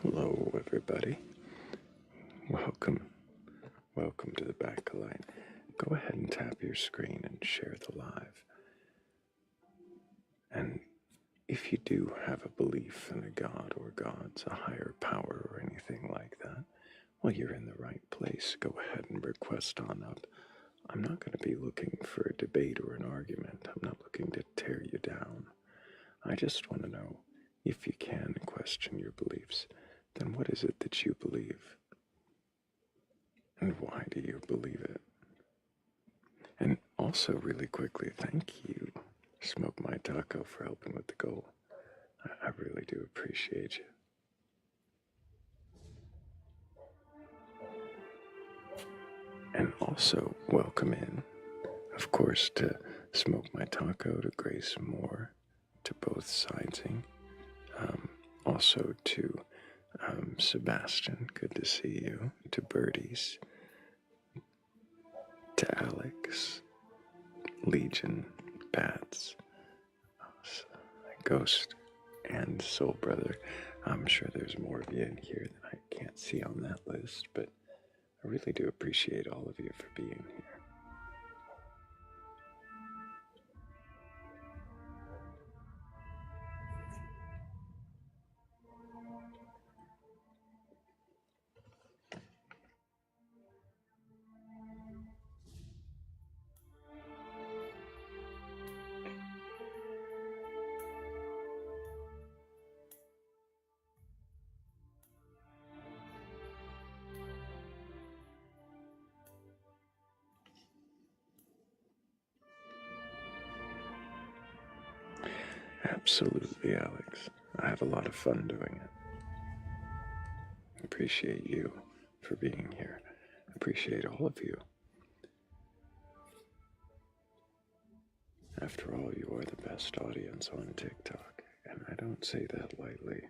Hello, everybody. Welcome to the Batcolyte. Go ahead and tap your screen and share the live. And if you do have a belief in a god or gods, a higher power or anything like that, well, you're in the right place. Go ahead and request on up. I'm not going to be looking for a debate or an argument. I'm not looking to tear you down. I just want to know, if you can question your beliefs, then what is it that you believe? And why do you believe it? And also, really quickly, thank you, Smoke My Taco, for helping with the goal. I really do appreciate you. And also, welcome in, of course, to Smoke My Taco, to Grace Moore, to both sidesing. Also to Sebastian, good to see you. To Birdies, to Alex, Legion, Bats, Ghost, and Soul Brother. I'm sure there's more of you in here that I can't see on that list, but I really do appreciate all of you for being here. Absolutely, Alex. I have a lot of fun doing it. Appreciate you for being here. Appreciate all of you. After all, you are the best audience on TikTok, and I don't say that lightly.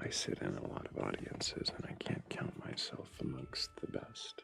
I sit in a lot of audiences, and I can't count myself amongst the best.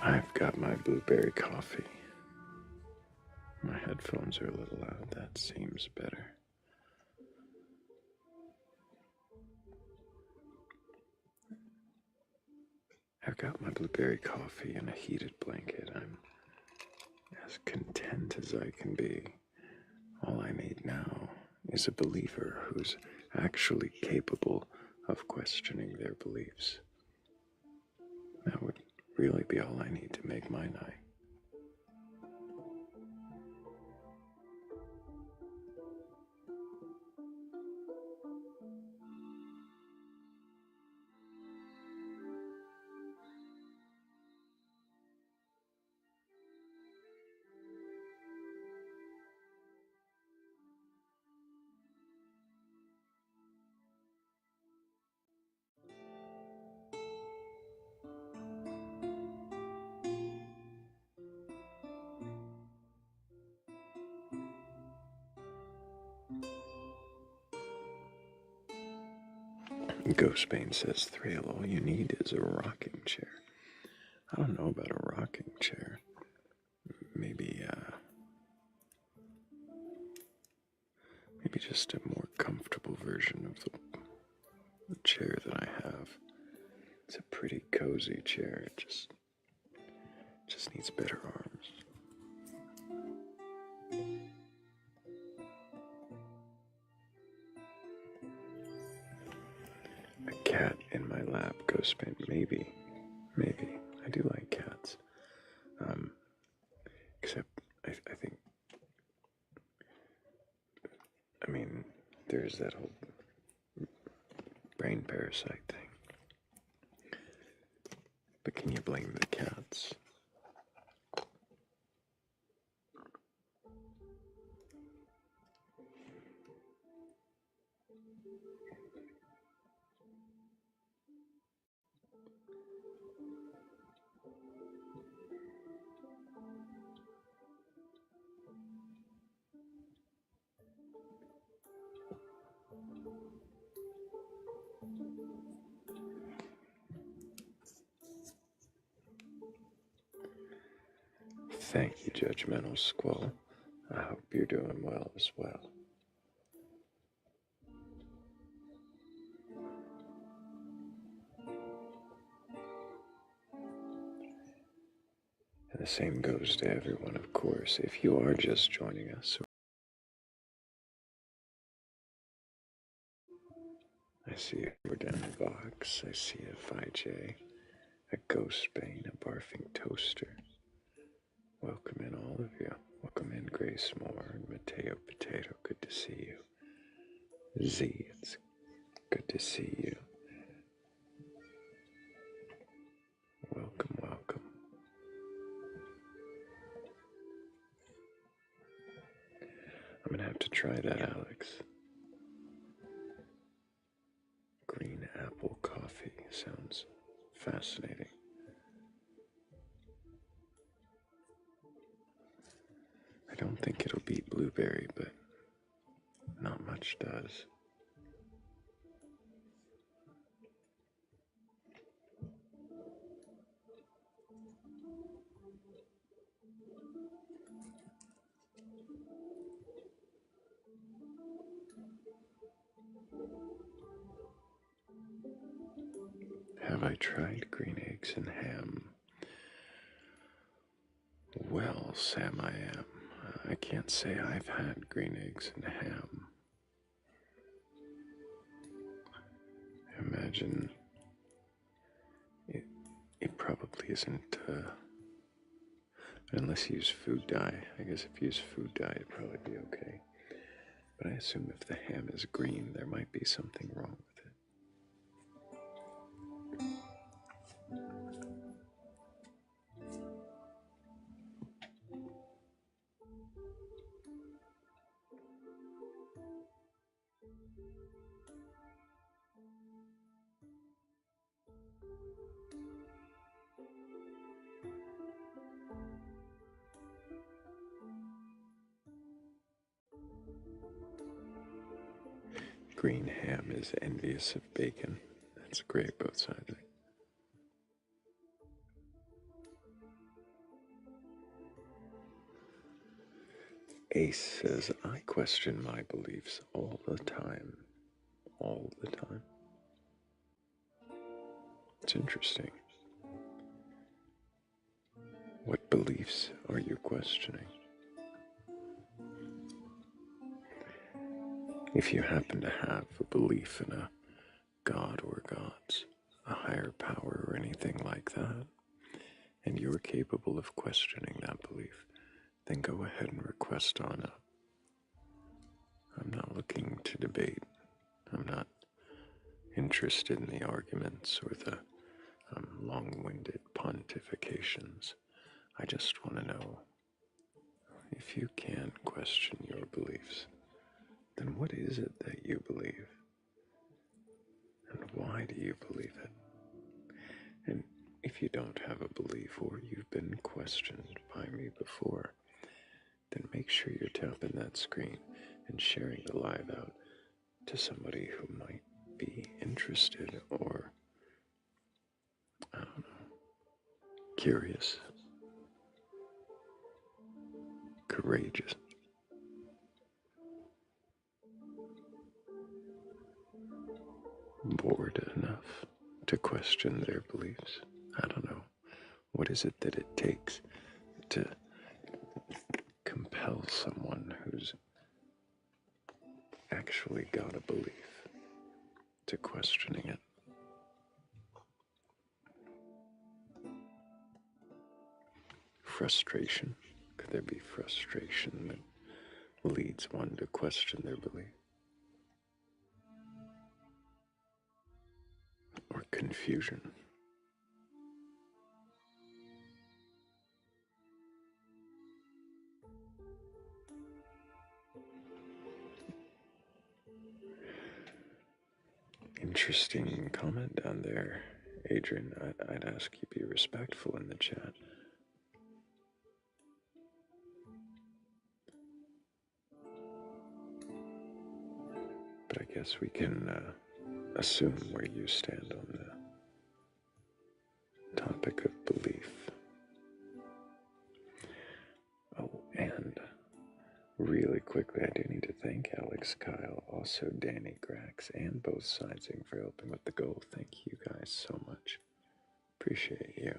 I've got my blueberry coffee. My headphones are a little loud. That seems better. I've got my blueberry coffee and a heated blanket. I'm as content as I can be. All I need now is a believer who's actually capable of questioning their beliefs. That would really be all I need to make my night. Ghostbane says, Thrayle, all you need is a rocking chair. I don't know about a rocking chair. Maybe just a more comfortable version of the chair that I have. It's a pretty cozy chair. It just needs better arms. A cat in my lap, Ghostbane. Maybe. I do like cats. Except I think, there's that whole brain parasite thing. But can you blame the cats? Thank you, Judgmental Squall. I hope you're doing well as well. And the same goes to everyone, of course. If you are just joining us, I see a Jordan Box, I see a 5J, a Ghostbane, a Barfing Toaster. Welcome in, all of you. Welcome in, Grace Moore and Mateo Potato. Good to see you. Z, it's good to see you. Welcome, welcome. I'm gonna have to try that, Alex. Green apple coffee sounds fascinating. I don't think it'll beat blueberry, but not much does. Have I tried green eggs and ham? Well, Sam, I am. I can't say I've had green eggs and ham. I imagine it probably isn't, unless you use food dye. I guess if you use food dye, it'd probably be okay. But I assume if the ham is green, there might be something wrong with it. Green ham is envious of bacon. That's great, both sides. Ace says, I question my beliefs all the time. All the time. It's interesting. What beliefs are you questioning? If you happen to have a belief in a god or gods, a higher power or anything like that, and you're capable of questioning that belief, then go ahead and request on up. I'm not looking to debate. I'm not interested in the arguments or the long-winded pontifications. I just want to know, if you can question your beliefs, then what is it that you believe? And why do you believe it? And if you don't have a belief or you've been questioned by me before, then make sure you're tapping that screen and sharing the live out to somebody who might be interested interested or, I don't know, curious, courageous, bored enough to question their beliefs. I don't know. What is it that it takes to compel someone who's actually got a belief to questioning it? Frustration. Could there be frustration that leads one to question their belief? Or confusion? Interesting comment down there, Adrian. I'd ask you be respectful in the chat. But I guess we can assume where you stand on the topic of belief. Oh, and really quickly, I do need to thank Alex, Kyle, also Danny, Grax, and both Sidesing for helping with the goal. Thank you guys so much. Appreciate you.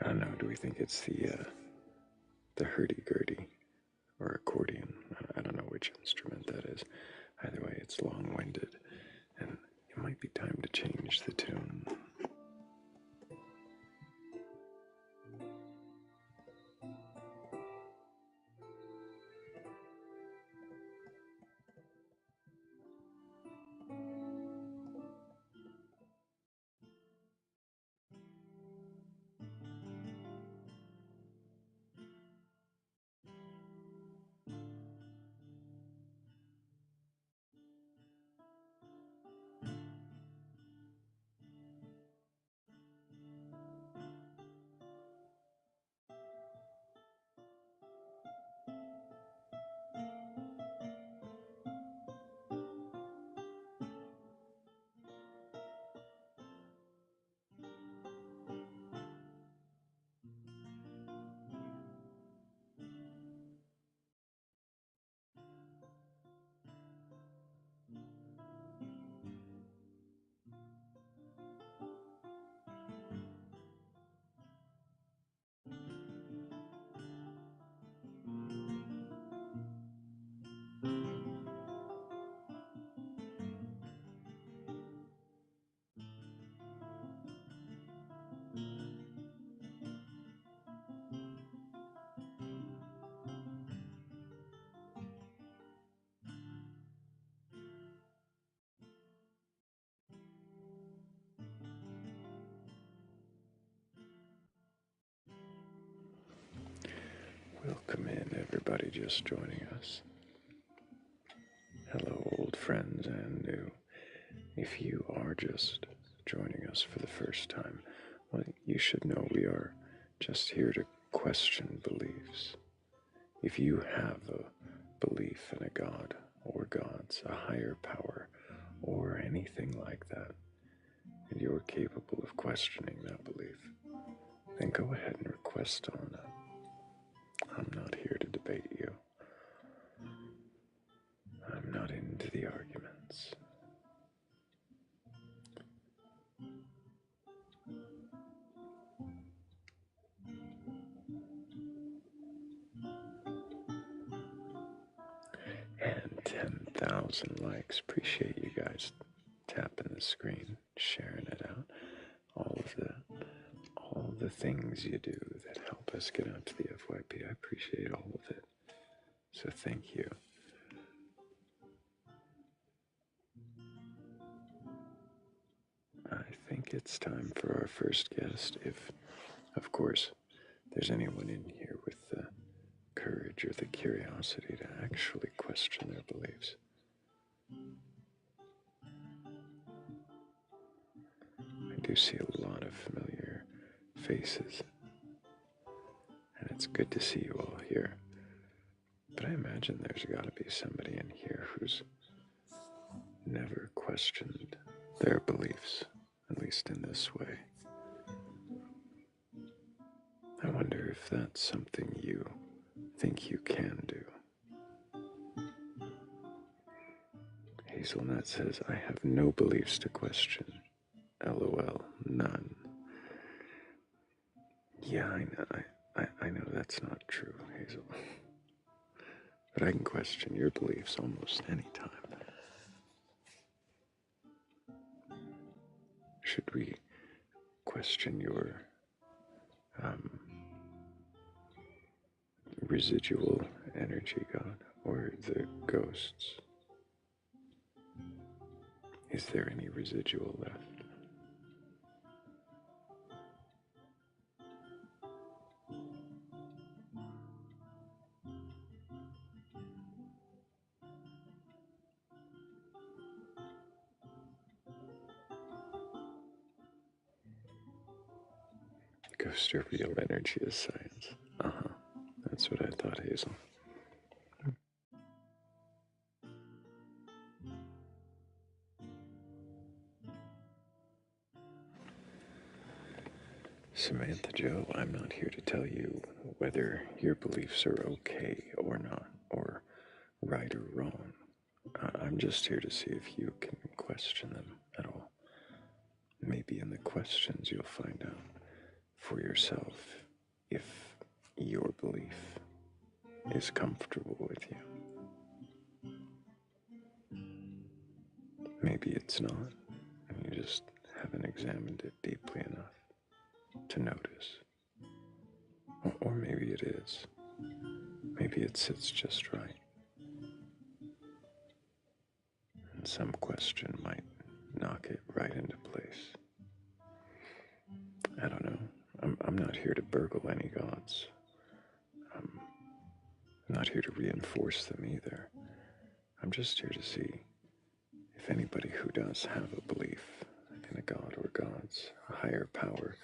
I don't know, do we think it's the hurdy-gurdy or accordion? I don't know which instrument that is. Either way, it's long-winded, and it might be time to change the tune. Welcome in, everybody just joining us. Hello, old friends and new. If you are just joining us for the first time, well, you should know we are just here to question beliefs. If you have a belief in a god or gods, a higher power, or anything like that, and you're capable of questioning that belief, then go ahead and request on it. I'm not here to debate you. I'm not into the arguments. And 10,000 likes. Appreciate you guys tapping the screen, sharing it out. All the things you do that help us get out to the FYP. I appreciate all of it. So thank you. I think it's time for our first guest. If, of course, there's anyone in here with the courage or the curiosity to actually question their beliefs. do see a lot of familiar faces, and it's good to see you all here. But I imagine there's got to be somebody in here who's never questioned their beliefs, at least in this way. I wonder if that's something you think you can do. Hazelnut says, I have no beliefs to question. LOL, none. Yeah, I know that's not true, Hazel. But I can question your beliefs almost any time. Should we question your residual energy, God, or the ghosts? Is there any residual left? Ghost or real energy is science. Uh-huh. That's what I thought, Hazel. Samantha Joe, I'm not here to tell you whether your beliefs are okay or not, or right or wrong. I'm just here to see if you can question them at all. Maybe in the questions you'll find out for yourself if your belief is comfortable with you. Maybe it's not, and you just haven't examined it deeply enough to notice. Or maybe it is. Maybe it sits just right. And some question might knock it right into place. I don't know. I'm not here to burgle any gods. I'm not here to reinforce them either. I'm just here to see if anybody who does have a belief in a god or gods, a higher power,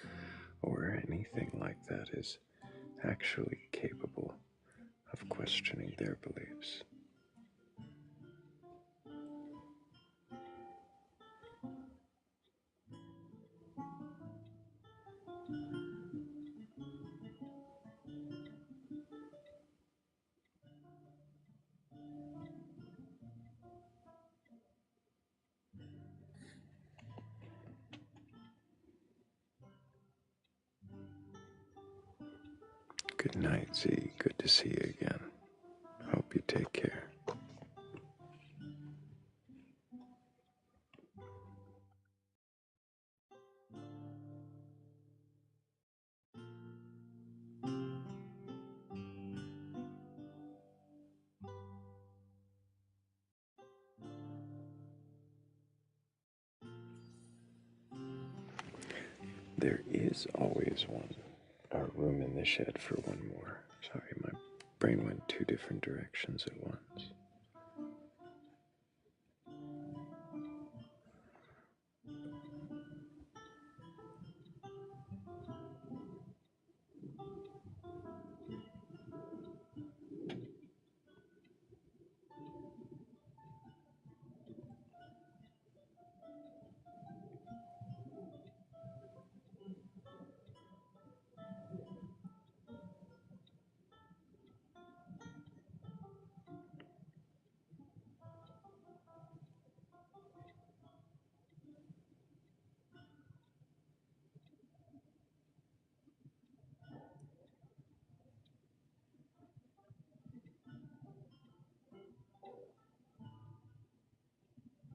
or anything like that is actually capable of questioning their beliefs. Good night, Z. Good to see you again. Hope you take care. There is always one. Our room in the shed for one more. Sorry, my brain went two different directions at once.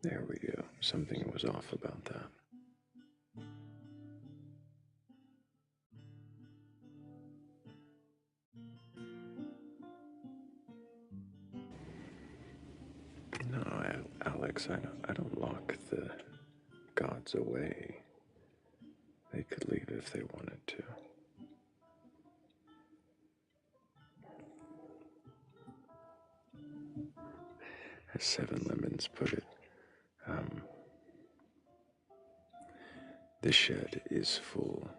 There we go. Something was off about that. No, Alex, I don't lock the gods away. They could leave if they wanted to. As Seven Lemons put it, The shed is full.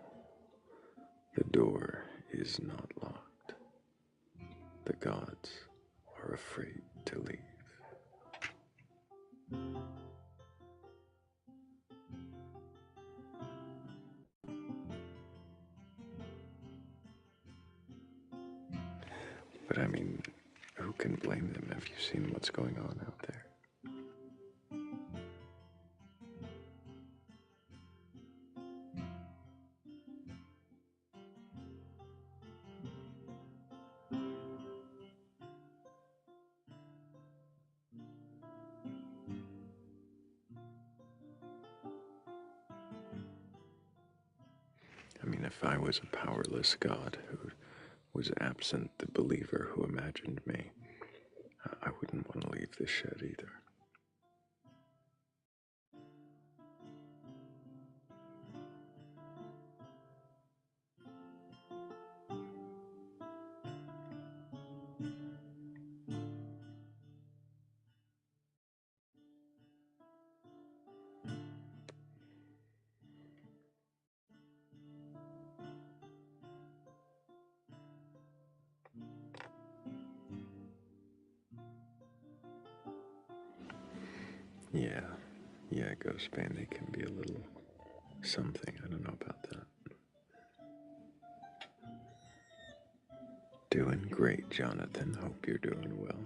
The door is not locked. The gods are afraid to leave. But I mean, who can blame them? Have you seen what's going on out there? I mean, if I was a powerless god who was absent the believer who imagined me, I wouldn't want to leave the shed either. Yeah, Ghost Bane, they can be a little something. I don't know about that. Doing great, Jonathan. Hope you're doing well.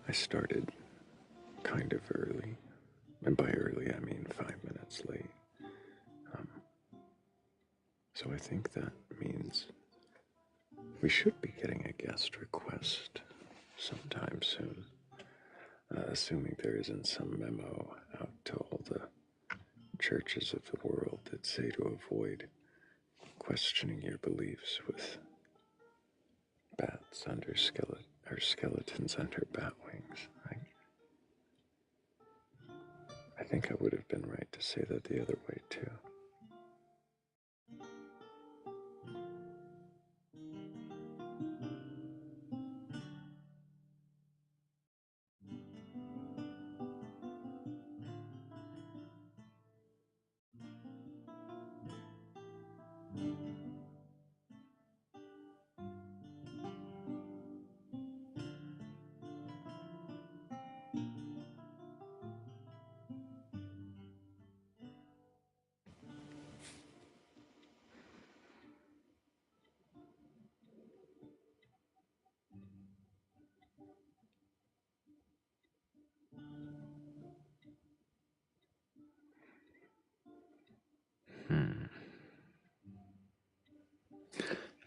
I started kind of early, and by early I mean 5 minutes late. So I think that means we should be getting a guest request sometime soon, assuming there isn't some memo out to all the churches of the world that say to avoid questioning your beliefs with bats under skeletons under bat wings. I think I would have been right to say that the other way too.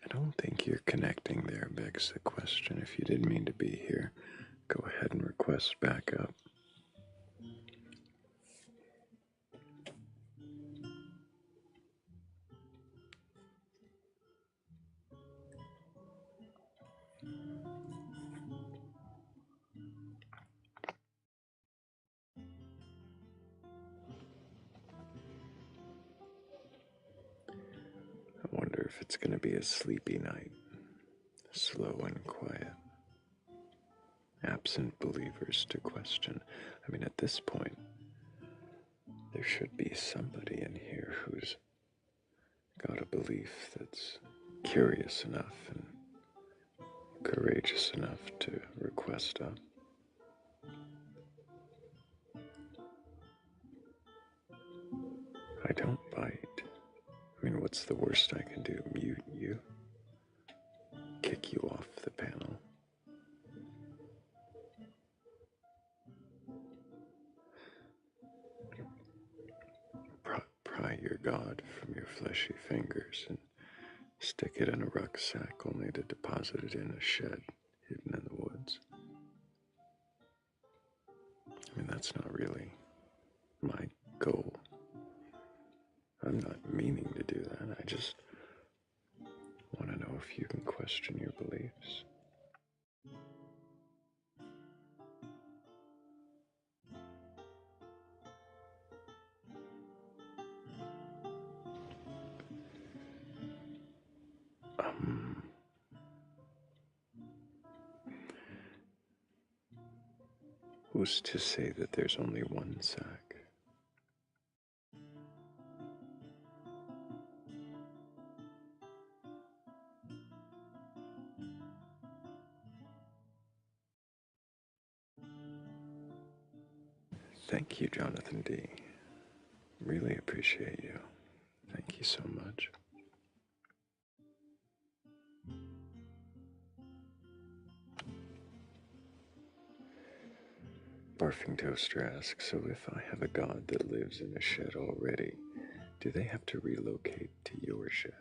I don't think you're connecting there, begs the question. If you didn't mean to be here, go ahead and request backup. I wonder if it's going to be a sleepy night, slow and quiet. Absent believers to question. I mean, at this point, there should be somebody in here who's got a belief that's curious enough and courageous enough to request up. I don't bite. I mean, what's the worst I can do? Mute you? Kick you off the panel? Pry your god from your fleshy fingers and stick it in a rucksack only to deposit it in a shed hidden in the woods. I mean, that's not really my goal. I'm not meaning to do that. I just want to know if you can question your beliefs. Who's to say that there's only one sack? Thank you, Jonathan D. Really appreciate you. Thank you so much. Barfing Toaster asks, so if I have a god that lives in a shed already, do they have to relocate to your shed?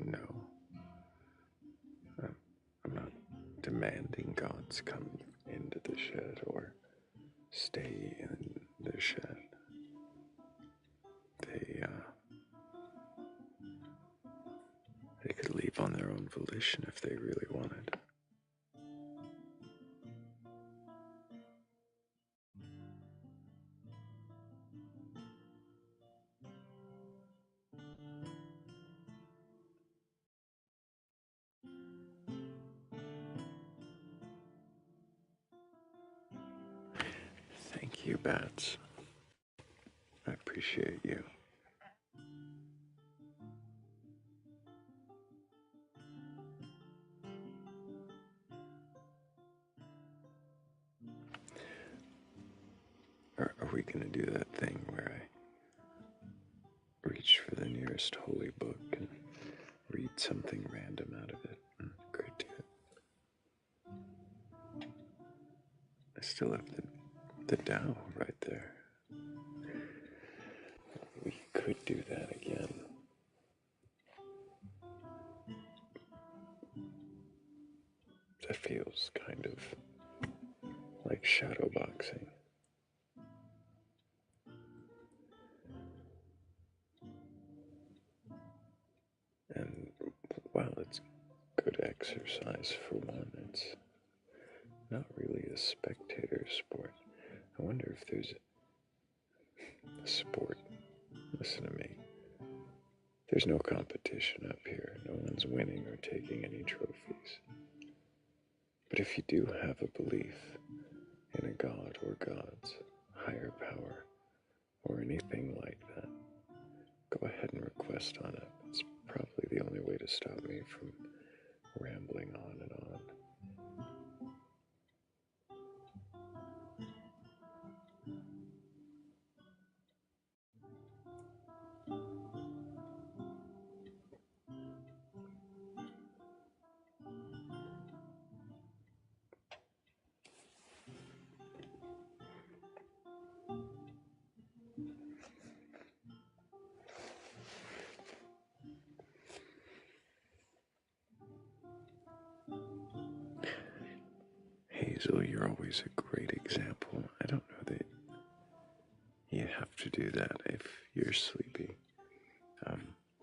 No. I'm not demanding gods come into the shed or stay in the shed. They could leave on their own volition if they really wanted. Thank you, Bats. I appreciate you. Are we going to do that thing where I reach for the nearest holy book and read something random out of it and critique it? I still have the Tao right there. We could do that again. That feels kind of like shadow boxing. And while it's good exercise for one, it's not really a spectator sport. I wonder if there's a sport. Listen to me. There's no competition up here. No one's winning or taking any trophies. But if you do have a belief in a god or gods, higher power, or anything like that, go ahead and request on it. It's probably the only way to stop me from rambling on and on. Hazel, you're always a great example. I don't know that you have to do that if you're sleepy,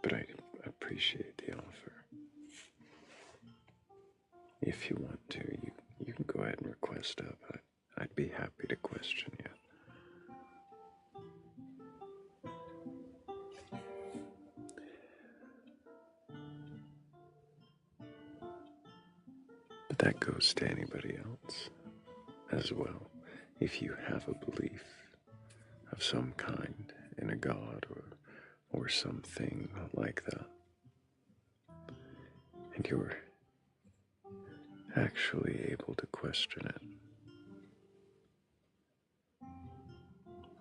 but I appreciate the offer. If you want to, you can go ahead and request up. I'd be happy to question you. But that goes to anybody else as well. If you have a belief of some kind in a god or something like that, and you're actually able to question it,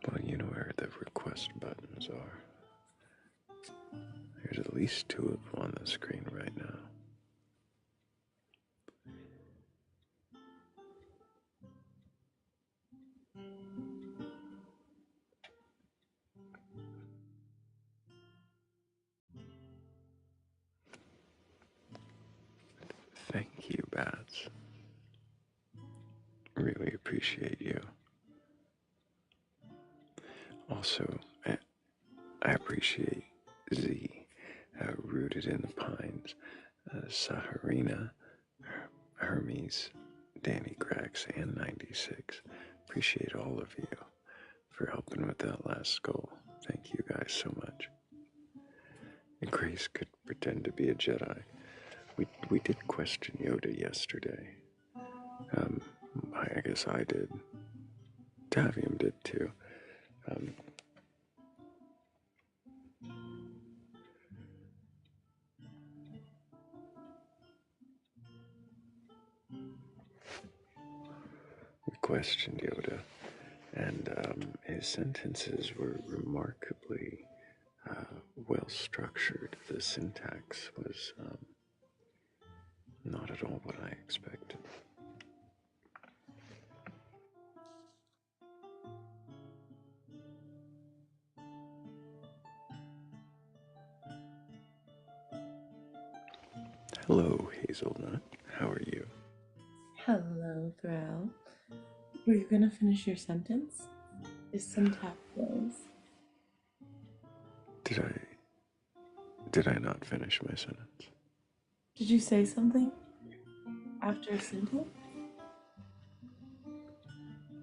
well, you know where the request buttons are. There's at least 2 of them on the screen right now. Thank you, Bats. Really appreciate you. Also, I appreciate Z, Rooted in the Pines, Saharina, Hermes, Danny Grax, and 96. Appreciate all of you for helping with that last goal. Thank you guys so much. And Grace could pretend to be a Jedi. We did question Yoda yesterday. I guess I did. Octavian did too. We questioned Yoda, and his sentences were remarkably well structured. The syntax was not at all what I expected. Hello, Hazelnut. How are you? Hello, Thrayle. Were you gonna finish your sentence? Is syntax was. Did I not finish my sentence? Did you say something after a sentence?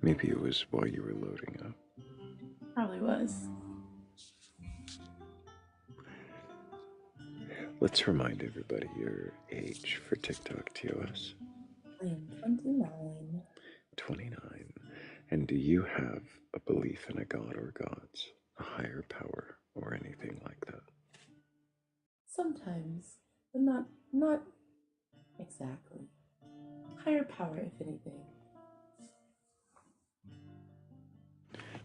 Maybe it was while you were loading up. Probably was. Let's remind everybody your age for TikTok TOS. I am 29. 29. And do you have a belief in a god or gods, a higher power, or anything like that? Sometimes, but not exactly. Higher power, if anything.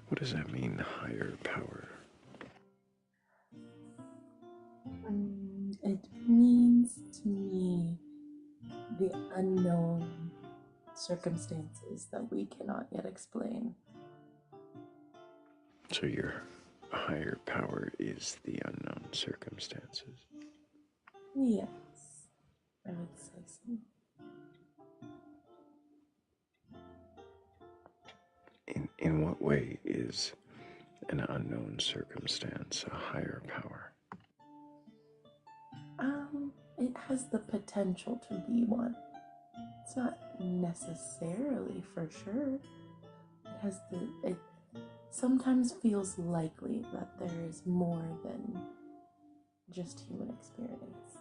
What does that mean, higher power? It means to me the unknown circumstances that we cannot yet explain. So your higher power is the unknown circumstances. Yes, I would say so. In what way is an unknown circumstance a higher power? It has the potential to be one. It's not necessarily for sure. It sometimes feels likely that there is more than just human experience.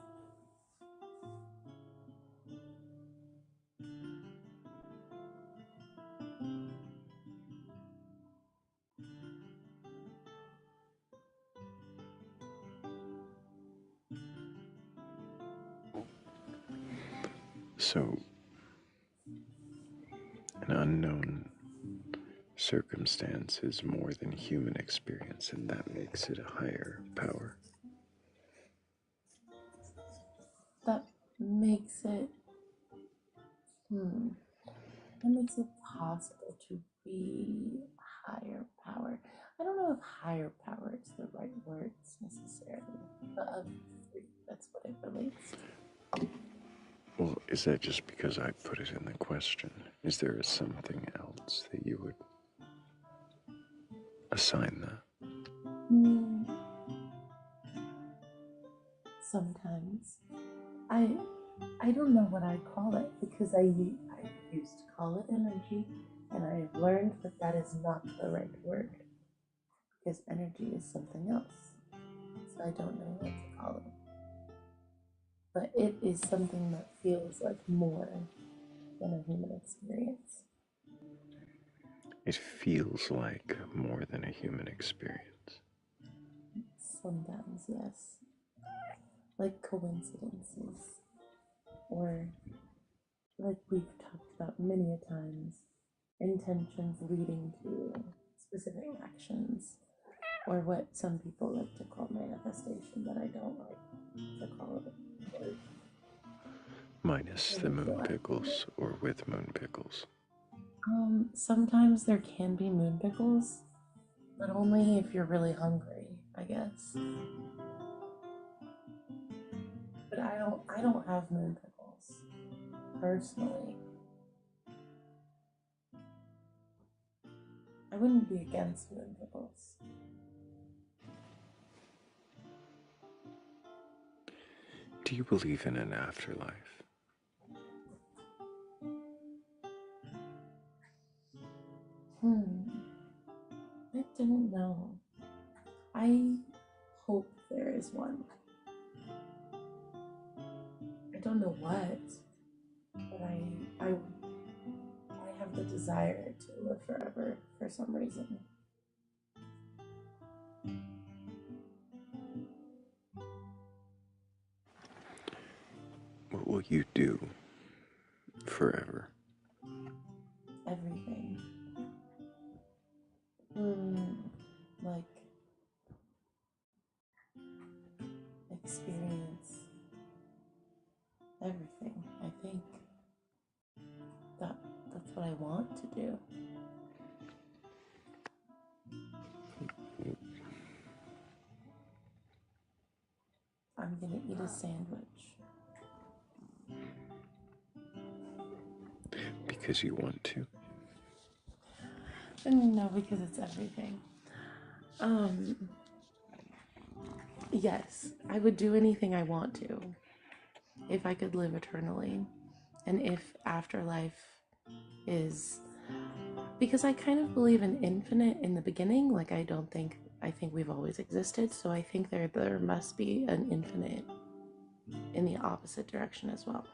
So, an unknown circumstance is more than human experience, and that makes it a higher power. That makes it that makes it possible to be higher power. I don't know if higher power is the right words necessarily, but of three, that's what it relates to. Well, is that just because I put it in the question? Is there something else that you would assign that? Sometimes I don't know what I call it because I used to call it energy, and I've learned that that is not the right word because energy is something else. So I don't know what to call it. But it is something that feels like more than a human experience. It feels like more than a human experience. Sometimes, yes. Like coincidences. Or, like we've talked about many a times, intentions leading to specific actions. Or what some people like to call manifestation, but I don't like to call it. Minus the moon pickles or with moon pickles. Sometimes there can be moon pickles, but only if you're really hungry, I guess. But I don't have moon pickles personally. I wouldn't be against moon pickles. Do you believe in an afterlife? I don't know. I hope there is one. I don't know what, but I have the desire to live forever for for some reason. What will you do forever? Everything. Like experience everything. I think that's what I want to do. I'm gonna eat a sandwich. Because you want to? No, because it's everything. Yes, I would do anything I want to if I could live eternally, and if afterlife is, because I kind of believe in infinite in the beginning. Like I think we've always existed, so I think there must be an infinite in the opposite direction as well.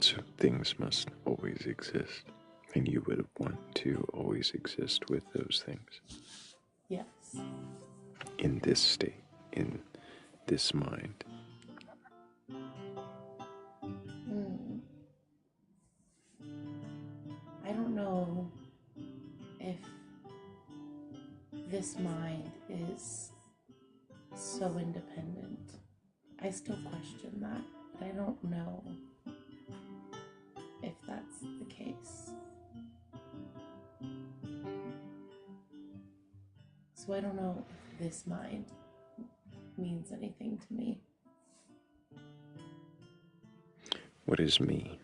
So things must always exist, and you would want to always exist with those things. Yes. In this state, in this mind. I don't know if this mind is so independent. I still question that, but I don't know if that's the case. So I don't know if this mind means anything to me. What is me?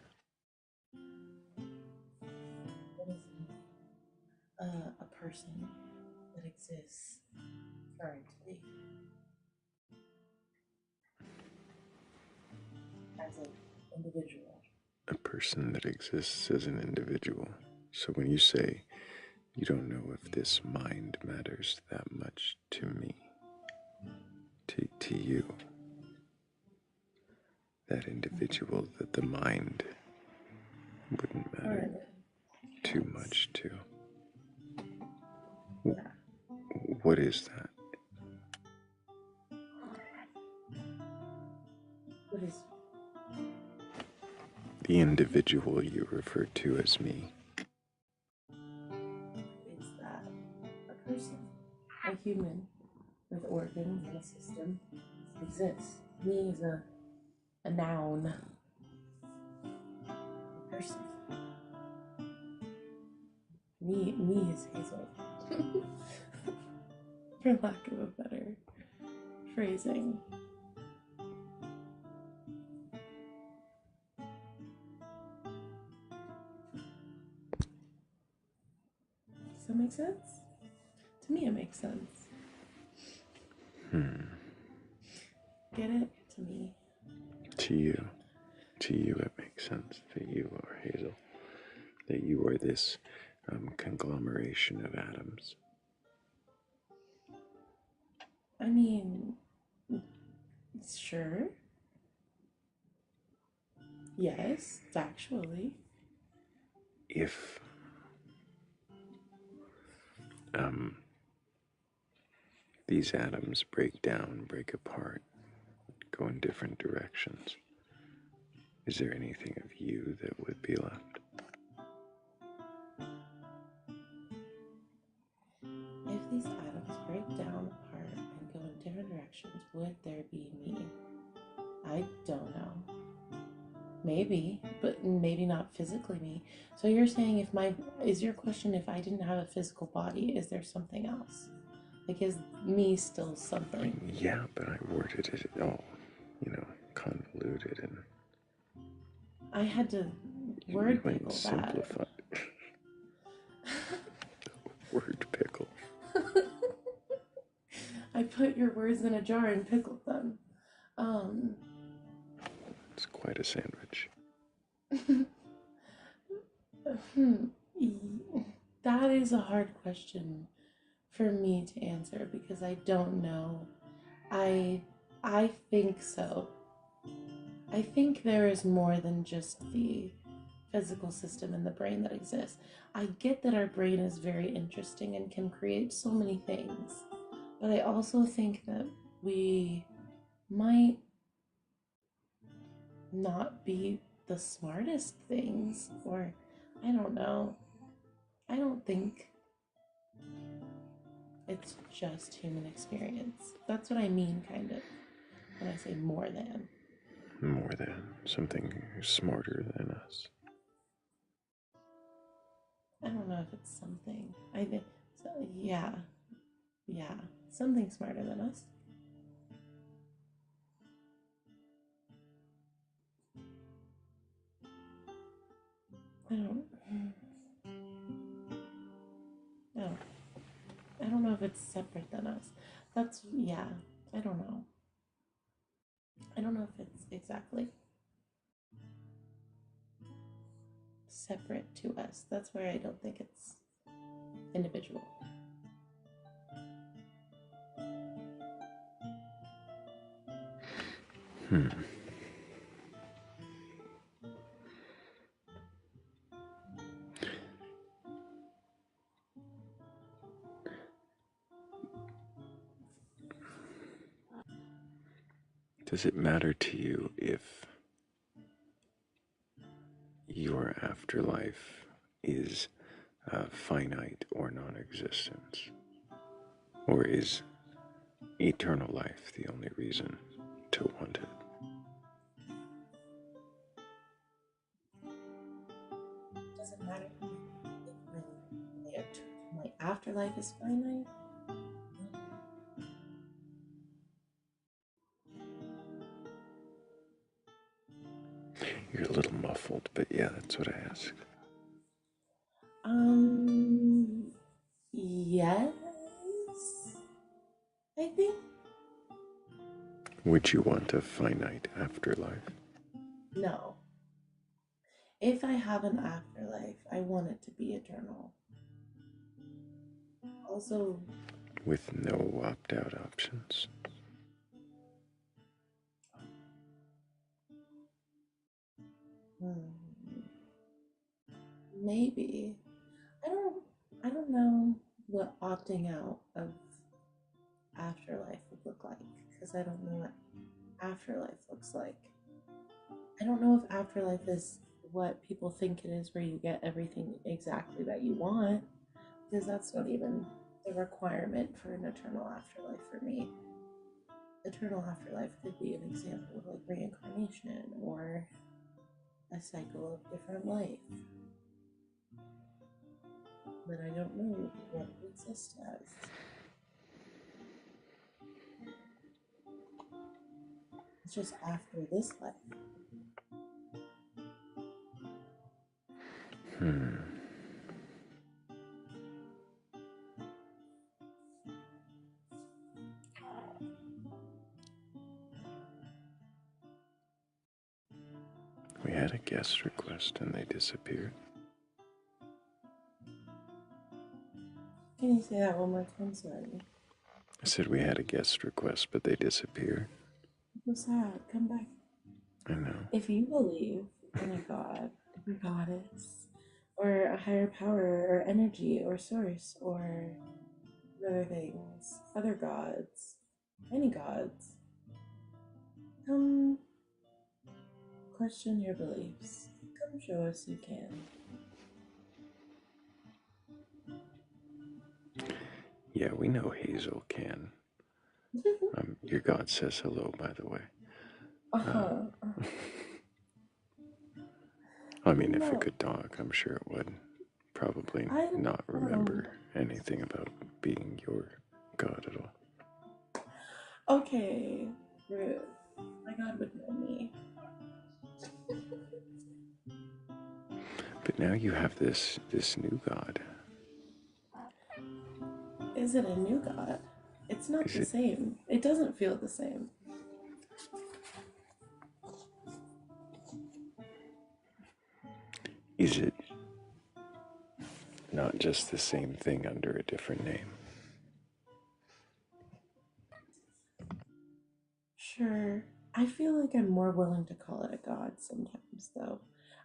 What is me? A person that exists currently as an individual. A person that exists as an individual. So when you say you don't know if this mind matters that much to me, to you, that individual that the mind wouldn't matter too much to. Yeah. What is that? What is The individual you refer to as me. It's that a person, a human with organs and a system exists. Me is a noun. A person. Me is Hazel. For lack of a better phrasing. Does that make sense? To me, it makes sense. Get it? To me. To you it makes sense that you are Hazel, that you are this conglomeration of atoms. I mean, sure. Yes, factually. If these atoms break down, break apart, go in different directions, is there anything of you that would be left? If these atoms break down apart and go in different directions, would there be me? I don't know. Maybe, but maybe not physically me. So you're saying is your question if I didn't have a physical body, is there something else? Like, is me still something? Yeah, but I worded it all, convoluted and I had to word pickle that. Simplified. Word pickle. I put your words in a jar and pickled them. It's quite a sandwich. That is a hard question for me to answer because I don't know. I think so. I think there is more than just the physical system in the brain that exists. I get that our brain is very interesting and can create so many things, but I also think that we might not be the smartest things, or I don't know. I don't think it's just human experience. That's what I mean, kind of, when I say more than. More than something smarter than us. I don't know if it's something. I think, so, yeah, yeah, something smarter than us. I don't, no, I don't know if it's separate than us. That's, yeah, I don't know. I don't know if it's exactly separate to us. That's where I don't think it's individual. Hmm. Does it matter to you if your afterlife is finite or non existence? Or is eternal life the only reason to want it? Does it matter if my afterlife is finite? You're a little muffled, but yeah, that's what I asked. Yes, I think. Would you want a finite afterlife? No. If I have an afterlife, I want it to be eternal. Also, With no opt out options? hmm, maybe. I don't I don't know what opting out of afterlife would look like because I don't know what afterlife looks like. I don't know if afterlife is what people think it is, where you get everything exactly that you want, because that's not even the requirement for an eternal afterlife for me. Eternal afterlife could be an example of like reincarnation or a cycle of different life, but I don't know what it exists as. It's just after this life. Hmm. We had a guest request and they disappeared. Can you say that one more time? Sorry. I said we had a guest request, but they disappeared. So sad. Come back. I know. If you believe in a god or goddess or a higher power or energy or source or other things, other gods, any gods, come question your beliefs. Come show us you can. Yeah, we know Hazel can. Your God says hello, by the way. Uh-huh. I mean, if it No, could talk, I'm sure it would. Probably I not remember anything about being your God at all. okay, rude. My god would know me. But now you have this new God. Is it a new god? It's not Is the it? same. It doesn't feel the same. Is it not just the same thing under a different name? Sure. I feel like I'm more willing to call it a god sometimes, though.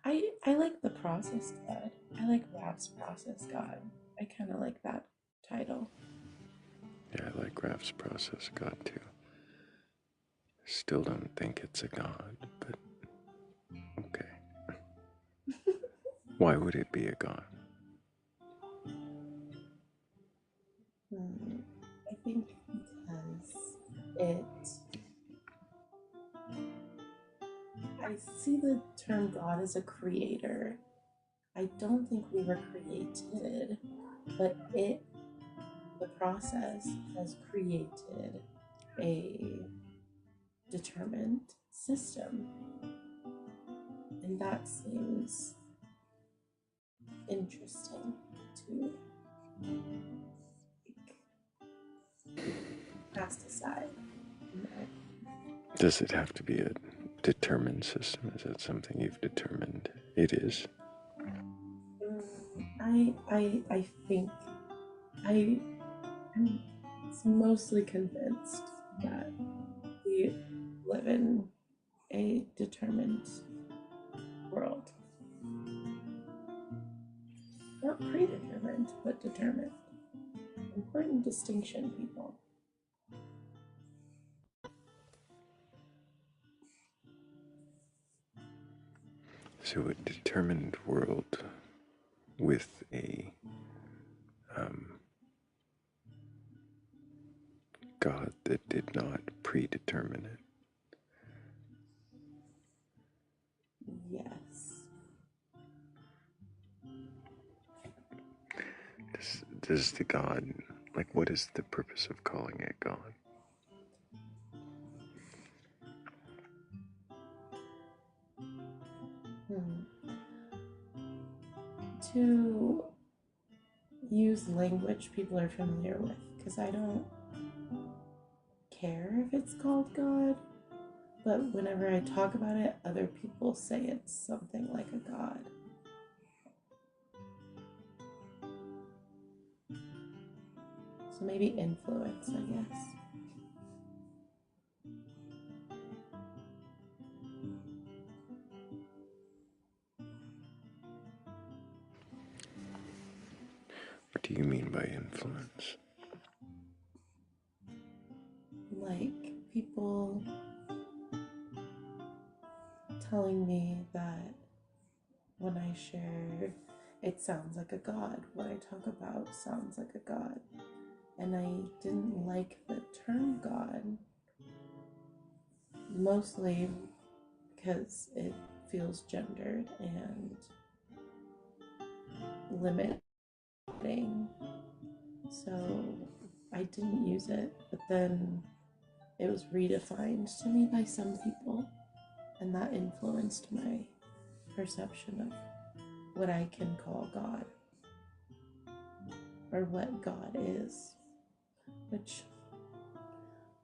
I like the process God. I like Raf's process God. I kind of like that title. Yeah, I like Raph's process God too. Still don't think it's a God, but okay. Why would it be a God? I think because it. I see the term God as a creator. I don't think we were created, but the process has created a determined system. And that seems interesting to cast aside. Does it have to be a determined system? Is it something you've determined it is? I think I'm mostly convinced that we live in a determined world. Not predetermined, but determined. Important distinction, people. So, a determined world with a God that did not predetermine it. Yes. Does the God, like, what is the purpose of calling it God? To use language people are familiar with, because I don't care if it's called God, but whenever I talk about it, other people say it's something like a God. So maybe influence, I guess. What do you mean by influence? Like people telling me that when I share, it sounds like a God. What I talk about sounds like a God. And I didn't like the term God, mostly because it feels gendered and limiting. So I didn't use it, but then it was redefined to me by some people, and that influenced my perception of what I can call God or what God is, which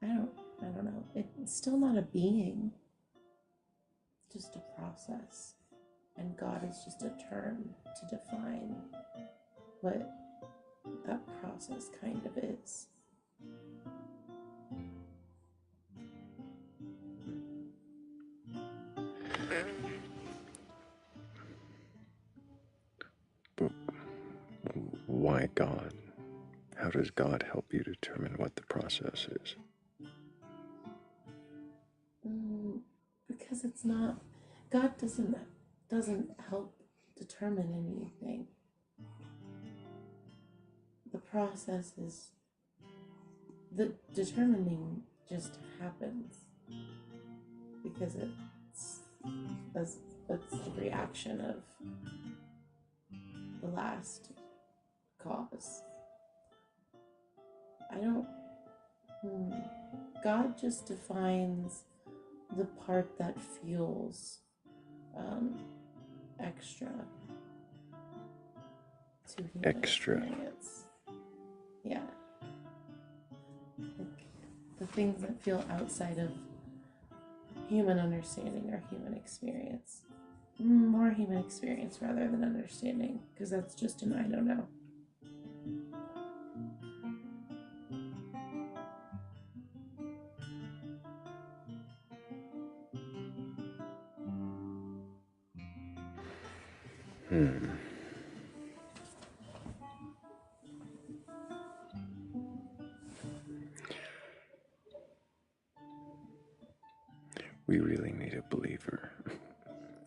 I don't know. It's still not a being, just a process. And God is just a term to define what that process kind of is. But why God? How does God help you determine what the process is? Because it's not God doesn't help determine anything. The process is the determining just happens because it's the reaction of the last cause. I don't. God just defines the part that feels extra to human experience. Yeah. Like the things that feel outside of human understanding or human experience. More human experience rather than understanding, because that's just an I don't know. We really need a believer.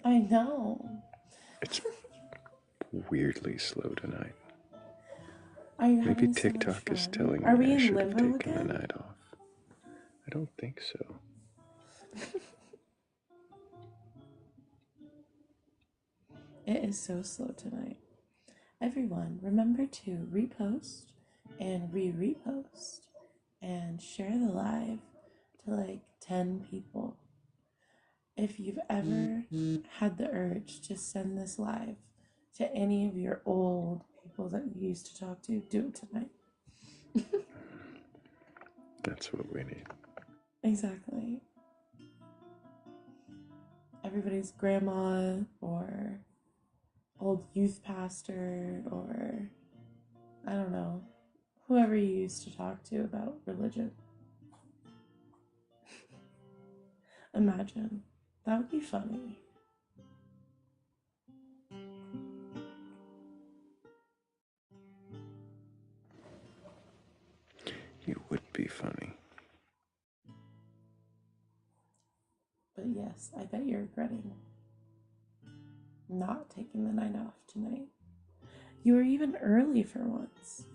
I know. It's weirdly slow tonight. Are you Maybe having so much TikTok is fun? telling Are me we I in should have limbo taken the again? night off. I don't think so. It is so slow tonight. Everyone, remember to repost and re-repost and share the live to like 10 people. If you've ever had the urge to send this live to any of your old people that you used to talk to, do it tonight. That's what we need. Exactly. Everybody's grandma or old youth pastor or I don't know, whoever you used to talk to about religion. Imagine. That would be funny. You would be funny. But yes, I bet you're regretting not taking the night off tonight. You were even early for once.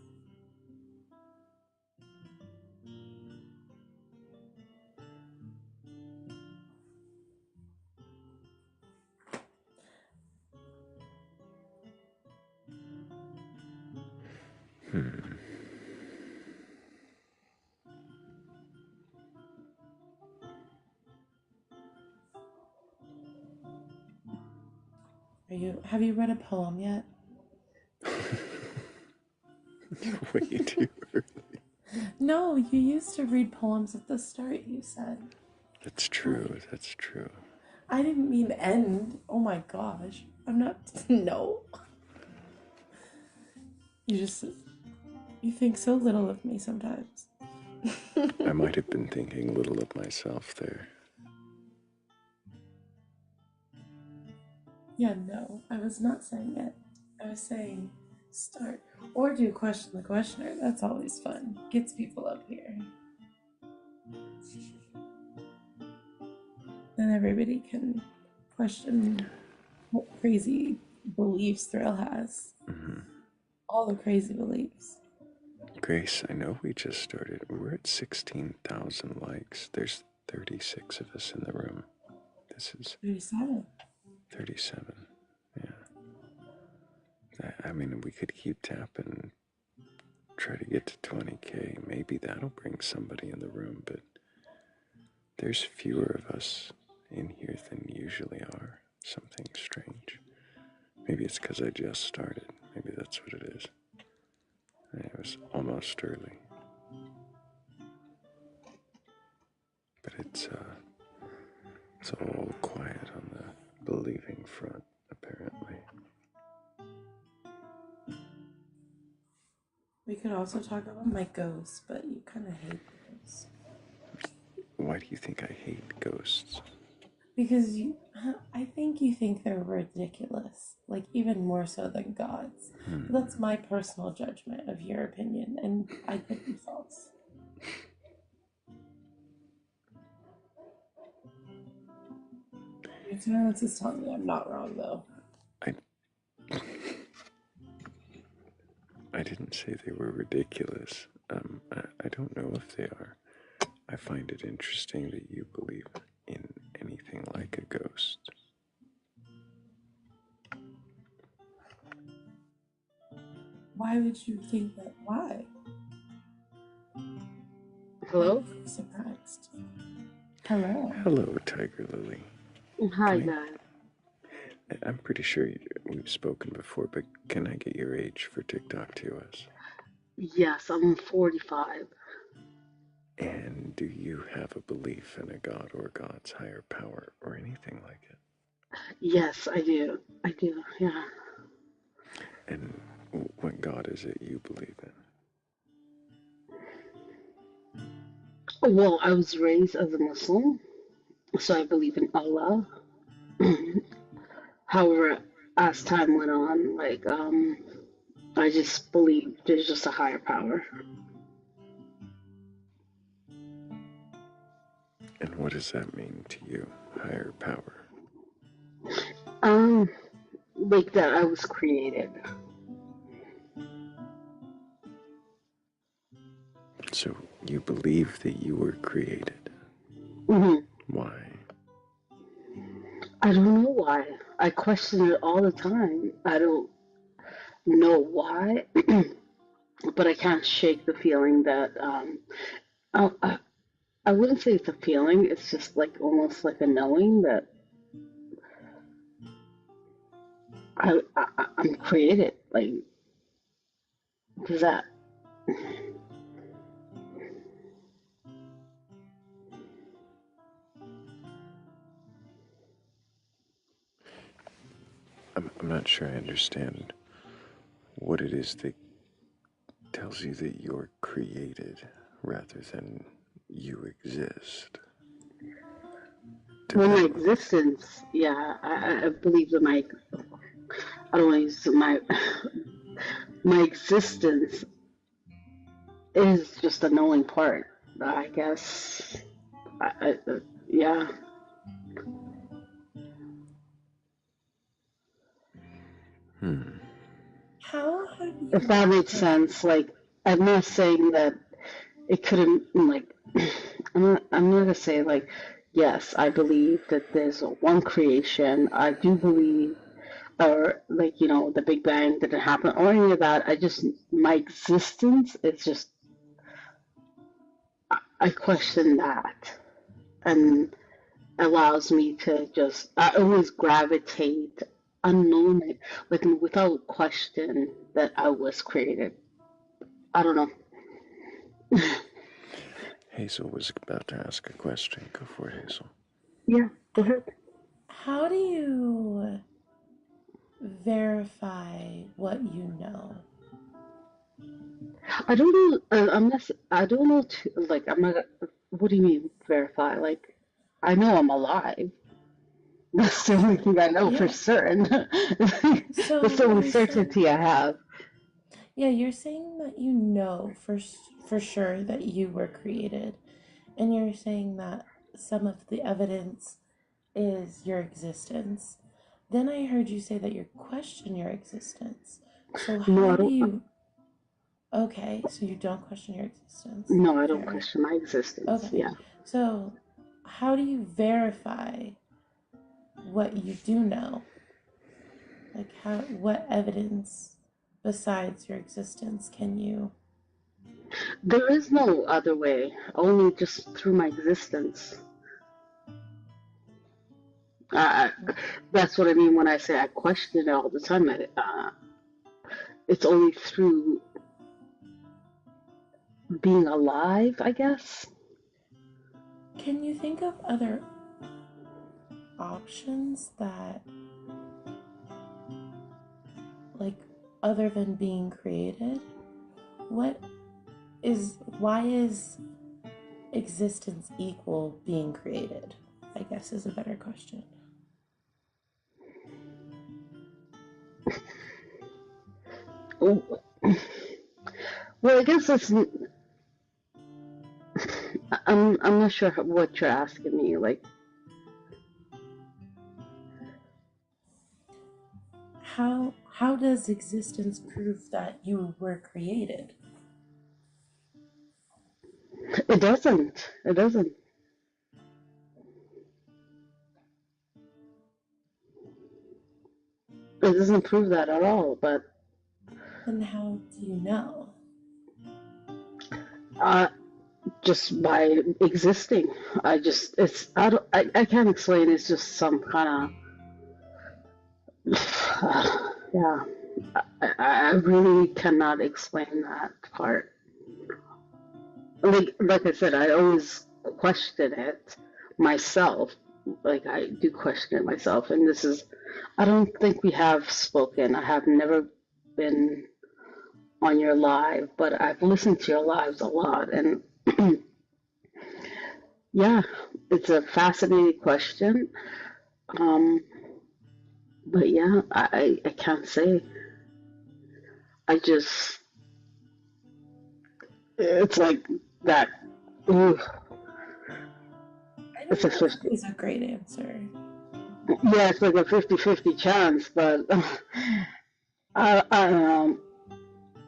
Have you read a poem yet? Way too early. No, you used to read poems at the start, you said. That's true. That's true. I didn't mean end. Oh my gosh. I'm not. No. You think so little of me sometimes. I might have been thinking little of myself there. Yeah, no, I was not saying it. I was saying start. Or do question the questioner. That's always fun. Gets people up here. Then everybody can question what crazy beliefs Thrayle has. Mm-hmm. All the crazy beliefs. Grace, I know we just started. We're at 16,000 likes. There's 36 of us in the room. This is 37. 37. Yeah. I mean, we could keep tapping, try to get to 20K. Maybe that'll bring somebody in the room, but there's fewer of us in here than usually are. Something strange. Maybe it's because I just started. Maybe that's what it is. It was almost early. But it's all quiet on the believing front, apparently. We could also talk about my ghosts, but you kind of hate those. Why do you think I hate ghosts? Because I think you think they're ridiculous, like even more so than gods. But that's my personal judgment of your opinion, and I could be false. Your silence is telling me I'm not wrong, though. I didn't say they were ridiculous. I don't know if they are. I find it interesting that you believe in anything like a ghost. Why would you think that? Why? Hello? I'm surprised. Hello. Hello, Tiger Lily. Hi, guys. I'm pretty sure we've spoken before, but can I get your age for TikTok TOS? Yes, I'm 45. And do you have a belief in a god or God's higher power or anything like it? Yes, I do. I do, yeah. And what God is it you believe in? Well, I was raised as a Muslim, so I believe in Allah. However, as time went on, I just believe there's just a higher power. And what does that mean to you, higher power? Like that I was created. So you believe that you were created. Hmm. Why? I don't know why. I question it all the time. I don't know why, but I can't shake the feeling that I, I, I wouldn't say it's a feeling. It's just like almost like a knowing that I'm created. Like, does that? I'm not sure I understand what it is that tells you that you're created rather than you exist. Well, my Develop. existence, yeah, I believe that I don't want to use my existence is just a knowing part, I guess. Yeah, How have if you that makes questioned? sense. Like, I'm not saying that it couldn't, like, I'm not gonna say, like, yes, I believe that there's one creation. I do believe, or, like, the Big Bang didn't happen, or any of that. My existence is just, I question that. And allows me to I always gravitate unknowingly, like without question, that I was created. I don't know. Hazel was about to ask a question. Go for it, Hazel. Yeah, go ahead. How do you verify what you know? I don't know. I'm not. I don't know. Like, I'm not. What do you mean verify? Like, I know I'm alive. That's the only thing I know for Yeah. certain. That's So the only you're saying, certainty I have. yeah, you're saying that you know for sure that you were created, and you're saying that some of the evidence is your existence. Then I heard you say that you question your existence. So No, I how do don't. you? Okay, so you don't question your existence. No, I don't Fair. question my existence. Okay, Yeah. so how do you verify what you do know? Like what evidence besides your existence can you? There is no other way, only just through my existence. That's what I mean when I say I question it all the time. It's only through being alive, I guess. Can you think of other options that, like, other than being created? What why is existence equal being created? I guess is a better question. Oh, well, I guess it's. I'm not sure what you're asking me. Like, How does existence prove that you were created? it doesn't. It doesn't. It doesn't prove that at all. But Then how do you know? uh, just by existing, I just. It's. I don't. I can't explain. It's just some kind of. Yeah. I really cannot explain that part. Like I said, I always question it myself. Like, I do question it myself, and this is. I don't think we have spoken. I have never been on your live, but I've listened to your lives a lot, and yeah, it's a fascinating question. Um, but yeah, I can't say. I just. It's like that. Ooh, It's a think that's 50. always a great answer. Yeah, it's like a 50-50 chance, but I don't know.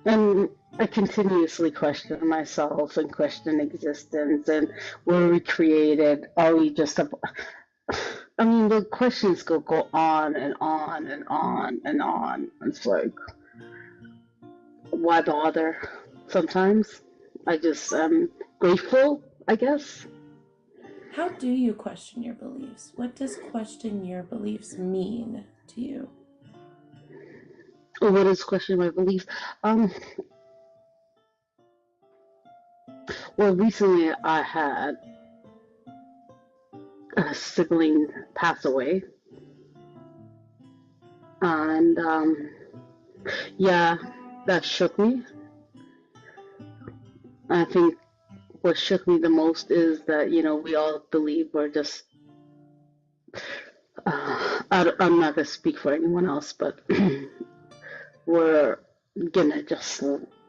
And I continuously question myself and question existence and were we created? Are we just a I mean, the questions go on and on and on and on. It's like, why bother? Sometimes I just am grateful, I guess. How do you question your beliefs? What does question your beliefs mean to you? What is questioning my beliefs? Um, well, recently I had a sibling pass away, and yeah, that shook me. I think what shook me the most is that, we all believe we're just, I'm not going to speak for anyone else, but we're gonna just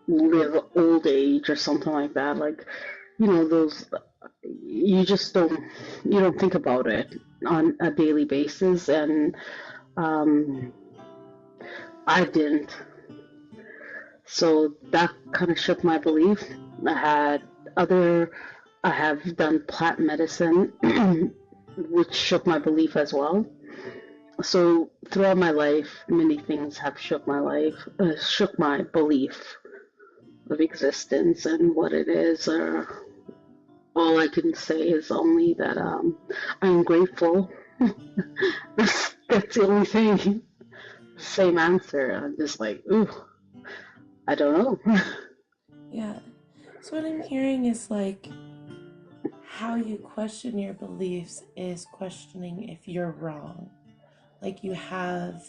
live old age or something like that. Like, those, you just you don't think about it on a daily basis. And um, I didn't. So that kind of shook my belief. I had other, I have done plant medicine, which shook my belief as well. So throughout my life, many things have shook my life, shook my belief of existence and what it is. Or all I can say is only that I'm grateful. That's the only thing. Same answer. I'm just like, ooh, I don't know. Yeah. So, what I'm hearing is like how you question your beliefs is questioning if you're wrong. Like you have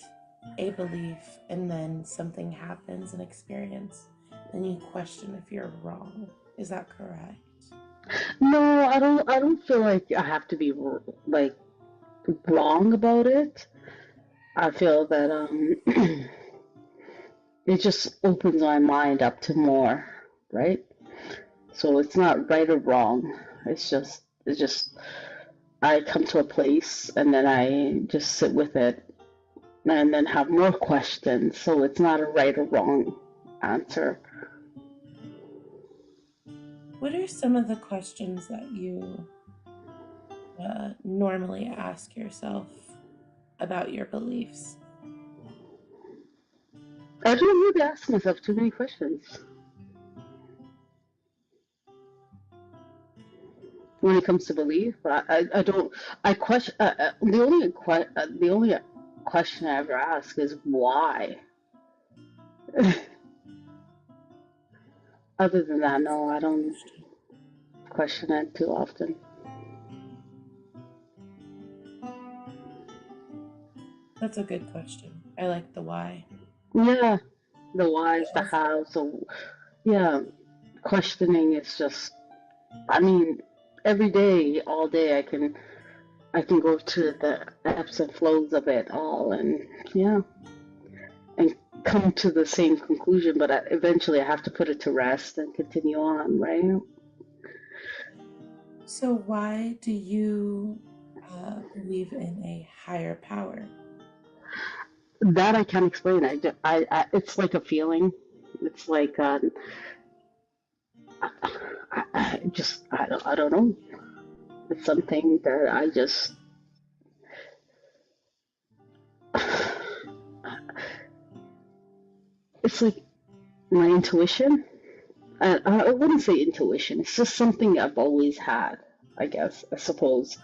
a belief and then something happens, an experience, and you question if you're wrong. Is that correct? No, I don't. I don't feel like I have to be like wrong about it. I feel that it just opens my mind up to more, right? So it's not right or wrong. It's just I come to a place and then I just sit with it and then have more questions. So it's not a right or wrong answer. What are some of the questions that you normally ask yourself about your beliefs? I don't really ask myself too many questions when it comes to belief. I don't. I question. The only question I ever ask is why. Other than that, no, I don't question it too often. That's a good question. I like the why. Yeah, the whys, the Yes. hows, yeah, questioning is just. I mean, every day, all day, I can go to the ebbs and flows of it all, and yeah, and come to the same conclusion. But eventually, I have to put it to rest and continue on, right? So, why do you believe in a higher power? That I can't explain. It's like a feeling. It's like I don't know. It's something that I just. It's like my intuition. I wouldn't say intuition. It's just something I've always had. I guess. I suppose.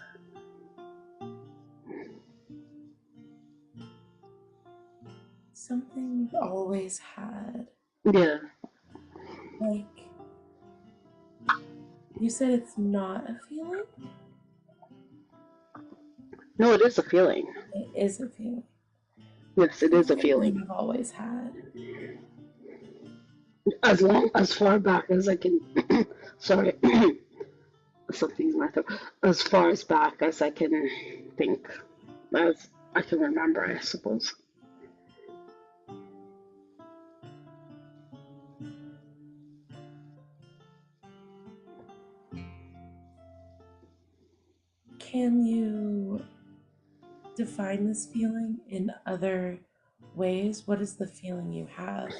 Something you've always had. Yeah. Like, you said it's not a feeling? No, it is a feeling. It is a feeling. Yes, it What is a feeling feeling. you've always had? As far back as I can. Sorry, something's in my throat. As far as back as I can think, as I can remember, I suppose. Can you define this feeling in other ways? What is the feeling you have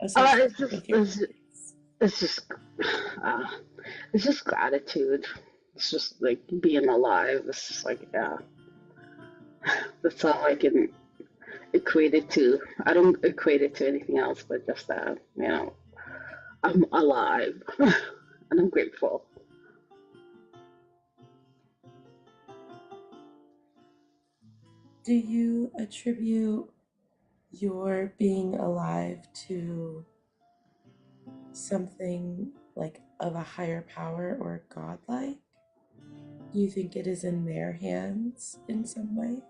It's associated just with your beliefs? it's just uh, it's just gratitude. It's just like being alive. It's just like yeah, that's all I can equate it to. I don't equate it to anything else, but just that I'm alive and I'm grateful. Do you attribute your being alive to something like of a higher power or godlike? Do you think it is in their hands in some way?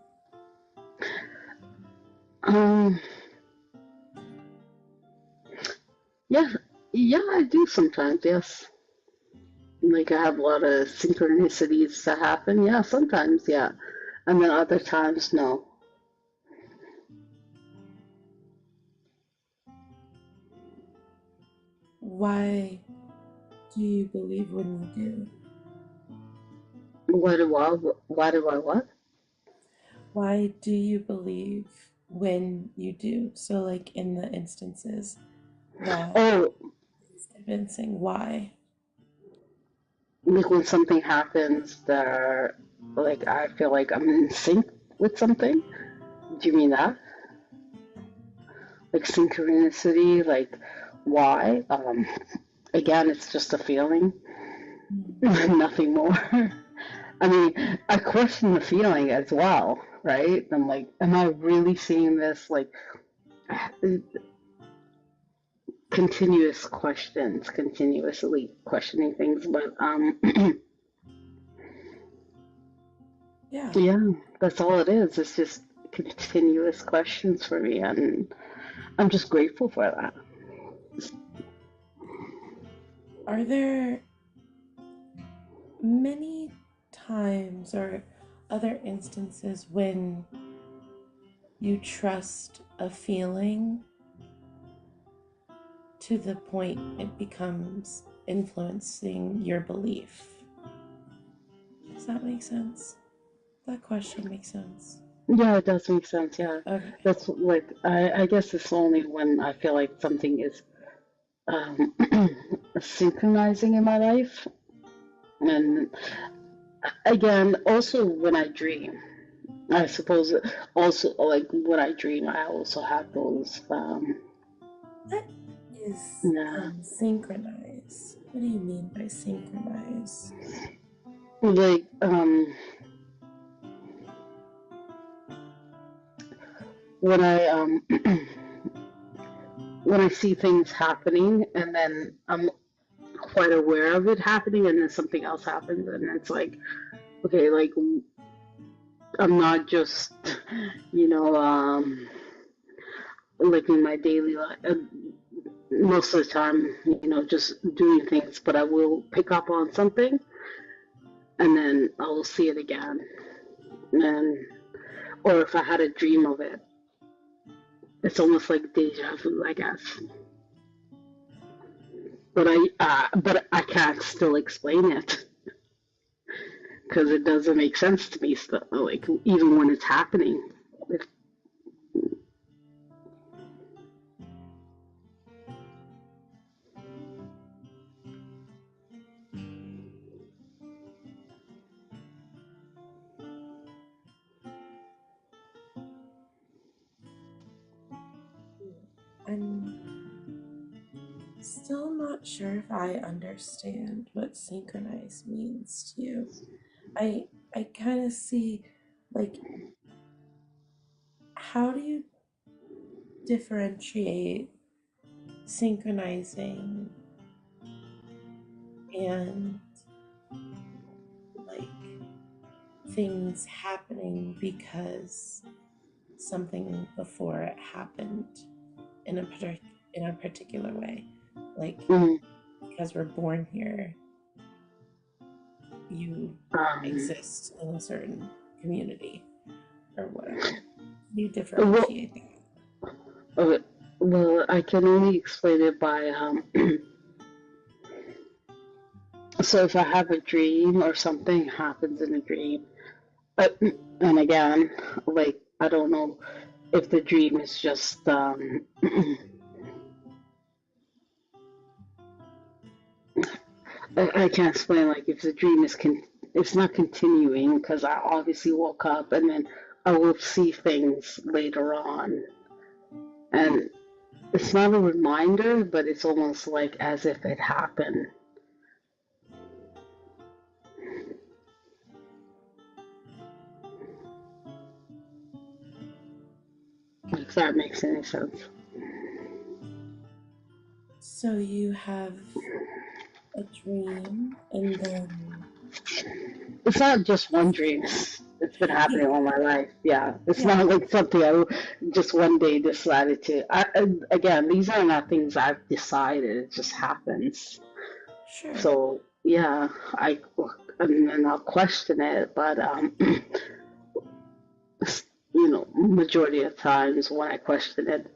Um, yeah, yeah, I do sometimes. Yes, like I have a lot of synchronicities that happen. Yeah, sometimes. Yeah, and then other times, no. Why do you believe when you do? Why do I? Why do I what? Why do you believe when you do? So, like in the instances that Oh, is convincing, why? like when something happens that, like I feel like I'm in sync with something. Do you mean that? Like synchronicity? Like why? Again, it's just a feeling, nothing more. I mean, I question the feeling as well, right? I'm like, am I really seeing this? Like, continuous questions, continuously questioning things. But Yeah. yeah, that's all it is. It's just continuous questions for me, and I'm just grateful for that. Are there many times or other instances when you trust a feeling to the point it becomes influencing your belief? Does that make sense? That question makes sense. Yeah, it does make sense. Yeah, Okay. that's like I guess it's only when I feel like something is um, synchronizing in my life, and again, also when I dream. I suppose also like when I dream, I also have those. What is Yeah, synchronize? What do you mean by synchronize? like when I when I see things happening, and then I'm quite aware of it happening, and then something else happens, and it's like okay, like I'm not just you know like in my daily life. Most of the time, just doing things, but I will pick up on something and then I will see it again. And or if I had a dream of it, it's almost like deja vu, I guess. But I can't still explain it because it doesn't make sense to me. Still, like even when it's happening. If, I'm still not sure if I understand what synchronize means to you. I kind of see, like, how do you differentiate synchronizing and like things happening because something before it happened in a particular way, like mm, because we're born here, you um, exist in a certain community or whatever. You well, differentiate that. okay, well, I can only explain it by so if I have a dream or something happens in a dream, And again, like, I don't know if the dream is just, I can't explain, like, if the dream is, it's not continuing because I obviously woke up and then I will see things later on. And it's not a reminder, but it's almost like as if it happened. If that makes any sense. So you have a dream and then It's not just one dream. It's been happening yeah, all my life. Yeah, it's yeah, not like something I just one day decided to. Again, these are not things I've decided. It just happens. sure. So yeah, and I'll question it, but majority of times when I question it,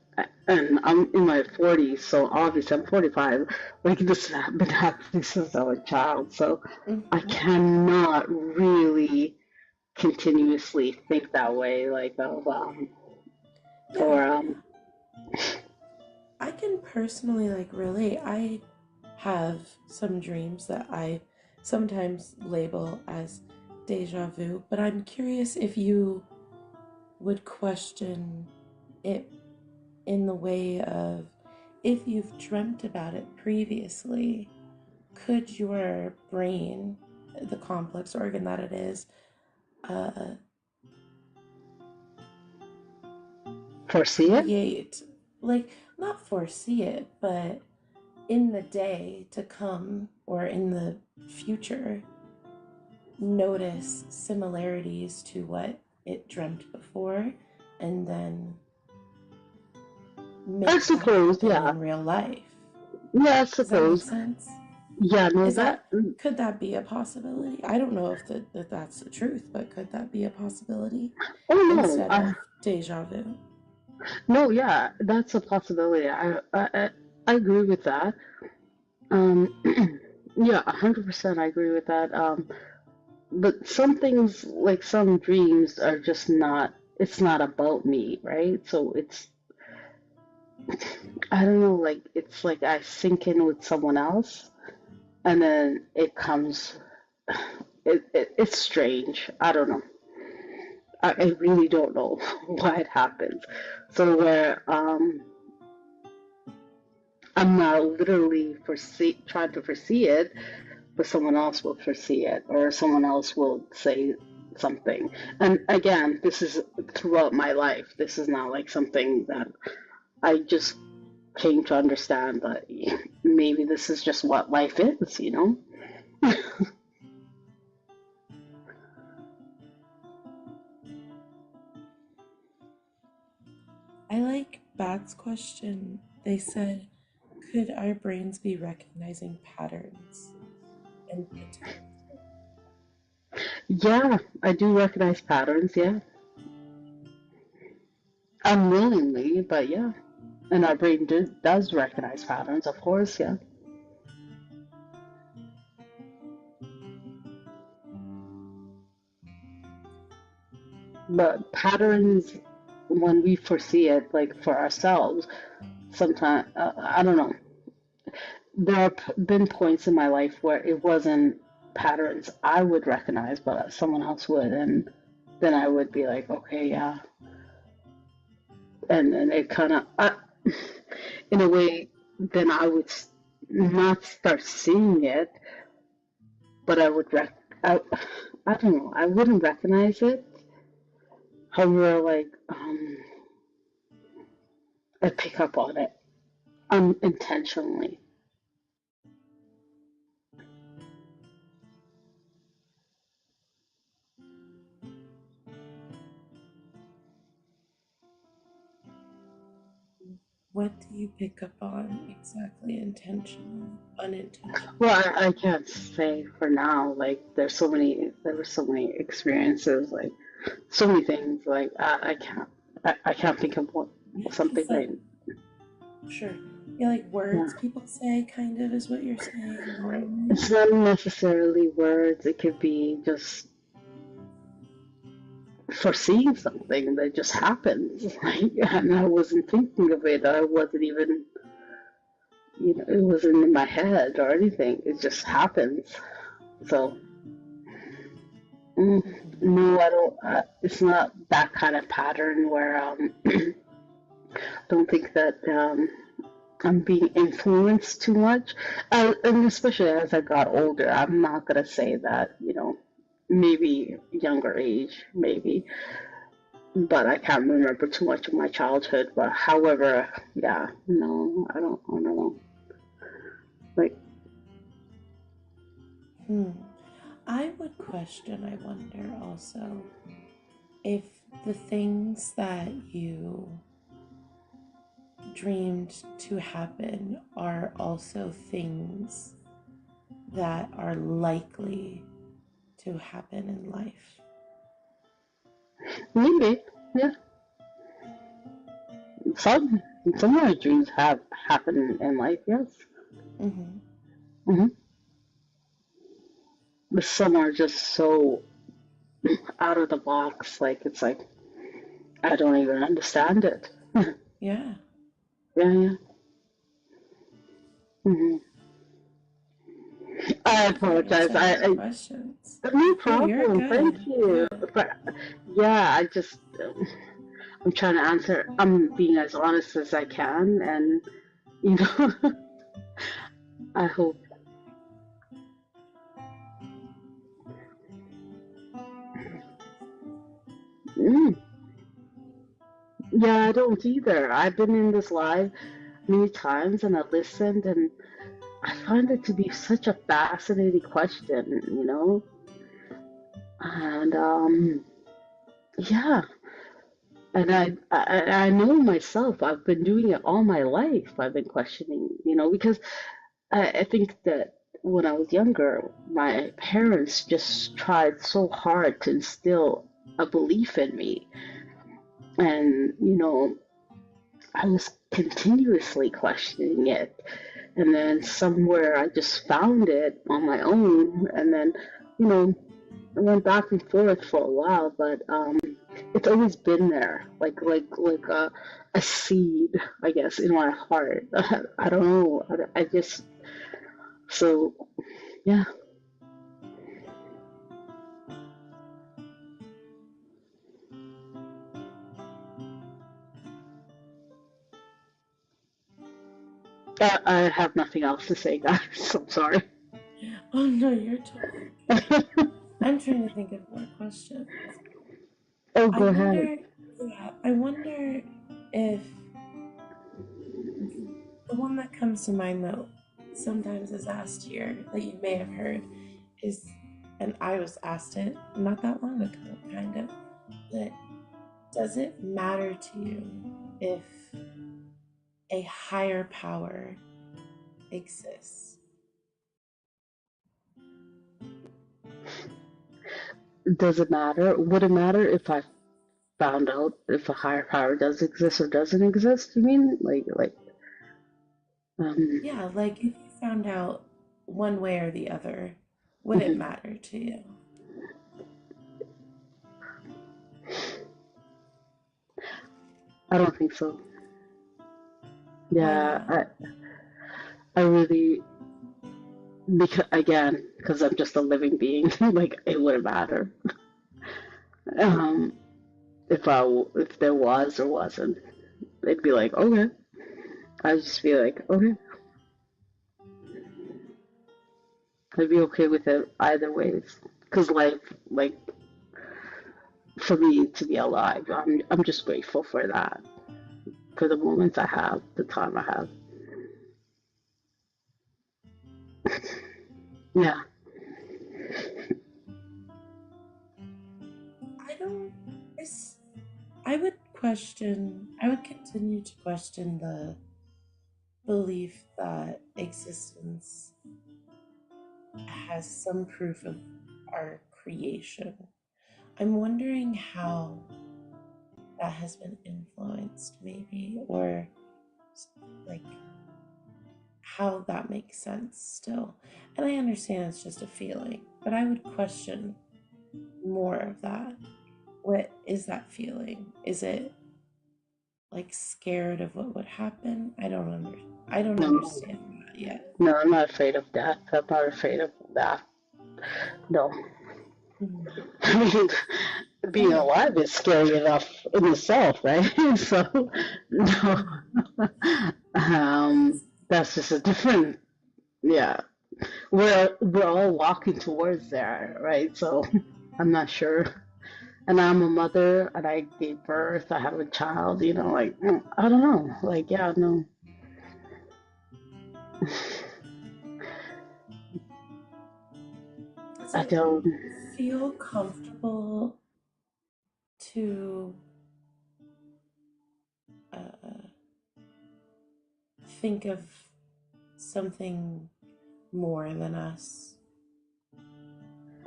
and I'm in my 40s, so obviously I'm 45. Like this has been happening since I was a child, so I Hmm. cannot really continuously think that way, like of Yeah, or I can personally like relate. I have some dreams that I sometimes label as deja vu, but I'm curious if you would question it in the way of if you've dreamt about it previously, could your brain, the complex organ that it is, uh, foresee it. create, like, not foresee it, but in the day to come or in the future, notice similarities to what it dreamt before and then I make that suppose, happen yeah, in real life. yeah, I Does that make suppose, sense? yeah. No, Is that. that could that be a possibility? I don't know if that's the truth, but could that be a possibility Oh no, instead of deja vu? no, yeah, that's a possibility. I agree with that. Yeah, 100% I agree with that. But some things, like some dreams, are just not. It's not about me, right? So I don't know, like it's like I sync in with someone else, and then it comes. It's strange. I don't know. I really don't know why it happens. So where I'm not literally trying to foresee it, but someone else will foresee it, or someone else will say something. And again, this is throughout my life. This is not like something that I just came to understand that maybe this is just what life is, you know? I like Bat's question. They said, could our brains be recognizing patterns and potential? Yeah, I do recognize patterns, yeah. Unwillingly, but yeah. And our brain does recognize patterns, of course, yeah. But patterns, when we foresee it, like for ourselves, sometimes, I don't know. There have been points in my life where it wasn't patterns I would recognize, but someone else would. And then I would be like, okay, yeah. And then it kind of, in a way, then I would not start seeing it, but I, I don't know, I wouldn't recognize it. However, like, I pick up on it unintentionally. What do you pick up on exactly? Intentional, unintentional? Well, I can't say for now. Like, there were so many experiences, like so many things. Like, I can't think of what something Because, right. sure. Yeah, like Yeah, words people say, kind of, is what you're saying. Or it's not necessarily words. It could be just foreseeing something that just happens. Like, and I wasn't thinking of it. I wasn't even, it wasn't in my head or anything. It just happens. So, no, I don't. It's not that kind of pattern where don't think that I'm being influenced too much. And especially as I got older, I'm not gonna say that, maybe younger age, maybe, but I can't remember too much of my childhood. But however, yeah, no, I don't know. Like, I would question, I wonder also, if the things that you dreamed to happen are also things that are likely to happen in life. maybe, yeah. Some some of my dreams have happened in life, yes. Mm-hmm. hmm But some are just so out of the box. Like, it's like I don't even understand it. Yeah. Yeah, yeah. hmm I Thank you for apologize. answering my questions. No No, you're problem. Thank good. you. Yeah. But yeah, I'm trying to answer. I'm being as honest as I can, and you know, I hope. Mm, yeah, I don't either. I've been in this live many times, and I listened, and I find it to be such a fascinating question, and yeah. And I know myself. I've been doing it all my life. I've been questioning, because I think that when I was younger, my parents just tried so hard to instill a belief in me. And, I was continuously questioning it. And then somewhere I just found it on my own. And then, you know, I went back and forth for a while, but it's always been there, like a seed, I guess, in my heart. I don't know. I just so yeah. I have nothing else to say, guys. I'm sorry. Oh no, you're totally good. I'm trying to think of more questions. Oh, I go ahead. wonder, yeah, I wonder if the one that comes to mind that sometimes is asked here that you may have heard is, and I was asked it not that long ago, kind of, that does it matter to you if a higher power exists? Does it matter? Would it matter if I found out if a higher power does exist or doesn't exist? You mean um? Yeah, like if you found out one way or the other, would it Mhm. matter to you? I don't think so. Why Yeah, not? I really because I'm just a living being. Like, it wouldn't matter. Um, if there was or wasn't, they'd be like, okay. I'd just be like, okay. I'd be okay with it either ways. Cause life, like, for me to be alive, I'm just grateful for that. For the moments I have, the time I have. Yeah. I don't. This. I would question. I would continue to question the belief that existence has some proof of our creation. I'm wondering how that has been influenced, maybe, or like how that makes sense still. And I understand it's just a feeling, but I would question more of that. What is that feeling? Is it like scared of what would happen? I don't No, understand that yet. no, I'm not afraid of death. I'm not afraid of that. No. Mhm. I mean, being Yeah. alive is scary enough in itself, right? So, no. Mhm. That's just a different, yeah. We're all walking towards there, right? So, I'm not sure. And I'm a mother, and I gave birth. I have a child. Like I don't know. Like, yeah, no, Does I it don't. feel comfortable to uh, think of something more than us?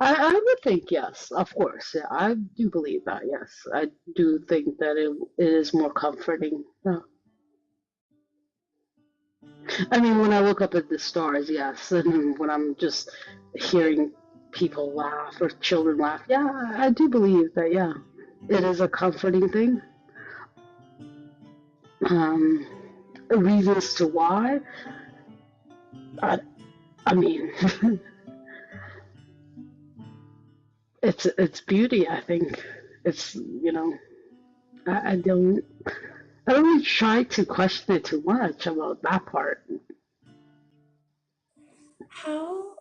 I would think yes, of course. Yeah, I do believe that. Yes, I do think that it is more comforting. Yeah. I mean, when I look up at the stars, yes, and when I'm just hearing people laugh or children laugh, yeah, I do believe that. Yeah, it is a comforting thing. Um, Reasons to why, I, I mean, it's beauty. I think it's I don't really try to question it too much about that part. How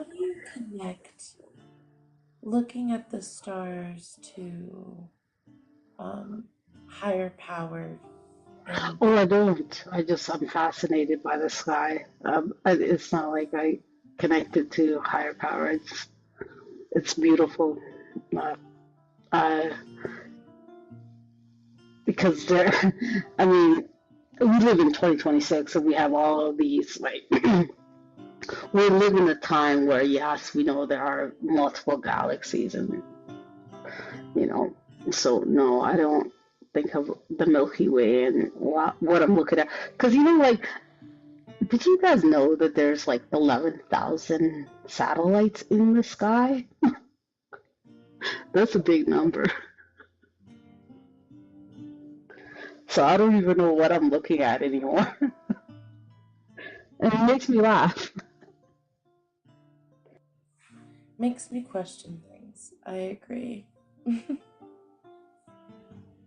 do you connect looking at the stars to um, higher power and Oh, I don't. I'm fascinated by the sky. It's not like I connected to higher power. It's beautiful. Uh, I because there, I mean, we live in 2026, and we have all of these like we live in a time where yes, we know there are multiple galaxies, and you know, so no, I don't think of the Milky Way and what I'm looking at. Because like, did you guys know that there's like 11,000 satellites in the sky? That's a big number. So I don't even know what I'm looking at anymore. And it makes me laugh. makes me question things. I agree.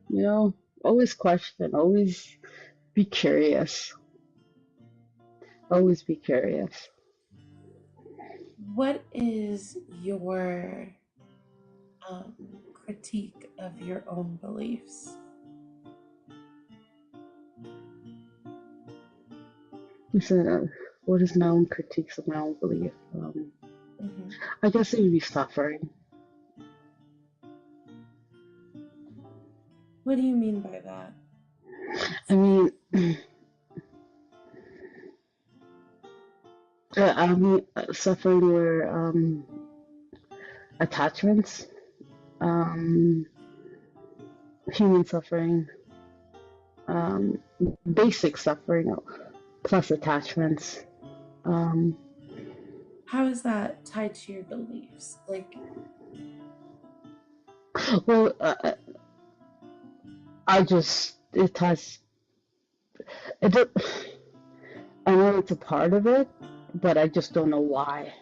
You know, always question, always be curious. Always be curious. What is your um, critique of your own beliefs? Listen, what is my own critiques of my own belief? Hmm. I guess it would be suffering. What do you mean by that? I mean, suffering where attachments, um, human suffering, um, basic suffering plus attachments. Um, How is that tied to your beliefs? Like, well, I just it has it. I know it's a part of it, but I just don't know why.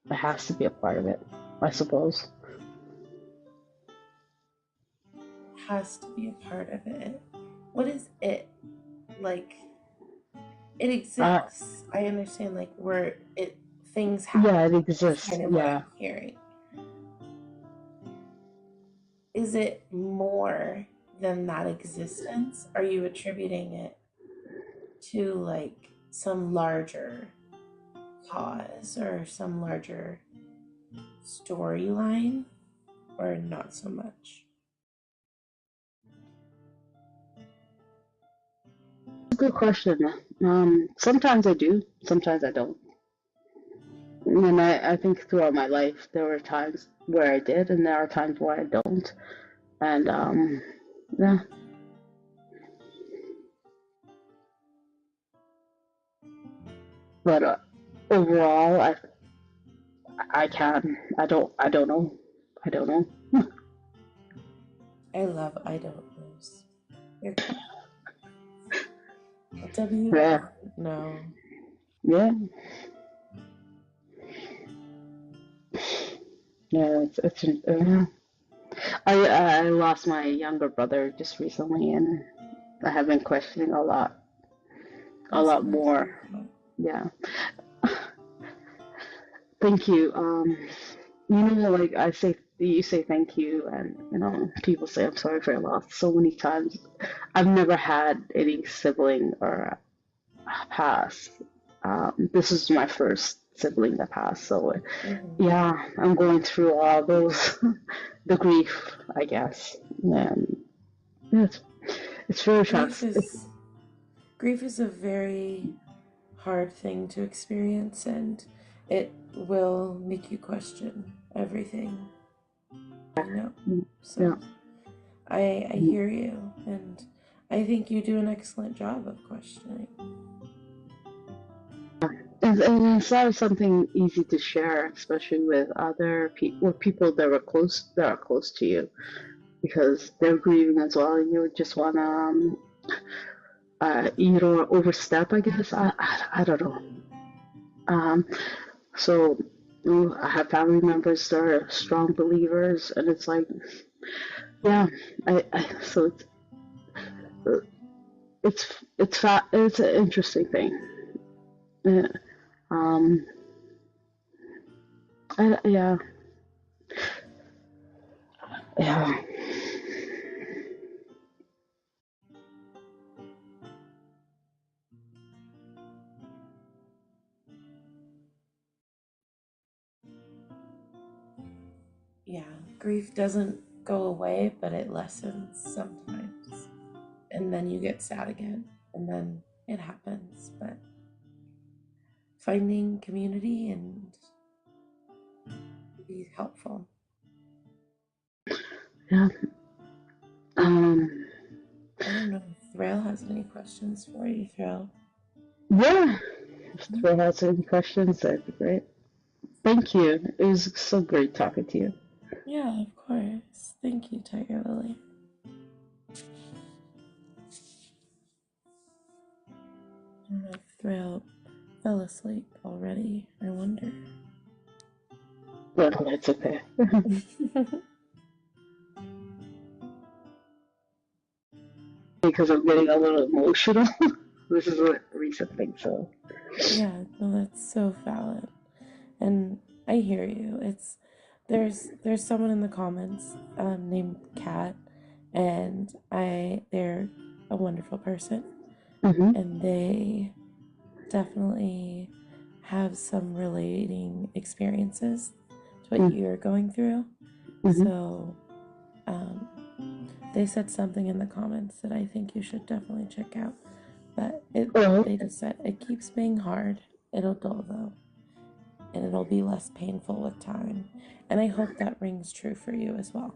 It has to be a part of it, I suppose. has to be a part of it. What is it? Like, it Uh, exists. I understand, like, where it things happen. yeah, it That's exists. kind of what Yeah. I'm hearing. Is it more than that existence? Are you attributing it to like some larger cause or some larger storyline, or not so much? Good question. Sometimes I do, sometimes I don't. And I think throughout my life, there were times where I did, and there are times where I don't. And yeah, but overall, I can. I don't know. I don't know. I love I don't knows. You're good. W? Yeah, No. yeah, yeah. I lost my younger brother just recently, and I have been questioning a Oh, lot sorry to more. hear that. Yeah. Thank you. Like you say thank you, and people say I'm sorry for your loss so many times. I've never had any sibling or pass. This is my first sibling that passed, so Mm-hmm. yeah, I'm going through all those, the grief, I guess. And yeah, it's very Grief fast. is grief is a very hard thing to experience, and it will make you question everything, you know. Yeah. So I hear you, and I think you do an excellent job of questioning. And it's not something easy to share, especially with other people, with people that are close to you, because they're grieving as well, and you just wanna, you don't wanna overstep, I guess. I don't know. Um, so I have family members that are strong believers, and it's like, yeah, so it's an interesting thing. Yeah. Um, yeah, yeah. Yeah, grief doesn't go away, but it lessens sometimes. And then you get sad again, and then it happens. But finding community and be helpful. Yeah. Um, I don't know if Thrayle has any questions for you, Thrayle. yeah. If Thrayle has any questions, that'd be great. Thank you. It was so great talking to you. Yeah, of course. Thank you, Tiger Lily. I don't know if Thrayle fell asleep already. I wonder. Well, that's okay. Because I'm getting a little emotional. This is a recent thing, so. Yeah, no, that's so valid. And I hear you. There's someone in the comments named Kat, and they're a wonderful person, Mm-hmm. and they definitely have some relating experiences to what you're going through. Mm-hmm. So um, they said something in the comments that I think you should definitely check out. But Oh, they just said it keeps being hard. It'll go though, and it'll be less painful with time. And I hope that rings true for you as well.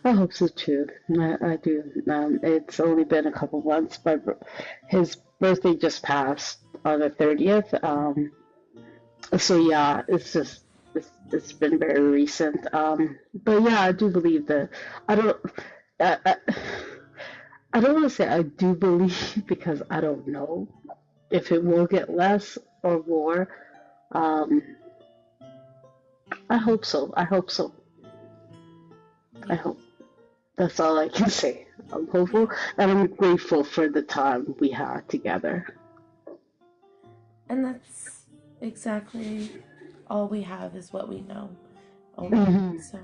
I hope so too. I do. It's only been a couple months, but his birthday just passed on the 30th. So yeah, it's been very recent. But yeah, I do believe that. I don't. I, I, I don't want to say I do believe because I don't know if it will get less or more. Um, I hope so. I hope so. I Yeah, hope. That's all I can say. I'm hopeful yeah. and I'm grateful for the time we had together. And that's exactly all we have is what we know only. Hmm. So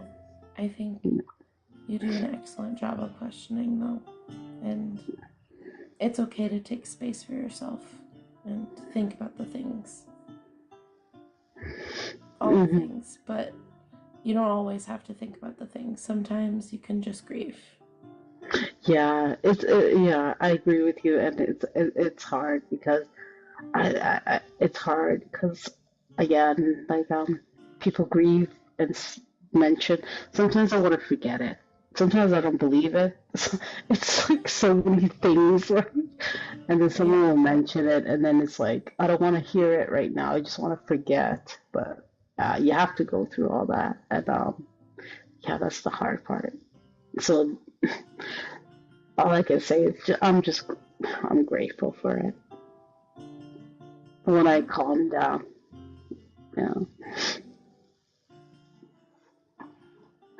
I think you do an excellent job of questioning, though. And it's okay to take space for yourself and think about the things, all the Hmm. things. But you don't always have to think about the things. Sometimes you can just grieve. Yeah, yeah, I agree with you, and it's hard because it's hard because again, like people grieve and mention. Sometimes I want to forget it. Sometimes I don't believe it. It's like so many things, right? And then someone Yeah. will mention it, and then it's like I don't want to hear it right now. I just want to forget. But you have to go through all that, and yeah, that's the hard part. So all I can say is I'm grateful for it. When I calm down, you know.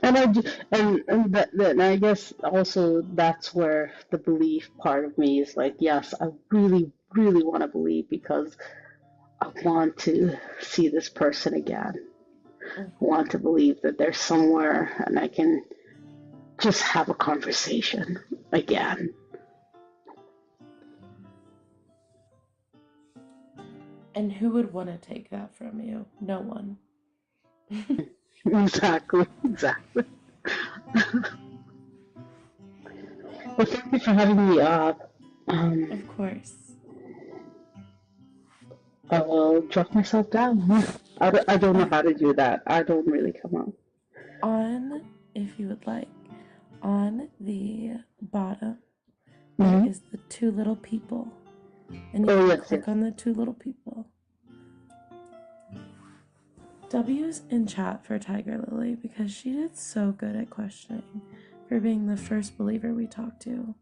And I do, and I guess also that's where the belief part of me is like, yes, I really, really want to believe because I want to see this person again. I want to believe that there's somewhere and I can just have a conversation again. And who would want to take that from you? No one. Exactly, exactly. Well, thank you for having me up. Of course. I will drop myself down. I don't know how to do that. I don't really come up. On, if you would like, on the bottom, there is the two little people. And you can click on the two little people. W's in chat for Tiger Lily because she did so good at questioning for being the first believer we talked to.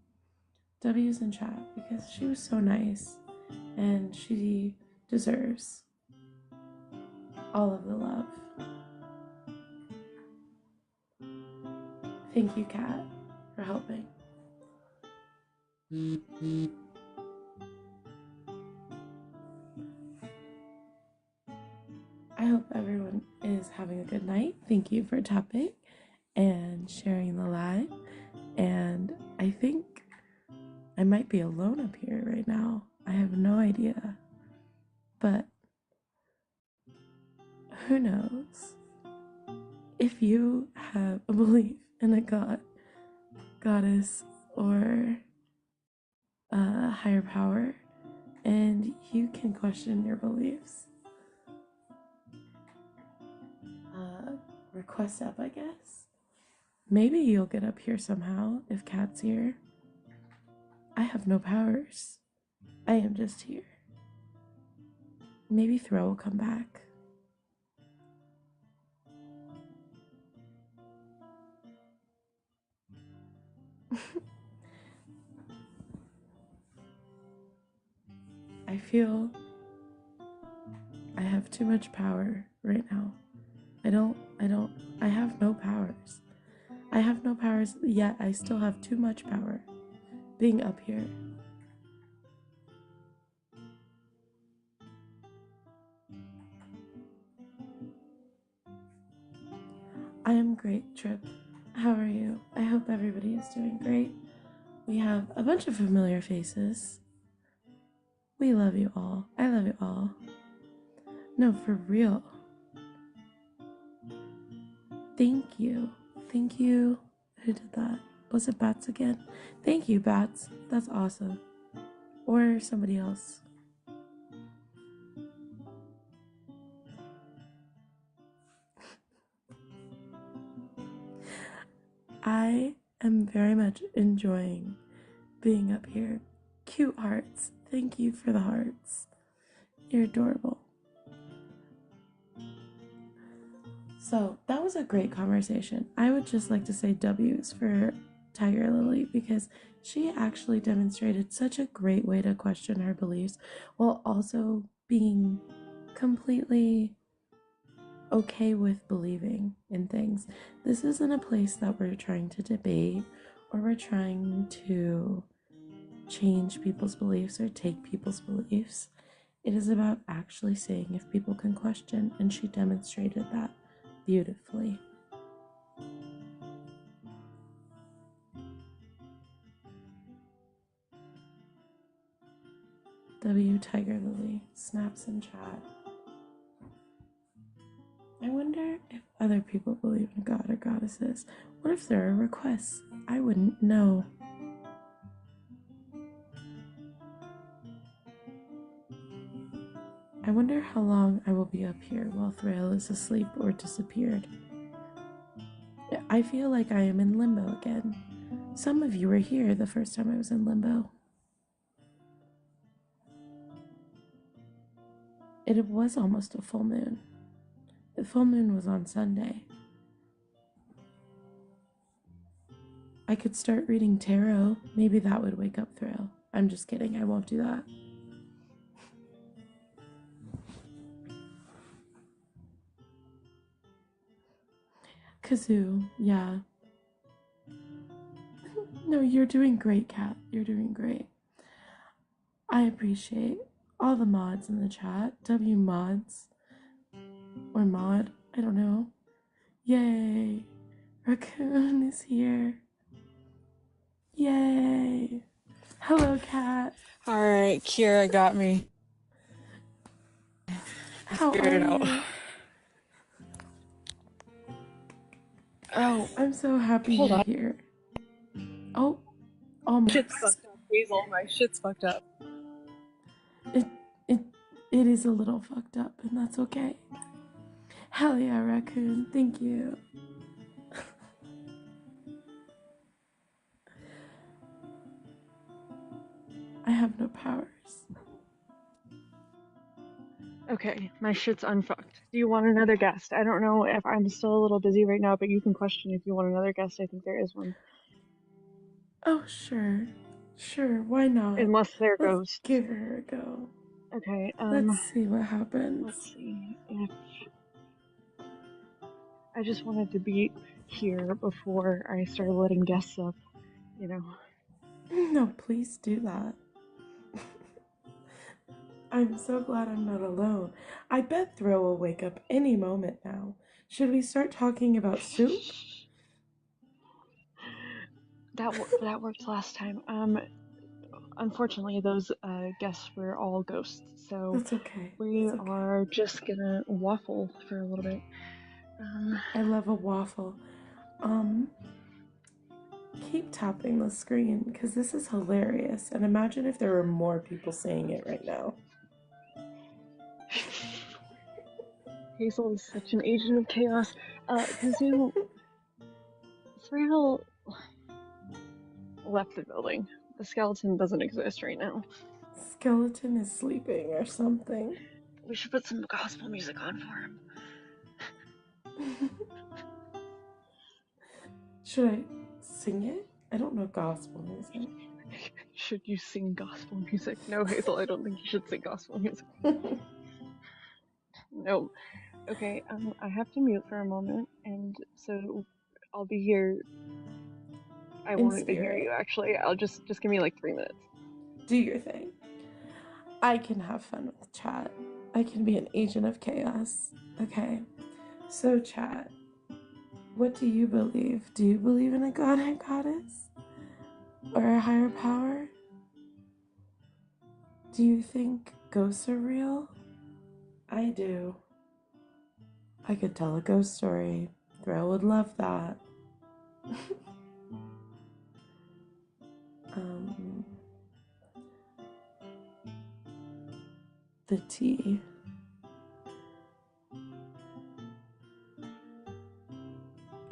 W's in chat because she was so nice and she deserves all of the love. Thank you, Kat, for helping. I hope everyone is having a good night. Thank you for tapping and sharing the live. And I think I might be alone up here right now. I have no idea. But who knows? If you have a belief in a god, goddess, or a higher power, and you can question your beliefs, request up, I guess. Maybe you'll get up here somehow if Kat's here. I have no powers. I am just here. Maybe Thrayle will come back. I feel I have too much power right now. I have no powers. I have no powers, yet I still have too much power being up here. I am great, Trip. How are you? I hope everybody is doing great. We have a bunch of familiar faces. We love you all. I love you all. No, for real. Thank you. Thank you. Who did that? Was it Bats again? Thank you, Bats. That's awesome. Or somebody else. I am very much enjoying being up here. Cute hearts. Thank you for the hearts. You're adorable. So that was a great conversation. I would just like to say W's for Tiger Lily because she actually demonstrated such a great way to question her beliefs while also being completely okay with believing in things. This isn't a place that we're trying to debate or we're trying to change people's beliefs or take people's beliefs. It is about actually seeing if people can question, and she demonstrated that beautifully. W Tiger Lily snaps in chat. I wonder if other people believe in God or goddesses. What if there are requests? I wouldn't know. I wonder how long I will be up here while Thrayle is asleep or disappeared. I feel like I am in limbo again. Some of you were here the first time I was in limbo. It was almost a full moon. The full moon was on Sunday. I could start reading tarot. Maybe that would wake up Thrayle. I'm just kidding. I won't do that. Kazoo, yeah. No, you're doing great, Kat. You're doing great. I appreciate all the mods in the chat. W mods. Or mod. I don't know. Yay. Raccoon is here. Yay. Hello, Kat. Alright, Kira got me. How Figured are it out. you? Oh, I'm so happy Hold you're on. here. Oh, almost. Shit's fucked up, Hazel. My shit's fucked up. It is a little fucked up, and that's okay. Hell yeah, Raccoon. Thank you. I have no powers. Okay, my shit's unfucked. Do you want another guest? I don't know if I'm still a little busy right now, but you can question if you want another guest. I think there is one. Oh, sure. Sure, why not? Unless they're Let's ghosts. give her a go. Okay, Let's see what happens. let's see. If I just wanted to be here before I started letting guests up, you know. No, please do that. I'm so glad I'm not alone. I bet Thrayle will wake up any moment now. Should we start talking about soup? That worked last time. Unfortunately, those guests were all ghosts, so That's okay. we It's okay. are just gonna waffle for a little bit. I love a waffle. Keep tapping the screen because this is hilarious. And imagine if there were more people saying it right now. Hazel is such an agent of chaos. Kazoo, Thrayle left the building. The skeleton doesn't exist right now. Skeleton is sleeping or something. We should put some gospel music on for him. Should I sing it? I don't know gospel music. Should you sing gospel music? No, Hazel, I don't think you should sing gospel music. No. Okay, I have to mute for a moment, and so I'll be here. I won't even hear you, actually. I'll just give me like 3 minutes. Do your thing. I can have fun with chat. I can be an agent of chaos. Okay. So, chat, what do you believe? Do you believe in a god and goddess? Or a higher power? Do you think ghosts are real? I do. I could tell a ghost story. Thrayle would love that. The tea.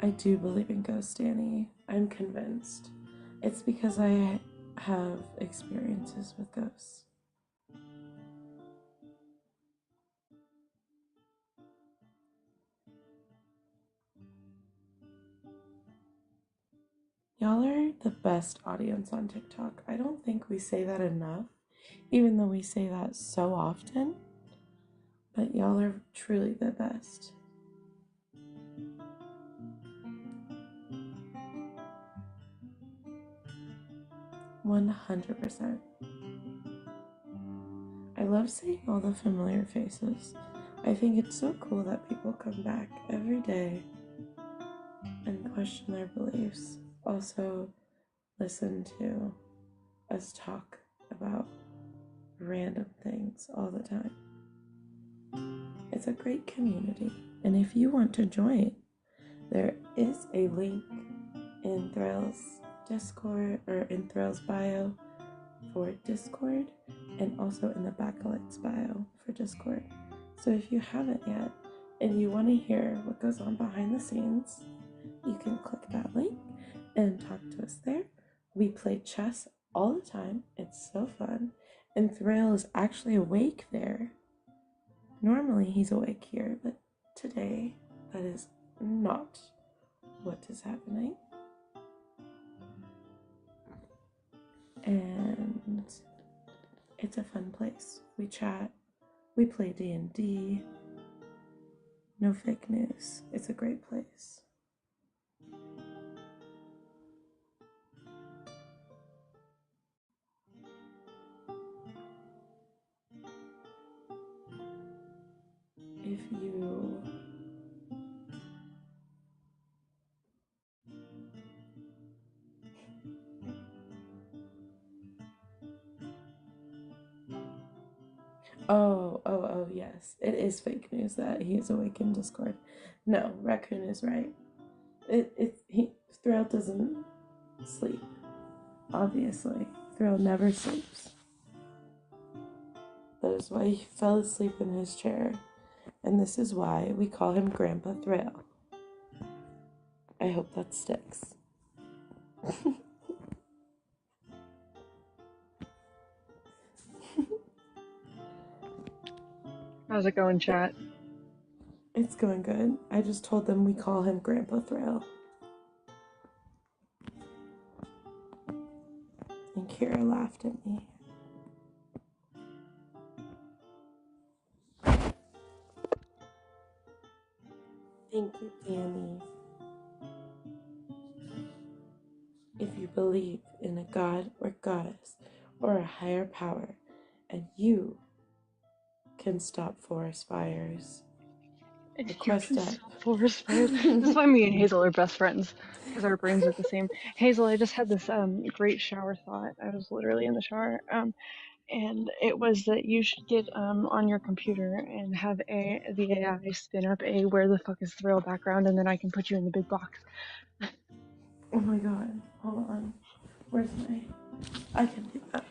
I do believe in ghosts, Danny. I'm convinced. It's because I have experiences with ghosts. Y'all are the best audience on TikTok. I don't think we say that enough, even though we say that so often. But y'all are truly the best. $100%. I love seeing all the familiar faces. I think it's so cool that people come back every day and question their beliefs. Also, listen to us talk about random things all the time. It's a great community, and if you want to join, there is a link in Thrayle's Discord, or in Thrayle's bio for Discord, and also in the Batcolyte's bio for Discord. So if you haven't yet, and you want to hear what goes on behind the scenes, you can click that link and talk to us there. We play chess all the time. It's so fun. And Thrayle is actually awake there. Normally he's awake here, but today that is not what is happening. and it's a fun place. We chat, we play D&D. No fake news. It's a great place. If you Oh, yes. It is fake news that he's awake in Discord. No, Raccoon is right. Thrayle doesn't sleep. Obviously. Thrayle never sleeps. That is why he fell asleep in his chair. And this is why we call him Grandpa Thrayle. I hope that sticks. How's it going, chat? It's going good. I just told them we call him Grandpa Thrayle. And Kira laughed at me. Thank you, Danny. If you believe in a god or goddess or a higher power, and you can stop forest fires. And Request you can that. stop forest fires. This is why me and Hazel are best friends, because our brains are the same. Hazel, I just had this great shower thought. I was literally in the shower. And it was that you should get on your computer and have the AI spin up a "Where the fuck is Thrill" background, and then I can put you in the big box. Oh my god, hold on. Where's my... I can do that.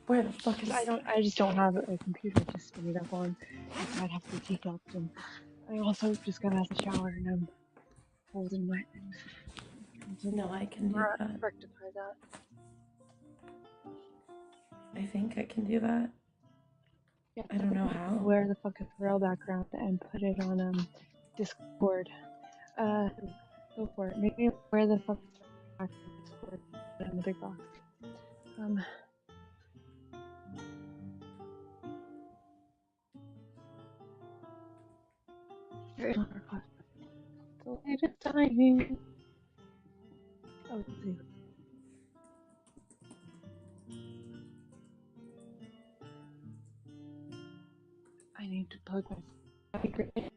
Where the fuck is... I just don't have a computer to spin it up on, so I'd have to take up. And I also just got out of the shower and I'm cold and wet. And No, I can do that. Rectify that. I think I can do that. Yeah, I don't know how. "Where the fuck is Thrill" background and put it on Discord. Go for it. Maybe "Where the fuck is Thrill" background Discord, put it in the big box. The latest timing. Oh, let's see. I need to plug my speaker in.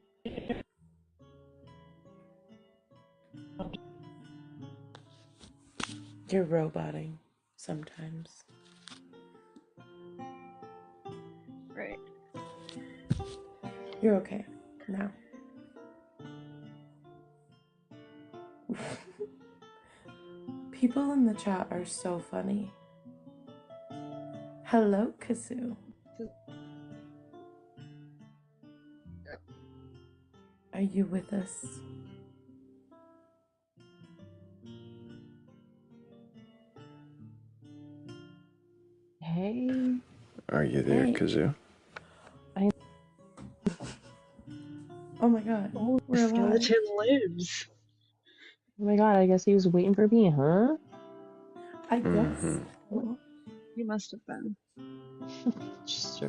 You're roboting sometimes. Right. You're okay now. People in the chat are so funny. Hello, Kazoo. Are you with us? Hey. Are you there, Hey. Kazoo? Oh my god. Oh, we're the skeleton lives. Oh my god, I guess he was waiting for me, huh? I guess. You must have been.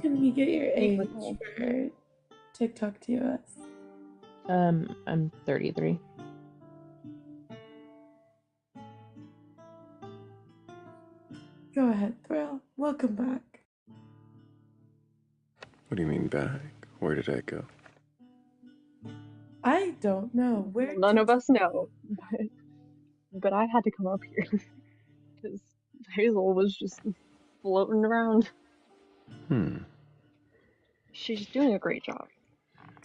Can we get your age Biblical. for TikTok TOS? I'm 33. Go ahead, Thrayle. Welcome back. What do you mean back? Where did I go? I don't know. Where None of us know, but I had to come up here because Hazel was just floating around. She's doing a great job.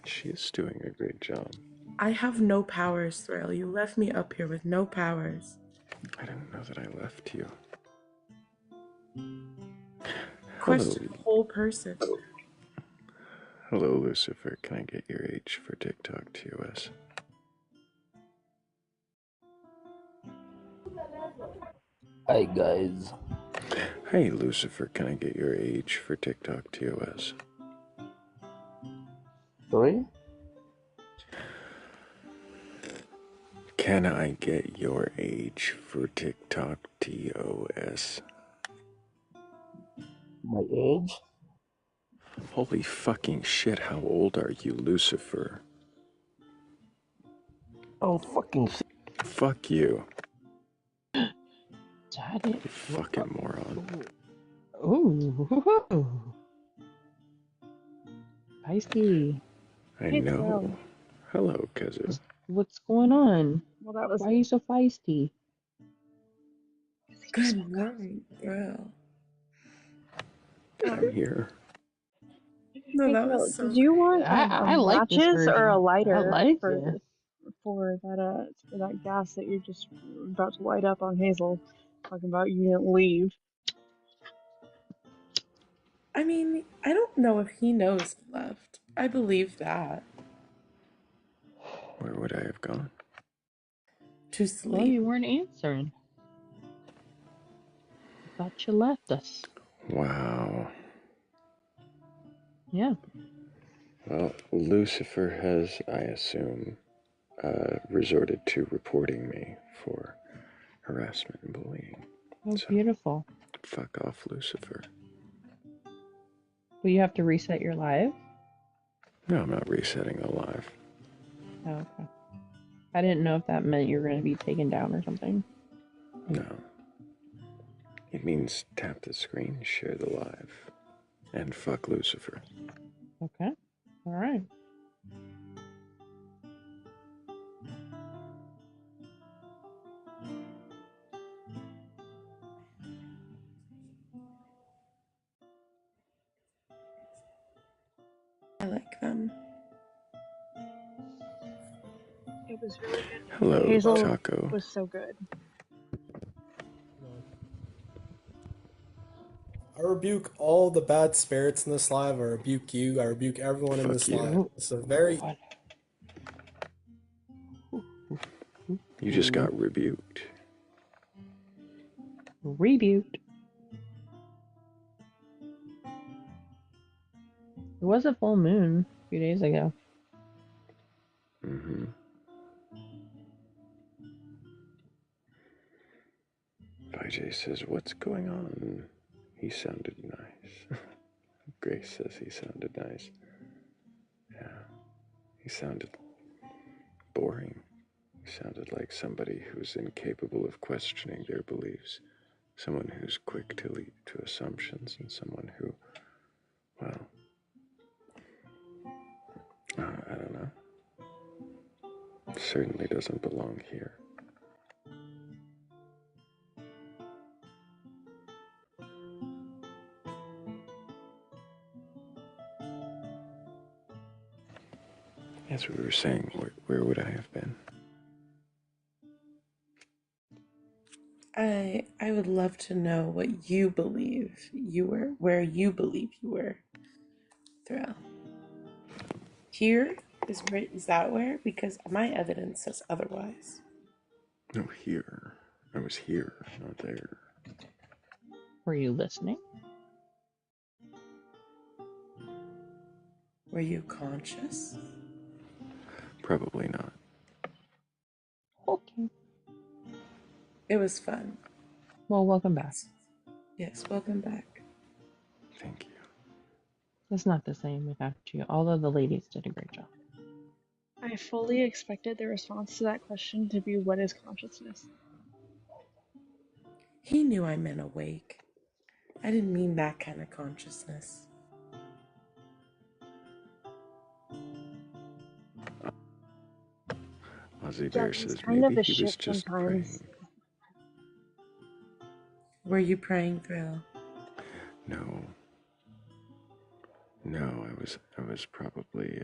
She is doing a great job. I have no powers, Thrayle. You left me up here with no powers. I didn't know that I left you. Question whole person. Hello, Lucifer. Can I get your age for TikTok TOS? Hi, guys. Hey, Lucifer. Can I get your age for TikTok TOS? Sorry? Can I get your age for TikTok TOS? My age? Holy fucking shit, how old are you, Lucifer? Oh, fucking shit. Fuck you. Daddy. You fucking moron. Ooh. Feisty. I Hey, know. Thrayle. Hello, Kazu. What's going on? Well, that was Why are you so feisty? Good morning, Thrayle. I'm here. No, Hey, that Thrayle, was so did you want I like this matches or a version. I lighter like for this. that gas that you're just about to light up on Hazel? Talking about you didn't leave. I mean, I don't know if he knows he left. I believe that. Where would I have gone? To Well, sleep. you weren't answering. I thought you left us. Wow. Yeah. Well, Lucifer has, I assume, resorted to reporting me for harassment and bullying. Oh, So, beautiful. fuck off, Lucifer. Will you have to reset your live? No, I'm not resetting the live. Oh, okay. I didn't know if that meant you were going to be taken down or something. No. It means tap the screen, share the live, and fuck Lucifer. Okay. All right. I like them. It was really good. Hello, Hazel Taco. was so good. I rebuke all the bad spirits in this live. I rebuke you. I rebuke everyone in Fuck this you. live. It's a very What? You just got rebuked. Rebuked. It was a full moon a few days ago. Mm-hmm. Vijay says, what's going on? He sounded nice. Grace says he sounded nice. Yeah. He sounded boring. He sounded like somebody who's incapable of questioning their beliefs. Someone who's quick to leap to assumptions, and someone who, well, I don't know. Certainly doesn't belong here. As we were saying, where would I have been? I would love to know what you believe you were, where you believe you were, Thrayle. Here is that where? Because my evidence says otherwise. No, here. I was here, not there. Were you listening? Were you conscious? Probably not. Okay. It was fun. Well, welcome back. Yes, welcome back. Thank you. It's not the same without you, although the ladies did a great job. I fully expected the response to that question to be, "What is consciousness?" He knew I meant awake. I didn't mean that kind of consciousness. Ozzy Yeah, Bear he's says kind maybe of a he was shit just sometimes. praying. Were you praying, Thrayle? No. No, I was probably,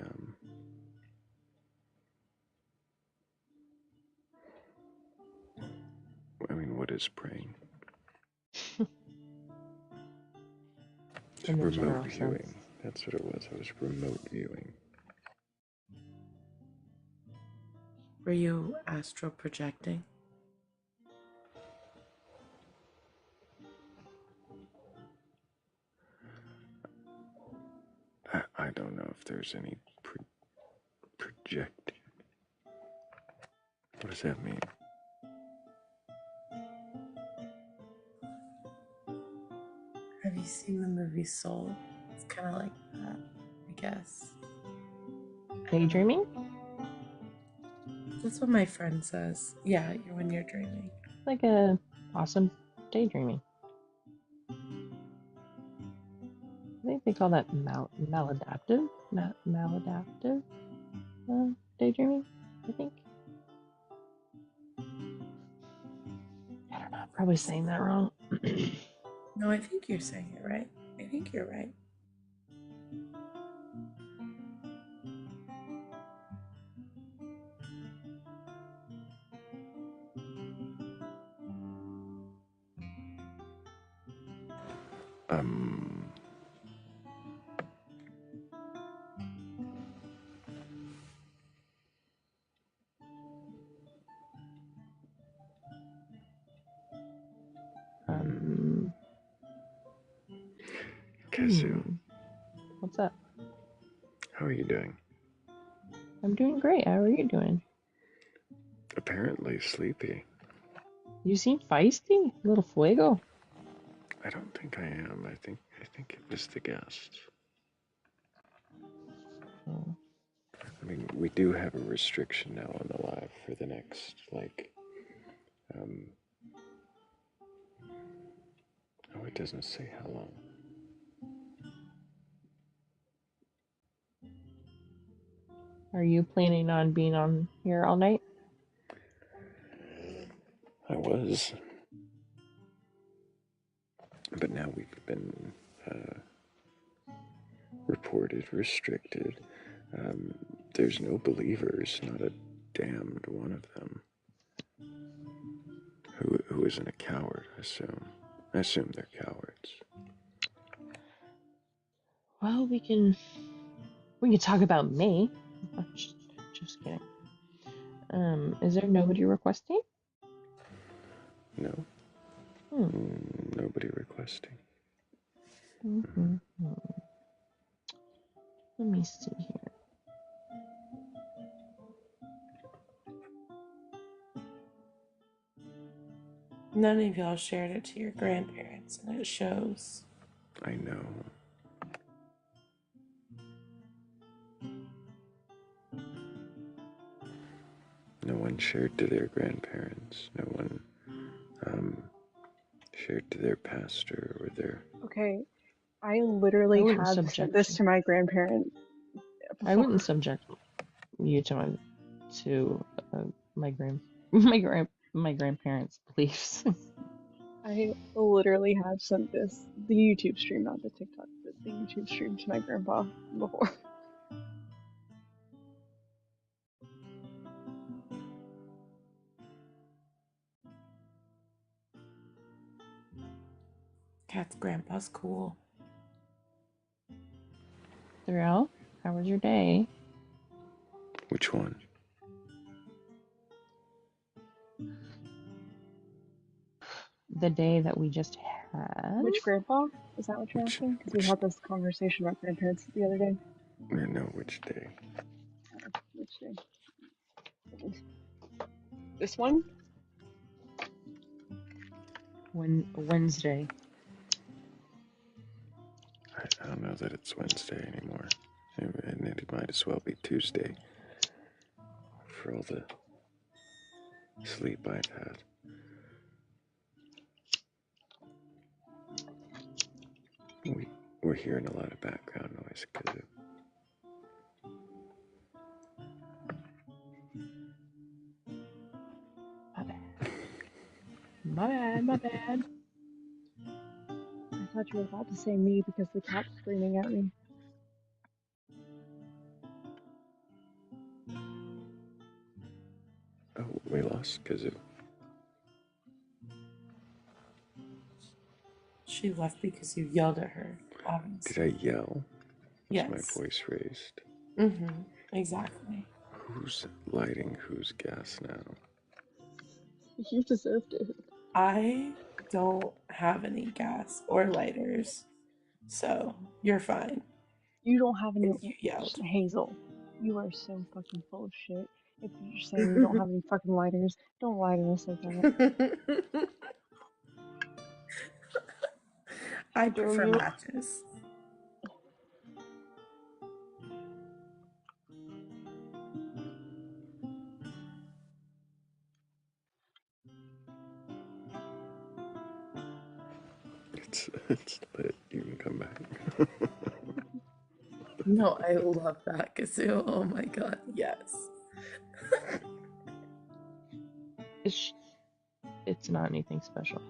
I mean, what is praying? It's In the remote general viewing. sense. That's what it was. I was remote viewing. Were you astral projecting? I don't know if there's any projecting. What does that mean? I Have you seen the movie Soul? It's kind of like that, I guess. Daydreaming? That's what my friend says. Yeah, when you're dreaming. Like a awesome daydreaming. I think they call that maladaptive? Maladaptive daydreaming, I think. I don't know, I'm probably saying that wrong. No, I think you're saying it right. I think you're right. Um, Kazoo, What's up? how are you doing? I'm doing great. How are you doing? Apparently sleepy. You seem feisty, a little fuego. I don't think I am. I think it was the guest. Oh. I mean, we do have a restriction now on the live for the next, oh, it doesn't say how long. Are you planning on being on here all night? I was. But now we've been reported restricted. There's no believers, not a damned one of them. Who isn't a coward, I assume. I assume they're cowards. Well, we can talk about me. Just kidding. Is there nobody requesting? No? Nobody requesting. Let me see here. None of y'all shared it to your grandparents, and it shows. I know. No one shared to their grandparents. No one shared to their pastor or their... Okay, I literally have sent this to my grandparents. I wouldn't subject you to my grandparents' beliefs. I literally have sent the YouTube stream, not the TikTok, but the YouTube stream to my grandpa before. Cat's grandpa's cool. Thrayle, how was your day? Which one? The day that we just had. Which grandpa? Is that what you're asking? Because we had this conversation about grandparents the other day. No, which day? Which day? This one? Wednesday. I don't know that it's Wednesday anymore. And it might as well be Tuesday. For all the sleep I've had. We're hearing a lot of background noise because My bad. I thought you were about to say me because the cat's screaming at me. Oh, we lost Kazoo. She left because you yelled at her, obviously. Did I yell? Yes. Was my voice raised? Exactly. Who's lighting whose gas now? You deserved it. I don't have any gas or lighters, so you're fine. You don't have any. You yelled. Hazel, you are so fucking full of shit. If you're saying you don't have any fucking lighters, don't lie to us like that. I So prefer you matches. It's lit. You can come back. No, I love that kazoo. Oh my god, yes. it's not anything special.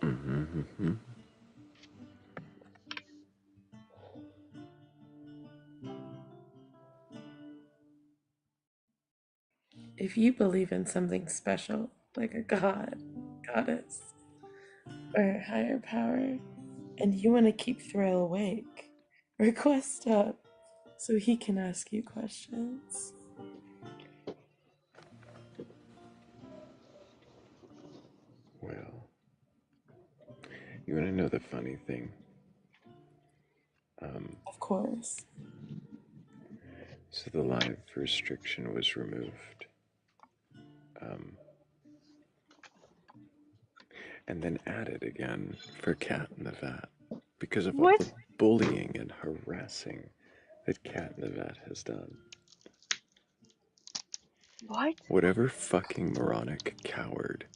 Mm-hmm. If you believe in something special, like a god, goddess, or a higher power, and you want to keep Thrayle awake, request up so he can ask you questions. Well, you want to know the funny thing? Of course. So the live restriction was removed. And then added again for Cat in the Vat because of all the What? bullying and harassing that Cat in the Vat has done. What? Whatever fucking moronic coward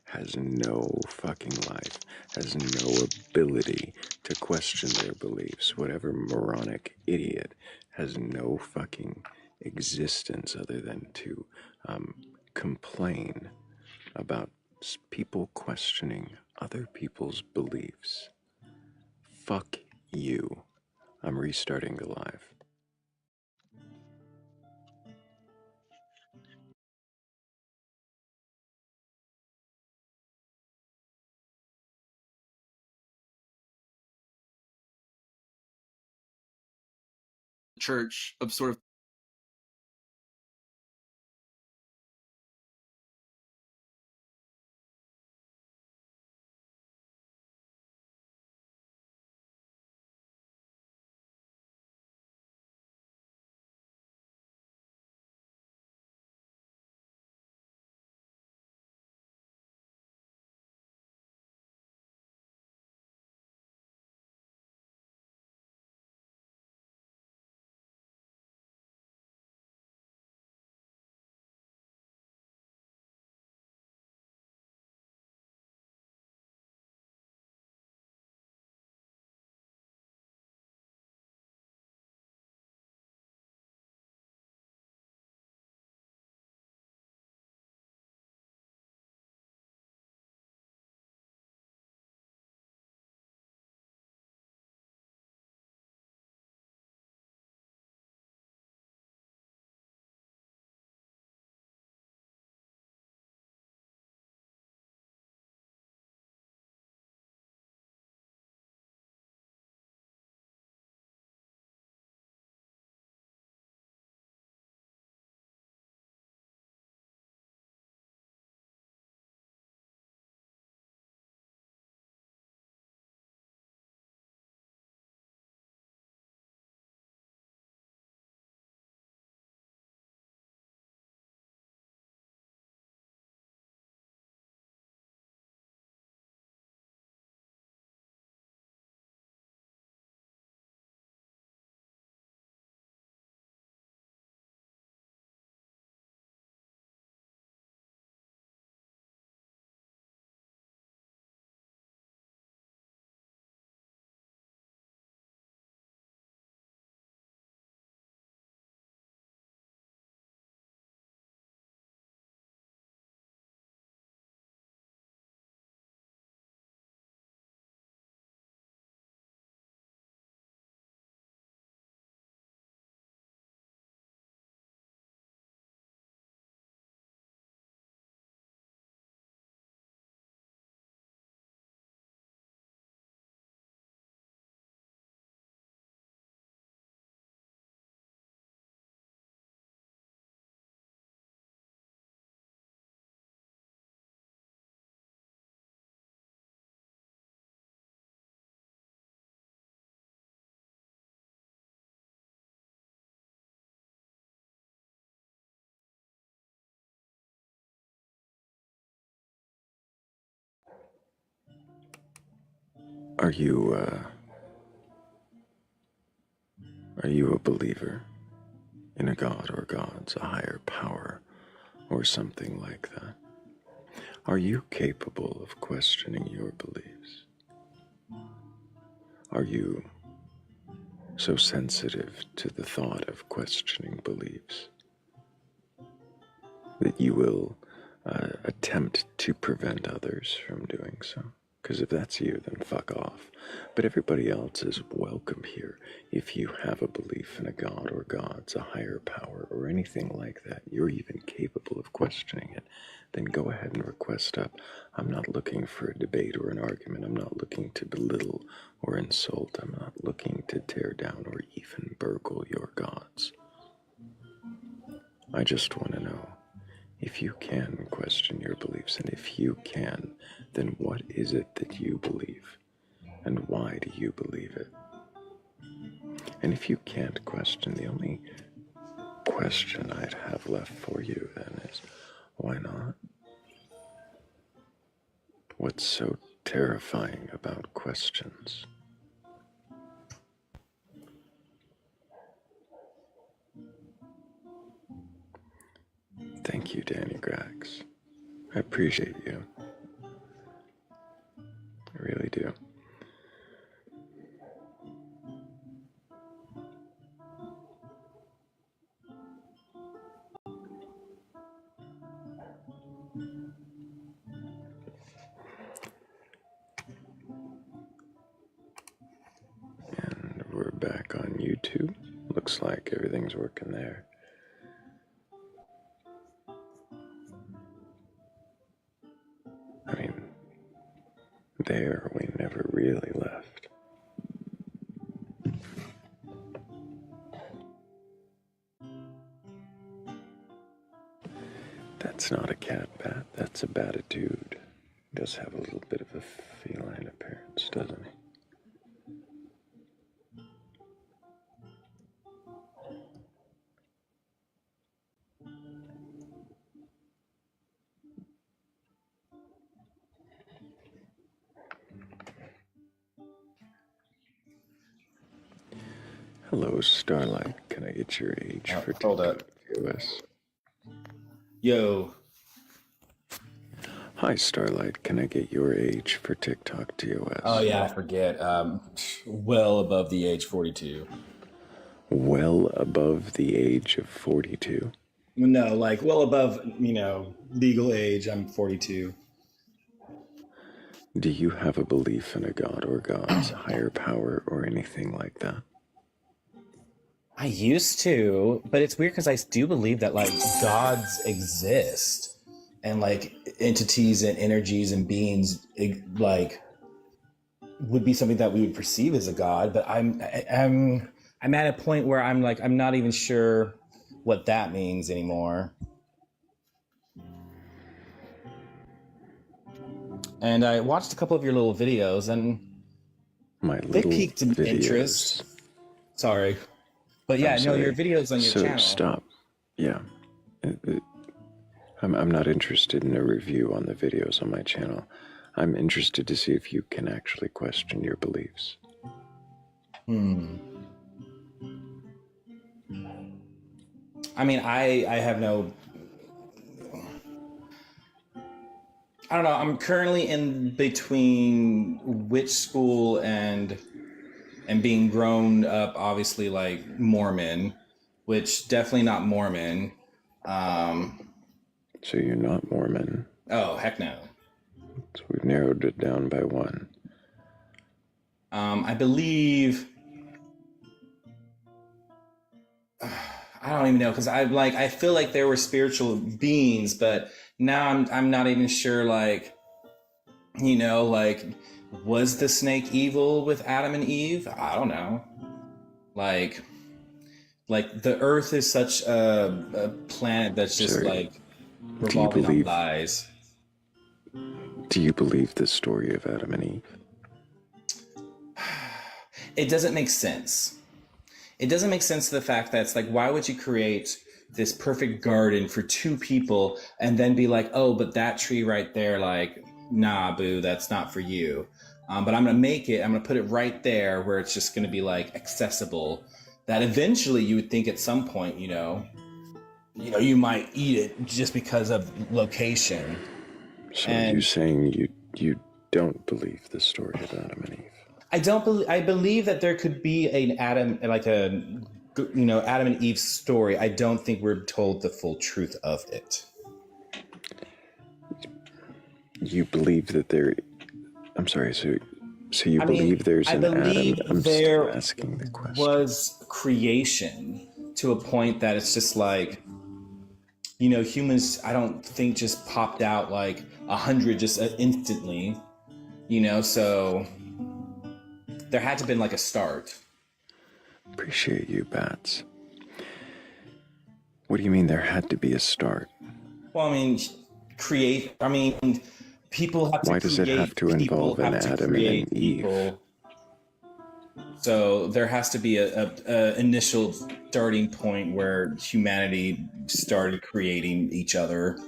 has no fucking life, has no ability to question their beliefs, whatever moronic idiot has no fucking existence other than to complain about people questioning other people's beliefs. Fuck you. I'm restarting the live. church of sort of Are you a believer in a god or gods, a higher power, or something like that? Are you capable of questioning your beliefs? Are you so sensitive to the thought of questioning beliefs that you will attempt to prevent others from doing so? Because if that's you, then fuck off. But everybody else is welcome here. If you have a belief in a god or gods, a higher power, or anything like that, you're even capable of questioning it, then go ahead and request up. I'm not looking for a debate or an argument. I'm not looking to belittle or insult. I'm not looking to tear down or even burgle your gods. I just want to know if you can question your beliefs, and if you can, then what is it that you believe, and why do you believe it? And if you can't question, the only question I'd have left for you then is, why not? What's so terrifying about questions? Thank you, Danny Grax. I appreciate you. I really do. And we're back on YouTube. Looks like everything's working there. I mean, there we never really left. That's not a cat bat, that's a batitude. He does have a little bit of a feline appearance, doesn't he? Hello, Starlight. Can I get your age for Hold up. TikTok US? Yo. Hi, Starlight. Can I get your age for TikTok TOS? Oh, yeah, I forget. Well above the age 42. Well above the age of 42? No, like well above, legal age. I'm 42. Do you have a belief in a god or gods, a higher power, or anything like that? I used to, but it's weird because I do believe that like gods exist and like entities and energies and beings like would be something that we would perceive as a god. But I'm at a point where I'm not even sure what that means anymore. And I watched a couple of your little videos and they piqued an interest. Sorry. But yeah, no, your videos on your channel. So stop. Yeah. I'm not interested in a review on the videos on my channel. I'm interested to see if you can actually question your beliefs. I mean, I have no... I don't know. I'm currently in between witch school and being grown up, obviously, like Mormon, which definitely not Mormon. So you're not Mormon? Oh, heck no. So we've narrowed it down by one. I believe... I don't even know, because I feel like there were spiritual beings, but now I'm not even sure, like, was the snake evil with Adam and Eve? I don't know. Like the Earth is such a planet that's just revolving on lies. Do you believe the story of Adam and Eve? It doesn't make sense. It doesn't make sense to the fact that it's like, why would you create this perfect garden for two people and then be like, oh, but that tree right there, like, nah, boo, that's not for you. But I'm gonna put it right there where it's just gonna be like accessible. That eventually you would think at some point, you might eat it just because of location. So you're saying you don't believe the story of Adam and Eve? I believe that there could be Adam and Eve story. I don't think we're told the full truth of it. You believe that there... I'm sorry, so you believe there's an Adam? I'm still asking the question. Was creation to a point that it's just like, humans, I don't think just popped out like 100 just instantly, so there had to have been like a start. Appreciate you, Bats. What do you mean there had to be a start? Well, people have to. Why does it have to involve an Adam and an Eve? So there has to be a initial starting point where humanity started creating each other.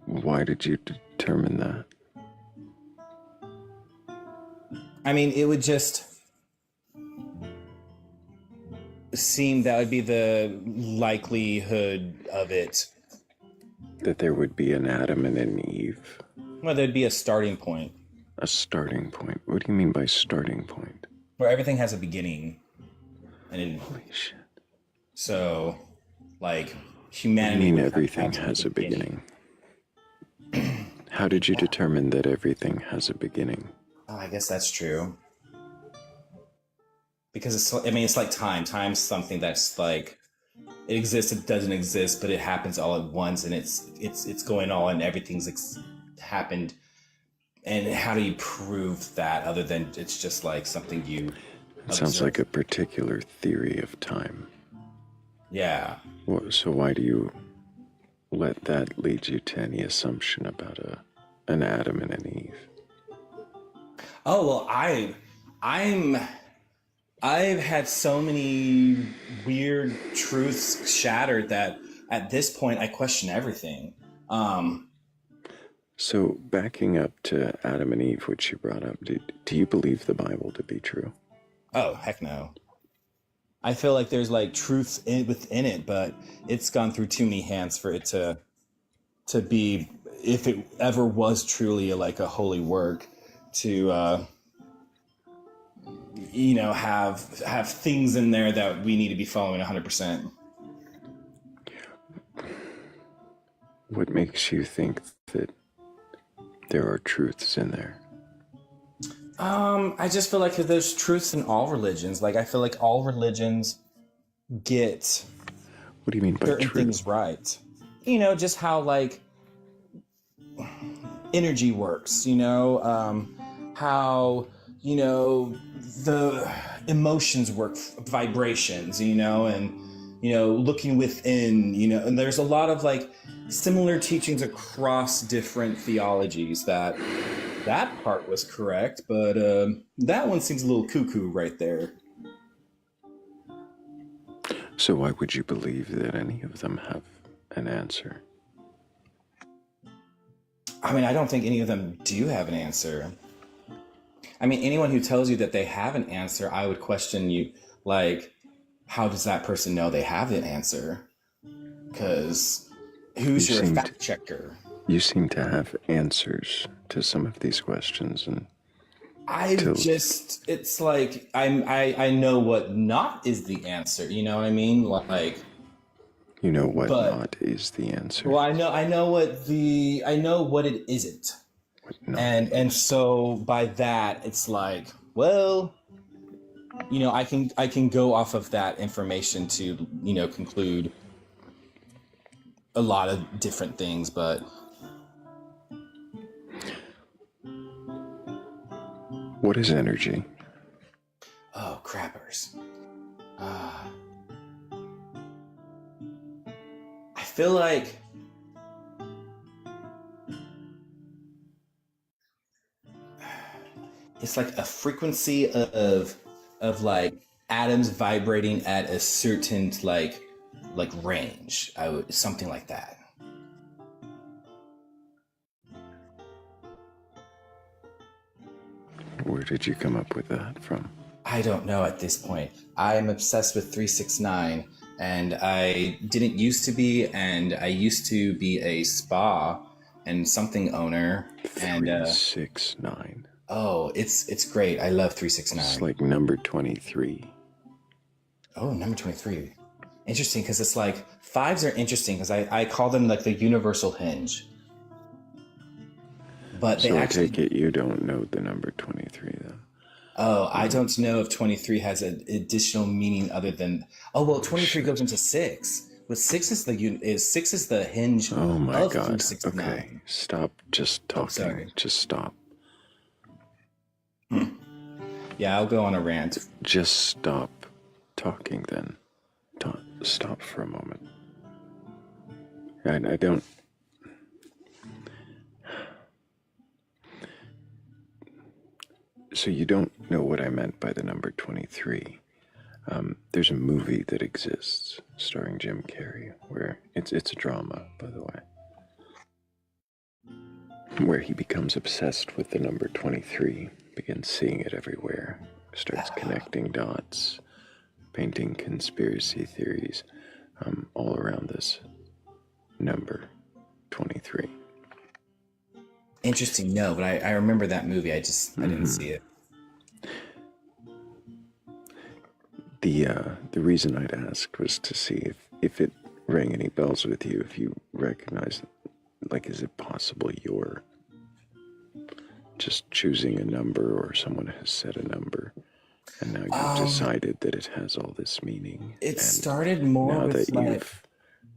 Why did you determine that? It would just seem that would be the likelihood of it. That there would be an Adam and an Eve? Well, there'd be a starting point. A starting point? What do you mean by starting point? Where everything has a beginning. Holy shit. So, like, humanity... You mean everything has a beginning? How did you determine that everything has a beginning? Oh, I guess that's true. Because it's like time. Time's something that's like, it exists, it doesn't exist, but it happens all at once, and it's going on, and everything's happened. And how do you prove that other than it's just like something you It sounds like a particular theory of time. Yeah. So why do you let that lead you to any assumption about an Adam and an Eve? Oh, well, I've had so many weird truths shattered that at this point I question everything. So backing up to Adam and Eve, which you brought up, do you believe the Bible to be true? Oh, heck no. I feel like there's like truths within it, but it's gone through too many hands for it to be, if it ever was truly like a holy work, to have things in there that we need to be following 100%. What makes you think that there are truths in there? I just feel like there's truths in all religions. Like, I feel like all religions get... What do you mean by certain truth? Things right. Just how, like, energy works, how, the emotions work, vibrations, and, looking within, and there's a lot of, like, similar teachings across different theologies that part was correct, but that one seems a little cuckoo right there. So why would you believe that any of them have an answer? I don't think any of them do have an answer. Anyone who tells you that they have an answer, I would question you, like, how does that person know they have an answer? Because who's your fact checker? You seem to have answers to some of these questions, and it's like I know what not is the answer. You know what I mean? Like, you know what not is the answer. Well, I know what it isn't, and so by that it's like, well, I can go off of that information to conclude a lot of different things, but. What is energy? Oh, crappers. I feel like it's like a frequency of like atoms vibrating at a certain like range. Something like that. Where did you come up with that from? I don't know at this point. I'm obsessed with 369, and I didn't used to be, and I used to be a spa and something owner. And 369. oh, it's great. I love 369. It's like number 23. Oh, number 23. Interesting, because it's like fives are interesting because I call them like the universal hinge. But So they I actually take it you don't know the number 23 then. Oh, I don't know if 23 has an additional meaning other than 23 goes into 6. But 6 is the hinge Oh my of God. 369. Okay, stop just talking. sorry. Just stop. Yeah, I'll go on a rant. Just stop talking then. Stop for a moment. I don't... So you don't know what I meant by the number 23. There's a movie that exists starring Jim Carrey where it's a drama, by the way, where he becomes obsessed with the number 23, begins seeing it everywhere, starts connecting dots, painting conspiracy theories all around this number 23. Interesting. No, but I remember that movie. I didn't see it. The reason I'd asked was to see if it rang any bells with you, if you recognize, like, is it possible you're just choosing a number or someone has said a number and now you've decided that it has all this meaning? It started more with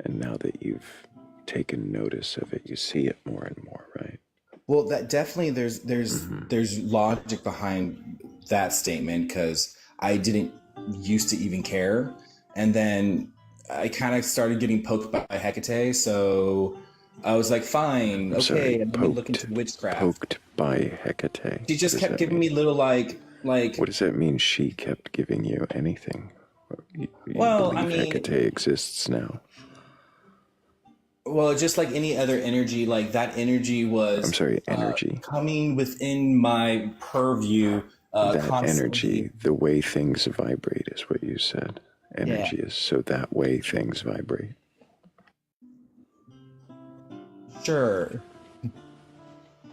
now that you've taken notice of it, you see it more and more, right? Well, that definitely there's logic behind that statement because I didn't used to even care, and then I kind of started getting poked by Hecate, so I was like, fine, okay, I'm gonna look into witchcraft. Poked by Hecate. She just kept giving me little like. What does that mean? She kept giving you anything? You well, I mean, Hecate exists now. Well, just like any other energy, like that energy was. I'm sorry, energy coming within my purview. That constantly. Energy, the way things vibrate, is what you said. Energy is so that way things vibrate. Sure.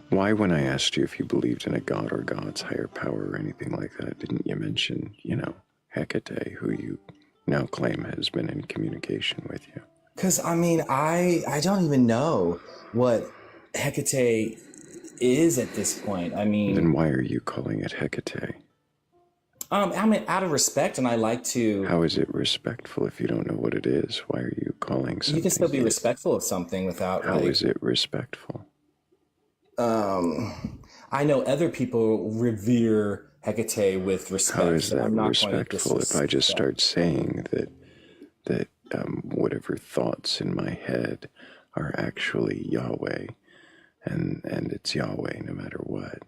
Why, when I asked you if you believed in a god or God's higher power or anything like that, didn't you mention, Hecate, who you now claim has been in communication with you? Because, I mean, I don't even know what Hecate is at this point. I mean... Then why are you calling it Hecate? I mean, out of respect, and I like to... How is it respectful if you don't know what it is? Why are you calling something... You can still be respectful of something without, How is it respectful? I know other people revere Hecate with respect. How is that respectful if I just start saying that whatever thoughts in my head are actually Yahweh, and it's Yahweh no matter what?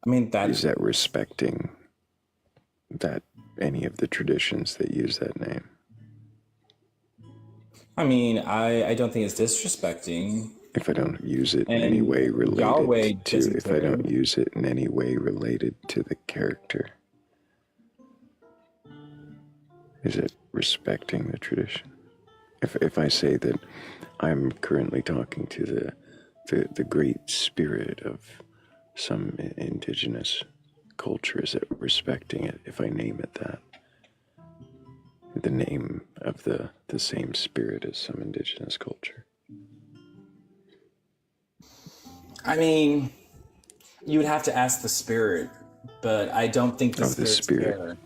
I mean, is that respecting that any of the traditions that use that name? I mean, I don't think it's disrespecting. If I don't use it in any way related I don't use it in any way related to the character, is it respecting the tradition? If I say that I'm currently talking to the great spirit of some indigenous culture, is it respecting it if I name it that? The name of the same spirit as some indigenous culture? I mean, you would have to ask the spirit, but I don't think the spirit there,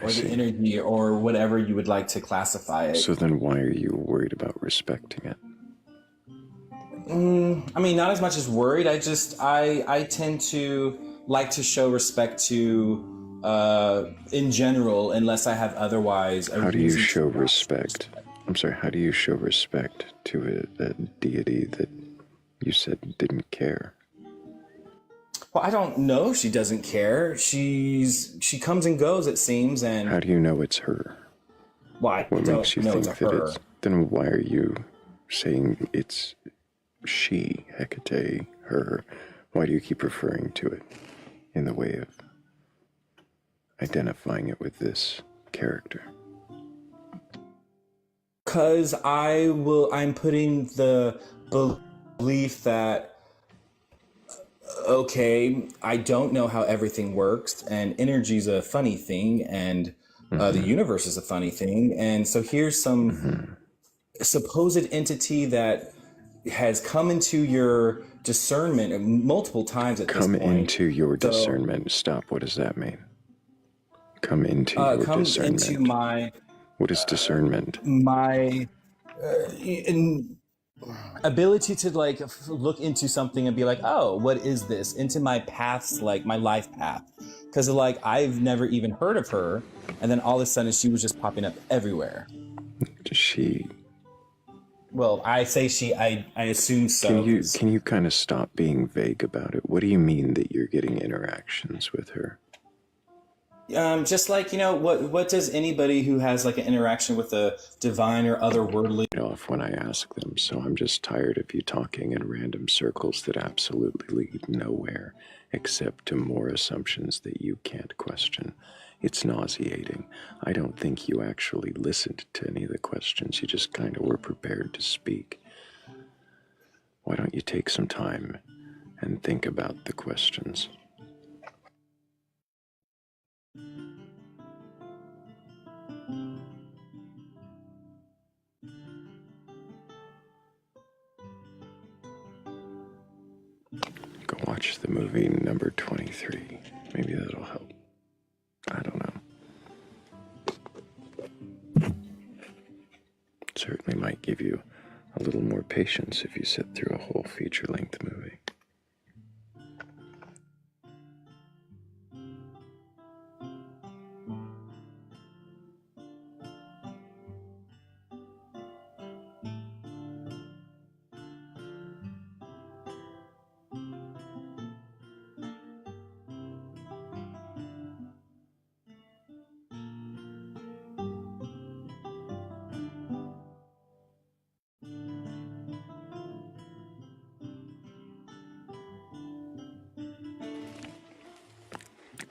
or the energy, or whatever you would like to classify it. So then why are you worried about respecting it? I mean, not as much as worried. I tend to like to show respect to, in general, unless I have otherwise. How do you show respect? I'm sorry, how do you show respect to a deity that you said didn't care? Well, I don't know if she doesn't care. She comes and goes, it seems, and... How do you know it's her? Well, what makes you think that it's... Then why are you saying it's she, Hecate, her? Why do you keep referring to it in the way of identifying it with this character? Because I'm putting the belief that, okay, I don't know how everything works, and energy's a funny thing, and the universe is a funny thing, and so here's some supposed entity that has come into your discernment multiple times at this point. Come into your discernment. Stop. What does that mean? Come into your discernment. Into my... What is discernment? My ability to like look into something and be like, oh, what is this? Into my paths, like my life path. Because like I've never even heard of her, and then all of a sudden she was just popping up everywhere. She... Well, I say she, I assume so. Can you kind of stop being vague about it? What do you mean that you're getting interactions with her? Just like, what does anybody who has like an interaction with a divine or otherworldly off when I ask them, so I'm just tired of you talking in random circles that absolutely lead nowhere except to more assumptions that you can't question. It's nauseating. I don't think you actually listened to any of the questions. You just kind of were prepared to speak. Why don't you take some time and think about the questions? Go watch the movie number 23. Maybe that'll help. I don't know. Certainly might give you a little more patience if you sit through a whole feature-length movie.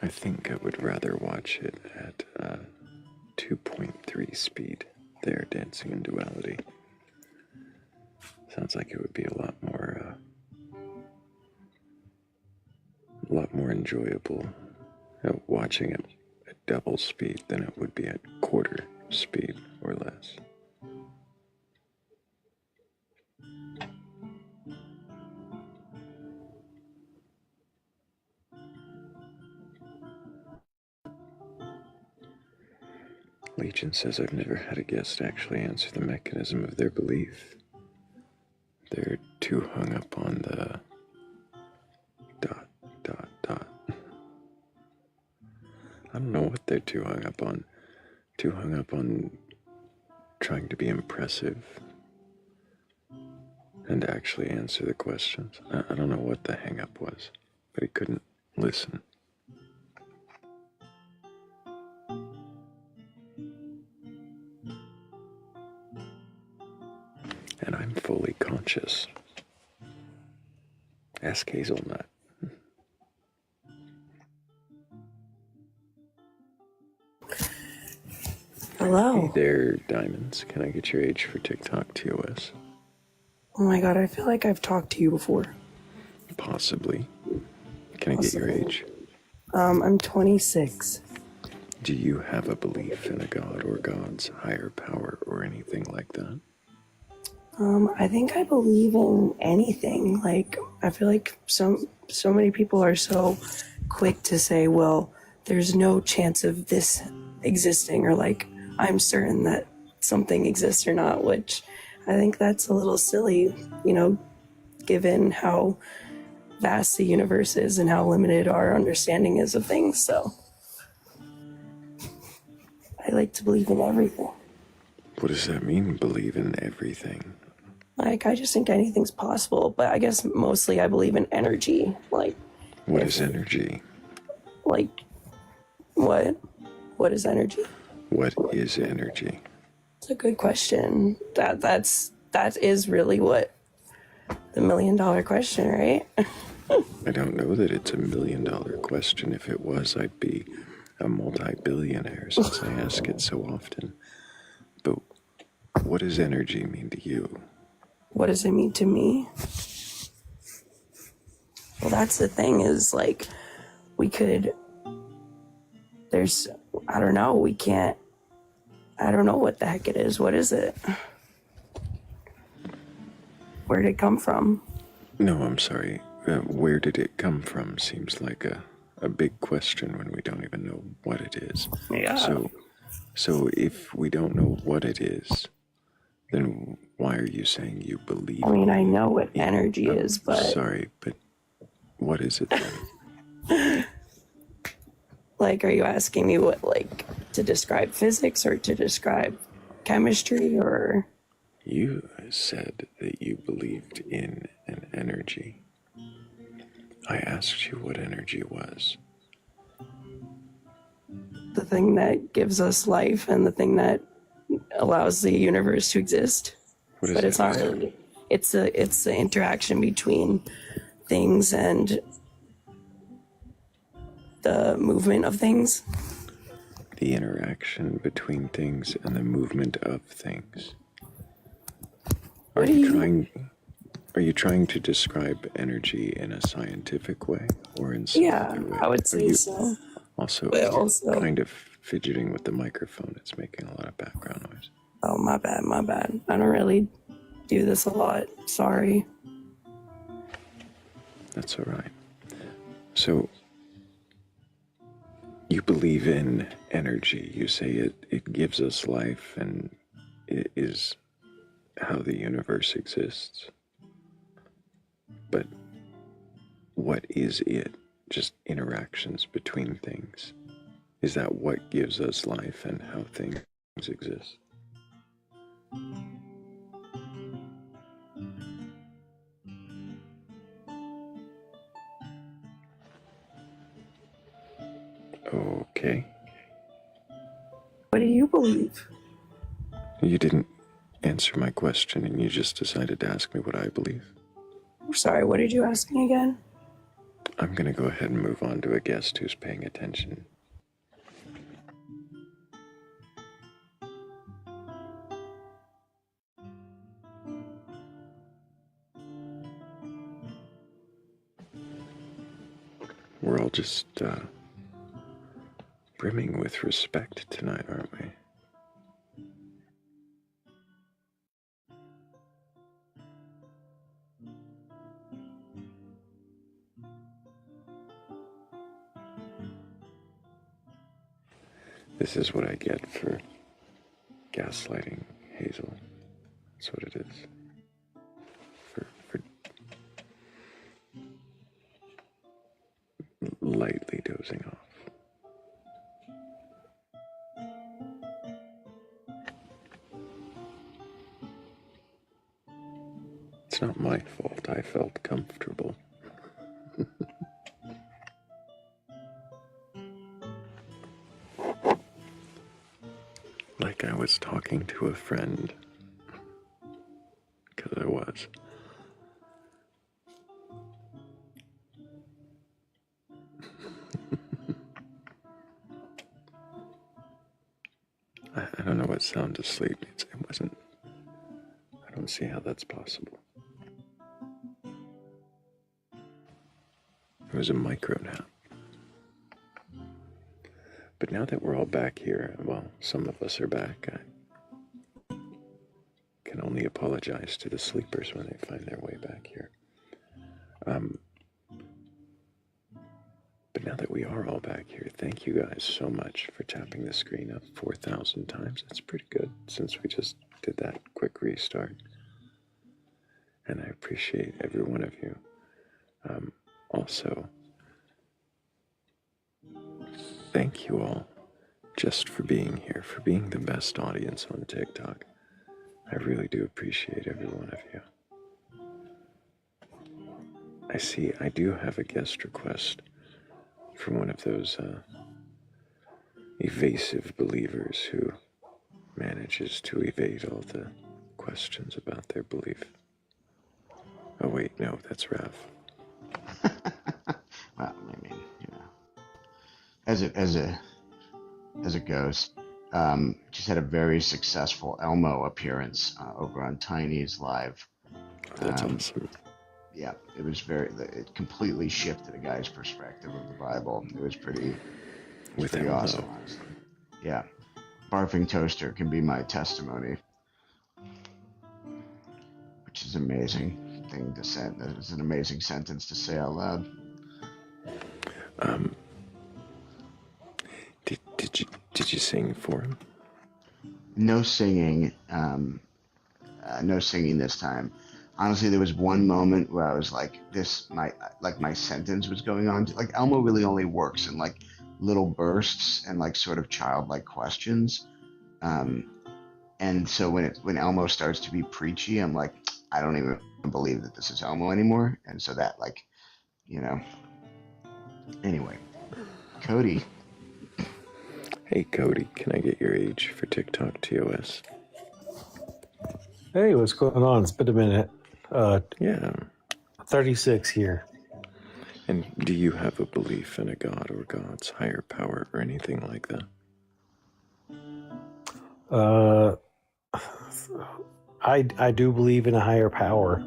I think I would rather watch it at 2.3 speed. There, Dancing in Duality. Sounds like it would be a lot more enjoyable watching it at double speed than it would be at quarter speed or less. Legion says I've never had a guest actually answer the mechanism of their belief. They're too hung up on the ... I don't know what they're too hung up on. Too hung up on trying to be impressive and actually answer the questions. I don't know what the hang up was, but he couldn't listen. And I'm fully conscious. Ask Hazelnut. Hello. Hey there, Diamonds. Can I get your age for TikTok TOS? Oh my god, I feel like I've talked to you before. Possibly. Can I get your age? I'm 26. Do you have a belief in a god or gods, higher power, or anything like that? I think I believe in anything. Like, I feel like so many people are so quick to say, well, there's no chance of this existing, or like, I'm certain that something exists or not, which I think that's a little silly, given how vast the universe is and how limited our understanding is of things. So I like to believe in everything. What does that mean, believe in everything? Like, I just think anything's possible, but I guess mostly I believe in energy. Like, what is energy? Like, what? What is energy? What is energy? It's a good question. That is really what the $1 million question, right? I don't know that it's a $1 million question. If it was, I'd be a multi-billionaire since I ask it so often. But what does energy mean to you? What does it mean to me? Well, that's the thing is, like, we could, there's, I don't know, we can't, I don't know what the heck it is. What is it? Where did it come from? No, I'm sorry. Where did it come from seems like a big question when we don't even know what it is. Yeah. So if we don't know what it is, then why are you saying you believe? I mean, I know what energy is, but... Sorry, but what is it then? Like, are you asking me what, like, to describe physics or to describe chemistry or... You said that you believed in an energy. I asked you what energy was. The thing that gives us life and the thing that allows the universe to exist. But it's not really. It's the interaction between things and the movement of things. The interaction between things and the movement of things. Are you trying to describe energy in a scientific way or in some other way? I would say so. Also, kind of fidgeting with the microphone. It's making a lot of background noise. Oh, my bad. I don't really do this a lot. Sorry. That's all right. So, you believe in energy. You say it gives us life and it is how the universe exists. But what is it? Just interactions between things. Is that what gives us life and how things exist? Okay. What do you believe? You didn't answer my question and you just decided to ask me what I believe. I'm sorry, what did you ask me again? I'm going to go ahead and move on to a guest who's paying attention. We're all just brimming with respect tonight, aren't we? This is what I get for gaslighting Hazel. That's what it is. For lightly dozing off. It's not my fault. I felt comfortable. Like I was talking to a friend. Because I was. I don't know what sound asleep means. It wasn't. I don't see how that's possible. It was a micro nap. But now that we're all back here, well, some of us are back. I can only apologize to the sleepers when they find their way back here. But now that we are all back here, thank you guys so much for tapping the screen up 4,000 times. That's pretty good since we just did that quick restart. And I appreciate every one of you. Also, thank you all just for being here, for being the best audience on TikTok. I really do appreciate every one of you. I see I do have a guest request from one of those evasive believers who manages to evade all the questions about their belief. Oh wait, no, that's Rav. Well, I mean, you know, as a as a ghost. Just had a very successful Elmo appearance over on Tiny's live. That's awesome. Yeah, it was it completely shifted a guy's perspective of the Bible. It was pretty awesome, honestly. Yeah, barfing toaster can be my testimony, which is amazing thing to say. That is an amazing sentence to say out loud. Did you sing for him? No singing. No singing this time. Honestly, there was one moment where I was like, my sentence was going on. Like Elmo really only works in like little bursts and like sort of childlike questions. And so when Elmo starts to be preachy, I'm like, I don't even believe that this is Elmo anymore. And so that like, you know. Anyway, Cody. Hey Cody, can I get your age for TikTok TOS? Hey, what's going on? It's been a minute. Yeah. 36 here. And do you have a belief in a god or God's higher power or anything like that? I do believe in a higher power.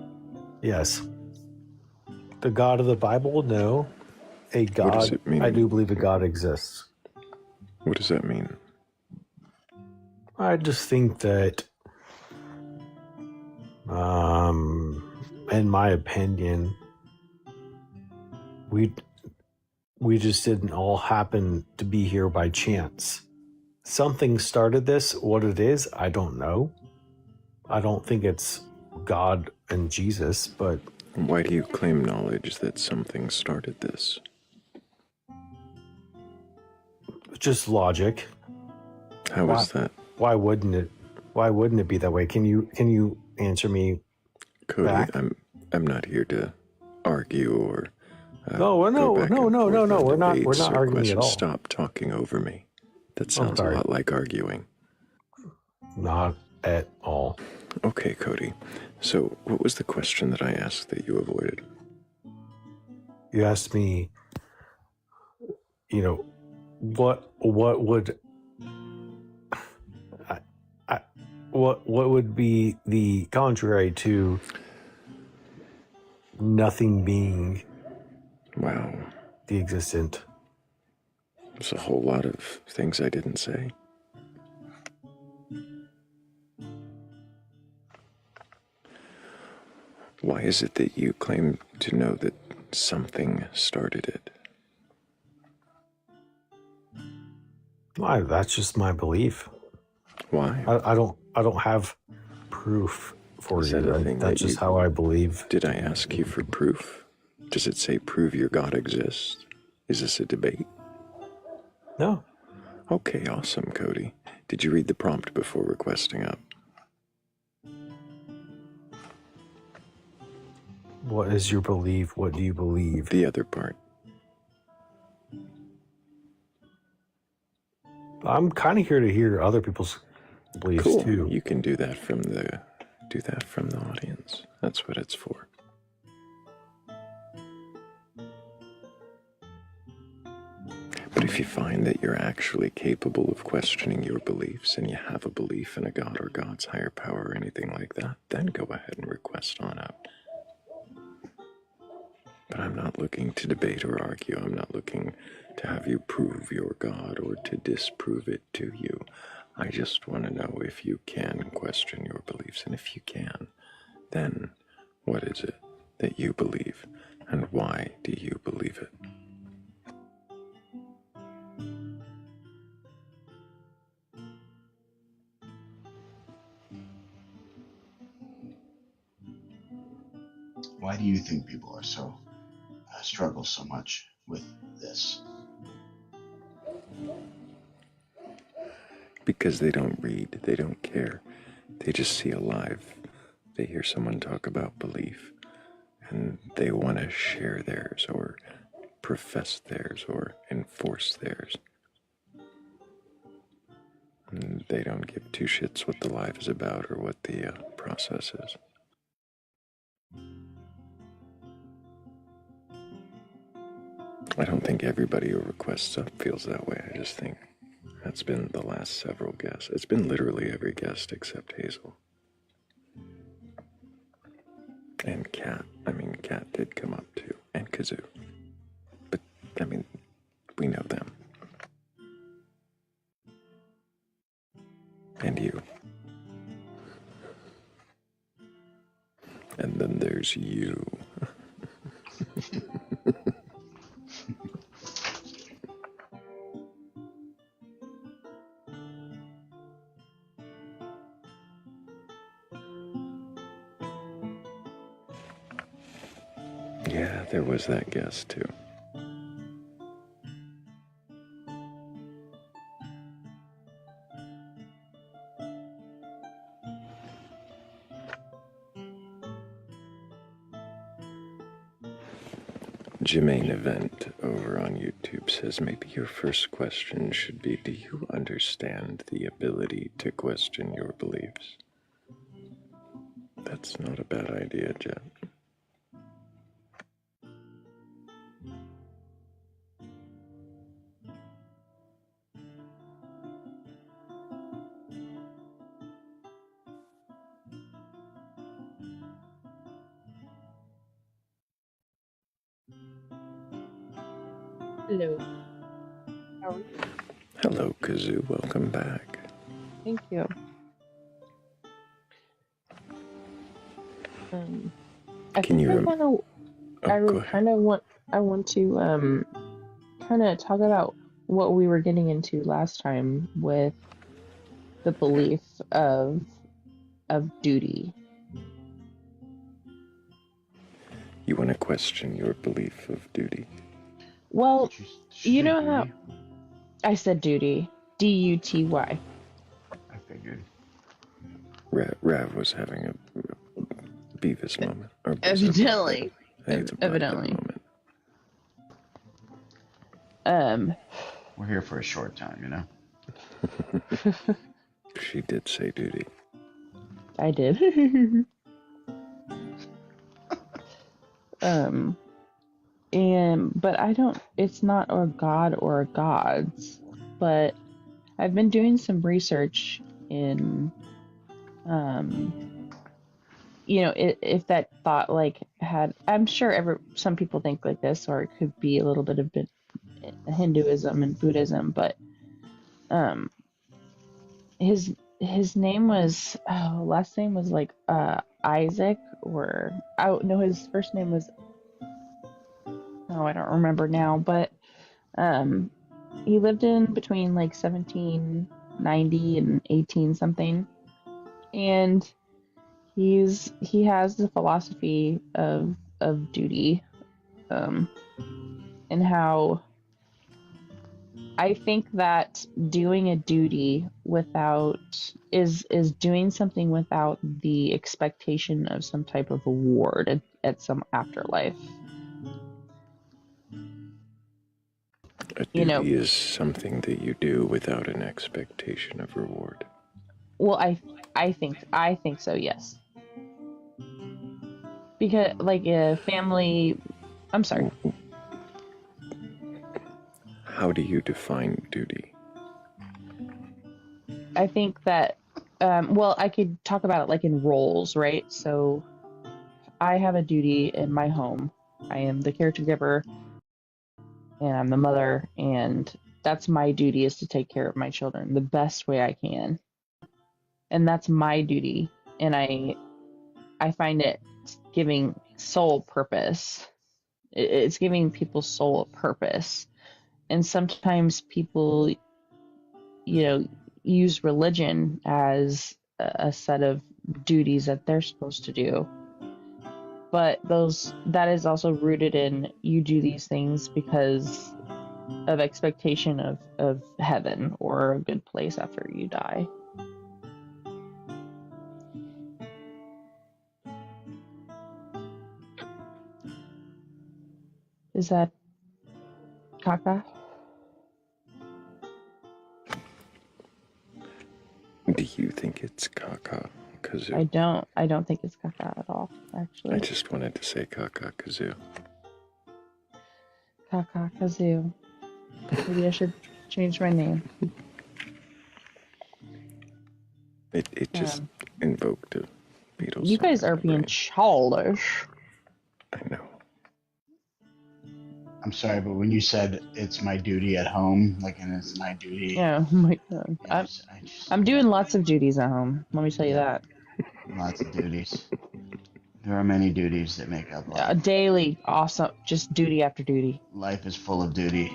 Yes. The God of the Bible, no. A God. What does it mean? I do believe a God exists. What does that mean? I just think that, in my opinion, we just didn't all happen to be here by chance. Something started this. What it is, I don't know. I don't think it's God and Jesus, but... Why do you claim knowledge that something started this? Just logic. How is that? Why wouldn't it? Why wouldn't it be that way? Can you answer me, Cody? back? I'm not here to argue or. No. We're not arguing at all. Stop talking over me. That sounds a lot like arguing. Not at all. Okay, Cody. So, what was the question that I asked that you avoided? You asked me, what would be the contrary to nothing being the existent? There's a whole lot of things I didn't say. Why is it that you claim to know that something started it? Why? That's just my belief. Why? I don't have proof for you. That's just how I believe. Did I ask you for proof? Does it say prove your God exists? Is this a debate? No. Okay, awesome, Cody. Did you read the prompt before requesting up? What is your belief? What do you believe? The other part. I'm kind of here to hear other people's beliefs too. You can do that from the audience. That's what it's for. But if you find that you're actually capable of questioning your beliefs and you have a belief in a God or God's higher power or anything like that, then go ahead and request on up. But I'm not looking to debate or argue. I'm not looking to have you prove your God or to disprove it to you. I just want to know if you can question your beliefs. And if you can, then what is it that you believe? And why do you believe it? Why do you think people are so struggle so much with this? Because they don't read, they don't care. They just see a live. They hear someone talk about belief, and they want to share theirs or profess theirs or enforce theirs. And they don't give two shits what the live is about or what the process is. I don't think everybody who requests up feels that way. I just think That's been the last several guests. It's been literally every guest except Hazel. And Kat. I mean, Kat did come up too. And Kazoo. But, I mean, we know them. And you. And then there's you. Yeah, there was that guest too. Jermaine Event over on YouTube says maybe your first question should be, do you understand the ability to question your beliefs? That's not a bad idea, Jet. Hello. How are you? Hello, Kazoo. Welcome back. Thank you. I Can think you? I want to. Go ahead. I want to kind of talk about what we were getting into last time with the belief of duty. You want to question your belief of duty? Well, you know how I said duty, Duty. I figured. Rav was having a Beavis moment. Or Evidently. I think it's a Evidently. moment. We're here for a short time, you know? She did say duty. I did. But I don't, it's not a god or gods, but I've been doing some research in, you know, if that thought like had, I'm sure some people think like this, or it could be a little bit of Hinduism and Buddhism, but, his name was, last name was like, Isaac, or, no, his first name was, I don't remember now, but, he lived in between like 1790 and 18 something, and he has the philosophy of duty, and how I think that doing a duty is doing something without the expectation of some type of reward at some afterlife. A duty is something that you do without an expectation of reward. Well, I think so, yes. Because like a family, I'm sorry. How do you define duty? I think that, well, I could talk about it like in roles, right? So I have a duty in my home. I am the caregiver, and I'm the mother, and that's my duty, is to take care of my children the best way I can. And that's my duty. And I find it giving soul purpose. It's giving people's soul a purpose. And sometimes people, you know, use religion as a set of duties that they're supposed to do. But that is also rooted in, you do these things because of expectation of heaven or a good place after you die. Is that caca? Do you think it's caca, Kazoo? I don't think it's caca at all, actually. I just wanted to say caca, Kazoo. Caca, kazoo. Maybe I should change my name. It just invoked a Beatles You song guys in are my being brain. childish. I know. I'm sorry, but when you said it's my duty at home, like, and it's my duty, Yeah, oh my god. I just, I'm yeah, doing lots of duties at home. Let me tell you yeah, that. lots of duties. There are many duties that make up life. Daily, awesome, just duty after duty. Life is full of duty.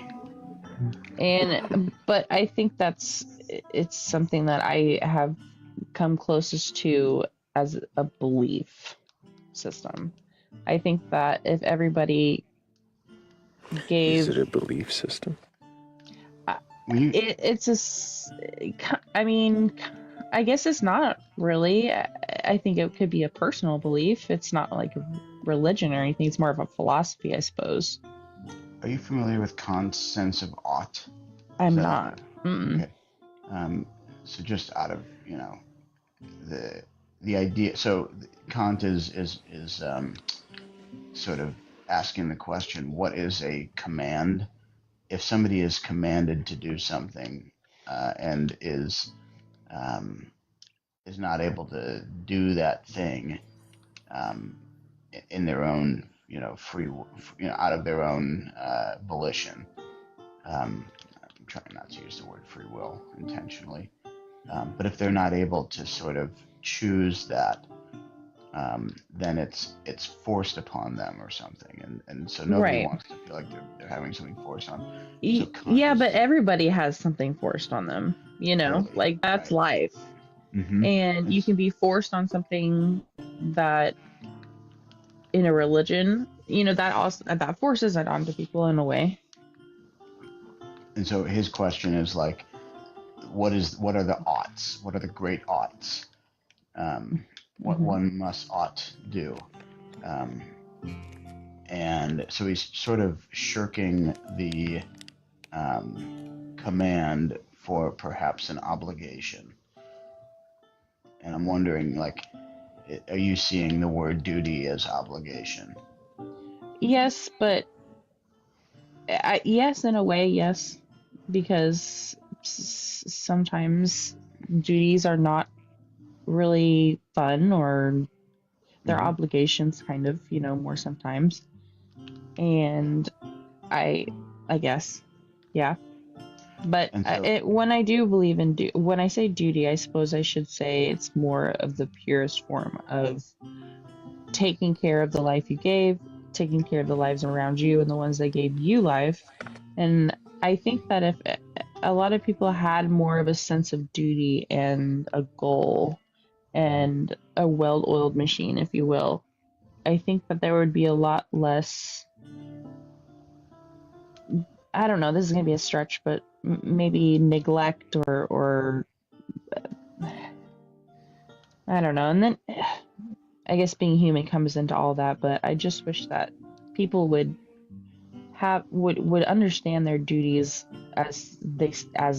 But I think it's something that I have come closest to as a belief system. I think that if everybody Is it gave a belief system? it's I mean, I guess it's not really. I think it could be a personal belief. It's not like a religion or anything. It's more of a philosophy, I suppose. Are you familiar with Kant's sense of ought? I'm not. Okay. So just out of the idea. So Kant is sort of asking the question: what is a command? If somebody is commanded to do something and is not able to do that thing in their own, free, out of their own volition. I'm trying not to use the word free will intentionally, but if they're not able to sort of choose that, then it's forced upon them or something, and so nobody Right. wants to feel like they're having something forced on. So yeah, but everybody has something forced on them. Totally, like that's life. Mm-hmm. And you can be forced on something that in a religion, that also that forces it onto people in a way. And so his question is like, what are the oughts? What are the great oughts? What one must ought do. And so he's sort of shirking the command for perhaps an obligation. And I'm wondering, like, are you seeing the word duty as obligation? Yes, but yes, in a way, yes, because sometimes duties are not really fun, or they're obligations, kind of, more sometimes. And I guess, yeah. But when I do believe in when I say duty, I suppose I should say it's more of the purest form of taking care of the life you gave, taking care of the lives around you and the ones that gave you life. And I think that if a lot of people had more of a sense of duty and a goal and a well-oiled machine, if you will, I think that there would be a lot less, I don't know, this is going to be a stretch, but maybe neglect or I don't know. And then I guess being human comes into all that, but I just wish that people would understand their duties as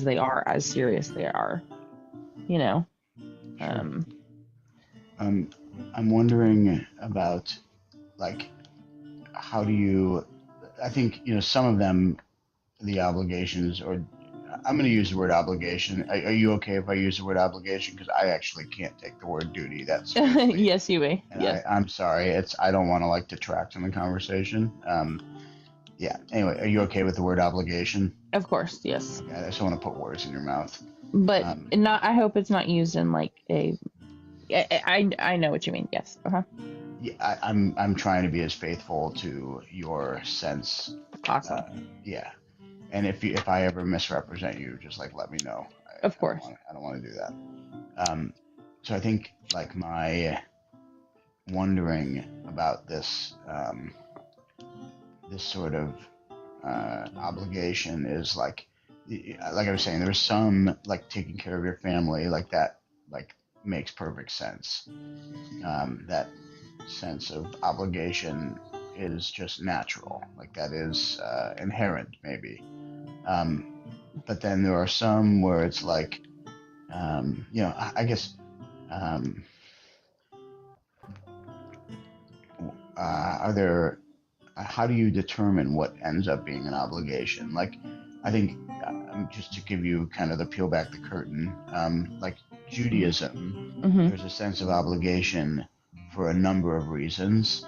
they are, as serious they are, Sure. I'm wondering about, like, how do you? I think some of them, the obligations, or I'm going to use the word obligation. Are you okay if I use the word obligation? Because I actually can't take the word duty that seriously. Yes, you may. And yes. I'm sorry. I don't want to detract from the conversation. Yeah. Anyway, are you okay with the word obligation? Of course, yes. Okay, I just don't want to put words in your mouth. But not. I hope it's not used in like a. I know what you mean. Yes. Yeah, I'm trying to be as faithful to your sense. Awesome. Yeah. And if I ever misrepresent you, just let me know. Of course. I don't want to do that. So I think my wondering about this this sort of obligation is like I was saying, there's some taking care of your family that makes perfect sense. That sense of obligation is just natural, that is inherent maybe. But then there are some where it's I guess are there how do you determine what ends up being an obligation? I think just to give you kind of the peel back the curtain, Judaism, Mm-hmm. there's a sense of obligation for a number of reasons.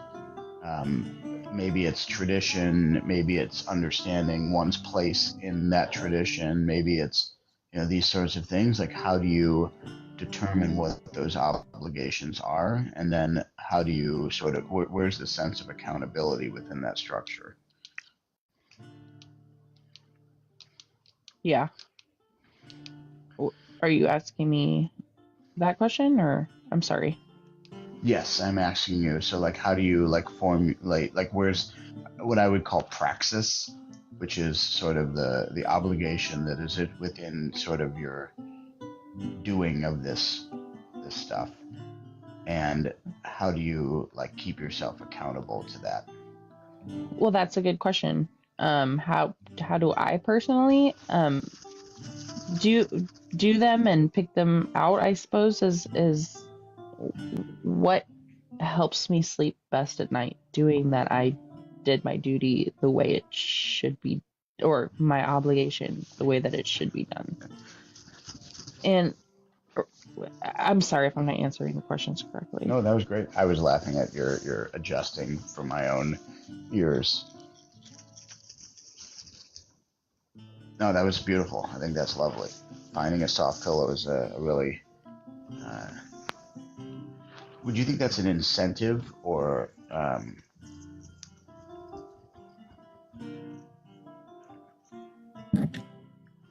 Maybe it's tradition, maybe it's understanding one's place in that tradition, maybe it's these sorts of things. Like, how do you determine what those obligations are, and then how do you sort of where's the sense of accountability within that structure? Yeah. Are you asking me that question, or I'm sorry? Yes, I'm asking you. So, like, how do you like formulate? Like, where's what I would call praxis, which is sort of the obligation that is it within sort of your doing of this stuff, and how do you like keep yourself accountable to that? Well, that's a good question. How do I personally do them and pick them out, I suppose, is what helps me sleep best at night, doing that I did my duty the way it should be, or my obligation the way that it should be done. And I'm sorry if I'm not answering the questions correctly. No, that was great. I was laughing at your adjusting for my own ears. No, that was beautiful. I think that's lovely. Finding a soft pillow is a really. Would you think that's an incentive or? An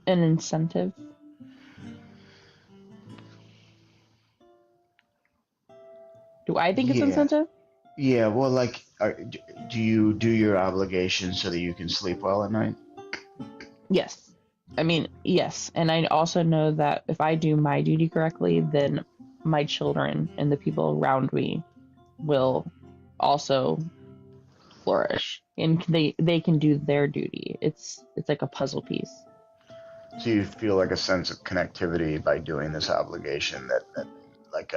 incentive? Do I think it's incentive? Yeah. Well, like, do you do your obligations so that you can sleep well at night? Yes. I mean, yes. And I also know that if I do my duty correctly, then my children and the people around me will also flourish, and they can do their duty. It's like a puzzle piece. So you feel like a sense of connectivity by doing this obligation that like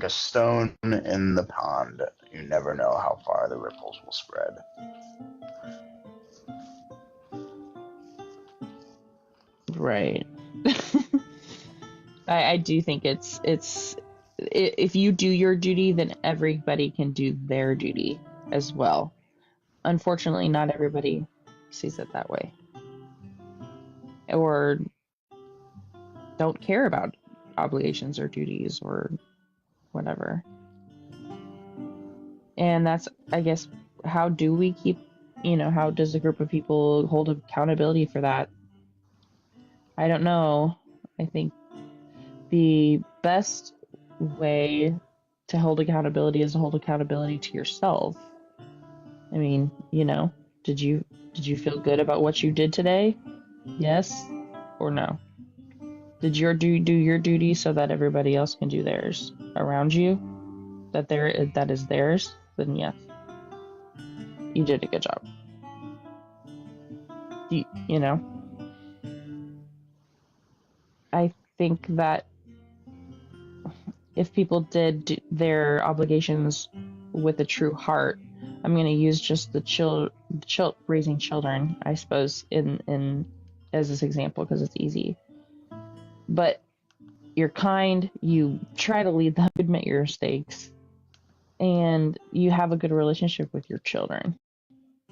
a stone in the pond. You never know how far the ripples will spread. Right. I do think it's if you do your duty, then everybody can do their duty as well. Unfortunately, not everybody sees it that way, or don't care about obligations or duties or whatever. And that's, I guess, how do we keep, how does a group of people hold accountability for that? I don't know. I think the best way to hold accountability is to hold accountability to yourself. I mean, did you feel good about what you did today? Yes or no? Did you do your duty so that everybody else can do theirs around you? That is theirs? Then yes, you did a good job. I think that if people did their obligations with a true heart, I'm going to use just the raising children, I suppose, in as this example because it's easy. But you're kind, you try to lead them, admit your mistakes, and you have a good relationship with your children.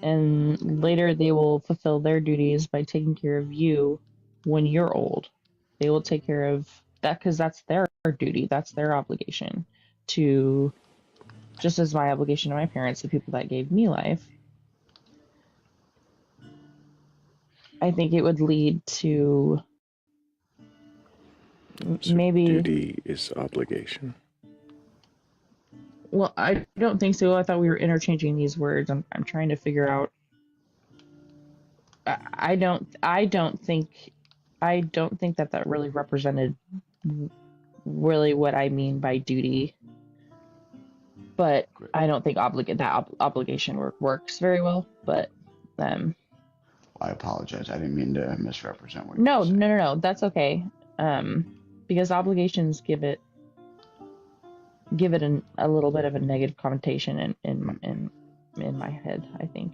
And later they will fulfill their duties by taking care of you when you're old. They will take care of that because that's their duty, that's their obligation to, just as my obligation to my parents, the people that gave me life. I think it would lead to maybe duty is obligation. Well, I don't think so. I thought we were interchanging these words. I'm trying to figure out. I don't think that really represented really what I mean by duty. But I don't think obligation works very well. But I apologize. I didn't mean to misrepresent what you said. No. That's okay. Because obligations give it a little bit of a negative connotation in my head, I think.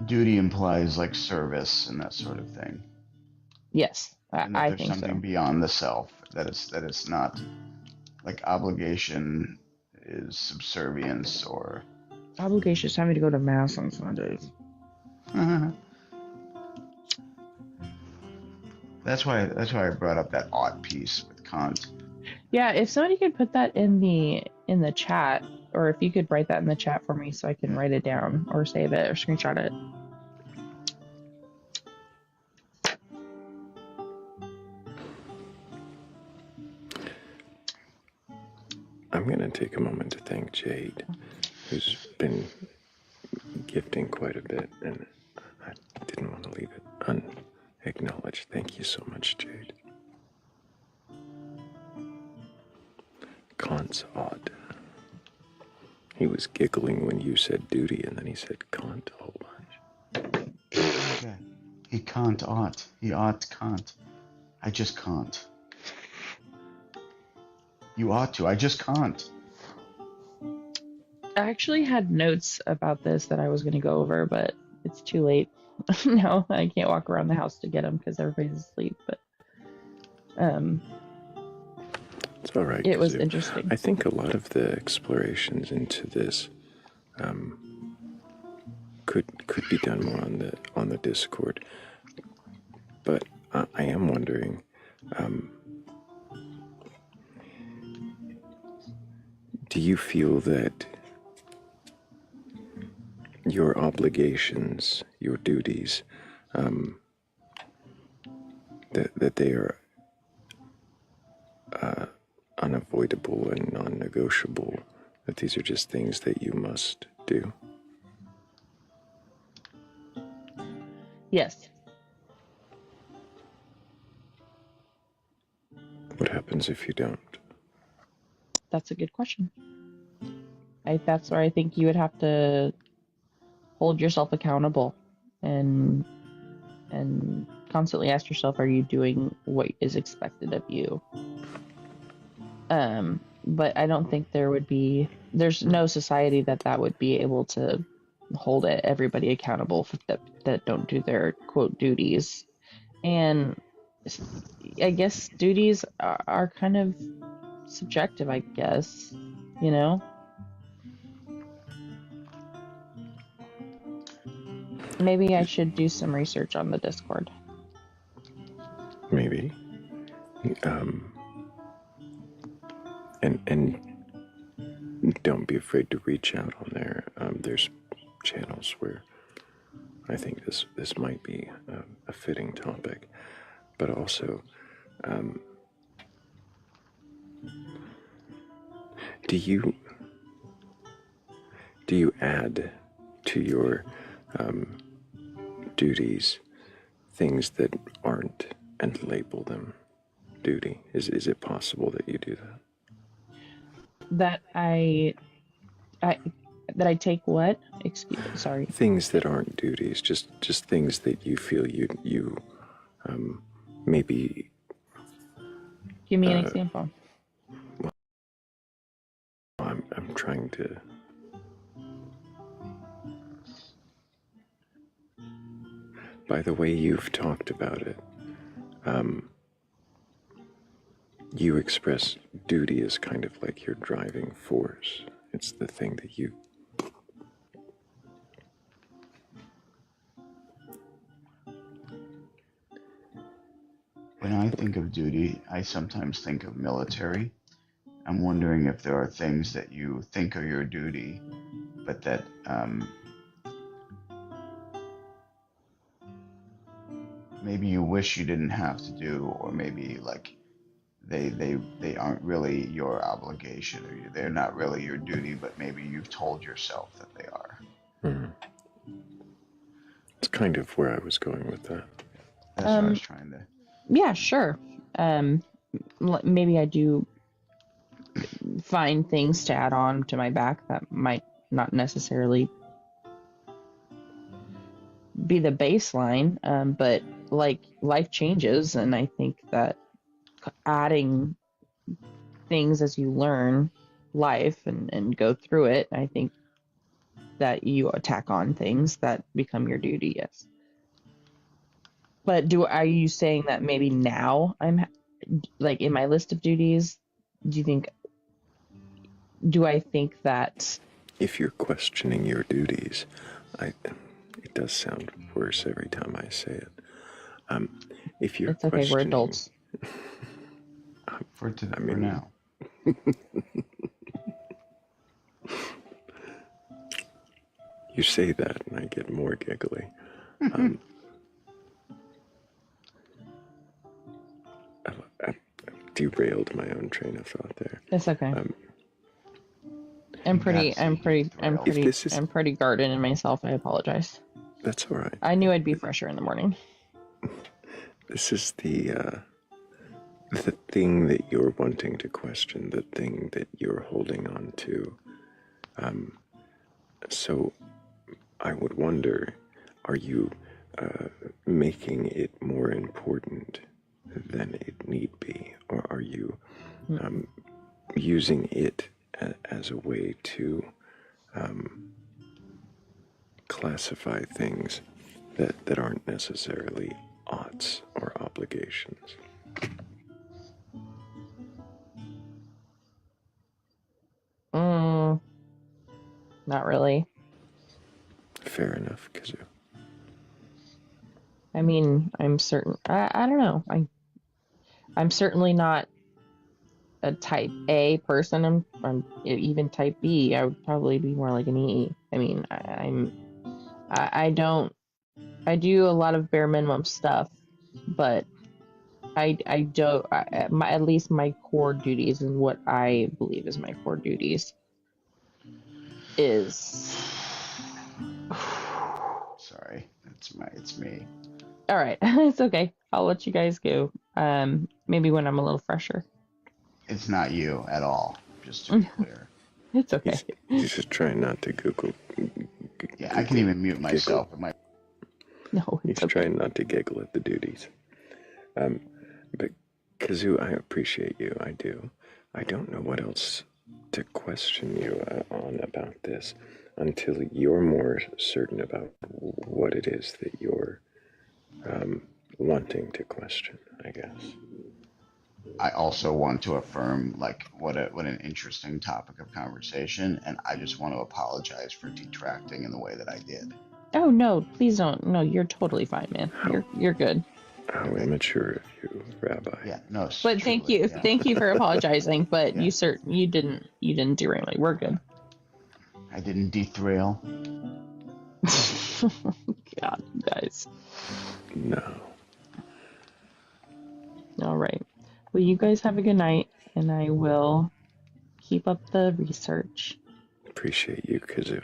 duty implies like service and that sort of thing, Yes, and that I there's think something so. beyond the self. That it's not like obligation is subservience or. Obligation is having to go to mass on Sundays. That's why I brought up that ought piece with Kant. Yeah, if somebody could put that in the chat, or if you could write that in the chat for me so I can write it down or save it or screenshot it. I'm going to take a moment to thank Jade, who's been gifting quite a bit, and I didn't want to leave it unacknowledged. Thank you so much, Jade. Kant's odd. He was giggling when you said duty, and then he said Kant a whole bunch. Yeah. He can't ought. He ought can't. I just can't. You ought to. I just can't. I actually had notes about this that I was going to go over, but it's too late. No, I can't walk around the house to get them because everybody's asleep. But it's all right. It was interesting. I think a lot of the explorations into this could be done more on the Discord. But I am wondering, do you feel that your obligations, your duties, that they are unavoidable and non-negotiable, that these are just things that you must do? Yes. What happens if you don't? That's a good question. That's where I think you would have to hold yourself accountable and constantly ask yourself, are you doing what is expected of you? But I don't think there's no society that would be able to hold everybody accountable that don't do their quote duties. And I guess duties are kind of subjective, I guess, you know? Maybe I should do some research on the Discord. Maybe. And don't be afraid to reach out on there. There's channels where I think this might be a fitting topic, but also, do you add to your duties things that aren't and label them duty? Is it possible that you do that? That I take what? Sorry. Things that aren't duties, just things that you feel you maybe. Give me an example. Well, I'm trying to. By the way you've talked about it, you express duty as kind of like your driving force. It's the thing that you. When I think of duty, I sometimes think of military. I'm wondering if there are things that you think are your duty, but that maybe you wish you didn't have to do, or maybe like they aren't really your obligation, or they're not really your duty, but maybe you've told yourself that they are. Mm. It's kind of where I was going with that. That's what I was trying to. Yeah, sure. Maybe I do find things to add on to my back that might not necessarily be the baseline, but like life changes, and I think that adding things as you learn life and go through it, I think that you tack on things that become your duty, yes. But are you saying that maybe now I'm like in my list of duties, do I think that If you're questioning your duties, it does sound worse every time I say it. If you're it's okay, we're questioning, adults. For I mean, now. you say that and I get more giggly. I derailed my own train of thought there. It's okay. You gotta say Thrayle. If this is, I'm pretty guarded in myself. I apologize. that's all right. I knew I'd be fresher in the morning. This is the thing that you're wanting to question, the thing that you're holding on to. So I would wonder, are you making it more important than it need be? Or are you using it as a way to classify things that aren't necessarily oughts or obligations? Not really. Fair enough, Kazoo. I mean, I'm certain. I don't know. I'm certainly not a type A person. I'm even type B. I would probably be more like an E. I mean, I don't. I do a lot of bare minimum stuff, but I don't. At least my core duties and what I believe is my core duties is. Sorry, it's me. All right, it's okay. I'll let you guys go. Maybe when I'm a little fresher. It's not you at all, just to be clear. It's okay. He's just trying not to Google. Yeah, I can even mute myself. No, He's okay. trying not to giggle at the duties. But Kazoo, I appreciate you. I do. I don't know what else to question you on about this until you're more certain about what it is that you're wanting to question, I guess. I also want to affirm, like, what an interesting topic of conversation, and I just want to apologize for detracting in the way that I did. Oh no, please don't. No, you're totally fine, man. You're good. How immature of you, Rabbi. Yeah, no. But thank you, yeah. thank you for apologizing. But Yeah. you didn't derail me. We're good. I didn't dethrail. God, you guys. No. All right. Well, you guys have a good night, and I will keep up the research. Appreciate you, Kazoo.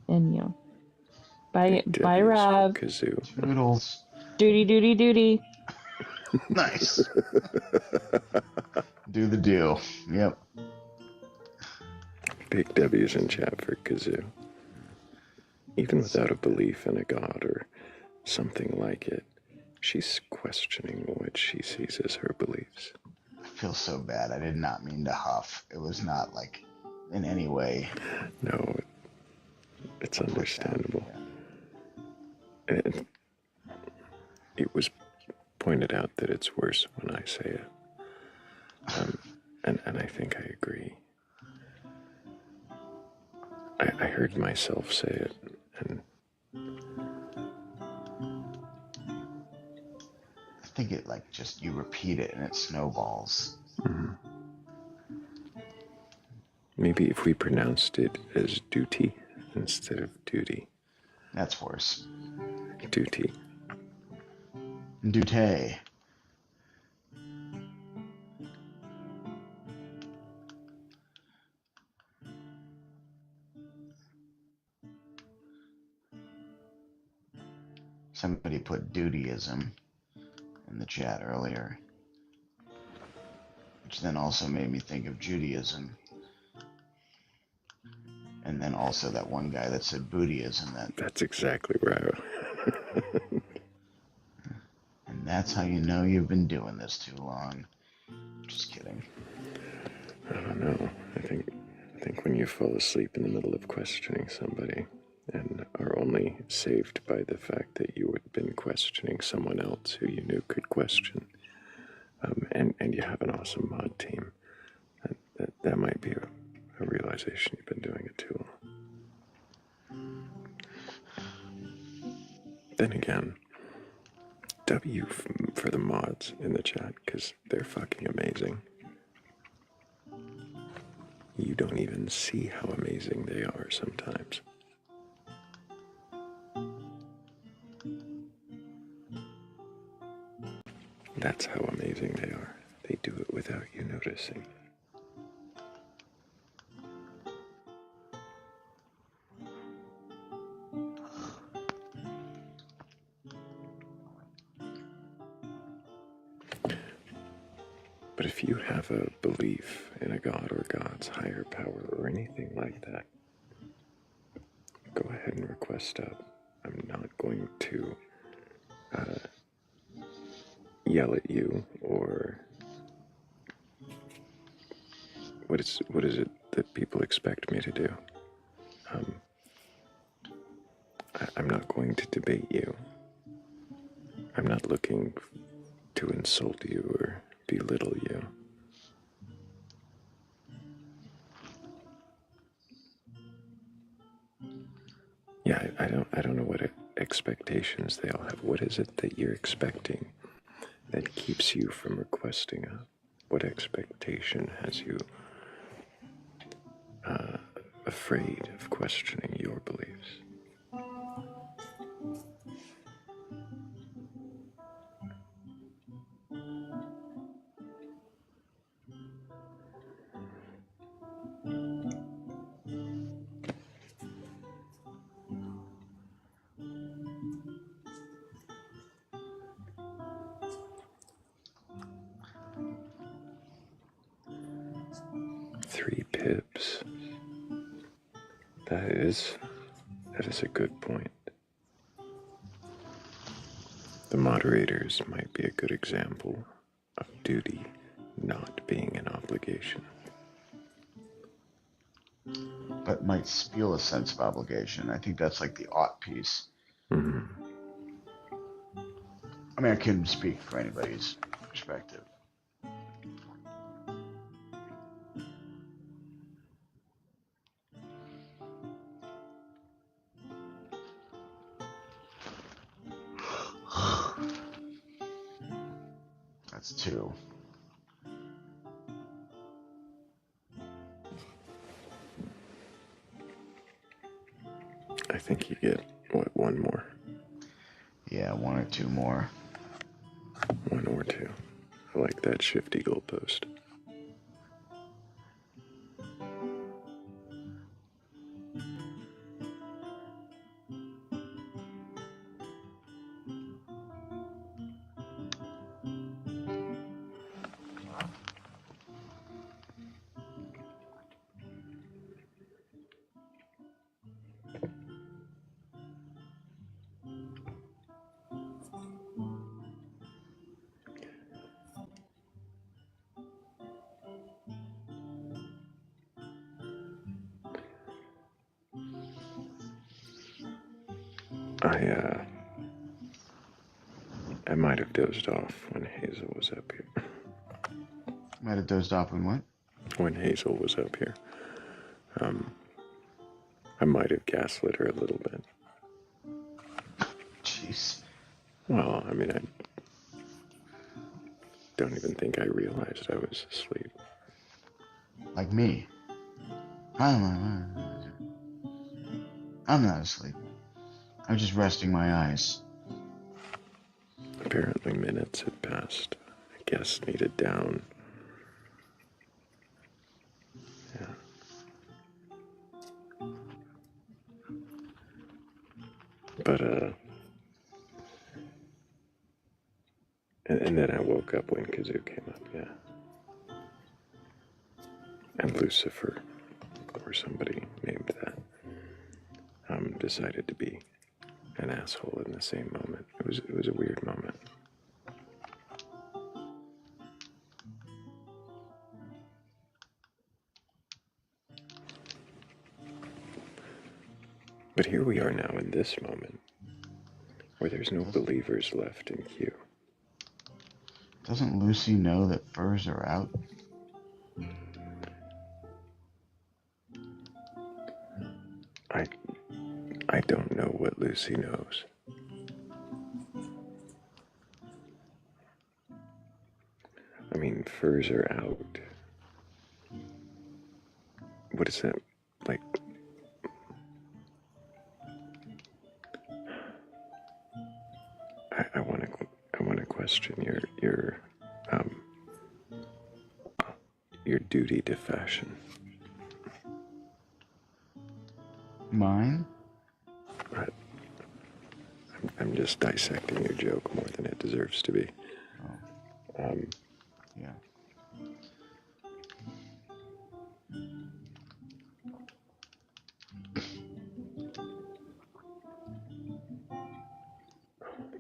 And you. Bye, Big bye, W's for Rav. Kazoo. Toodles. Duty. Nice. Do the do. Yep. Big W's in chat for Kazoo. Even without a belief in a god or something like it, she's questioning what she sees as her beliefs. I feel so bad. I did not mean to huff. It was not like in any way. No, it's understandable. And it was pointed out that it's worse when I say it. And I think I agree. I heard myself say it, and I think it like just you repeat it and it snowballs. Maybe if we pronounced it as duty instead of duty. That's worse. Duty. Dute. Somebody put dutyism in the chat earlier, which then also made me think of Judaism. And then also that one guy that said Buddhism. That's exactly right. And that's how you know you've been doing this too long. Just kidding. I don't know. I think when when you fall asleep in the middle of questioning somebody and are only saved by the fact that you had been questioning someone else who you knew could question, and you have an awesome mod team. That might be a realization you've been doing it too long. Then again, W for the mods in the chat, because they're fucking amazing. You don't even see how amazing they are sometimes. That's how amazing they are. They do it without you noticing. But if you have a belief in a god or God's higher power or anything like that, go ahead and request up. I'm not going to yell at you or what is it that people expect me to do? I'm not going to debate you. I'm not looking to insult you or belittle you. Yeah, I don't know what expectations they all have. What is it that you're expecting that keeps you from requesting up? What expectation has you afraid of questioning your beliefs? Three pips. That is a good point. The moderators might be a good example of duty not being an obligation. But might feel a sense of obligation. I think that's like the ought piece. Mm-hmm. I mean, I couldn't speak for anybody's perspective. That's two. I think you get, what, one more? Yeah, one or two more. One or two. I like that shifty goalpost. I might have dozed off when Hazel was up here. Might have dozed off when what? When Hazel was up here. I might have gaslit her a little bit. Jeez. Well, I mean, I don't even think I realized I was asleep. Like me. I'm not asleep. I'm just resting my eyes. Apparently minutes had passed. I guess needed down. Yeah. But, and then I woke up when Kazoo came up, yeah. And Lucifer, or somebody named that, decided to be an asshole in the same moment. It was a weird moment. But here we are now in this moment, where there's no believers left in Q. Doesn't Lucy know that furs are out? I don't know what Lucy knows. I mean, furs are out. What is that like? I want to question your duty to fashion. Mine? I'm just dissecting your joke more than it deserves to be. Oh. Yeah.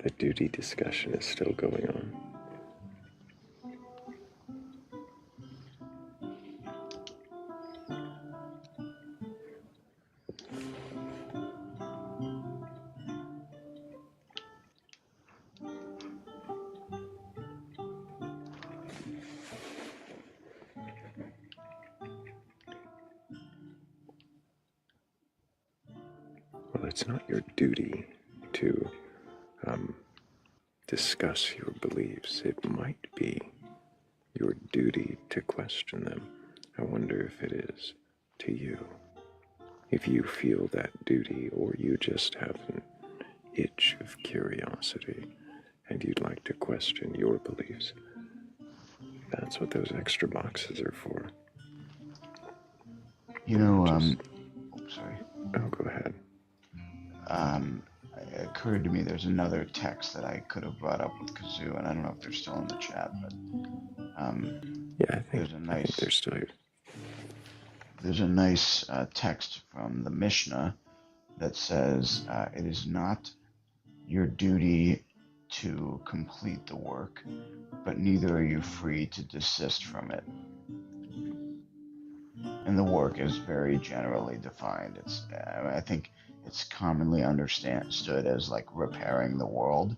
The duty discussion is still going on. Well, it's not your duty to discuss your beliefs. It might be your duty to question them. I wonder if it is to you. If you feel that duty, or you just have an itch of curiosity and you'd like to question your beliefs, that's what those extra boxes are for. You know, sorry. Oh, go ahead. It occurred to me there's another text that I could have brought up with Kazoo, and I don't know if they're still in the chat, but yeah, I think they're still here. There's a nice text from the Mishnah that says, it is not your duty to complete the work, but neither are you free to desist from it. And the work is very generally defined. I think it's commonly understood as like repairing the world.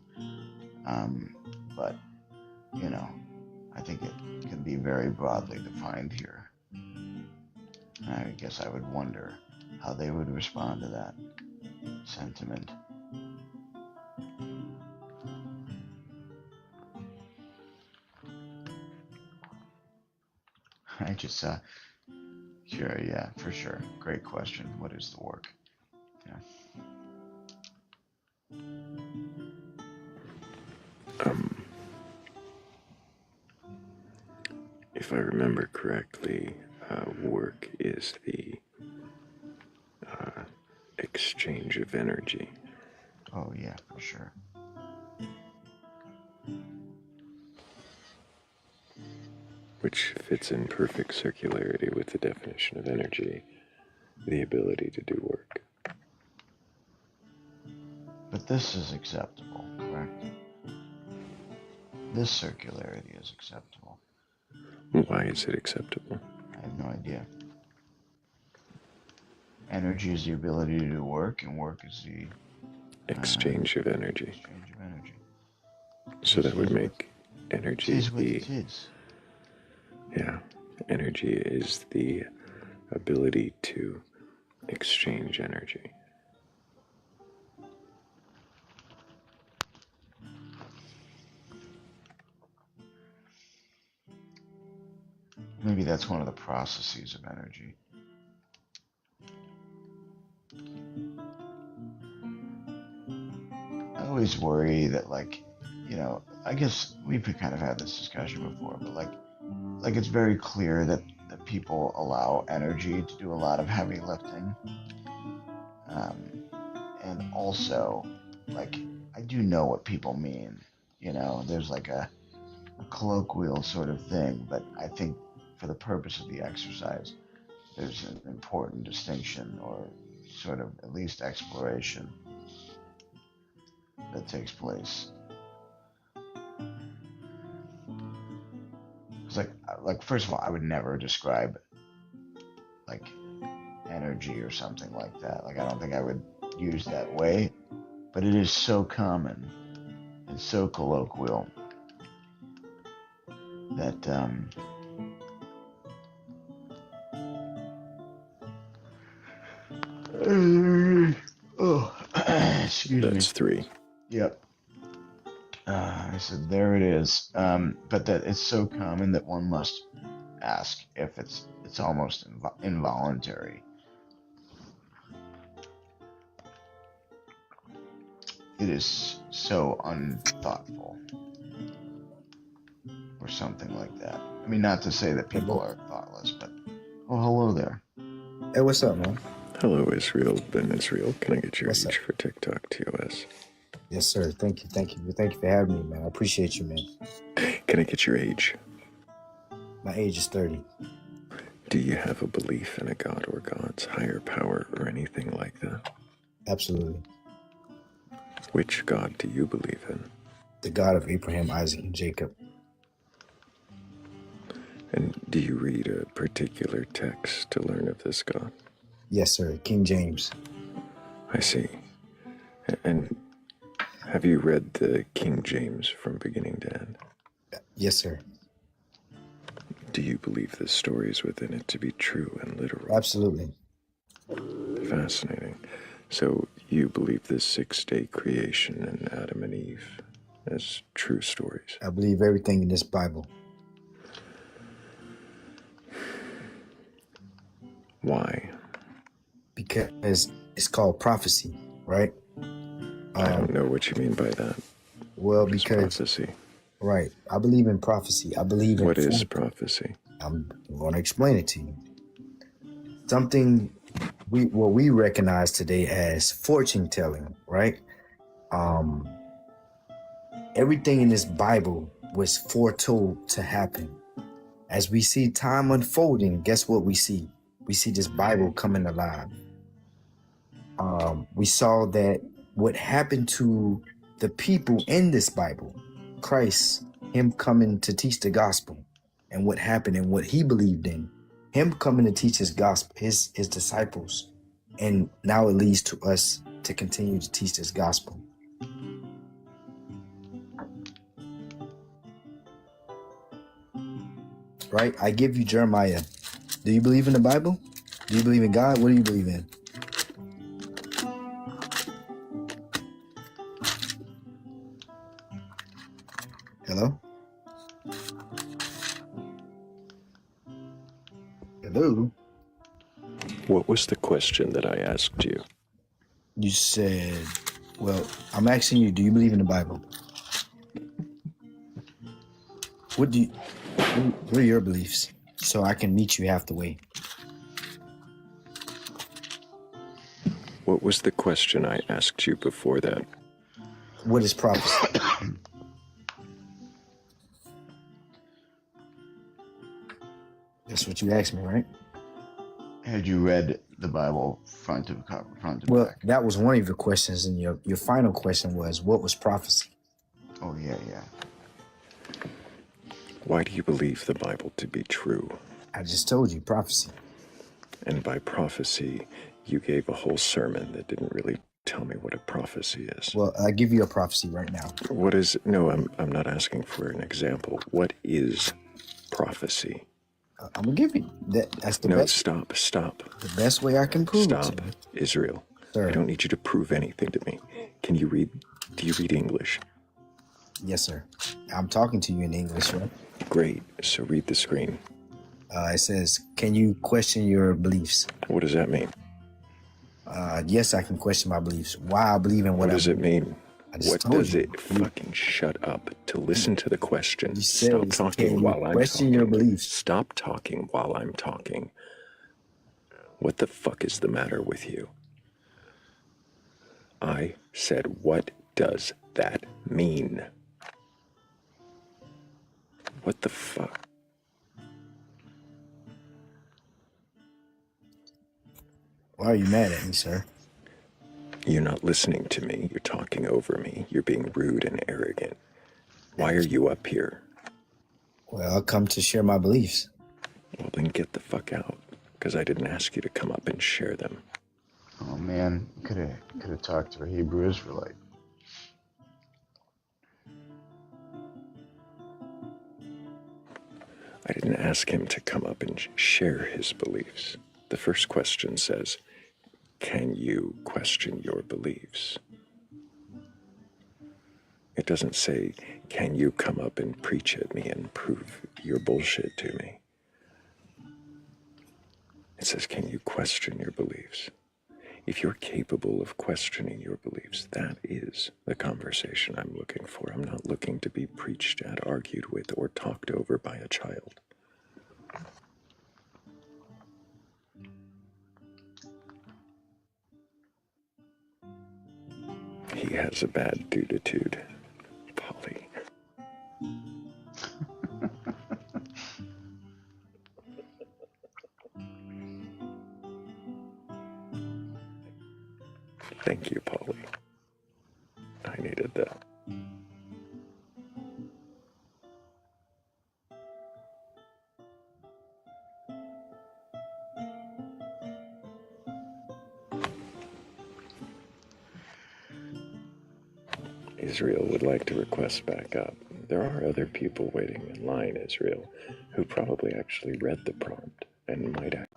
But, you know, I think it can be very broadly defined here. I guess I would wonder how they would respond to that sentiment. I just, sure, yeah, for sure. Great question. What is the work? Yeah. If I remember correctly, work is the exchange of energy. Oh, yeah, for sure. Which fits in perfect circularity with the definition of energy, the ability to do work. But this is acceptable, correct? This circularity is acceptable. Why is it acceptable? I have no idea. Energy is the ability to do work, and work is the exchange of energy. Exchange of energy. So that would make energy what it is. Yeah, energy is the ability to exchange energy. Maybe that's one of the processes of energy. I always worry that, like, you know, I guess we've kind of had this discussion before, but like it's very clear that people allow energy to do a lot of heavy lifting. And also, like, I do know what people mean. You know, there's like a colloquial sort of thing, but I think for the purpose of the exercise, there's an important distinction, or sort of at least exploration, that takes place. It's like first of all, I would never describe like energy or something like that. Like, I don't think I would used that way, but it is so common and so colloquial that oh, excuse me. That's 3. Yep. I said there it is. But that it's so common that one must ask if it's almost involuntary. It is so unthoughtful, or something like that. I mean, not to say that people are thoughtless, but oh, hello there. Hey, what's up, man? Hello, Israel. Ben Israel. Can I get your What's age up? for TikTok TOS? Yes, sir. Thank you for having me, man. I appreciate you, man. Can I get your age? My age is 30. Do you have a belief in a god or gods, higher power, or anything like that? Absolutely. Which god do you believe in? The God of Abraham, Isaac, and Jacob. And do you read a particular text to learn of this god? Yes, sir. King James. I see. And have you read the King James from beginning to end? Yes, sir. Do you believe the stories within it to be true and literal? Absolutely. Fascinating. So you believe this 6-day creation and Adam and Eve as true stories? I believe everything in this Bible. Why? Because it's called prophecy, right? I don't know what you mean by that. Well, What is because prophecy? right, I believe in prophecy. I believe in What is prophecy? I'm going to explain it to you. Something what we recognize today as fortune telling, right? Everything in this Bible was foretold to happen. As we see time unfolding, guess what we see? We see this Bible coming alive. We saw that what happened to the people in this Bible, Christ, him coming to teach the gospel, and what happened and what he believed in, him coming to teach his gospel, his disciples, and now it leads to us to continue to teach this gospel. Right? I give you Jeremiah. Do you believe in the Bible? Do you believe in God? What do you believe in? Hello? Hello? What was the question that I asked you? You said, well, I'm asking you, do you believe in the Bible? What are your beliefs? So I can meet you halfway. What was the question I asked you before that? What is prophecy? That's what you asked me, right? Had you read the Bible front to back? Well, that was one of your questions, and your final question was, what was prophecy? Oh, yeah. Why do you believe the Bible to be true? I just told you, prophecy. And by prophecy, you gave a whole sermon that didn't really tell me what a prophecy is. Well, I give you a prophecy right now. What is... No, I'm not asking for an example. What is prophecy? I'm going to give you that. That's the best. No, stop. The best way I can prove it to you. Israel. Sir. I don't need you to prove anything to me. Do you read English? Yes, sir. I'm talking to you in English, right? Great. So read the screen. It says, can you question your beliefs? What does that mean? Yes, I can question my beliefs. Why I believe in what does it mean? What does it fucking shut up to listen to the question? Stop talking while I'm question your beliefs. Stop talking while I'm talking. What the fuck is the matter with you? I said, what does that mean? What the fuck? Why are you mad at me, sir? You're not listening to me. You're talking over me. You're being rude and arrogant. Why are you up here? Well, I'll come to share my beliefs. Well, then get the fuck out, because I didn't ask you to come up and share them. Oh man, could have talked to a Hebrew Israelite. I didn't ask him to come up and share his beliefs. The first question says, can you question your beliefs? It doesn't say, can you come up and preach at me and prove your bullshit to me? It says, can you question your beliefs? If you're capable of questioning your beliefs, that is the conversation I'm looking for. I'm not looking to be preached at, argued with, or talked over by a child. He has a bad duditude, Polly. Thank you, Polly. I needed that. Israel would like to request back up. There are other people waiting in line, Israel, who probably actually read the prompt and might act.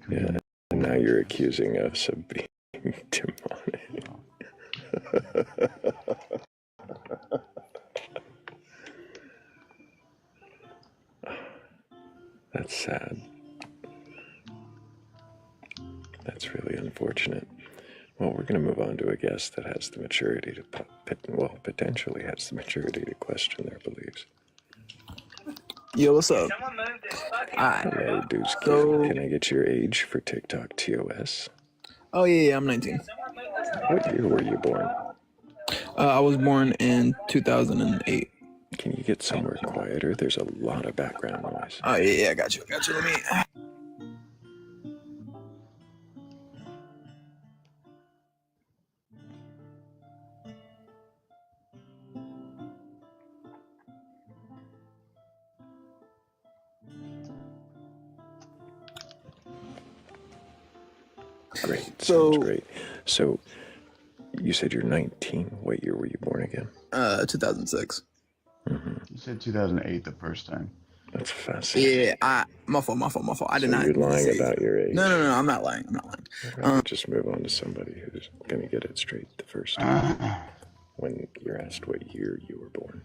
Yeah, and now you're accusing us of being demonic. That's sad. That's really unfortunate. Well, we're going to move on to a guest that has the maturity to, potentially has the maturity to question their beliefs. Yo, what's up? Hello, Deuce Kid. Can I get your age for TikTok TOS? Oh, yeah, I'm 19. What year were you born? I was born in 2008. Can you get somewhere quieter? There's a lot of background noise. Oh, yeah, I got you. Let me... Great, sounds great. So, you said you're 19. What year were you born again? 2006. You said 2008 the first time. That's fascinating. Yeah, my fault. I did not. You're lying about your age. No, I'm not lying. Just move on to somebody who's going to get it straight the first time when you're asked what year you were born.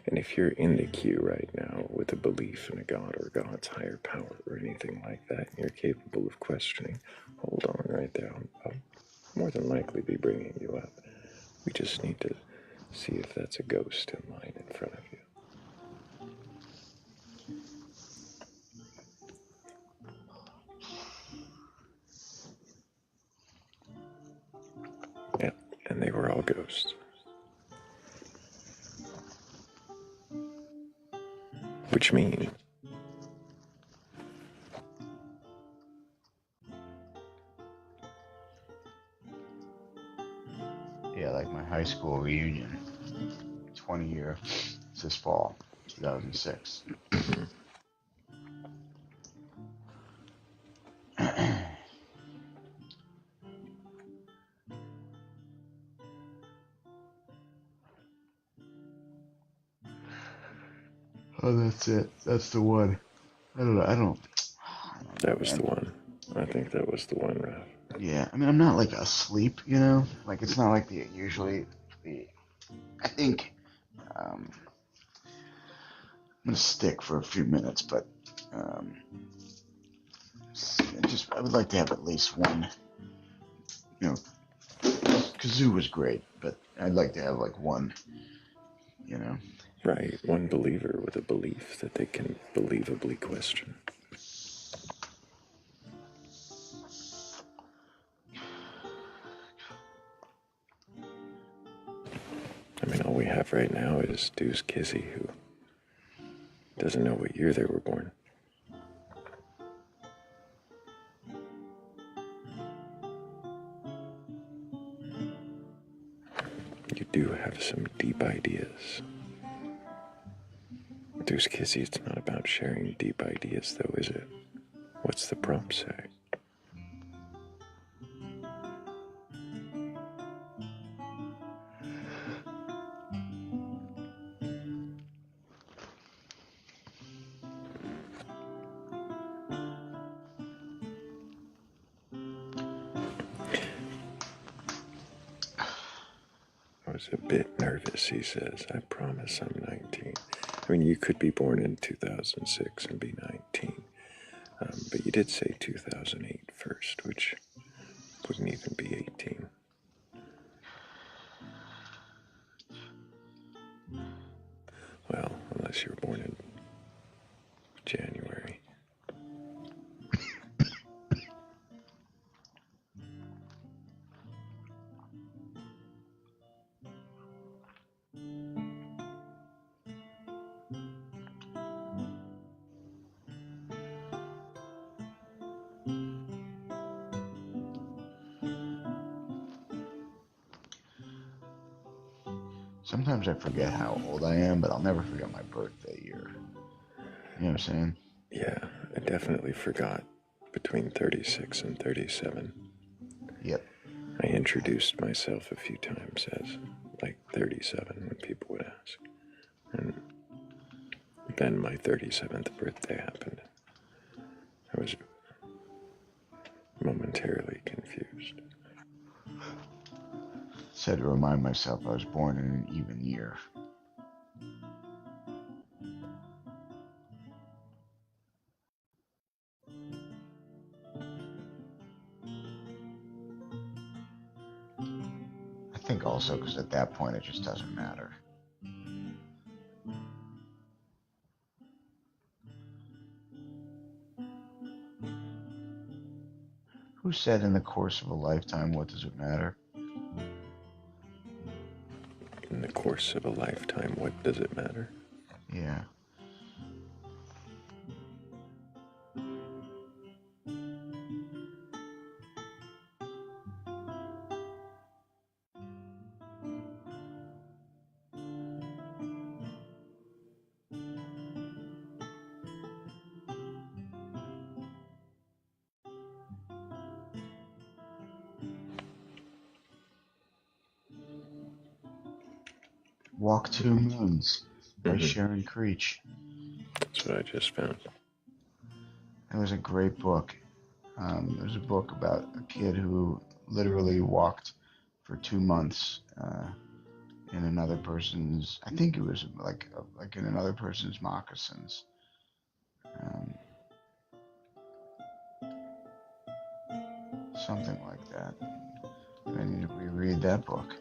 And if you're in the queue right now with a belief in a God or God's higher power or anything like that, and you're capable of questioning, hold on right there. I'll more than likely be bringing you up. We just need to see if that's a ghost in line in front of you. Yeah, and they were all ghosts. Which means Yeah, like my high school reunion, 20 year. It's this fall, 2006. Oh, that's it. That's the one. I don't know. That was the one. I think that was the one, Raph. Yeah, I mean, I'm not like asleep, you know? Like, it's not like I think, I'm gonna stick for a few minutes, but, I would like to have at least one, you know, Kazoo was great, but I'd like to have like one, you know? Right, one believer with a belief that they can believably question. I mean, all we have right now is Deuce Kizzy, who doesn't know what year they were born. some deep ideas. Deuce Kissy, it's not about sharing deep ideas, though, is it? What's the prompt say? I was a bit nervous, he says. I promise I'm 19. I mean, you could be born in 2006 and be 19. But you did say 2008 first, which wouldn't even be 18. Well, unless you were born in January. Sometimes I forget how old I am, but I'll never forget my birthday year. You know what I'm saying? Yeah, I definitely forgot between 36 and 37. Yep. I introduced myself a few times as like 37 when people would ask. And then my 37th birthday happened. I was momentarily confused. Said to remind myself I was born in an even year. I think also because at that point it just doesn't matter. Who said in the course of a lifetime, what does it matter? In the course of a lifetime, what does it matter? Yeah. Walk Two Moons by Sharon Creech. That's what I just found. It was a great book. It was a book about a kid who literally walked for 2 months in another person's. I think it was like in another person's moccasins. Something like that. I need to reread that book.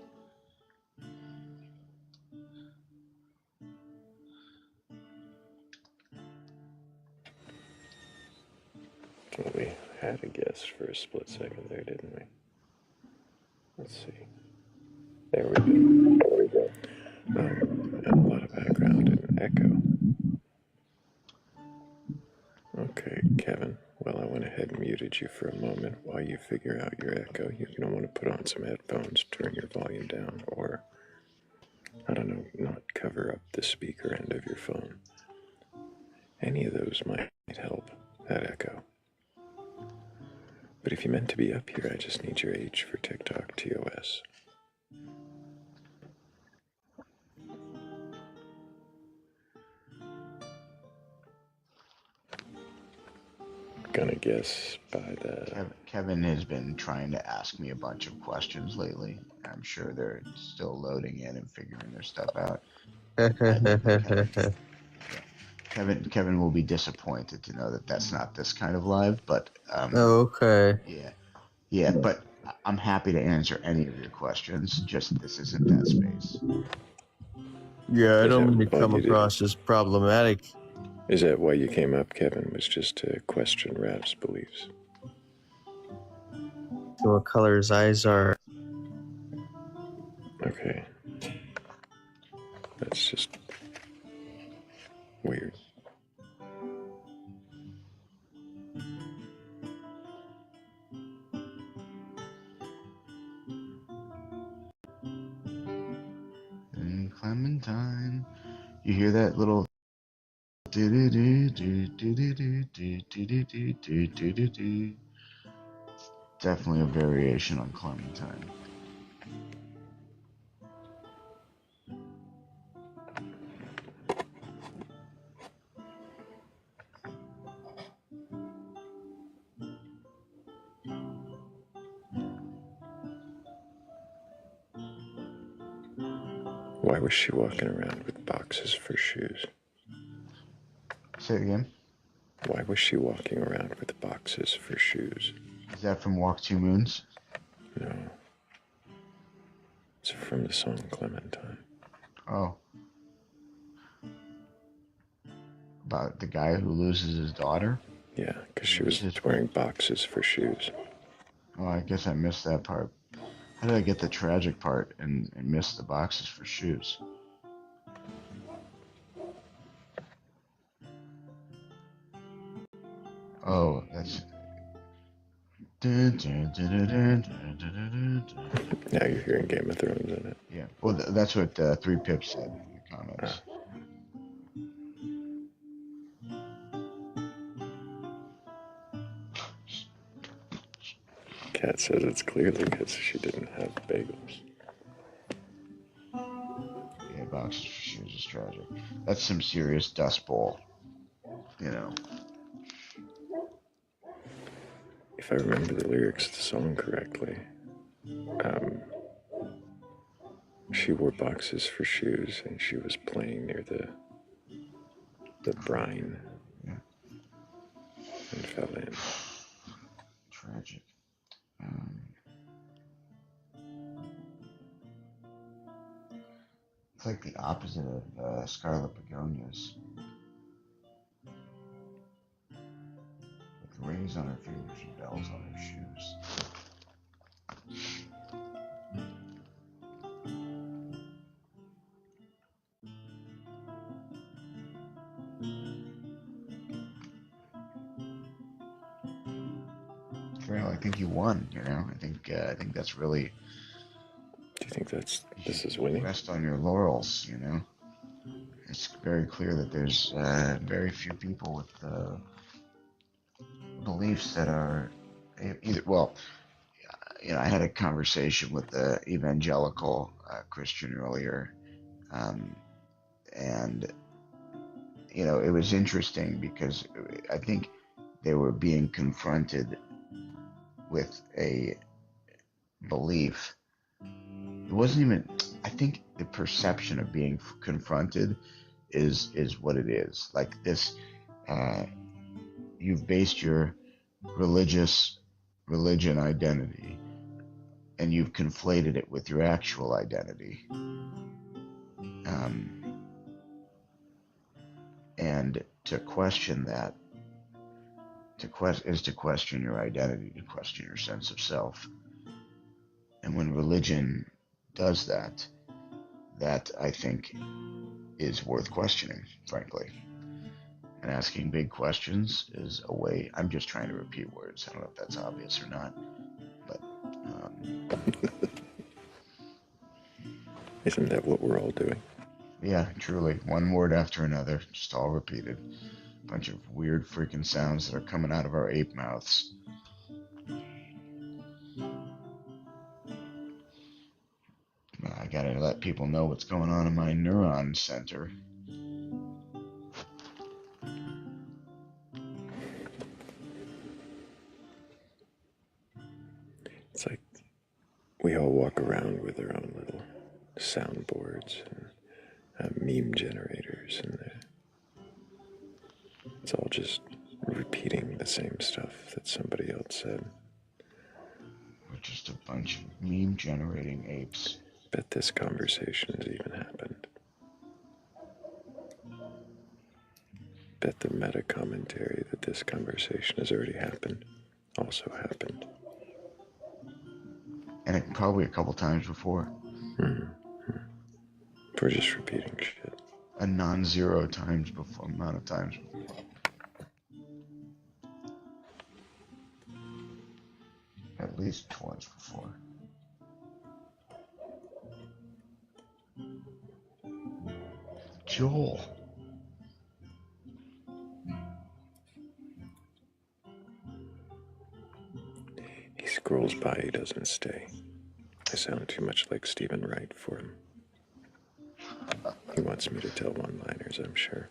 Well, we had a guess for a split second there, didn't we? Let's see. There we go. Oh, and a lot of background and echo. Okay, Kevin. Well, I went ahead and muted you for a moment while you figure out your echo. You're going to want to put on some headphones, turn your volume down, or, I don't know, not cover up the speaker end of your phone. Any of those might help that echo. But if you meant to be up here, I just need your age for TikTok TOS. Gonna guess by the... Kevin has been trying to ask me a bunch of questions lately. I'm sure they're still loading in and figuring their stuff out. Kevin will be disappointed to know that that's not this kind of live, but Okay. Yeah, but I'm happy to answer any of your questions. Just this isn't that space. Yeah, I don't mean to come across as problematic. Is that why you came up, Kevin? Was just to question Rav's beliefs? So what color his eyes are. Okay. That's just weird. that little. Definitely a variation on Clementine. Why was she walking around with boxes for shoes? Say it again. Why was she walking around with boxes for shoes? Is that from Walk Two Moons? No. It's from the song Clementine. Oh. About the guy who loses his daughter? Yeah, because she was wearing boxes for shoes. Oh, I guess I missed that part. How did I get the tragic part and miss the boxes for shoes? Oh, that's. Now you're hearing Game of Thrones in it. Yeah, well, that's what Three Pips said in the comments. Kat says it's clearly because she didn't have bagels. Yeah, boxes for shoes is tragic. That's some serious Dust Bowl, you know. If I remember the lyrics of the song correctly, she wore boxes for shoes and she was playing near the brine. Yeah. And fell in. Tragic. It's like the opposite of Scarlet Begonias. With rings on her fingers and bells on her shoes. Thrayle, I think you won. You know, I think that's really. Do you think this is winning? Rest on your laurels. You know, it's very clear that there's very few people with beliefs that are either. Well, you know, I had a conversation with the evangelical Christian earlier, and you know, it was interesting because I think they were being confronted with a belief. It wasn't even. I think the perception of being confronted is what it is. Like this, you've based your religion identity, and you've conflated it with your actual identity. And to question that, is to question your identity, to question your sense of self. And when religion does that, that I think is worth questioning, frankly. And asking big questions is a way. I'm just trying to repeat words. I don't know if that's obvious or not, but isn't that what we're all doing? Yeah, truly, one word after another, just all repeated. Bunch of weird freaking sounds that are coming out of our ape mouths. I gotta let people know what's going on in my neuron center. It's like we all walk around with our own little soundboards and meme generators, and it's all just repeating the same stuff that somebody else said. We're just a bunch of meme generating apes. Bet this conversation has even happened. Bet the meta commentary that this conversation has already happened also happened. And it probably a couple times before. We're just repeating shit. A non-zero times before, amount of times before. At least twice before. Joel, scrolls by, he doesn't stay. I sound too much like Stephen Wright for him. He wants me to tell one-liners, I'm sure.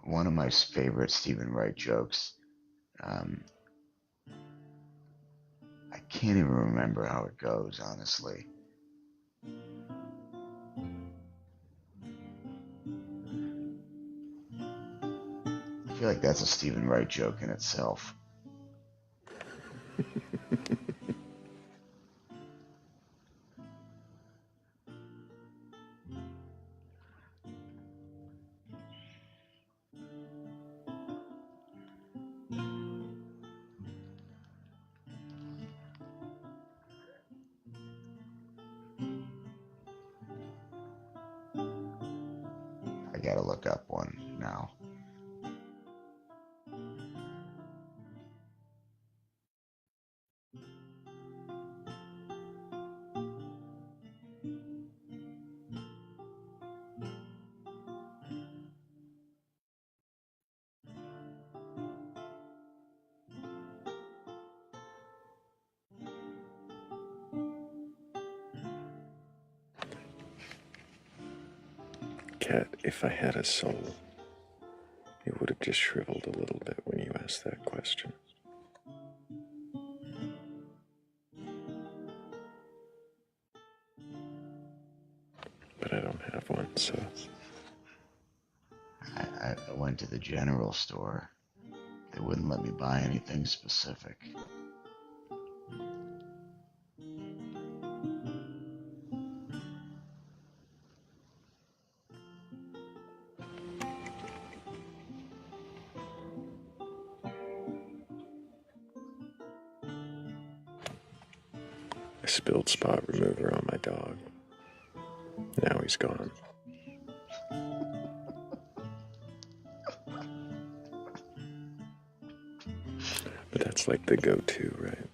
One of my favorite Stephen Wright jokes, I can't even remember how it goes, honestly. I feel like that's a Stephen Wright joke in itself. I gotta look up one now. Cat, if I had a soul, it would have just shriveled a little bit when you asked that question. But I don't have one, so... I went to the general store. They wouldn't let me buy anything specific. I spilled spot remover on my dog. Now he's gone. But that's like the go-to, right?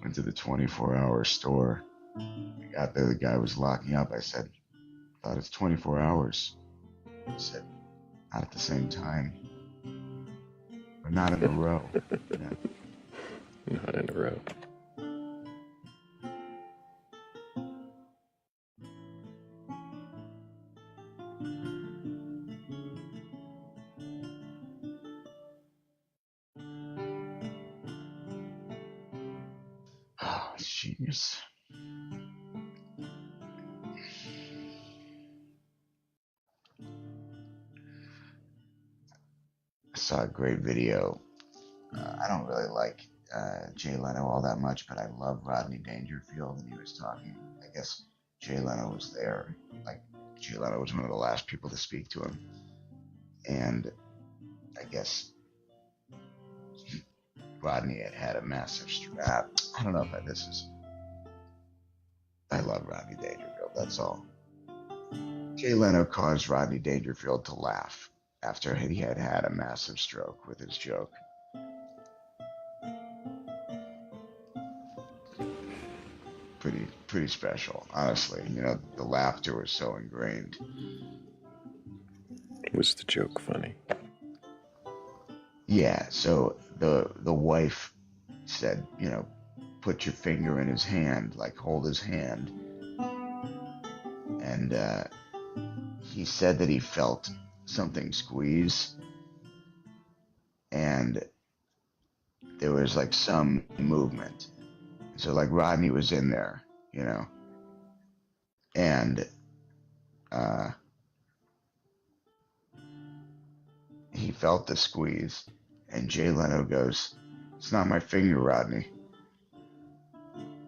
Went to the 24-hour store. I got there, the guy was locking up. I said, thought it's 24 hours. He said, not at the same time. Or not in a row. Yeah. Not in a row. Oh, it's genius. I saw a great video. I don't really like Jay Leno all that much, but I love Rodney Dangerfield, and he was talking. I guess Jay Leno was there. Like, Jay Leno was one of the last people to speak to him. And I guess Rodney had a massive strap. I don't know if this is... I love Rodney Dangerfield, that's all. Jay Leno caused Rodney Dangerfield to laugh after he had had a massive stroke with his joke. Pretty special, honestly. You know, the laughter was so ingrained. Was the joke funny? Yeah, so the wife said, you know, put your finger in his hand, like hold his hand. And he said that he felt something squeeze. And there was like some movement. So like Rodney was in there, you know. And he felt the squeeze. And Jay Leno goes, "It's not my finger, Rodney."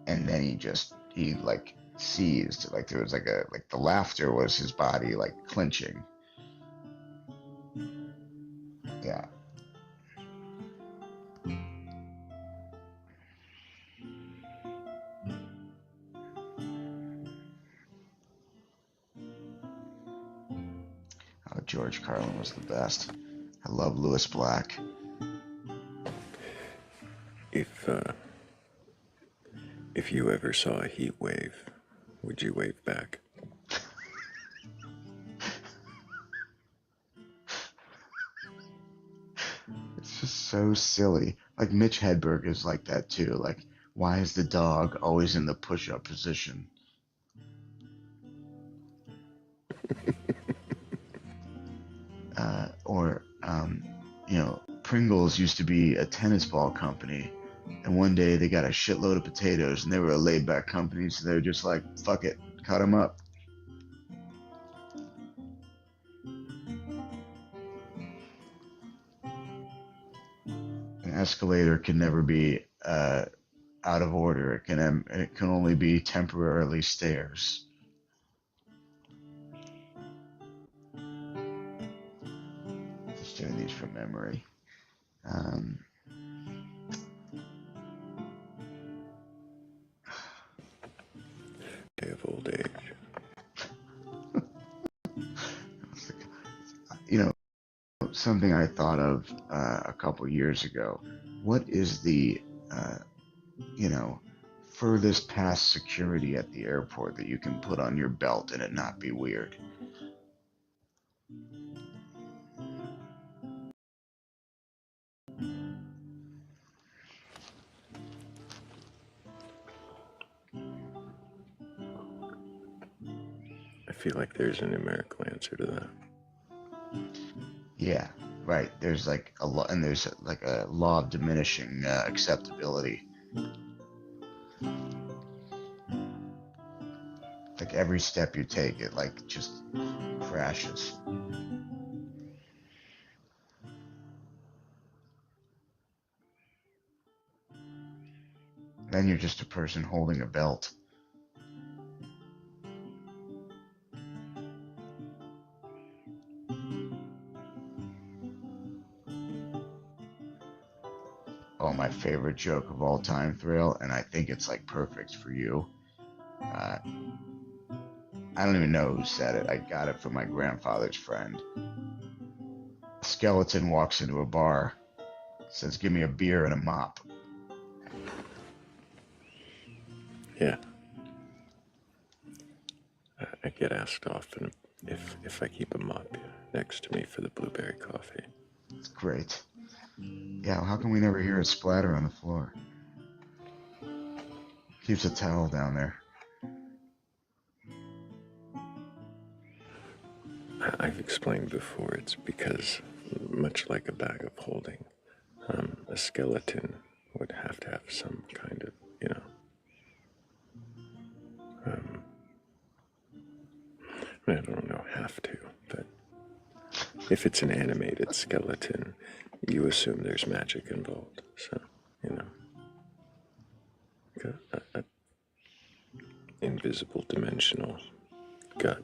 And then he like seized, like there was like the laughter was his body like clenching. Yeah. Oh, George Carlin was the best. I love Lewis Black. If If you ever saw a heat wave, would you wave back? It's just so silly. Like Mitch Hedberg is like that too. Like, why is the dog always in the push-up position? Pringles used to be a tennis ball company, and one day they got a shitload of potatoes, and they were a laid-back company, so they were just like, fuck it, cut them up. An escalator can never be out of order. It can only be temporarily stairs. Just doing these from memory. Day of old age. Something I thought of a couple years ago. What is the furthest past security at the airport that you can put on your belt and it not be weird? I feel like there's a numerical answer to that. Yeah, right. There's like a law, and there's like a law of diminishing acceptability. Like every step you take, it like just crashes. Then you're just a person holding a belt. Oh, my favorite joke of all time, Thrayle, and I think it's like perfect for you. I don't even know who said it. I got it from my grandfather's friend. A skeleton walks into a bar, says, "Give me a beer and a mop." Yeah. I get asked often if I keep a mop next to me for the blueberry coffee. It's great. Yeah, how come we never hear a splatter on the floor? Keeps a towel down there. I've explained before, it's because, much like a bag of holding, a skeleton would have to have some kind of, I don't know, have to, but if it's an animated skeleton, you assume there's magic involved. So, a invisible dimensional gut.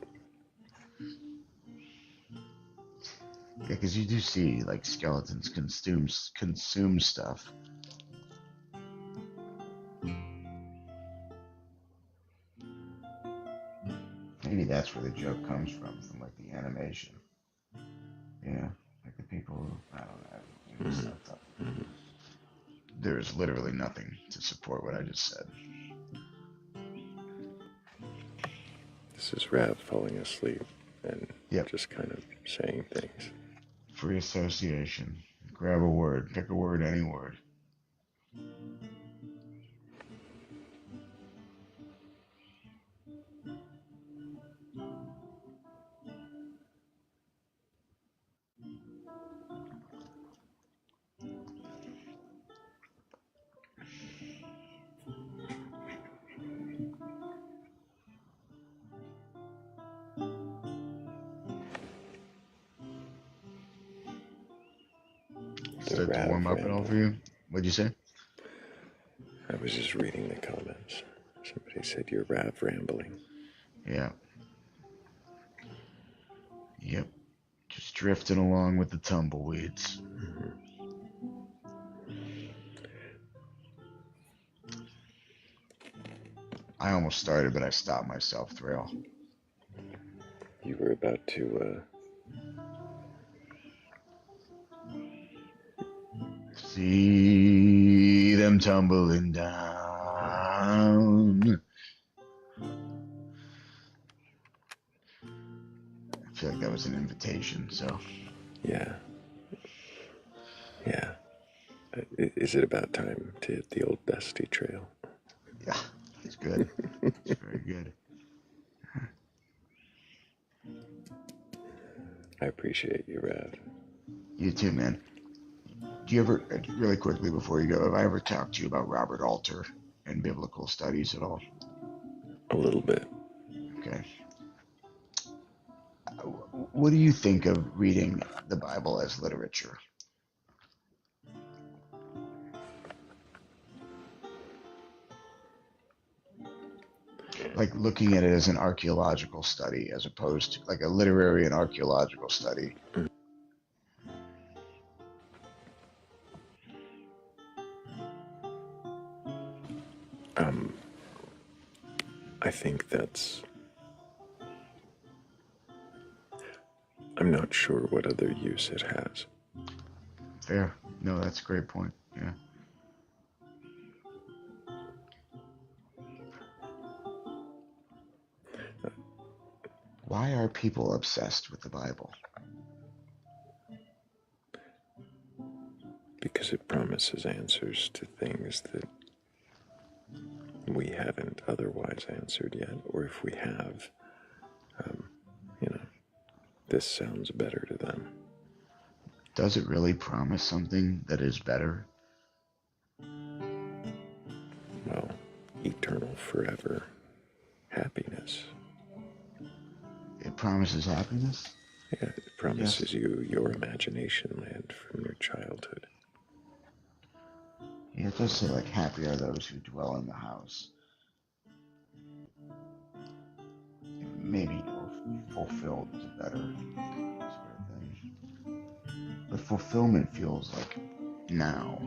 Yeah, because you do see like skeletons consume stuff. Maybe that's where the joke comes from like the animation. Yeah, like the people who, I don't know. There's literally nothing to support what I just said. This is Rav falling asleep and just kind of saying things. Free association. Grab a word. Pick a word, any word. Start to warm up at all for you? What'd you say? I was just reading the comments. Somebody said you're Rav rambling. Yeah. Yep. Just drifting along with the tumbleweeds. I almost started, but I stopped myself, Thrayle. You were about to, see them tumbling down. I feel like that was an invitation, so. Yeah. Yeah. Is it about time to hit the old dusty trail? Yeah, it's good. It's very good. I appreciate you, Rev. You too, man. Do you ever, really quickly before you go, have I ever talked to you about Robert Alter and biblical studies at all? A little bit. Okay. What do you think of reading the Bible as literature? Like looking at it as an archaeological study as opposed to like a literary and archaeological study. I think that's... I'm not sure what other use it has. Fair. No, that's a great point. Yeah. Why are people obsessed with the Bible? Because it promises answers to things that we haven't otherwise answered yet, or if we have, this sounds better to them. Does it really promise something that is better? Well, eternal, forever happiness. It promises happiness? Yeah, it promises you your imagination land from your childhood. Yeah, it does say like happy are those who dwell in the house. Maybe fulfilled is a better sort of thing. But fulfillment feels like now.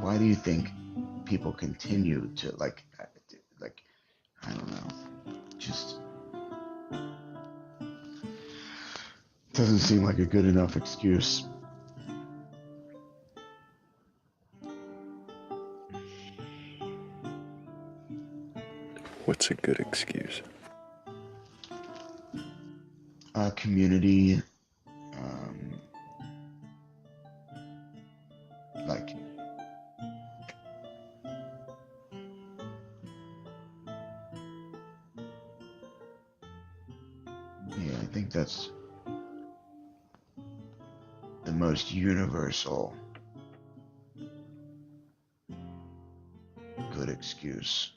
Why do you think people continue to like I don't know, just doesn't seem like a good enough excuse. What's a good excuse? Community, like yeah, I think that's the most universal good excuse.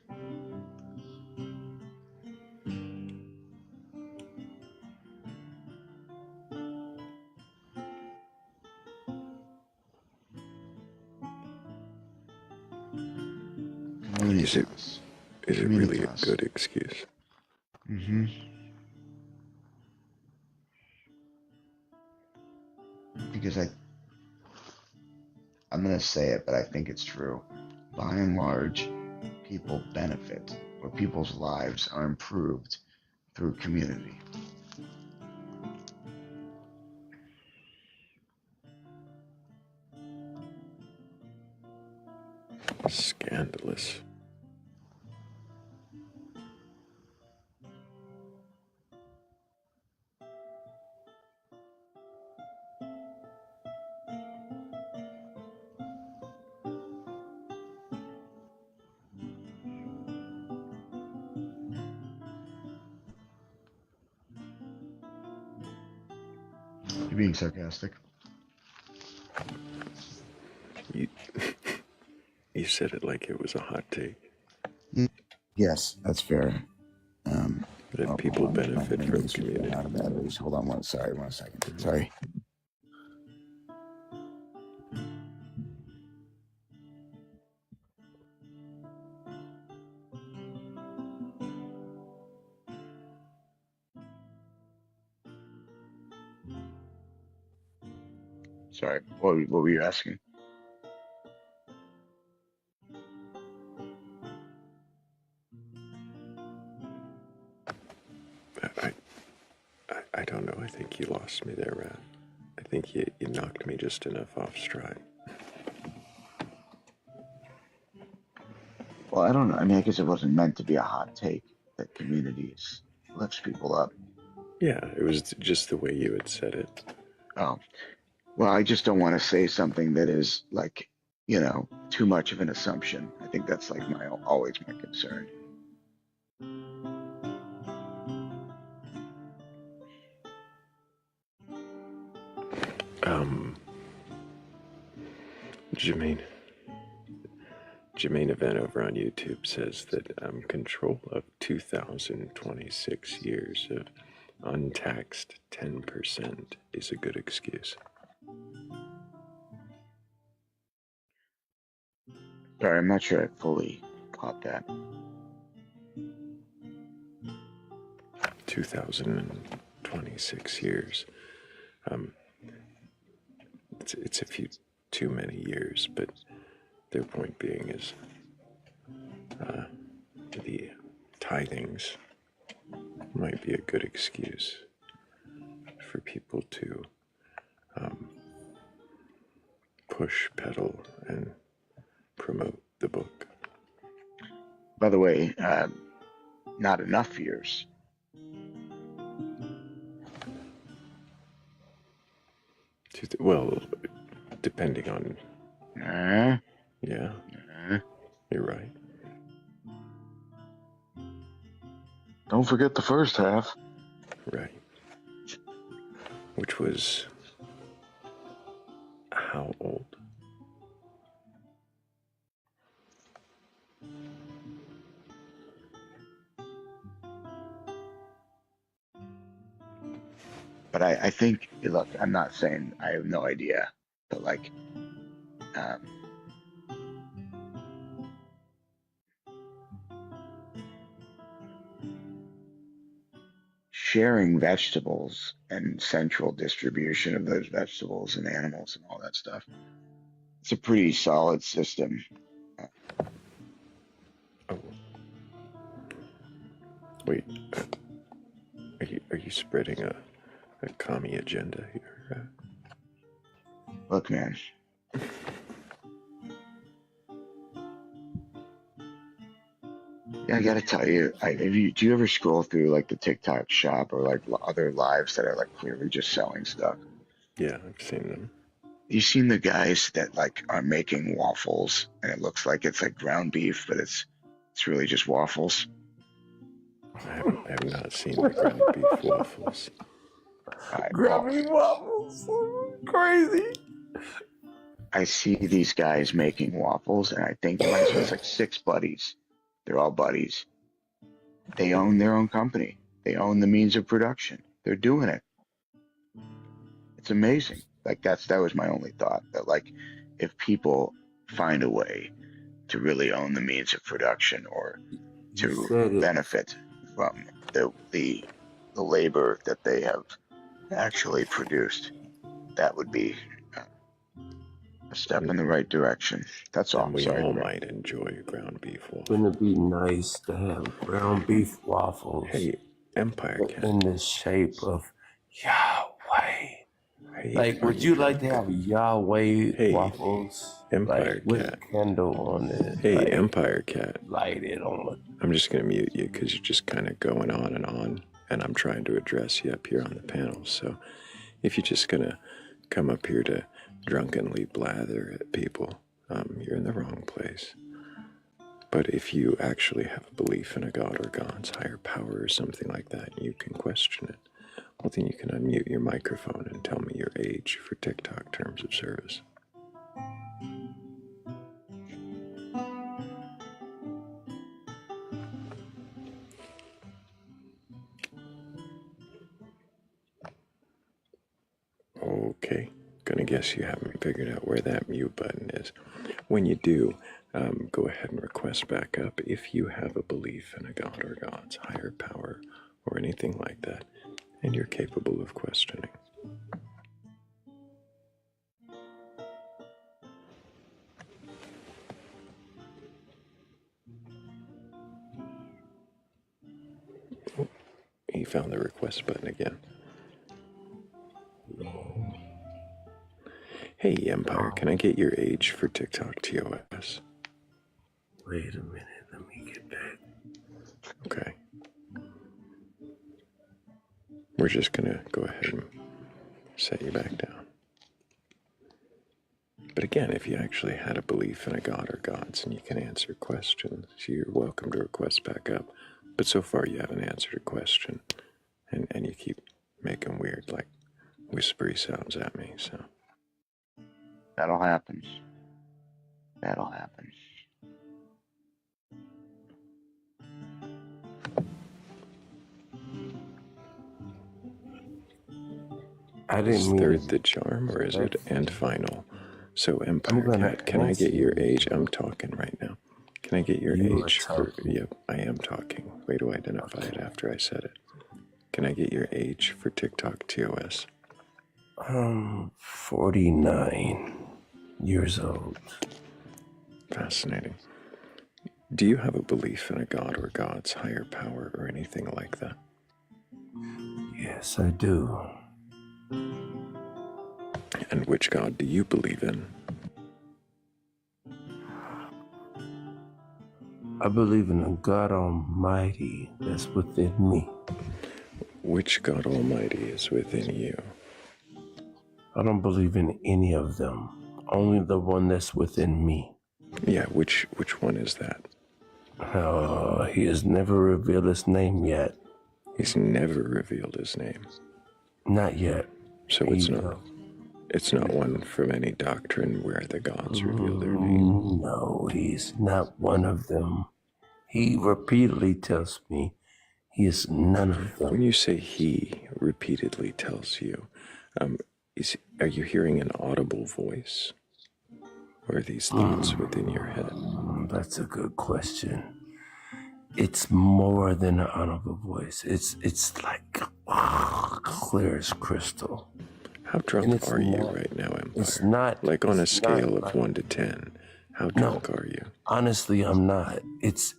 Is it really a good excuse? Mm-hmm. Because I'm gonna say it, but I think it's true. By and large, people benefit, or people's lives are improved through community. Scandalous. You're being sarcastic. You said it like it was a hot take. Yes, that's fair. That people benefit from community. Out of batteries. Hold on one second. Sorry. Sorry, what were you asking? I don't know. I think you lost me there, Rat. I think you knocked me just enough off stride. Well, I don't know. I mean, I guess it wasn't meant to be a hot take that communities lifts people up. Yeah, it was just the way you had said it. Oh, well, I just don't want to say something that is like, too much of an assumption. I think that's like always my concern. Jermaine Event over on YouTube says that control of 2,026 years of untaxed 10% is a good excuse. Sorry, I'm not sure I fully caught that. 2,026 years. It's a few too many years, but their point being is the tithings might be a good excuse for people to push, pedal, and promote the book. By the way, not enough years. Well, depending on. Yeah, you're right. Don't forget the first half. Right. Which was how old? But I think, look, I'm not saying I have no idea, but like, sharing vegetables and central distribution of those vegetables and animals and all that stuff, it's a pretty solid system. Oh. Wait, are you spreading a commie agenda here? Look, man. Yeah, I gotta tell you, do you ever scroll through like the TikTok shop or like other lives that are like clearly just selling stuff? Yeah, I've seen them. You seen the guys that like are making waffles and it looks like it's like ground beef, but it's really just waffles? I have not seen the ground beef waffles. Ground beef waffles, crazy. I see these guys making waffles, and I think to myself, it's like 6 buddies. They're all buddies. They own their own company. They own the means of production. They're doing it. It's amazing. Like that was my only thought, that like if people find a way to really own the means of production or to benefit from the labor that they have actually produced, that would be a step in the right direction. That's all. And we Sorry, all might enjoy ground beef waffles. Wouldn't it be nice to have ground beef waffles? Hey, Empire Cat. In the shape of Yahweh. Hey, like, would you like to have Yahweh waffles? Empire like, with Cat. a candle on it. Hey, like, Empire Cat. Light it on. I'm just going to mute you because you're just kind of going on, and I'm trying to address you up here on the panel. So if you're just going to come up here to drunkenly blather at people, you're in the wrong place. But if you actually have a belief in a god or God's higher power or something like that, you can question it. Well, then you can unmute your microphone and tell me your age for TikTok terms of service. Okay, gonna guess you haven't figured out where that mute button is. When you do, go ahead and request back up if you have a belief in a god or God's higher power or anything like that, and you're capable of questioning. He found the request button again. Hey, Empire, can I get your age for TikTok TOS? Wait a minute, let me get back. Okay. We're just gonna go ahead and set you back down. But again, if you actually had a belief in a god or gods and you can answer questions, you're welcome to request back up. But so far you haven't answered a question. And you keep making weird, like, whispery sounds at me, so. That'll happen. That'll happen. I didn't Is mean third the charm, or is it and final? So, Empire gonna Cat, can I get answer your you. age? I'm talking right now. Can I get your You are age for... talking. Yep, I am talking. Way to identify it after I said it. Can I get your age for TikTok TOS? 49 years old. Fascinating. Do you have a belief in a god or gods, higher power, or anything like that? Yes, I do. And which god do you believe in? I believe in a God Almighty that's within me. Which God Almighty is within you? I don't believe in any of them. Only the one that's within me. Yeah, which one is that? He has never revealed his name yet. He's never revealed his name. Not yet. So it's not one from any doctrine where the gods reveal their name. No, he's not one of them. He repeatedly tells me he is none of them. When you say he repeatedly tells you, are you hearing an audible voice? Or are these thoughts within your head? That's a good question. It's more than an audible voice. It's like clear as crystal. How drunk are you right now, Empire? It's not. Like on a scale of 1 to 10, how drunk are you? Honestly, I'm not. It's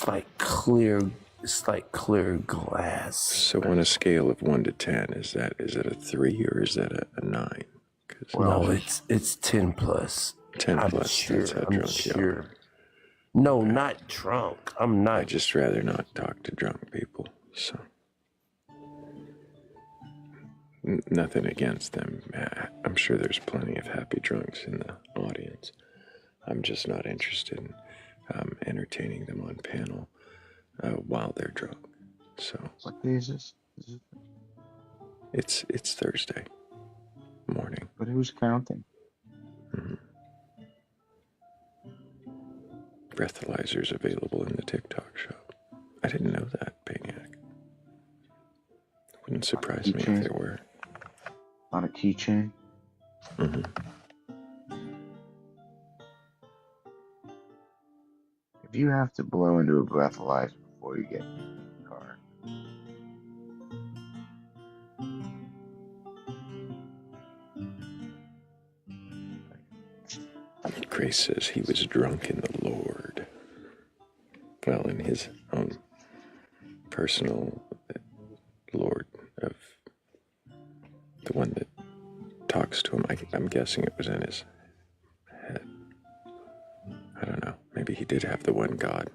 like clear. It's like clear glass. So on a scale of 1 to 10, is it a 3 or is that a 9? No, it's 10 plus. 10 I'm plus. sure, That's how I'm drunk you sure. are. No, not drunk. I'm not. I'd just rather not talk to drunk people. So nothing against them. I'm sure there's plenty of happy drunks in the audience. I'm just not interested in entertaining them on panel while they're drunk. So what day is this? It's Thursday morning. But who's counting? Mm-hmm. Breathalyzers available in the TikTok shop. I didn't know that, Paniac. Wouldn't surprise me if there were. On a keychain? Mm-hmm. If you have to blow into a breathalyzer before you get in the car, Grace says he was drunk in the Lord. Well, in his own personal Lord of the one that talks to him. I'm guessing it was in his head. I don't know. Maybe he did have the one God.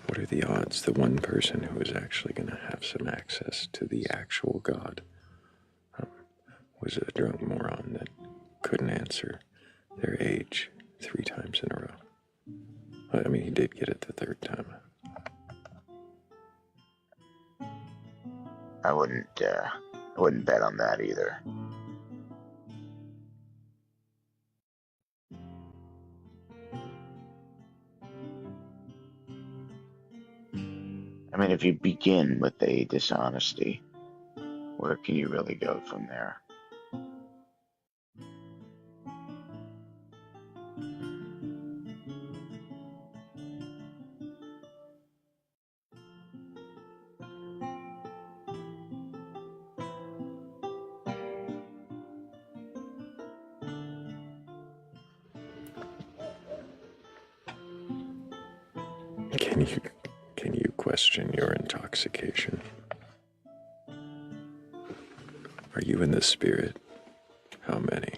What are the odds the one person who is actually going to have some access to the actual God was a drunk moron that couldn't answer their age 3 times in a row? I mean, he did get it the 3rd time. I wouldn't bet on that either. I mean, if you begin with a dishonesty, where can you really go from there? Can you question your intoxication. Are you in the spirit? How many?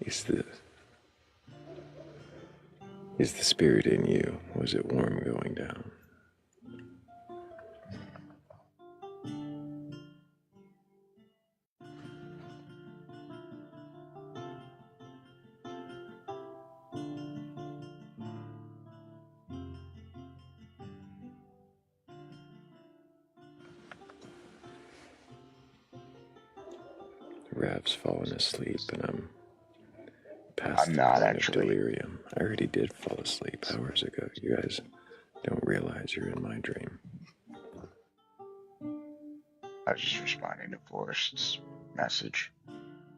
Is the spirit in you? Was it warm going down? Rav's fallen asleep and I'm past the point of delirium. I already did fall asleep hours ago. You guys don't realize you're in my dream. I was just responding to Forrest's message.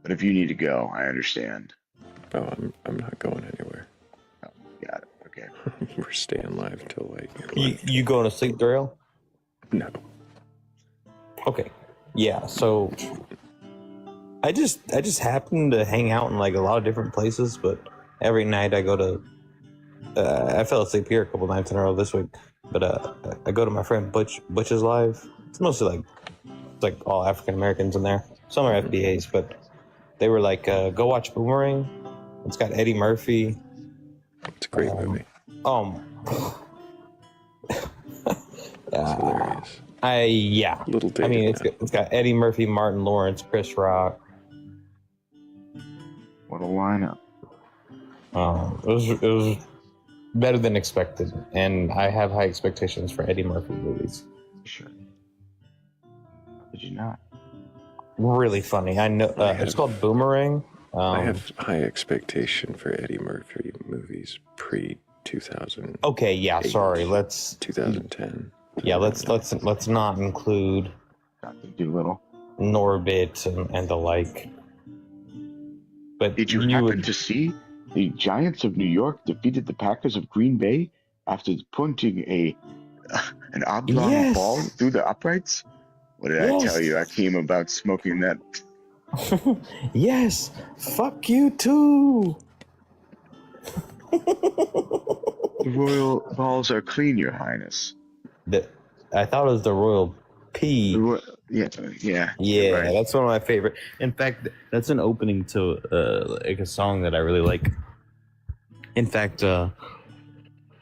But if you need to go, I understand. Oh, I'm not going anywhere. Oh, got it. Okay. We're staying live till like. You going to sleep, Thrayle? No. Okay. Yeah. So I just happen to hang out in like a lot of different places, but every night I go to. I fell asleep here a couple nights in a row this week, but I go to my friend Butch's live. It's mostly like all African Americans in there. Some are FBAs, but they were like, go watch Boomerang. It's got Eddie Murphy. It's a great movie. It's hilarious. Yeah. I mean, it's got Eddie Murphy, Martin Lawrence, Chris Rock. What a lineup. It was better than expected, and I have high expectations for Eddie Murphy movies. Sure. Did you not? Really funny. I know it's called Boomerang. I have high expectation for Eddie Murphy movies pre-2000. Okay, yeah. Sorry, let's 2010. Yeah, let's not include Dr. Dolittle, Norbit, and the like. But did you happen to see the Giants of New York defeated the Packers of Green Bay after punting an oblong ball through the uprights? What did I tell you, Akeem, about smoking that? Yes, fuck you too. The royal balls are clean, Your Highness. I thought it was the royal pee. Yeah. Right. That's one of my favorite. In fact, that's an opening to like a song that I really like. In fact, that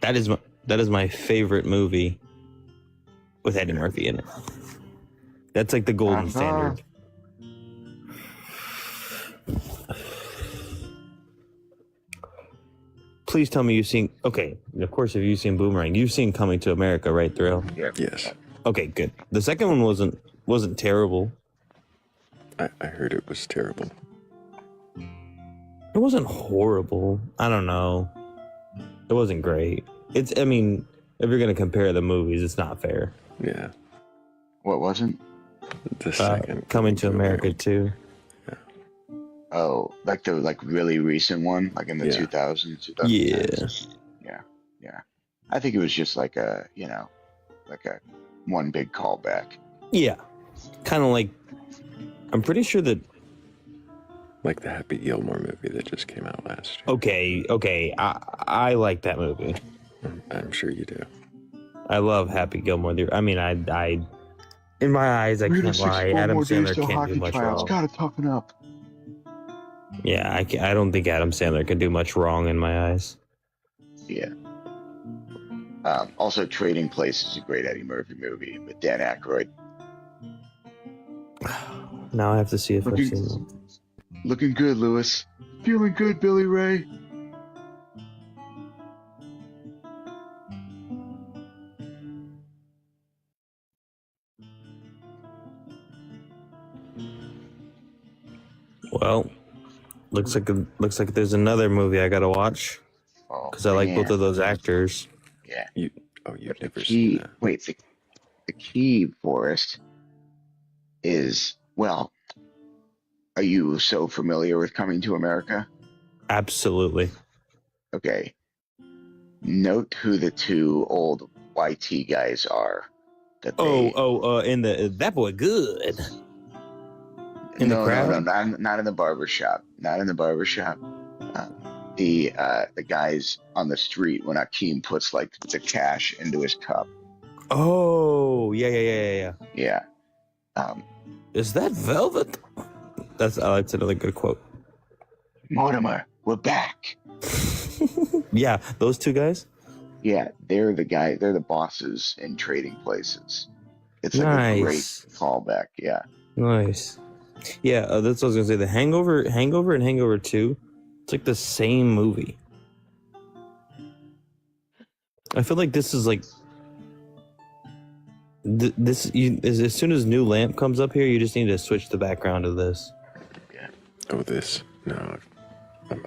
is my favorite movie with Eddie Murphy in it. That's like the golden standard. Please tell me you've seen. Okay, of course, if you've seen Boomerang, you've seen Coming to America, right, Thrayle? Yeah. Yes. Okay, good. The second one wasn't terrible. I heard it was terrible. It wasn't horrible. I don't know. It wasn't great. I mean, if you're gonna compare the movies, it's not fair. Yeah. What wasn't? The second Coming to America too. Yeah. Oh, like the really recent one, like in the 2000s. Yeah. I think it was just like a one big callback. Yeah. Kind of like, I'm pretty sure that. Like the Happy Gilmore movie that just came out last year. Okay. I like that movie. I'm sure you do. I love Happy Gilmore. I mean, I in my eyes, I can't lie. Adam Sandler can't do much wrong. Gotta toughen up. Yeah, I don't think Adam Sandler can do much wrong in my eyes. Yeah. Also, Trading Places is a great Eddie Murphy movie with Dan Aykroyd. Now I have to see if I've seen it. Looking good, Lewis. Feeling good, Billy Ray. Well, looks like there's another movie I gotta watch because I like both of those actors. Yeah. You've never seen that. Wait, the key, Forrest, is, well, are you so familiar with Coming to America? Absolutely. Okay. Note who the two old YT guys are. In the That Boy Good. In the crowd? No, not in the barber shop. Not in the barber shop. The guys on the street when Akeem puts like the cash into his cup. Oh, yeah. Yeah. Is that velvet? That's another good quote. Mortimer, we're back. Yeah, those two guys. Yeah, they're the bosses in Trading Places. It's like a great callback. Yeah. Nice. Yeah, that's what I was gonna say. The Hangover and Hangover 2, it's like the same movie. I feel like this is like as soon as New Lamp comes up here, you just need to switch the background of this. Yeah. Oh, this? No,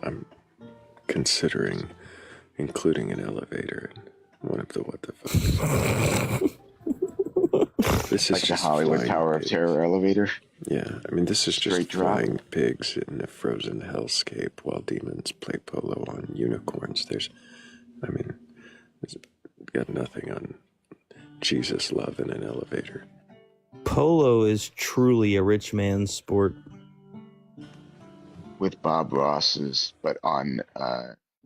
I'm considering including an elevator in one of the what the fuck. This is like the Hollywood Tower of Terror elevator. Yeah, I mean, this is Straight just flying pigs in a frozen hellscape while demons play polo on unicorns. There's got nothing on Jesus love in an elevator. Polo is truly a rich man's sport. With Bob Ross's, but on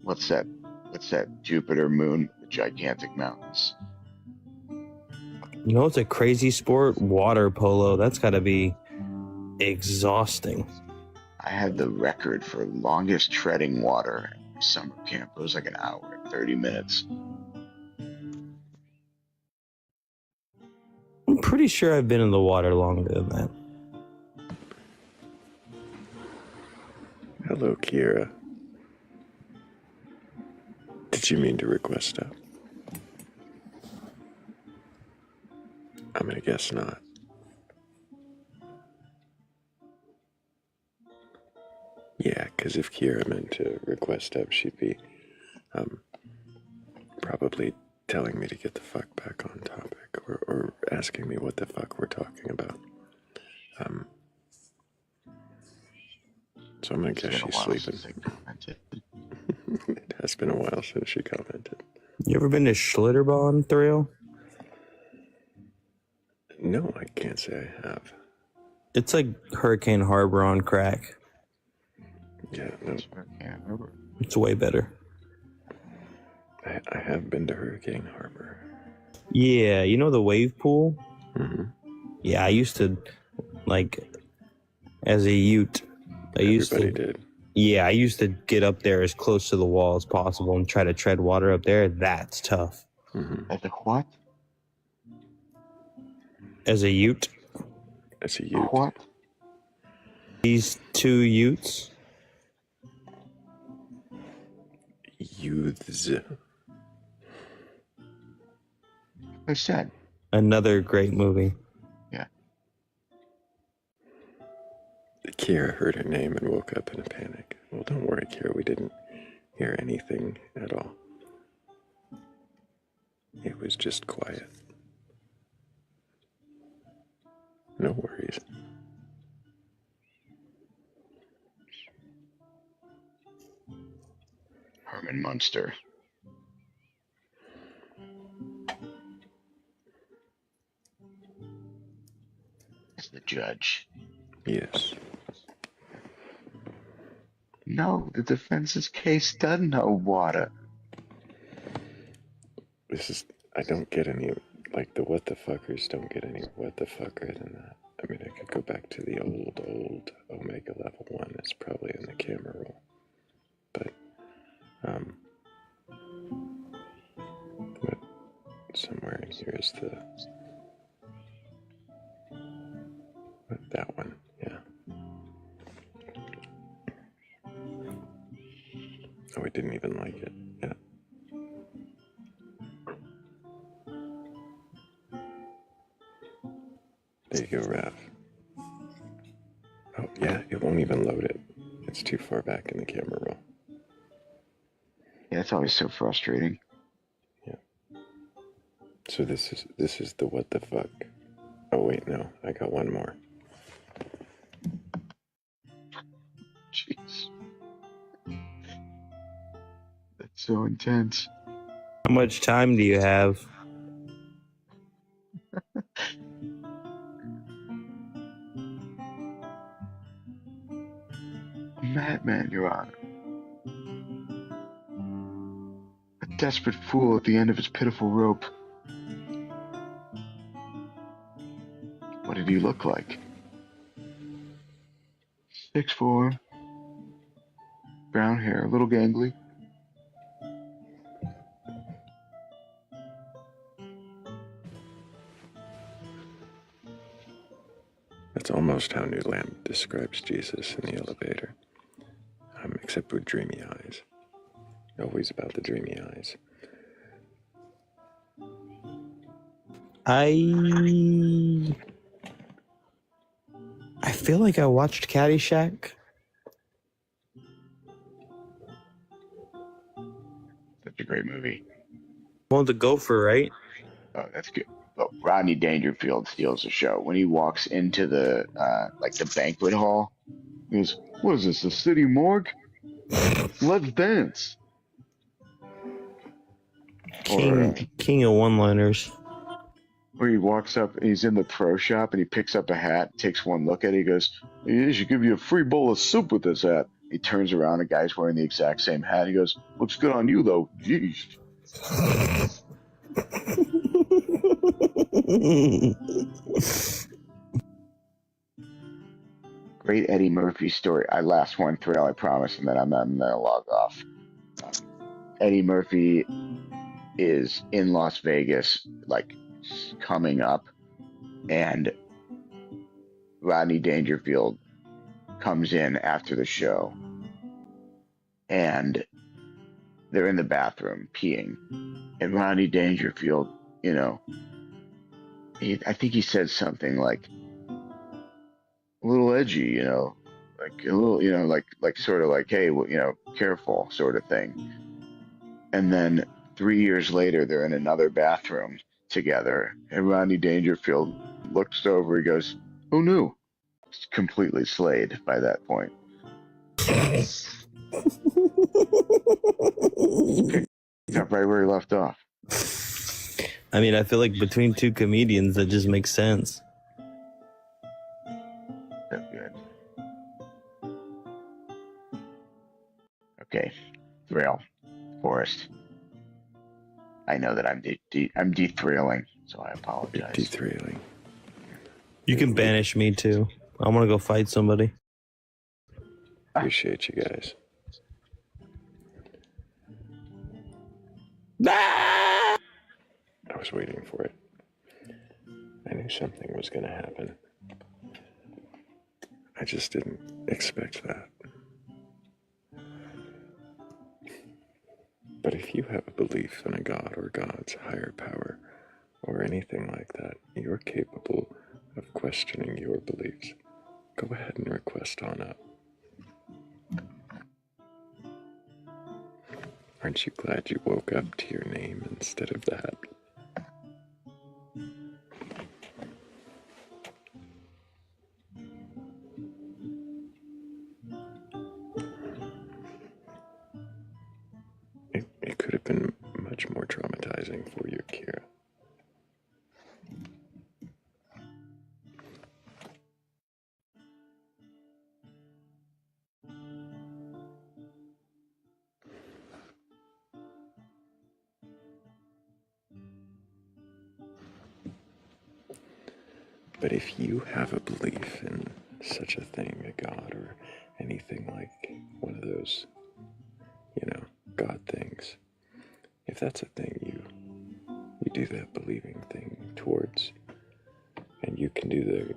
what's that Jupiter moon, the gigantic mountains. You know, it's a crazy sport. Water polo. That's got to be exhausting. I had the record for longest treading water at summer camp. It was like an hour and 30 minutes. I'm pretty sure I've been in the water longer than that. Hello, Kira. Did you mean to request up? I'm gonna guess not. Yeah, because if Kira meant to request up, she'd be probably telling me to get the fuck back on topic or asking me what the fuck we're talking about. So I'm gonna guess she's sleeping. It has been a while since she commented. You ever been to Schlitterbahn, Thrayle? No, I can't say I have. It's like Hurricane Harbor on crack. Yeah, no. It's way better. I have been to Hurricane Harbor. Yeah, you know the wave pool? Mm-hmm. Yeah, I used to, like, as a Ute, Everybody did. Yeah, I used to get up there as close to the wall as possible and try to tread water up there. That's tough. Mm-hmm. As a what? As a Ute. As a Ute. What? These two Utes. Youths. I said. Another great movie. Yeah. Kira heard her name and woke up in a panic. Well, don't worry, Kira. We didn't hear anything at all. It was just quiet. No worries. Herman Munster. As the judge. Yes. No, the defense's case doesn't hold water. I don't get any, like, the what the fuckers don't get any what the fucker than that. I mean, I could go back to the old Omega level 1. It's probably in the camera roll. But, somewhere in here is that one, yeah. Oh, we didn't even like it. Yeah. There you go, Raph. Oh, yeah, it won't even load it. It's too far back in the camera roll. Yeah, it's always so frustrating. Yeah. So this is the what the fuck. Oh, wait, no. I got one more. Jeez. That's so intense. How much time do you have? Madman, Your Honor. desperate fool at the end of his pitiful rope. What did he look like? 6'4", brown hair, a little gangly. That's almost how New Lamb describes Jesus in the elevator, except with dreamy eyes. Always about the dreamy eyes. I feel like I watched Caddyshack. Such a great movie. Well, the gopher, right? Oh, that's good. Oh, Rodney Dangerfield steals the show when he walks into the the banquet hall. He goes, "What is this? The city morgue? Let's dance." King of one-liners. Or he walks up and he's in the pro shop and he picks up a hat, takes one look at it, he goes, "They should give you a free bowl of soup with this hat." He turns around, a guy's wearing the exact same hat. He goes, "Looks good on you though." Jeez. Great Eddie Murphy story. Last one, Thrayle, I promise, and then I'm gonna log off. Eddie Murphy is in Las Vegas, like coming up, and Rodney Dangerfield comes in after the show, and they're in the bathroom peeing, and Rodney Dangerfield, I think he said something like a little edgy, like a little, like sort of like, "Hey, careful," sort of thing. And then 3 years later, they're in another bathroom together, and Rodney Dangerfield looks over. He goes, "Who knew?" He's completely slayed by that point. Picked up right where he left off. I mean, I feel like between two comedians, that just makes sense. So good. Okay, Thrayle, Forrest. I know that I'm de-thrailing, so I apologize. De-thrailing. You can banish me too. I want to go fight somebody. Appreciate you guys. Ah! I was waiting for it. I knew something was going to happen. I just didn't expect that. But if you have a belief in a god or God's higher power or anything like that, you're capable of questioning your beliefs. Go ahead and request on up. Aren't you glad you woke up to your name instead of that? It could have been much more traumatizing for you, Kira. But if you have a belief in such a thing, a god or anything like one of those, God things, if that's a thing you do that believing thing towards, and you can do the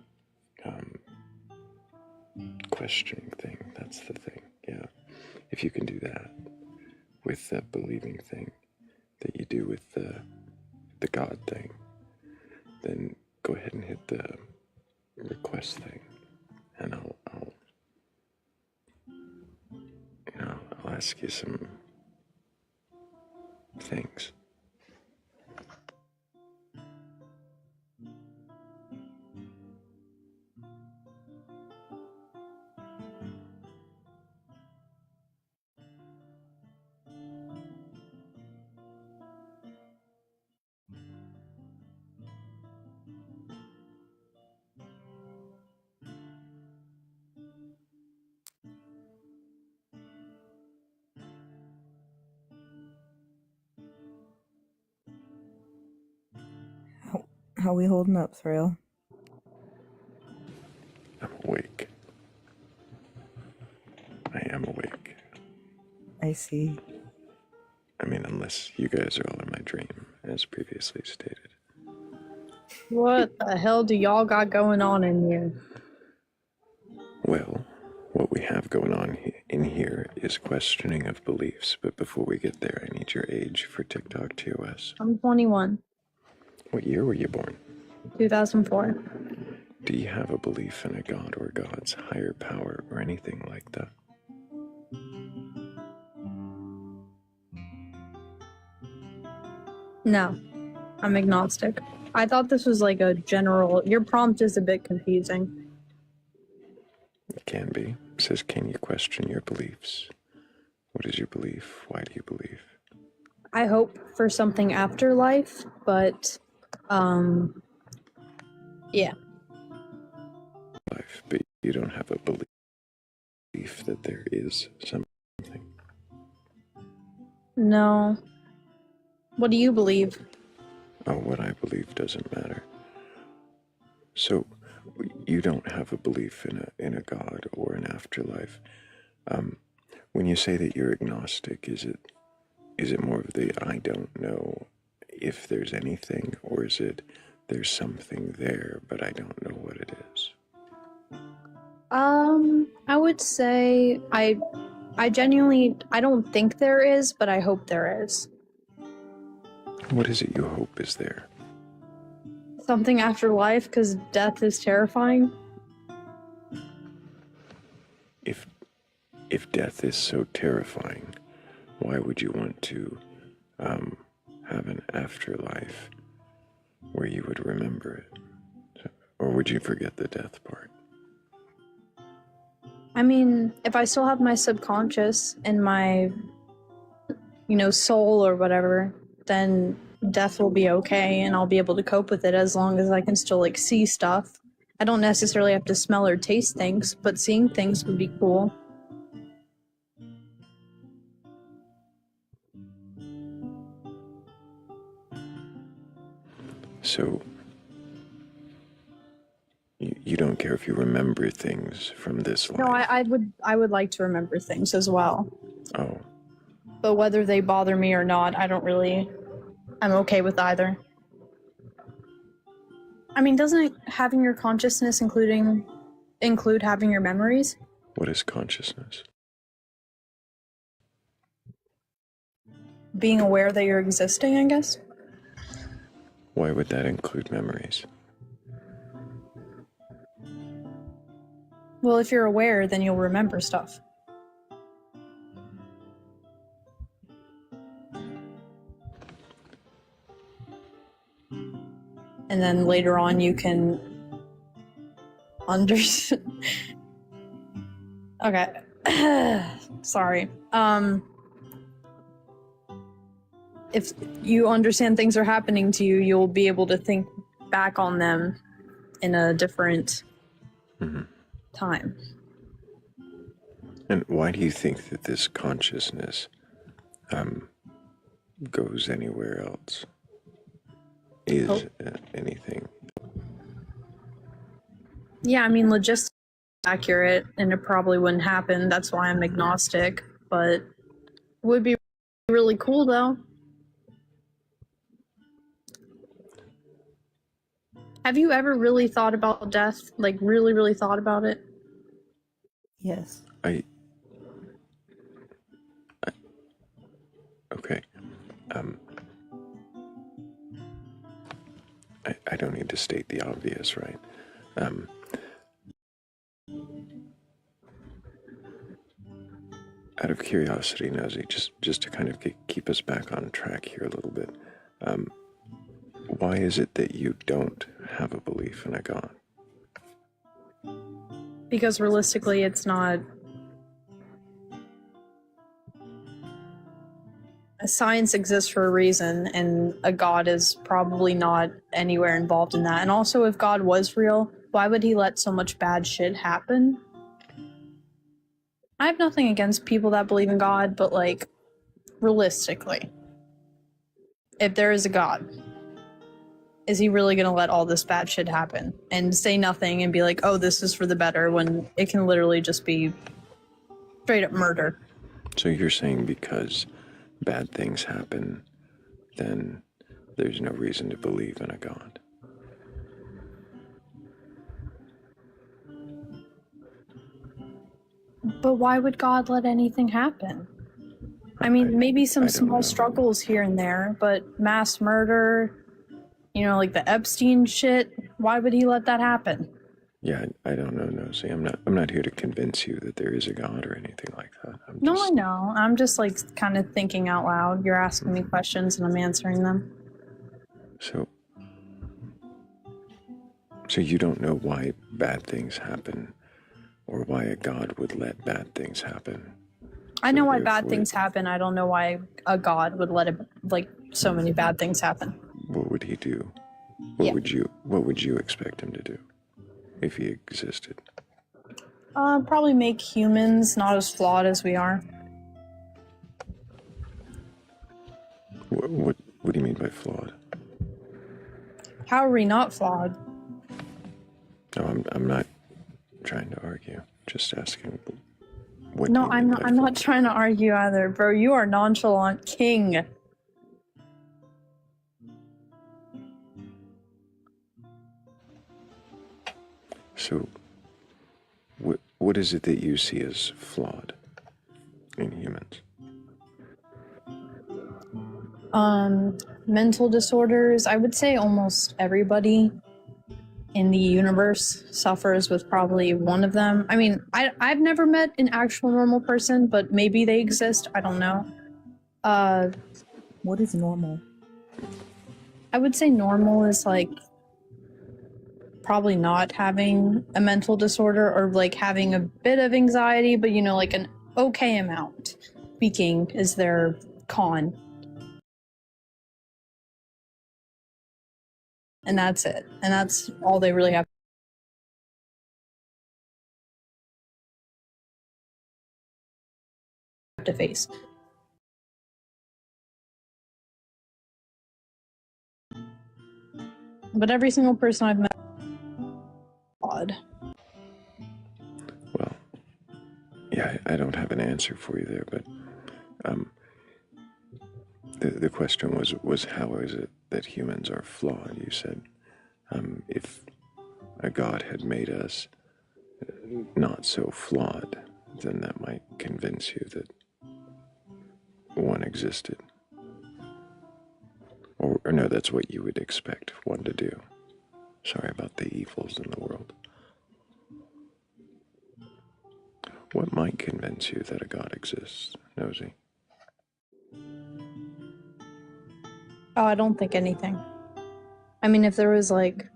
questioning thing, that's the thing, yeah. If you can do that with that believing thing that you do with the God thing, then go ahead and hit the request thing, and I'll ask you some things. How we holding up, Thrayle? I'm awake. I am awake. I see. I mean, unless you guys are all in my dream, as previously stated. What the hell do y'all got going on in here? Well, what we have going on in here is questioning of beliefs, but before we get there, I need your age for TikTok TOS. I'm 21. What year were you born? 2004. Do you have a belief in a god or gods, higher power, or anything like that? No, I'm agnostic. I thought this was like a general. Your prompt is a bit confusing. It can be. It says, can you question your beliefs? What is your belief? Why do you believe? I hope for something after life, but, yeah. Life, but you don't have a belief that there is something. No. What do you believe? Oh, what I believe doesn't matter. So, you don't have a belief in a god or an afterlife. When you say that you're agnostic, is it more of the I don't know if there's anything, or is it there's something there, but I don't know what it is? I would say I genuinely, I don't think there is, but I hope there is. What is it you hope is there? Something after life, because death is terrifying. If death is so terrifying, why would you want to have an afterlife where you would remember it? Or would you forget the death part? I mean, if I still have my subconscious and my, soul or whatever, then death will be okay and I'll be able to cope with it as long as I can still, see stuff. I don't necessarily have to smell or taste things, but seeing things would be cool. So, you don't care if you remember things from this life? No, I would like to remember things as well. Oh. But whether they bother me or not, I'm okay with either. I mean, doesn't having your consciousness include having your memories? What is consciousness? Being aware that you're existing, I guess. Why would that include memories? Well, if you're aware, then you'll remember stuff. And then later on you can understand. Okay. Sorry. If you understand things are happening to you, you'll be able to think back on them in a different time. And why do you think that this consciousness goes anywhere else? Is anything? Yeah, I mean, logistics accurate, and it probably wouldn't happen. That's why I'm agnostic, but it would be really cool, though. Have you ever really thought about death? Like, really, really thought about it? Yes. Okay. I don't need to state the obvious, right? Out of curiosity, Nosy, just to kind of keep us back on track here a little bit, why is it that you don't have a belief in a god? Because realistically, it's not. Science exists for a reason, and a god is probably not anywhere involved in that. And also, if God was real, why would he let so much bad shit happen? I have nothing against people that believe in God, but realistically, if there is a God, is he really going to let all this bad shit happen and say nothing and be like, oh, this is for the better, when it can literally just be straight up murder? So you're saying because bad things happen, then there's no reason to believe in a God? But why would God let anything happen? I mean, maybe some small struggles here and there, but mass murder, you know, like the Epstein shit, why would he let that happen? Yeah, I don't know, Nosy. I'm not here to convince you that there is a God or anything like that. No, I know. I'm just like kind of thinking out loud. You're asking me questions and I'm answering them. So you don't know why bad things happen, or why a God would let bad things happen? I know why bad things happen. I don't know why a God would let so many bad things happen. What would he do? What would you expect him to do if he existed? Probably make humans not as flawed as we are. What do you mean by flawed? How are we not flawed? No, I'm not trying to argue. Just asking. No, I'm not trying to argue either, bro. You are nonchalant king. So, what is it that you see as flawed in humans? Mental disorders. I would say almost everybody in the universe suffers with probably one of them. I mean, I've never met an actual normal person, but maybe they exist. I don't know. What is normal? I would say normal is like probably not having a mental disorder, or like having a bit of anxiety, but you know, like an okay amount. Speaking is their con. And that's it. And that's all they really have to face. But every single person I've met, odd. Well, yeah, I don't have an answer for you there, but the question was how is it that humans are flawed? You said if a God had made us not so flawed, then that might convince you that one existed. Or no, that's what you would expect one to do. Sorry about the evils in the world. What might convince you that a God exists, Nosy? Oh, I don't think anything. I mean, if there was like...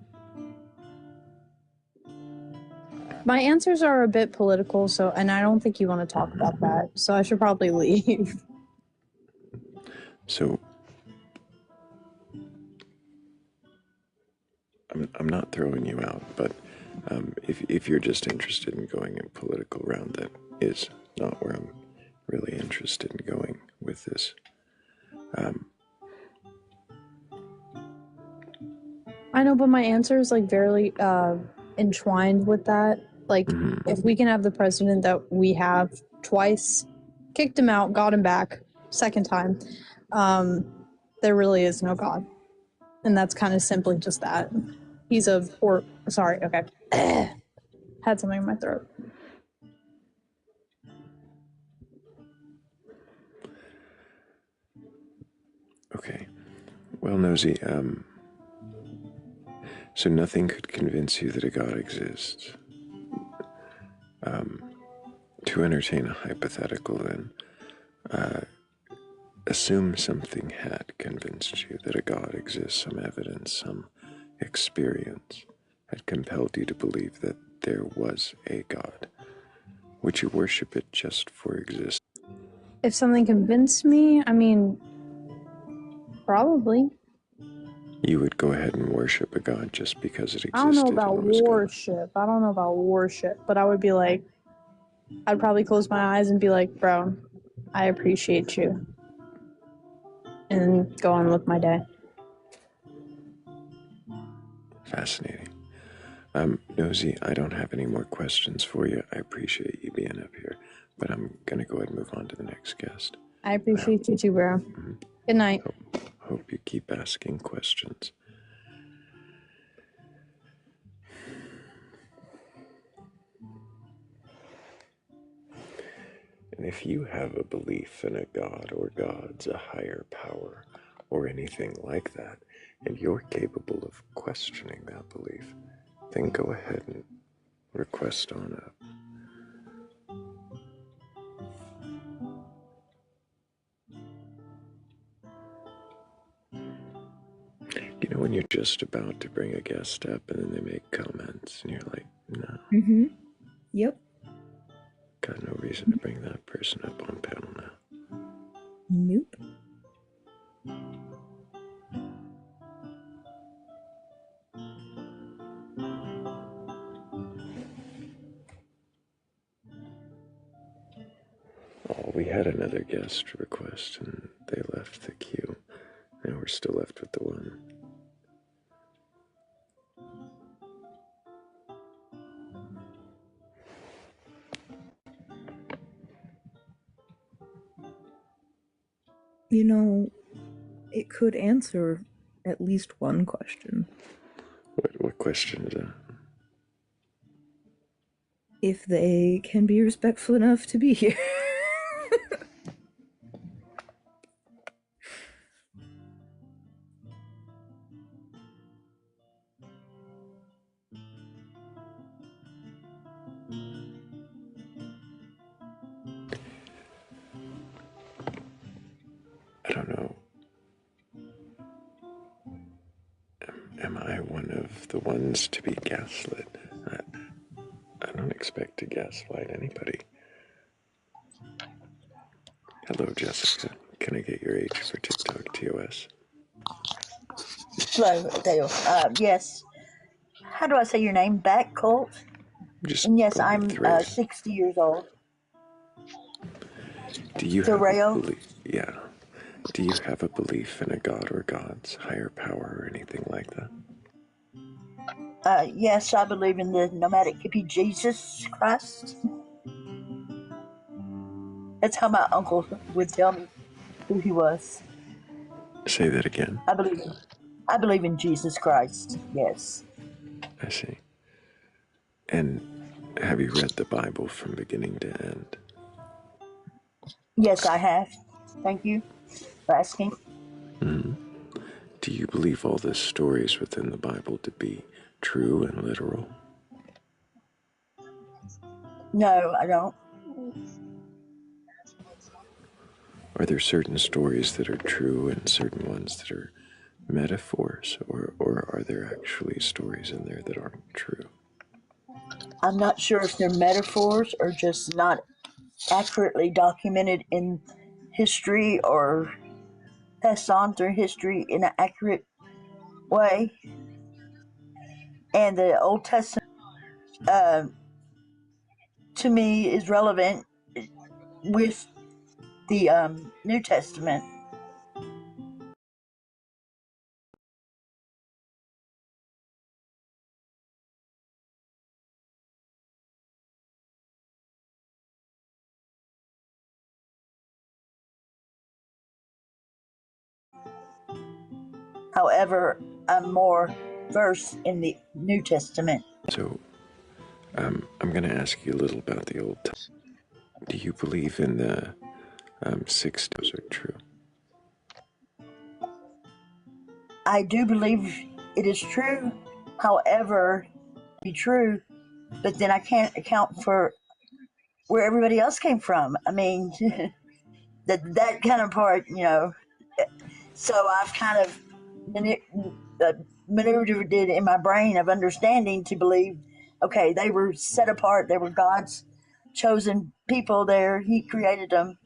My answers are a bit political, and I don't think you want to talk about that, so I should probably leave. So, I'm not throwing you out, but if you're just interested in going in political round, that is not where I'm really interested in going with this. I know, but my answer is like very entwined with that. Like, if we can have the president that we have twice, kicked him out, got him back, second time, there really is no God. And that's kind of simply just that. He's a sorry, okay. Had something in my throat. Okay. Well, Nosy, so nothing could convince you that a God exists. To entertain a hypothetical, then, assume something had convinced you that a God exists, some evidence, some experience had compelled you to believe that there was a God. Would you worship it just for existence? If something convinced me, I mean, probably. You would go ahead and worship a God just because it existed? I don't know about worship. I don't know about worship, but I would be like, I'd probably close my eyes and be like, bro, I appreciate you. And go on with my day. Fascinating. Nosy, I don't have any more questions for you. I appreciate you being up here, but I'm going to go ahead and move on to the next guest. I appreciate you too, bro. Good night. Hope you keep asking questions. And if you have a belief in a god or gods, a higher power, or anything like that, and you're capable of questioning that belief, then go ahead and request on up. You know when you're just about to bring a guest up and then they make comments and you're like, no. Mm-hmm. Yep. Got no reason to bring that person up on panel now. Nope. Oh, we had another guest request and they left the queue. Now we're still left with the one. You know, it could answer at least one question. What question is that? If they can be respectful enough to be here. I don't know. Am I one of the ones to be gaslit? I don't expect to gaslight anybody. Hello, Jessica. Can I get your age for TikTok TOS? Hello, Dale. Yes. How do I say your name? Batcolyte? Just and yes, call me I'm Thrayle. 60 years old. Do you have a Thrayle? belief? Yeah. Do you have a belief in a god or gods, higher power, or anything like that? Yes, I believe in the nomadic hippie Jesus Christ. That's how my uncle would tell me who he was. Say that again. I believe in Jesus Christ. Yes. I see. And have you read the Bible from beginning to end? Yes, I have. Thank you for asking. Mm-hmm. Do you believe all the stories within the Bible to be true and literal? No, I don't. Are there certain stories that are true and certain ones that are metaphors, or are there actually stories in there that aren't true? I'm not sure if they're metaphors or just not accurately documented in history or passed on through history in an accurate way. And the Old Testament, to me, is relevant with the New Testament. However, I'm more versed in the New Testament. So, I'm going to ask you a little about the Old Testament. Do you believe in the 6 days are true? I do believe it is true. However, be true, but then I can't account for where everybody else came from. I mean, that kind of part, you know. So I've kind of maneuvered it in my brain of understanding to believe, okay, they were set apart. They were God's chosen people there. He created them.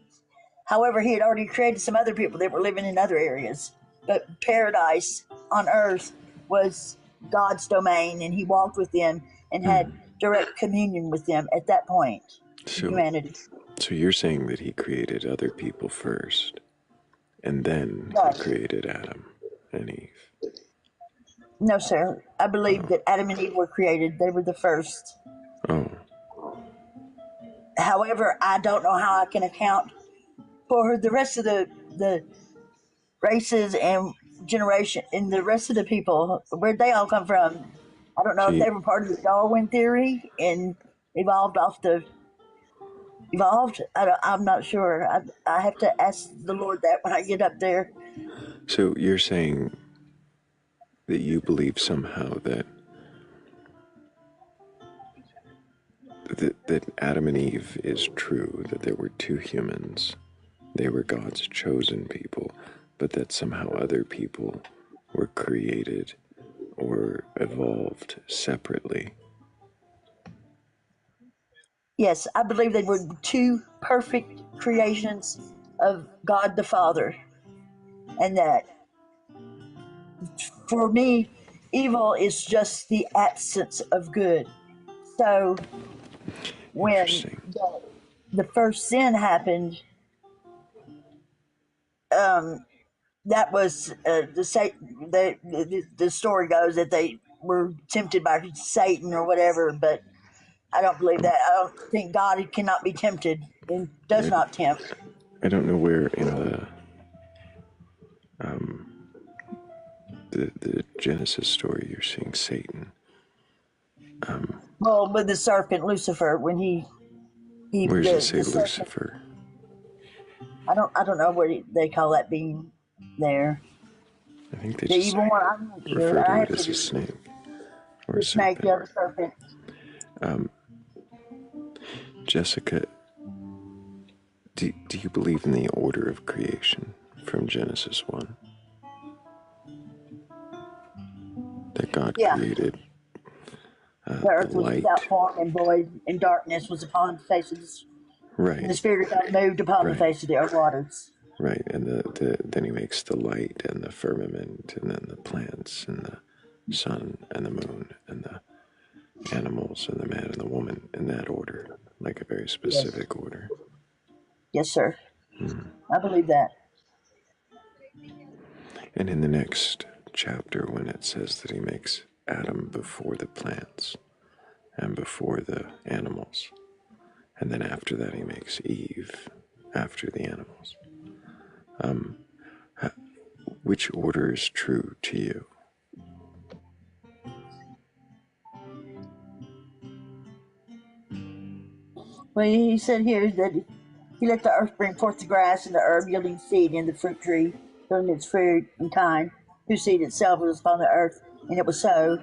However, he had already created some other people that were living in other areas. But paradise on earth was God's domain, and he walked with them and had direct communion with them at that point. Humanity. So you're saying that he created other people first, and then he created Adam and Eve. No, sir. I believe that Adam and Eve were created. They were the first. Oh. However, I don't know how I can account for the rest of the races and generation and the rest of the people. Where'd they all come from? I don't know if they were part of the Darwin theory and evolved off the evolved. I'm not sure. I have to ask the Lord that when I get up there. So you're saying that you believe somehow that Adam and Eve is true, that there were two humans, they were God's chosen people, but that somehow other people were created or evolved separately. Yes, I believe they were two perfect creations of God the Father. And that for me, evil is just the absence of good. So when the first sin happened, that was the story goes that they were tempted by Satan or whatever, but I don't believe that. I don't think God cannot be tempted and does not tempt. I don't know where in the Genesis story you're seeing Satan. Well, with the serpent Lucifer, when he Where does it say the serpent, Lucifer? I don't know what they call that being there. I think they The just evil one. I'm not refer sure. I to have it to as a read snake or the a snake, serpent. the serpent. Jessica, do you believe in the order of creation from Genesis 1? That God Yeah. created The earth the was light, without form and void, and darkness was upon the face of this. right? And the Spirit of God moved upon the face of the earth waters. Right, and then he makes the light and the firmament, and then the plants and the sun and the moon and the animals and the man and the woman in that order, like a very specific order. Yes, sir. I believe that. And in the next chapter, when it says that he makes Adam before the plants and before the animals, and then after that he makes Eve after the animals, which order is true to you? Well, he said here that he let the earth bring forth the grass and the herb yielding seed, and the fruit tree yielding its fruit in kind, whose seed itself was upon the earth, and it was so.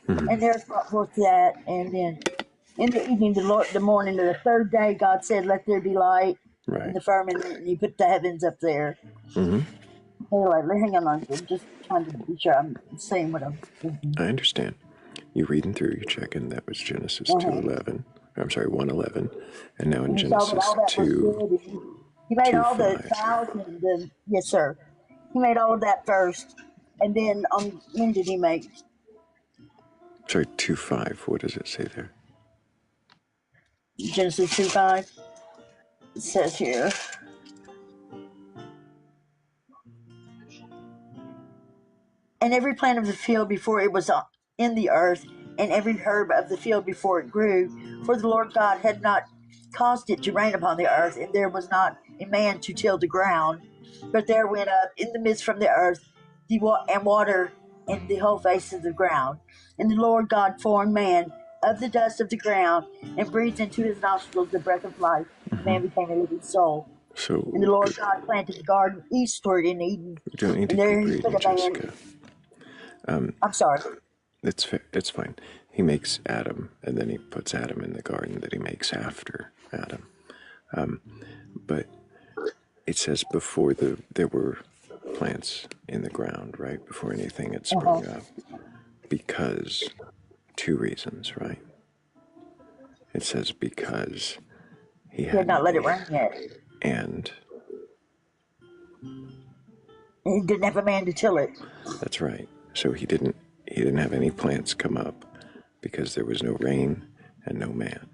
And the earth brought forth that, and then in the evening, the morning of the third day, God said, "Let there be light." In the firmament, and He put the heavens up there. Anyway, hang on, I'm just trying to be sure I'm saying what I'm thinking. I understand. You're reading through, you're checking. That was Genesis 2:11. I'm sorry, 1:11, and now in And he saw that Genesis all that was 2. good. And he made all the 2:5. fowls and the yes, sir. He made all of that first, and then when did he make Sorry, 2:5. What does it say there? Genesis 2:5? It says here. And every plant of the field before it was in the earth, and every herb of the field before it grew, for the Lord God had not caused it to rain upon the earth, and there was not a man to till the ground. But there went up in the midst from the earth and water and the whole face of the ground. And the Lord God formed man of the dust of the ground, and breathed into his nostrils the breath of life. Man became a living soul. So And the Lord God planted the garden eastward in Eden, you don't need to and there keep he put reading, a man. Jessica. I'm sorry. It's fair. It's fine. He makes Adam, and then he puts Adam in the garden that he makes after Adam. But it says before there were plants in the ground, right? Before anything had sprung up. Because two reasons, right? It says because he He had not let it made, rain yet. and He didn't have a man to till it. that's right. So he didn't have any plants come up because there was no rain and no man.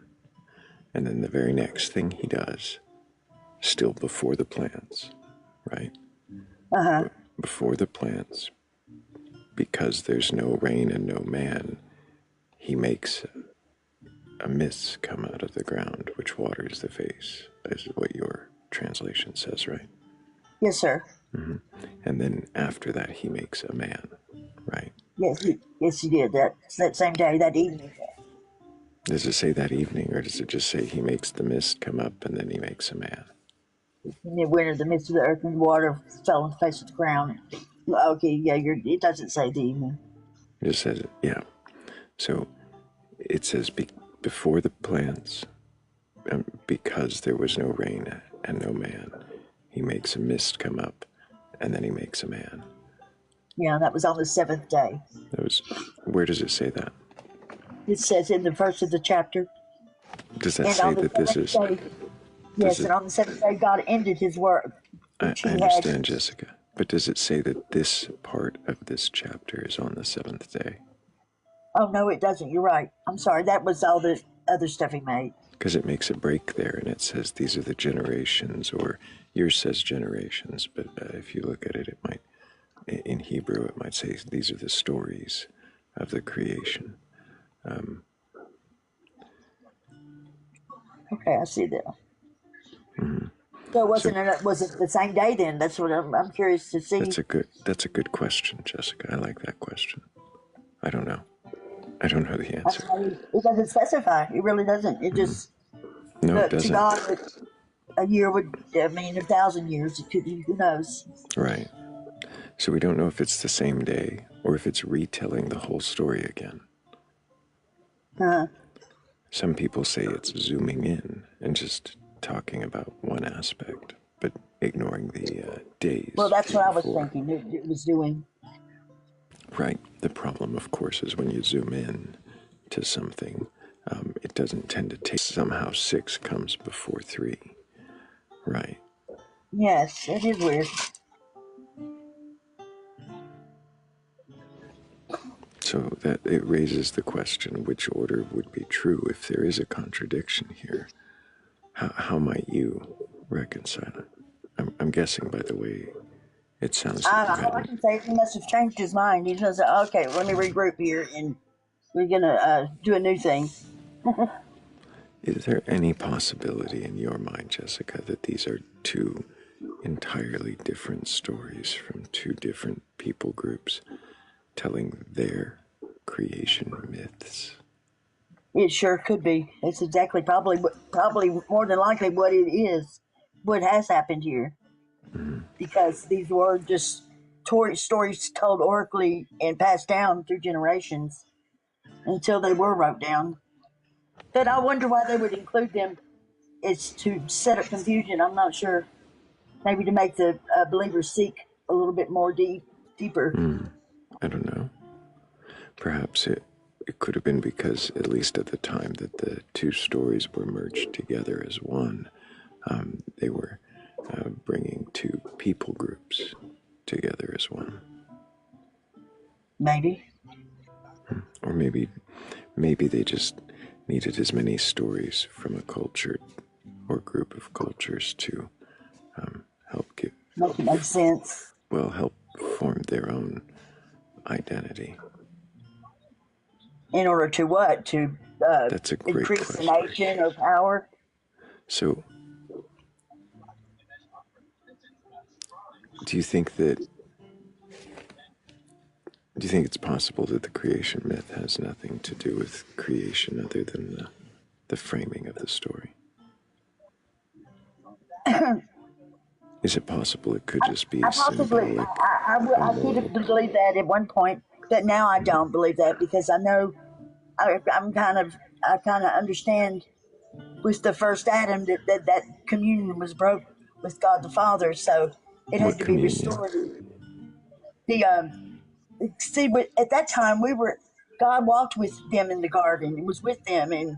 And then the very next thing he does, still before the plants, right? Before the plants, because there's no rain and no man, he makes a mist come out of the ground which waters the face, is what your translation says, right? Yes, sir. Mm-hmm. And then after that, he makes a man, right? Yes, he did. That same day, that evening. Does it say that evening, or does it just say he makes the mist come up and then he makes a man? In the winter, the midst of the earth and water fell on the face of the ground. Okay, yeah, it doesn't say the evening. It just says, yeah. So it says before the plants, because there was no rain and no man, he makes a mist come up, and then he makes a man. Yeah, that was on the seventh day. Where does it say that? It says in the first of the chapter. Does that say that this is... Yes, and on the seventh day, God ended his work. I understand, Jessica. But does it say that this part of this chapter is on the seventh day? Oh, no, it doesn't. You're right. I'm sorry. That was all the other stuff he made. Because it makes a break there, and it says these are the generations, or yours says generations, but if you look at it, it might, in Hebrew, it might say these are the stories of the creation. Okay, I see that. Mm-hmm. So was it the same day then? That's what I'm curious to see. That's a good question, Jessica. I like that question. I don't know. I don't know the answer. It doesn't specify. It really doesn't. It just no, it doesn't. To God, a year would mean 1,000 years. It could be. Who knows? Right. So we don't know if it's the same day or if it's retelling the whole story again. Some people say it's zooming in and just talking about one aspect, but ignoring the days. Well, that's what I was thinking. It was doing. Right. The problem, of course, is when you zoom in to something, it doesn't tend to take. Somehow 6 comes before 3. Right. Yes, it is weird. So that it raises the question, which order would be true if there is a contradiction here? How might you reconcile it? I'm guessing by the way it sounds like I can say he must have changed his mind. He just said, okay, let me regroup here, and we're going to do a new thing. Is there any possibility in your mind, Jessica, that these are 2 entirely different stories from 2 different people groups telling their creation myths? It sure could be. It's exactly probably more than likely what it is, what has happened here. Mm-hmm. Because these were just stories told orally and passed down through generations until they were wrote down. But I wonder why they would include them. It's to set up confusion. I'm not sure. Maybe to make the believers seek a little bit more deeper. I don't know. Perhaps it could have been because, at least at the time that the 2 stories were merged together as one, they were bringing 2 people groups together as one. Maybe. Or maybe they just needed as many stories from a culture or group of cultures to help make sense. Well, help form their own identity. In order to what? To That's a great increase question. the nation or power? So, do you think it's possible that the creation myth has nothing to do with creation other than the framing of the story? Is it possible it could just be symbolic? I could have believed that at one point, but now I don't believe that because I know I kind of understand with the first Adam that communion was broke with God the Father, so it had to be restored. See, but at that time God walked with them in the garden. It was with them, and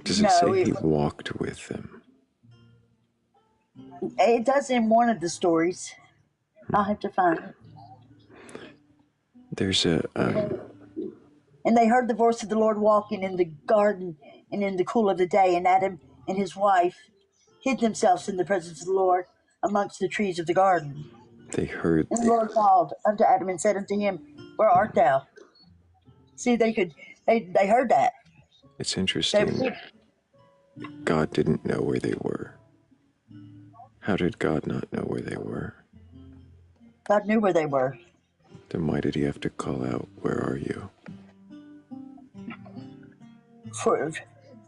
does it say he walked with them? It does in one of the stories. I'll have to find it. There's a. And they heard the voice of the Lord walking in the garden and in the cool of the day, and Adam and his wife hid themselves in the presence of the Lord amongst the trees of the garden. They heard. And the Lord called unto Adam and said unto him, Where art thou? See, they heard that. It's interesting. God didn't know where they were. How did God not know where they were? God knew where they were. Then why did he have to call out, "Where are you?"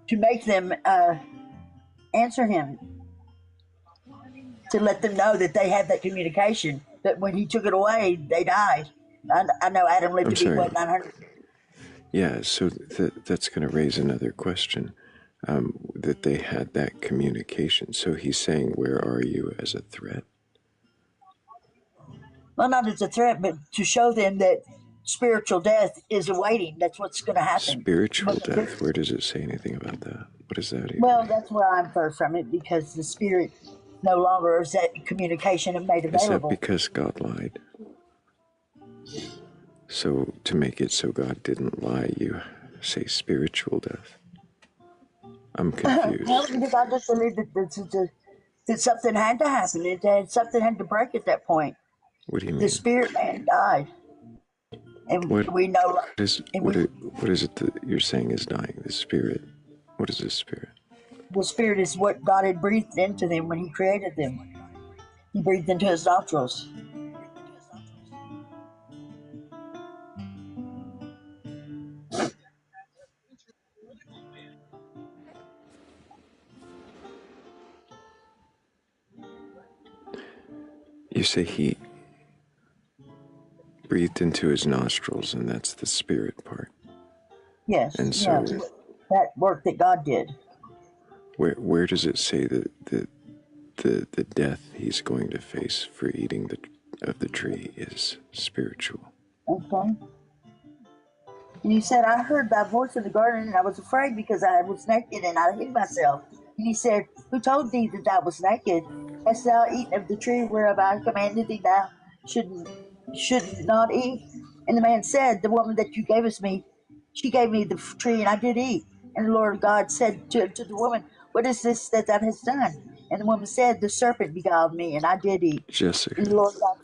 To make them answer him, to let them know that they had that communication. That when he took it away, they died. I know Adam lived I'm to be sorry. what 900. Yeah, so that's going to raise another question. That they had that communication. So he's saying, "Where are you?" as a threat. Well, not as a threat, but to show them that spiritual death is awaiting. That's what's going to happen. Spiritual death. Where does it say anything about that? What is that even? Well, that's where I'm far from it, because the spirit no longer is that communication and made Is that available. because God lied? So to make it so God didn't lie, you say spiritual death. I'm confused. Well, because I just believe that something had to happen. Something had to break at that point. What do you mean? The spirit man died, and we know. What is it that you're saying is dying? The spirit. What is this spirit? The spirit is what God had breathed into them when He created them. He breathed into His nostrils. You say He breathed into His nostrils, and that's the spirit part. Yes. And so, that work that God did. Where does it say that the death He's going to face for eating of the tree is spiritual? Okay. And He said, I heard thy voice in the garden, and I was afraid because I was naked and I hid myself. And He said, who told thee that thou was naked? Hast thou eaten of the tree whereof I commanded thee thou should not eat? And the man said, the woman that you gave us me, she gave me the tree, and I did eat. And the Lord God said to the woman, what is this that thou hast done? And the woman said, the serpent beguiled me, and I did eat. Jessica, and the Lord God,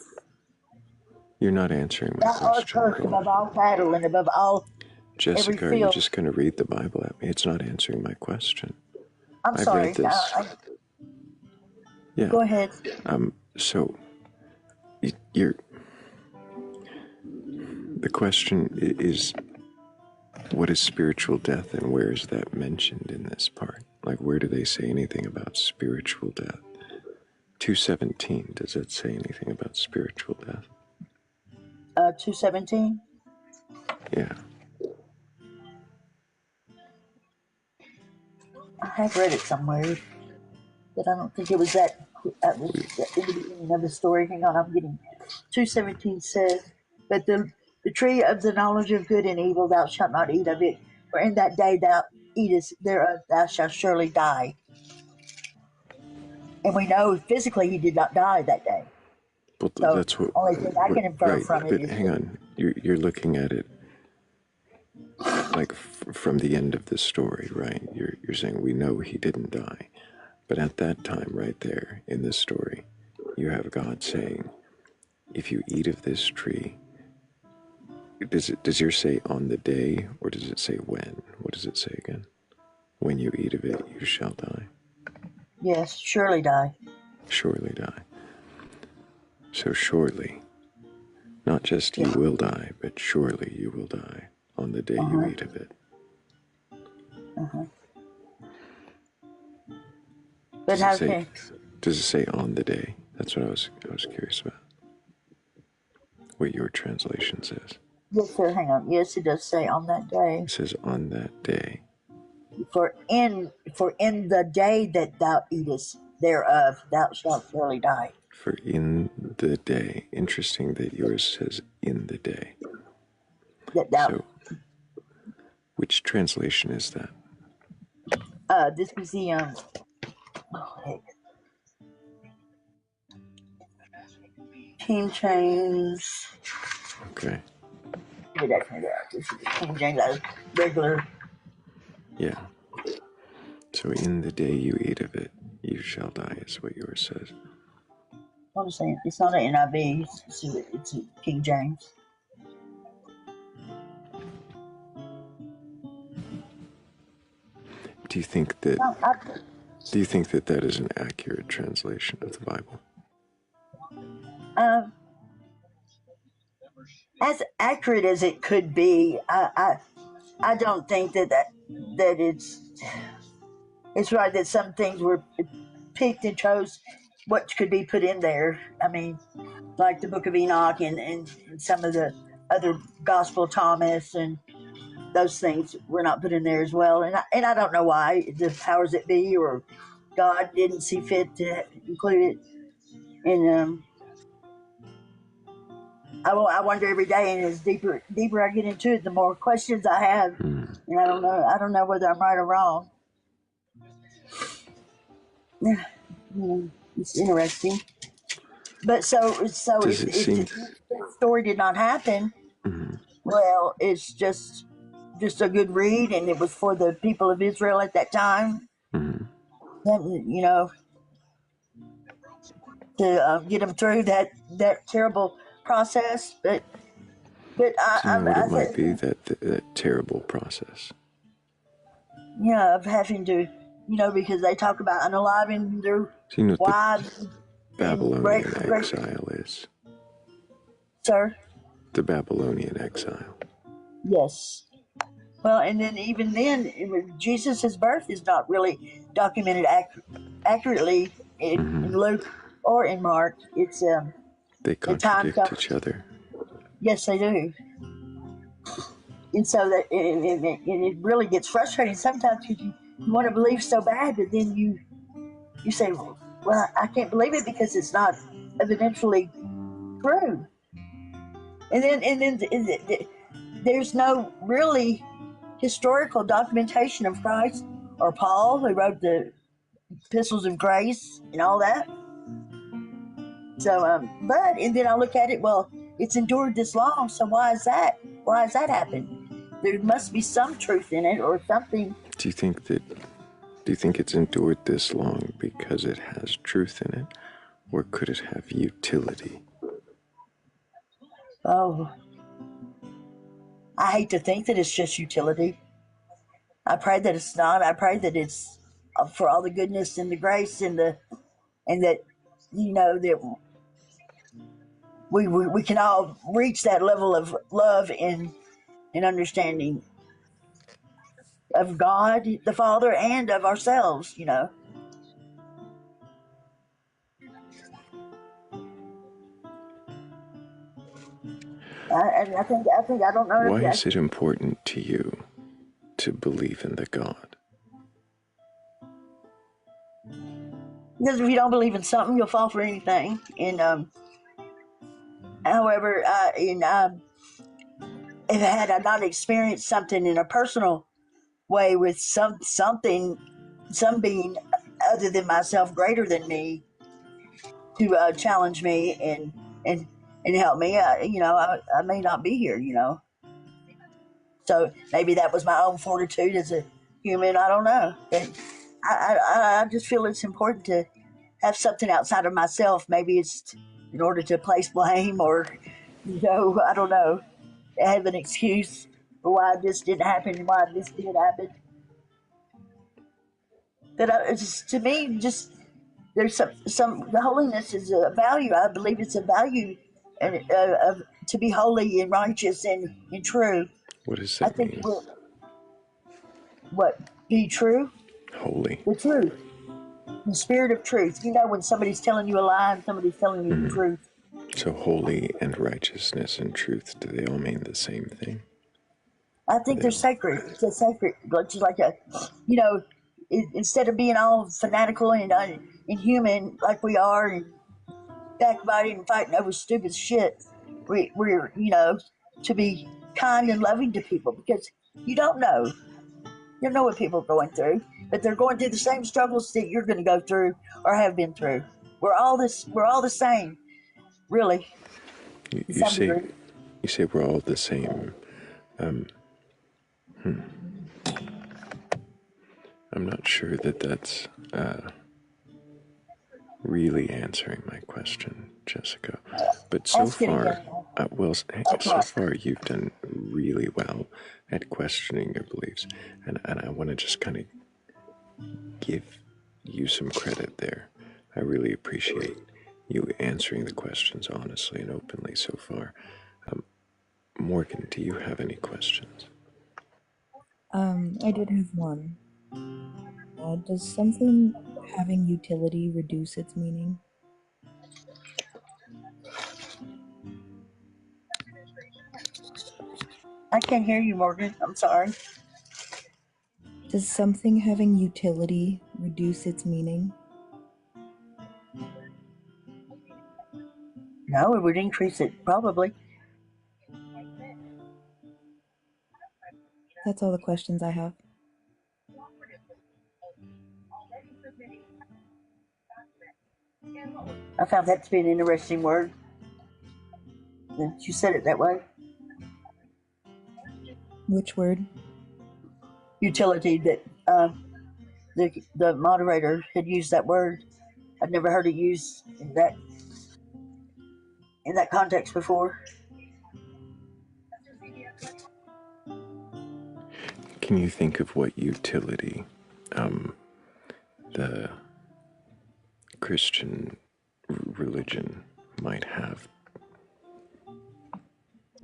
you're not answering my thou art question. cursed above all cattle and above all every Jessica, are you field. just going to read the Bible at me? It's not answering my question. I'm I've sorry. read this. Yeah. Go ahead. So, you're. The question is, what is spiritual death, and where is that mentioned in this part? Like, where do they say anything about spiritual death? 2:17. Does it say anything about spiritual death? 2:17. Yeah. I have read it somewhere, but I don't think it was that. That was in the beginning of the story. Hang on, I'm getting 2:17 says, "But the tree of the knowledge of good and evil, thou shalt not eat of it, for in that day thou eatest thereof, thou shalt surely die." And we know physically he did not die that day. Well, So that's what. only thing I can infer Right, from it but is hang on. You're looking at it like from the end of the story, right? You're saying we know he didn't die, but at that time, right there in the story, you have God saying, "If you eat of this tree." Does yours say on the day, or does it say when? What does it say again? When you eat of it, you shall die. yes, surely die. Surely die. So surely, not just you will die, but surely you will die on the day you eat of it. But does it say on the day? That's what I was curious about. What your translation says. Yes, sir. Hang on. Yes, it does say on that day. It says on that day. For in the day that thou eatest thereof, thou shalt surely die. For in the day. Interesting that yours says in the day. So, which translation is that? This is the King James. Okay. This is King James, regular. Yeah. So in the day you eat of it, you shall die, is what yours says. I'm saying it's not an NIV. It's King James. Do you think that No, that is an accurate translation of the Bible? As accurate as it could be, I don't think that it's right that some things were picked and chose what could be put in there. I mean, like the Book of Enoch and some of the other Gospel of Thomas and those things were not put in there as well. And I don't know why the powers that be or God didn't see fit to include it. And I wonder every day, and as deeper I get into it, the more questions I have, and I don't know whether I'm right or wrong. It's interesting, but so Does it seem? if that story did not happen, well, it's just a good read, and it was for the people of Israel at that time. You know, to get them through that terrible process, but Do you know what I it might be, that terrible process? yeah, of having to, because they talk about unaliving their Do you know what wives the and Babylonian exile is? Sir? The Babylonian exile. Yes. Well, and then even then, Jesus' birth is not really documented accurately in Luke or in Mark. It's They contradict each other. Yes, they do. And so that and it really gets frustrating sometimes because you want to believe so bad, but then you say, well, I can't believe it because it's not evidentially true. And then there's no really historical documentation of Christ or Paul, who wrote the epistles of grace and all that. So, and then I look at it, well, it's endured this long, so why is that? Why has that happened? There must be some truth in it or something. Do you think it's endured this long because it has truth in it, or could it have utility? Oh, I hate to think that it's just utility. I pray that it's not. I pray that it's for all the goodness and the grace and that that we can all reach that level of love and understanding of God the Father and of ourselves. I think I don't know. Why is it important to you to believe in the God? Because if you don't believe in something, you'll fall for anything. And however, if had I not experienced something in a personal way with some being other than myself, greater than me, to challenge me and help me, I may not be here. So maybe that was my own fortitude as a human. I don't know. But I just feel it's important to have something outside of myself. Maybe it's in order to place blame or, I don't know, have an excuse for why this didn't happen and why this did happen. But to me, just there's some the holiness is a value. I believe it's a value, and to be holy and righteous and true. What does that mean? What be true? Holy. The truth, the spirit of truth. When somebody's telling you a lie and somebody's telling you the truth. So holy and righteousness and truth, do they all mean the same thing? I think they're sacred. It's a sacred, just like instead of being all fanatical and inhuman like we are, and backbiting and fighting over stupid shit, we're to be kind and loving to people because you don't know what people are going through, but they're going through the same struggles that you're going to go through or have been through. We're all the same, really. You say we're all the same. I'm not sure that that's really answering my question, Jessica. But so far, so far you've done really well at questioning your beliefs, and I want to just kind of give you some credit there. I really appreciate you answering the questions honestly and openly so far. Morgan, do you have any questions? I did have one. Does something having utility reduce its meaning? I can't hear you, Morgan. I'm sorry. Does something having utility reduce its meaning? No, it would increase it, probably. That's all the questions I have. I found that to be an interesting word. That you said it that way. Which word? Utility. That the moderator had used that word. I'd never heard it used in that context before. Can you think of what utility the Christian religion might have?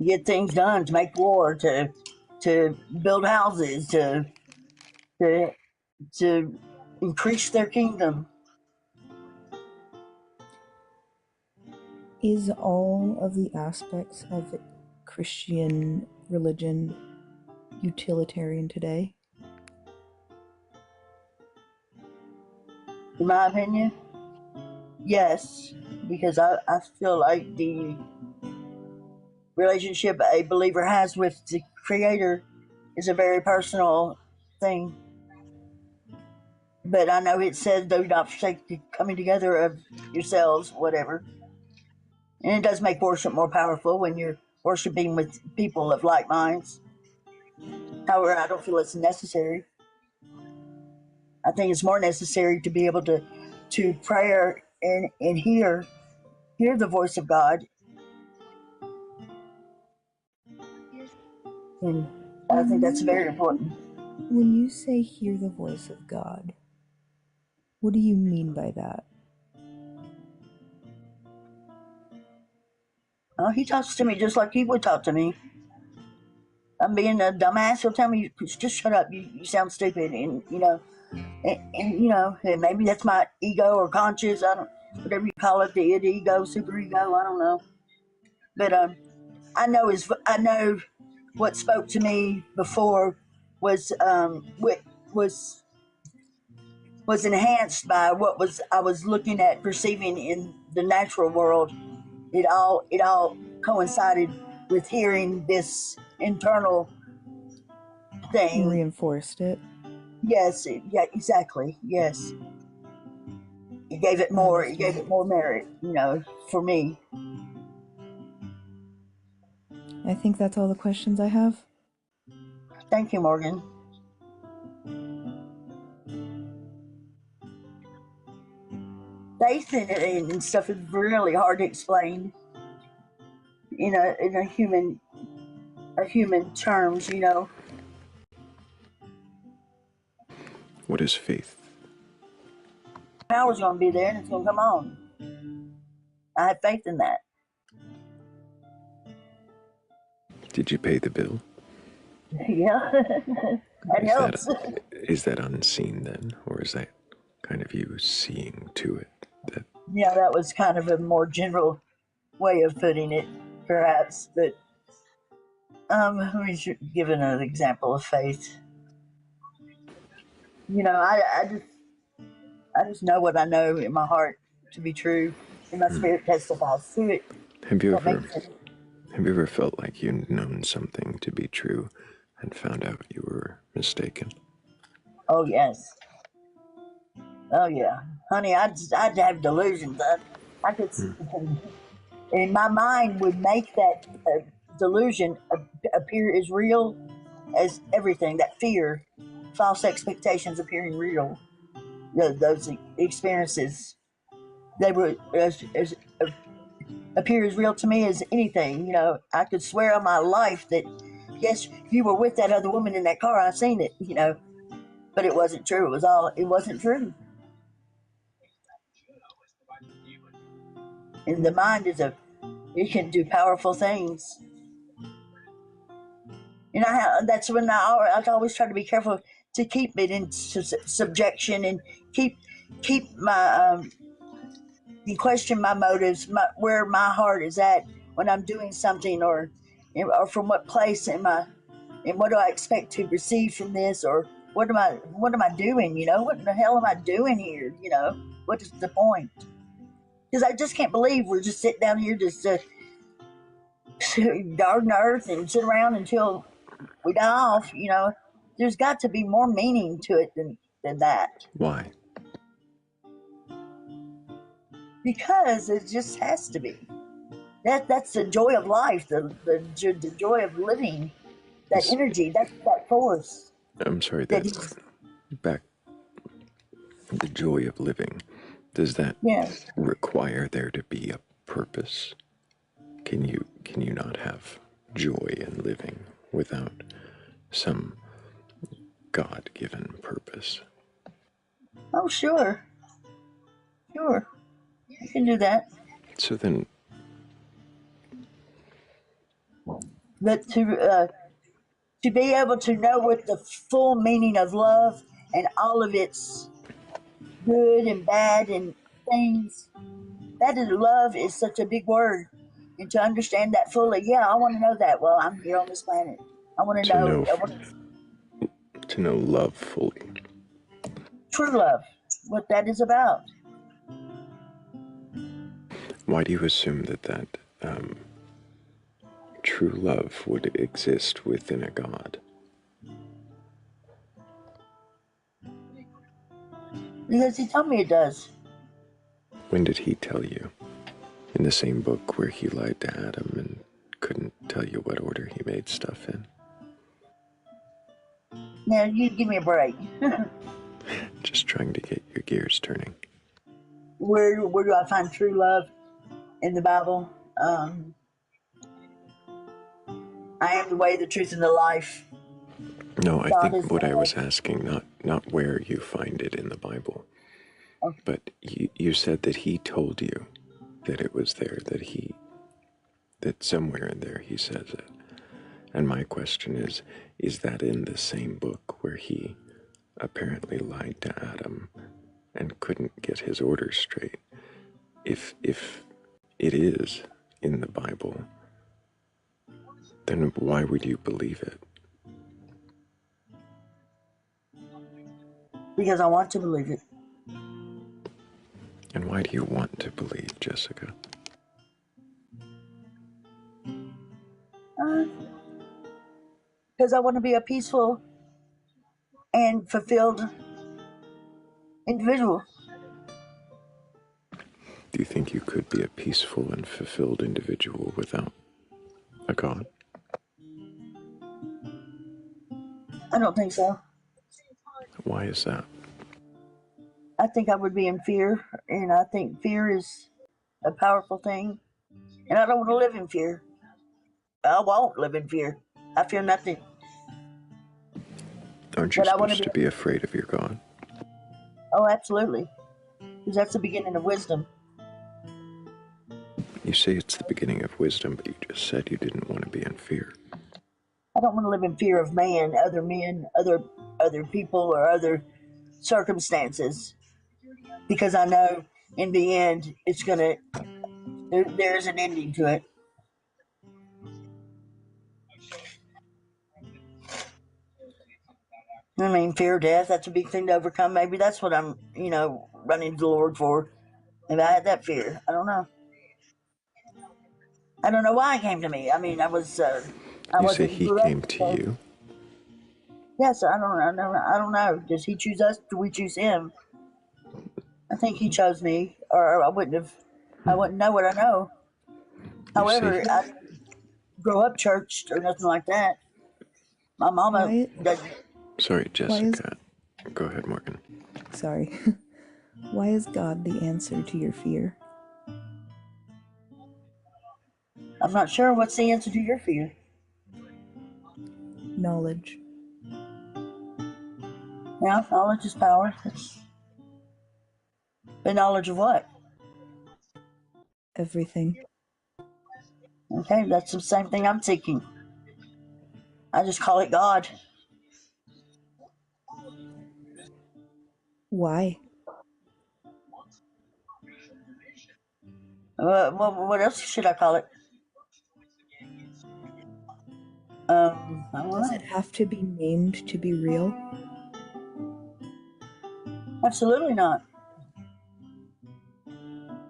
Get things done, to make war, to build houses, to increase their kingdom. Is all of the aspects of the Christian religion utilitarian today? In my opinion, yes, because I feel like the relationship a believer has with the Creator is a very personal thing. But I know it says, do not forsake the coming together of yourselves, whatever. And it does make worship more powerful when you're worshiping with people of like minds. However, I don't feel it's necessary. I think it's more necessary to be able to pray and hear the voice of God. And I think that's very important. When you say hear the voice of God, what do you mean by that? Oh, he talks to me just like he would talk to me. I'm being a dumbass. He'll tell me, just shut up. You sound stupid. And, and maybe that's my ego or conscience. Whatever you call it, the ego, super ego. I don't know. But I know what spoke to me before was enhanced by what I was looking at, perceiving in the natural world. It all coincided with hearing this internal thing. You reinforced it. Yes, yeah, exactly. Yes, it gave it more. It gave it more merit, for me. I think that's all the questions I have. Thank you, Morgan. Faith and stuff is really hard to explain. In a human terms. What is faith? Power's going to be there and it's going to come on. I have faith in that. Did you pay the bill? Yeah, that helps. Is that unseen then, or is that kind of you seeing to it? Yeah, that was kind of a more general way of putting it, perhaps. But let me give another example of faith. I just know what I know in my heart to be true, and my spirit testifies to it. Have you ever felt like you'd known something to be true and found out you were mistaken? Oh yes. Oh yeah, honey. I'd have delusions. I could, and my mind would make that delusion appear as real as everything. That fear, false expectations appearing real. Those experiences, they were appear as real to me as anything. I could swear on my life that yes, you were with that other woman in that car. I seen it. but it wasn't true. It wasn't true. And the mind it can do powerful things. And that's when I always try to be careful to keep it in subjection and keep my question my motives, where my heart is at when I'm doing something, or from what place am I, and what do I expect to receive from this, or what am I doing? What in the hell am I doing here? What is the point? Because I just can't believe we're just sitting down here just garden earth and sit around until we die off. There's got to be more meaning to it than that. Why? Because it just has to be. That's the joy of life, the joy of living, that energy, that force. I'm sorry, that's back. The joy of living. Does that require there to be a purpose? Can you not have joy in living without some God-given purpose? Oh, sure. You can do that. So then, but to be able to know what the full meaning of love and all of its good and bad and things, love is such a big word, and to understand that fully, I want to know that. Well, I'm here on this planet. I want to know. To know love fully. True love, what that is about. Why do you assume that true love would exist within a God? Because he told me it does. When did he tell you? In the same book where he lied to Adam and couldn't tell you what order he made stuff in? Now, you give me a break. Just trying to get your gears turning. Where do I find true love in the Bible? I am the way, the truth, and the life. No, I think what I was asking, not where you find it in the Bible, but you said that he told you that it was there, that somewhere in there he says it. And my question is that in the same book where he apparently lied to Adam and couldn't get his orders straight? If it is in the Bible, then why would you believe it? Because I want to believe it. And why do you want to believe, Jessica? Because I want to be a peaceful and fulfilled individual. Do you think you could be a peaceful and fulfilled individual without a God? I don't think so. Why is that? I think I would be in fear, and I think fear is a powerful thing. And I don't want to live in fear. I won't live in fear. I fear nothing. Aren't you supposed to be afraid of your God? Oh, absolutely. Because that's the beginning of wisdom. You say it's the beginning of wisdom, but you just said you didn't want to be in fear. I don't want to live in fear of men, other people, or other circumstances. Because I know in the end, it's gonna. There's an ending to it. I mean, fear of death, that's a big thing to overcome. Maybe that's what I'm, running to the Lord for. Maybe I had that fear. I don't know. I don't know why it came to me. I mean, I wasn't. You say he came to you? Yes, I don't know. Does he choose us? Do we choose him? I think he chose me, or I wouldn't know what I know. However, I didn't grow up churched or nothing like that. My mama doesn't. Sorry, Jessica. Go ahead, Morgan. Sorry. Why is God the answer to your fear? I'm not sure what's the answer to your fear. Knowledge. Yeah, knowledge is power. But knowledge of what? Everything. Okay, that's the same thing I'm seeking. I just call it God. Why? What else should I call it? I don't Does know. it have to be named to be real? Absolutely not.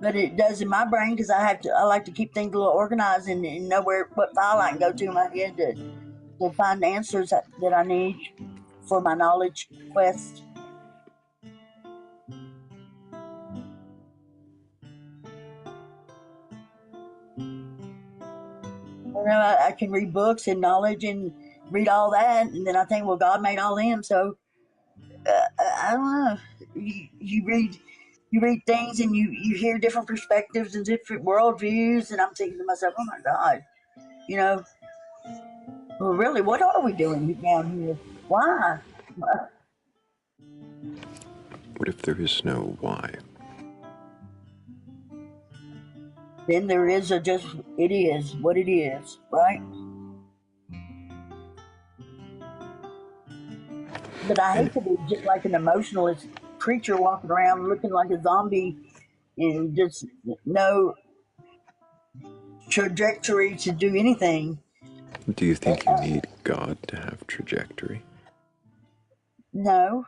But it does in my brain because I like to keep things a little organized and know what file I can go to in my head to find answers that I need for my knowledge quest. I can read books and knowledge and read all that, and then I think, well, God made all them, so I don't know. You read things and you hear different perspectives and different worldviews, and I'm thinking to myself, oh my God, you know, well, really, what are we doing down here? Why? What if there is no why? Then there is it is what it is, right? But I hate to be just like an emotionalist creature walking around looking like a zombie and just no trajectory to do anything. Do you think you need God to have trajectory? No,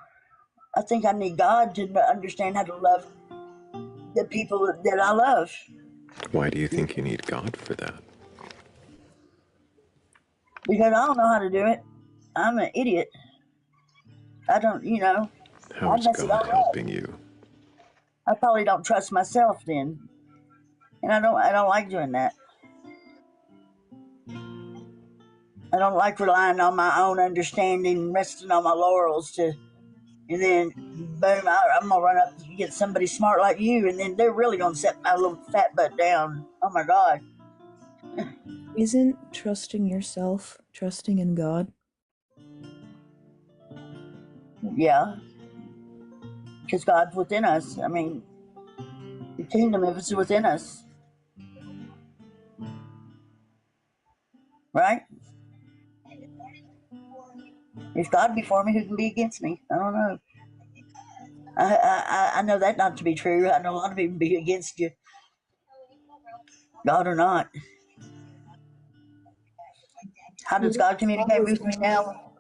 I think I need God to understand how to love the people that I love. Why do you think you need God for that? Because I don't know how to do it. I'm an idiot. I don't, How I is mess it God all up. helping you? I probably don't trust myself then, and I don't like doing that. I don't like relying on my own understanding, resting on my laurels and then boom, I'm gonna run up and get somebody smart like you, and then they're really gonna set my little fat butt down. Oh my God! Isn't trusting yourself trusting in God? Yeah, because God's within us. I mean, the kingdom is within us, right? If God be for me, who can be against me? I don't know. I know that not to be true. I know a lot of people be against you, God or not. How does God communicate with me now?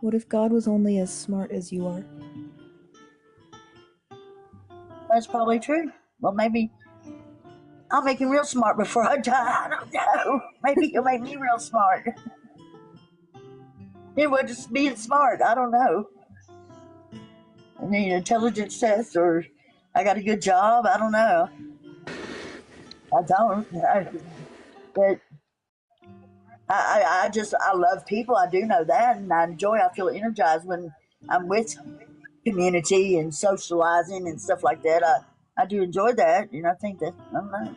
What if God was only as smart as you are? That's probably true. Well, maybe I'll make him real smart before I die. I don't know. Maybe he'll make me real smart. It was just being smart. I don't know. I mean, intelligence test or I got a good job. I don't know. I don't. But I love people. I do know that, and I feel energized when I'm with community and socializing and stuff like that. I do enjoy that, and I think that I don't know.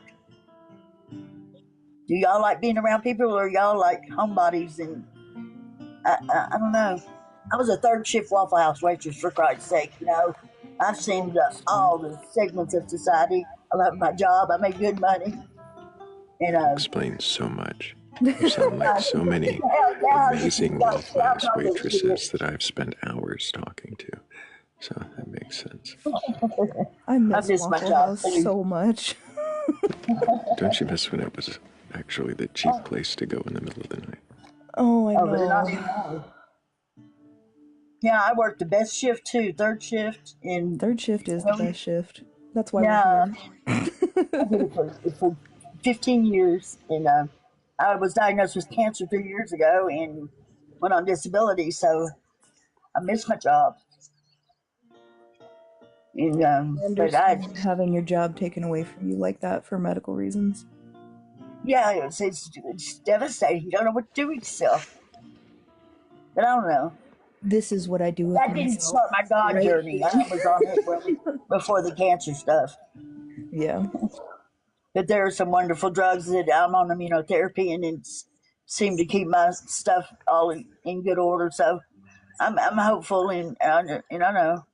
Do y'all like being around people, or y'all like homebodies? And I don't know. I was a third shift Waffle House waitress for Christ's sake. I've seen all the segments of society. I love my job. I make good money. Explains so much. You sound like so many now amazing y'all Waffle House talking waitresses that I've spent hours talking to. So that makes sense. I miss my Waffle job House too. so much. Don't you miss when it was actually the cheap place to go in the middle of the night? Oh, I But not know. anymore. Yeah, I worked the best shift too, third shift. And Third shift is the best shift. That's why yeah, we're here. I did it for 15 years, and I was diagnosed with cancer 3 years ago and went on disability, so I missed my job. And I but understand having your job taken away from you like that for medical reasons. yeah, it's devastating. You don't know what to do with yourself. But I don't know. This is what I do with That didn't myself. start my God Right journey. I was on it before the cancer stuff. Yeah. But there are some wonderful drugs that I'm on immunotherapy, and it seemed to keep my stuff all in good order. So I'm hopeful, and I know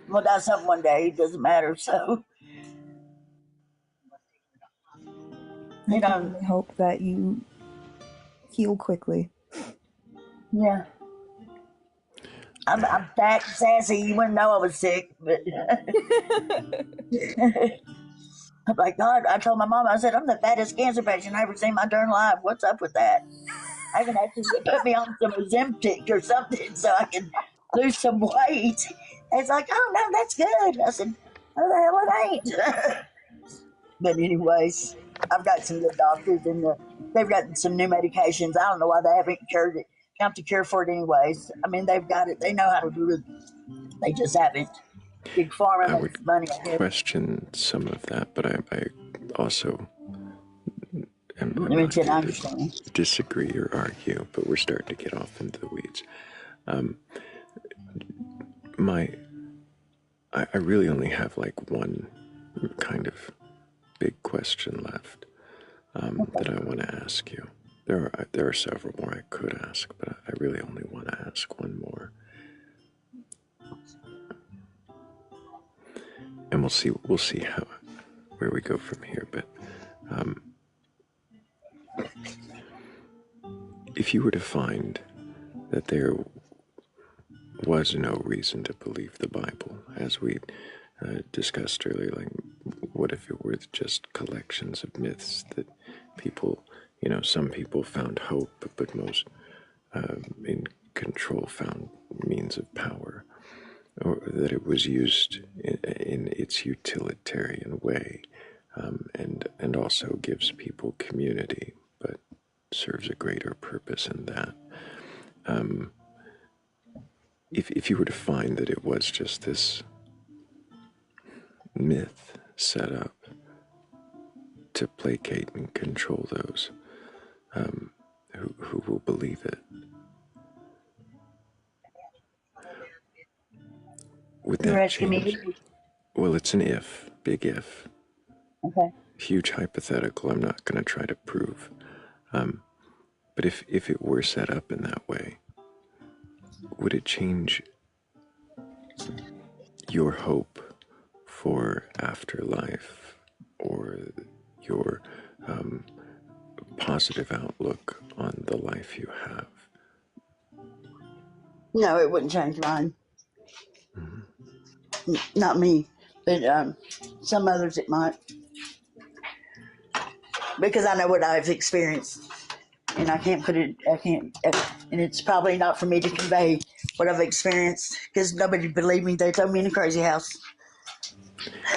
we'll die something one day. It doesn't matter. So I can only hope that you heal quickly. Yeah. I'm fat and sassy. You wouldn't know I was sick, but I'm like, God, I told my mom, I said, I'm the fattest cancer patient I ever seen in my darn life. What's up with that? I can actually put me on some Ozempic or something so I can lose some weight. And it's like, oh no, that's good. I said, oh the hell it ain't. But anyways, I've got some good doctors and they've got some new medications. I don't know why they haven't cured it. You have to cure for it anyways. I mean, they've got it. They know how to do it. They just haven't. Big pharma I makes would money, I guess. question some of that, but I also am not I here to understand. disagree or argue, but we're starting to get off into the weeds. I really only have like one kind of big question left that I want to ask you. There are several more I could ask, but I really only want to ask one more. And we'll see where we go from here. But if you were to find that there was no reason to believe the Bible, as we discussed earlier, like what if it were just collections of myths that people, some people found hope, but most in control found means of power, or that it was used in its utilitarian way, and also gives people community, but serves a greater purpose in that. If you were to find that it was just this myth set up to placate and control those who will believe it, would You're that asking change? me? Well, it's an if, big if. Okay. Huge hypothetical I'm not going to try to prove. But if it were set up in that way, would it change your hope for afterlife or your positive outlook on the life you have? No, it wouldn't change mine. Not me, but some others it might. Because I know what I've experienced. And I can't, and it's probably not for me to convey what I've experienced because nobody believed me. They told me in a crazy house.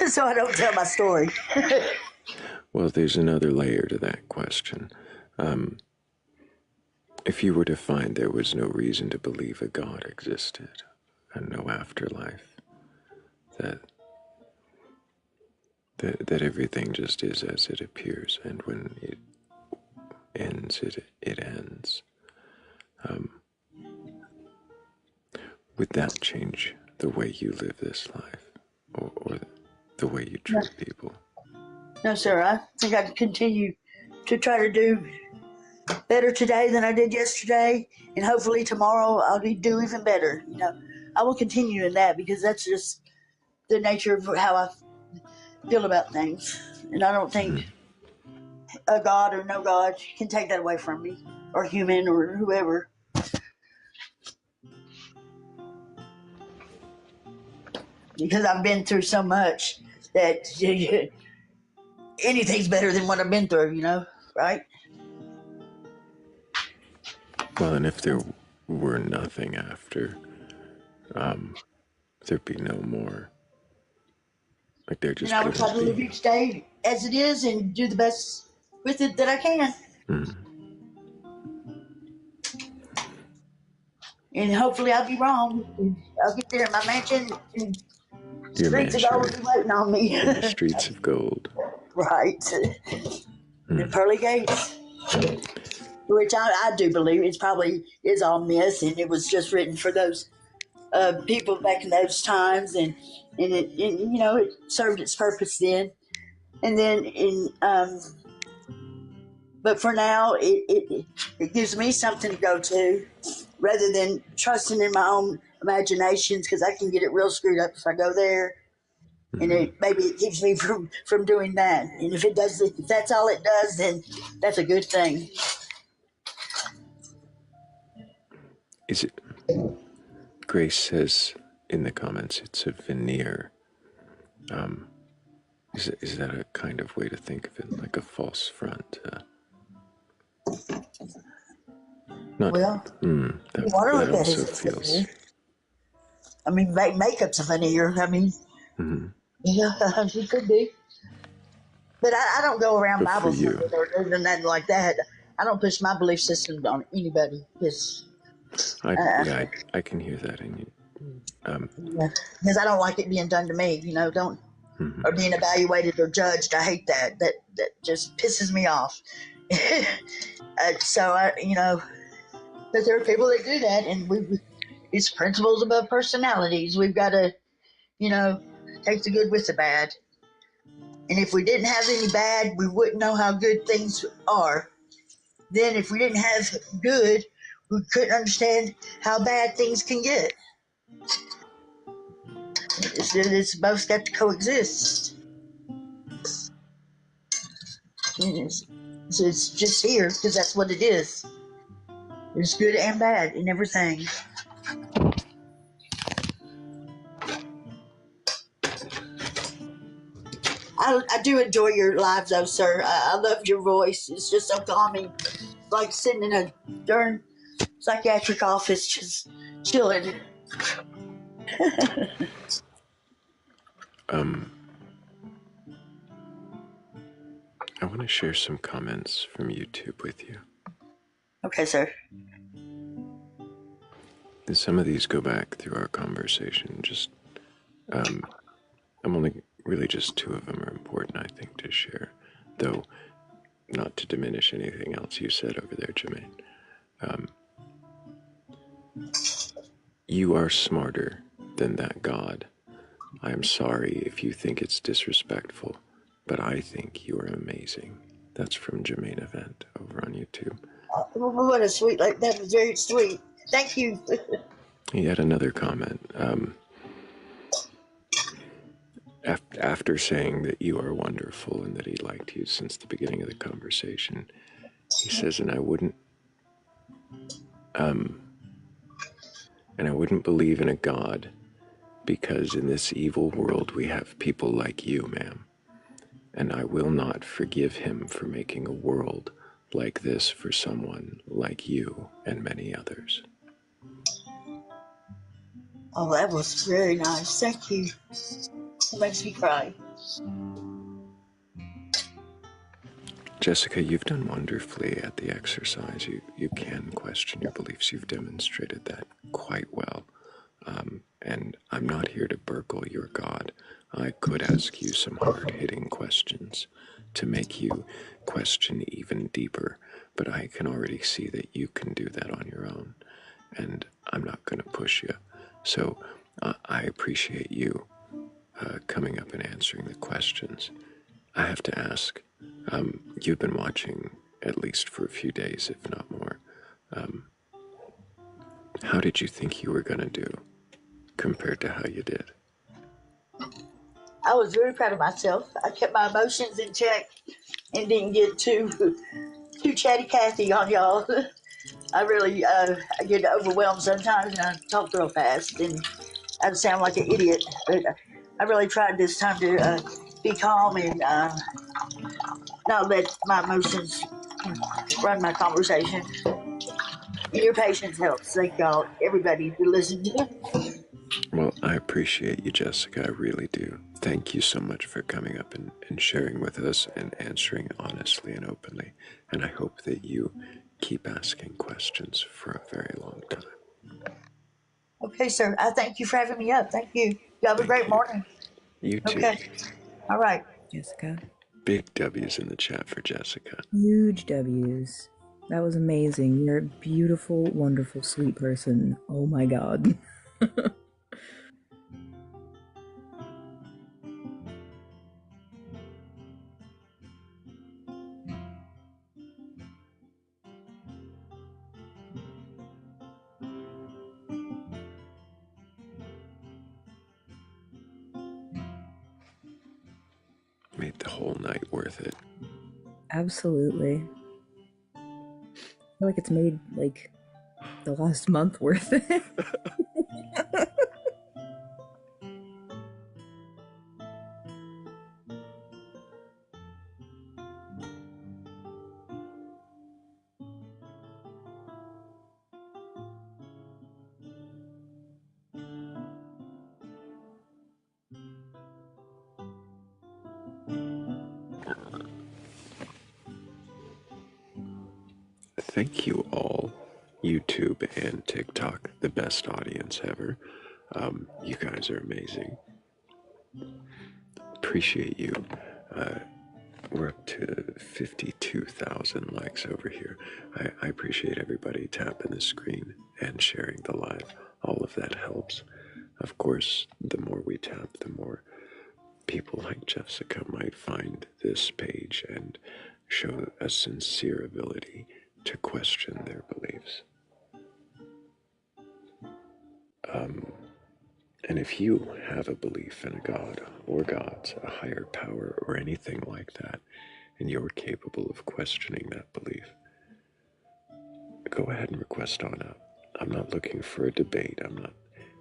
So I don't tell my story. Well, there's another layer to that question. If you were to find there was no reason to believe a God existed and no afterlife, that everything just is as it appears, and when it ends, it ends. Would that change the way you live this life, or the way you treat people? No, sir. I think I'd continue to try to do better today than I did yesterday, and hopefully tomorrow I'll do even better. I will continue in that because that's just the nature of how I feel about things, and I don't think a God or no God can take that away from me, or human or whoever. Because I've been through so much that anything's better than what I've been through, right? Well, and if there were nothing after, there'd be no more. Like there just And I would try to live each day as it is and do the best with it that I can. And hopefully I'll be wrong. And I'll get there in my mansion and Your streets of mansion gold will be waiting on me. in the streets of gold. Right. The pearly gates. Which I do believe it's probably is all myth and it was just written for those people back in those times and it served its purpose then. And then but for now it gives me something to go to rather than trusting in my own imaginations, because I can get it real screwed up if I go there. And maybe it keeps me from doing that. And if it does, if that's all it does, then that's a good thing. Is it? Grace says in the comments it's a veneer. Is that a kind of way to think of it, like a false front? Not. Well, That, you want to that look at also it as a feels. veneer. I mean, makeup's a veneer. I mean, yeah, it could be. But I don't go around But for Bible you, thumping or doing nothing like that. I don't push my belief system on anybody because I can hear that in you. I don't like it being done to me. Don't or being evaluated or judged. I hate that. That just pisses me off. But there are people that do that, and it's principles above personalities. We've got to, take the good with the bad. And if we didn't have any bad, we wouldn't know how good things are. Then, if we didn't have good, we couldn't understand how bad things can get. It's both got to coexist. It's just here because that's what it is. There's good and bad in everything. I do enjoy your live though, sir. I love your voice. It's just so calming. It's like sitting in a darn psychiatric office just chilling. I want to share some comments from YouTube with you. Okay, sir. And some of these go back through our conversation. I'm only really just two of them are important, I think, to share. Though, not to diminish anything else you said over there, Jermaine. You are smarter than that God. I am sorry if you think it's disrespectful, but I think you are amazing. That's from Jermaine Event over on YouTube. What a sweet, that was very sweet. Thank you. He had another comment. After saying that you are wonderful and that he liked you since the beginning of the conversation, he says, and I wouldn't believe in a God because in this evil world we have people like you, ma'am. And I will not forgive him for making a world like this for someone like you and many others. Oh, that was very nice. Thank you. It makes me cry. Jessica, you've done wonderfully at the exercise. You can question your beliefs. You've demonstrated that quite well. And I'm not here to burgle your God. I could ask you some hard-hitting questions to make you question even deeper, but I can already see that you can do that on your own, and I'm not going to push you. So I appreciate you coming up and answering the questions. I have to ask, you've been watching at least for a few days, if not more. How did you think you were going to do compared to how you did? I was very proud of myself. I kept my emotions in check and didn't get too chatty Cathy on y'all. I really I get overwhelmed sometimes and I talk real fast and I sound like an idiot. But I really tried this time to be calm and not let my emotions run my conversation. And your patience helps. Thank y'all, everybody who listened. Well, I appreciate you, Jessica. I really do. Thank you so much for coming up and sharing with us and answering honestly and openly. And I hope that you keep asking questions for a very long time. Okay, sir. I thank you for having me up. Thank you. You have a great morning. You too. Okay. All right. Jessica. Big W's in the chat for Jessica. Huge W's. That was amazing. You're a beautiful, wonderful, sweet person. Oh my God. made the whole night worth it. Absolutely. I feel like it's made like the last month worth it. Thank you all, YouTube and TikTok, the best audience ever. You guys are amazing. Appreciate you. We're up to 52,000 likes over here. I appreciate everybody tapping the screen and sharing the live. All of that helps. Of course, the more we tap, the more people like Jessica might find this page and show a sincere ability to question their beliefs. And if you have a belief in a god or gods, a higher power or anything like that, and you're capable of questioning that belief, go ahead and request on up. I'm not looking for a debate. I'm not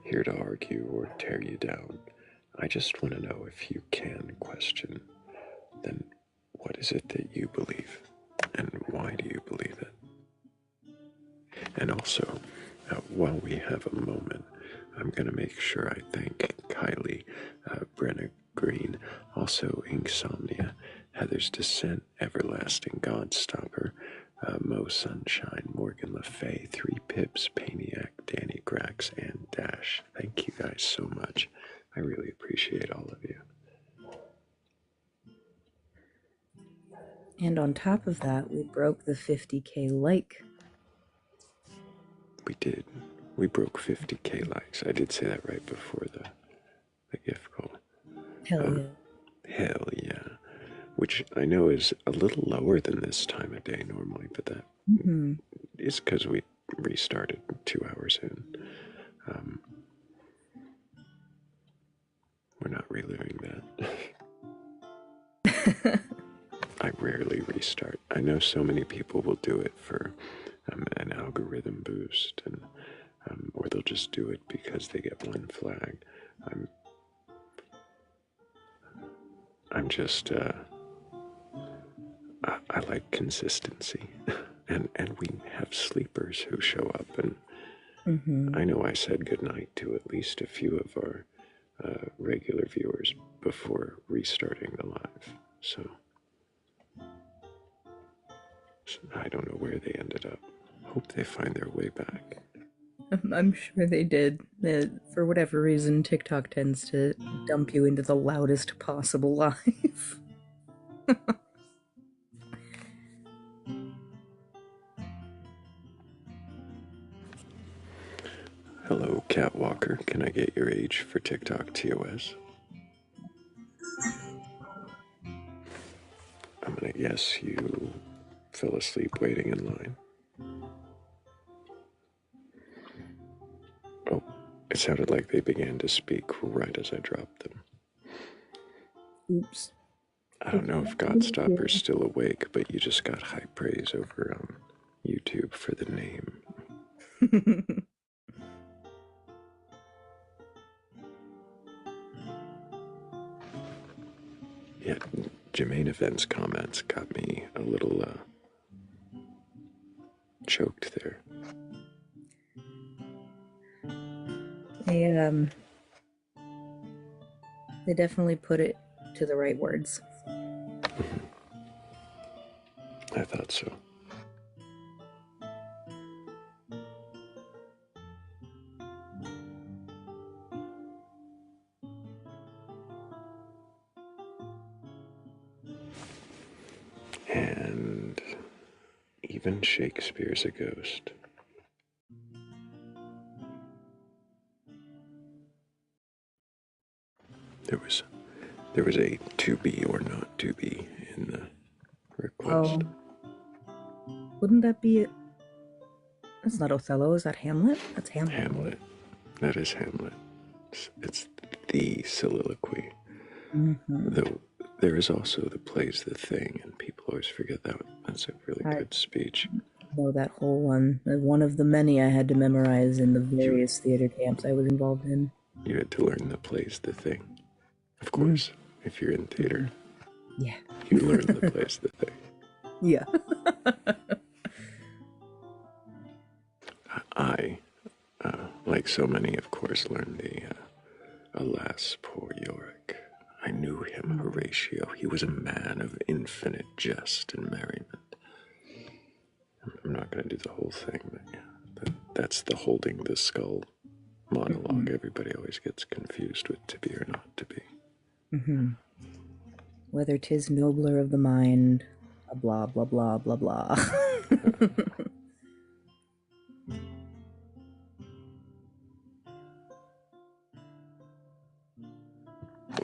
here to argue or tear you down. I just want to know if you can question, then what is it that you believe? And why do you believe it? And also, while we have a moment, I'm going to make sure I thank Kylie, Brenna Green, also Insomnia, Heather's Descent, Everlasting Godstopper, Mo Sunshine, Morgan LaFay, 3 Pips, Paniac, Danny Grax, and Dash. Thank you guys so much. I really appreciate all of you. And on top of that, we broke the 50K like. We did. We broke 50K likes. I did say that right before the gift call. Hell yeah. Hell yeah. Which I know is a little lower than this time of day normally, but that is because we restarted 2 hours in. We're not reliving that. I rarely restart. I know so many people will do it for an algorithm boost, and or they'll just do it because they get one flag. I'm just I like consistency, and we have sleepers who show up, and I know I said goodnight to at least a few of our regular viewers before restarting the live, so I don't know where they ended up. Hope they find their way back. I'm sure they did. For whatever reason, TikTok tends to dump you into the loudest possible live. Hello, Catwalker. Can I get your age for TikTok TOS? I'm gonna guess you fell asleep waiting in line. Oh, it sounded like they began to speak right as I dropped them. Oops. I don't know if Godstopper's still awake, but you just got high praise over on YouTube for the name. Yeah, Jermaine Event's comments got me a little choked there. They definitely put it to the right words. I thought so. And even Shakespeare's a ghost. There was a to be or not to be in the request. Wouldn't that be it? That's not Othello, is that Hamlet? That's Hamlet. Hamlet. That is Hamlet. It's the soliloquy. There is also the plays The Thing, and people always forget that. That's a really good speech. Know that whole one. One of the many I had to memorize in the various theater camps I was involved in. You had to learn the plays The Thing. Of course, if you're in theater. Yeah. You learn the plays The Thing. Yeah. I, like so many, of course, learned the Alas, poor Yorick. I knew him, Horatio. He was a man of infinite jest and merriment. I'm not going to do the whole thing, but yeah, that's the holding the skull monologue. Everybody always gets confused with to be or not to be. Mm-hmm. Whether 'tis nobler of the mind, blah, blah, blah, blah, blah.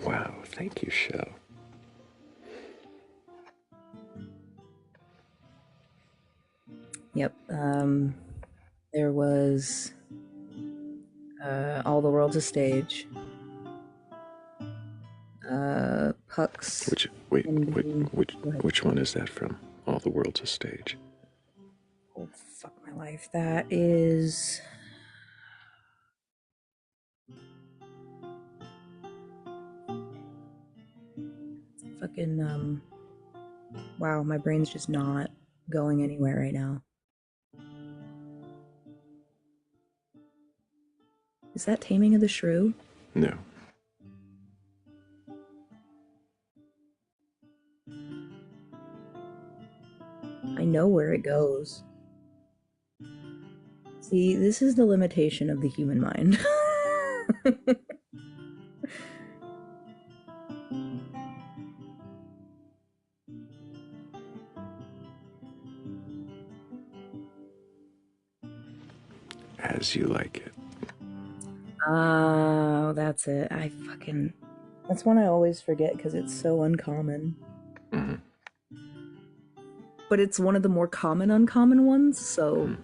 Wow, thank you, Shell. Yep. There was All the World's a Stage. Pucks. Which one is that from? All the World's a Stage. Oh, fuck my life. That is... fucking, wow, my brain's just not going anywhere right now. Is that Taming of the Shrew? No. I know where it goes. See, this is the limitation of the human mind. As You Like It. Oh, that's it. That's one I always forget because it's so uncommon. Mm-hmm. But it's one of the more common uncommon ones, so...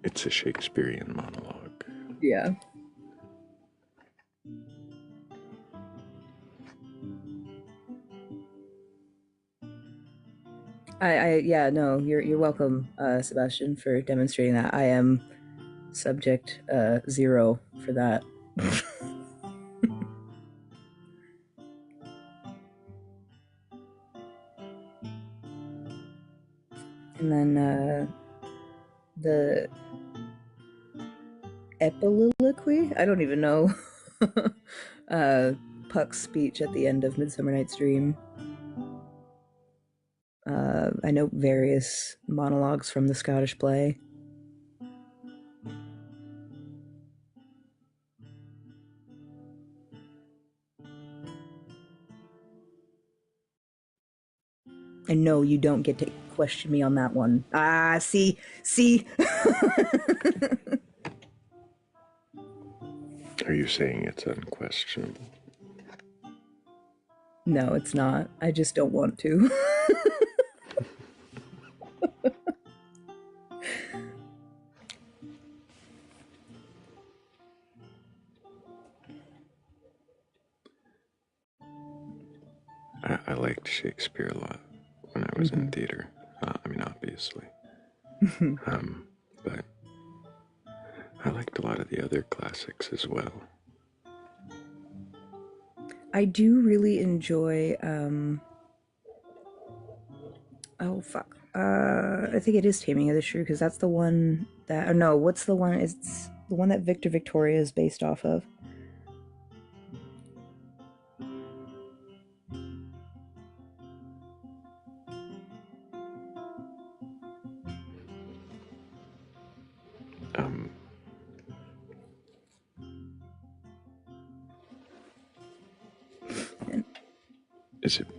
It's a Shakespearean monologue. Yeah. Yeah, no, you're welcome, Sebastian, for demonstrating that. I am subject 0 for that. And then the epiloquy? I don't even know. Puck's speech at the end of Midsummer Night's Dream. I know various monologues from the Scottish play. And no, you don't get to question me on that one. Ah, see? Are you saying it's unquestionable? No, it's not. I just don't want to. I liked Shakespeare a lot when I was in theater. I mean, obviously. But I liked a lot of the other classics as well. I do really enjoy, oh, fuck. I think it is Taming of the Shrew, because that's the one that... Or no, what's the one? It's the one that Victor Victoria is based off of.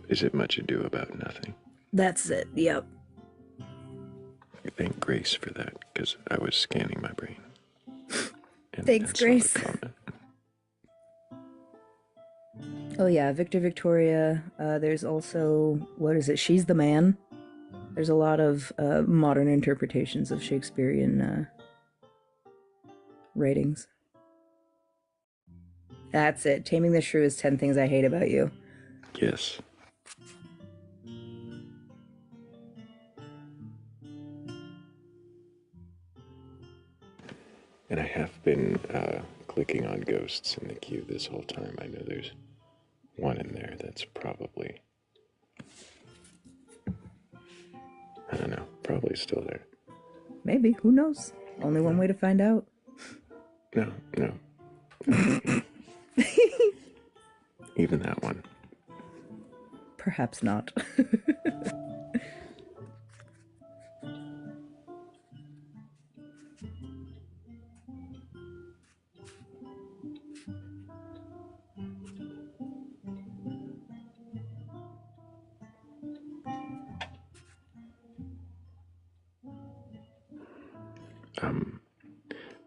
Is it Much Ado About Nothing? That's it, yep. Thank Grace for that, because I was scanning my brain. Thanks, Grace. Oh yeah, Victor Victoria. There's also, what is it? She's the Man. There's a lot of modern interpretations of Shakespearean writings. That's it. Taming the Shrew is 10 Things I Hate About You. Yes. And I have been clicking on ghosts in the queue this whole time. I know there's one in there that's probably, I don't know, probably still there. Maybe. Who knows? Only one way to find out. No. Even that one. Perhaps not.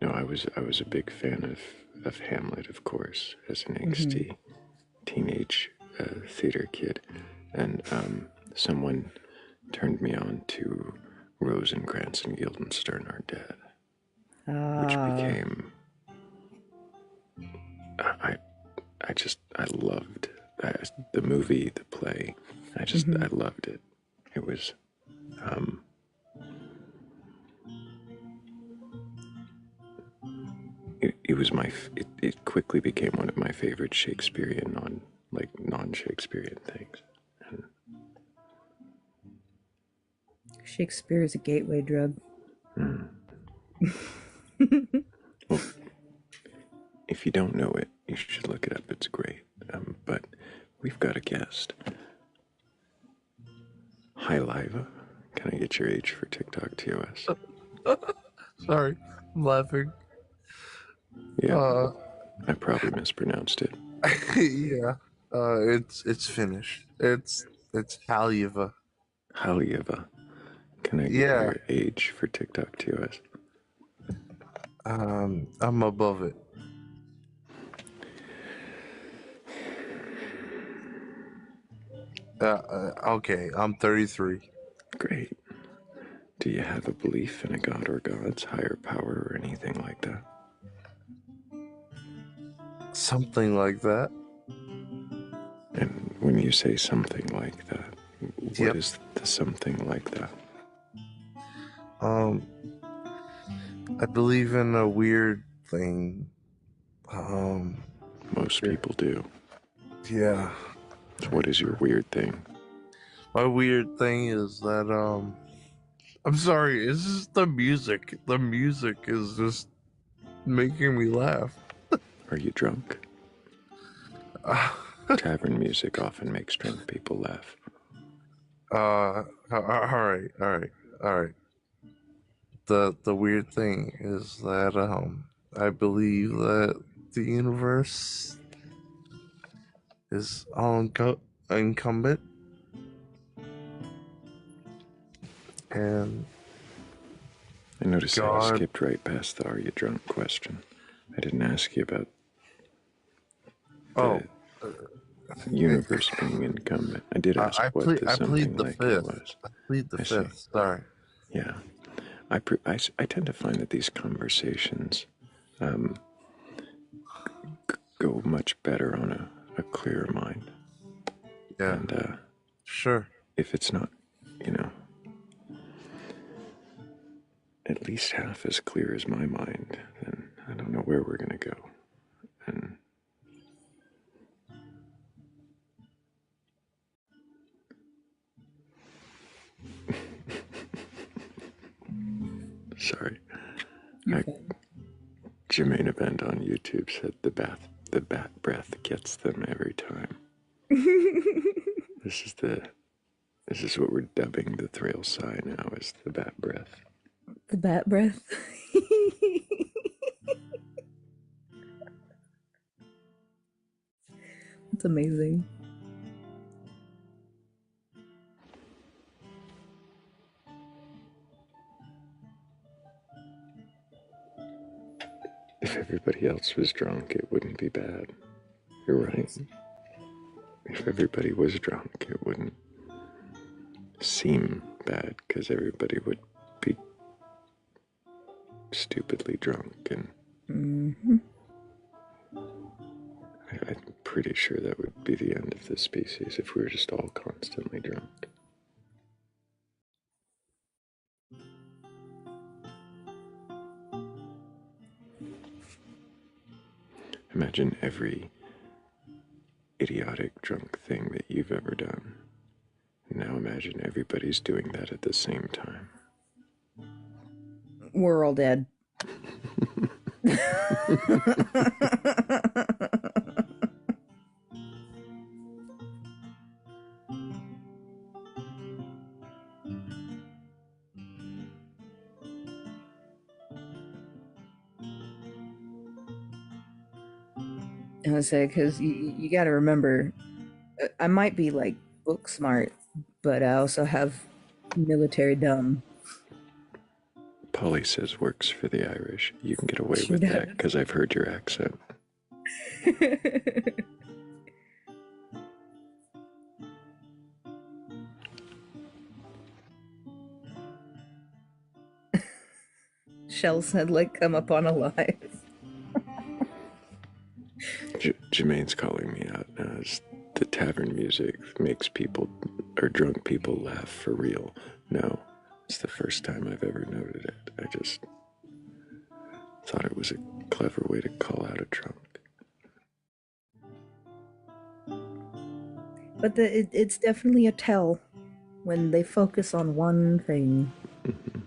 No, I was a big fan of Hamlet, of course, as an angsty teenage theater kid, and someone turned me on to Rosencrantz and Guildenstern Are Dead, which became I loved the movie, the play. I loved it. It was it was it quickly became one of my favorite Shakespearean non-Shakespearean things. And Shakespeare is a gateway drug. well, if you don't know it, you should look it up. It's great. But we've got a guest. Hi, Liva. Can I get your age for TikTok TOS? Sorry, I'm laughing. Yeah, I probably mispronounced it. Yeah, it's finished. It's Halyva. Halyva. Can I get your age for TikTok TOS? I'm above it. Okay, I'm 33. Great. Do you have a belief in a god or gods, higher power, or anything like that? Something like that. And when you say something like that, what is the something like that? I believe in a weird thing. Most people do. Yeah. So what is your weird thing? My weird thing is that I'm sorry, it's just the music. The music is just making me laugh. Are you drunk? Tavern music often makes drunk people laugh. All right. The weird thing is that I believe that the universe is all incumbent, and I noticed God... I skipped right past the "Are you drunk?" question. I didn't ask you about the universe being incumbent. I did ask what the something like it was. I plead the fifth. Sorry. Yeah, I tend to find that these conversations go much better on a clearer mind. Yeah. And sure. If it's not, at least half as clear as my mind, then I don't know where we're gonna go. And sorry, Jermaine Event on YouTube said the bat breath gets them every time. This is what we're dubbing the Thrayle sigh now, is the bat breath. The bat breath. That's amazing. If everybody else was drunk, it wouldn't be bad. You're right. If everybody was drunk, it wouldn't seem bad, because everybody would be stupidly drunk, and I'm pretty sure that would be the end of the species if we were just all constantly drunk. Imagine every idiotic drunk thing that you've ever done. Now imagine everybody's doing that at the same time. We're all dead. I was say, because you got to remember, I might be like book smart, but I also have military dumb. Polly says works for the Irish. You can get away with that because I've heard your accent. Shell said, like, come up on alive. Jermaine's calling me out now as the tavern music makes people, or drunk people, laugh for real. No, it's the first time I've ever noted it. I just thought it was a clever way to call out a drunk. But it's definitely a tell when they focus on one thing. Mm-hmm.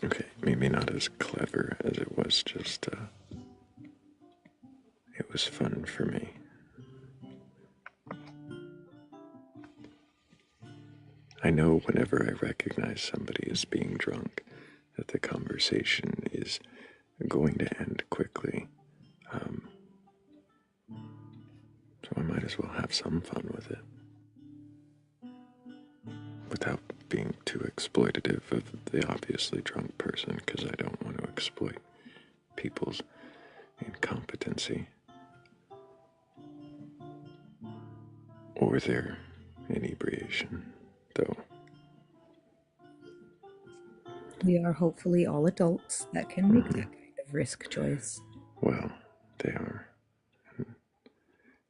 Okay, maybe not as clever as it was, just, it was fun for me. I know whenever I recognize somebody as being drunk, that the conversation is going to end quickly. So I might as well have some fun with it. Without being too exploitative of the obviously drunk person, because I don't want to exploit people's incompetency or their inebriation, though. We are hopefully all adults that can make that kind of risk choice. Well, they are.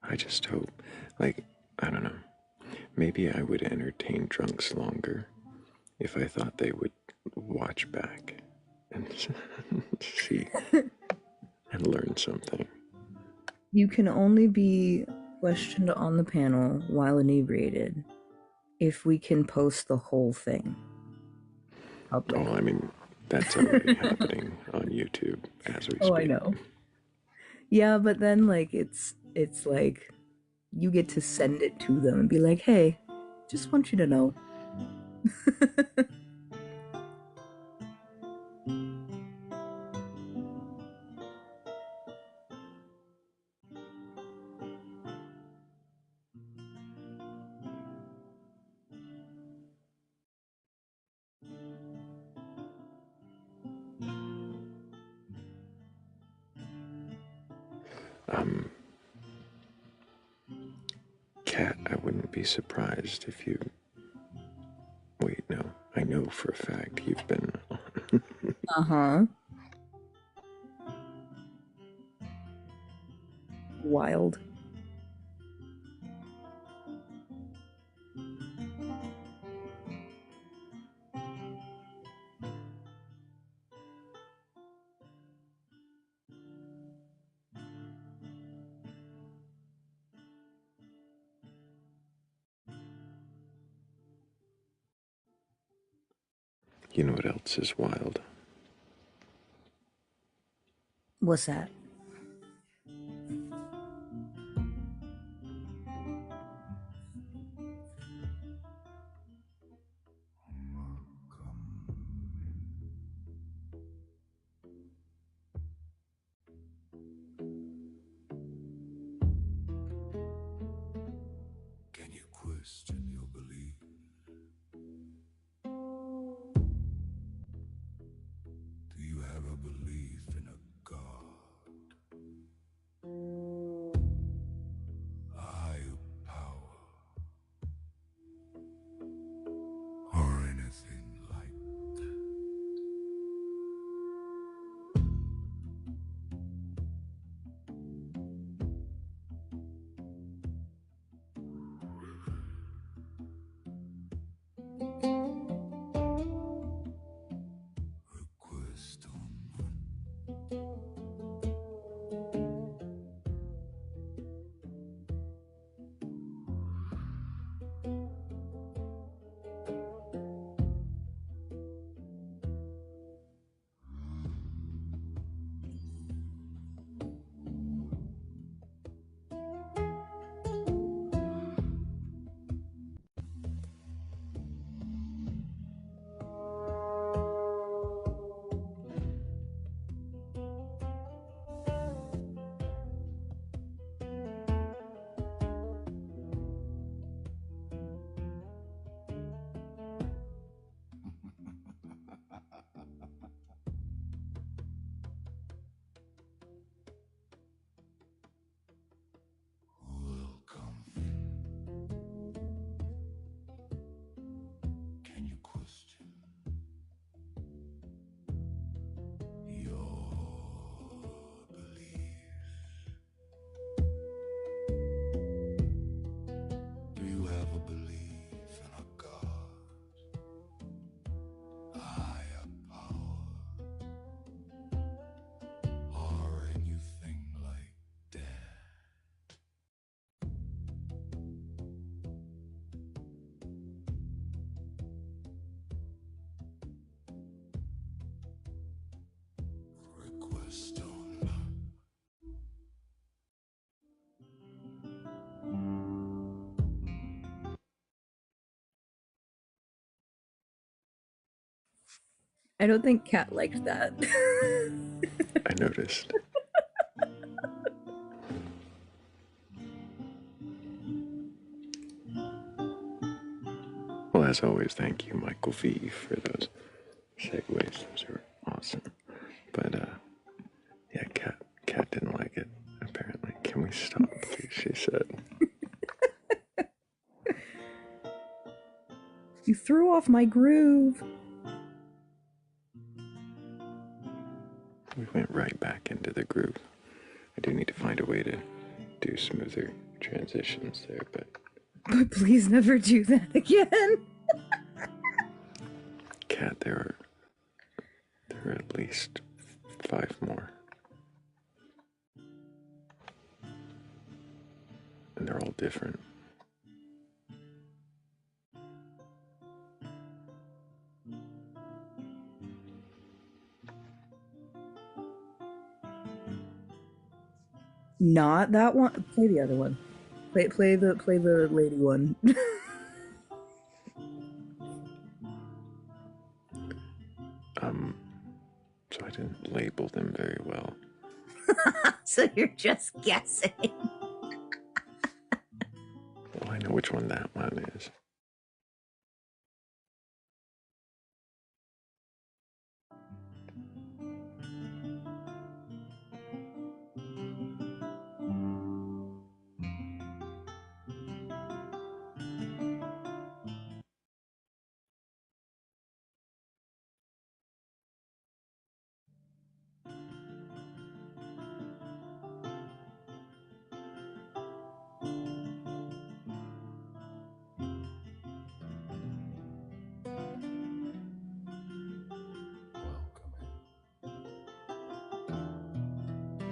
I just hope, like, I don't know, maybe I would entertain drunks longer if I thought they would watch back and see and learn something. You can only be questioned on the panel while inebriated if we can post the whole thing. Oh, I mean, that's already happening on YouTube as we speak. Oh, I know. Yeah, but then, like, it's like you get to send it to them and be like, hey, just want you to know. Kat, I wouldn't be surprised if you... Wait, no. I know for a fact you've been... Uh-huh. Wild. You know what else is wild? What's that? Can you question your belief? I don't think Kat liked that. I noticed. Well, as always, thank you, Michael V, for those segues. Those are awesome. But, yeah, Kat didn't like it, apparently. Can we stop, please? She said. You threw off my groove. We went right back into the groove. I do need to find a way to do smoother transitions there, but But please never do that again. Kat, there are at least 5 more. And they're all different. Not that one. Play the other one. Play the lady one. So I didn't label them very well. So you're just guessing. Well, I know which one that one is.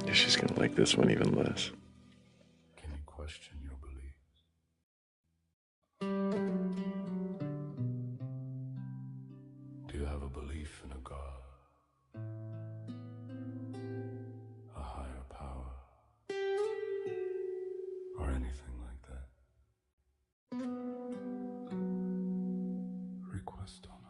Yeah, she's gonna like this one even less. Can you question your beliefs? Do you have a belief in a God? A higher power? Or anything like that? Request on up.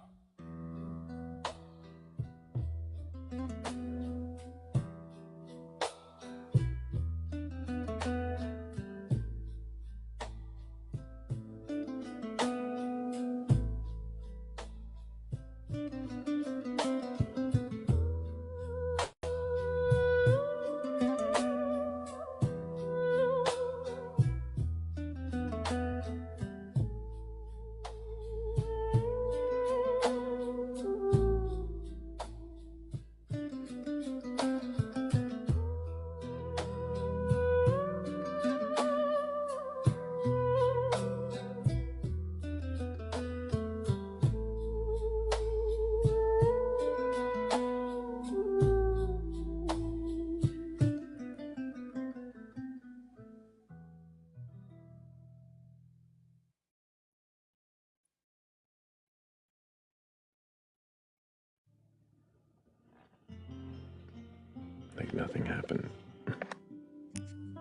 Like nothing happened.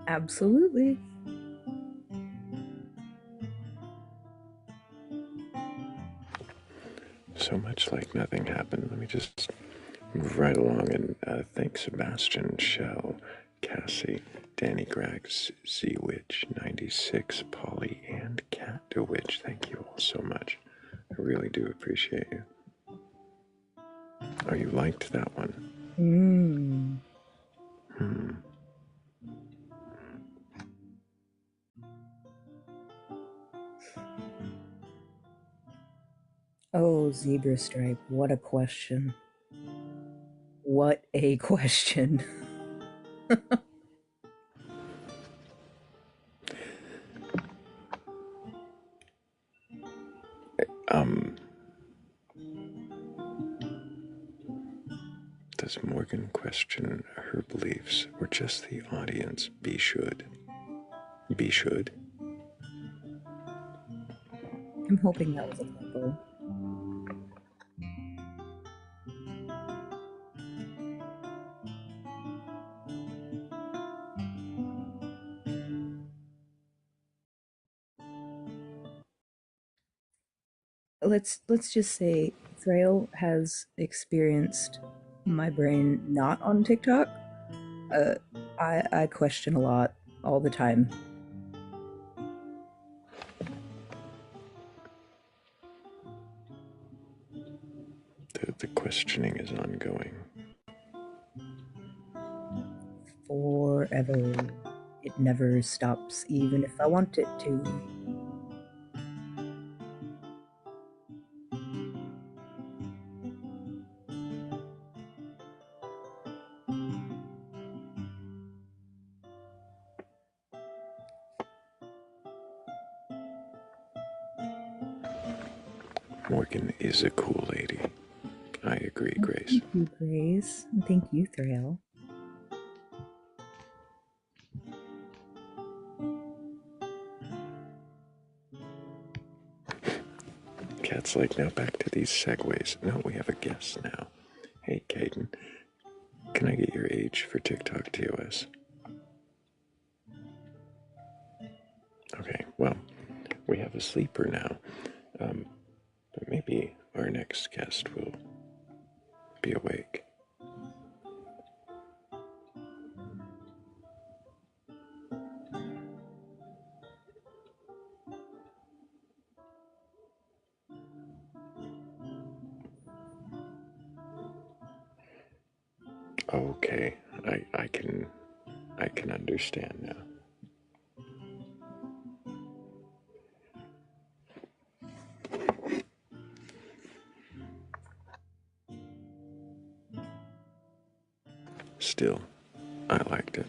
Absolutely. So much like nothing happened. Let me just move right along and thank Sebastian, Shell, Cassie, Danny Greggs, Z-Witch, 96, Polly, and Cat DeWitch. Thank you all so much. I really do appreciate you. Oh, you liked that one? Oh, Zebra Stripe, what a question. What a question. Does Morgan question her beliefs or just the audience be should? Be should? I'm hoping that was a typo. let's just say Thrayle has experienced my brain not on TikTok. I question a lot all the time. The questioning is ongoing. Forever. It never stops, even if I want it to. Morgan is a cool lady. I agree, Grace. Thank you, Grace. And thank you, Thrayle. Cat's like, now back to these segues. No, we have a guest now. Hey, Caden. Can I get your age for TikTok TOS? Okay, well, we have a sleeper now. But maybe our next guest will be awake. Okay, I can understand now. Still, I liked it.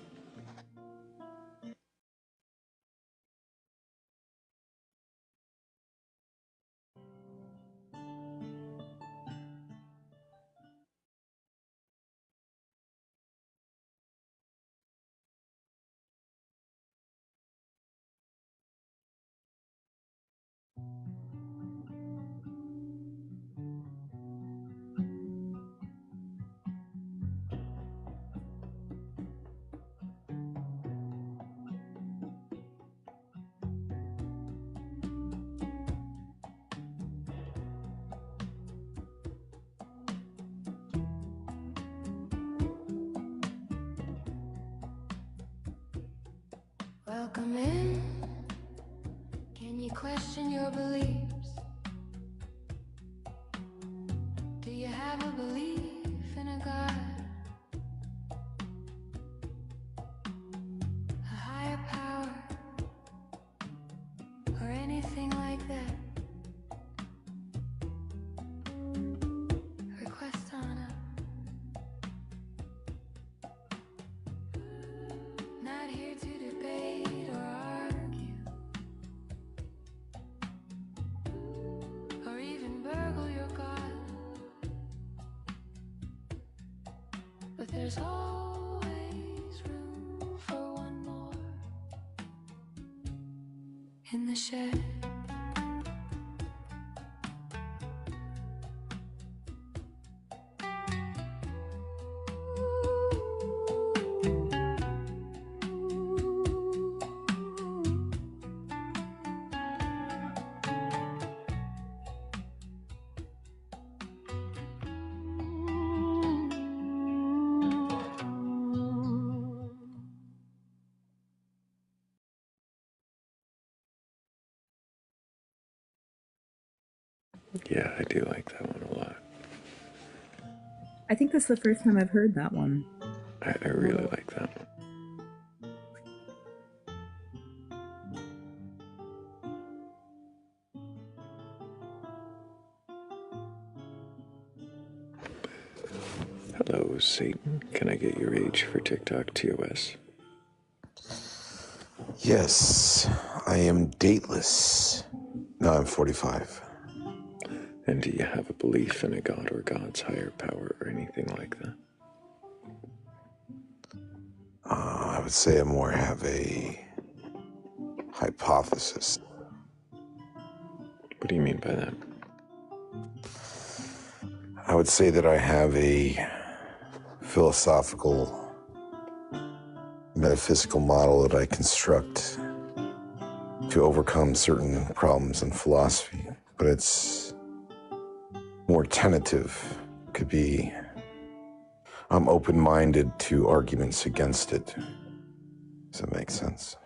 Welcome in. Can you question your beliefs? Do you have a belief in a God? A higher power? Or anything like that? Request on up. Not here to debate or argue, or even burgle your God. But there's always room for one more in the shed. Yeah, I do like that one a lot. I think that's the first time I've heard that one. I really like that one. Hello, Satan. Can I get your age for TikTok TOS? Yes, I am dateless. No, I'm 45. And do you have a belief in a god or god's higher power or anything like that? I would say I more have a hypothesis. What do you mean by that? I would say that I have a philosophical, metaphysical model that I construct to overcome certain problems in philosophy. But it's more tentative. Could be I'm open-minded to arguments against it. Does that make sense?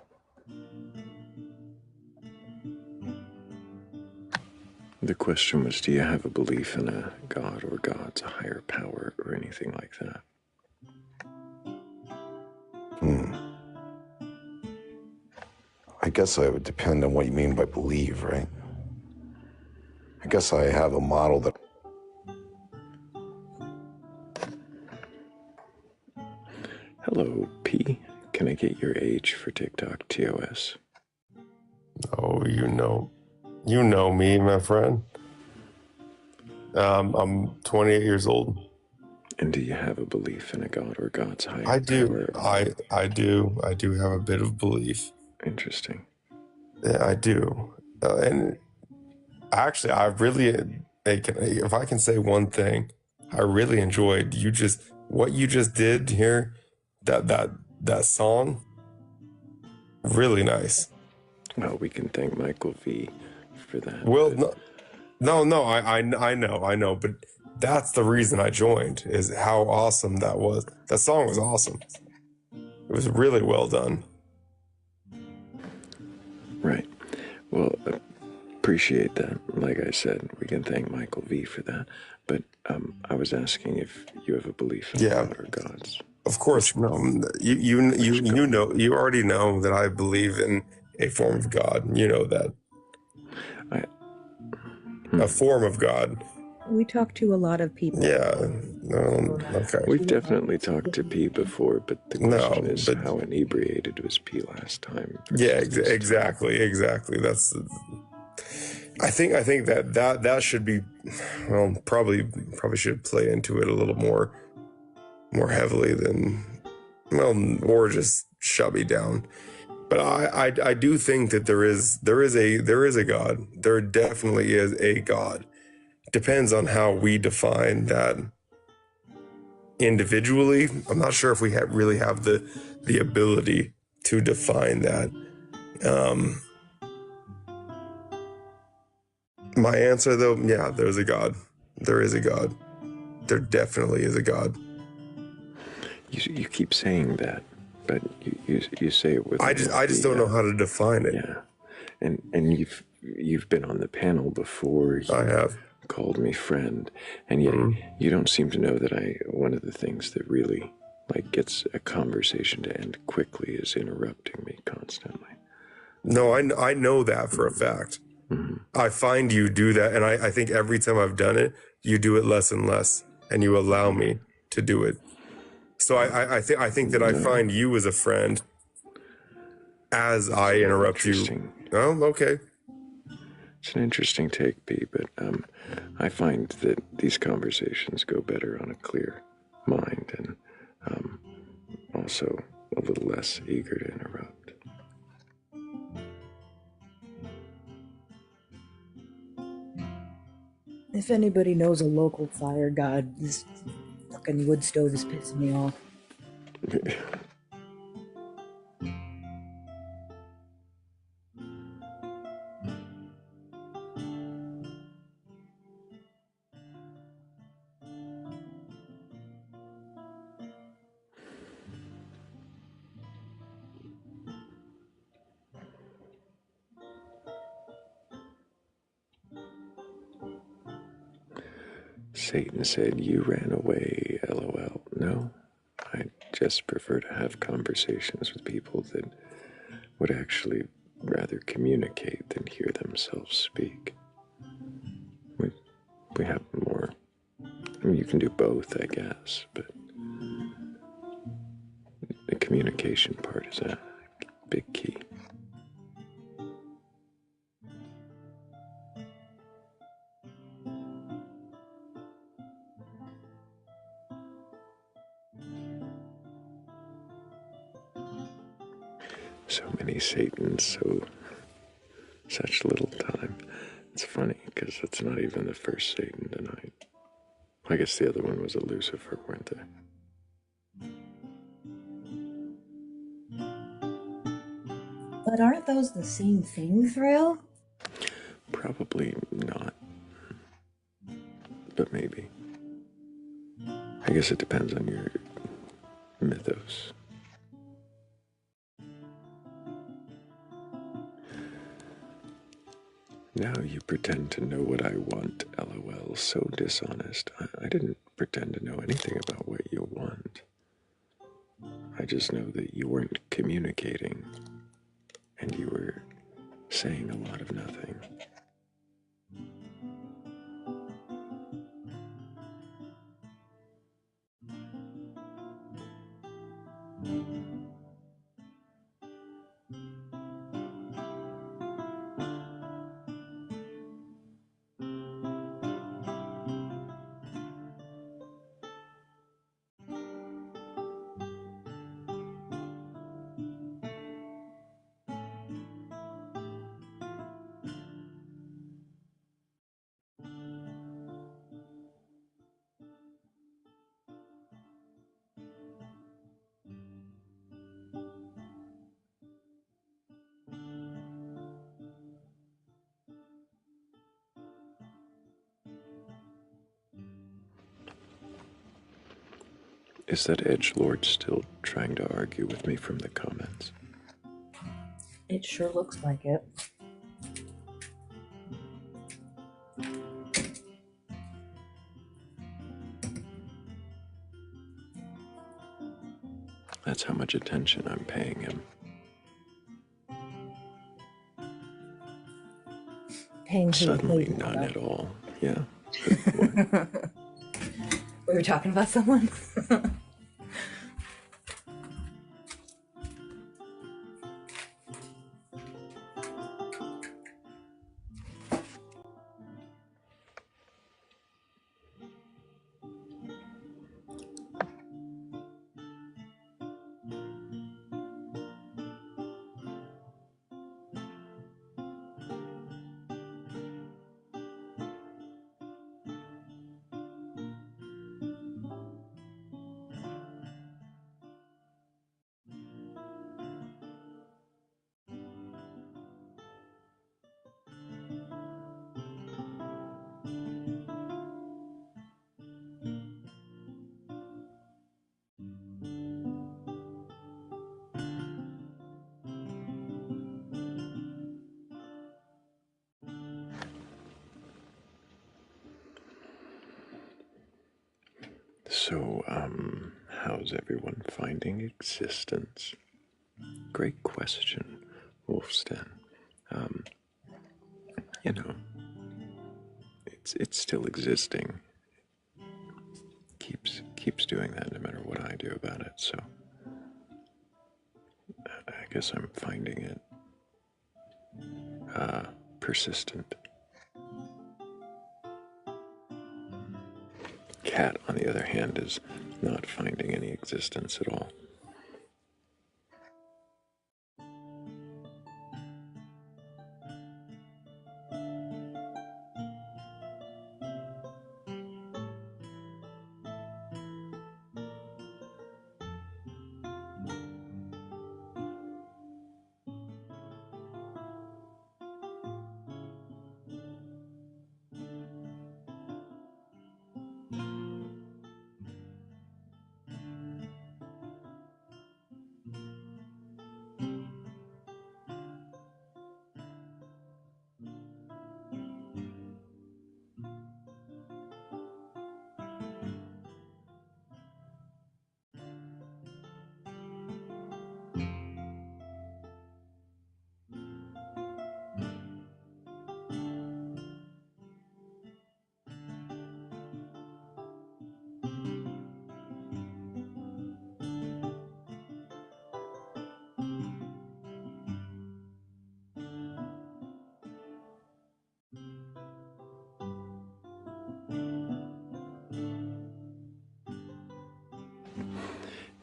The question was, do you have a belief in a god or gods, a higher power, or anything like that? I guess it would depend on what you mean by believe, right? I guess I have a model that... Hello, P. Can I get your age for TikTok TOS? Oh, you know me, my friend. I'm 28 years old. And do you have a belief in a god or gods higher I do. power? I do. I do have a bit of belief. Interesting. Yeah, I do. And actually, I really, if I can say one thing, I really enjoyed what you just did here. That song, really nice. Well, we can thank Michael V for that. Well, no, I know, but that's the reason I joined, is how awesome that was. That song was awesome. It was really well done. Right. Well, appreciate that. Like I said, we can thank Michael V for that. But I was asking if you have a belief in God or gods. Of course, no. You know, you already know that I believe in a form of God. You know that. A form of God. We talk to a lot of people. Yeah. Okay. We've definitely talked to P before, but the question is how inebriated was P last time? Yeah, exactly. That's. I think that should be, well, probably should play into it a little more heavily than, well, or just shut me down. But I do think that there is a God. There definitely is a God. Depends on how we define that individually. I'm not sure if we really have the ability to define that. My answer, though, yeah, there's a God. There is a God. There definitely is a God. You keep saying that, but you say it with. I just don't know how to define it. Yeah, and you've been on the panel before. I have. Called me friend, and yet you don't seem to know that one of the things that really gets a conversation to end quickly is interrupting me constantly. No, I know that for a fact. I find you do that, and I think every time I've done it, you do it less and less, and you allow me to do it. So I think that I find you as a friend as I interrupt you. Oh, okay. It's an interesting take, P, but I find that these conversations go better on a clear mind and also a little less eager to interrupt. If anybody knows a local fire god, this fucking wood stove is pissing me off. Satan said, "You ran away, LOL." No, I just prefer to have conversations with people that would actually rather communicate than hear themselves speak. We have more. I mean, you can do both, I guess, but the communication part is a big key. So many Satans, such little time. It's funny because it's not even the first Satan tonight. I guess the other one was a Lucifer, weren't they? But aren't those the same thing, Thrayle? Probably not. but maybe. I guess it depends on your mythos. Now you pretend to know what I want, LOL. So dishonest. I didn't pretend to know anything about what you want. I just know that you weren't communicating, and you were saying a lot of nothing. Is that edgelord still trying to argue with me from the comments? It sure looks like it. That's how much attention I'm paying him. Paying who? Suddenly Who? none at all. Yeah. We were talking about someone. So, how's everyone finding existence? Great question, Wolfstan. Um, you know, it's still existing. Keeps doing that no matter what I do about it. So, I guess I'm finding it persistent. Cat, on the other hand, is not finding any existence at all.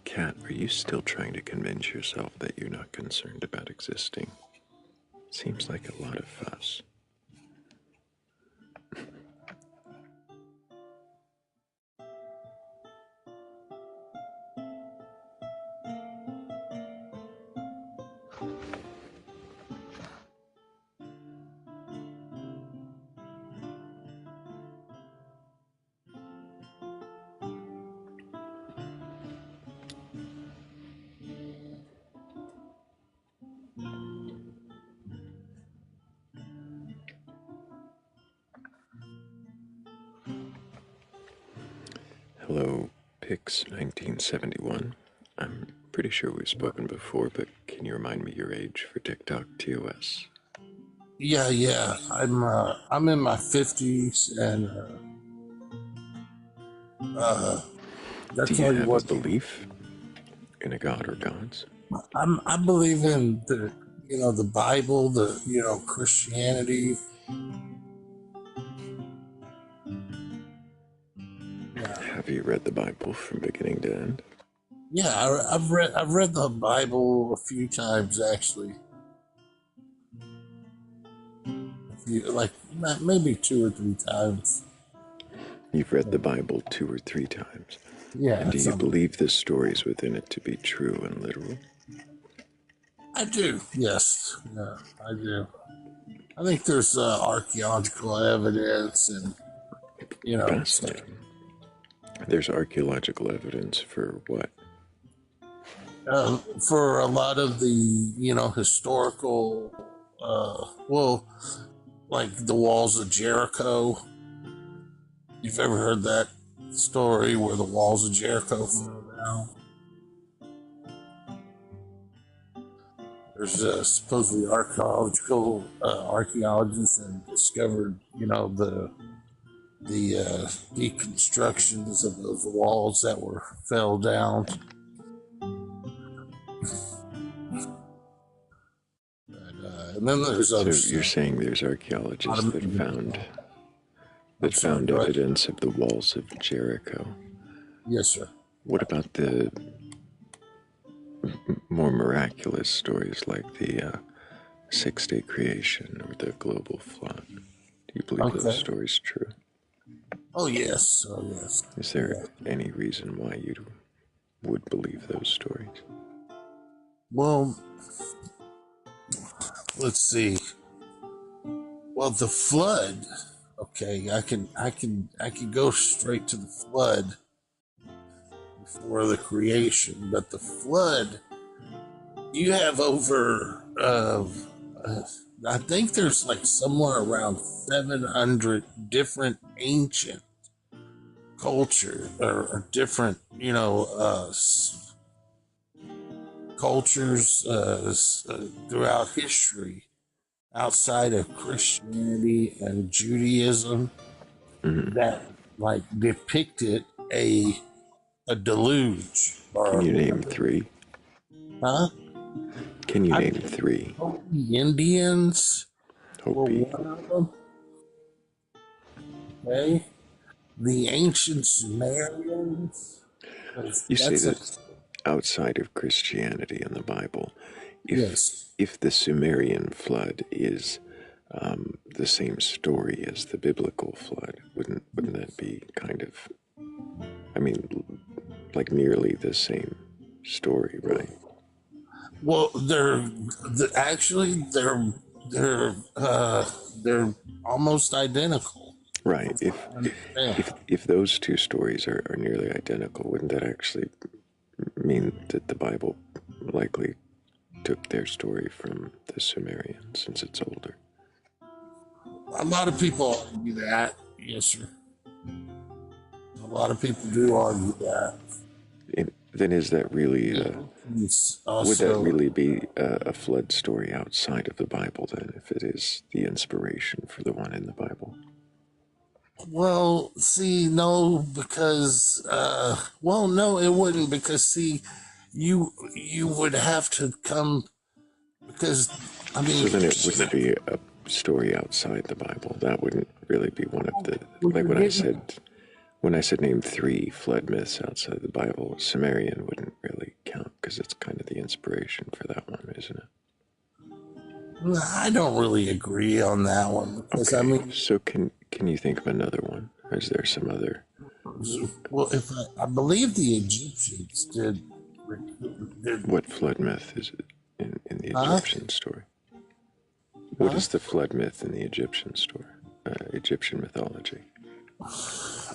Cat, are you still trying to convince yourself that you're not concerned about existing? Seems like a lot of fuss. Hello, Pix 1971. I'm pretty sure we've spoken before, but can you remind me your age for TikTok TOS? Yeah. I'm in my 50s, and Do that's you all have a what belief in a god or gods? I believe in the Bible, Christianity. Have you read the Bible from beginning to end? Yeah, I've read the Bible a few times actually. Like maybe 2 or 3 times. You've read the Bible 2 or 3 times. Yeah. And do you believe the stories within it to be true and literal? I do. Yes. Yeah, I do. I think there's archaeological evidence and Fascinating. There's archaeological evidence for what? For a lot of the historical like the walls of Jericho. You've ever heard that story where the walls of Jericho fell down? There's supposedly archaeologists and discovered the deconstructions of those walls that fell down. And then there's other So you're saying there's archaeologists that found evidence of the walls of Jericho? Yes, sir. What about the more miraculous stories like the six-day creation or the global flood? Do you believe those stories true? Oh yes. Oh yes. Is there any reason why you would believe those stories? Well, let's see. Well, the flood. Okay, I can go straight to the flood before the creation, but the flood, you have over. I think there's like somewhere around 700 different ancient culture or different, cultures throughout history outside of Christianity and Judaism that like depicted a deluge. Can you name 3? Huh? Can you name 3? The Indians Hopi. were one of them. Okay. The ancient Sumerians. You say that outside of Christianity and the Bible, if the Sumerian flood is the same story as the biblical flood, wouldn't that be kind of, I mean, like nearly the same story, right? Well, they're almost identical. Right. If those 2 stories are nearly identical, wouldn't that actually mean that the Bible likely took their story from the Sumerians since it's older? A lot of people argue that. Yes, sir. A lot of people do argue that. Then is that really would that really be a flood story outside of the Bible then, if it is the inspiration for the one in the Bible? Well, see, no, because no, it wouldn't, because see, you would have to come, because I mean, so then it wouldn't be a story outside the Bible. That wouldn't really be one of the, like when I said name 3 flood myths outside the Bible, Sumerian wouldn't really count because it's kind of the inspiration for that one, isn't it? I don't really agree on that one, because I mean, so can you think of another one? Or is there some other? Well, if I believe the Egyptians did. What flood myth is it in the Egyptian story? What is the flood myth in the Egyptian story? Egyptian mythology.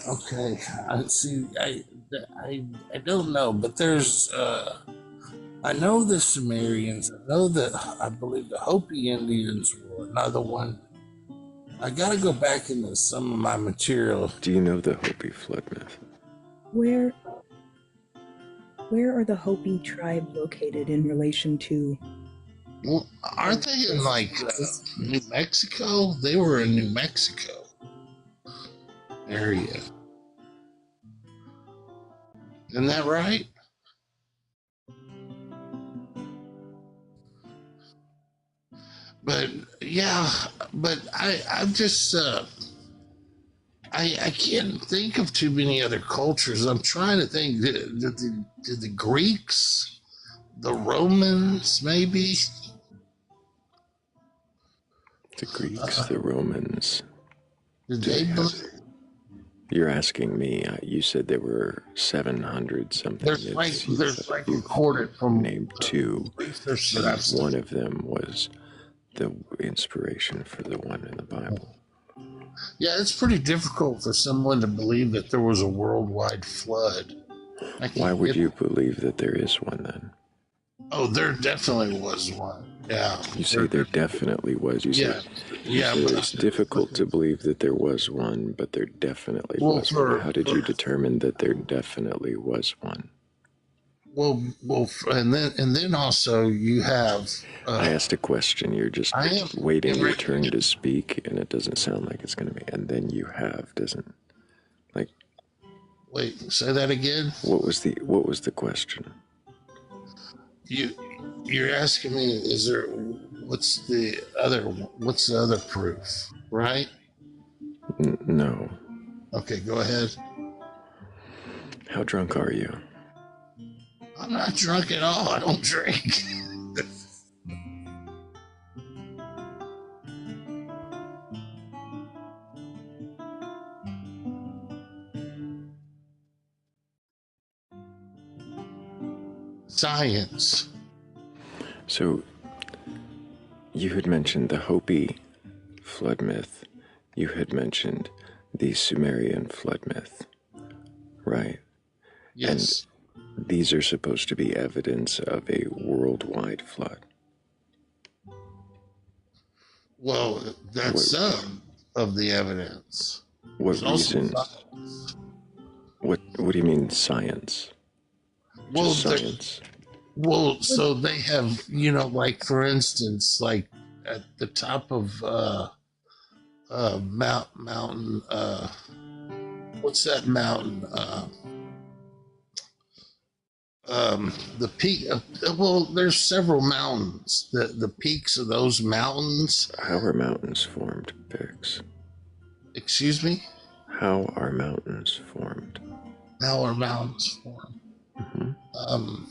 Okay, I don't know, but there's I know the Sumerians. I believe the Hopi Indians were another one. I gotta go back into some of my material. Do you know the Hopi flood myth? Where are the Hopi tribe located in relation to? Well, aren't they in like New Mexico? They were in New Mexico area. Isn't that right? But yeah, but I'm just I can't think of too many other cultures. I'm trying to think. Did the Greeks, the Romans, maybe? The Greeks, the Romans. Did they You're asking me. You said there were 700 something. There's like recorded from named two. research that I've studied. One of them was the inspiration for the one in the Bible. Yeah, it's pretty difficult for someone to believe that there was a worldwide flood. Why would you believe that there is one then? Oh, there definitely was one. Yeah. You say there definitely was. You Yeah. said, Yeah, you said but it's difficult to believe that there was one, but there definitely was one. How did you determine that there definitely was one? Well, and then also you have. I asked a question. You're just waiting your turn to speak, and it doesn't sound like it's going to be. And then you have, doesn't like. Wait, say that again. What was the question? You're asking me, what's the other proof, right? No. Okay, go ahead. How drunk are you? I'm not drunk at all. I don't drink. Science. So, you had mentioned the Hopi flood myth. You had mentioned the Sumerian flood myth, right? Yes. And these are supposed to be evidence of a worldwide flood. Well, that's some of the evidence. What reason? What do you mean science? Well, science. Well, so they have, like for instance, like at the top of mountain. What's that mountain? The peak. Well, there's several mountains. The peaks of those mountains. How are mountains formed, Bix? Excuse me? How are mountains formed? How are mountains formed? Mm-hmm.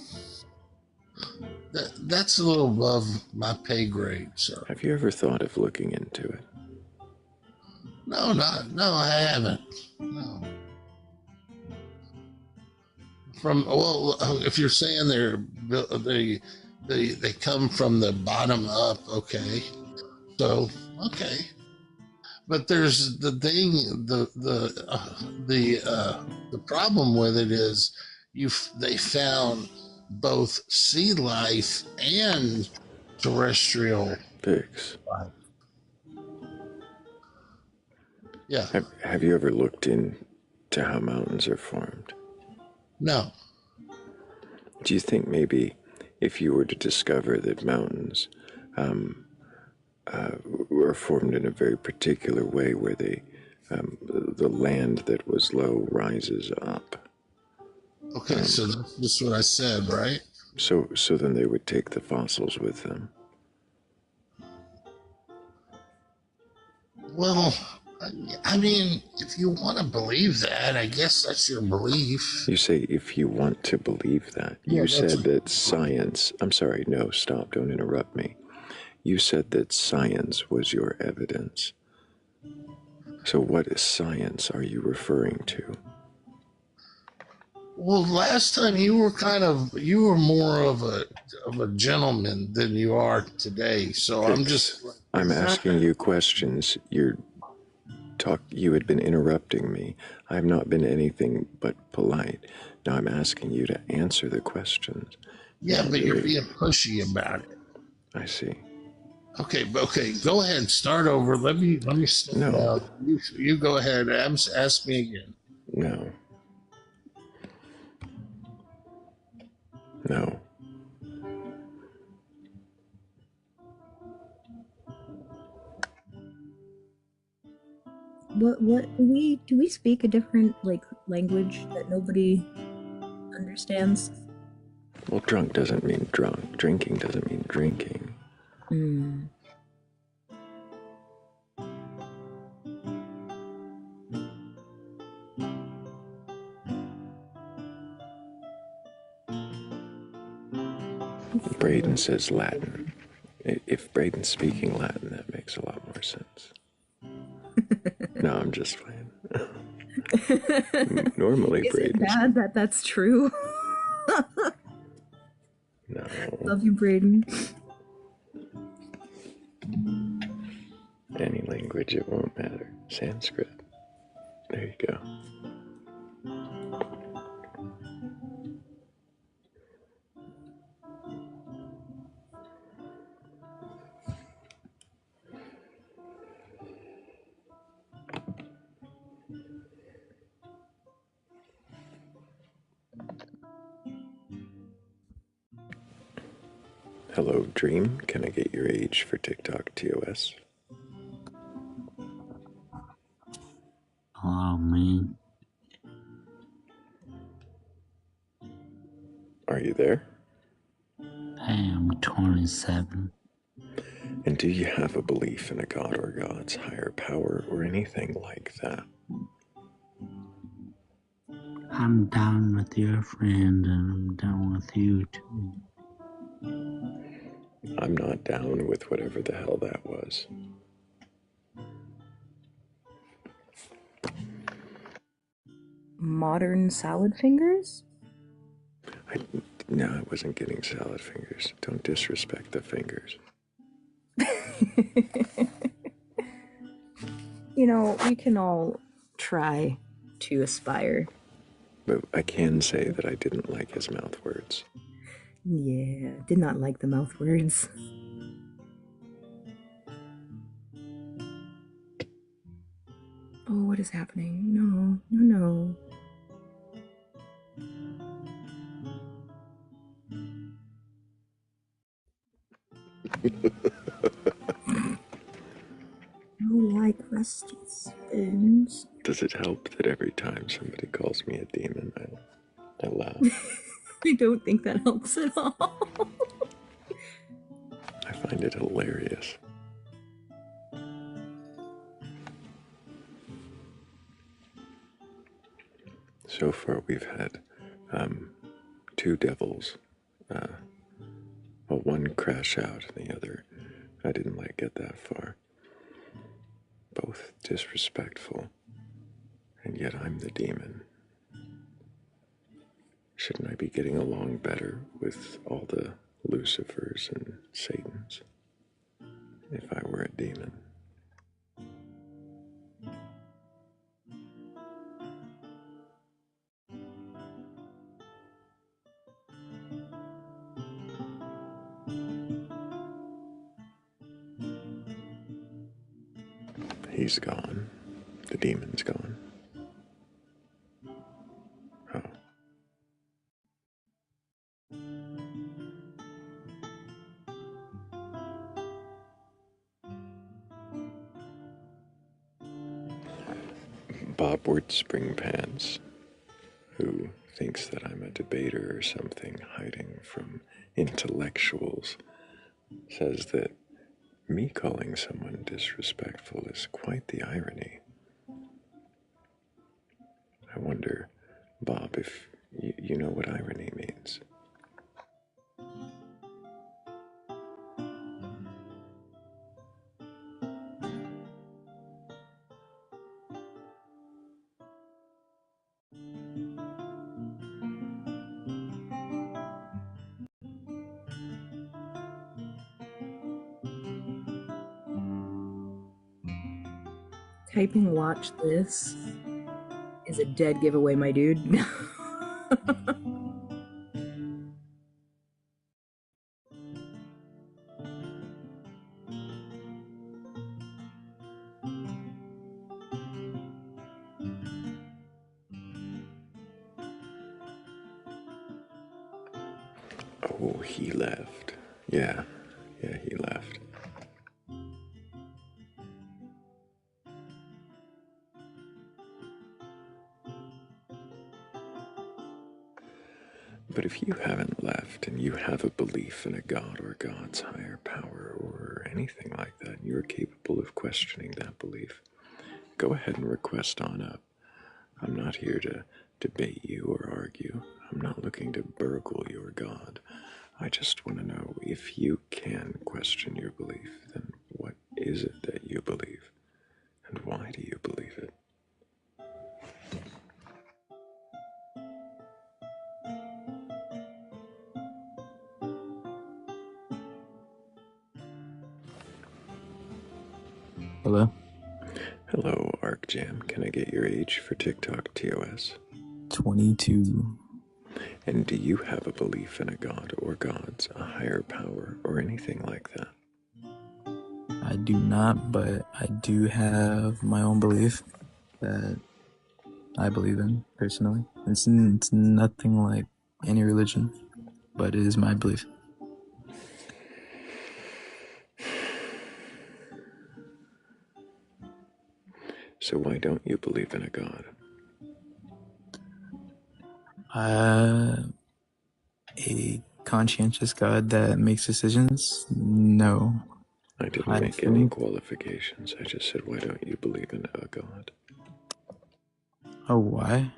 That's a little above my pay grade, sir. Have you ever thought of looking into it? No, I haven't. No. If you're saying they come from the bottom up, okay. So, okay. But there's the thing, the problem with it is they found both sea life and terrestrial pigs. life. Yeah. Have you ever looked into how mountains are formed? No. Do you think maybe if you were to discover that mountains were formed in a very particular way where the land that was low rises up? Okay, so that's what I said, right? So then they would take the fossils with them. Well, I mean, if you want to believe that, I guess that's your belief. You say if you want to believe that. You said that science... I'm sorry, no, stop, don't interrupt me. You said that science was your evidence. So what science are you referring to? Well, last time you were more of a gentleman than you are today. So I'm asking you questions. You had been interrupting me. I have not been anything but polite. Now I'm asking you to answer the questions. Yeah, but you're being pushy about it. I see. Okay, go ahead. Start over. Let me slow down. You go ahead. Ask me again. No. No. What do we speak a different language that nobody understands? Well, drunk doesn't mean drunk. Drinking doesn't mean drinking. Hmm. Braden says Latin. If Braden's speaking Latin, that makes a lot more sense. No, I'm just playing. Normally, Is it Braden's. bad that that's true? No. Love you, Braden. Any language, it won't matter. Sanskrit. There you go. Hello, Dream. Can I get your age for TikTok TOS? Oh, man. Are you there? I am 27. And do you have a belief in a god or gods, higher power, or anything like that? I'm down with your friend, and I'm down with you, too. I'm not down with whatever the hell that was. Modern salad fingers? No, I wasn't getting salad fingers. Don't disrespect the fingers. You know, we can all try to aspire. But I can say that I didn't like his mouth words. Yeah, did not like the mouth words. Oh, what is happening? No, no, no. I like rusty spoons. Does it help that every time somebody calls me a demon, I laugh? I don't think that helps at all. I find it hilarious. So far, we've had 2 devils. Well, one crash out, and the other I didn't let get that far. Both disrespectful, and yet I'm the demon. Shouldn't I be getting along better with all the Lucifers and Satans if I were a demon? He's gone. The demon's gone. Oh. Bob Word Spring Pants, who thinks that I'm a debater or something hiding from intellectuals, says that me calling someone disrespectful is quite the irony. I wonder, Bob, if you know what irony means. Typing watch this is a dead giveaway, my dude. Oh, he left. Yeah, he left. But if you haven't left and you have a belief in a god or God's higher power or anything like that, and you're capable of questioning that belief, go ahead and request on up. I'm not here to debate you or argue. I'm not looking to burgle your God. I just want to know, if you can question your belief, then what is it that you believe? And why do you believe it? Hello? Hello, ArcJam. Can I get your age for TikTok TOS? 22. And do you have a belief in a god or gods, a higher power, or anything like that? I do not, but I do have my own belief that I believe in, personally. It's nothing like any religion, but it is my belief. So why don't you believe in a god? A conscientious God that makes decisions? No. I didn't make any qualifications. I just said, why don't you believe in a god? Oh, why?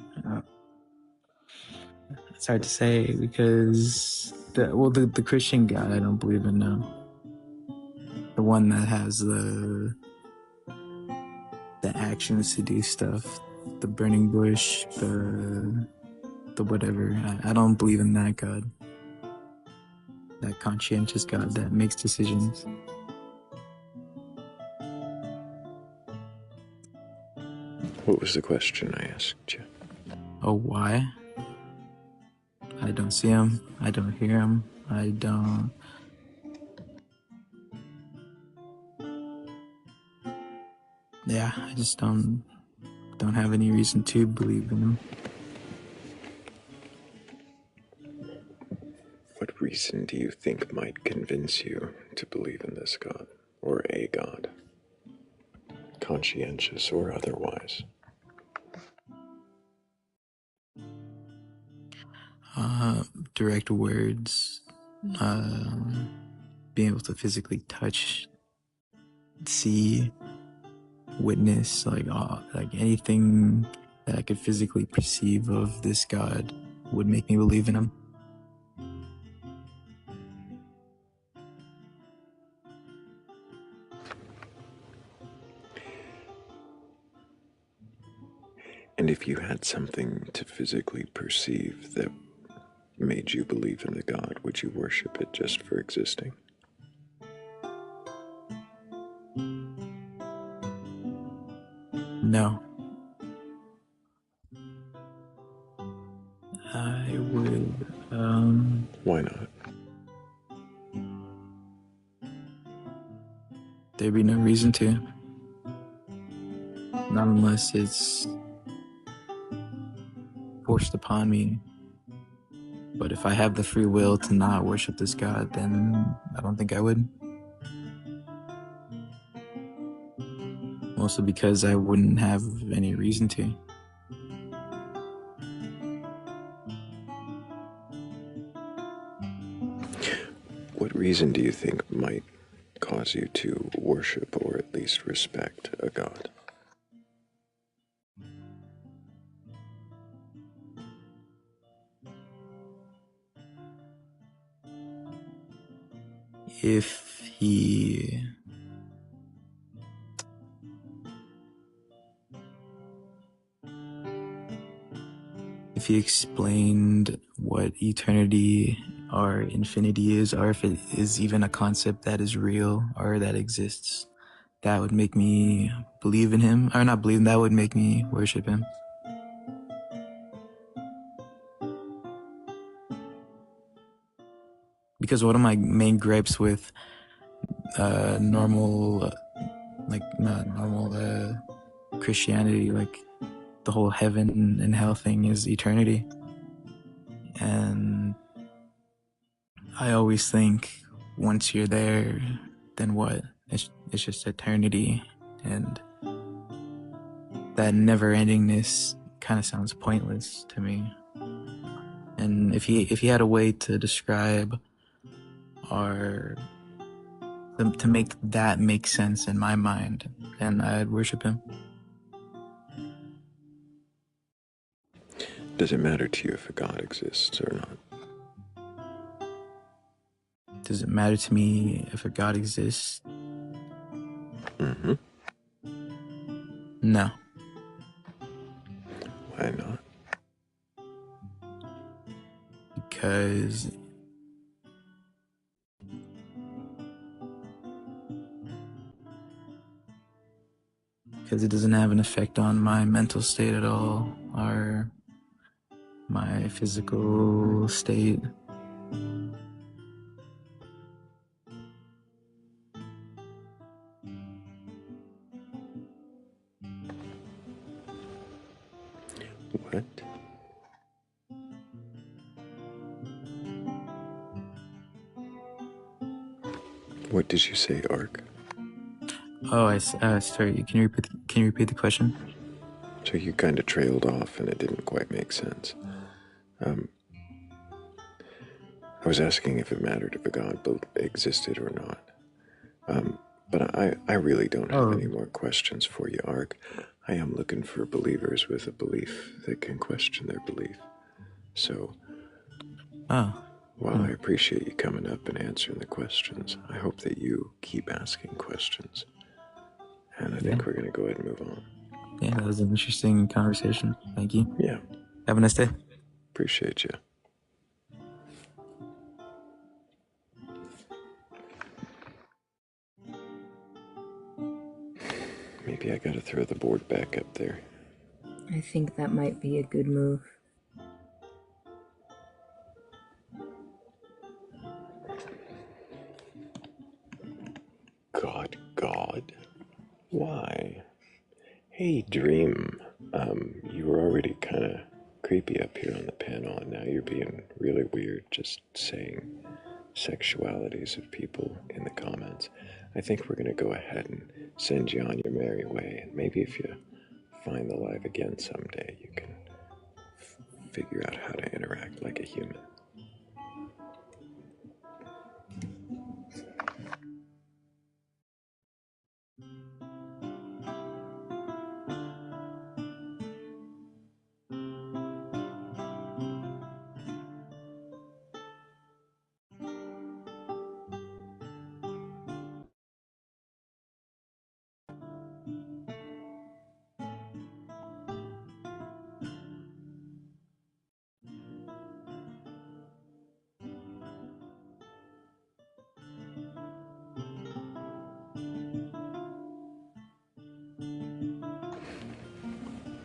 It's hard to say because the Christian God I don't believe in, no. The one that has the actions to do stuff, the burning bush, the whatever. I don't believe in that God. That conscientious God that makes decisions. What was the question I asked you? Oh, why? I don't see him. I don't hear him. I don't... Yeah, I just don't have any reason to believe in him. What reason do you think might convince you to believe in this god, or a god? Conscientious or otherwise? Direct words, being able to physically touch, see, witness, like anything that I could physically perceive of this God would make me believe in him. And if you had something to physically perceive that made you believe in the god, would you worship it just for existing? No. I would, Why not? There'd be no reason to. Not unless it's forced upon me. But if I have the free will to not worship this God, then I don't think I would. Mostly because I wouldn't have any reason to. What reason do you think might cause you to worship or at least respect a god? If he explained what eternity or infinity is, or if it is even a concept that is real or that exists, that would make me believe in him, or not believe, that would make me worship him. Because one of my main gripes with normal Christianity, like the whole heaven and hell thing, is eternity. And I always think once you're there, then what? It's just eternity, and that never-endingness kind of sounds pointless to me. And if he had a way to describe or to make that make sense in my mind, then I'd worship him. Does it matter to you if a God exists or not? Does it matter to me if a God exists? Mm-hmm. No. Why not? Because it doesn't have an effect on my mental state at all, or my physical state. What? What did you say, Ark? Oh, sorry. Can you repeat the question? So you kind of trailed off, and it didn't quite make sense. I was asking if it mattered if a God existed or not. But I really don't have any more questions for you, Ark. I am looking for believers with a belief that can question their belief. So, while I appreciate you coming up and answering the questions, I hope that you keep asking questions. And I think we're going to go ahead and move on. Yeah, that was an interesting conversation. Thank you. Yeah. Have a nice day. Appreciate you. Maybe I gotta throw the board back up there. I think that might be a good move. God. Why? Hey, Dream. You were already kind of creepy up here on the panel, and now you're being really weird just saying sexualities of people in the comments. I think we're going to go ahead and send you on your merry way, and maybe if you find the live again someday, you can figure out how to interact like a human.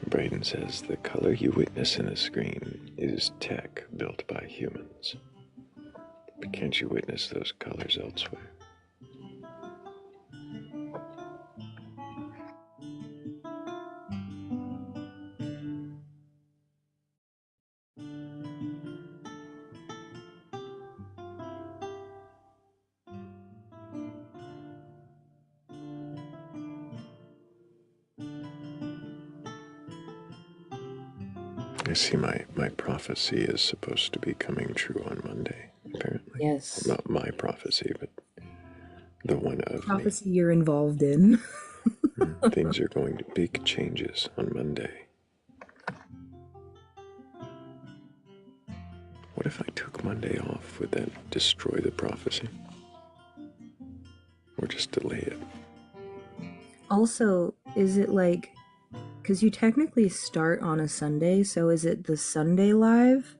Braden says the color you witness in a screen is tech built by humans. But can't you witness those colors elsewhere? I see my prophecy is supposed to be coming true on Monday, apparently. Yes. Well, not my prophecy, but the one of Prophecy you're involved in. me. Things are going to big changes on Monday. What if I took Monday off? Would that destroy the prophecy? Or just delay it? Also, is it like, because you technically start on a Sunday, so is it the Sunday live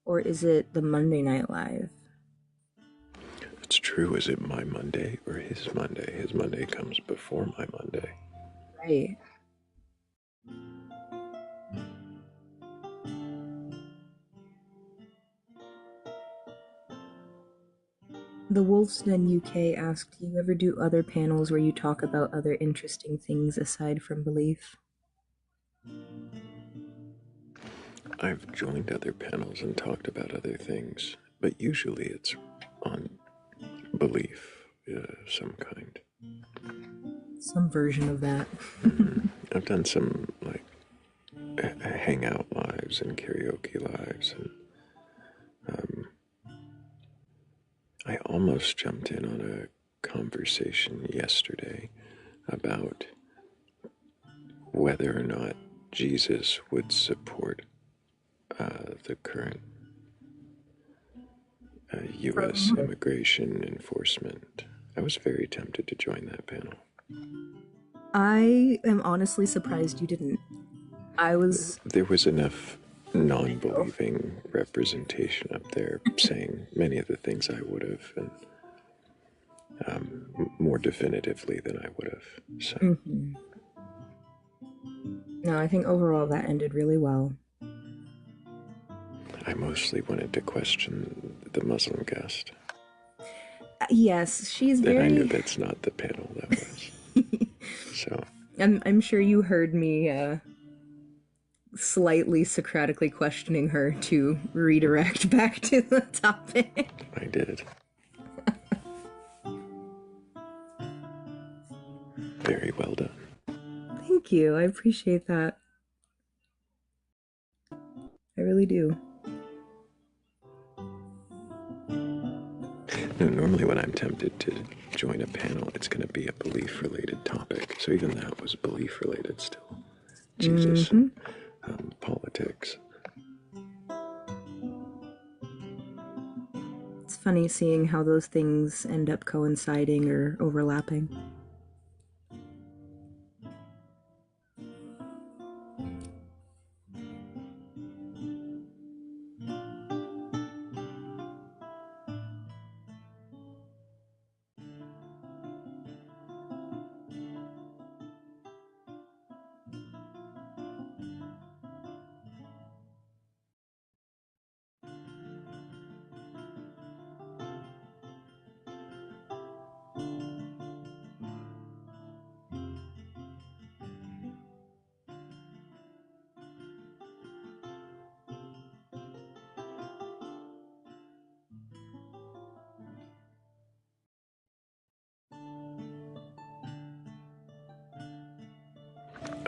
or is it the Monday night live? It's true. Is it my Monday or his Monday? His Monday comes before my Monday. Right. The Wolf's Den UK asked, do you ever do other panels where you talk about other interesting things aside from belief? I've joined other panels and talked about other things, but usually it's on belief, some kind. Some version of that. I've done some like hangout lives and karaoke lives, and I almost jumped in on a conversation yesterday about whether or not Jesus would support the current U.S. immigration enforcement. I was very tempted to join that panel. I am honestly surprised you didn't. There was enough non-believing representation up there saying many of the things I would have, and more definitively than I would have. So. Mm-hmm. No, I think overall that ended really well. I mostly wanted to question the Muslim guest. Yes, she's very... And I knew that's not the panel that was. So... I'm sure you heard me slightly Socratically questioning her to redirect back to the topic. I did. Very well done. Thank you. I appreciate that. I really do. No, normally when I'm tempted to join a panel, it's going to be a belief-related topic. So even that was belief-related still. Jesus, politics. It's funny seeing how those things end up coinciding or overlapping.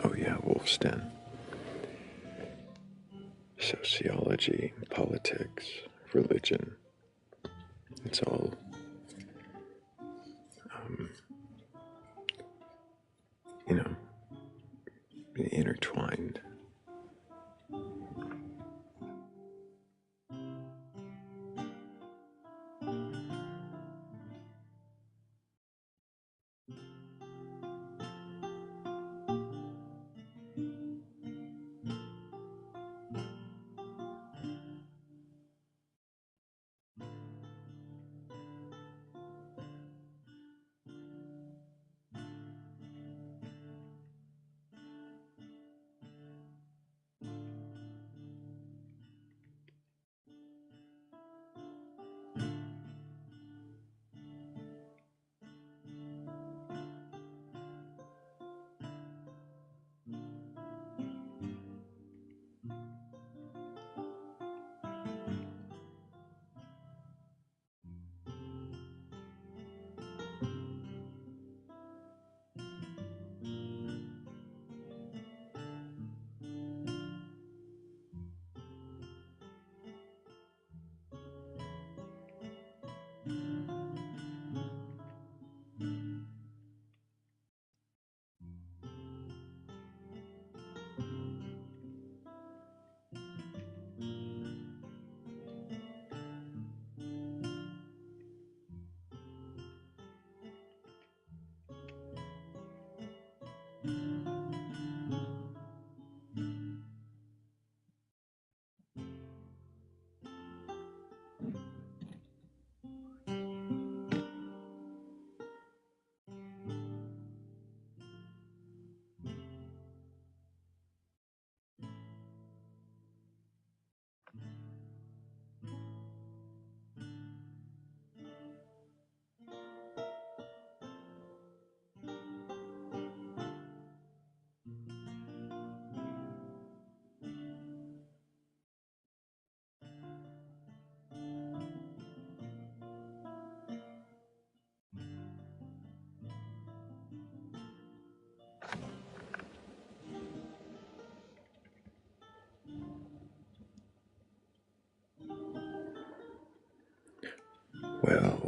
Oh yeah, Wolf's Den. Sociology, politics, religion. It's all intertwined.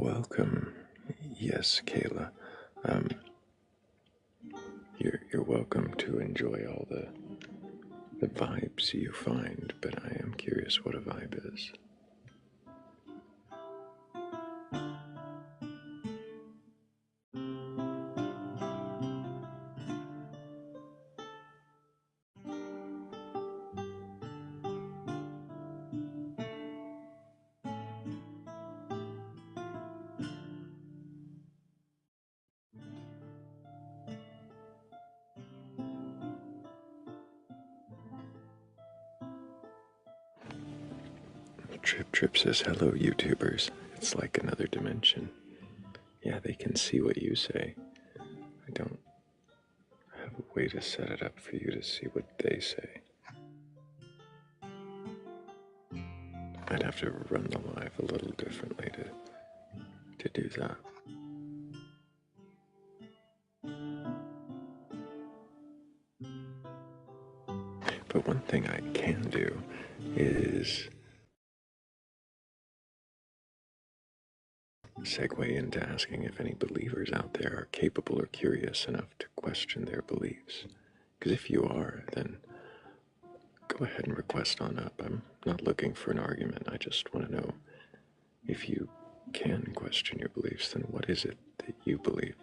welcome. Yes, Kayla. You're welcome to enjoy all the vibes you find, but I am curious what a vibe is. Trip says, hello, YouTubers. It's like another dimension. Yeah, they can see what you say. I don't have a way to set it up for you to see what they say. I'd have to run the live a little differently to do that. But one thing I can do is segue into asking if any believers out there are capable or curious enough to question their beliefs. Because if you are, then go ahead and request on up. I'm not looking for an argument. I just want to know if you can question your beliefs, then what is it that you believe?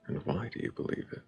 And why do you believe it?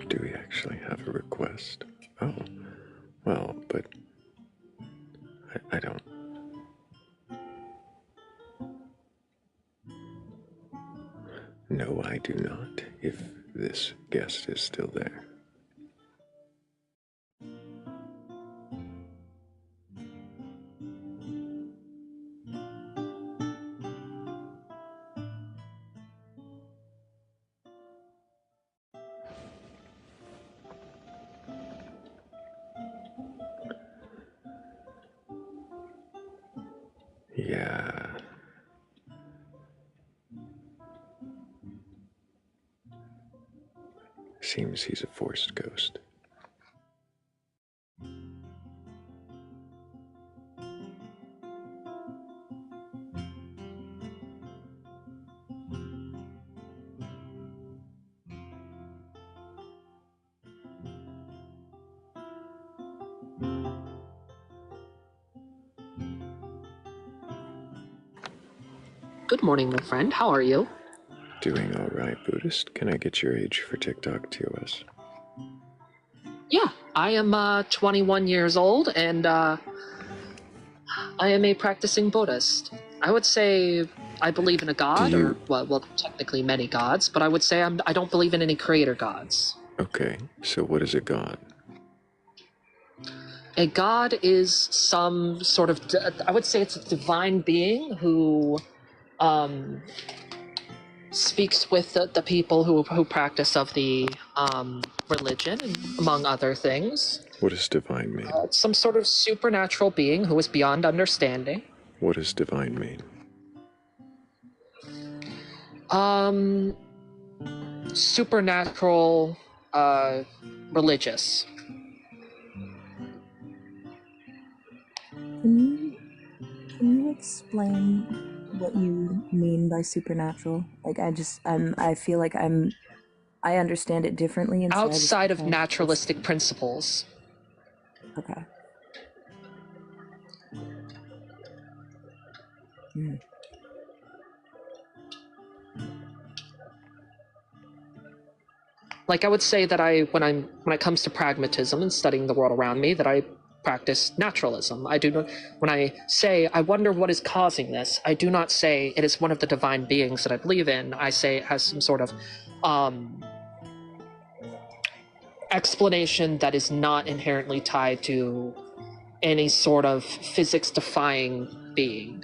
Do we actually have a request? Oh, well, but I don't. No, I do not, if this guest is still there. Yeah. Seems he's a forced ghost. Good morning, my friend. How are you? Doing all right, Buddhist. Can I get your age for TikTok TOS? Yeah, I am 21 years old, and I am a practicing Buddhist. I would say I believe in a god, or well, technically many gods, but I would say I don't believe in any creator gods. Okay, so what is a god? A god is some sort of, I would say it's a divine being who speaks with the people who practice of the religion, among other things. What does divine mean? It's some sort of supernatural being who is beyond understanding. What does divine mean? Supernatural, religious. Can you explain what you mean by supernatural? Like, I feel like I understand it differently, and so I just Outside of can't naturalistic principles. Okay. Hmm. Like, I would say that when it comes to pragmatism and studying the world around me, that I practice naturalism. I do not, when I say, I wonder what is causing this, I do not say it is one of the divine beings that I believe in. I say it has some sort of explanation that is not inherently tied to any sort of physics-defying being.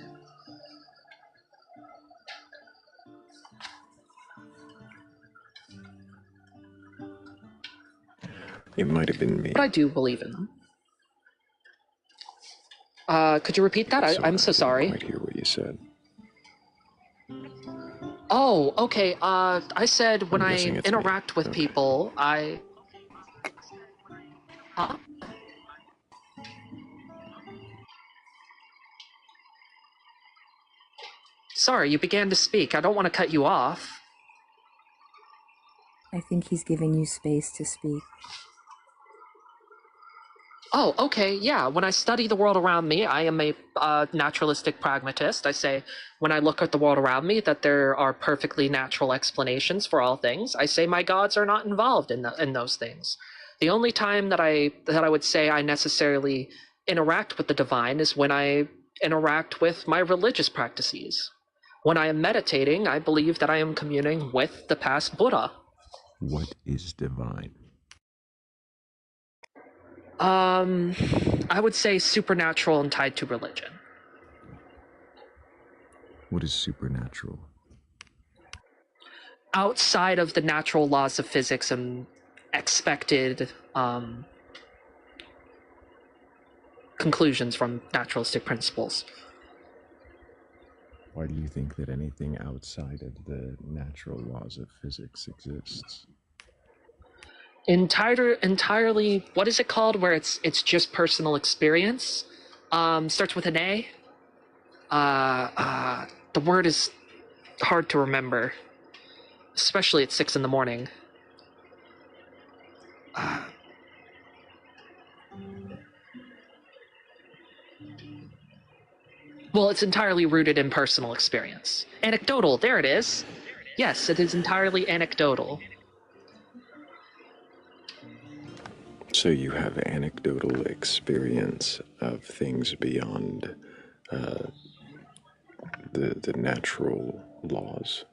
It might have been me. But I do believe in them. Could you repeat that? I'm so sorry. I didn't quite hear what you said. Oh, okay. I said when I interact with people, Huh? Sorry, you began to speak. I don't want to cut you off. I think he's giving you space to speak. Oh, okay, yeah. When I study the world around me, I am a naturalistic pragmatist. I say, when I look at the world around me, that there are perfectly natural explanations for all things. I say my gods are not involved in those things. The only time that I would say I necessarily interact with the divine is when I interact with my religious practices. When I am meditating, I believe that I am communing with the past Buddha. What is divine? I would say supernatural and tied to religion. What is supernatural? Outside of the natural laws of physics and expected conclusions from naturalistic principles. Why do you think that anything outside of the natural laws of physics exists? Entirely, what is it called? Where it's just personal experience. Starts with an A. The word is hard to remember, especially at 6 a.m. Well, it's entirely rooted in personal experience. Anecdotal, there it is. Yes, it is entirely anecdotal. So you have anecdotal experience of things beyond the natural laws?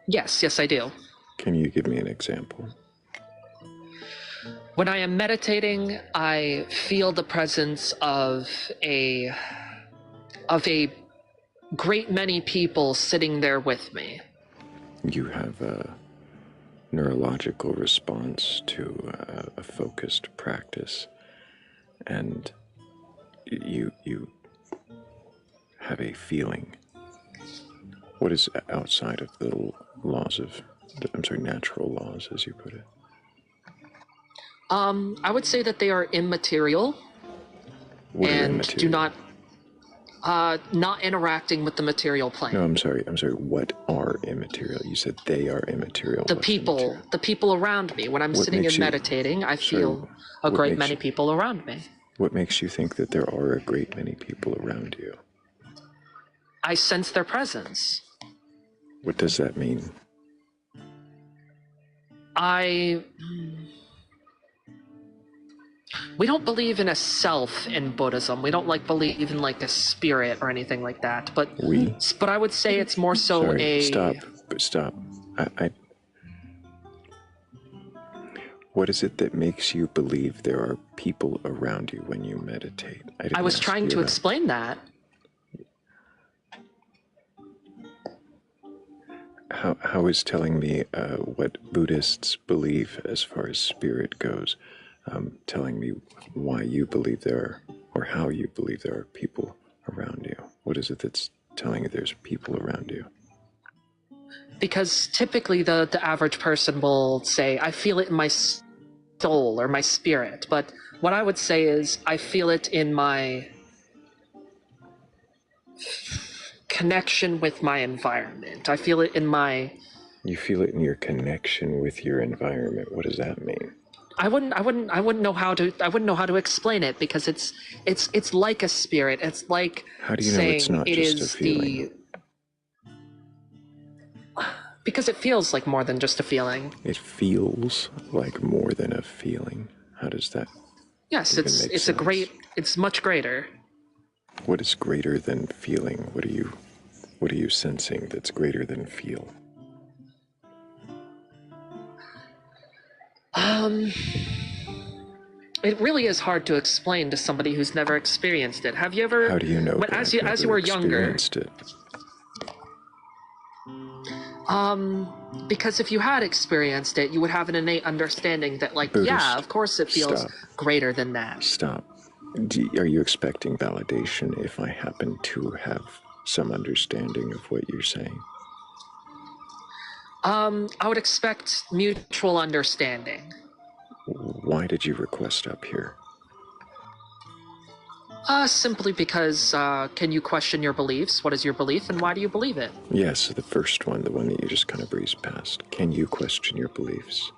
Yes, I do. Can you give me an example? When I am meditating, I feel the presence of a great many people sitting there with me. You have a neurological response to a focused practice, and you have a feeling. What is outside of the laws of, natural laws, as you put it? I would say that they are immaterial. What and are immaterial? Not interacting with the material plane. No, I'm sorry. What are immaterial? You said they are immaterial. The people around me. When I'm sitting and meditating, I feel a great many people around me. What makes you think that there are a great many people around you? I sense their presence. What does that mean? We don't believe in a self in Buddhism. We don't believe in a spirit or anything like that. But I would say it's more so Stop. What is it that makes you believe there are people around you when you meditate? I was trying to explain that. How is telling me what Buddhists believe as far as spirit goes, telling me why you believe there are, or how you believe there are people around you? What is it that's telling you there's people around you? Because typically the average person will say, I feel it in my soul or my spirit. But what I would say is, I feel it in my connection with my environment. I feel it in my... You feel it in your connection with your environment. What does that mean? I wouldn't know how to explain it, because it's like a spirit. It's like How do you know saying it's not it just a is feeling? because it feels like more than just a feeling. It feels like more than a feeling. How does that Yes, even make sense? it's much greater. What is greater than feeling? What are you sensing that's greater than feel? It really is hard to explain to somebody who's never experienced it. Have you ever? How do you know that As I've you never were younger? experienced it? Because if you had experienced it, you would have an innate understanding that, like, Buddhist, yeah, of course it feels stop. greater than that. Stop. Are you expecting validation if I happen to have some understanding of what you're saying? I would expect mutual understanding. Why did you request up here? Simply because, can you question your beliefs? What is your belief, and why do you believe it? Yes, the first one, the one that you just kind of breezed past. Can you question your beliefs?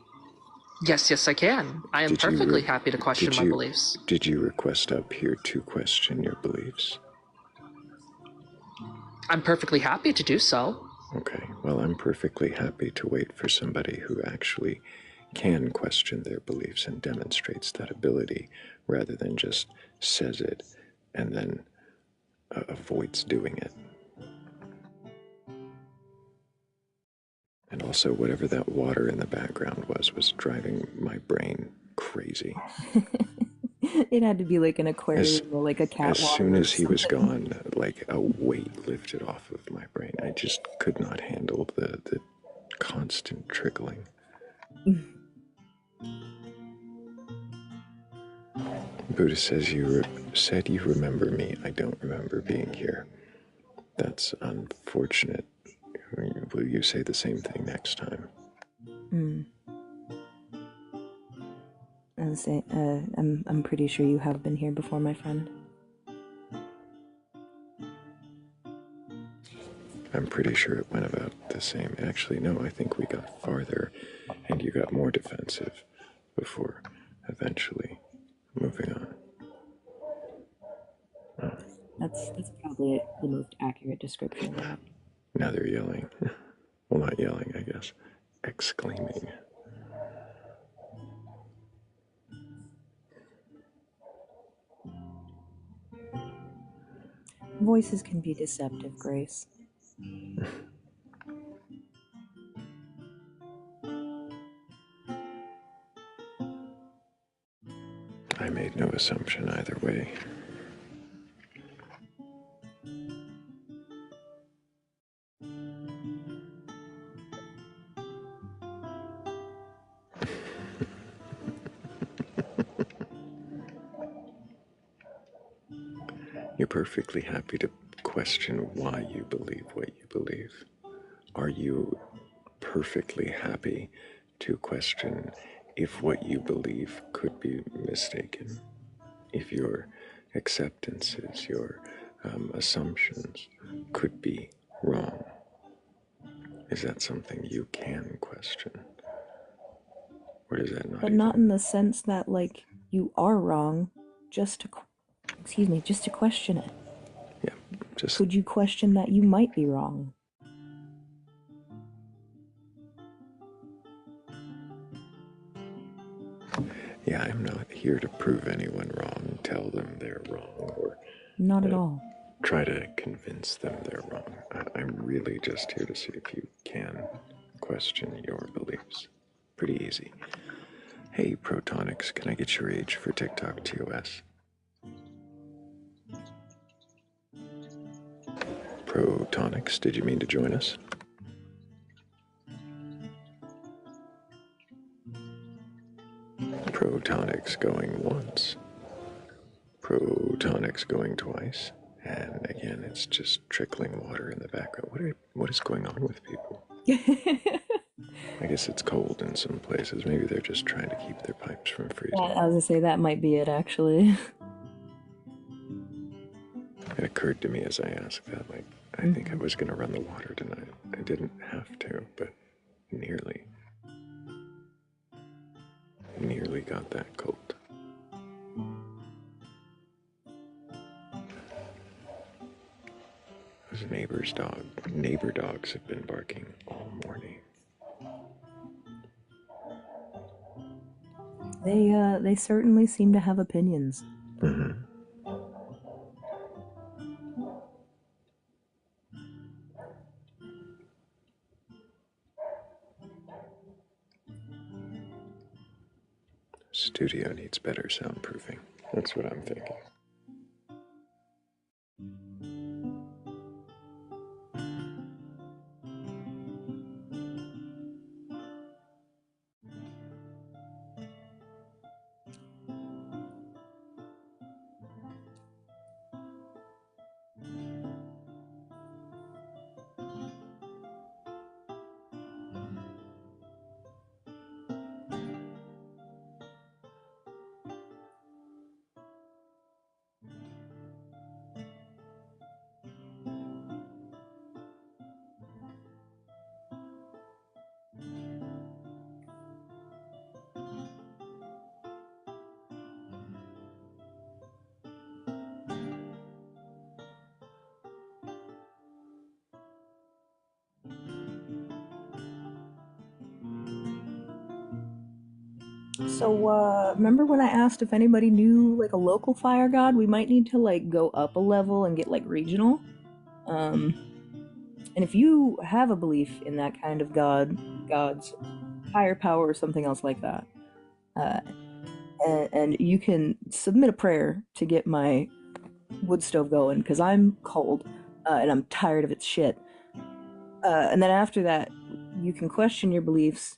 Yes, I can. I am perfectly happy to question my beliefs. Did you request up here to question your beliefs? I'm perfectly happy to do so. Okay, well, I'm perfectly happy to wait for somebody who actually can question their beliefs and demonstrates that ability, rather than just says it and then avoids doing it. And also, whatever that water in the background was driving my brain crazy. It had to be like an aquarium or like a cat. As soon as he was gone, like a weight lifted off of my brain. I just could not handle the constant trickling. Buddha says you said you remember me. I don't remember being here. That's unfortunate. Will you say the same thing next time? I'll say, I'm pretty sure you have been here before, my friend. I'm pretty sure it went about the same. Actually, no, I think we got farther and you got more defensive before eventually moving on. Oh. That's probably the most accurate description of that. Now they're yelling. Well, not yelling, I guess. Exclaiming. Voices can be deceptive, Grace. I made no assumption either way. You're perfectly happy to question why you believe what you believe. Are you perfectly happy to question if what you believe could be mistaken? If your acceptances, your assumptions could be wrong? Is that something you can question? Or does that not? But not in the sense that, like, you are wrong, just to question it. Yeah, just... Could you question that you might be wrong? Yeah, I'm not here to prove anyone wrong, tell them they're wrong, or... Not at all. Try to convince them they're wrong. I'm really just here to see if you can question your beliefs. Pretty easy. Hey, Protonics, can I get your age for TikTok TOS? Protonics, did you mean to join us? Protonics going once. Protonics going twice. And again, it's just trickling water in the background. What is going on with people? I guess it's cold in some places. Maybe they're just trying to keep their pipes from freezing. Yeah, I was gonna say that might be it, actually. It occurred to me as I asked that, like, I think I was going to run the water tonight. I didn't have to, but nearly got that cold. Those neighbor dogs have been barking all morning. They certainly seem to have opinions. Mm-hmm. Studio needs better soundproofing. That's what I'm thinking. So, remember when I asked if anybody knew, like, a local fire god? We might need to, like, go up a level and get, like, regional. And if you have a belief in that kind of god's higher power or something else like that, and you can submit a prayer to get my wood stove going, because I'm cold, and I'm tired of its shit. And then after that, you can question your beliefs,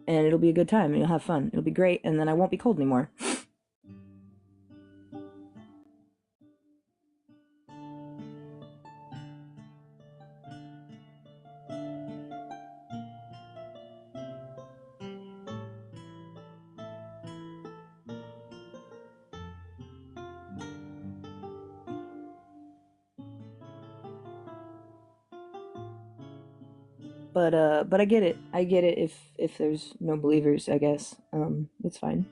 and it'll be a good time, and you'll have fun. It'll be great, and then I won't be cold anymore. But I get it. I get it if there's no believers, I guess. It's fine.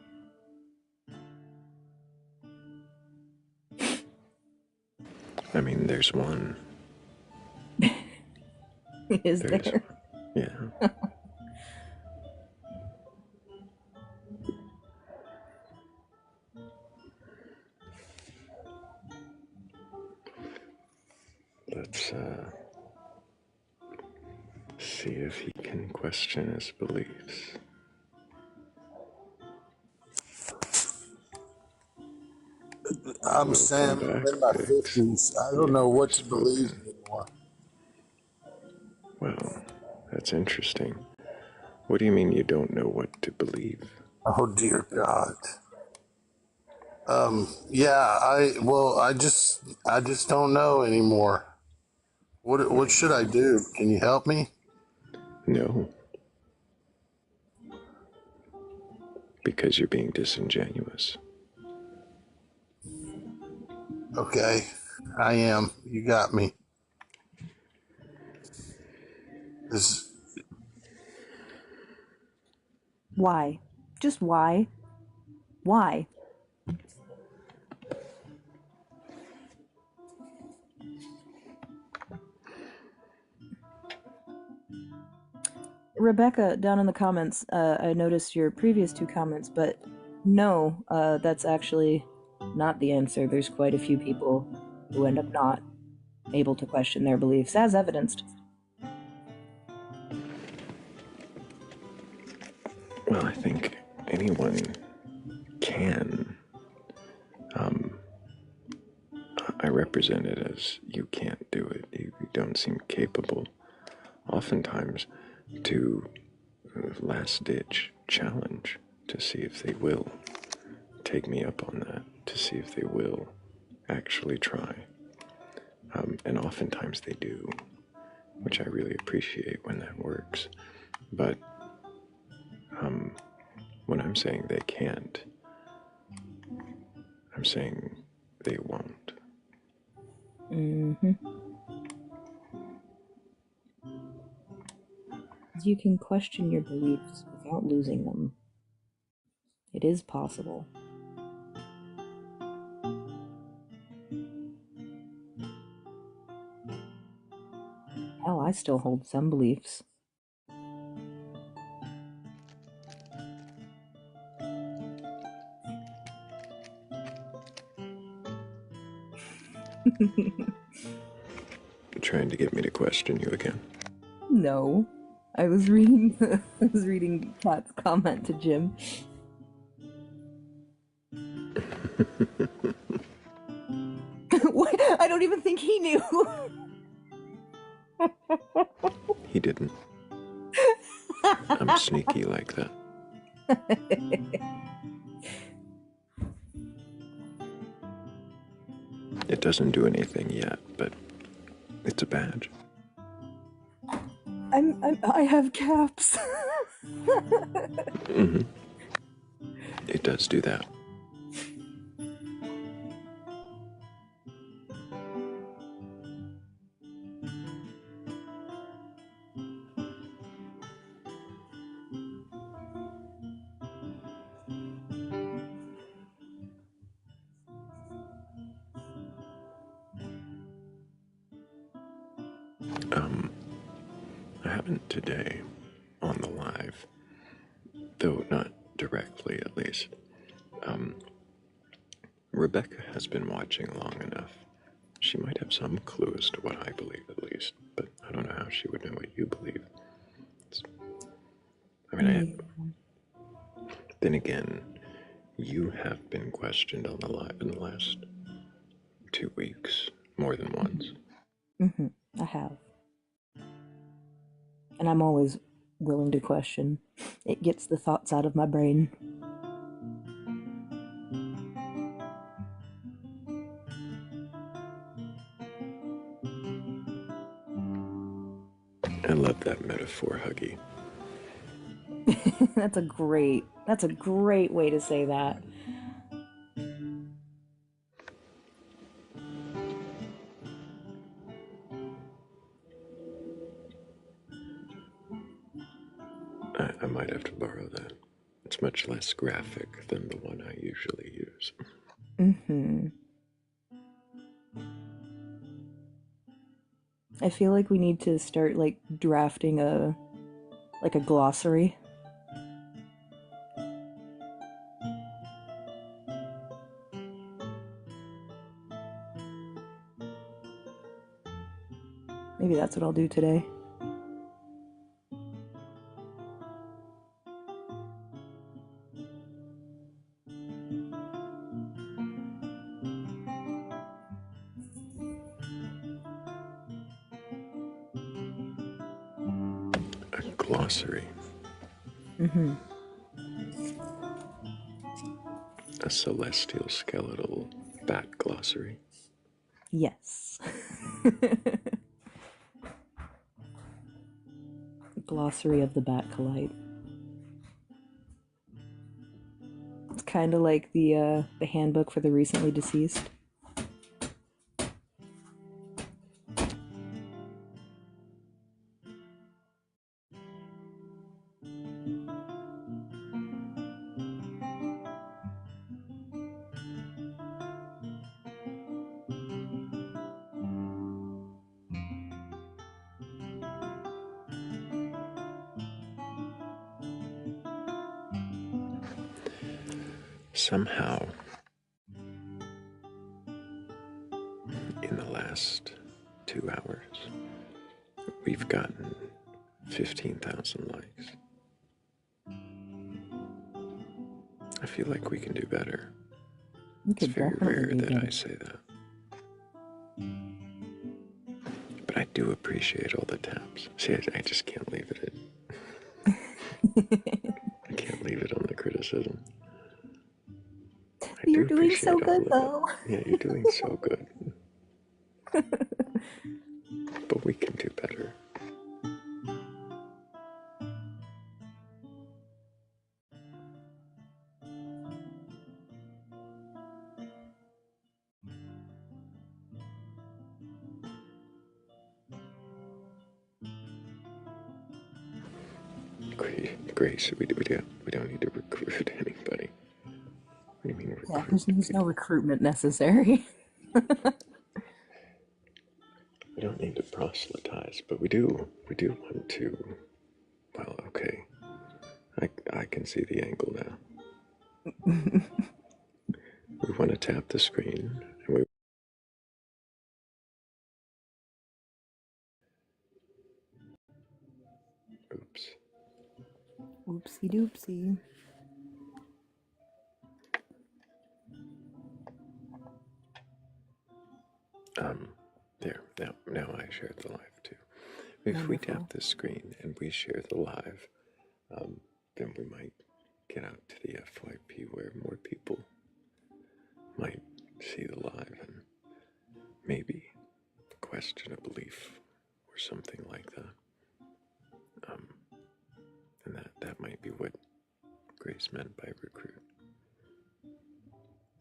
I mean, there's one. Is There's there? one. Yeah. Let's see if he can question his beliefs. I'm Sam. I'm in my 50s. I don't know what to believe anymore. Well, that's interesting. What do you mean you don't know what to believe? Oh dear God. Yeah, I just don't know anymore. What should I do? Can you help me? No. Because you're being disingenuous. Okay, I am. You got me. Why? Just why? Why? Rebecca, down in the comments, I noticed your previous two comments, but no, that's actually not the answer. There's quite a few people who end up not able to question their beliefs, as evidenced. Well, I think anyone can. I represent it as you can't do it. You don't seem capable, oftentimes, to last-ditch challenge to see if they will take me up on that, to see if they will actually try. And oftentimes they do, which I really appreciate when that works. But when I'm saying they can't, I'm saying they won't. Mm-hmm. You can question your beliefs without losing them. It is possible. Hell, I still hold some beliefs. You're trying to get me to question you again. No. I was reading Kat's comment to Jim. What? I don't even think he knew. He didn't. I'm sneaky like that. It doesn't do anything yet, but it's a badge. I have caps. Mm-hmm. It does do that. I haven't today on the live, though not directly at least. Rebecca has been watching long enough. She might have some clue as to what I believe at least, but I don't know how she would know what you believe. Then again, you have been questioned on the live in the last 2 weeks, more than once. Mm-hmm. I have. And I'm always willing to question. It gets the thoughts out of my brain. I love that metaphor, Huggy. That's a great way to say that. I might have to borrow that. It's much less graphic than the one I usually use. Mm-hmm. I feel like we need to start drafting a glossary. Maybe that's what I'll do today. A glossary. Mm-hmm. A celestial skeletal bat glossary. Yes. Glossary of the Batcolyte. It's kind of like the handbook for the recently deceased. Somehow, in the last 2 hours, we've gotten 15,000 likes. I feel like we can do better. It's very rare that I say that. But I do appreciate all the taps. See, I just can't leave it at... I can't leave it on the criticism. You're doing so good, though. Yeah, you're doing so good. Grace, we don't need to recruit anybody. What do you mean recruit? Yeah, there's no recruitment necessary. We don't need to proselytize, but we do want to. Well, okay, I can see the angle now. We want to tap the screen, and we. Oops. Oopsie doopsie. There. Now I shared the live too. If we tap the screen and we share the live, then we might get out to the FYP where more people might see the live and maybe question a belief or something like that. And that might be what Grace meant by recruit.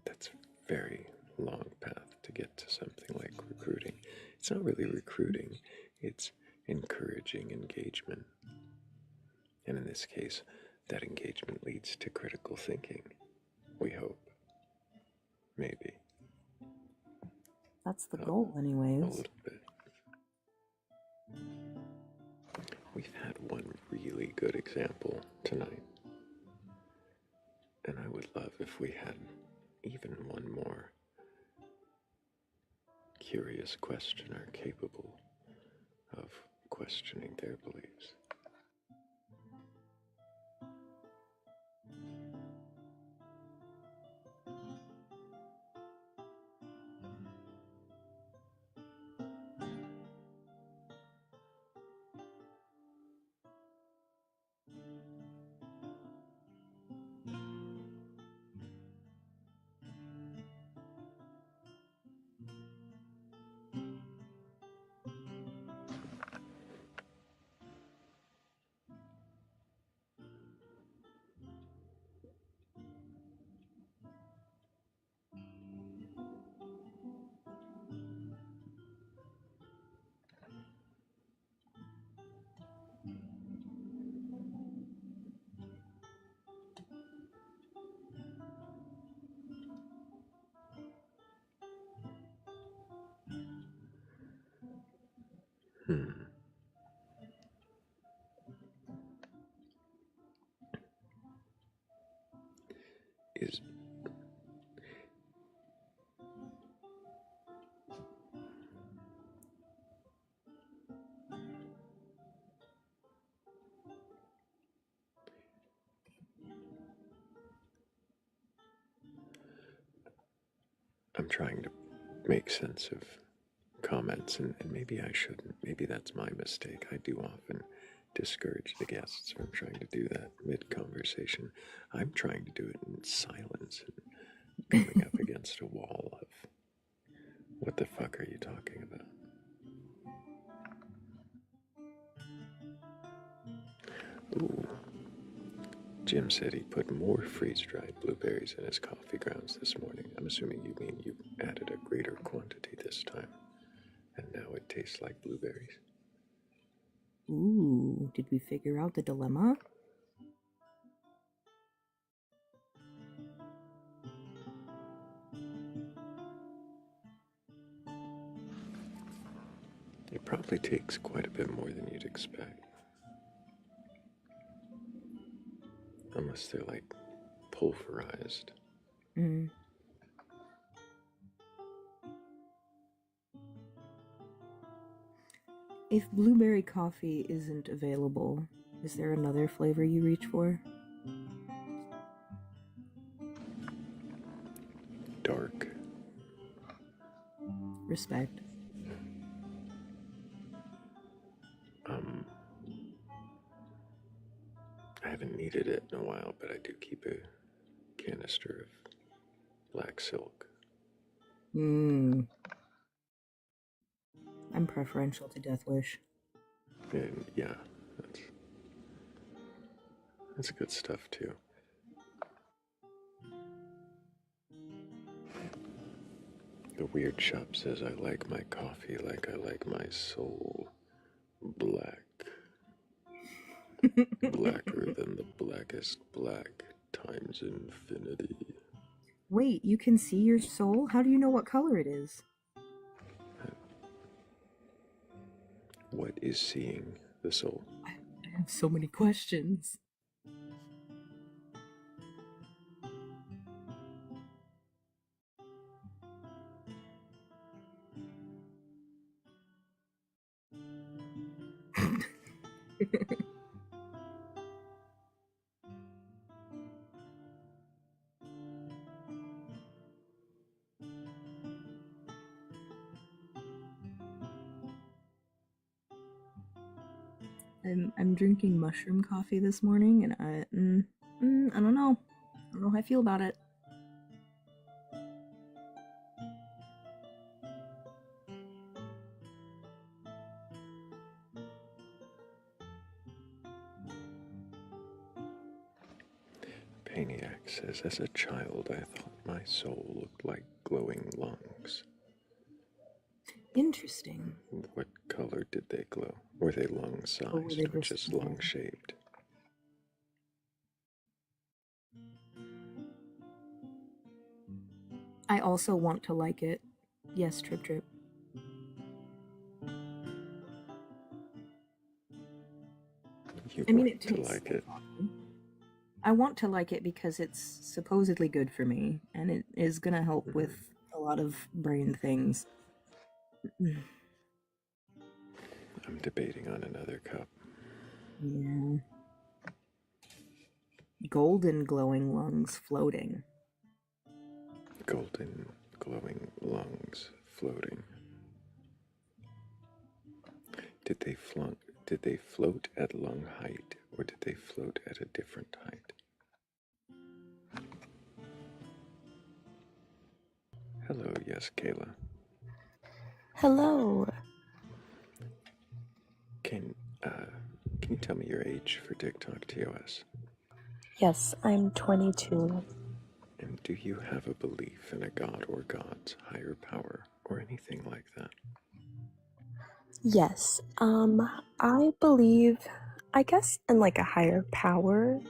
That's a very long path to get to something like recruiting. It's not really recruiting, it's encouraging engagement. And in this case, that engagement leads to critical thinking. We hope. Maybe. That's the goal, anyways. A little bit. We've had one really good example tonight. And I would love if we had even one more curious questioner capable of questioning their beliefs. I'm trying to make sense of comments, and maybe I shouldn't. Maybe that's my mistake. I do often discourage the guests from trying to do that mid-conversation. I'm trying to do it in silence and coming up against a wall of, what the fuck are you talking about? Ooh. Jim said he put more freeze-dried blueberries in his coffee grounds this morning. I'm assuming you mean you added a greater quantity this time, and now it tastes like blueberries. Ooh, did we figure out the dilemma? It probably takes quite a bit more than you'd expect. Unless they're like pulverized. Mm. If blueberry coffee isn't available, is there another flavor you reach for? Dark. Respect. I haven't needed it in a while, but I do keep a canister of black silk. I'm preferential to Death Wish. And yeah, that's good stuff too. The Weird Shop says, I like my coffee like I like my soul black. Blacker than the blackest black times infinity. Wait, you can see your soul? How do you know what color it is? What is seeing the soul? I have so many questions. I'm drinking mushroom coffee this morning, and I don't know. I don't know how I feel about it. Paniac says, as a child, I thought my soul looked like glowing lungs. Interesting. What color did they glow? Were they lung-sized or just lung-shaped? I also want to like it. Yes, Trip Trip. I mean, it tastes like it. I want to like it because it's supposedly good for me, and it is gonna help with a lot of brain things. I'm debating on another cup. Yeah. Golden glowing lungs floating. Golden glowing lungs floating. Did they float at lung height, or did they float at a different height? Hello, yes, Kayla. Hello. Can you tell me your age for TikTok TOS? Yes, I'm 22. And do you have a belief in a god or gods, higher power, or anything like that? Yes. I believe, I guess, in like a higher power,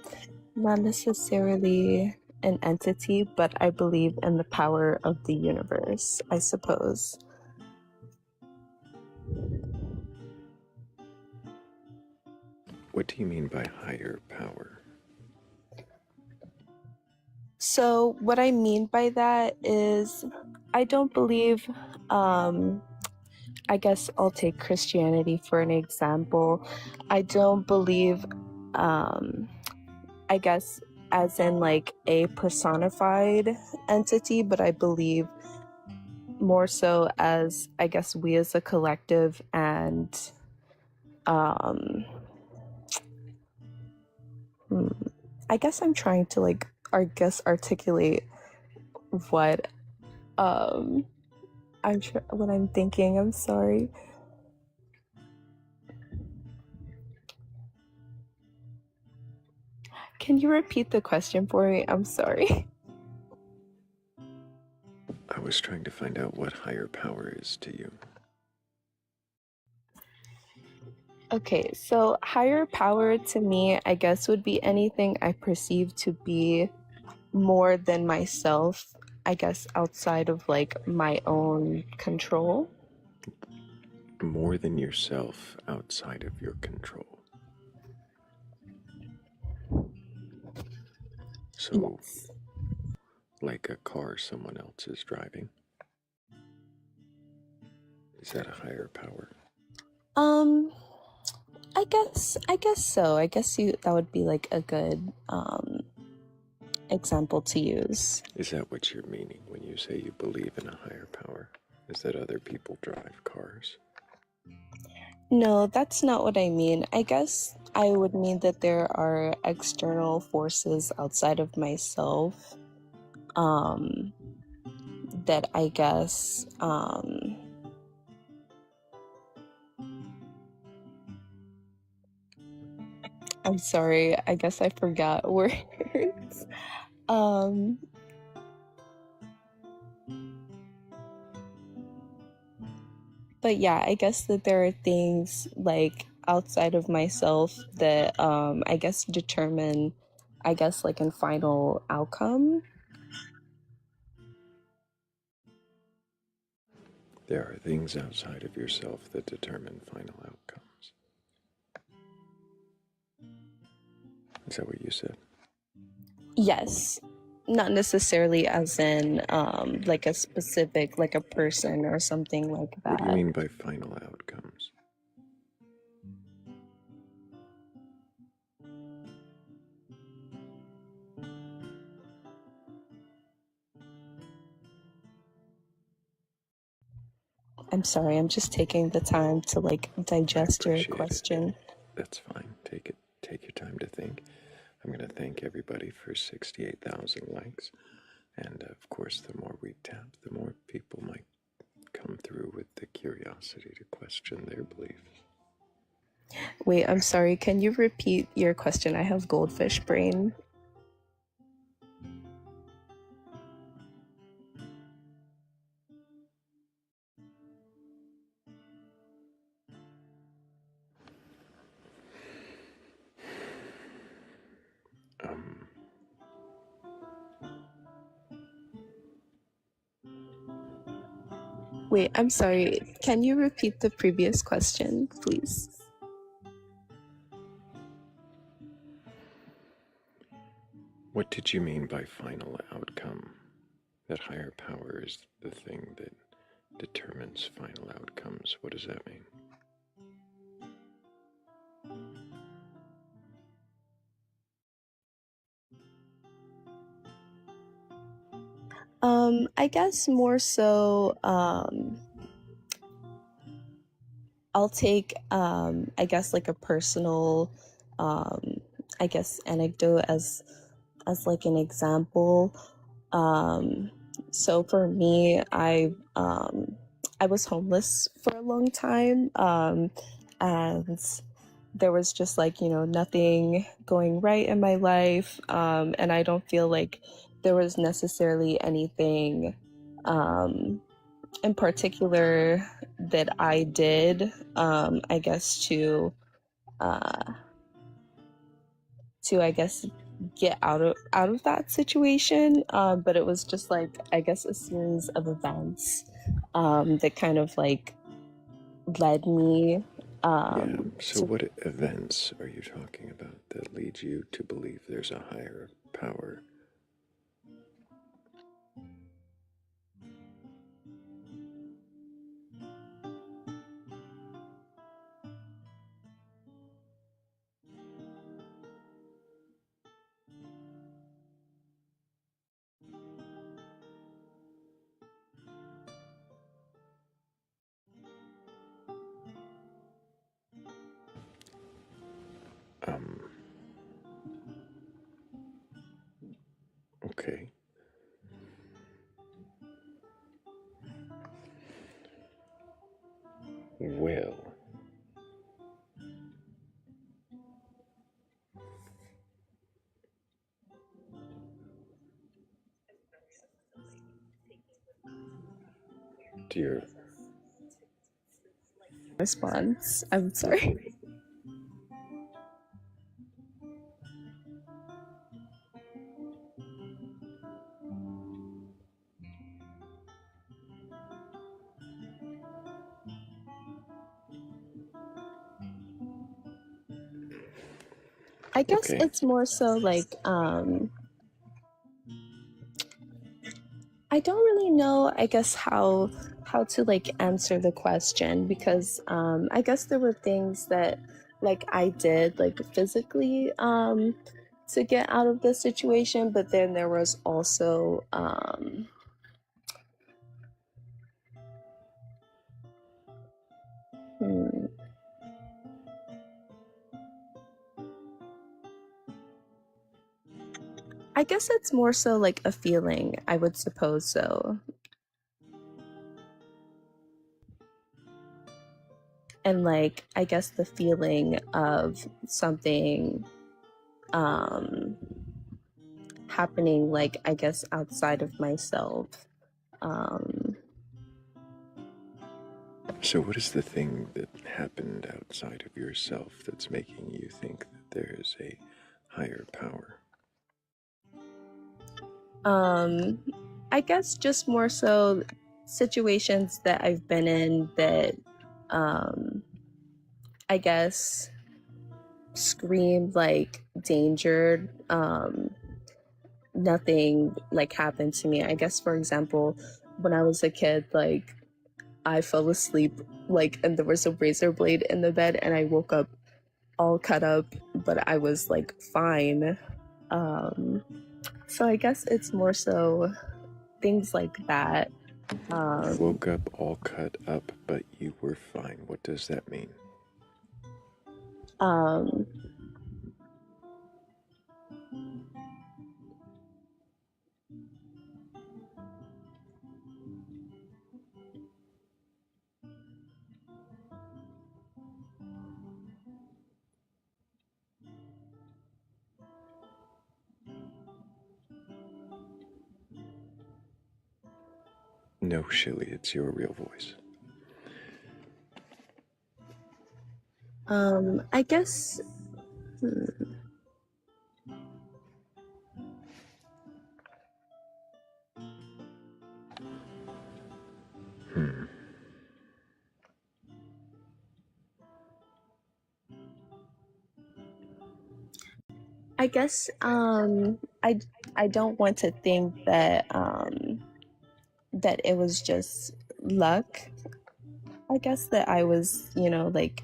not necessarily an entity, but I believe in the power of the universe, I suppose. What do you mean by higher power? So what I mean by that is I don't believe, I guess I'll take Christianity for an example. I don't believe, I guess, as in like a personified entity, but I believe more so as, I guess, we as a collective, and I guess I'm trying to like, articulate what what I'm thinking. I'm sorry. Can you repeat the question for me? I'm sorry. I was trying to find out what higher power is to you. Okay, so higher power to me, I guess, would be anything I perceive to be more than myself, I guess, outside of like my own control. More than yourself, outside of your control. So, yes. Like a car someone else is driving. Is that a higher power? I guess so. I guess that would be like a good example to use. Is that what you're meaning when you say you believe in a higher power? Is that other people drive cars? No, that's not what I mean. I guess I would mean that there are external forces outside of myself that I guess I'm sorry, I guess I forgot words. But yeah, I guess that there are things like outside of myself that I guess determine, I guess, like a final outcome. There are things outside of yourself that determine final outcomes. Is that what you said? Yes. Not necessarily as in like a specific, like a person or something like that. What do you mean by final outcomes? I'm sorry, I'm just taking the time to like digest your question. That's fine. Take your time to think. I'm going to thank everybody for 68,000 likes. And of course, the more we tap, the more people might come through with the curiosity to question their beliefs. Wait, I'm sorry, can you repeat your question? I have goldfish brain. Wait, I'm sorry. Can you repeat the previous question, please? What did you mean by final outcome? That higher power is the thing that determines final outcomes. What does that mean? I guess more so, I'll take, I guess like a personal, I guess anecdote as like an example. So for me, I was homeless for a long time, and there was just like, nothing going right in my life, and I don't feel like there was necessarily anything in particular that I did, I guess to I guess get out of that situation, but it was just like, I guess, a series of events that kind of like led me So what events are you talking about that lead you to believe there's a higher power? Okay. Well, dear response. I'm sorry. I guess it's more so like, I don't really know, I guess, how to like answer the question, because I guess there were things that like I did like physically to get out of the situation, but then there was also I guess it's more so like a feeling, I would suppose so. And like, I guess the feeling of something happening, like, I guess, outside of myself. So what is the thing that happened outside of yourself that's making you think that there is a higher power? I guess just more so situations that I've been in that I guess screamed like danger. Nothing like happened to me. I guess, for example, when I was a kid, like I fell asleep like and there was a razor blade in the bed and I woke up all cut up, but I was like fine. So I guess it's more so things like that. You woke up all cut up, but you were fine. What does that mean? No, Shilly, it's your real voice. I guess I guess I don't want to think that that it was just luck. I guess that I was, like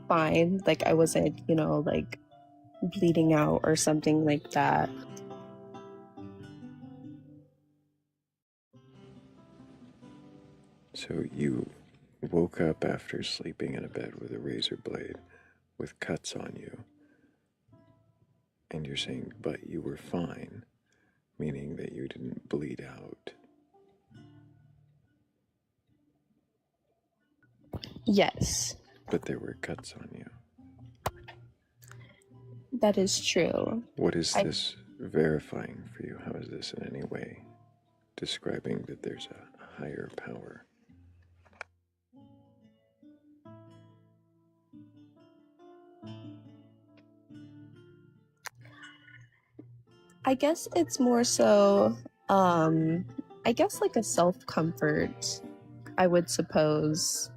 fine, like I wasn't, like bleeding out or something like that. So you woke up after sleeping in a bed with a razor blade with cuts on you, and you're saying, but you were fine, meaning that you didn't bleed out. Yes, But there were cuts on you. that is true. What is this verifying for you? How is this in any way describing that there's a higher power? I guess it's more so I guess like a self-comfort, I would suppose.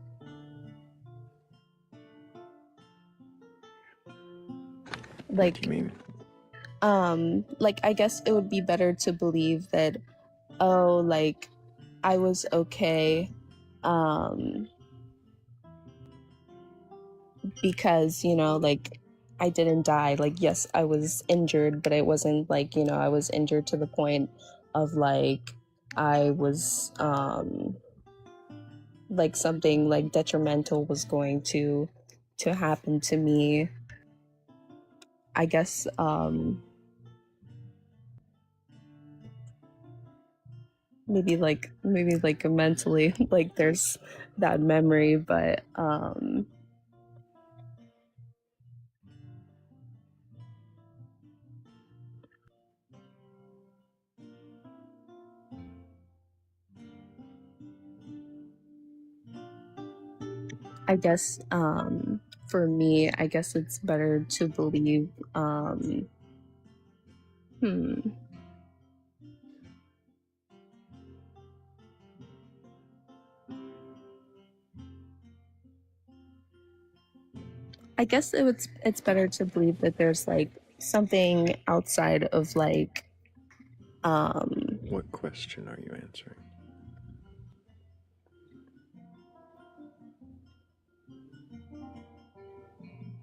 Like, what do you mean? Like I guess it would be better to believe that, oh, like I was okay, because, like I didn't die. Like, yes, I was injured, but it wasn't like, I was injured to the point of like I was, like something like detrimental was going to happen to me. I guess, maybe like mentally like there's that memory, but I guess for me, I guess it's better to believe hmm I guess it's better to believe that there's like something outside of like What question are you answering?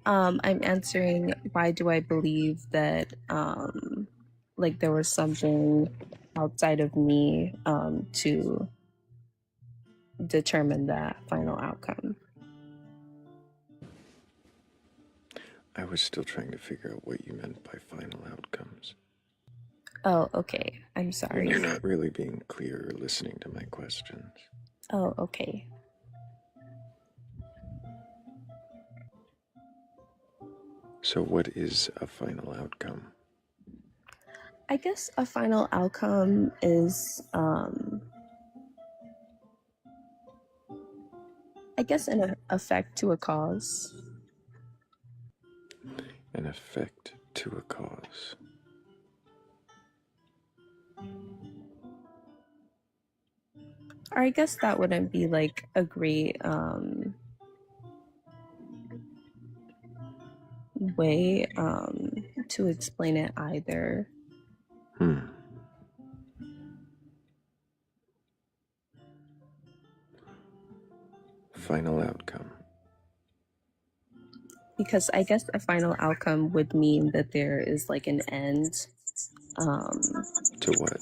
I'm answering why do I believe that like there was something outside of me to determine that final outcome. I was still trying to figure out what you meant by final outcomes. Oh, okay. I'm sorry. You're not really being clear or listening to my questions. Oh, okay. So what is a final outcome? I guess a final outcome is I guess an effect to a cause. An effect to a cause. Or I guess that wouldn't be like a great way to explain it either. Final outcome. Because I guess a final outcome would mean that there is like an end. To what?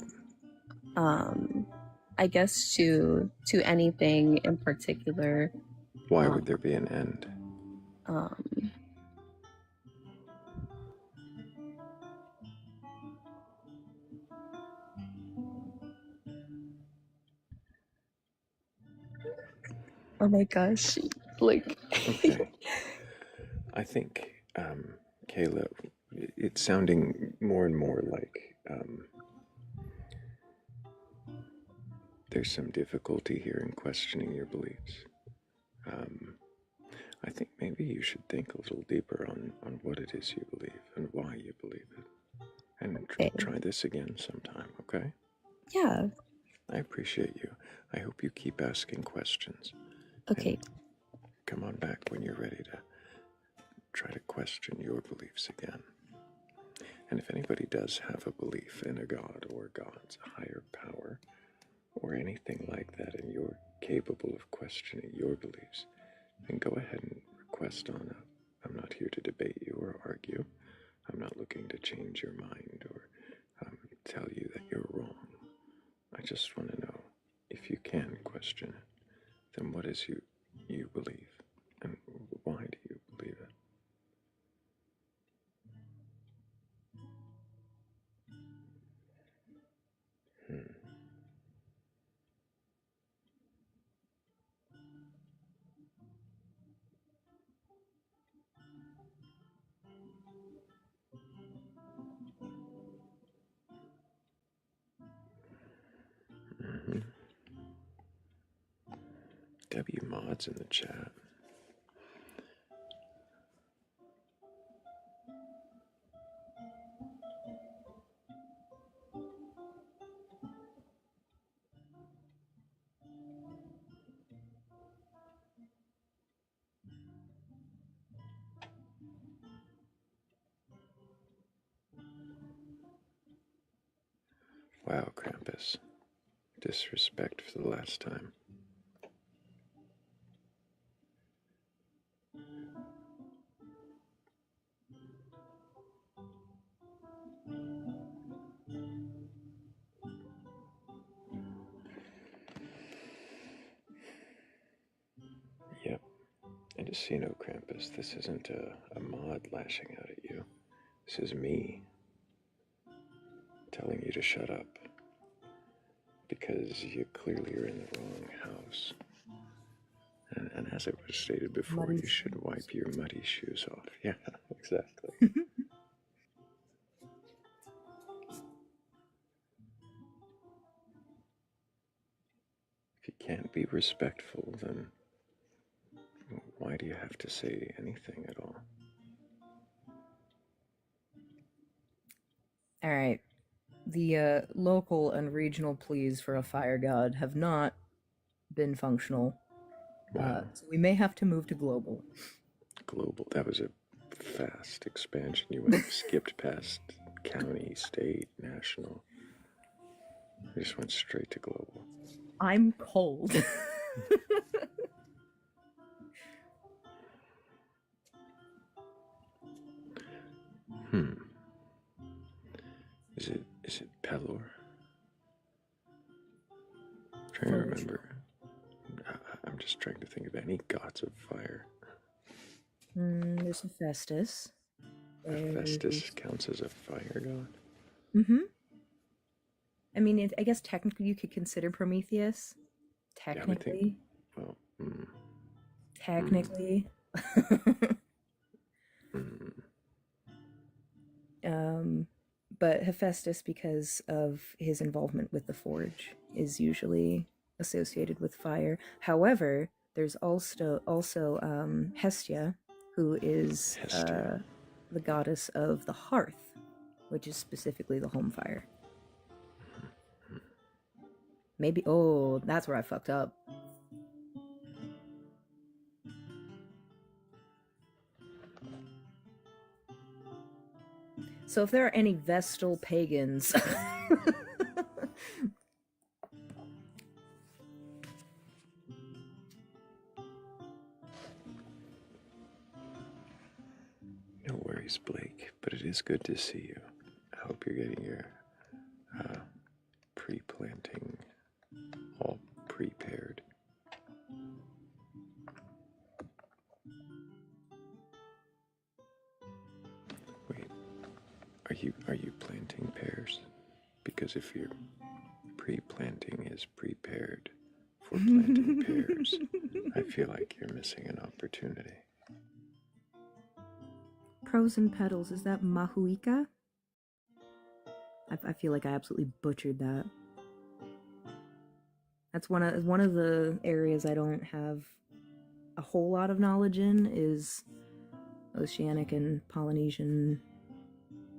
I guess to anything in particular. Why would there be an end? Oh my gosh, like. Okay. I think, Kayla, it's sounding more and more like there's some difficulty here in questioning your beliefs. I think maybe you should think a little deeper on what it is you believe and why you believe it. And try this again sometime, okay? Yeah. I appreciate you. I hope you keep asking questions. Okay. And come on back when you're ready to try to question your beliefs again. And if anybody does have a belief in a god or gods, a higher power, or anything like that, and you're capable of questioning your beliefs, then go ahead and request on up. I'm not here to debate you or argue. I'm not looking to change your mind or tell you that you're wrong. I just want to know, if you can question it, then what is you believe, and why do you believe it? W mods in the chat. Wow, Krampus. Disrespect for the last time. Yep. And just so you know, Krampus, this isn't a mod lashing out at you. This is me telling you to shut up. Because you clearly are in the wrong house. And as it was stated before, Muddy you should wipe your muddy shoes off. Yeah, exactly. If you can't be respectful, then why do you have to say anything at all? All right. The local and regional pleas for a fire god have not been functional. Wow. So we may have to move to global. Global. That was a fast expansion. You skipped past county, state, national. You just went straight to global. I'm cold. Is it Pelor? I'm trying to remember. I'm just trying to think of any gods of fire. There's Hephaestus. Hephaestus counts as a fire god? Mm-hmm. I mean, I guess technically you could consider Prometheus. Technically. Yeah, well, technically. But Hephaestus, because of his involvement with the Forge, is usually associated with fire. However, There's also Hestia, who is the goddess of the hearth, which is specifically the home fire. Maybe, oh, that's where I fucked up. So if there are any Vestal pagans No worries, Blake, but it is good to see you. I hope you're getting your pre-planting all prepared. Wait, are you planting pears? Because if your pre-planting is prepared for planting pears, I feel like you're missing an opportunity. Pros and petals, is that Mahuika? I feel like I absolutely butchered that. That's one of the areas I don't have a whole lot of knowledge in, is Oceanic and Polynesian,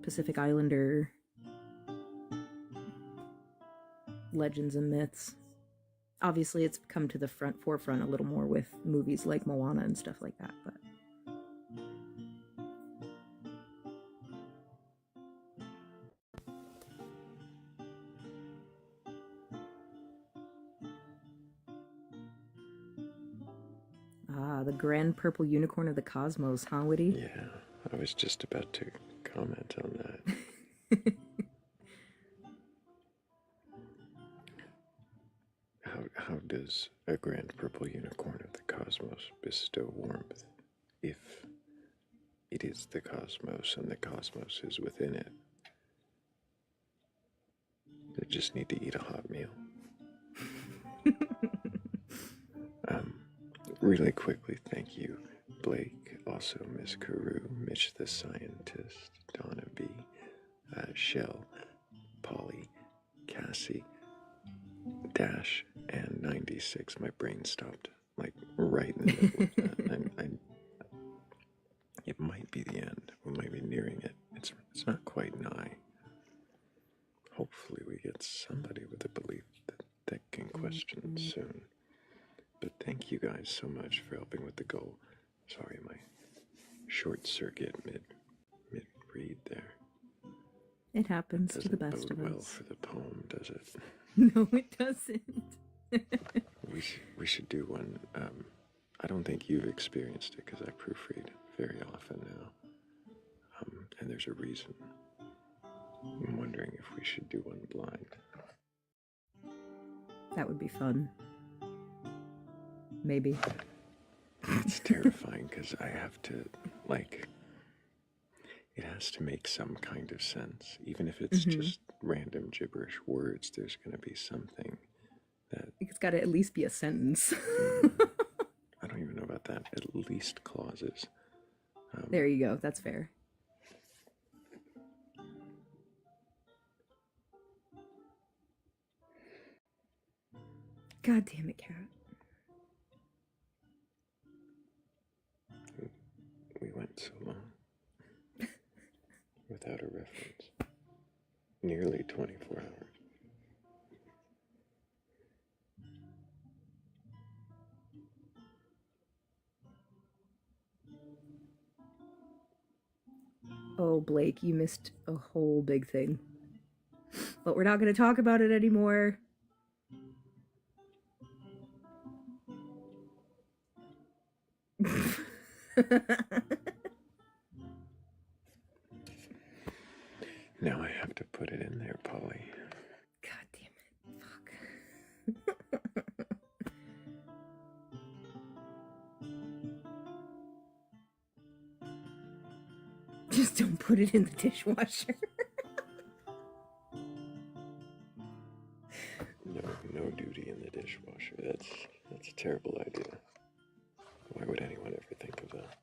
Pacific Islander legends and myths. Obviously, it's come to the forefront a little more with movies like Moana and stuff like that, but the grand purple unicorn of the cosmos, huh, Woody? Yeah, I was just about to comment on that. How does a grand purple unicorn of the cosmos bestow warmth if it is the cosmos and the cosmos is within it? They just need to eat a hot meal. Really quickly, thank you, Blake, also Miss Carew, Mitch the Scientist, Donna B, Shell, Polly, Cassie, Dash, and 96. My brain stopped, like, right in the middle of that. It might be the end. We might be nearing it. It's not quite nigh. Hopefully we get somebody with a belief that can question soon. But thank you guys so much for helping with the goal. Sorry, my short circuit mid-read there. It happens to the Doesn't best bode of well us. for the poem, does it? No, it doesn't. We should do one. I don't think you've experienced it because I proofread very often now. And there's a reason. I'm wondering if we should do one blind. That would be fun. Maybe. It's terrifying because I have to, like, it has to make some kind of sense. Even if it's just random gibberish words, there's going to be something that... It's got to at least be a sentence. I don't even know about that. At least clauses. There you go. That's fair. God damn it, Cat. We went so long without a reference. Nearly 24 hours. Oh, Blake, you missed a whole big thing. But we're not going to talk about it anymore. Now I have to put it in there, Polly. God damn it. Fuck. Just don't put it in the dishwasher. No duty in the dishwasher. That's a terrible idea. Why would anyone ever think of that?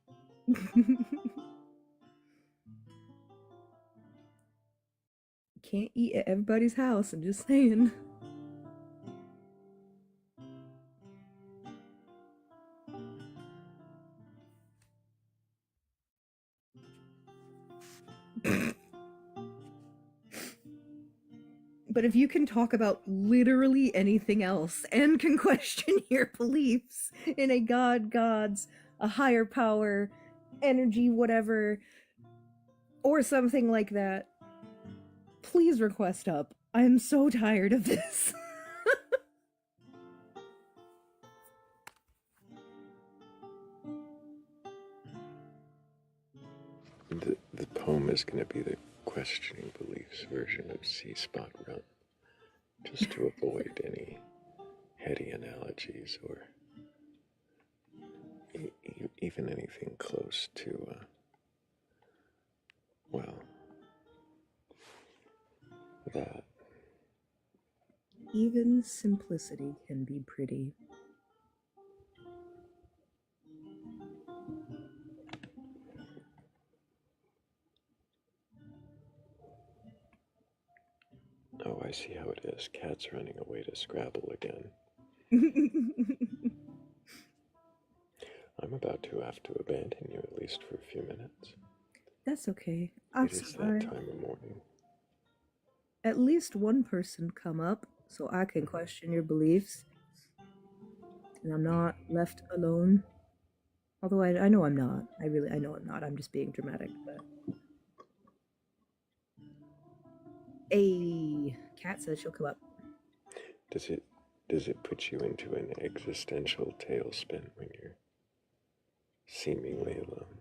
Can't eat at everybody's house, I'm just saying. But if you can talk about literally anything else and can question your beliefs in a god, gods, a higher power, energy, whatever, or something like that, please request up. I am so tired of this. The poem is going to be the questioning beliefs version of Sea Spot Run, just to avoid any heady analogies or even anything close to, well, that. Even simplicity can be pretty. Oh, I see how it is. Cat's running away to Scrabble again. I'm about to have to abandon you, at least for a few minutes. That's okay. I'm It is sorry. that time of morning. At least one person come up so I can question your beliefs. And I'm not left alone. Although I know I'm not. I know I'm not. I'm just being dramatic, but... Hey, Kat says she'll come up. Does it put you into an existential tailspin when you're seemingly alone,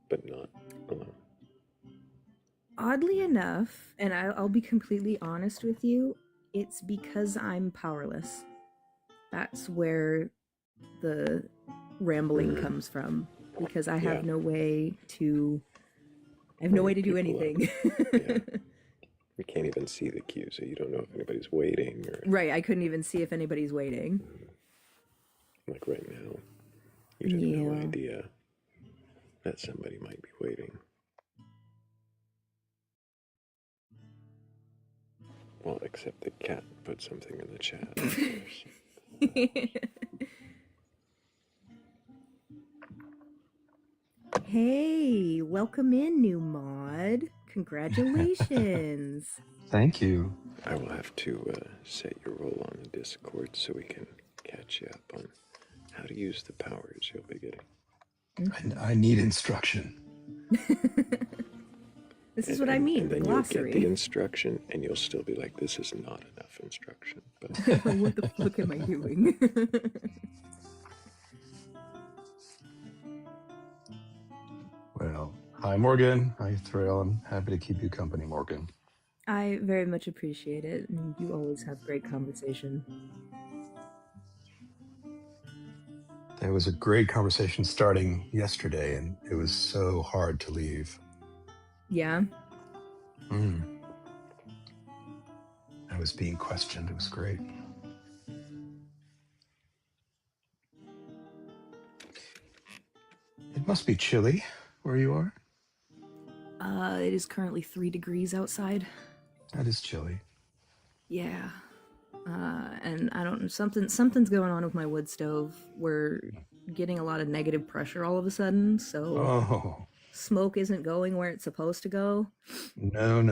but not alone? Oddly enough, and I'll be completely honest with you, it's because I'm powerless. That's where the rambling comes from. Because I have no way to... I have no way to do anything. You can't even see the queue, so you don't know if anybody's waiting or... Right, I couldn't even see if anybody's waiting. Like right now, you'd have no idea that somebody might be waiting. Well, except the cat put something in the chat, of course. Hey, welcome in, new mod. Congratulations. Thank you. I will have to set your role on the Discord so we can catch you up on how to use the powers you'll be getting. I need instruction. This is what I mean, and then glossary. you'll get the instruction, and you'll still be like, this is not enough instruction. But what the fuck am I doing? Well, hi, Morgan. Hi, Thrayle. I'm happy to keep you company, Morgan. I very much appreciate it, and you always have great conversation. There was a great conversation starting yesterday, and it was so hard to leave. Yeah? I was being questioned. It was great. It must be chilly where you are. It is currently 3 degrees outside. That is chilly. Yeah. And I don't know, something's going on with my wood stove. We're getting a lot of negative pressure all of a sudden, so smoke isn't going where it's supposed to go. No.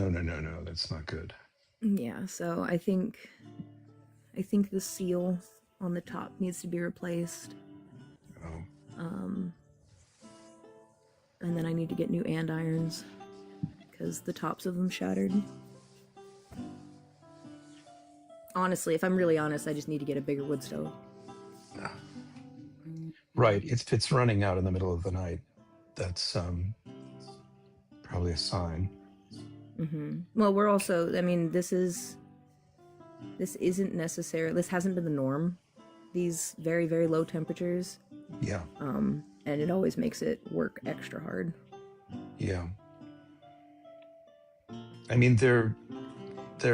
That's not good. Yeah, so I think the seal on the top needs to be replaced. And then I need to get new andirons because the tops of them shattered. Honestly, if I'm really honest, I just need to get a bigger wood stove. Right. If it's running out in the middle of the night, that's probably a sign. Well, we're also, I mean, this isn't necessarily, this hasn't been the norm, these very, very low temperatures. Yeah. And it always makes it work extra hard. Yeah. I mean, they're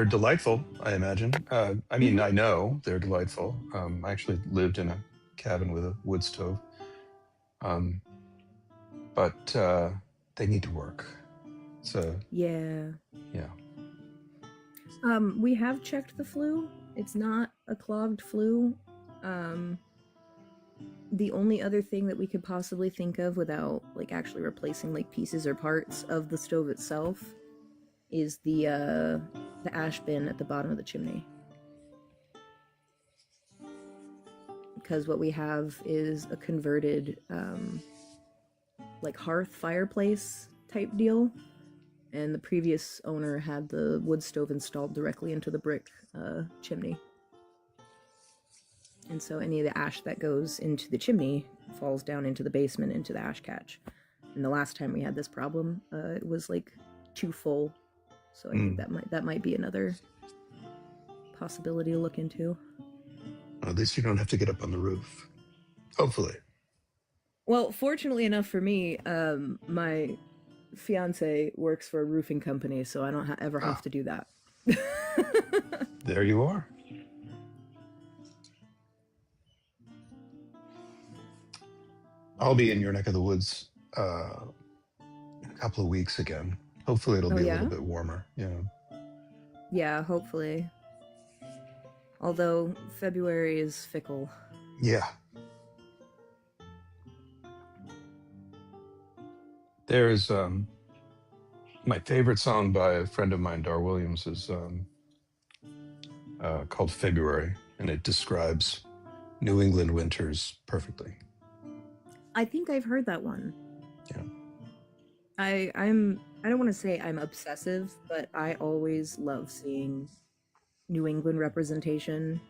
delightful, I imagine. I mean, I know they're delightful. I actually lived in a cabin with a wood stove. But they need to work. So yeah. Yeah. We have checked the flue. It's not a clogged flue. the only other thing that we could possibly think of without like actually replacing like pieces or parts of the stove itself is the ash bin at the bottom of the chimney. Because what we have is a converted like hearth fireplace type deal, and the previous owner had the wood stove installed directly into the brick chimney. And so any of the ash that goes into the chimney falls down into the basement, into the ash catch. And the last time we had this problem, it was like too full. So I think that might be another possibility to look into. At least you don't have to get up on the roof. Hopefully. Well, fortunately enough for me, my fiance works for a roofing company, so I don't ever have to do that. There you are. I'll be in your neck of the woods in a couple of weeks again. Hopefully it'll be a little bit warmer. Yeah. Yeah, hopefully. Although February is fickle. Yeah. There's my favorite song by a friend of mine, Dar Williams, is called February, and it describes New England winters perfectly. I think I've heard that one. Yeah. I don't want to say I'm obsessive, but I always love seeing New England representation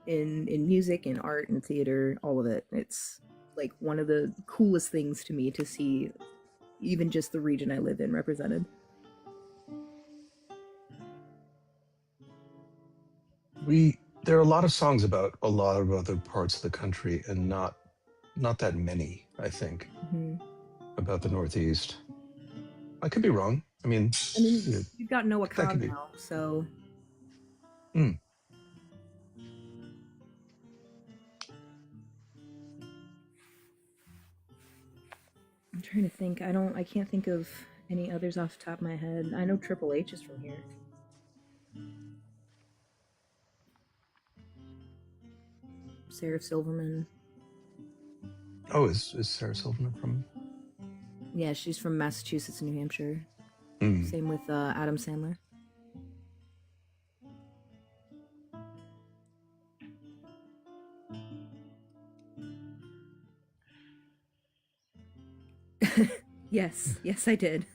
in music, in art, and theater, all of it. It's like one of the coolest things to me to see even just the region I live in represented. There are a lot of songs about a lot of other parts of the country, and not that many, I think, about the Northeast. I could be wrong. I mean, you've got Noah Cobb now, so. I'm trying to think. I can't think of any others off the top of my head. I know Triple H is from here. Sarah Silverman. Oh, is Sarah Silverman from? Yeah, she's from Massachusetts and New Hampshire. Mm. Same with Adam Sandler. Yes, I did.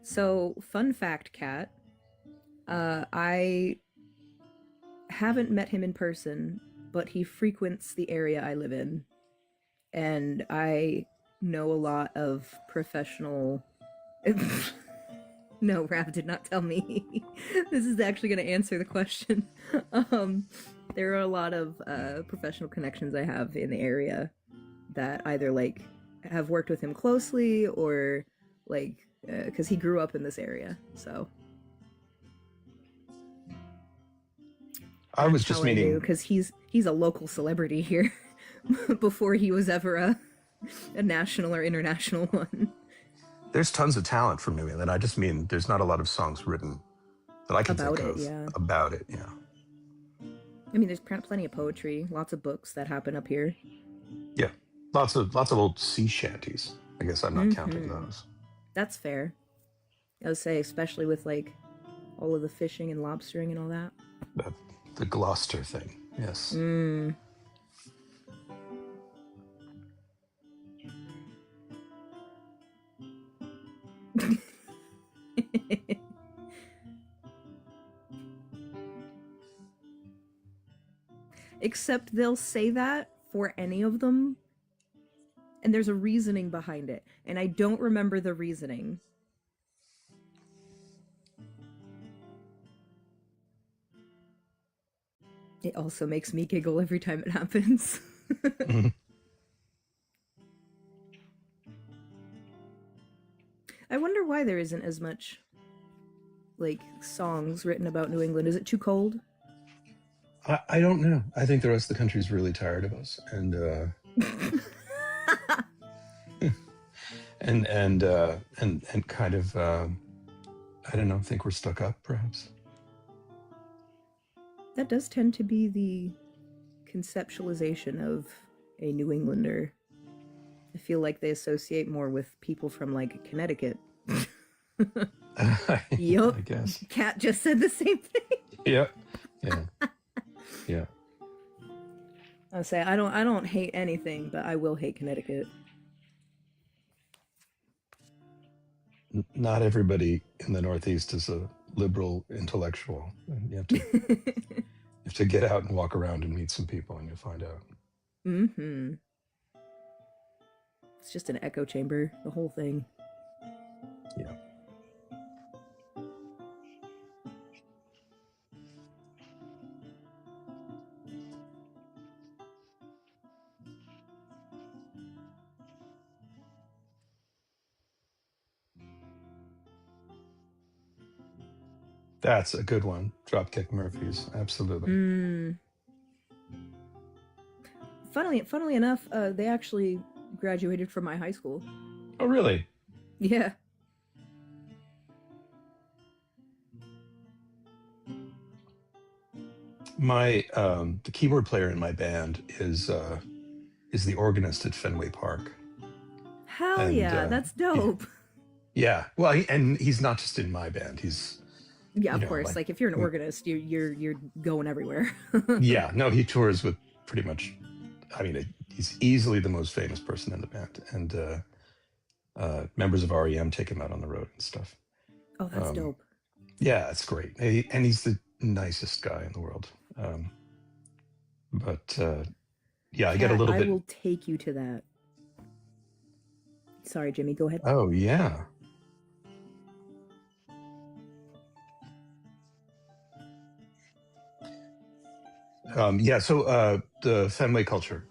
So, fun fact, Kat. I haven't met him in person, but he frequents the area I live in. And I know a lot of professional... No, Rav did not tell me. This is actually going to answer the question. There are a lot of professional connections I have in the area that either like have worked with him closely or like because he grew up in this area. So I was just meaning because he's a local celebrity here before he was ever a national or international one. There's tons of talent from New England. I just mean there's not a lot of songs written that I can think of about it. Yeah. I mean, there's plenty of poetry, lots of books that happen up here. Yeah, lots of old sea shanties. I guess I'm not counting those. That's fair. I would say, especially with like all of the fishing and lobstering and all that. The Gloucester thing, yes. Except they'll say that for any of them, and there's a reasoning behind it, and I don't remember the reasoning. It also makes me giggle every time it happens. I wonder why there isn't as much like songs written about New England. Is it too cold? I don't know. I think the rest of the country's really tired of us, and and kind of I don't know, think we're stuck up, perhaps. That does tend to be the conceptualization of a New Englander. I feel like they associate more with people from like Connecticut. Yup. I guess. Kat just said the same thing. Yeah. Yeah. I'll say I don't hate anything, but I will hate Connecticut. Not everybody in the Northeast is a liberal intellectual. And you have to get out and walk around and meet some people, and you'll find out. Mm-hmm. It's just an echo chamber, the whole thing. Yeah. That's a good one. Dropkick Murphys. Absolutely. Funnily enough, they actually graduated from my high school. Oh, really? Yeah. My the keyboard player in my band is the organist at Fenway Park. Hell yeah, that's dope. Yeah. Well, he's not just in my band. He's of course. Like if you're an organist, you're going everywhere. Yeah. No, he tours with pretty much. I mean, he's easily the most famous person in the band, and members of REM take him out on the road and stuff. Oh, that's dope. Yeah, it's great, and he's the nicest guy in the world. But yeah, I get a little bit. I will take you to that. Sorry, Jimmy, go ahead. Oh, yeah. Yeah, so the Fenway culture,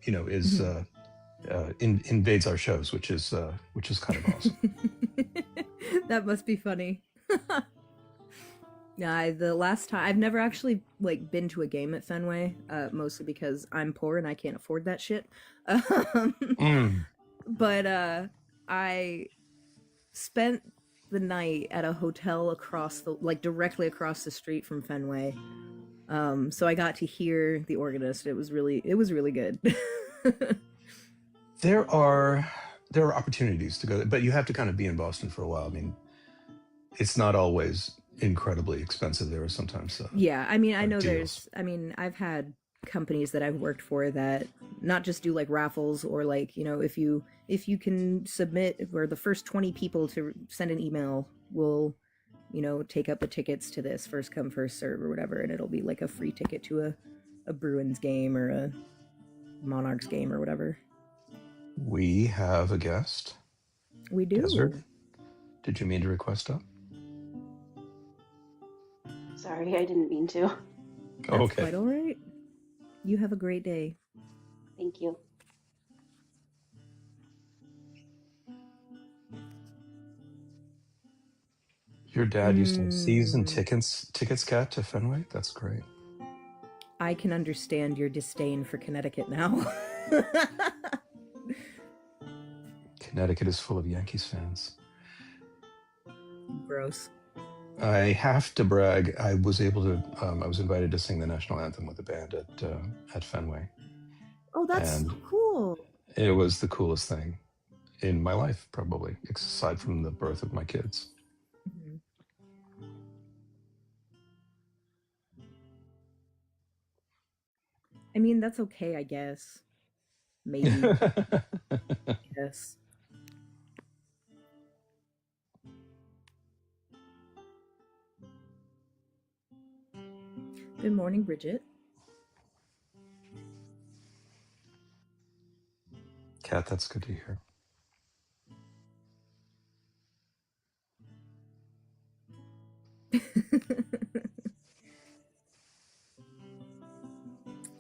is invades our shows, which is kind of awesome. That must be funny. Yeah, the last time I've never actually like been to a game at Fenway, mostly because I'm poor and I can't afford that shit. But I spent the night at a hotel directly across the street from Fenway. So I got to hear the organist. It was really good. There are opportunities to go, but you have to kind of be in Boston for a while. I mean, it's not always incredibly expensive. There are sometimes yeah, I mean, I know deals. I've had companies that I've worked for that not just do like raffles or like, if you can submit, or the first 20 people to send an email will take up the tickets to this, first come first serve or whatever, and it'll be like a free ticket to a Bruins game or a Monarchs game or whatever. We have a guest. We do. Desert. Did you mean to request up? Sorry, I didn't mean to. That's okay. Quite all right. You have a great day. Thank you. Your dad used to have season tickets, Kat, to Fenway? That's great. I can understand your disdain for Connecticut now. Connecticut is full of Yankees fans. Gross. I have to brag. I was able to. I was invited to sing the national anthem with the band at Fenway. Oh, that's so cool. It was the coolest thing in my life, probably, aside from the birth of my kids. Mm-hmm. I mean, that's okay, I guess. Maybe. Yes. Good morning, Bridget. Kat, that's good to hear.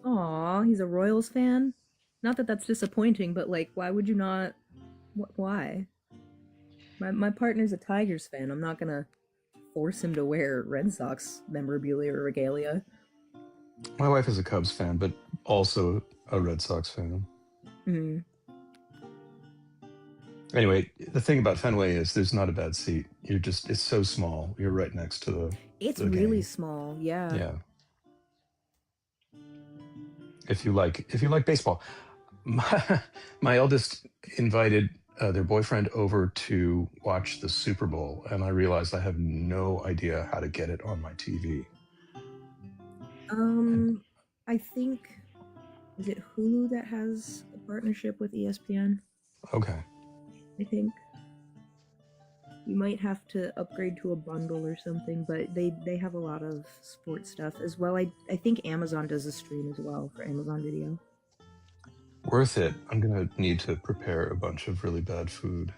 Aw, he's a Royals fan? Not that that's disappointing, but like, why would you not? Why? My partner's a Tigers fan. I'm not gonna force him to wear Red Sox memorabilia or regalia. My wife is a Cubs fan, but also a Red Sox fan. Mm. Anyway, the thing about Fenway is there's not a bad seat. It's so small. You're right next to the It's the really game. small, yeah. Yeah. If you like baseball. My eldest invited their boyfriend over to watch the Super Bowl, and I realized I have no idea how to get it on my TV. I think, is it Hulu that has a partnership with ESPN? Okay. I think. You might have to upgrade to a bundle or something, but they have a lot of sports stuff as well. I think Amazon does a stream as well for Amazon Video. Worth it. I'm going to need to prepare a bunch of really bad food.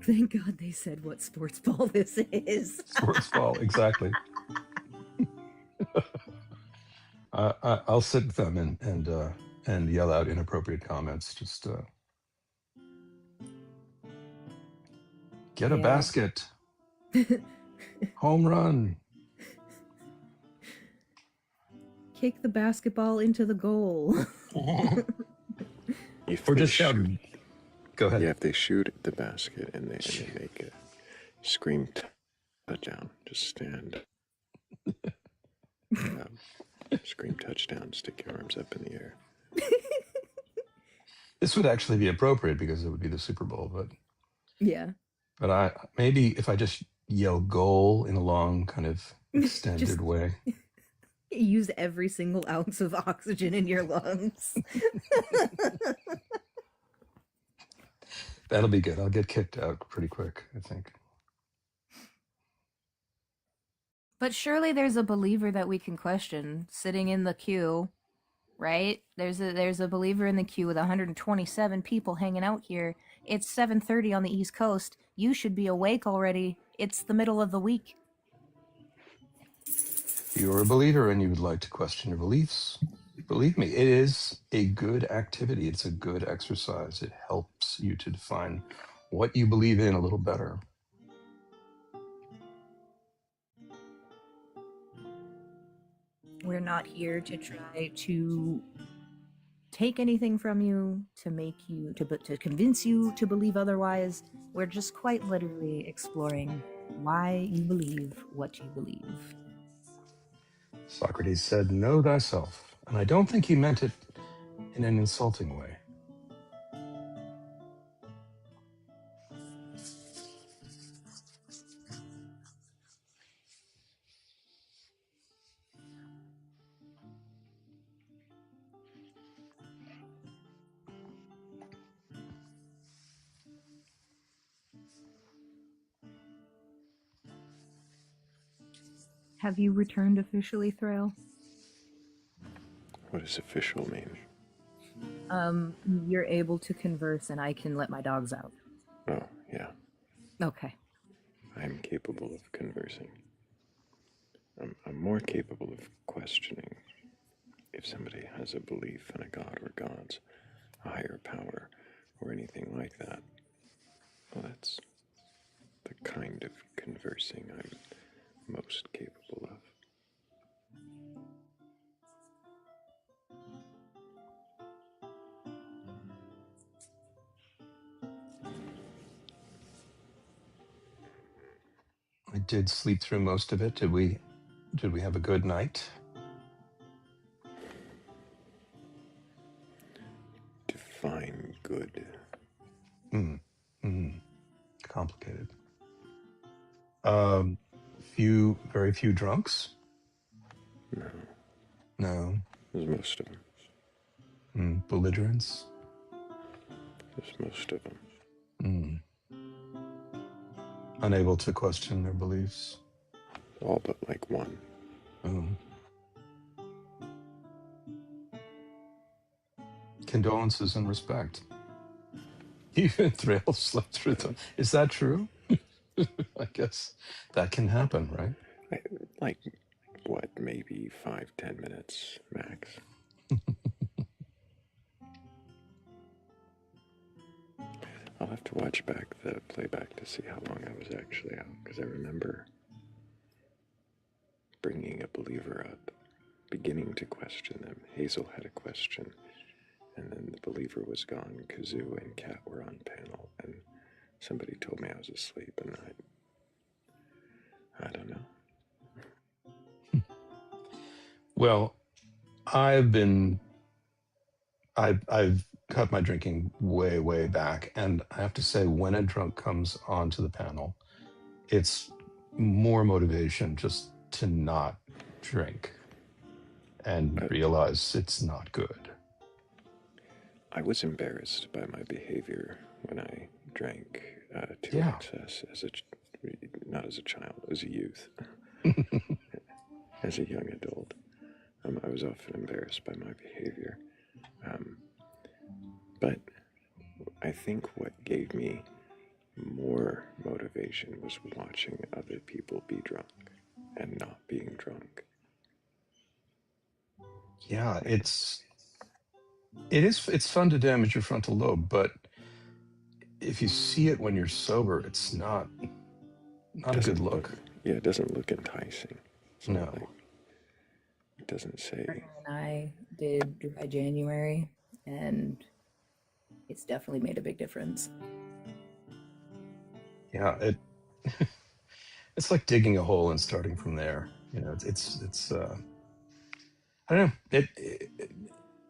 Thank God they said what sports ball this is. Sports ball, exactly. I'll sit with them and yell out inappropriate comments. Just get a basket. Home run. Kick the basketball into the goal. Or just shout. Go ahead. Yeah, if they shoot at the basket and they make a scream touchdown, just stand. Scream touchdown, stick your arms up in the air. This would actually be appropriate because it would be the Super Bowl, but yeah. But maybe if I just yell goal in a long kind of extended way. Use every single ounce of oxygen in your lungs. That'll be good. I'll get kicked out pretty quick, I think. But surely there's a believer that we can question sitting in the queue, right? There's a believer in the queue with 127 people hanging out here. It's 7:30 on the East Coast. You should be awake already. It's the middle of the week. If you're a believer and you would like to question your beliefs, believe me, it is a good activity. It's a good exercise. It helps you to define what you believe in a little better. We're not here to try to take anything from you, to make you, to convince you to believe otherwise. We're just quite literally exploring why you believe what you believe. Socrates said, "Know thyself." And I don't think he meant it in an insulting way. Have you returned officially, Thrayle? What does official mean? You're able to converse and I can let my dogs out. Oh, yeah. Okay. I'm capable of conversing. I'm more capable of questioning. If somebody has a belief in a god or gods, a higher power, or anything like that, well, that's the kind of conversing I'm most capable of. I did sleep through most of it. Did we have a good night? Define good. Complicated. Very few drunks? No. There's most of them. Belligerents? There's most of them. Unable to question their beliefs? All but like one. Condolences and respect. Even Thrayle slept through them. Is that true? I guess that can happen, right? Like, what, maybe 5-10 minutes max. I'll have to watch back the playback to see how long I was actually out, because I remember bringing a believer up beginning to question them. Hazel had a question, and then the believer was gone. Kazoo and Kat were on panel, and somebody told me I was asleep, and I don't know. Well, I've cut my drinking way back, and I have to say, when a drunk comes onto the panel, it's more motivation just to not drink and realize it's not good. I was embarrassed by my behavior when I drank to excess not as a child, as a youth, as a young adult. I was often embarrassed by my behavior. But I think what gave me more motivation was watching other people be drunk and not being drunk. Yeah, it's fun to damage your frontal lobe, but if you see it when you're sober, it's not a good look. It doesn't look enticing. It's No. not like, it doesn't say. And I did dry January, and it's definitely made a big difference. Yeah, it's like digging a hole and starting from there. You know, it's I don't know.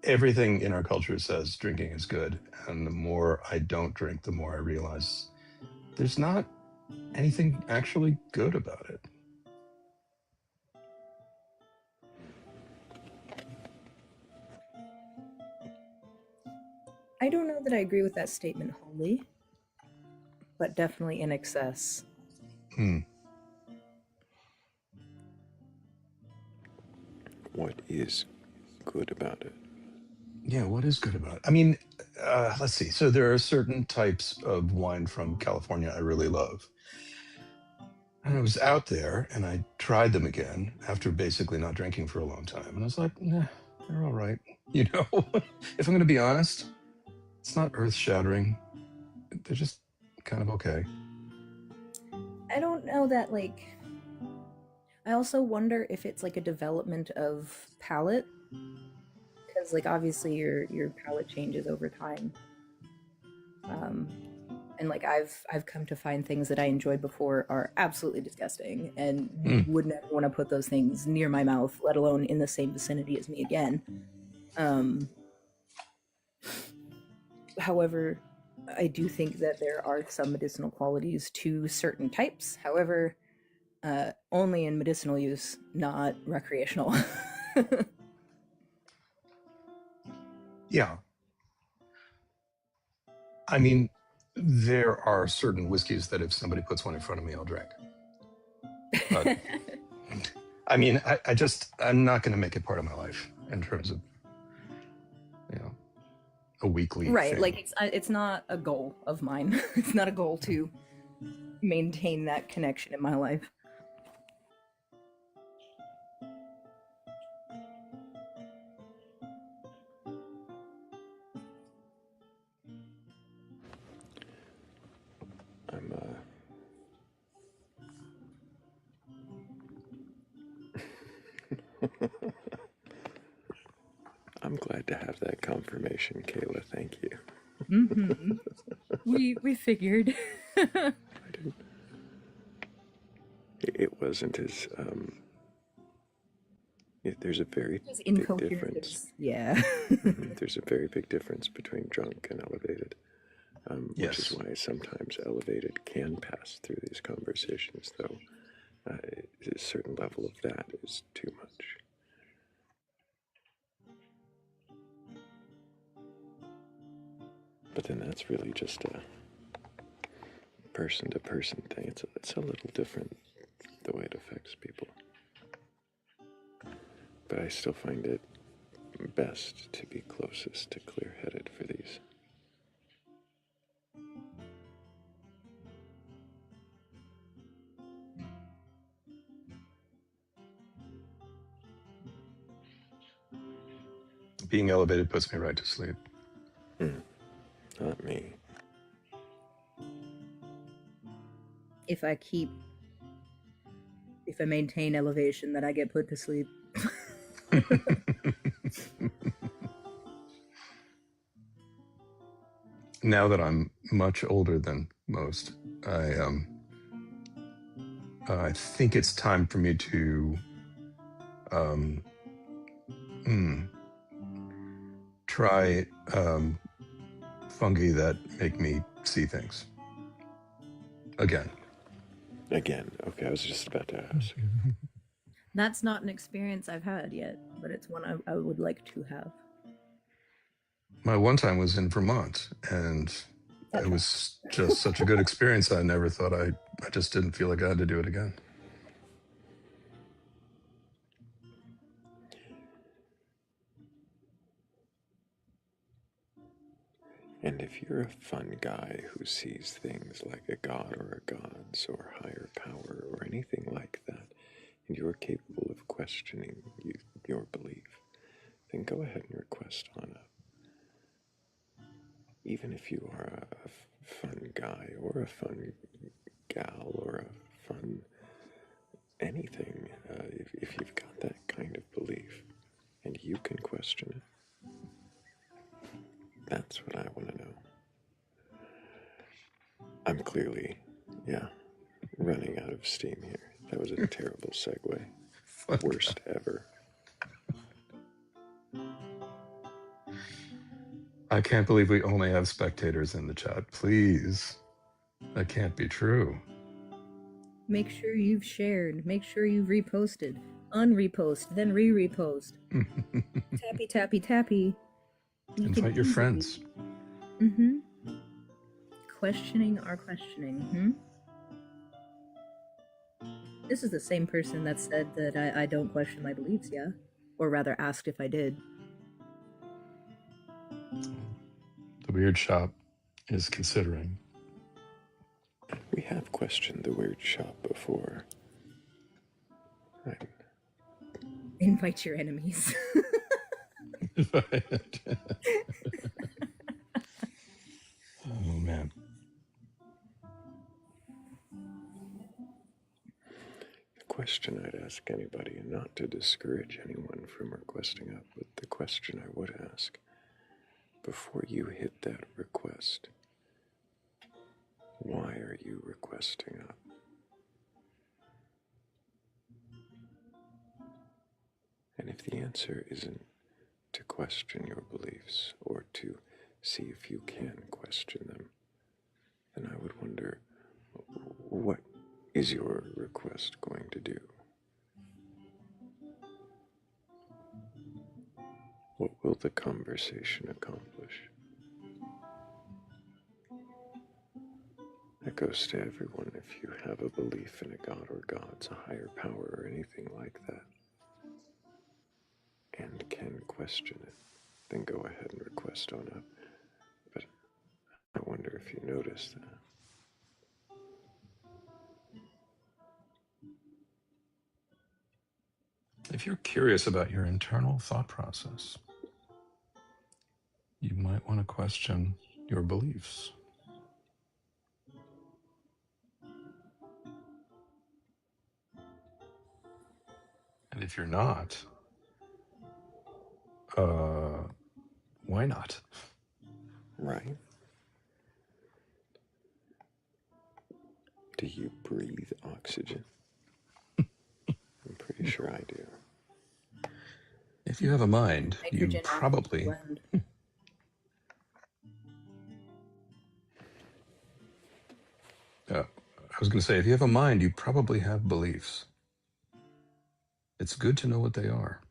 Everything in our culture says drinking is good, and the more I don't drink, the more I realize there's not anything actually good about it. I don't know that I agree with that statement wholly, but definitely in excess. What is good about it? Yeah, what is good about it? I mean, let's see. So there are certain types of wine from California I really love. And I was out there and I tried them again after basically not drinking for a long time. And I was like, nah, they're all right. You know, if I'm going to be honest, it's not earth shattering. They're just kind of okay. I don't know that, like, I also wonder if it's like a development of palate, because like obviously your palate changes over time. And like I've come to find things that I enjoyed before are absolutely disgusting and would never want to put those things near my mouth, let alone in the same vicinity as me again. However, I do think that there are some medicinal qualities to certain types. However, only in medicinal use, not recreational. Yeah. I mean, there are certain whiskeys that if somebody puts one in front of me, I'll drink. But I mean, I'm not going to make it part of my life in terms of, you know, a weekly right, thing. like it's not a goal of mine. It's not a goal to maintain that connection in my life. I'm glad to have that confirmation, Kayla. Thank you. Mm-hmm. we figured. It wasn't as there's a very Just big incoherent. difference. Yeah. There's a very big difference between drunk and elevated, which is why sometimes elevated can pass through these conversations, though a certain level of that is too much. But then that's really just a person-to-person thing. It's a little different the way it affects people. But I still find it best to be closest to clear-headed for these. Being elevated puts me right to sleep. Not me. If I maintain elevation, then I get put to sleep. Now that I'm much older than most, I think it's time for me to try fungi that make me see things. Again. Okay, I was just about to ask. That's not an experience I've had yet, but it's one I would like to have. My one time was in Vermont, and it was just such a good experience. I never thought I just didn't feel like I had to do it again. And if you're a fun guy who sees things like a god or a gods or higher power or anything like that, and you're capable of questioning your belief, then go ahead and request on up. Even if you are a fun guy or a fun gal or a fun anything, if you've got that kind of belief and you can question it, that's what I want to know. I'm clearly, running out of steam here. That was a terrible segue. Worst ever. I can't believe we only have spectators in the chat. Please. That can't be true. Make sure you've shared. Make sure you've reposted. Unrepost, then re-repost. Tappy, tappy, tappy. Invite your friends. Questioning our questioning. This is the same person that said that I don't question my beliefs, yeah? Or rather asked if I did. The Weird Shop is considering. We have questioned the Weird Shop before. Right. Invite your enemies. Oh, man. The question I'd ask anybody, and not to discourage anyone from requesting up, but the question I would ask, before you hit that request, why are you requesting up? And if the answer isn't to question your beliefs or to see if you can question them, then I would wonder, what is your request going to do? What will the conversation accomplish? That goes to everyone. If you have a belief in a god or gods, a higher power, or anything like that, and can question it, then go ahead and request on up. But I wonder if you noticed that. If you're curious about your internal thought process, you might want to question your beliefs. And if you're not, why not? Right? Do you breathe oxygen? I'm pretty sure I do. If you have a mind, you Nitrogen probably... I was going to say, if you have a mind, you probably have beliefs. It's good to know what they are.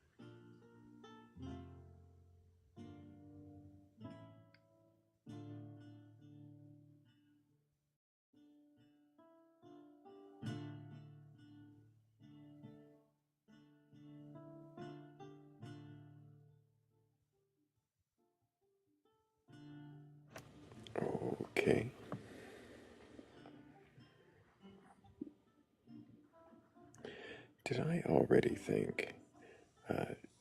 Okay. Did I already thank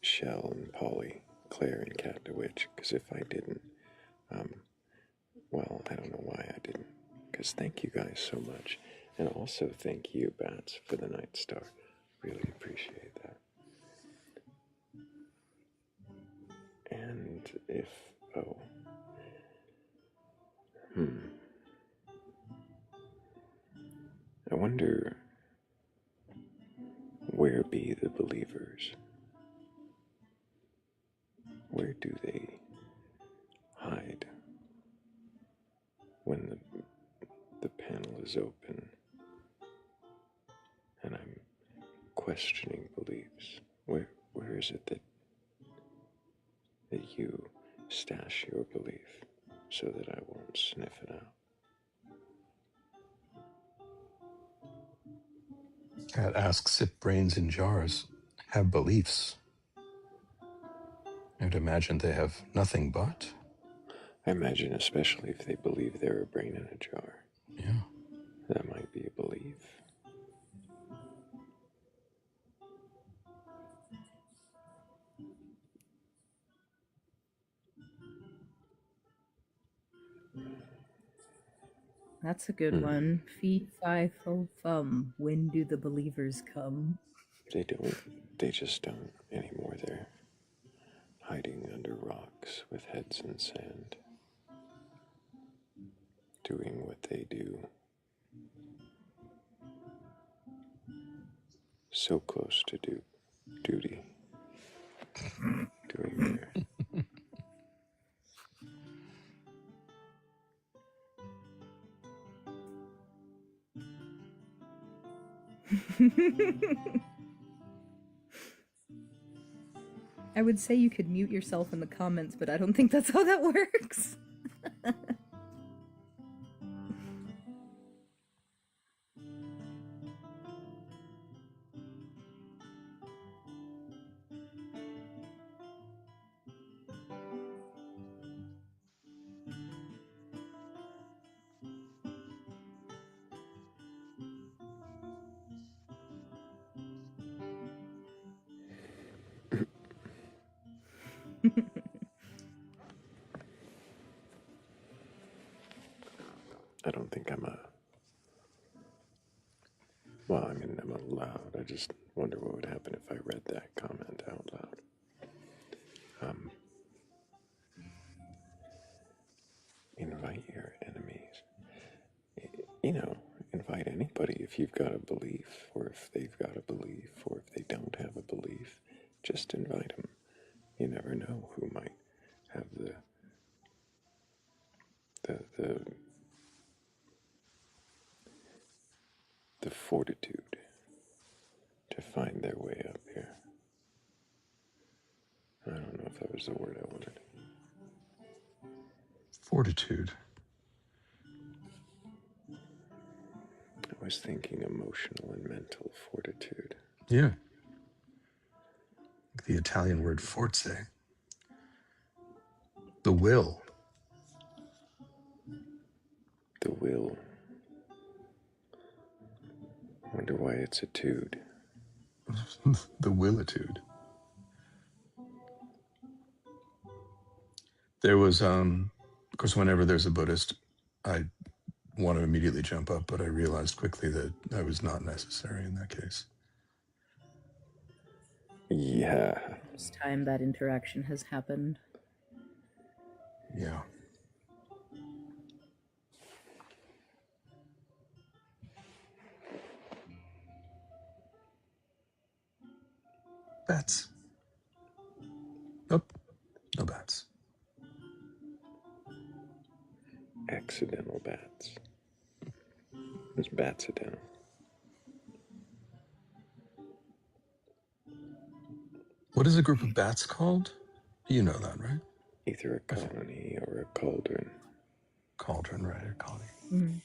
Shell and Polly, Claire and Cat DeWitch? Because if I didn't, well, I don't know why I didn't. Because thank you guys so much. And also thank you, Bats, for the Night Star. Really appreciate that. And if, I wonder, where be the believers? Where do they hide when the panel is open and I'm questioning beliefs? Where is it that you stash your belief so that I won't sniff it out? Cat asks if brains in jars have beliefs. I'd imagine they have nothing but. I imagine especially if they believe they're a brain in a jar. Yeah. That might be a belief. That's a good one. Fee, fi, fo, fum. When do the believers come? They just don't anymore. They're hiding under rocks with heads in sand, doing what they do. So close to duty. Doing their I would say you could mute yourself in the comments, but I don't think that's how that works. I don't think I'm allowed. I just wonder what would happen if I read that comment out loud. Invite your enemies. Invite anybody if you've got a belief, or if they've got a belief, or if they don't have a belief. Just invite them. You never know who might have the fortitude to find their way up here. I don't know if that was the word I wanted. Fortitude. I was thinking emotional and mental fortitude. Yeah. The Italian word forze. The will. The will. I wonder why it's a tude. The willitude. There was, of course, whenever there's a Buddhist, I want to immediately jump up, but I realized quickly that that was not necessary in that case. Yeah. First time that interaction has happened. Yeah. Bats. Nope. No bats. Accidental bats. It's batsidental. What is a group of bats called? You know that, right? Either a colony or a cauldron. Cauldron, right? A colony. Mm.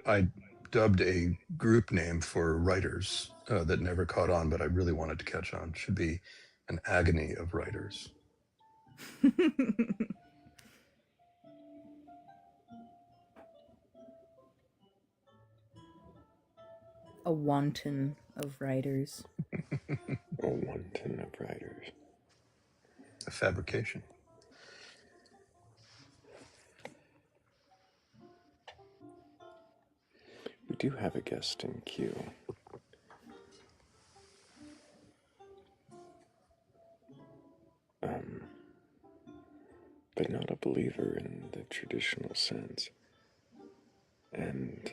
I dubbed a group name for writers that never caught on, but I really wanted to catch on. Should be an agony of writers. A wanton of writers. A wanton of writers. A fabrication. We do have a guest in queue. but not a believer in the traditional sense. And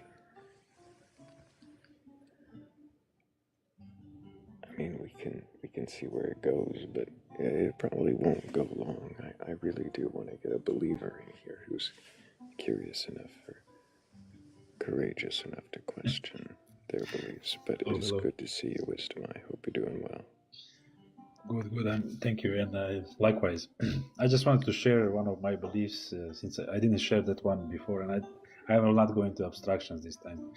I mean, we can see where it goes, but it probably won't go long. I really do want to get a believer in here who's curious enough or courageous enough to question their beliefs. But it is good to see you, Wisdom. I hope you're doing well. Good, and thank you. And likewise, I just wanted to share one of my beliefs since I didn't share that one before, and I will not go into abstractions this time.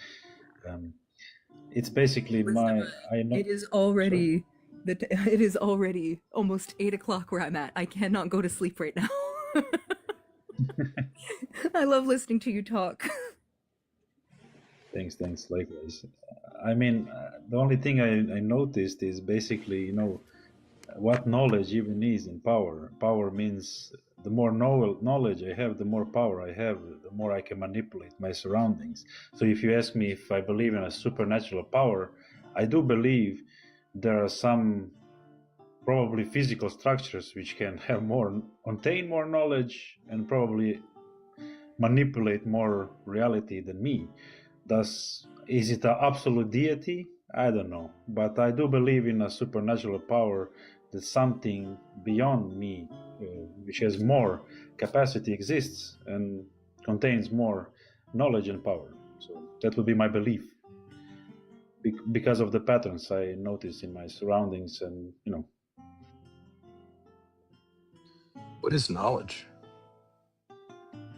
It's basically It is already it is already almost 8 o'clock where I'm at. I cannot go to sleep right now. I love listening to you talk. Thanks, likewise. I mean, the only thing I noticed is basically, what knowledge even is in power. Power means the more knowledge I have, the more power I have, the more I can manipulate my surroundings. So if you ask me if I believe in a supernatural power, I do believe there are some probably physical structures which can contain more knowledge and probably manipulate more reality than me. Thus, is it an absolute deity? I don't know. But I do believe in a supernatural power, that something beyond me, which has more capacity, exists and contains more knowledge and power. So that would be my belief. Because of the patterns I notice in my surroundings and, What is knowledge?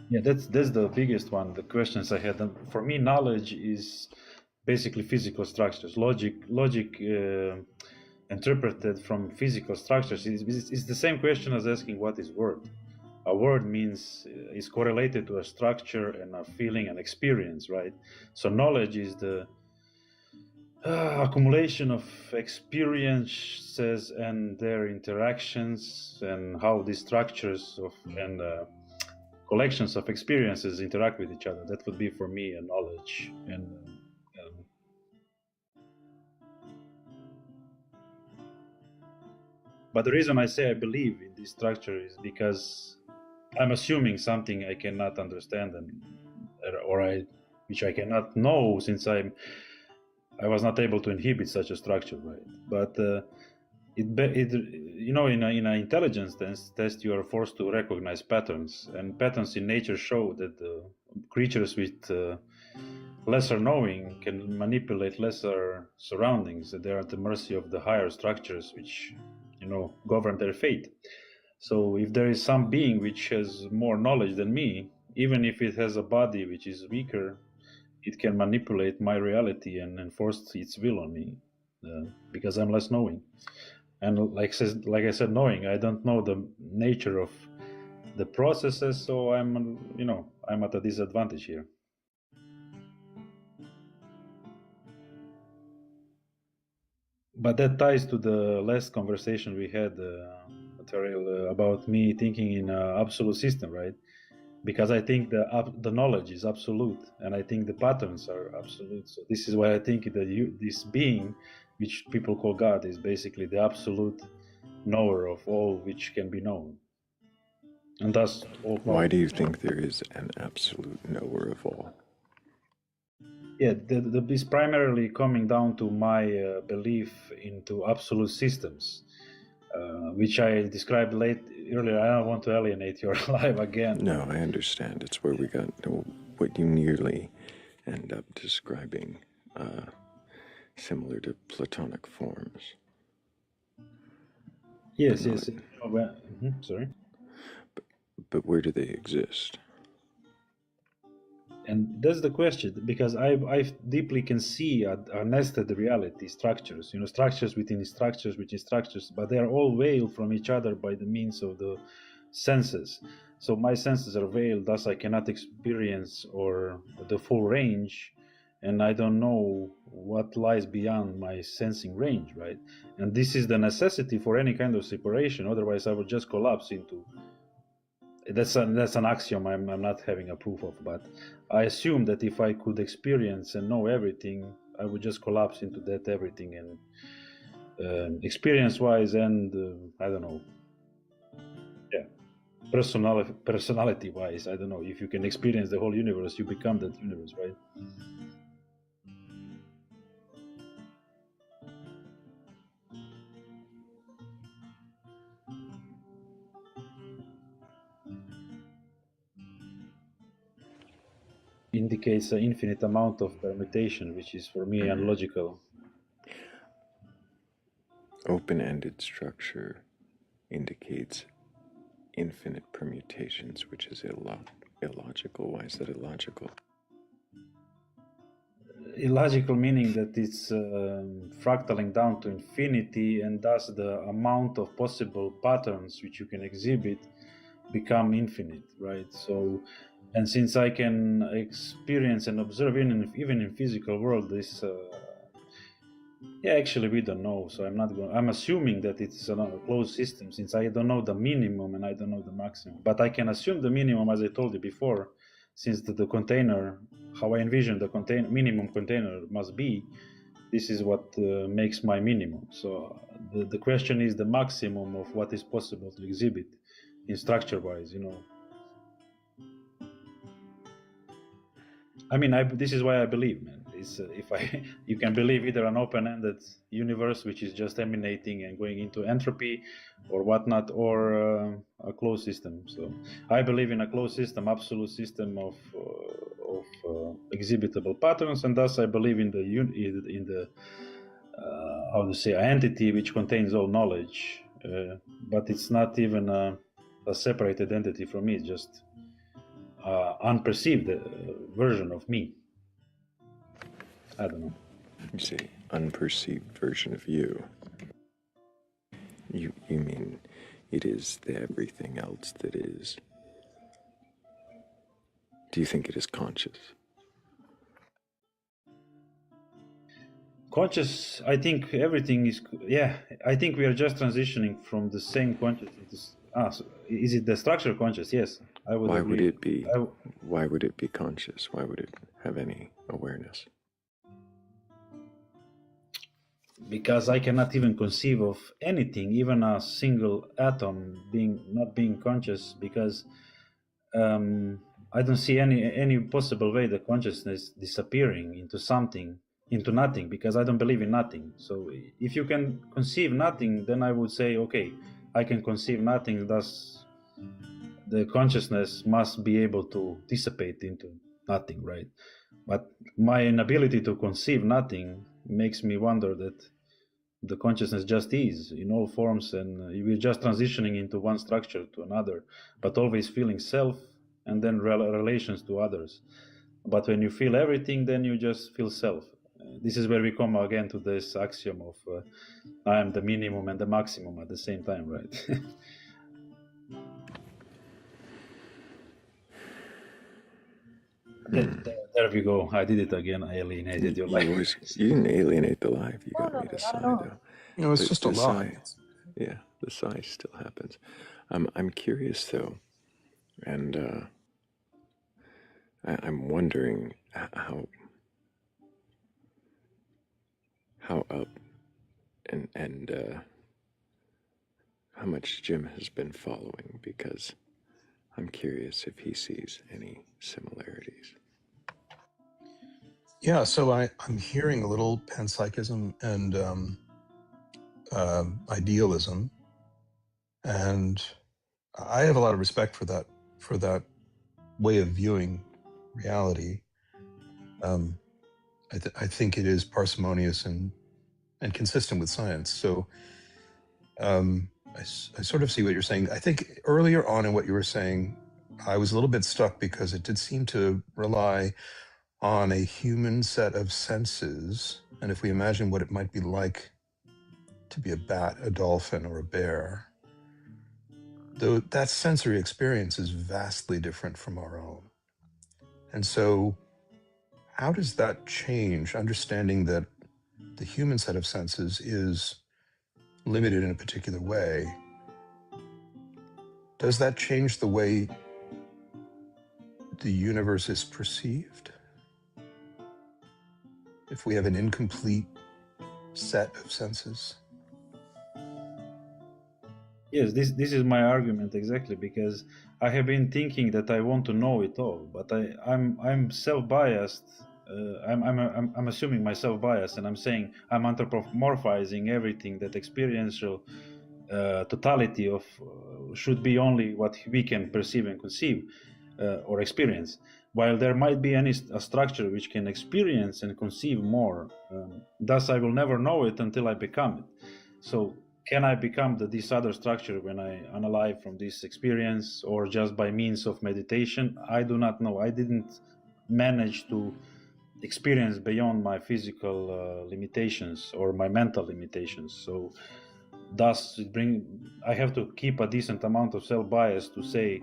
Yeah, that's the biggest one. The questions I had. For me, knowledge is basically physical structures. Logic interpreted from physical structures is the same question as asking what is word. A word is correlated to a structure and a feeling and experience, right? So knowledge is the accumulation of experiences and their interactions and how these structures and collections of experiences interact with each other. That would be for me a knowledge. And but the reason I say I believe in this structure is because I'm assuming something I cannot understand which I cannot know, since I was not able to inhibit such a structure, right? But in an intelligence test, you are forced to recognize patterns, and patterns in nature show that creatures with lesser knowing can manipulate lesser surroundings. They are at the mercy of the higher structures, which govern their fate. So if there is some being which has more knowledge than me, even if it has a body which is weaker, it can manipulate my reality and enforce its will on me because I'm less knowing. And like I said, knowing, I don't know the nature of the processes, so I'm at a disadvantage here. But that ties to the last conversation we had, Thrayle, about me thinking in an absolute system, right? Because I think the knowledge is absolute, and I think the patterns are absolute. So this is why I think that this being, which people call God, is basically the absolute knower of all which can be known. And thus, all power. Why do you think there is an absolute knower of all? Yeah, this primarily coming down to my belief into absolute systems, which I described earlier. I don't want to alienate your life again. No, I understand. It's where we got what you nearly end up describing, similar to Platonic forms. Yes. Sorry. But where do they exist? And that's the question, because I deeply can see a nested reality, structures, structures within structures, but they are all veiled from each other by the means of the senses. So my senses are veiled, thus I cannot experience or the full range, and I don't know what lies beyond my sensing range, right? And this is the necessity for any kind of separation, otherwise I would just collapse into. That's an axiom I'm not having a proof of, but I assume that if I could experience and know everything, I would just collapse into that everything, and experience-wise and I don't know, Yeah, personality wise, I don't know, if you can experience the whole universe, you become that universe, right? Indicates an infinite amount of permutation, which is for me unlogical. Open-ended structure indicates infinite permutations, which is illogical. Why is that illogical? Illogical meaning that it's fractaling down to infinity, and thus the amount of possible patterns which you can exhibit become infinite, right? So, and since I can experience and observe even in physical world, this yeah, actually we don't know, so I'm assuming that it's a closed system, since I don't know the minimum and I don't know the maximum, but I can assume the minimum, as I told you before, since the container, how I envision the minimum container must be, this is what makes my minimum. So the question is the maximum of what is possible to exhibit in structure wise, you know. I mean, this is why I believe, man. Is you can believe either an open-ended universe which is just emanating and going into entropy or whatnot, or a closed system. So I believe in a closed system, absolute system of exhibitable patterns, and thus I believe in the how to say, entity which contains all knowledge, but it's not even a separated entity from me. It's just unperceived version of me. I don't know. You say unperceived version of you. You mean it is the everything else that is. Do you think it is conscious? Conscious, I think everything is, yeah, I think we are just transitioning from the same consciousness. So is it the structure conscious? Yes, I would Why agree. would it be? Why would it be conscious? Why would it have any awareness? Because I cannot even conceive of anything, even a single atom not being conscious, because I don't see any possible way the consciousness disappearing into something, into nothing, because I don't believe in nothing. So if you can conceive nothing, then I would say, okay, I can conceive nothing, thus the consciousness must be able to dissipate into nothing, right? But my inability to conceive nothing makes me wonder that the consciousness just is in all forms, and we're just transitioning into one structure to another, but always feeling self and then relations to others. But when you feel everything, then you just feel self. This is where we come again to this axiom of I am the minimum and the maximum at the same time, right? There we go. I did it again. I alienated your life. You didn't alienate the life. You got me to sigh, though. No, it's just a lie. Yeah, the sigh still happens. I'm curious, though, and I'm wondering how up and how much Jim has been following, because I'm curious if he sees any similarities. Yeah, so I'm hearing a little panpsychism and idealism, and I have a lot of respect for that way of viewing reality. I think it is parsimonious and consistent with science. So I sort of see what you're saying. I think earlier on in what you were saying, I was a little bit stuck because it did seem to rely on a human set of senses. And if we imagine what it might be like to be a bat, a dolphin, or a bear, though that sensory experience is vastly different from our own. And so how does that change, understanding that the human set of senses is limited in a particular way? Does that change the way the universe is perceived? If we have an incomplete set of senses? Yes, this is my argument exactly, because I have been thinking that I want to know it all, but I'm self-biased. I'm assuming my self-bias, and I'm saying I'm anthropomorphizing everything, that experiential totality of should be only what we can perceive and conceive or experience, while there might be a structure which can experience and conceive more. Thus, I will never know it until I become it. So, can I become this other structure when I unalive from this experience, or just by means of meditation? I do not know. I didn't manage to experience beyond my physical limitations or my mental limitations. So, thus, I have to keep a decent amount of self-bias to say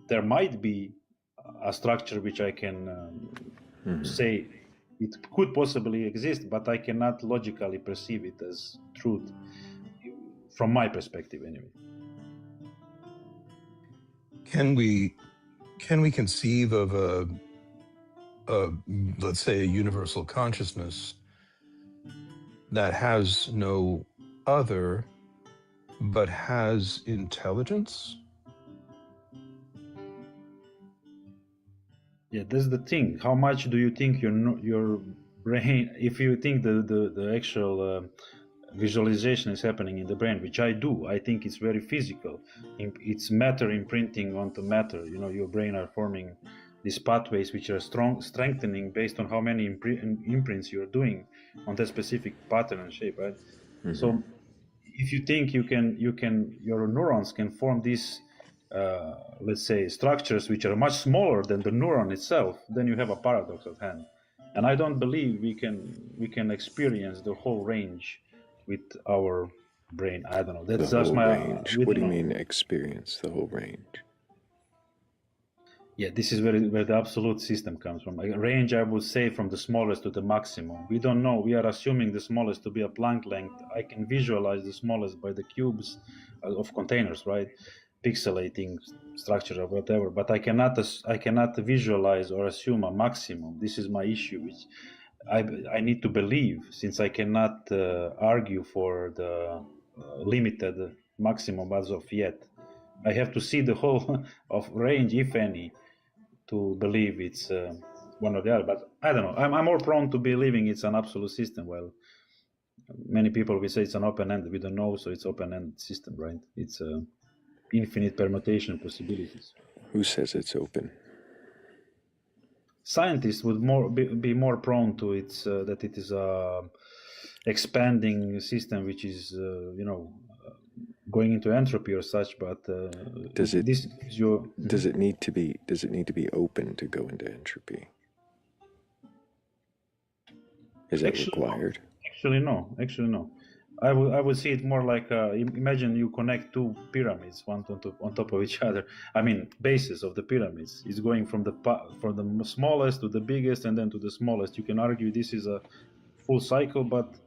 there might be a structure which I can say it could possibly exist, but I cannot logically perceive it as truth, from my perspective anyway. Can we conceive of a let's say a universal consciousness that has no other but has intelligence? Yeah, that's the thing. How much do you think your brain, if you think the actual visualization is happening in the brain, which I do, I think it's very physical. It's matter imprinting onto matter. You know, your brain are forming these pathways which are strengthening based on how many imprints you're doing on that specific pattern and shape, right? So if you think your neurons can form these let's say structures which are much smaller than the neuron itself, then you have a paradox at hand. And I don't believe we can experience the whole range with our brain. I don't know. That's just my range. What do you mean experience the whole range? Yeah, this is where the absolute system comes from. A range, I would say, from the smallest to the maximum. We don't know. We are assuming the smallest to be a Planck length. I can visualize the smallest by the cubes of containers, right? Pixelating structure or whatever. But I cannot visualize or assume a maximum. This is my issue, which I need to believe, since I cannot argue for the limited maximum as of yet. I have to see the whole of range, if any, to believe it's one or the other. But I don't know. I'm more prone to believing it's an absolute system. Well, many people will say it's an open-ended. We don't know, so it's open-ended system, right? It's infinite permutation possibilities. Who says it's open? Scientists would be more prone to its that it is a expanding system, which is going into entropy or such. But does it need to be open to go into entropy? Is that required? Actually, no. I would see it more like imagine you connect two pyramids, one on top of each other. I mean, bases of the pyramids. It's going from the smallest to the biggest, and then to the smallest. You can argue this is a full cycle, but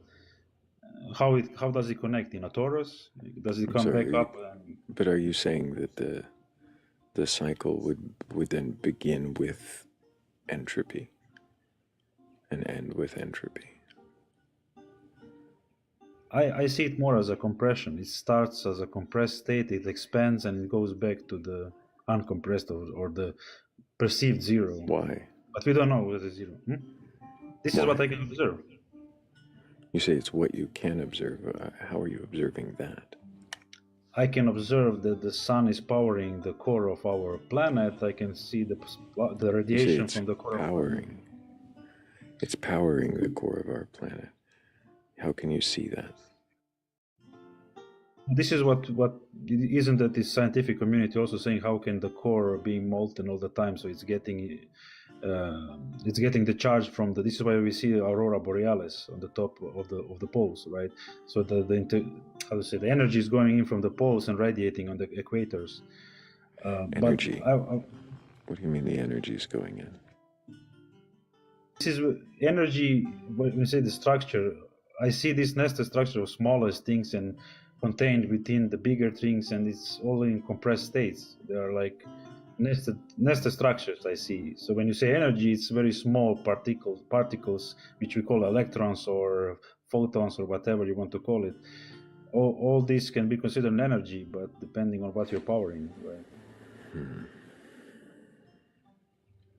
how does it connect in a torus? Does it come back up? But are you saying that the cycle would then begin with entropy and end with entropy? I see it more as a compression. It starts as a compressed state, it expands, and it goes back to the uncompressed or the perceived zero. Why? But we don't know what is zero. This is what I can observe. You say it's what you can observe. How are you observing that? I can observe that the sun is powering the core of our planet. I can see the radiation from the core powering. It's powering the core of our planet. How can you see that? This is what isn't that the scientific community also saying, how can the core be molten all the time, so it's getting the charge from this is why we see aurora borealis on the top of the poles, right? So the energy is going in from the poles and radiating on the equators. Energy. What do you mean the energy is going in? This is energy. When we say the structure, I see this nested structure of smallest things and contained within the bigger things, and it's all in compressed states. They are like nested structures I see. So when you say energy, it's very small particles which we call electrons or photons or whatever you want to call it. all this can be considered energy, but depending on what you're powering, right?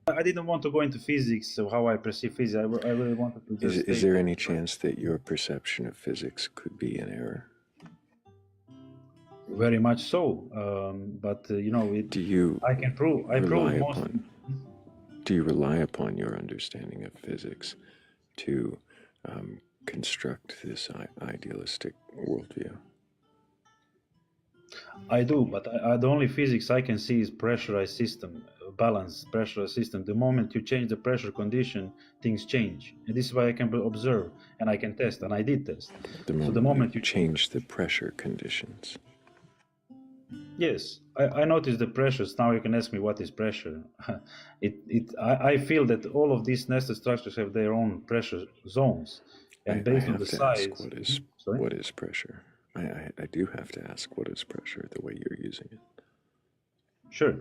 I didn't want to go into physics of how I perceive physics. I really wanted to just. Is there any chance that your perception of physics could be in error? Very much so, but you know, I can prove. I prove most. Do you rely upon your understanding of physics to construct this idealistic worldview? I do, but the only physics I can see is pressurized system, balanced pressurized system. The moment you change the pressure condition, things change, and this is why I can observe and I can test, and I did test. So the moment you change the pressure conditions. Yes, I noticed the pressures. Now you can ask me what is pressure. I feel that all of these nested structures have their own pressure zones, and based on the size. What is pressure? I do have to ask, what is pressure, the way you're using it? Sure.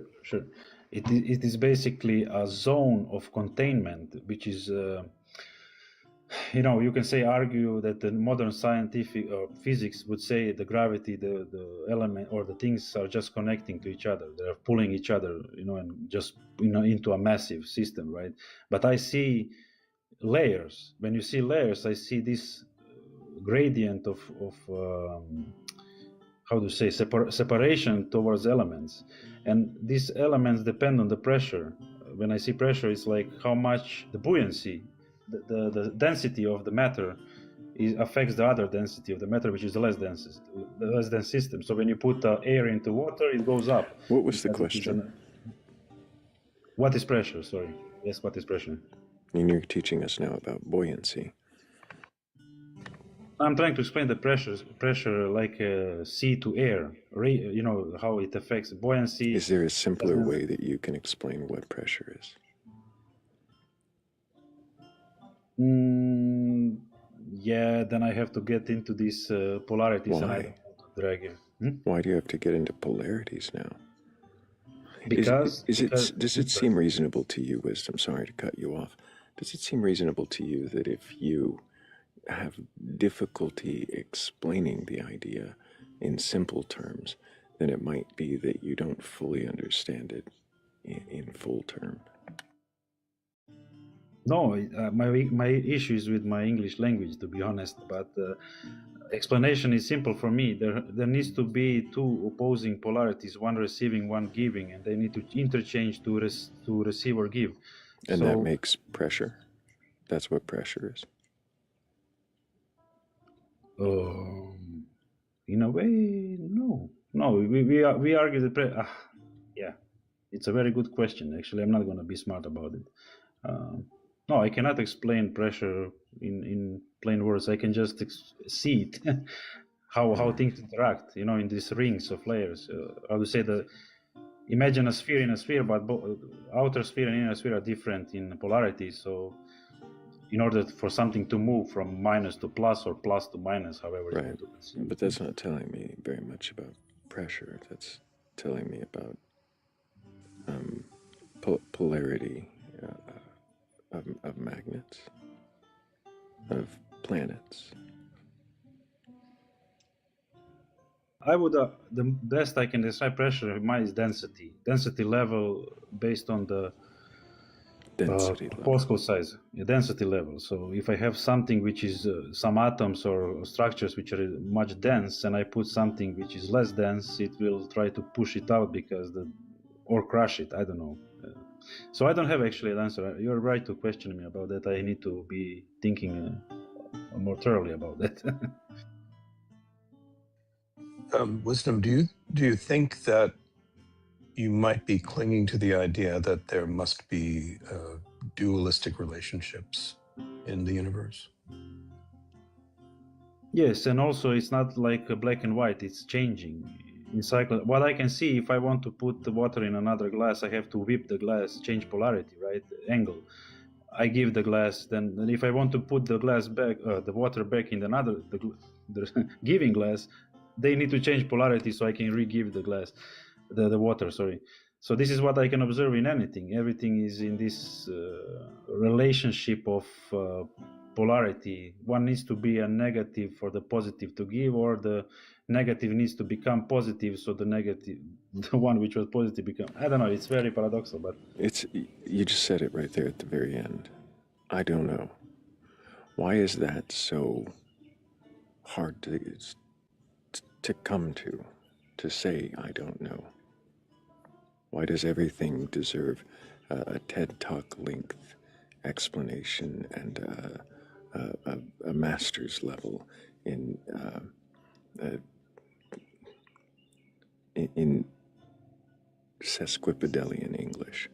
It is basically a zone of containment, which is, you can say, argue that the modern scientific physics would say the gravity, the element or the things are just connecting to each other. They're pulling each other, and just, into a massive system, right? But I see layers. When you see layers, I see this gradient of how to say, separation towards elements, and these elements depend on the pressure. When I see pressure, it's like how much the buoyancy, the density of the matter affects the other density of the matter, which is the less dense system. So when you put air into water, it goes up. What was the question? What is pressure? Sorry. Yes, what is pressure? And you're teaching us now about buoyancy. I'm trying to explain the pressure like sea to air, how it affects buoyancy. Is there a simpler way that you can explain what pressure is? Yeah, then I have to get into these polarities. Why? And I don't want to drag you. Why do you have to get into polarities now? Because does it seem reasonable to you, Wisdom? Sorry to cut you off. Does it seem reasonable to you that if you have difficulty explaining the idea in simple terms, then it might be that you don't fully understand it in full term? No, my issue is with my English language, to be honest. But explanation is simple for me. There needs to be two opposing polarities, one receiving, one giving, and they need to interchange to receive or give. And that makes pressure. That's what pressure is. In a way, no. We argue that yeah, it's a very good question. Actually, I'm not going to be smart about it. No, I cannot explain pressure in plain words. I can just see it, how things interact, in these rings of layers. I would say imagine a sphere in a sphere, but outer sphere and inner sphere are different in polarity. So in order for something to move from minus to plus or plus to minus, however you want to consider. But that's not telling me very much about pressure. That's telling me about polarity of magnets, of planets. I would, the best I can describe pressure is density. Density level based on the particle size, density level. So if I have something which is some atoms or structures which are much dense, and I put something which is less dense, it will try to push it out or crush it. I don't know. So I don't have actually an answer. You're right to question me about that. I need to be thinking more thoroughly about that. Wisdom, do you think that you might be clinging to the idea that there must be dualistic relationships in the universe? Yes, and also it's not like black and white, it's changing in cycle. What I can see, if I want to put the water in another glass, I have to whip the glass, change polarity, right? Angle. I give the glass, then if I want to put the glass back, the water back in the giving glass, they need to change polarity so I can re-give the glass, the water, sorry. So this is what I can observe in anything. Everything is in this relationship of polarity. One needs to be a negative for the positive to give, or the negative needs to become positive, so the negative, the one which was positive, become. I don't know. It's very paradoxical, but you just said it right there at the very end. I don't know. Why is that so hard to come to say I don't know? Why does everything deserve a TED Talk length explanation and a master's level in sesquipedalian English?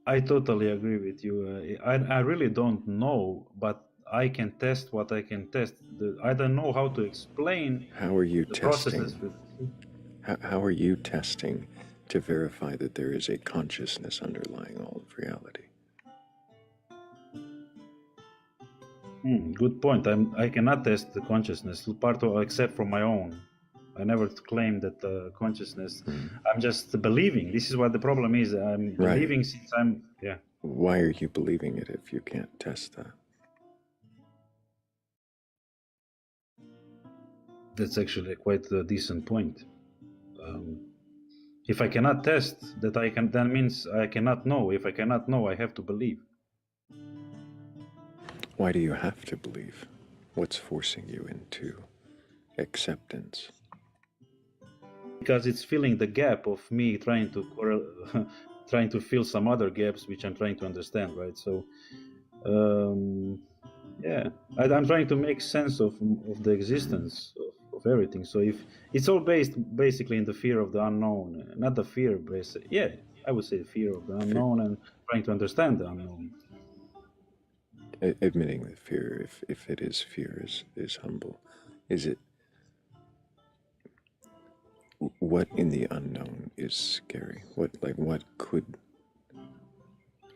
I totally agree with you. I really don't know, but I can test what I can test. I don't know how to explain. How are you the testing? processes. How are you testing to verify that there is a consciousness underlying all of reality? Good point. I cannot test the consciousness except for my own. I never claimed that consciousness. I'm just believing. This is what the problem is. I'm believing since I'm. Yeah. Why are you believing it if you can't test that? That's actually quite a decent point. If I cannot test that, that means I cannot know. If I cannot know, I have to believe. Why do you have to believe? What's forcing you into acceptance? Because it's filling the gap of me trying to fill some other gaps which I'm trying to understand, right? So, yeah, I'm trying to make sense of the existence of everything. So if it's all based basically in the fear of the unknown, not the fear, yeah, I would say fear of the unknown and trying to understand the unknown. Admitting that fear, if it is fear, is humble. Is it? What in the unknown is scary? What could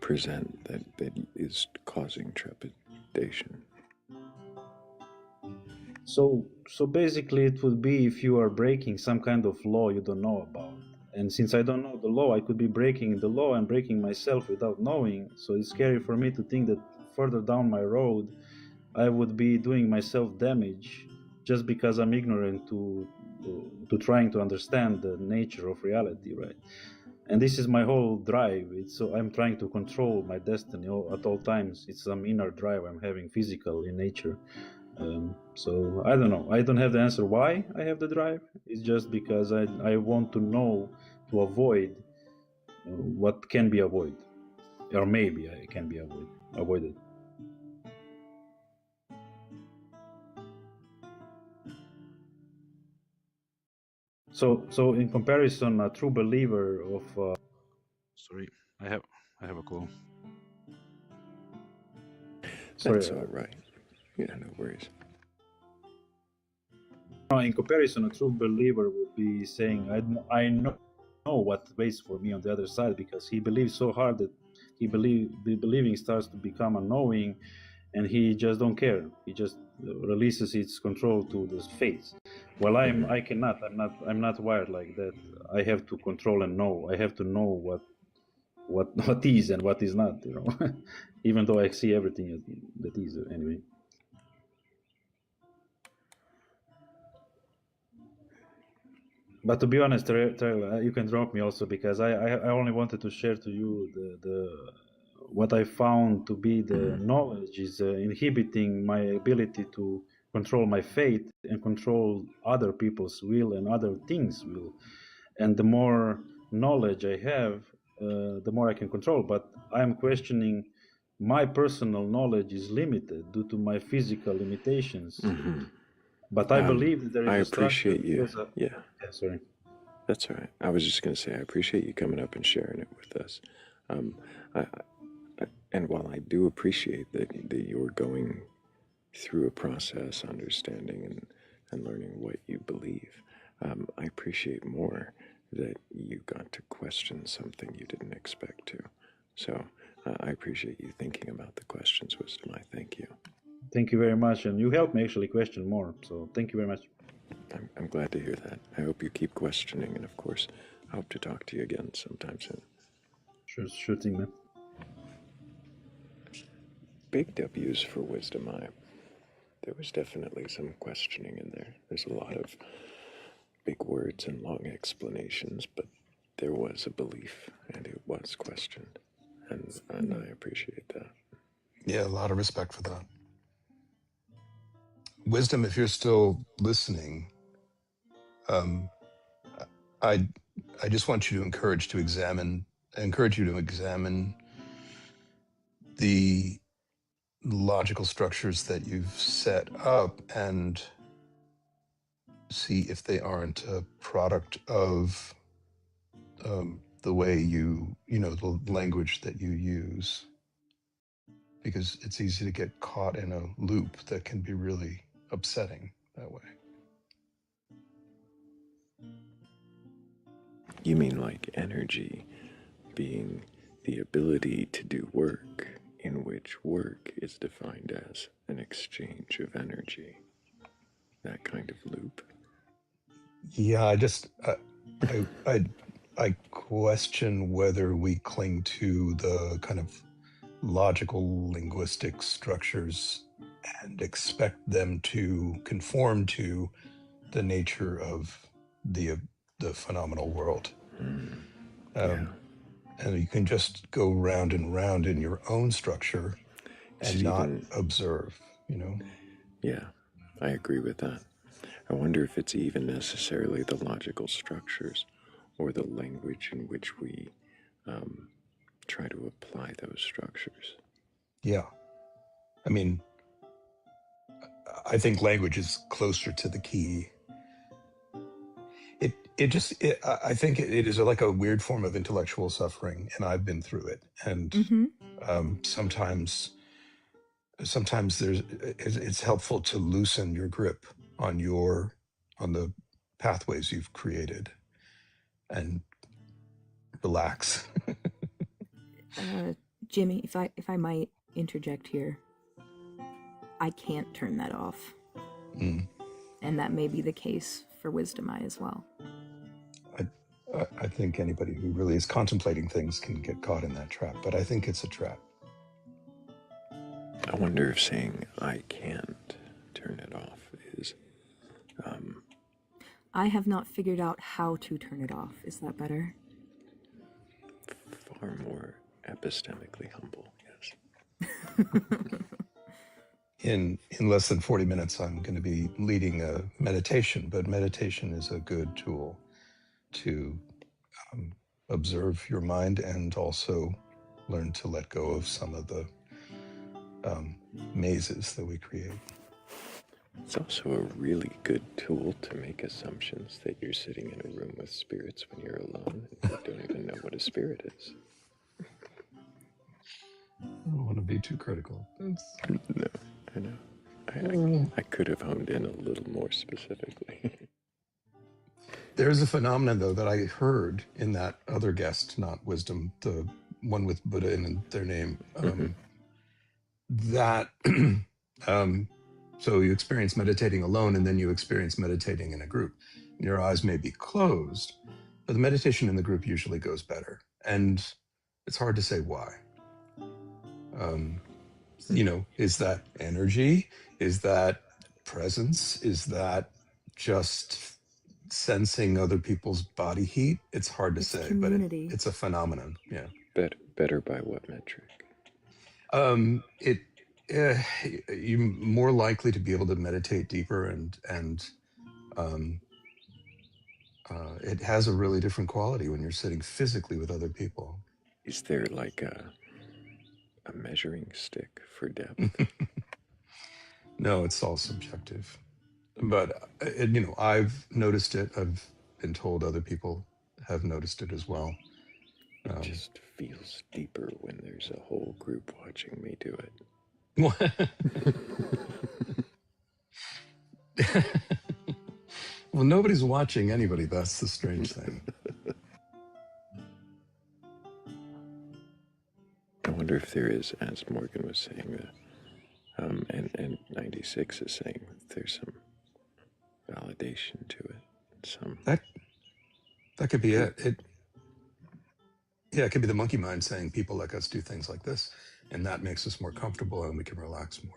present that is causing trepidation? So basically it would be if you are breaking some kind of law you don't know about. And since I don't know the law, I could be breaking the law and breaking myself without knowing. So it's scary for me to think that further down my road, I would be doing myself damage just because I'm ignorant to trying to understand the nature of reality, right? And this is my whole drive. So I'm trying to control my destiny at all times. It's some inner drive I'm having, physical in nature. So I don't know. I don't have the answer why I have the drive. It's just because I want to know, to avoid what can be avoided, or maybe it can be avoided. So in comparison, a true believer of. Sorry, I have a call. Sorry. That's all right. Yeah, no worries. In comparison, a true believer would be saying, I know what waits for me on the other side, because he believes so hard that believing starts to become a knowing, and he just don't care. He just releases its control to the fate. Well, I cannot. I'm not wired like that. I have to control and know. I have to know what is and what is not. You know, even though I see everything that is anyway. But to be honest, Thrayle, you can drop me also, because I only wanted to share to you the what I found to be the knowledge is inhibiting my ability to control my fate and control other people's will and other things' will. And the more knowledge I have, the more I can control. But I'm questioning my personal knowledge is limited due to my physical limitations. But I believe that there is I a structure. appreciate you. Yeah. Sorry. That's all right. I was just going to say, I appreciate you coming up and sharing it with us. And while I do appreciate that you're going through a process, understanding and learning what you believe, I appreciate more that you got to question something you didn't expect to. So I appreciate you thinking about the questions, Wisdom. I thank you. Thank you very much, and you helped me actually question more, so thank you very much. I'm glad to hear that. I hope you keep questioning, and of course, I hope to talk to you again sometime soon. Sure thing, man. big W's for wisdom. There was definitely some questioning in there. There's a lot of big words and long explanations, but there was a belief, and it was questioned, and I appreciate that. Yeah, a lot of respect for that. Wisdom, if you're still listening, I just want you to encourage you to examine the logical structures that you've set up and see if they aren't a product of the way the language that you use, because it's easy to get caught in a loop that can be really upsetting that way. You mean like energy being the ability to do work, in which work is defined as an exchange of energy? That kind of loop? Yeah, I question whether we cling to the kind of logical linguistic structures and expect them to conform to the nature of the phenomenal world. And you can just go round and round in your own structure and not observe, Yeah, I agree with that. I wonder if it's even necessarily the logical structures or the language in which we try to apply those structures. Yeah. I mean, I think language is closer to the key. I think it is like a weird form of intellectual suffering, and I've been through it. And sometimes it's helpful to loosen your grip on the pathways you've created and relax. Jimmy, if I might interject here, I can't turn that off. And that may be the case for Wisdom Eye as well. I think anybody who really is contemplating things can get caught in that trap, but I think it's a trap. I wonder if saying I can't turn it off is... I have not figured out how to turn it off. Is that better? Far more epistemically humble, yes. In less than 40 minutes, I'm going to be leading a meditation, but meditation is a good tool to observe your mind and also learn to let go of some of the mazes that we create. It's also a really good tool to make assumptions that you're sitting in a room with spirits when you're alone and you don't even know what a spirit is. I don't want to be too critical. No, I know. I could have honed in a little more specifically. There's a phenomenon, though, that I heard in that other guest, not Wisdom, the one with Buddha in their name, that so you experience meditating alone and then you experience meditating in a group. Your eyes may be closed, but the meditation in the group usually goes better. And it's hard to say why. Is that energy? Is that presence? Is that just sensing other people's body heat? It's hard to say, community. But it's a phenomenon. Yeah. Better by what metric? You're more likely to be able to meditate deeper, and it has a really different quality when you're sitting physically with other people. Is there like a measuring stick for depth? No, it's all subjective. But I've noticed it. I've been told other people have noticed it as well. It just feels deeper when there's a whole group watching me do it. Well, nobody's watching anybody. That's the strange thing. I wonder if there is, as Morgan was saying, and 96 is saying, there's some validation to it. That could be it. It could be the monkey mind saying people like us do things like this. and that makes us more comfortable and we can relax more.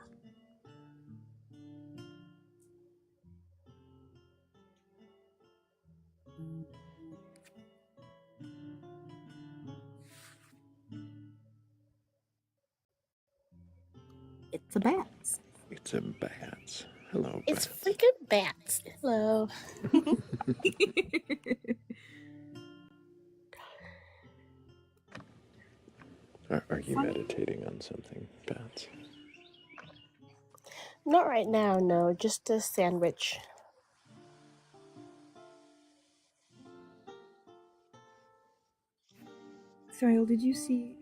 It's a bats. It's a bats. Hello, It's bats. freaking bats. Hello. Are you meditating on something, bats? Not right now, no. Just a sandwich. Thrayle, did you see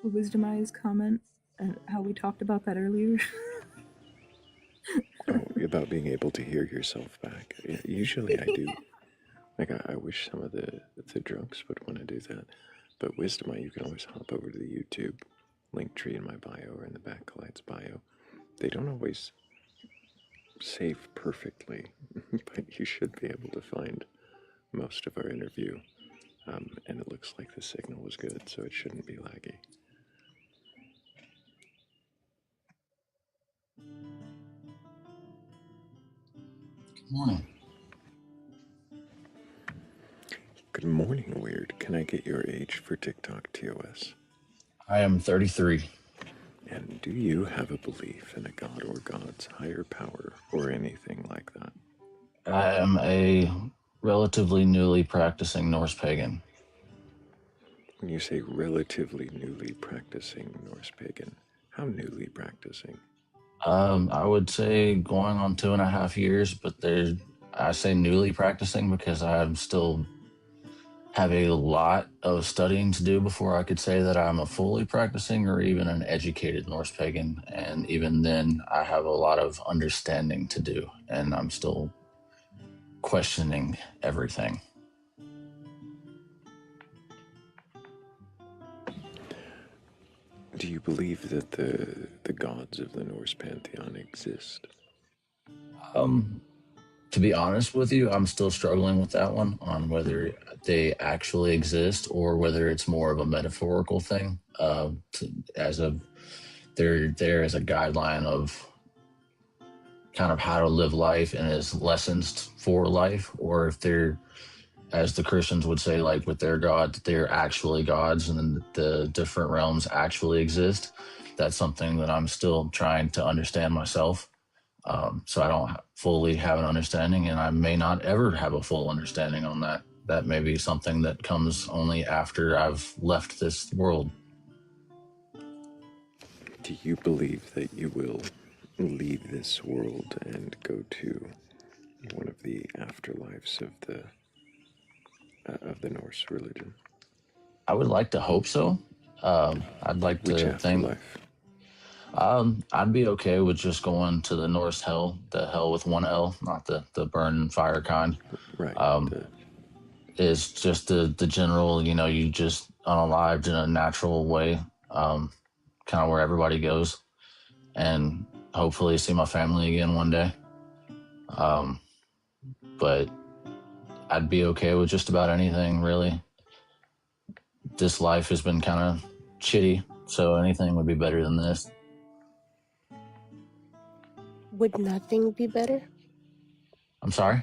Wisdom Eye's comment and how we talked about that earlier? Oh, about being able to hear yourself back. Usually I do. Like, I wish some of the drunks would want to do that. But Wisdom Eye, you can always hop over to the YouTube link tree in my bio or in the Batcolyte's bio. They don't always save perfectly, but you should be able to find most of our interview. And it looks like the signal was good, so it shouldn't be laggy. Good morning. Good morning, Weird. Can I get your age for TikTok TOS? I am 33. And do you have a belief in a god or gods higher power or anything like that? I am a relatively newly practicing Norse pagan. When you say relatively newly practicing Norse pagan, how newly practicing? I would say going on 2.5 years, but I say newly practicing because I'm still have a lot of studying to do before I could say that I'm a fully practicing or even an educated Norse pagan. And even then, I have a lot of understanding to do, and I'm still questioning everything. Do you believe that the gods of the Norse pantheon exist? To be honest with you, I'm still struggling with that one on whether they actually exist or whether it's more of a metaphorical thing. They're there as a guideline of kind of how to live life and as lessons for life, or if they're, as the Christians would say, like with their God, they're actually gods and the different realms actually exist. That's something that I'm still trying to understand myself. So I don't fully have an understanding, and I may not ever have a full understanding on that. That may be something that comes only after I've left this world. Do you believe that you will leave this world and go to one of the afterlives of the Norse religion? I would like to hope so. I'd like Which to afterlife? think. I'd be okay with just going to the Norse hell, the hell with one L, not the burn and fire kind. Right. Is just the general, you just unalived in a natural way, kind of where everybody goes, and hopefully see my family again one day. But I'd be okay with just about anything, really. This life has been kind of shitty, so anything would be better than this. Would nothing be better? I'm sorry?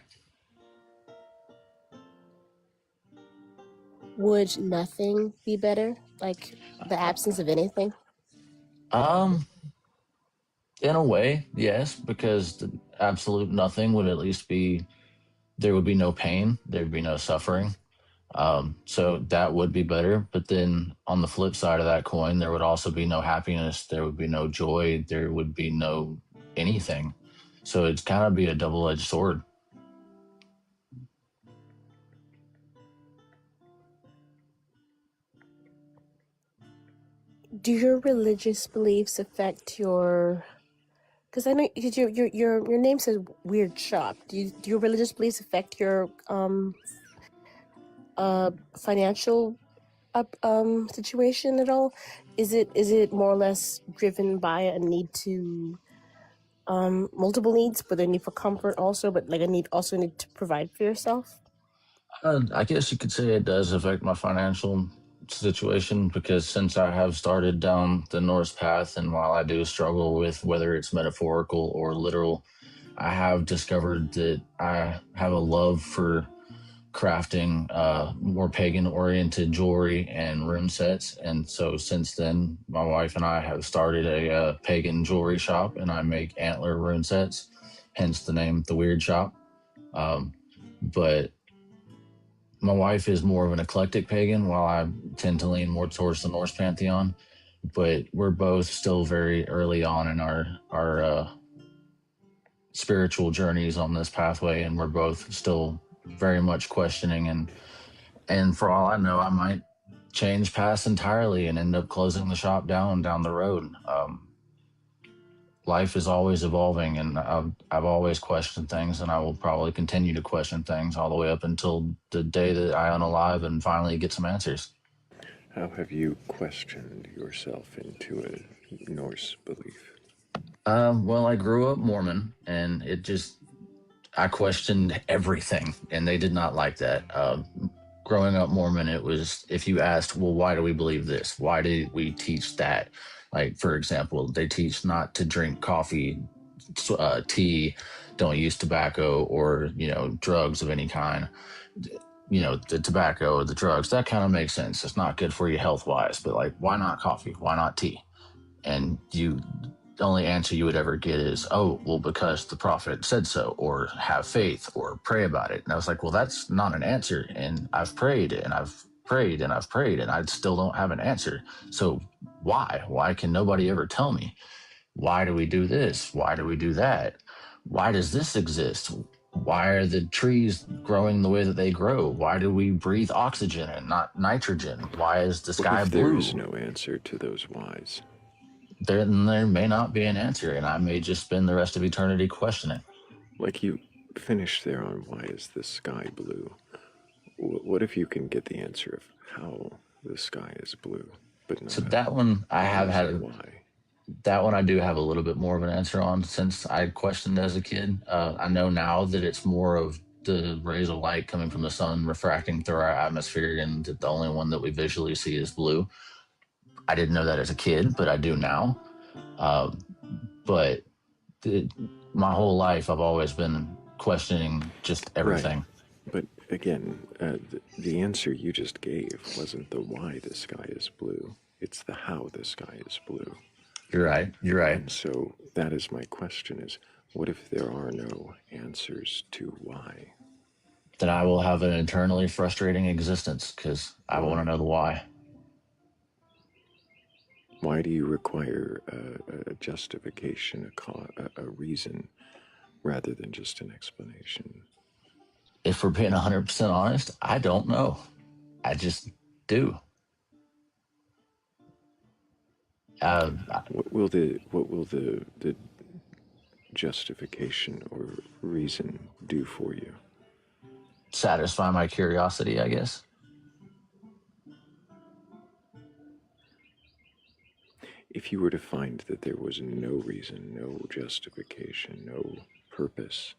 Would nothing be better? Like the absence of anything? In a way, yes, because the absolute nothing would at least be, there would be no pain, there'd be no suffering. So that would be better. But then on the flip side of that coin, there would also be no happiness, there would be no joy, there would be no anything. So it's kind of be a double-edged sword. Do your religious beliefs affect your? Because I know because your name says Weird Shop. Do your religious beliefs affect your financial situation at all? Is it more or less driven by a need to multiple needs, but a need for comfort also, but like a need to provide for yourself? I guess you could say it does affect my financial situation, because since I have started down the Norse path, and while I do struggle with whether it's metaphorical or literal, I have discovered that I have a love for crafting more pagan oriented jewelry and rune sets. And so since then, my wife and I have started a pagan jewelry shop, and I make antler rune sets, hence the name The Weird Shop. But my wife is more of an eclectic pagan, while I tend to lean more towards the Norse pantheon. But we're both still very early on in our spiritual journeys on this pathway, and we're both still very much questioning. And for all I know, I might change paths entirely and end up closing the shop down the road. Life is always evolving, and I've always questioned things, and I will probably continue to question things all the way up until the day that I unalive and finally get some answers. How have you questioned yourself into a Norse belief? Well, I grew up Mormon, and I questioned everything, and they did not like that. Growing up Mormon, it was, if you asked, well, why do we believe this? Why do we teach that? Like, for example, they teach not to drink coffee, tea, don't use tobacco, or, drugs of any kind. The tobacco or the drugs, that kind of makes sense. It's not good for you health-wise, but, like, why not coffee? Why not tea? And the only answer you would ever get is, oh, well, because the prophet said so, or have faith, or pray about it. And I was like, well, that's not an answer. And I've prayed, and I've prayed, and I've prayed, and I still don't have an answer. So why? Why can nobody ever tell me? Why do we do this? Why do we do that? Why does this exist? Why are the trees growing the way that they grow? Why do we breathe oxygen and not nitrogen? Why is the sky blue? There is no answer to those whys. There may not be an answer, and I may just spend the rest of eternity questioning. Like, you finished there on why is the sky blue. What if you can get the answer of how the sky is blue? But not so that one I have had. Why? That one I do have a little bit more of an answer on, since I questioned as a kid. I know now that it's more of the rays of light coming from the sun refracting through our atmosphere, and that the only one that we visually see is blue. I didn't know that as a kid, but I do now. But my whole life, I've always been questioning just everything. Right. But again, the answer you just gave wasn't the why the sky is blue. It's the how the sky is blue. You're right. You're right. And so that is my question: is what if there are no answers to why? Then I will have an eternally frustrating existence, because I want to know the why. Why do you require a justification, a reason, rather than just an explanation? If we're being 100% honest, I don't know. I just do. What will the justification or reason do for you? Satisfy my curiosity, I guess. If you were to find that there was no reason, no justification, no purpose,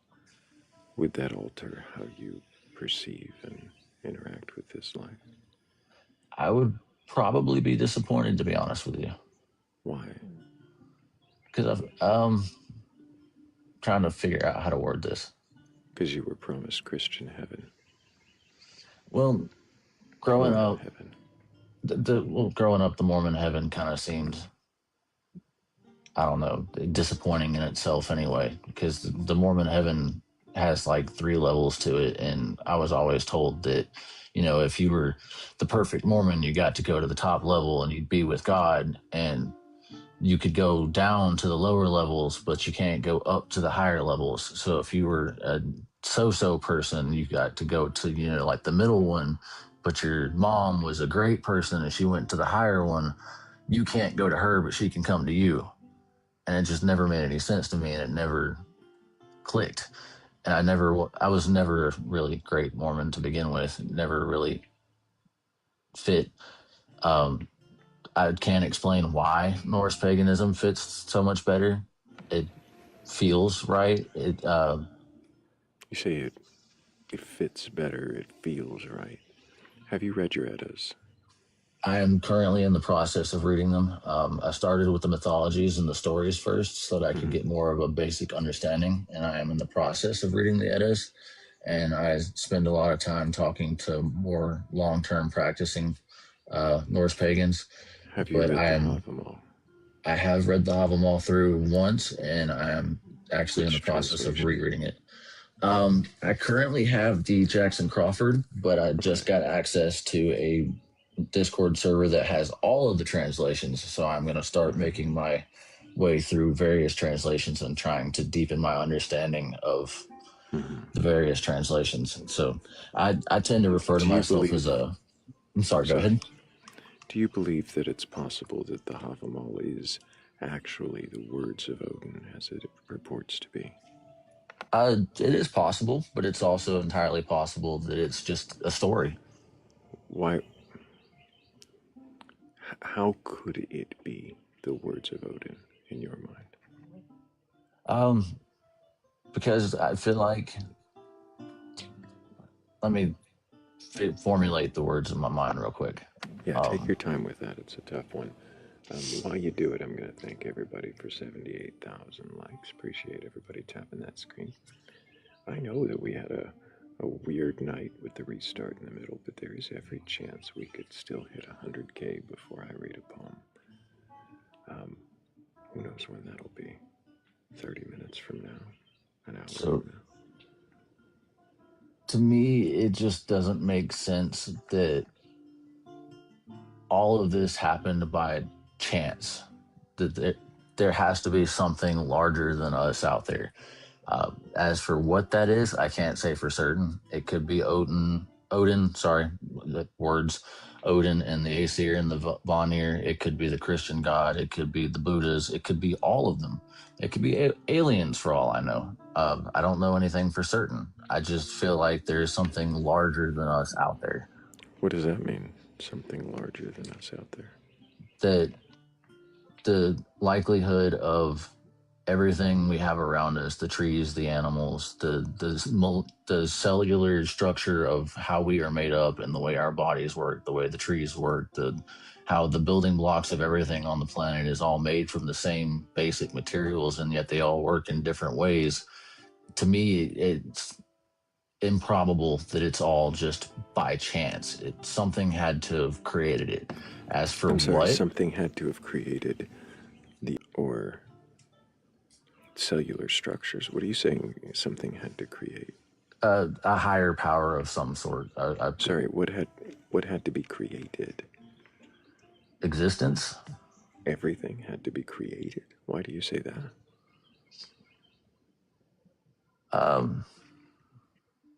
would that alter how you perceive and interact with this life? I would probably be disappointed, to be honest with you. Why? Because I'm trying to figure out how to word this. Because you were promised Christian heaven. Well, growing up, growing up, the Mormon heaven kind of seemed, I don't know, disappointing in itself anyway, because the Mormon heaven has like 3 levels to it. And I was always told that, if you were the perfect Mormon, you got to go to the top level and you'd be with God, and you could go down to the lower levels, but you can't go up to the higher levels. So if you were a so-so person, you got to go to, like the middle one, but your mom was a great person and she went to the higher one. You can't go to her, but she can come to you. And it just never made any sense to me, and it never clicked. And I was never a really great Mormon to begin with. It never really fit. I can't explain why Norse paganism fits so much better. It feels right. You say it fits better, it feels right. Have you read your Eddas? I am currently in the process of reading them. I started with the mythologies and the stories first so that I could get more of a basic understanding, and I am in the process of reading the Eddas. And I spend a lot of time talking to more long-term practicing Norse pagans. Have you read the Havamal? I have read the Havamal through once, and I am actually in the process of rereading it. I currently have the Jackson Crawford, but I just got access to a Discord server that has all of the translations, so I'm going to start making my way through various translations and trying to deepen my understanding of the various translations. So I tend to refer to myself as a... I'm sorry, go ahead. Do you believe that it's possible that the Havamal is actually the words of Odin as it purports to be? It is possible, but it's also entirely possible that it's just a story. Why? How could it be the words of Odin in your mind? Because I feel like... Let me formulate the words in my mind real quick. Yeah, take your time with that. It's a tough one. While you do it, I'm going to thank everybody for 78,000 likes. Appreciate everybody tapping that screen. I know that we had a weird night with the restart in the middle, but there is every chance we could still hit 100K before I read a poem. Who knows when that'll be? 30 minutes from now? An hour from now? To me, it just doesn't make sense that all of this happened by chance. That there has to be something larger than us out there. As for what that is, I can't say for certain. It could be Odin, the words, Odin and the Aesir and the Vanir. It could be the Christian God. It could be the Buddhas. It could be all of them. It could be aliens for all I know. I don't know anything for certain. I just feel like there's something larger than us out there. What does that mean? Something larger than us out there? That the likelihood of everything we have around us, the trees, the animals, the cellular structure of how we are made up and the way our bodies work, the way the trees work, how the building blocks of everything on the planet is all made from the same basic materials, and yet they all work in different ways. To me, it's improbable that it's all just by chance. Something had to have created it. As for I'm sorry, what? Something had to have created or cellular structures. What are you saying something had to create? A higher power of some sort. Sorry, what had to be created? Existence. Everything had to be created. Why do you say that?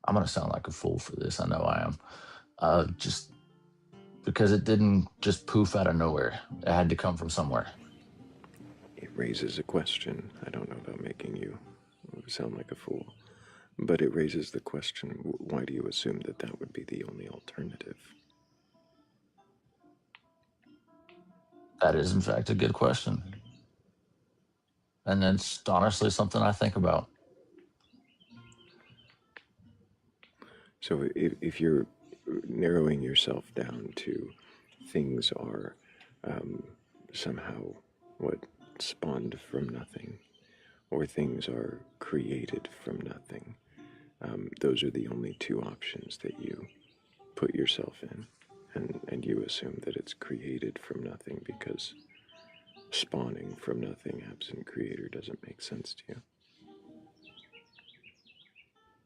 I'm gonna sound like a fool for this. I know I am. Just because it didn't just poof out of nowhere. It had to come from somewhere. It raises a question. I don't know about making you sound like a fool, but it raises the question, why do you assume that that would be the only alternative? That is, in fact, a good question. And it's honestly something I think about. So if you're narrowing yourself down to things are somehow spawned from nothing, or things are created from nothing, those are the only two options that you put yourself in, and you assume that it's created from nothing because spawning from nothing absent creator doesn't make sense to you.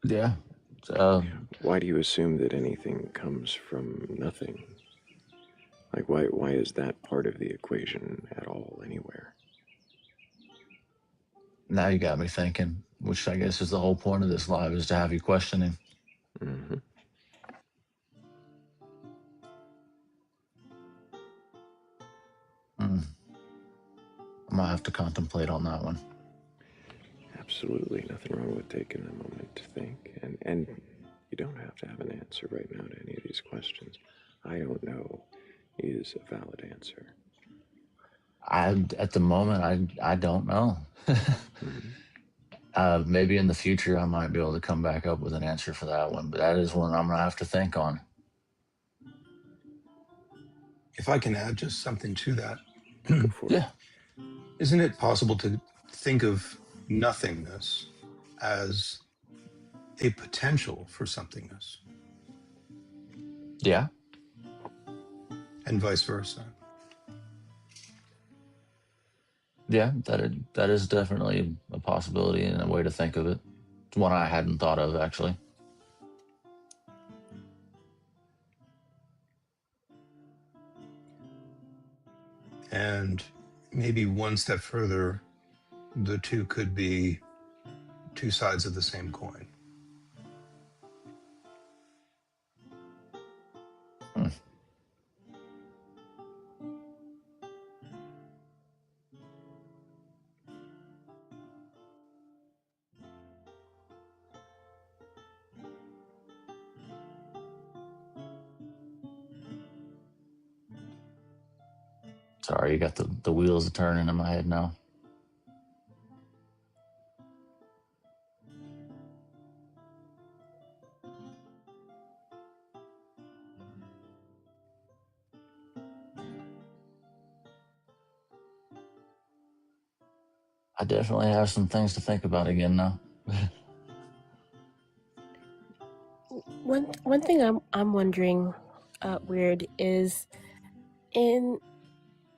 Yeah. Why do you assume that anything comes from nothing? Like, why is that part of the equation at all anywhere? Now you got me thinking, which I guess is the whole point of this live, is to have you questioning. Mm-hmm. I'm gonna have to contemplate on that one. Absolutely nothing wrong with taking a moment to think, and you don't have to have an answer right now to any of these questions. I don't know is a valid answer. At the moment, I don't know. Maybe in the future I might be able to come back up with an answer for that one, but that is one I'm gonna have to think on. If I can add just something to that. Go for it. Yeah. Isn't it possible to think of nothingness as a potential for somethingness? Yeah. And vice versa. Yeah, that is definitely a possibility and a way to think of it. It's one I hadn't thought of, actually. And maybe one step further, the two could be two sides of the same coin. Sorry, you got the wheels turning in my head now. I definitely have some things to think about again now. One thing I'm wondering, weird, is in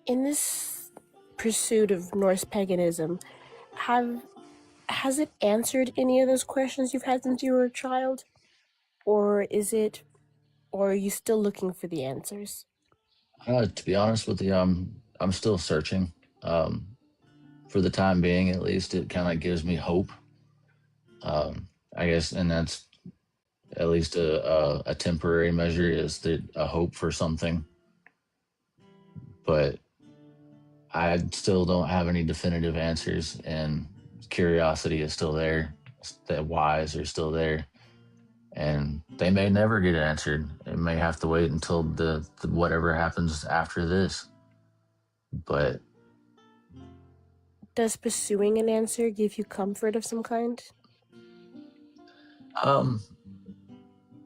this pursuit of Norse paganism, has it answered any of those questions you've had since you were a child, or are you still looking for the answers? To be honest with you, I'm still searching. For the time being, at least, it kind of gives me hope. I guess, and that's at least a temporary measure, is that a hope for something. But I still don't have any definitive answers, and curiosity is still there. The whys are still there, and they may never get answered. It may have to wait until the whatever happens after this. But Does pursuing an answer give you comfort of some kind?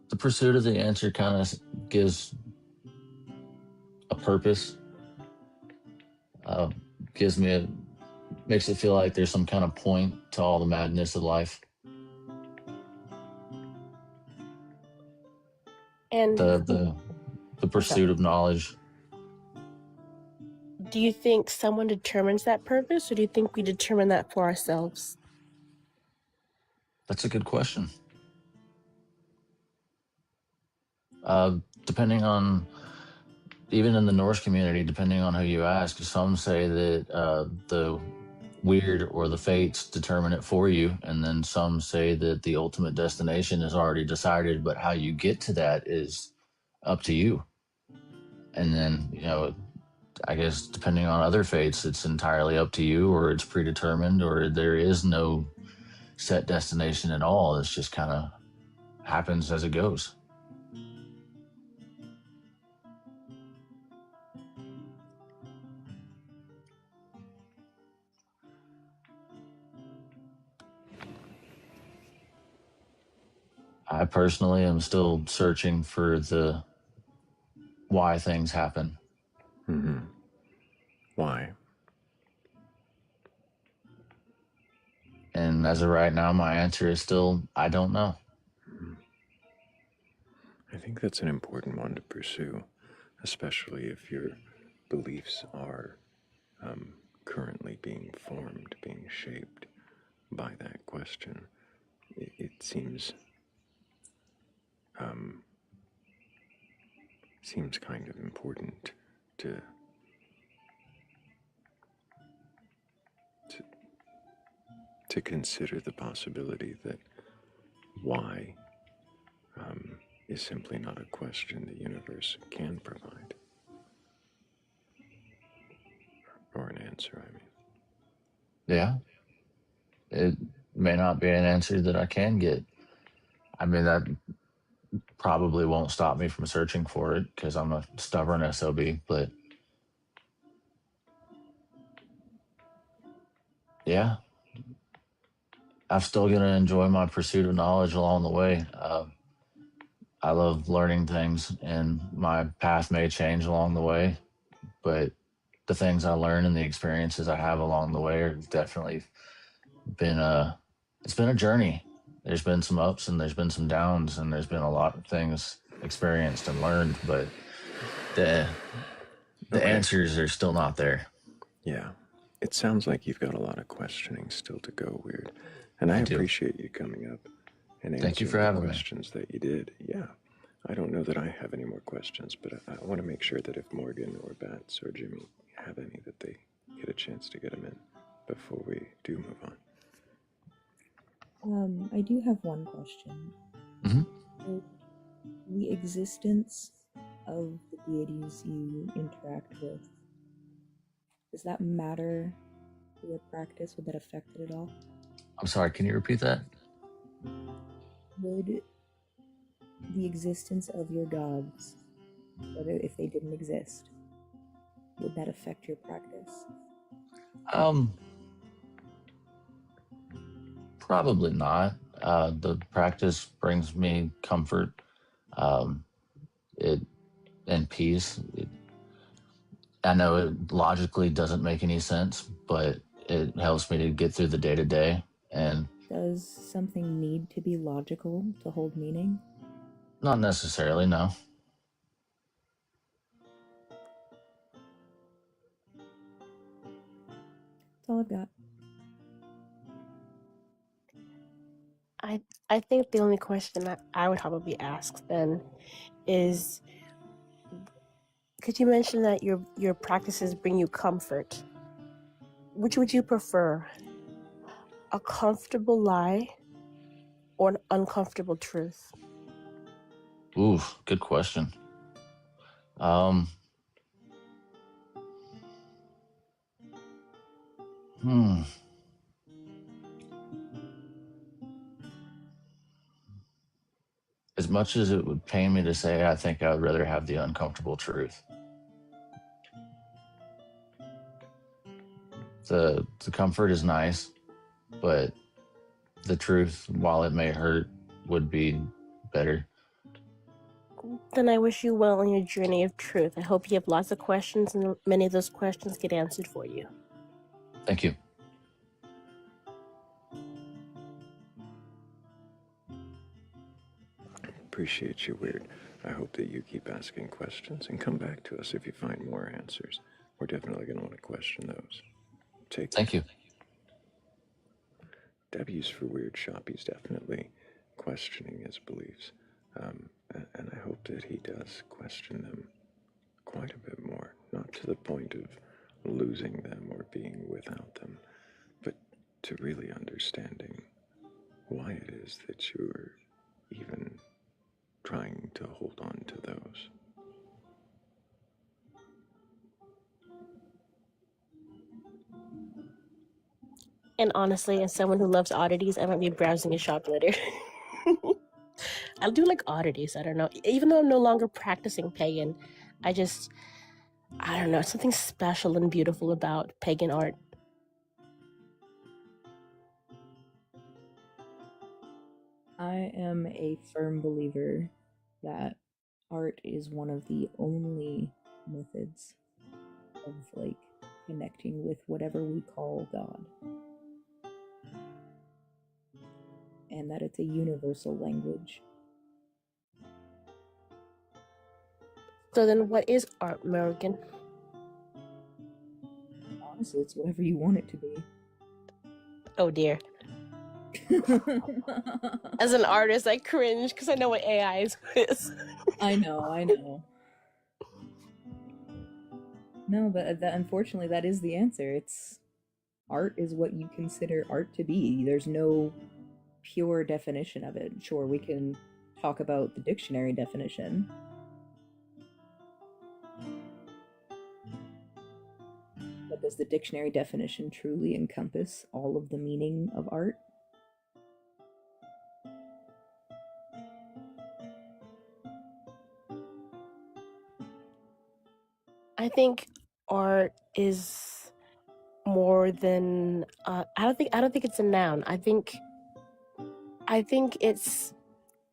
the pursuit of the answer kind of gives a purpose. Makes it feel like there's some kind of point to all the madness of life. And the pursuit of knowledge. do you think someone determines that purpose, or do you think we determine that for ourselves? That's a good question. Depending on, even in the Norse community, depending on who you ask, some say that the weird or the fates determine it for you, and then some say that the ultimate destination is already decided, but how you get to that is up to you. And then, I guess depending on other fates, it's entirely up to you, or it's predetermined, or there is no set destination at all. It's just kind of happens as it goes. I personally am still searching for the why things happen. Mm-hmm. Why? And as of right now, my answer is still, I don't know. I think that's an important one to pursue, especially if your beliefs are currently being formed, being shaped by that question. It seems kind of important to consider the possibility that why is simply not a question the universe can provide. Or an answer, I mean. Yeah. It may not be an answer that I can get. I mean, that probably won't stop me from searching for it, because I'm a stubborn SOB, but yeah, I'm still going to enjoy my pursuit of knowledge along the way. I love learning things, and my path may change along the way, but the things I learn and the experiences I have along the way are definitely been it's been a journey. There's been some ups and there's been some downs, and there's been a lot of things experienced and learned, but the answers are still not there. Yeah. It sounds like you've got a lot of questioning still to go, Weird. And I I do. appreciate you coming up and Thank you answering for the having me. questions that you did. Yeah. I don't know that I have any more questions, but I want to make sure that if Morgan or Bats or Jimmy have any, that they get a chance to get them in before we do move on. I do have one question. So, the existence of the deities you interact with, does that matter for your practice? Would that affect it at all? I'm sorry, can you repeat that? Would the existence of your gods, whether if they didn't exist, would that affect your practice? Probably not. The practice brings me comfort, it and peace. I know it logically doesn't make any sense, but it helps me to get through the day to day. And Does something need to be logical to hold meaning? not necessarily, no. That's all I've got. I think the only question that I would probably ask then is, could you mention that your practices bring you comfort? Which would you prefer? A comfortable lie or an uncomfortable truth? Ooh, good question. Um, hmm. As much as it would pain me to say, I think I would rather have the uncomfortable truth. The comfort is nice, but the truth, while it may hurt, would be better. Then I wish you well on your journey of truth. I hope you have lots of questions and many of those questions get answered for you. Thank you. Appreciate you, Weird. I hope that you keep asking questions and come back to us if you find more answers. We're definitely going to want to question those. Thank you. W's for Weird Shop. He's definitely questioning his beliefs. And I hope that he does question them quite a bit more. Not to the point of losing them or being without them, but to really understanding why it is that you're even trying to hold on to those. And honestly, as someone who loves oddities, I might be browsing a shop later. I do like oddities. I don't know. Even though I'm no longer practicing pagan, I don't know, something special and beautiful about pagan art. I am a firm believer that art is one of the only methods of like connecting with whatever we call God. And that it's a universal language. So then what is art, Morgan? Honestly, it's whatever you want it to be. Oh dear. As an artist, I cringe because I know what AI is. I know. No, but unfortunately, that is the answer. It's art is what you consider art to be. There's no pure definition of it. Sure, we can talk about the dictionary definition. But does the dictionary definition truly encompass all of the meaning of art? I think art is more than I don't think it's a noun. I think it's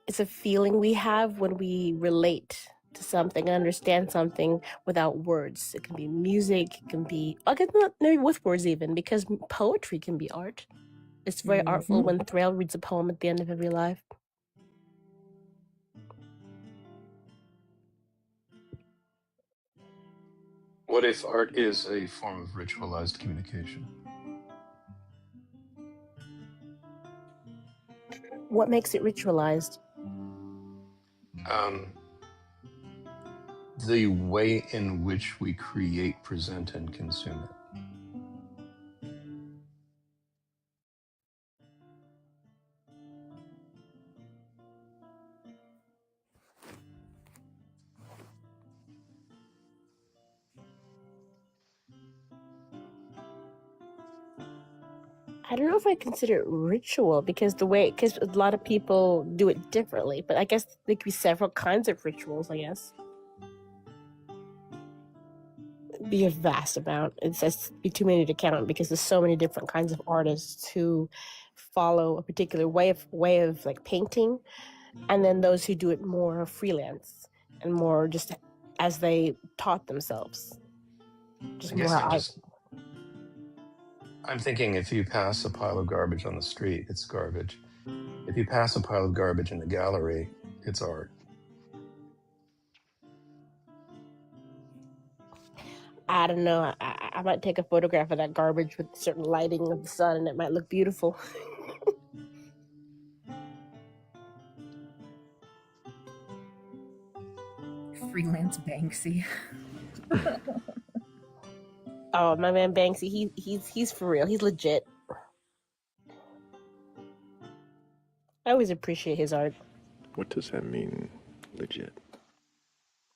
it's a feeling we have when we relate to something and understand something without words. It can be music, it can be, I guess not maybe with words even, because poetry can be art. It's very artful when Thrayle reads a poem at the end of every life. What if art is a form of ritualized communication? What makes it ritualized? The way in which we create, present, and consume it. I don't know if I consider it ritual because a lot of people do it differently, but I guess there could be several kinds of rituals, I guess. Be a vast amount. It's just be too many to count because there's so many different kinds of artists who follow a particular way of like painting, and then those who do it more freelance and more just as they taught themselves. I guess I'm thinking if you pass a pile of garbage on the street, it's garbage. If you pass a pile of garbage in a gallery, it's art. I don't know. I might take a photograph of that garbage with certain lighting of the sun, and it might look beautiful. Freelance Banksy. Oh, my man Banksy, he's for real. He's legit. I always appreciate his art. What does that mean, legit?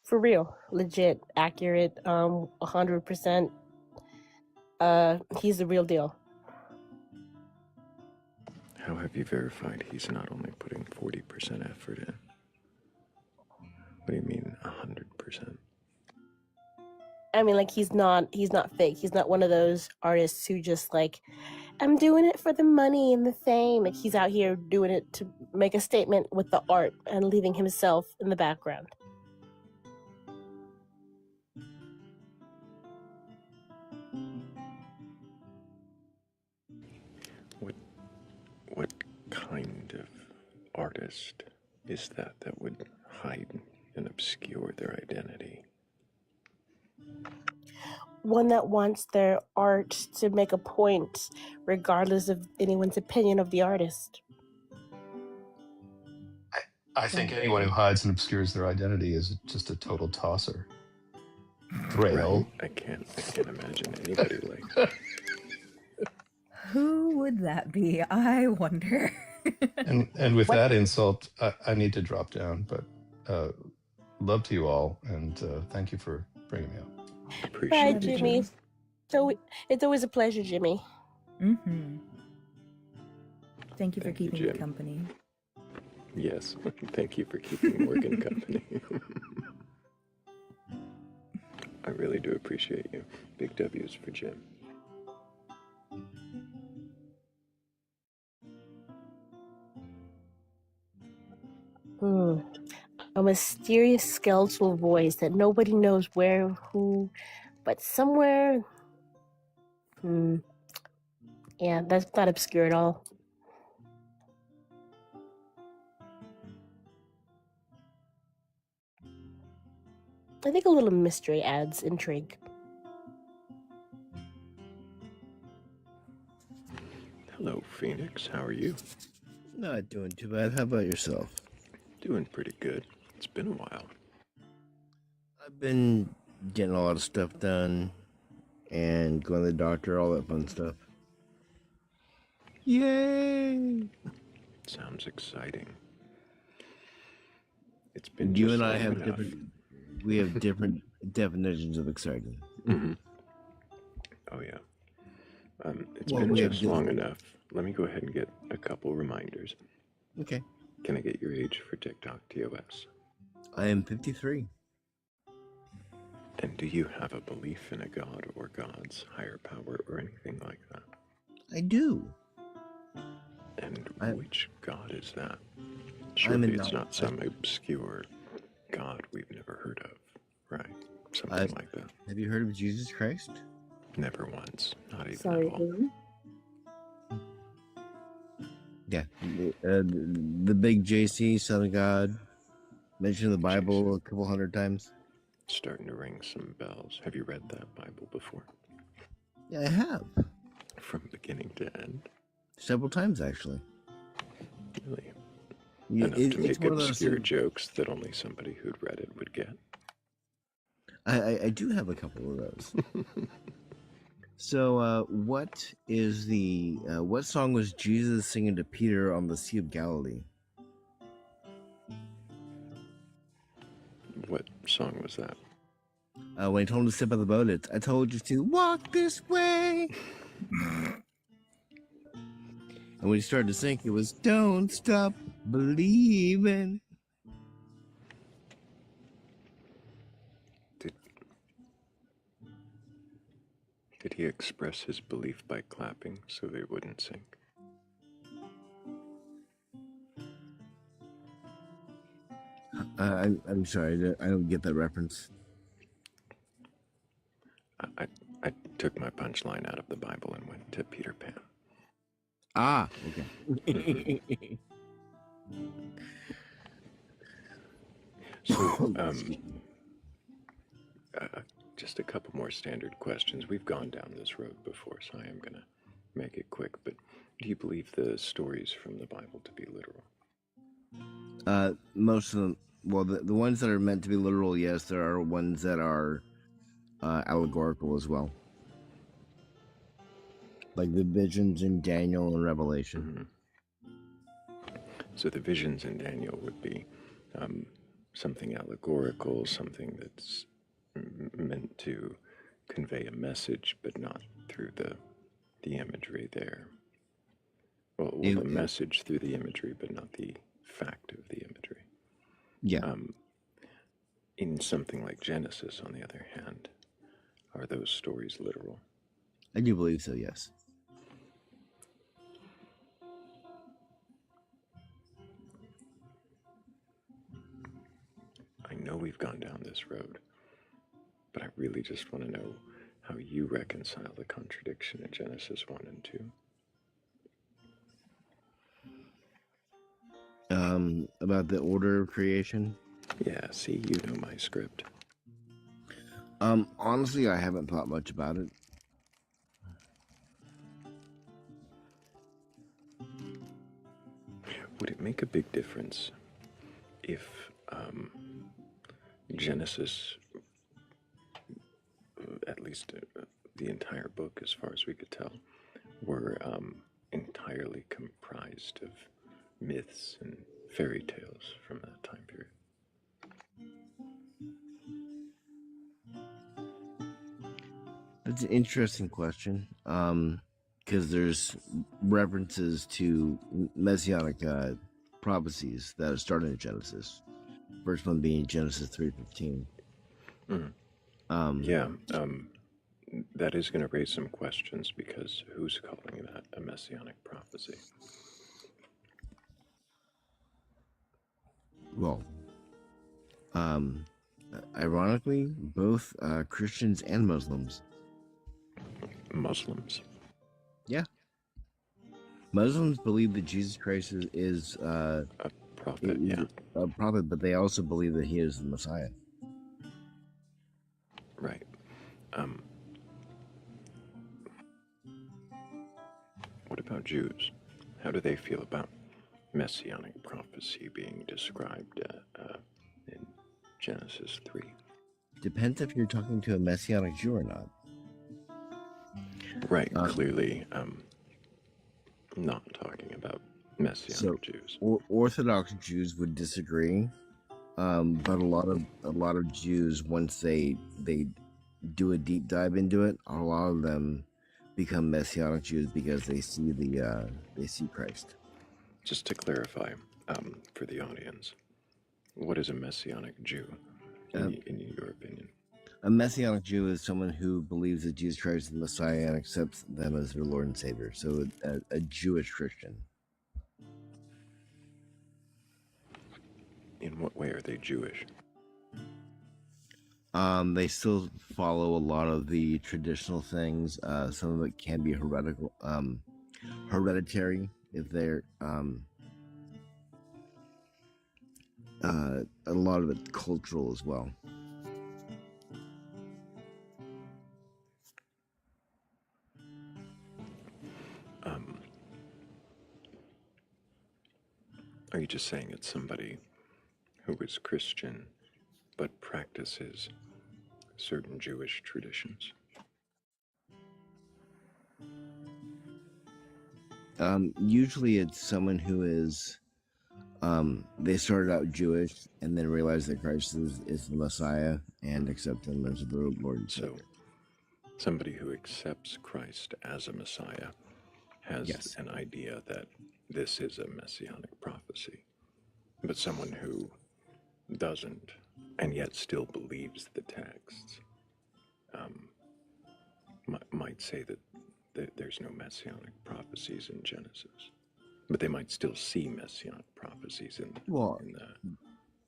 For real, legit, accurate, 100%. He's the real deal. How have you verified he's not only putting 40% effort in? What do you mean 100%? I mean, like he's not fake. He's not one of those artists who just like, I'm doing it for the money and the fame. Like he's out here doing it to make a statement with the art and leaving himself in the background. What kind of artist is that would hide and obscure their identity? One that wants their art to make a point, regardless of anyone's opinion of the artist. I think anyone who hides and obscures their identity is just a total tosser. Thrayle. Right. I can't imagine anybody like that. Who would that be? I wonder. and with that insult, I need to drop down, but love to you all, and thank you for bringing me up. Bye, Jimmy. So it's always a pleasure, Jimmy. Thank you for keeping me company. Yes, thank you for keeping Morgan company. I really do appreciate you. Big W's for Jim. A mysterious skeletal voice that nobody knows where, who, but somewhere. Yeah, that's not obscure at all. I think a little mystery adds intrigue. Hello, Phoenix. How are you? Not doing too bad. How about yourself? Doing pretty good. It's been a while. I've been getting a lot of stuff done and going to the doctor, all that fun stuff. Yay! Sounds exciting. It's been You just and I long have enough. we have different definitions of exciting. Oh yeah. It's been just long enough. Let me go ahead and get a couple reminders. Okay. Can I get your age for TikTok TOS? I am 53. And do you have a belief in a god or gods, higher power, or anything like that? I do. And which god is that? Surely it's not some obscure god we've never heard of, right? Something like that. Have you heard of Jesus Christ? Never once, not even Sorry, at all. who? Yeah, the big JC, Son of God, mentioned in the Bible a couple hundred times. Starting to ring some bells. Have you read that Bible before? Yeah, I have. From beginning to end? Several times, actually. Really? Yeah, Enough to it's make one of those obscure things- jokes that only somebody who'd read it would get. I do have a couple of those. So, what is the what song was Jesus singing to Peter on the Sea of Galilee? What song was that? When he told him to step out of the boat, it's "I told you to walk this way." And when he started to sink, it was "Don't stop believing." Did he express his belief by clapping so they wouldn't sink? I'm sorry, I don't get that reference. I took my punchline out of the Bible and went to Peter Pan. Ah, okay. So, just a couple more standard questions. We've gone down this road before, so I am going to make it quick. But do you believe the stories from the Bible to be literal? Most of them, well, the ones that are meant to be literal, yes. There are ones that are allegorical as well, like the visions in Daniel and Revelation. Mm-hmm. So the visions in Daniel would be something allegorical, something that's meant to convey a message, but not through the imagery there. Well, the message through the imagery, but not the fact of the imagery. Yeah. In something like Genesis, on the other hand, are those stories literal? I do believe so, yes. I know we've gone down this road, but I really just want to know how you reconcile the contradiction in Genesis 1 and 2. About the order of creation? Yeah, see, you know my script. Honestly, I haven't thought much about it. Would it make a big difference if Genesis, at least the entire book as far as we could tell, were entirely comprised of myths and fairy tales from that time period? That's an interesting question, because there's references to messianic prophecies that are started in Genesis. First one being Genesis 3:15. That is going to raise some questions, because who's calling that a messianic prophecy? Well, ironically, both Christians and Muslims. Muslims? Yeah. Muslims believe that Jesus Christ is a prophet, a prophet, but they also believe that he is the Messiah. Right. What about Jews? How do they feel about messianic prophecy being described in Genesis 3? Depends if you're talking to a Messianic Jew or not. Right, clearly not talking about Messianic Jews. Orthodox Jews would disagree, but a lot of Jews, once they do a deep dive into it, a lot of them become Messianic Jews because they see Christ. Just to clarify, for the audience, what is a Messianic Jew in your opinion? A Messianic Jew is someone who believes that Jesus Christ is the Messiah and accepts them as their Lord and Savior. So a Jewish Christian. In what way are they Jewish? They still follow a lot of the traditional things. Some of it can be hereditary if they're a lot of it cultural as well. Are you just saying it's somebody who is Christian but practices certain Jewish traditions? Usually it's someone who is they started out Jewish and then realized that Christ is the Messiah and accept him as the Lord and Savior. Somebody who accepts Christ as a Messiah has an idea that this is a messianic prophecy. But someone who doesn't and yet still believes the texts might say that there's no messianic prophecies in Genesis. But they might still see messianic prophecies in the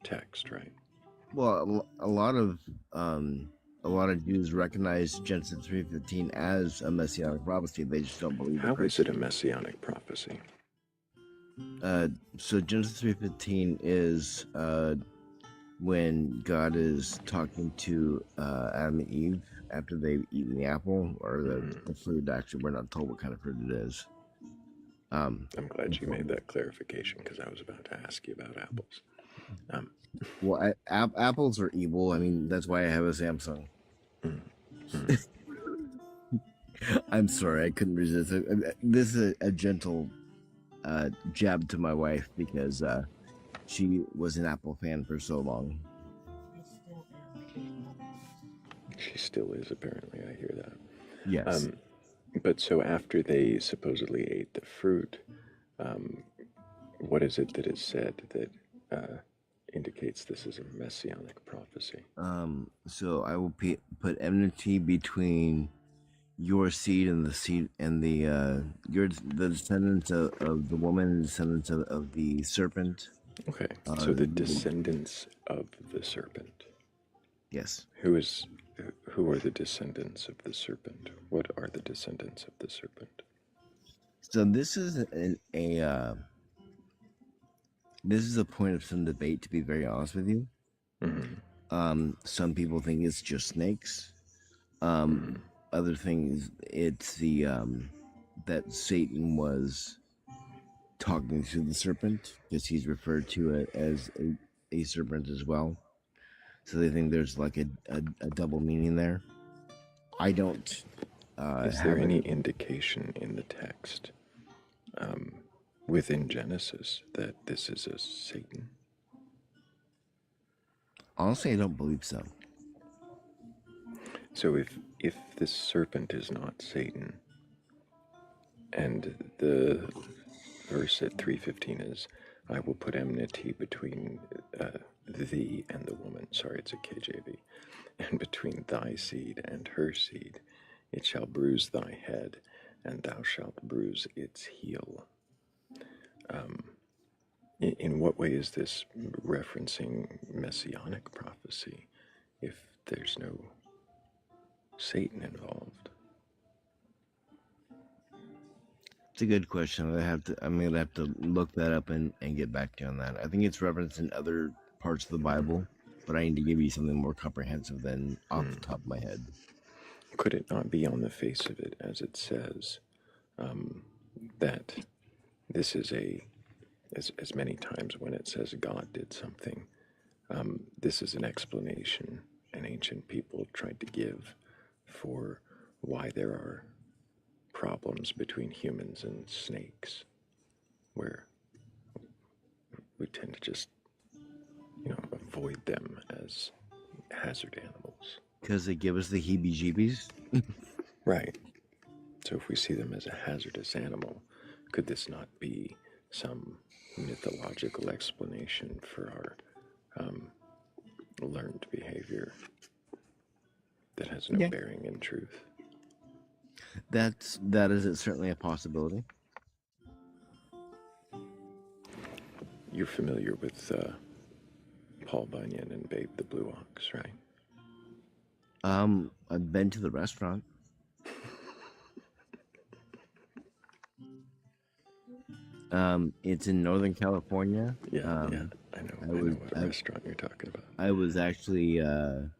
text, right? Well, a lot of Jews recognize Genesis 3:15 as a messianic prophecy. They just don't believe. How is it a messianic prophecy? So Genesis 3:15 is when God is talking to Adam and Eve after they've eaten the apple or the fruit. Actually, we're not told what kind of fruit it is. I'm glad you made that clarification because I was about to ask you about apples. Well, apples are evil. I mean, that's why I have a Samsung. I'm sorry, I couldn't resist it. This is a gentle jab to my wife because she was an Apple fan for so long. She still is, apparently. I hear that. Yes. But so after they supposedly ate the fruit, what is it that is said that indicates this is a messianic prophecy? So I will put enmity between your seed and the seed and the descendants of the woman and descendants of the serpent. Okay, so the descendants of the serpent. Yes. Who are the descendants of the serpent? What are the descendants of the serpent? So this is a point of some debate, to be very honest with you. Some people think it's just snakes. Other things, it's the that Satan was talking to the serpent because he's referred to it as a serpent as well. So they think there's like a double meaning there. I don't. Is there any indication in the text within Genesis that this is a Satan? Honestly, I don't believe so. So if this serpent is not Satan, and the verse at 3:15 is, I will put enmity between thee and the woman. Sorry, it's a KJV. And between thy seed and her seed, it shall bruise thy head, and thou shalt bruise its heel. In what way is this referencing messianic prophecy if there's no Satan involved? It's a good question. I'm gonna have to look that up and get back to you on that. I think it's referenced in other parts of the Bible, but I need to give you something more comprehensive than off the top of my head. Could it not be on the face of it, as it says, that this is as many times when it says God did something, this is an explanation an ancient people tried to give for why there are problems between humans and snakes, where we tend to just, avoid them as hazard animals. Because they give us the heebie-jeebies? Right. So if we see them as a hazardous animal, could this not be some mythological explanation for our learned behavior that has no bearing in truth? That is certainly a possibility. You're familiar with Paul Bunyan and Babe the Blue Ox, right? I've been to the restaurant. It's in Northern California. Yeah, I know what restaurant you're talking about. I was actually, it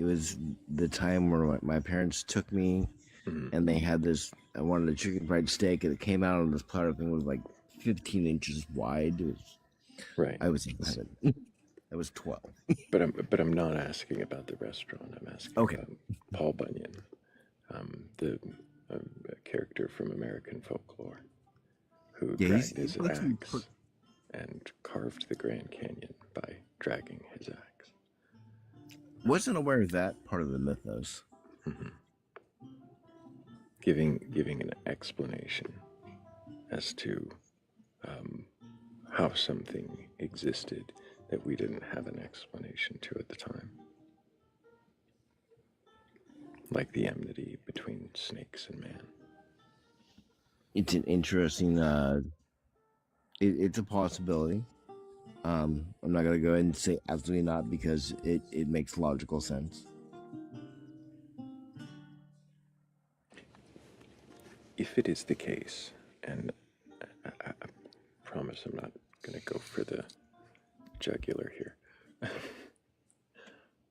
was the time where my parents took me, and they had this. I wanted a chicken fried steak, and it came out on this platter thing. Was like 15 inches wide. It was, right. I was 11. I was 12. but I'm not asking about the restaurant. I'm asking about Paul Bunyan, the character from American folklore, who dragged his axe and carved the Grand Canyon by dragging his axe. Wasn't aware of that part of the mythos. Giving an explanation as to how something existed that we didn't have an explanation to at the time. Like the enmity between snakes and man. It's an interesting, it's a possibility. I'm not going to go ahead and say absolutely not because it makes logical sense. If it is the case, and I promise I'm not going to go for the jugular here.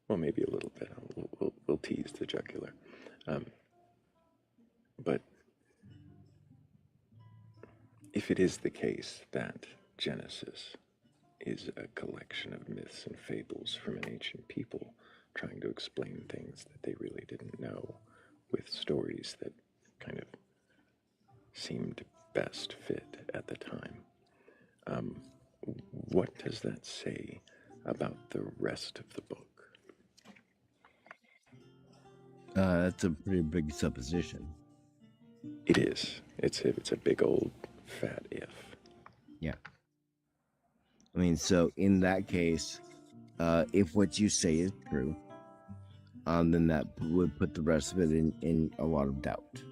Well, maybe a little bit. We'll tease the jugular. But if it is the case that Genesis is a collection of myths and fables from an ancient people trying to explain things that they really didn't know with stories that kind of seemed best fit at the time, what does that say about the rest of the book? That's a pretty big supposition. It is. It's a big old fat if. Yeah. I mean, so in that case, if what you say is true, then that would put the rest of it in a lot of doubt.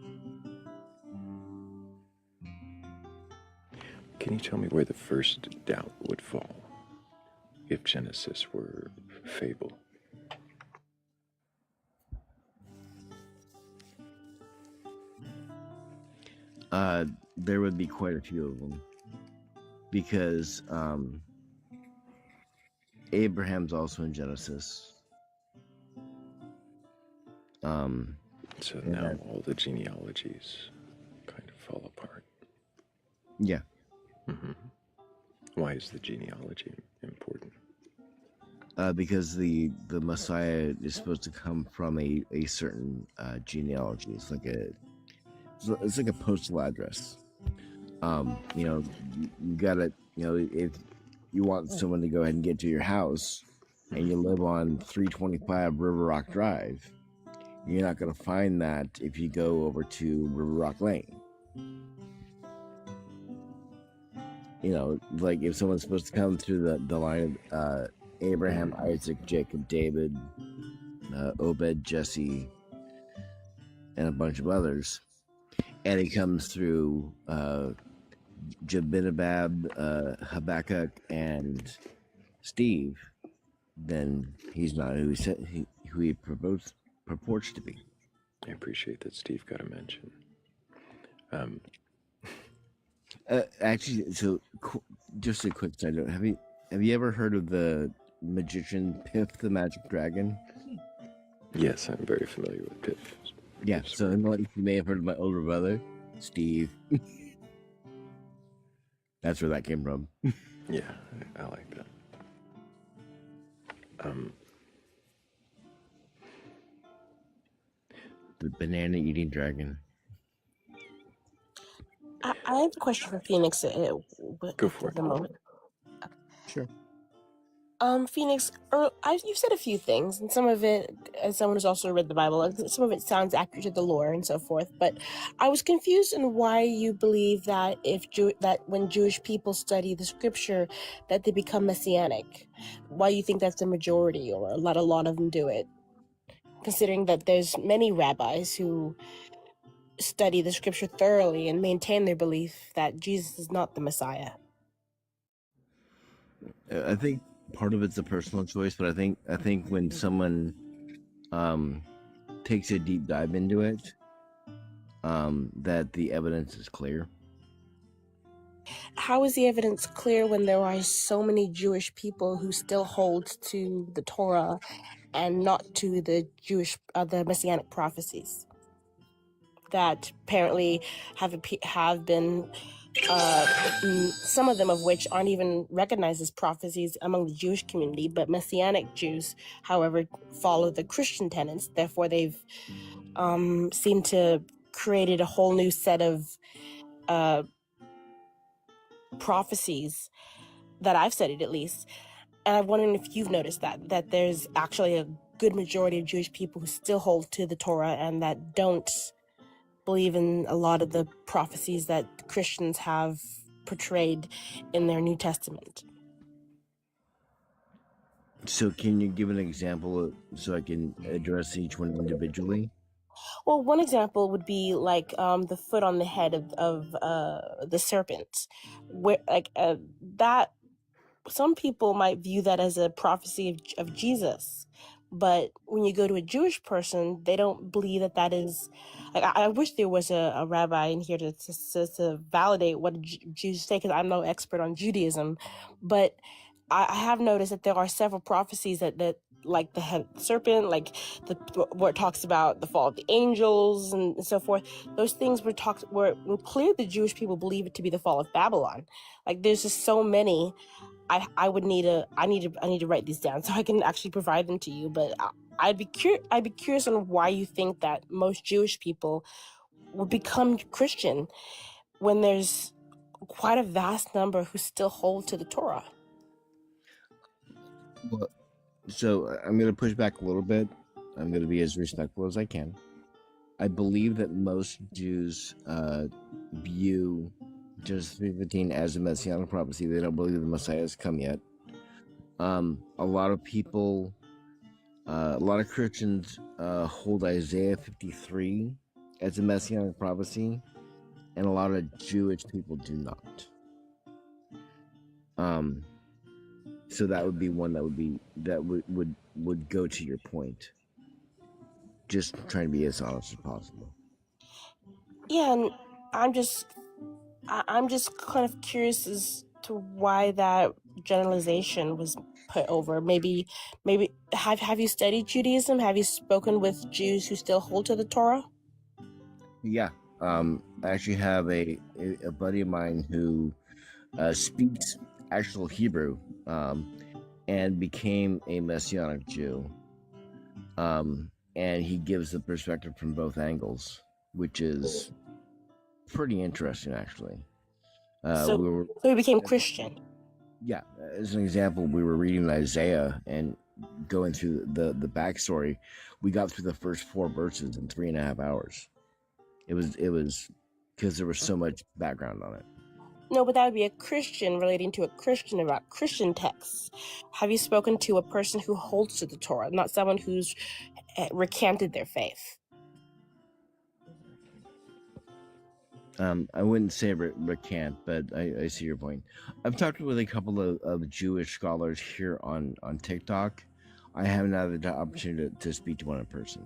Can you tell me where the first doubt would fall if Genesis were fable? There would be quite a few of them because Abraham's also in Genesis. So now all the genealogies kind of fall apart. Yeah. Why is the genealogy important? Because the Messiah is supposed to come from a certain genealogy. It's like a postal address. You know, you gotta, you know, if you want someone to go ahead and get to your house and you live on 325 River Rock Drive, you're not gonna find that if you go over to River Rock Lane. You know, like if someone's supposed to come through the line of Abraham, Isaac, Jacob, David, Obed, Jesse, and a bunch of others, and he comes through Jabinabab, Habakkuk, and Steve, then he's not who he purports to be. I appreciate that Steve got a mention. Actually, so just a quick side note: have you ever heard of the magician Piff the Magic Dragon? Yes, I'm very familiar with Piff. Yeah, so you may have heard of my older brother, Steve. That's where that came from. Yeah, I like that. The banana eating dragon. I have a question for Phoenix. Go for it. The moment. Sure. Phoenix, you've said a few things, and some of it, as someone who's also read the Bible, some of it sounds accurate to the lore and so forth. But I was confused in why you believe that that when Jewish people study the scripture, that they become messianic. Why you think that's the majority, or a lot of them do it, considering that there's many rabbis who study the scripture thoroughly and maintain their belief that Jesus is not the Messiah. I think part of it's a personal choice, but I think when someone takes a deep dive into it, that the evidence is clear. How is the evidence clear when there are so many Jewish people who still hold to the Torah and not to the the Messianic prophecies that apparently have been some of them of which aren't even recognized as prophecies among the Jewish community, but Messianic Jews, however, follow the Christian tenets. Therefore, they've seemed to created a whole new set of prophecies that I've studied, at least. And I'm wondering if you've noticed that there's actually a good majority of Jewish people who still hold to the Torah and that don't believe in a lot of the prophecies that Christians have portrayed in their New Testament. So can you give an example so I can address each one individually? Well, one example would be like the foot on the head of the serpent, where that some people might view that as a prophecy of Jesus. But when you go to a Jewish person, they don't believe that is. Like, I wish there was a rabbi in here to validate what Jews say, because I'm no expert on Judaism. But I have noticed that there are several prophecies that like the head of the serpent, like where it talks about the fall of the angels and so forth. Those things were clear the Jewish people believe it to be the fall of Babylon. Like, there's just so many. I need to write these down so I can actually provide them to you. But I'd be curious on why you think that most Jewish people will become Christian when there's quite a vast number who still hold to the Torah. Well, so I'm going to push back a little bit. I'm going to be as respectful as I can. I believe that most Jews view Genesis 3:15 as a messianic prophecy. They don't believe the Messiah has come yet. A lot of people, a lot of Christians hold Isaiah 53 as a messianic prophecy, and a lot of Jewish people do not. So that would be one that would go to your point. Just trying to be as honest as possible. Yeah, and I'm just kind of curious as to why that generalization was put over. Maybe have you studied Judaism? Have you spoken with Jews who still hold to the Torah? Yeah, I actually have a buddy of mine who speaks actual Hebrew and became a Messianic Jew. And he gives the perspective from both angles, which is pretty interesting, actually. So he became Christian. Yeah, as an example, we were reading Isaiah and going through the backstory. We got through the first 4 verses in 3.5 hours. It was because there was so much background on it. No, but that would be a Christian relating to a Christian about Christian texts. Have you spoken to a person who holds to the Torah, not someone who's recanted their faith? I wouldn't say recant, but I see your point. I've talked with a couple of Jewish scholars here on TikTok. I haven't had the opportunity to speak to one in person.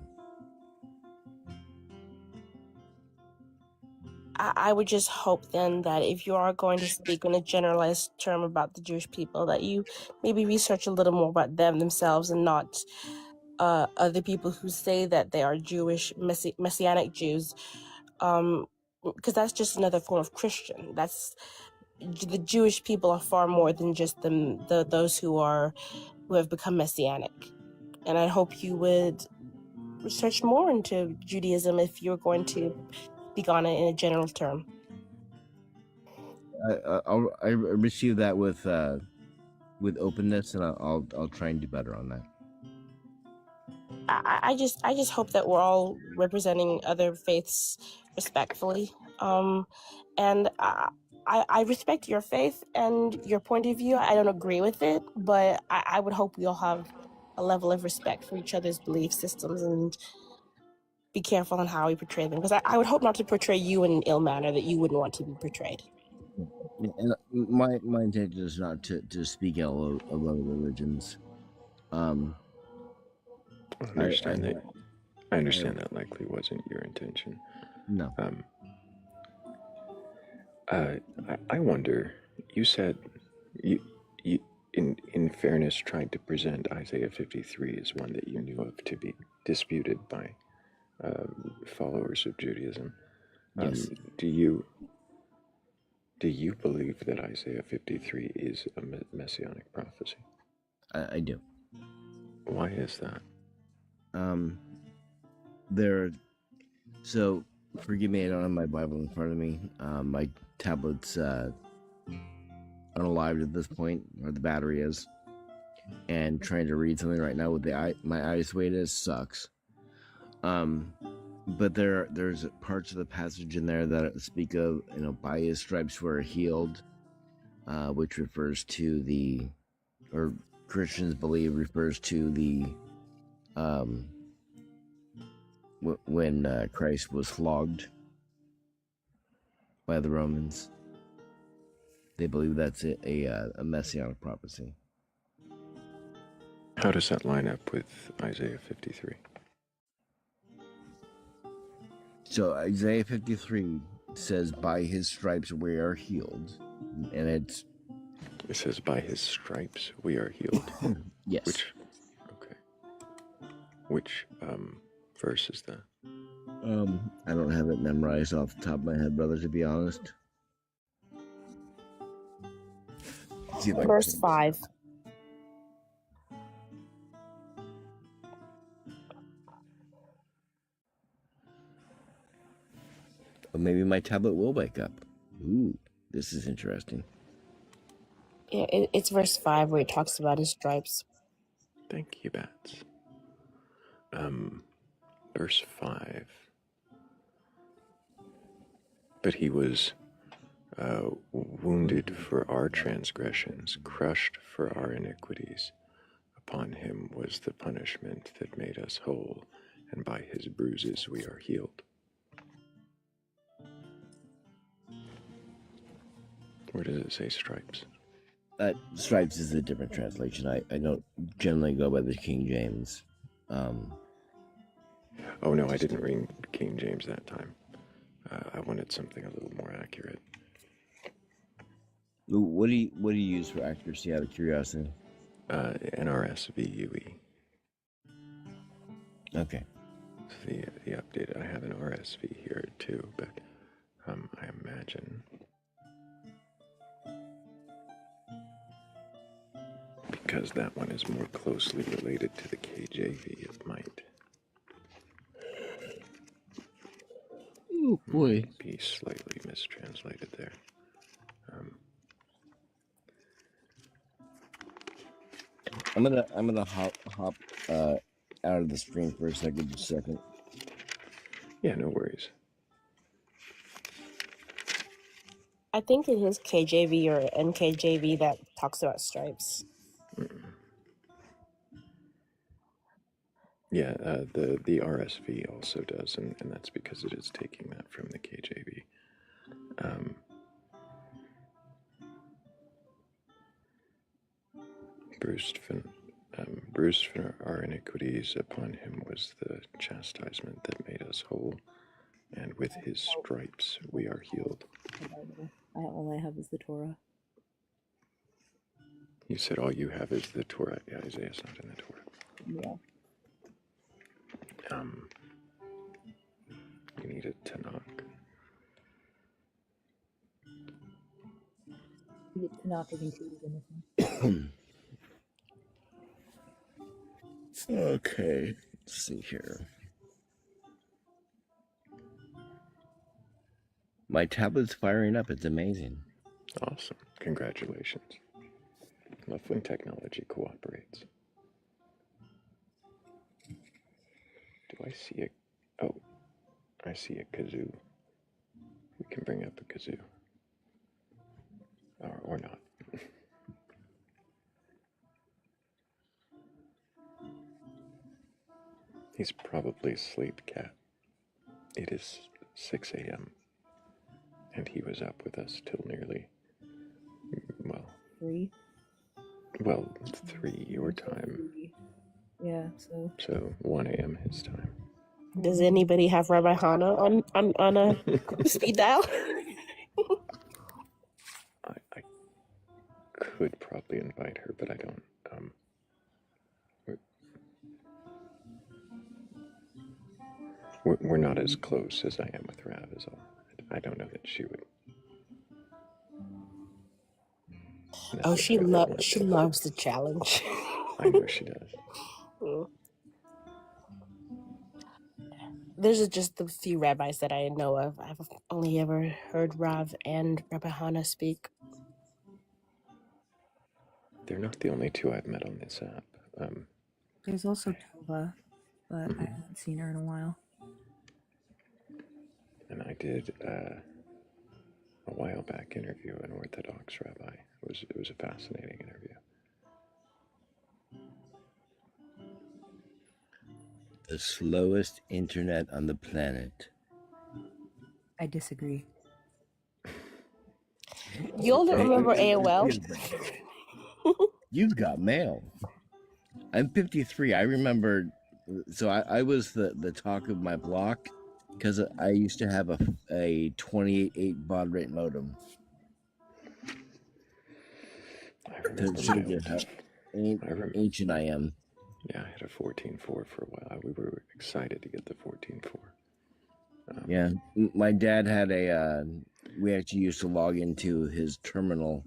I would just hope then that if you are going to speak in a generalized term about the Jewish people, that you maybe research a little more about them themselves and not other people who say that they are Jewish, Messianic Jews, because that's just another form of Christian. The Jewish people are far more than just those who have become Messianic. And I hope you would research more into Judaism if you're going to speak on it in a general term. I receive that with openness, and I'll try and do better on that. I just hope that we're all representing other faiths respectfully, and I respect your faith and your point of view. I don't agree with it, but I would hope we all have a level of respect for each other's belief systems and be careful on how we portray them, because I would hope not to portray you in an ill manner that you wouldn't want to be portrayed. And my intention is not to speak ill of other religions. I understand that. I understand that likely wasn't your intention. No. I wonder. You said you in fairness tried to present Isaiah 53 as one that you knew of to be disputed by followers of Judaism. Yes. Do you believe that Isaiah 53 is a messianic prophecy? I do. Why is that? So forgive me, I don't have my Bible in front of me. My tablet's unalived at this point, or the battery is, and trying to read something right now with my eyes the way it is sucks. But there's parts of the passage in there that speak of, by his stripes we're healed, which refers to or Christians believe refers to when Christ was flogged by the Romans. They believe that's a messianic prophecy. How does that line up with Isaiah 53? So Isaiah 53 says, by his stripes we are healed. And it says, by his stripes we are healed? Yes. Which verse is that? I don't have it memorized off the top of my head, brother, to be honest. Verse 5. Or maybe my tablet will wake up. Ooh, this is interesting. Yeah, it's verse 5 where it talks about his stripes. Thank you, Bats. Verse 5. But he was wounded for our transgressions, crushed for our iniquities. Upon him was the punishment that made us whole, and by his bruises we are healed. Where does it say stripes? Stripes is a different translation. I don't generally go by the King James. Oh no, I didn't read King James that time. I wanted something a little more accurate. What do you use for accuracy, out of curiosity? NRSVUE. Okay. The update. I have an RSV here too, but I imagine because that one is more closely related to the KJV, it might. Oh boy. Be slightly mistranslated there. I'm gonna hop out of the stream for a second. Yeah, no worries. I think it is KJV or NKJV that talks about stripes. Yeah, the RSV also does, and that's because it is taking that from the KJV. Bruised for our iniquities, upon him was the chastisement that made us whole, and with his stripes we are healed. All I have is the Torah. You said all you have is the Torah. Yeah, Isaiah's not in the Torah. Yeah. You need a Tanakh. Tanakh is included in this one. Okay, let's see here. My tablet's firing up. It's amazing. Awesome. Congratulations. Love when technology cooperates. Do I see a... Oh, I see a kazoo. We can bring up a kazoo. Or not. He's probably asleep, Cat. It is 6 a.m. and he was up with us till nearly 3. Well, it's 3 your time. Yeah, So 1 a.m. his time. Does anybody have Rabbi Hana on a speed dial? I could probably invite her, but I don't. We're not as close as I am with Rav, is all. I don't know that she would. Oh, she loves the challenge. I know she does. There's just the few rabbis that I know of. I've only ever heard Rav and Rabbi Hana speak. They're not the only two I've met on this app. There's also Tova, but I haven't seen her in a while. And I did a while back interview an Orthodox rabbi. It was a fascinating interview. The slowest internet on the planet. I disagree. You all don't remember AOL? You've got mail. I'm 53. I remember, so I was the talk of my block because I used to have a 28.8 baud rate modem. Ancient I am. Yeah, I had a 14.4 for a while. We were excited to get the 14.4. Yeah, my dad had we actually used to log into his terminal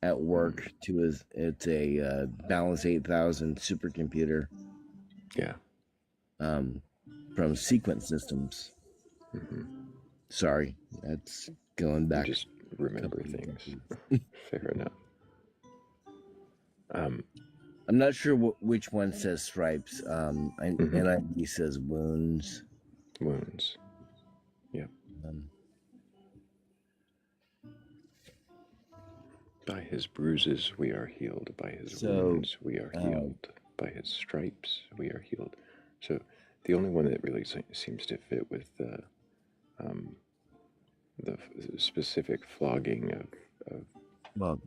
at work to it's a Balance 8000 supercomputer. Yeah. From Sequence Systems. Sorry, that's going back. Just remember things. Fair enough. I'm not sure which one says stripes. NIV says wounds. Wounds. Yep. By his bruises we are healed. By his wounds we are healed. By his stripes we are healed. So the only one that really seems to fit with the specific flogging of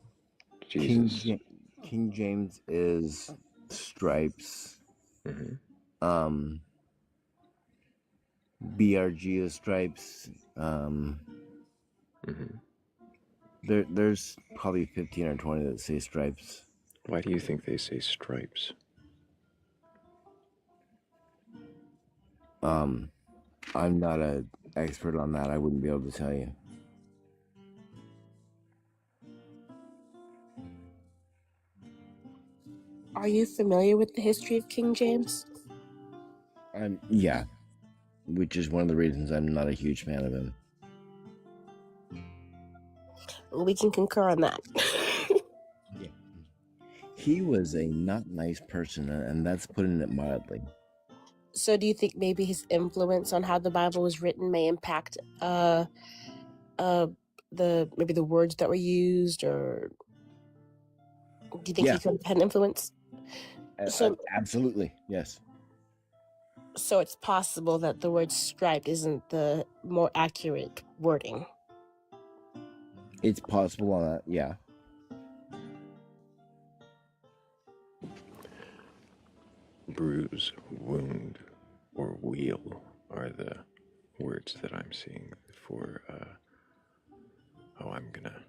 Jesus. King James is stripes. BRG is stripes. There's probably 15 or 20 that say stripes. Why do you think they say stripes? I'm not an expert on that. I wouldn't be able to tell you. Are you familiar with the history of King James? Yeah, which is one of the reasons I'm not a huge fan of him. We can concur on that. Yeah. He was a not nice person, and that's putting it mildly. So do you think maybe his influence on how the Bible was written may impact the words that were used, or do you think he could have had an influence? Absolutely, yes. So it's possible that the word striped isn't the more accurate wording. It's possible on that, yeah. Bruise, wound, or wheel are the words that I'm seeing for, I'm gonna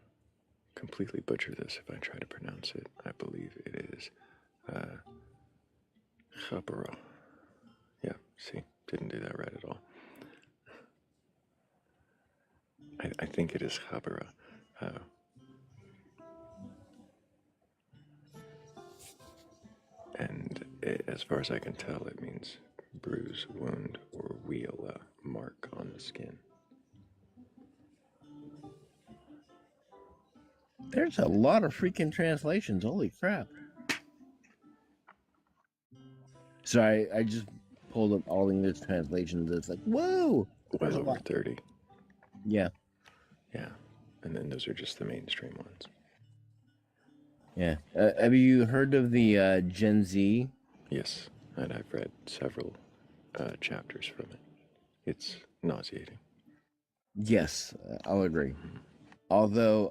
completely butcher this if I try to pronounce it. I believe it is, Chabara. Yeah, see, didn't do that right at all. I think it is Chabara. And as far as I can tell, it means bruise, wound, or wheel, a mark on the skin. There's a lot of freaking translations. Holy crap. Sorry, I just pulled up all English translations. It's like, whoa! Well over 30. Yeah. Yeah. And then those are just the mainstream ones. Yeah. Have you heard of the Gen Z? Yes. And I've read several chapters from it. It's nauseating. Yes, I'll agree. Although,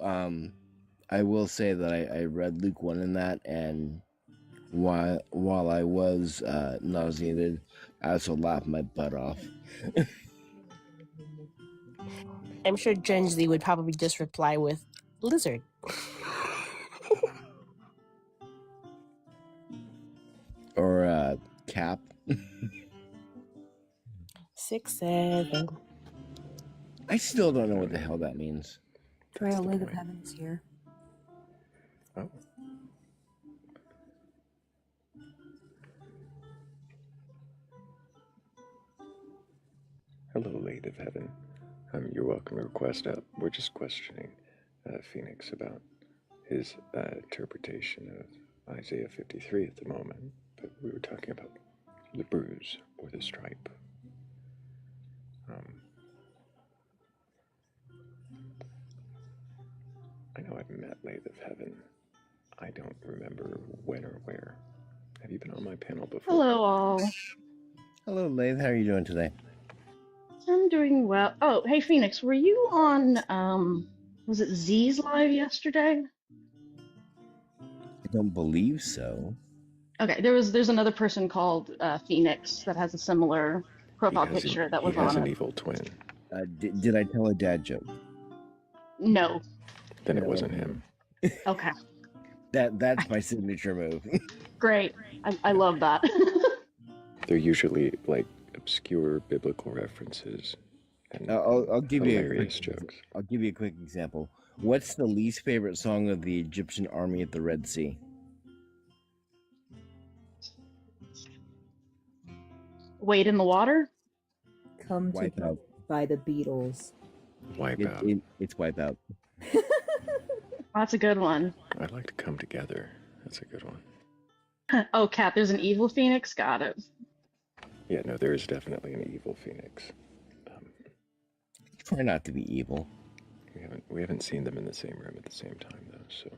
I will say that I read Luke 1 in that, and while I was nauseated, I also laughed my butt off. I'm sure Gen Z would probably just reply with lizard. Or cap. 6, 7. I still don't know what the hell that means. Thrayle, Lake of Heaven is here. Oh. Hello, Lady of Heaven. You're welcome to request up. We're just questioning Phoenix about his interpretation of Isaiah 53 at the moment, but we were talking about the bruise or the stripe. I know I've met Lady of Heaven. I don't remember when or where. Have you been on my panel before? Hello, all. Hello, Lathe. How are you doing today? I'm doing well. Oh, hey, Phoenix, were you on, was it Z's live yesterday? I don't believe so. Okay, there's another person called Phoenix that has a similar profile picture that was he has on an it. evil twin. Did I tell a dad joke? No. Then it wasn't him. Okay. That's my signature move. Great. I love that. They're usually like obscure biblical references and I'll give you hilarious jokes. I'll give you a quick example. What's the least favorite song of the Egyptian army at the Red Sea? Wade in the Water? Come to Wipeout. by the Beatles. Wipeout. It's Wipeout. That's a good one. I like to come together. That's a good one. Oh, Kat, there's an evil Phoenix? Got it. Yeah, no, there is definitely an evil Phoenix. Try not to be evil. We haven't seen them in the same room at the same time though, so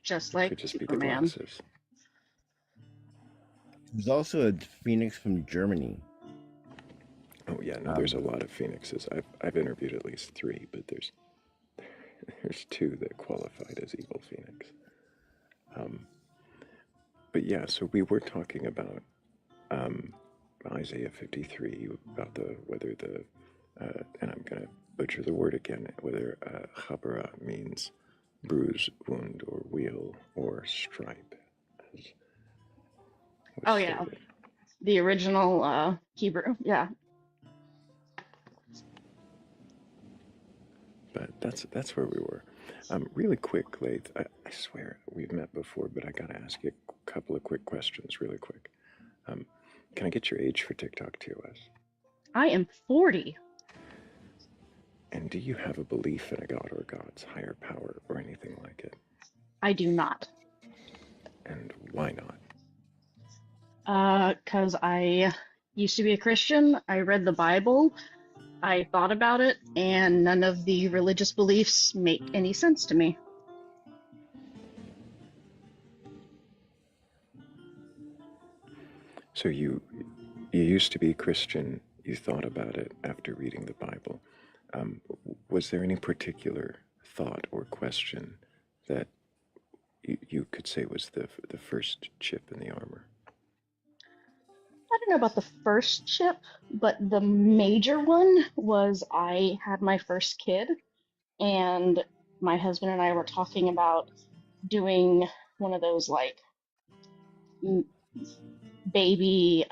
Just like could just be the Superman. glasses. There's also a Phoenix from Germany. Oh yeah, no, there's a lot of Phoenixes. I've interviewed at least 3, but there's 2 that qualified as evil Phoenix. But yeah, so we were talking about Isaiah 53, about whether the and I'm gonna butcher the word again, whether chabara means bruise, wound, or wheel, or stripe. Oh, yeah. The original Hebrew. Yeah. But that's where we were. Really quick, Lathe, I swear we've met before, but I gotta ask you a couple of quick questions really quick. Can I get your age for TikTok TOS? I am 40. And do you have a belief in a god or gods, higher power, or anything like it? I do not. And why not? Because I used to be a Christian. I read the Bible. I thought about it, and none of the religious beliefs make any sense to me. So you used to be a Christian. You thought about it after reading the Bible. Was there any particular thought or question that you could say was the first chip in the armor? I don't know about the first chip, but the major one was I had my first kid, and my husband and I were talking about doing one of those like baby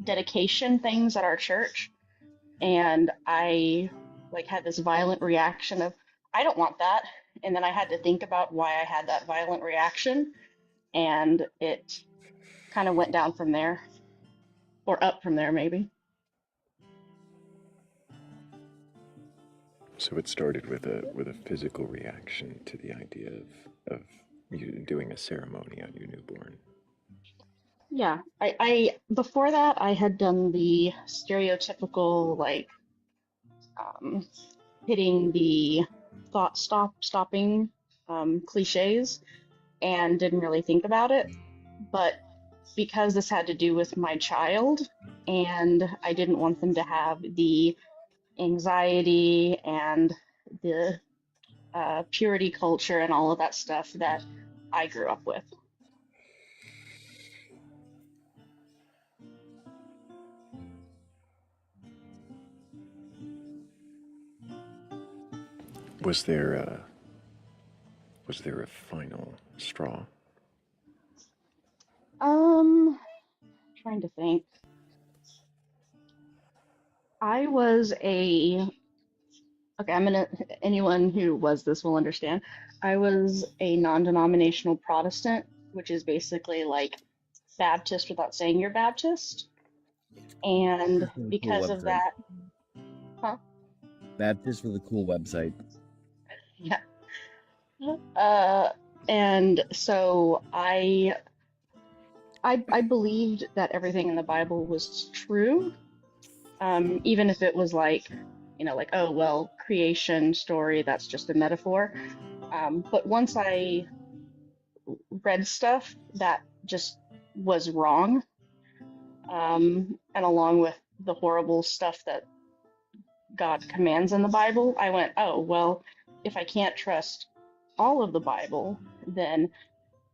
dedication things at our church, and I like had this violent reaction of I don't want that, and then I had to think about why I had that violent reaction, and it kind of went down from there, or up from there maybe. So it started with a physical reaction to the idea of you doing a ceremony on your newborn. Yeah, I before that I had done the stereotypical like hitting the stopping cliches and didn't really think about it. But because this had to do with my child and I didn't want them to have the anxiety and the purity culture and all of that stuff that I grew up with. Was there a final straw? Trying to think. I was a Okay, anyone who was this will understand. I was a non-denominational Protestant, which is basically like Baptist without saying you're Baptist. And Baptist with a cool because of website. that, huh? Baptist with a cool website. Yeah. And so I believed that everything in the Bible was true, even if it was like, like, oh, well, creation story, that's just a metaphor. But once I read stuff that just was wrong, and along with the horrible stuff that God commands in the Bible, I went, oh, well, if I can't trust all of the Bible, then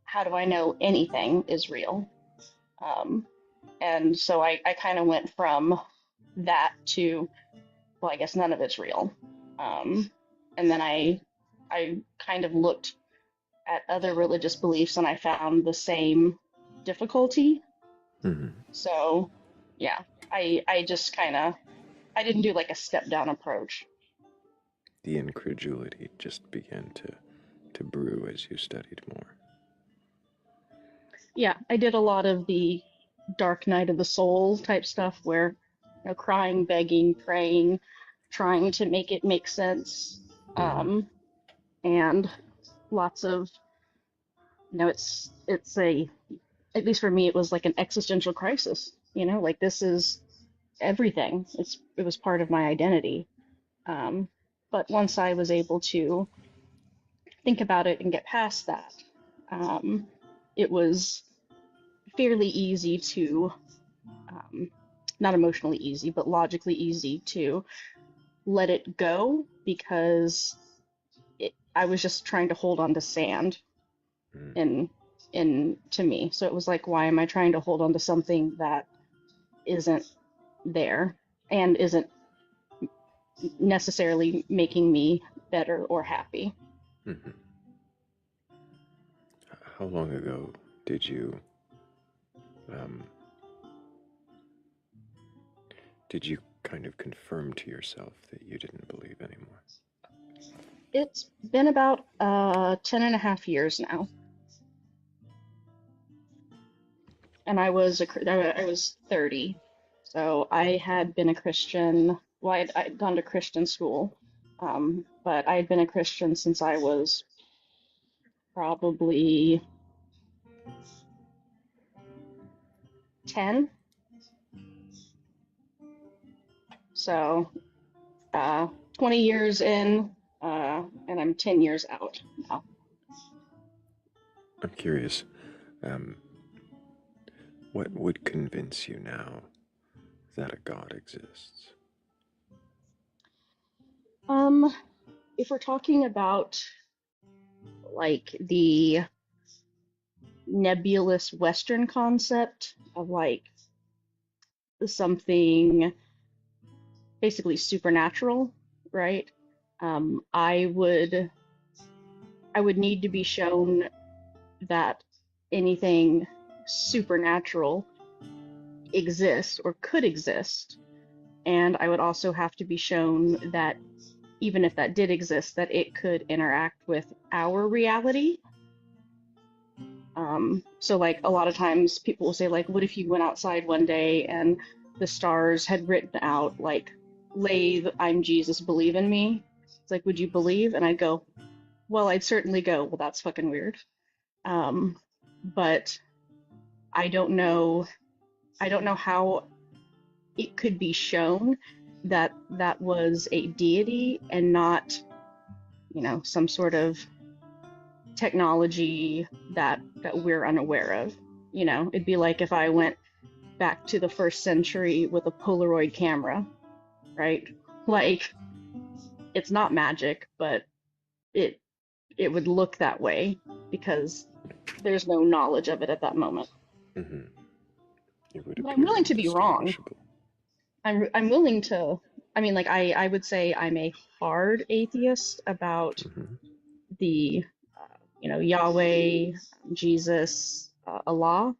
how do I know anything is real? And so I kind of went from that to, well, I guess none of it's real. And then I kind of looked at other religious beliefs and I found the same difficulty. Mm-hmm. So yeah, I just I didn't do like a step down approach. The incredulity just began to brew as you studied more. Yeah, I did a lot of the dark night of the soul type stuff where, crying, begging, praying, trying to make it make sense. And lots of, it's at least for me, it was like an existential crisis, like this is everything. It was part of my identity. But once I was able to think about it and get past that, it was fairly easy to, not emotionally easy, but logically easy to let it go because I was just trying to hold on to sand in to me. So it was like, why am I trying to hold on to something that isn't there and isn't necessarily making me better or happy? Mm-hmm. How long ago did you kind of confirm to yourself that you didn't believe anymore? It's been about 10.5 years now. And I was 30, so I had been a Christian. Well, I'd gone to Christian school, but I had been a Christian since I was probably 10. So 20 years in, and I'm 10 years out now. I'm curious, what would convince you now that a God exists? If we're talking about like the nebulous Western concept of like something basically supernatural, right? I would need to be shown that anything supernatural exists or could exist, and I would also have to be shown that even if that did exist, that it could interact with our reality. So like a lot of times people will say like, what if you went outside one day and the stars had written out like, "Lathe, I'm Jesus, believe in me." It's like, would you believe? And I'd go, well, I'd certainly go, well, that's fucking weird. But I don't know how it could be shown that that was a deity and not, some sort of technology that we're unaware of. It'd be like if I went back to the 1st century with a Polaroid camera, right? Like, it's not magic, but it it would look that way because there's no knowledge of it at that moment. Mm-hmm. It would But I'm appear willing to be wrong. indistinguishable. I'm willing to. I mean, like I would say I'm a hard atheist about the Yahweh, Jesus, Allah,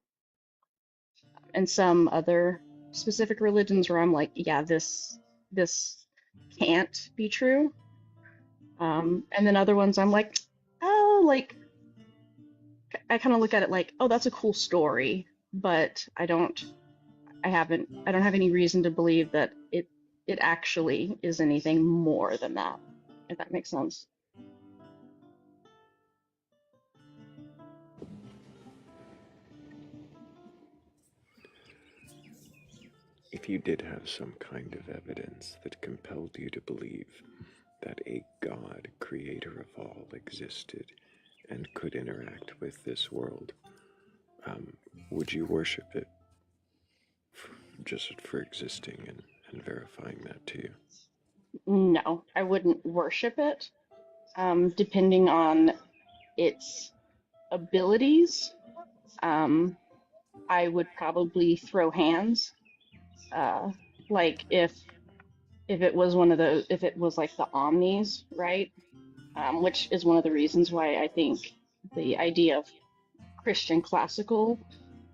and some other specific religions where I'm like, yeah, this can't be true. And then other ones I'm like, oh, like I kind of look at it like, oh, that's a cool story, but I don't have any reason to believe that it actually is anything more than that, if that makes sense. If you did have some kind of evidence that compelled you to believe that a God, creator of all, existed and could interact with this world, would you worship it just for existing and verifying that to you? No, I wouldn't worship it. Depending on its abilities, I would probably throw hands. Like if it was one of those, if it was like the omnis, right? Which is one of the reasons why I think the idea of Christian classical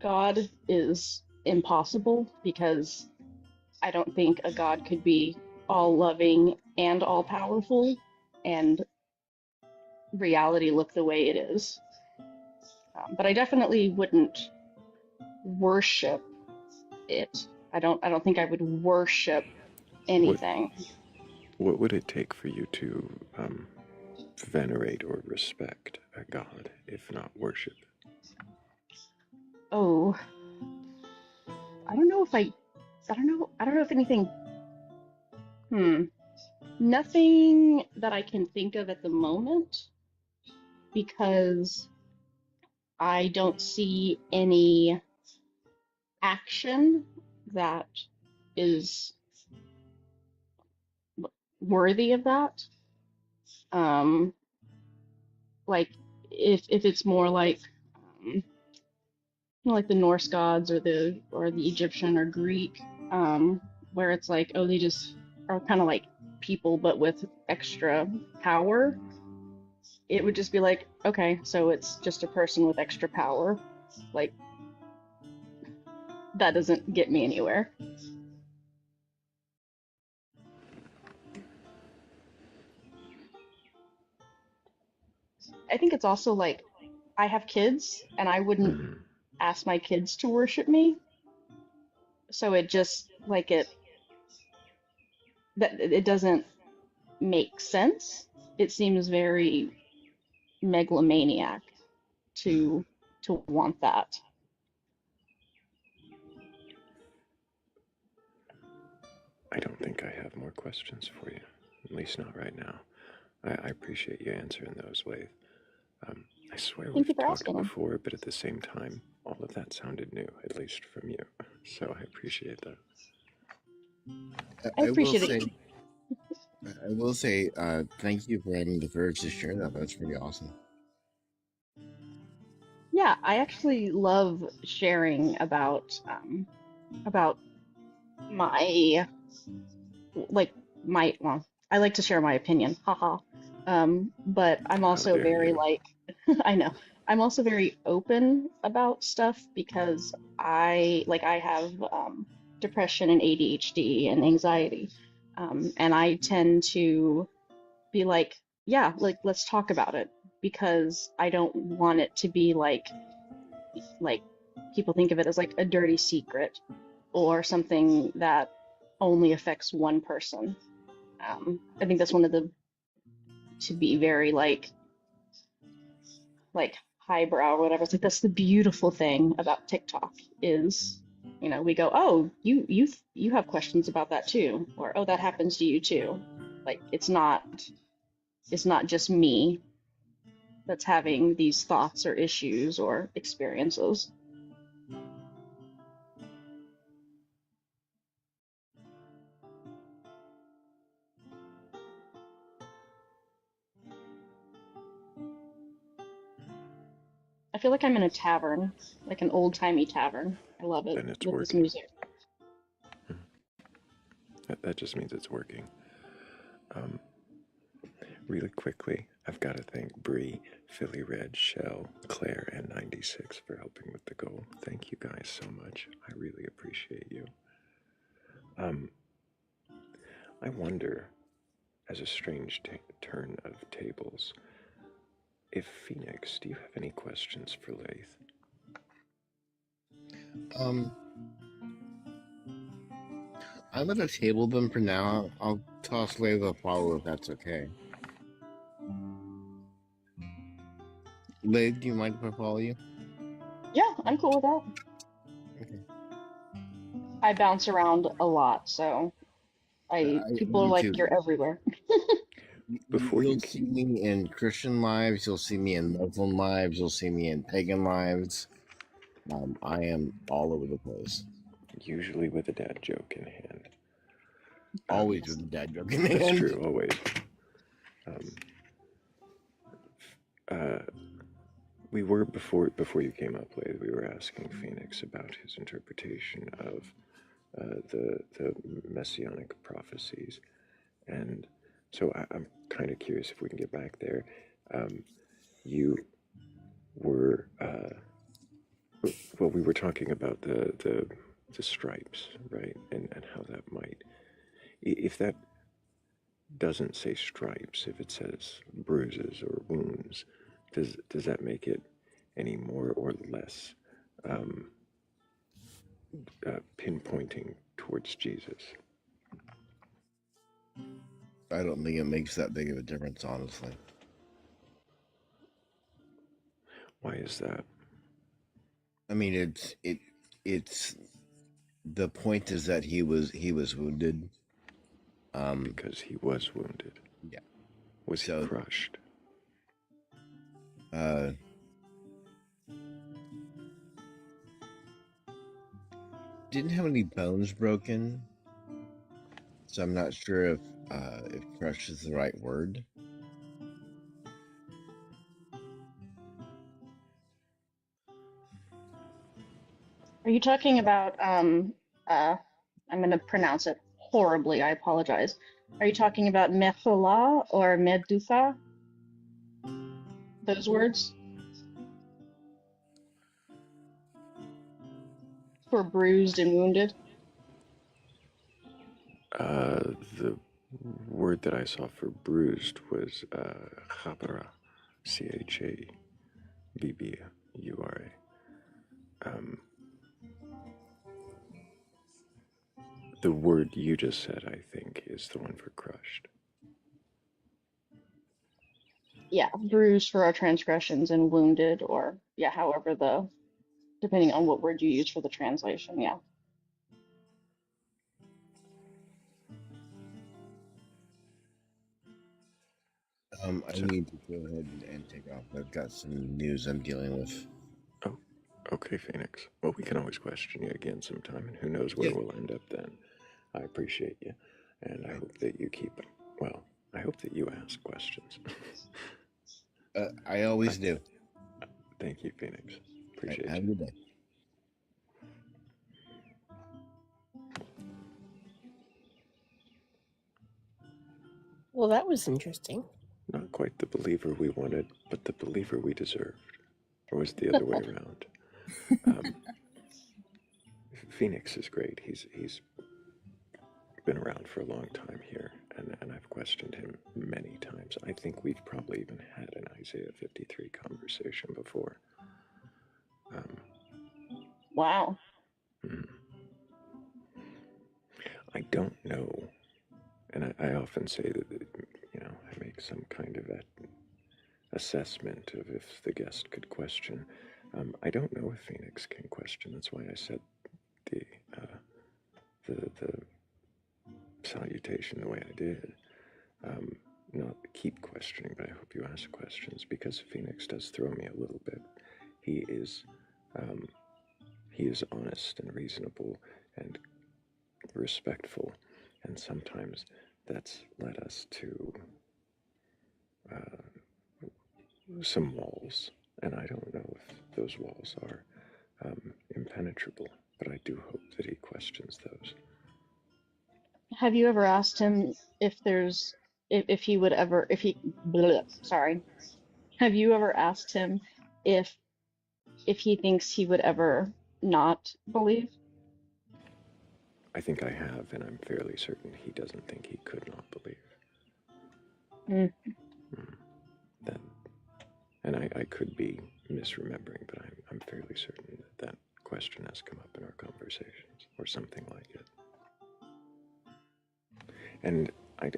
God is impossible, because I don't think a God could be all loving and all powerful and reality look the way it is. But I definitely wouldn't worship it. I don't think I would worship anything. What would it take for you to venerate or respect a God, if not worship? Oh, I don't know if I don't know if anything. Nothing that I can think of at the moment, because I don't see any action that is worthy of that. Like if it's more like like the Norse gods or the Egyptian or Greek, where it's like, oh, they just are kind of like people but with extra power. It would just be like, okay, so it's just a person with extra power. Like, that doesn't get me anywhere. I think it's also like, I have kids and I wouldn't ask my kids to worship me. So it just like it doesn't make sense. It seems very megalomaniac to want that. I don't think I have more questions for you, at least not right now. I appreciate you answering those, Wade. I swear Thank you we've for talked asking. before, but at the same time, all of that sounded new, at least from you. So I appreciate that. I I will appreciate say, it. thank you for having the courage to share that. That's pretty awesome. Yeah, I actually love sharing about my well, I like to share my opinion, haha. But I'm How also dare very you? like, I know, I'm also very open about stuff because I have depression and ADHD and anxiety, and I tend to be like, yeah, like let's talk about it, because I don't want it to be like people think of it as like a dirty secret or something that only affects one person. I think that's one of the, to be very like highbrow or whatever. It's like that's the beautiful thing about TikTok is, we go, oh, you have questions about that too, or oh, that happens to you too. Like it's not just me that's having these thoughts or issues or experiences. feel like I'm in a tavern, like an old-timey tavern. I love it Then it's with this working. music. That just means it's working. Really quickly, I've got to thank Bree, Philly Red, Shell, Claire, and 96 for helping with the goal. Thank you guys so much. I really appreciate you. I wonder, as a strange turn of tables, if Phoenix, do you have any questions for Lath? I'm gonna table them for now. I'll toss Layla a follow if that's okay. Layla, do you mind if I follow you? Yeah, I'm cool with that. Okay. I bounce around a lot, so people are Me like, too. you're everywhere. You'll see me in Christian lives. You'll see me in Muslim lives. You'll see me in pagan lives. I am all over the place. Usually with a dad joke in hand. Always with a dad joke in hand. That's true, always. We were, before you came up, Lath, we were asking Phoenix about his interpretation of the messianic prophecies. And so I'm kind of curious if we can get back there. You were, well, we were talking about the stripes, right? And how that might, if that doesn't say stripes, if it says bruises or wounds, does that make it any more or less pinpointing towards Jesus? I don't think it makes that big of a difference, honestly. Why is that? I mean, it's the point is that he was wounded. Because he was wounded. Yeah. Was he crushed? Didn't have any bones broken, so I'm not sure if crushed is the right word. Are you talking about I'm gonna pronounce it horribly, I apologize. Are you talking about mechula or medusa? Those words? For bruised and wounded? The word that I saw for bruised was chabara, Chabbbura. The word you just said, I think, is the one for crushed. Yeah, bruised for our transgressions and wounded, or yeah, however depending on what word you use for the translation, yeah. I need to go ahead and take off. I've got some news I'm dealing with. Oh, okay, Phoenix. Well, we can always question you again sometime, and who knows where we'll end up then. I appreciate you, and I hope that you I hope that you ask questions. I always do. Thank you, Phoenix. Appreciate Have a you. good day. Well, that was interesting. Not quite the believer we wanted, but the believer we deserved. Or was it the other way around? Phoenix is great. He's been around for a long time here, and I've questioned him many times. I think we've probably even had an Isaiah 53 conversation before. Wow. I don't know, and I often say that, I make some kind of assessment of if the guest could question. I don't know if Phoenix can question. That's why I said the salutation the way I did. Not keep questioning, but I hope you ask questions, because Phoenix does throw me a little bit. He is honest and reasonable and respectful, and sometimes that's led us to some walls And I don't know if those walls are impenetrable, but I do hope that he questions those. Have you ever asked him if he would ever, if he, bleh, sorry. Have you ever asked him if he thinks he would ever not believe? I think I have, and I'm fairly certain he doesn't think he could not believe. That, and I could be misremembering, but I'm fairly certain that question has come up in our conversations, or something like it. And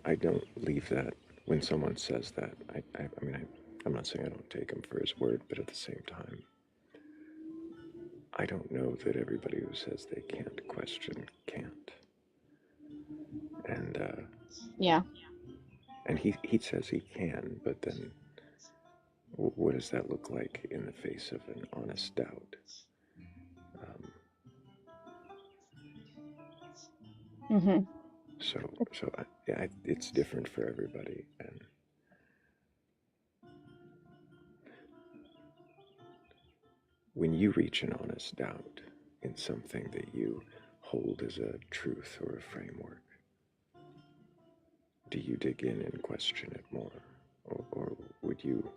I don't leave that when someone says that. I mean, I'm not saying I don't take him for his word, but at the same time, I don't know that everybody who says they can't question can't. And Yeah. And he says he can, but then what does that look like in the face of an honest doubt? So yeah, it's different for everybody, and when you reach an honest doubt in something that you hold as a truth or a framework, do you dig in and question it more, or would you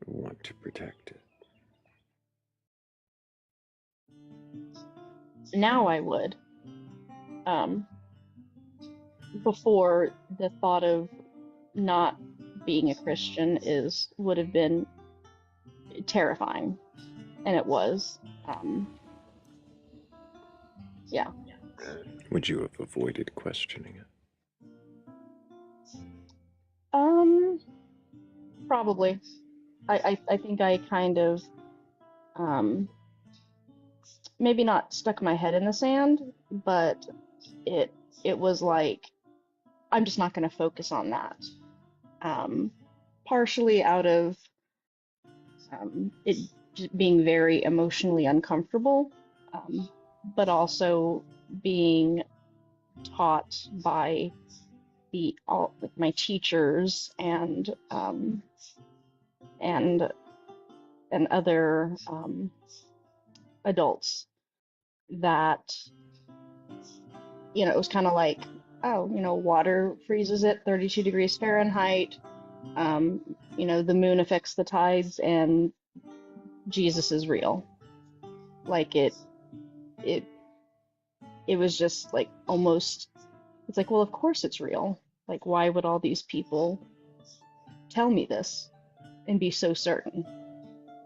want to protect it? Now I would. Before, the thought of not being a Christian would have been terrifying, and it was. Yeah. Would you have avoided questioning it? Probably. I think I kind of maybe not stuck my head in the sand, but it was like, I'm just not going to focus on that. Partially out of it just being very emotionally uncomfortable, but also being taught by my teachers and other adults that, it was kind of like, oh, water freezes at 32 degrees Fahrenheit. The moon affects the tides, and Jesus is real. Like it was just like almost, it's like, well, of course it's real. Like, why would all these people tell me this and be so certain?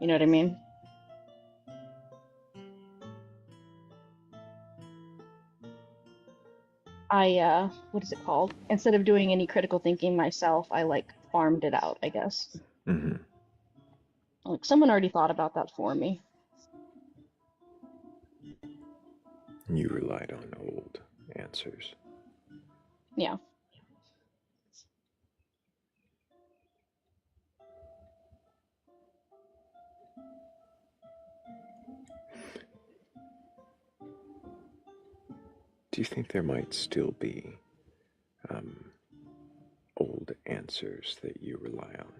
You know what I mean? What is it called? Instead of doing any critical thinking myself, I like farmed it out, I guess. Mm-hmm. Like someone already thought about that for me. You relied on old answers. Yeah. Do you think there might still be old answers that you rely on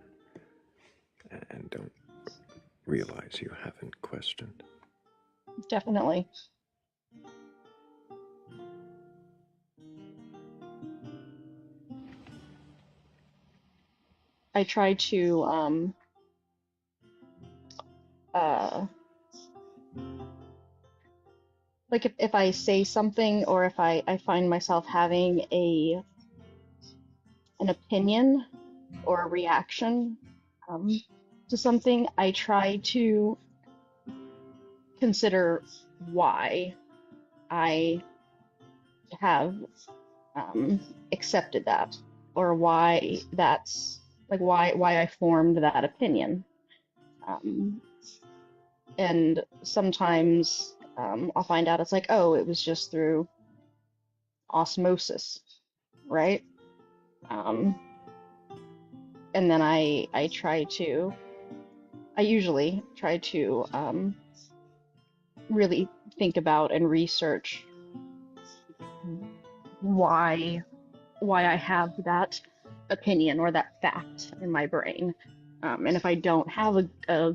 and don't realize you haven't questioned? Definitely. I try to like if I say something, or if I find myself having an opinion or a reaction to something, I try to consider why I have accepted that, or why that's like why I formed that opinion. And sometimes I'll find out it's like, oh, it was just through osmosis, right? And then I usually try to really think about and research why I have that opinion or that fact in my brain. And if I don't have a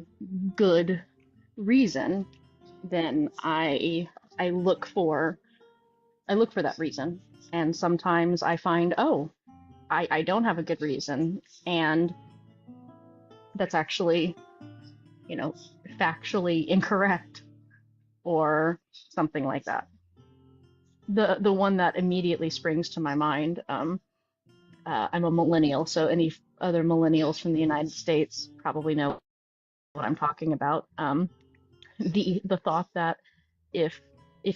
good reason, then I look for that reason. And sometimes I find, oh, I don't have a good reason, and that's actually, factually incorrect or something like that. The one that immediately springs to my mind, I'm a millennial, so any other millennials from the United States probably know what I'm talking about. The thought that if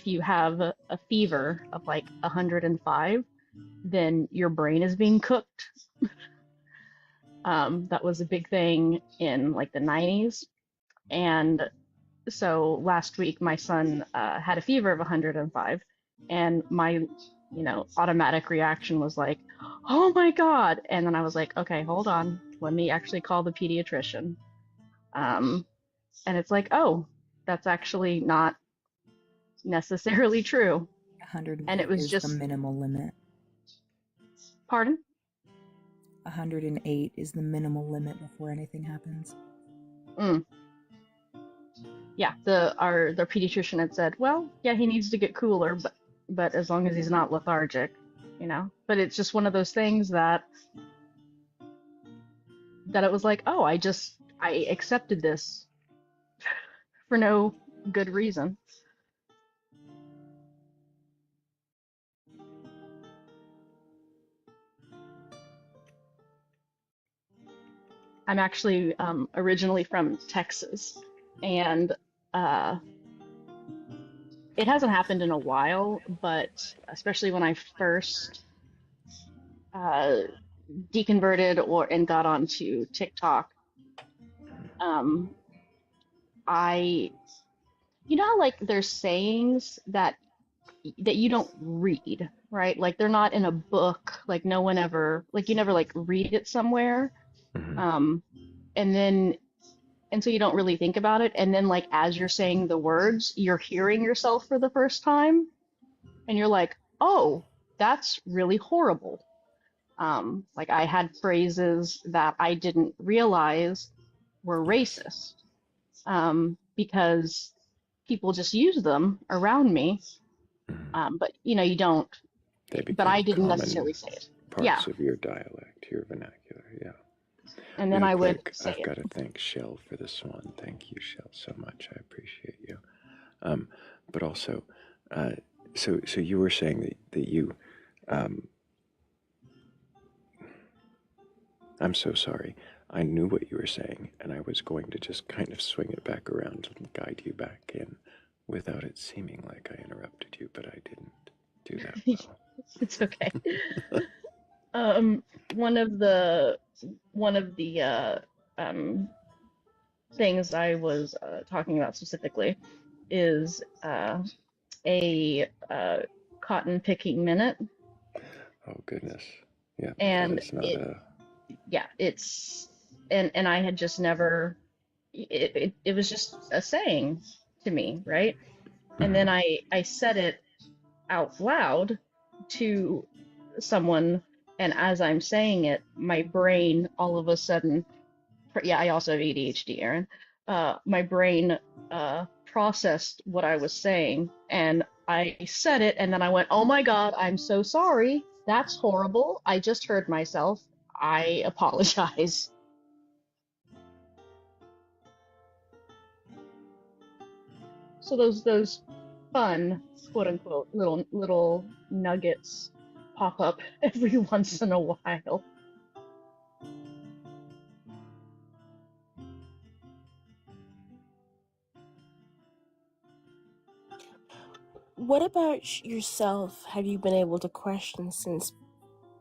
you have a fever of like 105, then your brain is being cooked. That was a big thing in like the 90s. And so last week, my son had a fever of 105, and my, automatic reaction was like, oh my God. And then I was like, okay, hold on. Let me actually call the pediatrician. And it's like, oh, that's actually not necessarily true. 105 And it was is just, the minimal limit. pardon? 108 is the minimal limit before anything happens. Yeah, the pediatrician had said, well, yeah, he needs to get cooler, but as long as he's not lethargic, But it's just one of those things that it was like, oh, I accepted this for no good reason. I'm actually originally from Texas, and it hasn't happened in a while, but especially when I first deconverted and got onto TikTok, I, how like there's sayings that you don't read, right? Like they're not in a book, like no one ever, like you never like read it somewhere. And then, and so you don't really think about it. And then like as you're saying the words, you're hearing yourself for the first time, and you're like, oh, that's really horrible. Like I had phrases that I didn't realize were racist, because people just use them around me. But you don't. They But I become didn't common necessarily say it. Yeah. parts of your dialect, your vernacular. Yeah. And then Really I would quick, say I've it. got to thank Shell for this one. Thank you, Shell, so much. I appreciate you. But also, so you were saying that you, I'm so sorry. I knew what you were saying, and I was going to just kind of swing it back around and guide you back in without it seeming like I interrupted you, but I didn't do that well. It's okay. One of the things I was talking about specifically is a cotton picking minute. Oh goodness. Yeah, And that is not it's and I had just never, it was just a saying to me, right? And then I said it out loud to someone, and as I'm saying it, my brain all of a sudden, yeah, I also have ADHD, Aaron. My brain processed what I was saying, and I said it, and then I went, "Oh my God, I'm so sorry. That's horrible. I just heard myself. I apologize." So those fun, quote unquote, little nuggets pop up every once in a while. What about yourself? Have you been able to question since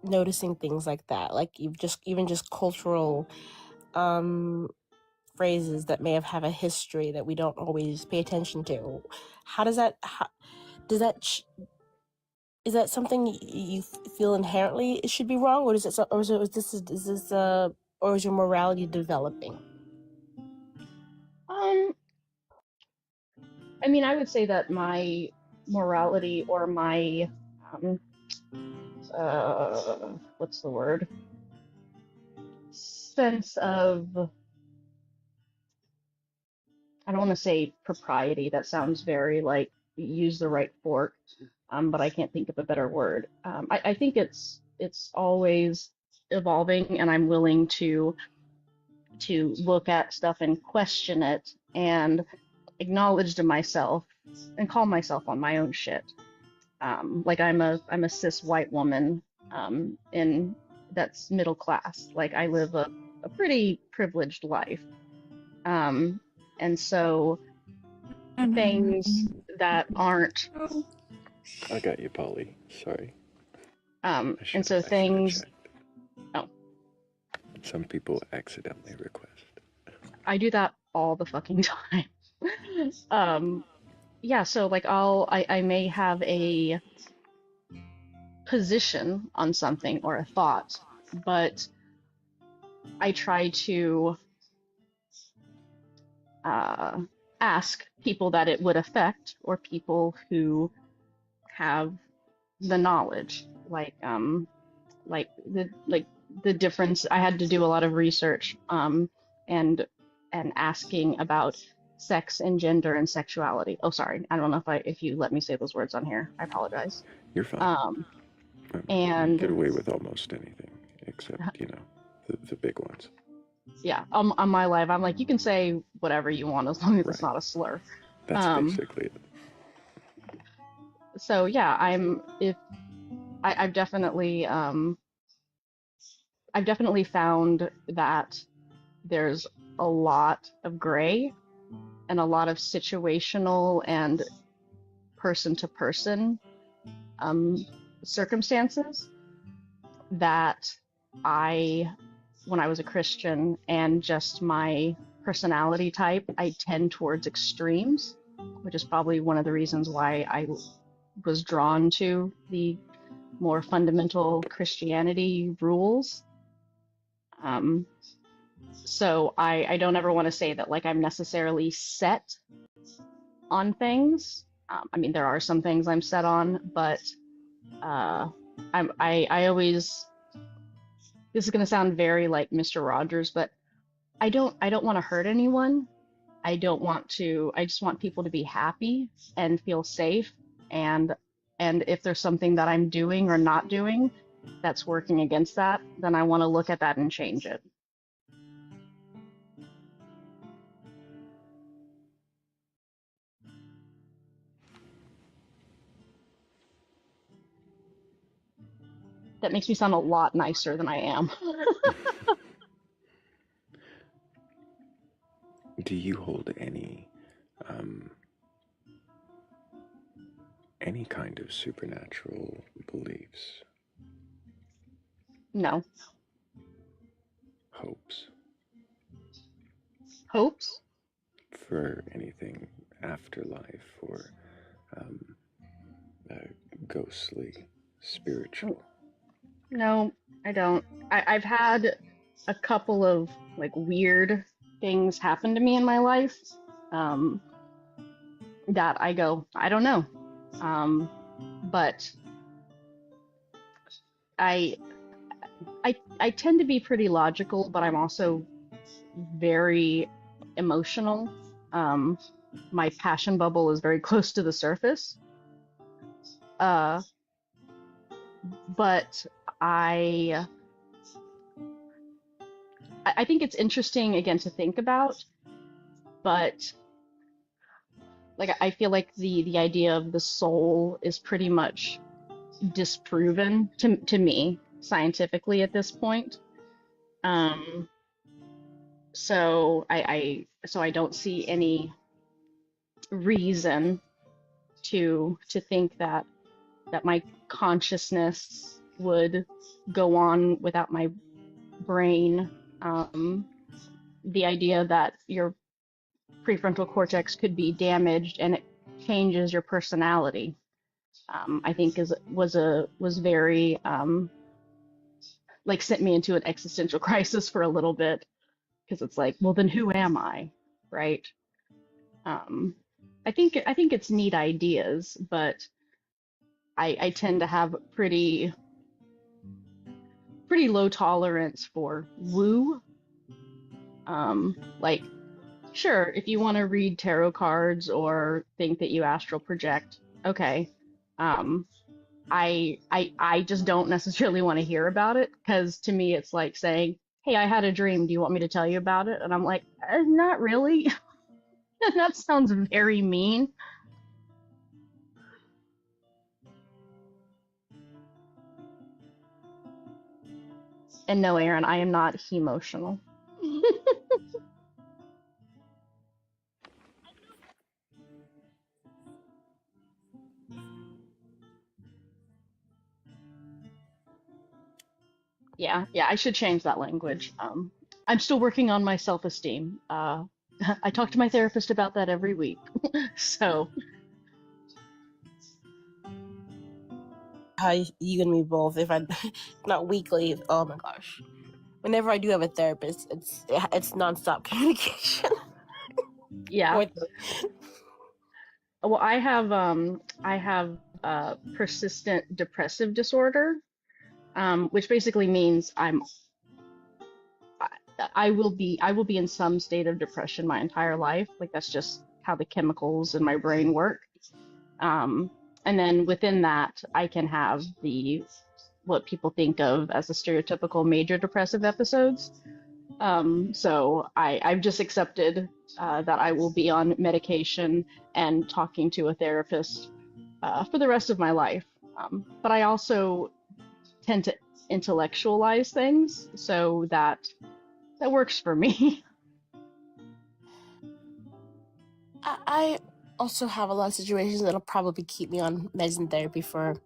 noticing things like that? Like you've just even just cultural phrases that may have a history that we don't always pay attention to. How does that? Does that? Is that something you feel inherently it should be wrong, or is it? Or is this or is your morality developing? I mean, I would say that my morality or my what's the word? Sense of I don't want to say propriety. That sounds very like use the right fork, but I can't think of a better word. I think it's always evolving, and I'm willing to look at stuff and question it and acknowledge to myself and call myself on my own shit. Like I'm a cis white woman in that's middle class. Like I live a pretty privileged life. And so things that aren't I got you, Polly. Sorry. and so things oh, Some people accidentally request. I do that all the fucking time. Yeah, so like I may have a position on something or a thought, but I try to ask people that it would affect or people who have the knowledge, like the difference. I had to do a lot of research and asking about sex and gender and sexuality. Oh, sorry, I don't know if you let me say those words on here. I apologize. You're fine. You And get away with almost anything except, the big ones. yeah, on my live, I'm like, you can say whatever you want as long as it's not a slur. That's basically it. So yeah, I've definitely found that there's a lot of gray and a lot of situational and person to person circumstances that when I was a Christian and just my personality type, I tend towards extremes, which is probably one of the reasons why I was drawn to the more fundamental Christianity rules. So I don't ever want to say that like I'm necessarily set on things. I mean, there are some things I'm set on, but I always, this is going to sound very like Mr. Rogers, but I don't want to hurt anyone. I just want people to be happy and feel safe. And if there's something that I'm doing or not doing that's working against that, then I want to look at that and change it. That makes me sound a lot nicer than I am. Do you hold any kind of supernatural beliefs? No. Hopes? Hopes? For anything afterlife or ghostly, spiritual? No, I don't. I've had a couple of like weird things happen to me in my life that I go, I don't know. But I tend to be pretty logical, but I'm also very emotional. My passion bubble is very close to the surface. But I think it's interesting again to think about, but like I feel like the idea of the soul is pretty much disproven to me scientifically at this point. So I don't see any reason to think that my consciousness would go on without my brain. The idea that your prefrontal cortex could be damaged and it changes your personality, I think was very like sent me into an existential crisis for a little bit, because it's like, well, then who am I, right? I think it's neat ideas, but I tend to have pretty low tolerance for woo. Like sure, if you want to read tarot cards or think that you astral project, okay. Um, I just don't necessarily want to hear about it because to me it's like saying, "Hey, I had a dream. Do you want me to tell you about it?" And I'm like, "Not really." That sounds very mean. And no, Aaron, I am not emotional. Yeah, yeah, I should change that language. I'm still working on my self-esteem. I talk to my therapist about that every week. So, How you and me both? If I not weekly, oh my gosh. Whenever I do have a therapist, it's nonstop communication. yeah. Or Well, I have persistent depressive disorder, which basically means I will be in some state of depression my entire life. Like that's just how the chemicals in my brain work. Um, and then within that, I can have what people think of as the stereotypical major depressive episodes. So I've just accepted that I will be on medication and talking to a therapist for the rest of my life. But I also tend to intellectualize things, so that works for me. I also have a lot of situations that'll probably keep me on medicine therapy for,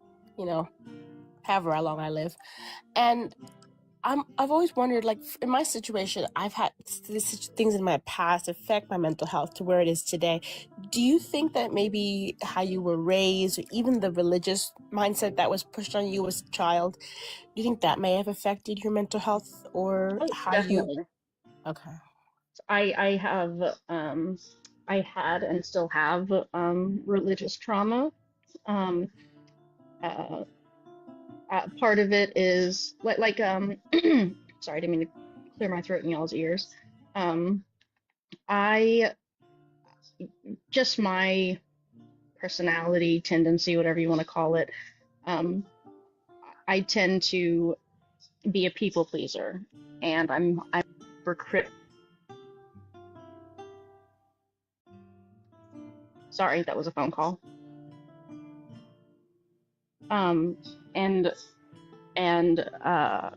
however long I live. And I've always wondered, like in my situation, I've had these things in my past affect my mental health to where it is today. Do you think that maybe how you were raised, or even the religious mindset that was pushed on you as a child, do you think that may have affected your mental health or how you? Definitely. Okay. I have I had and still have religious trauma. Um, uh, Part of it is sorry, I didn't mean to clear my throat in y'all's ears. Um, I just my personality, tendency, whatever you want to call it. Um, I tend to be a people pleaser, and I'm hypercritical. Sorry, that was a phone call. Um, and and uh,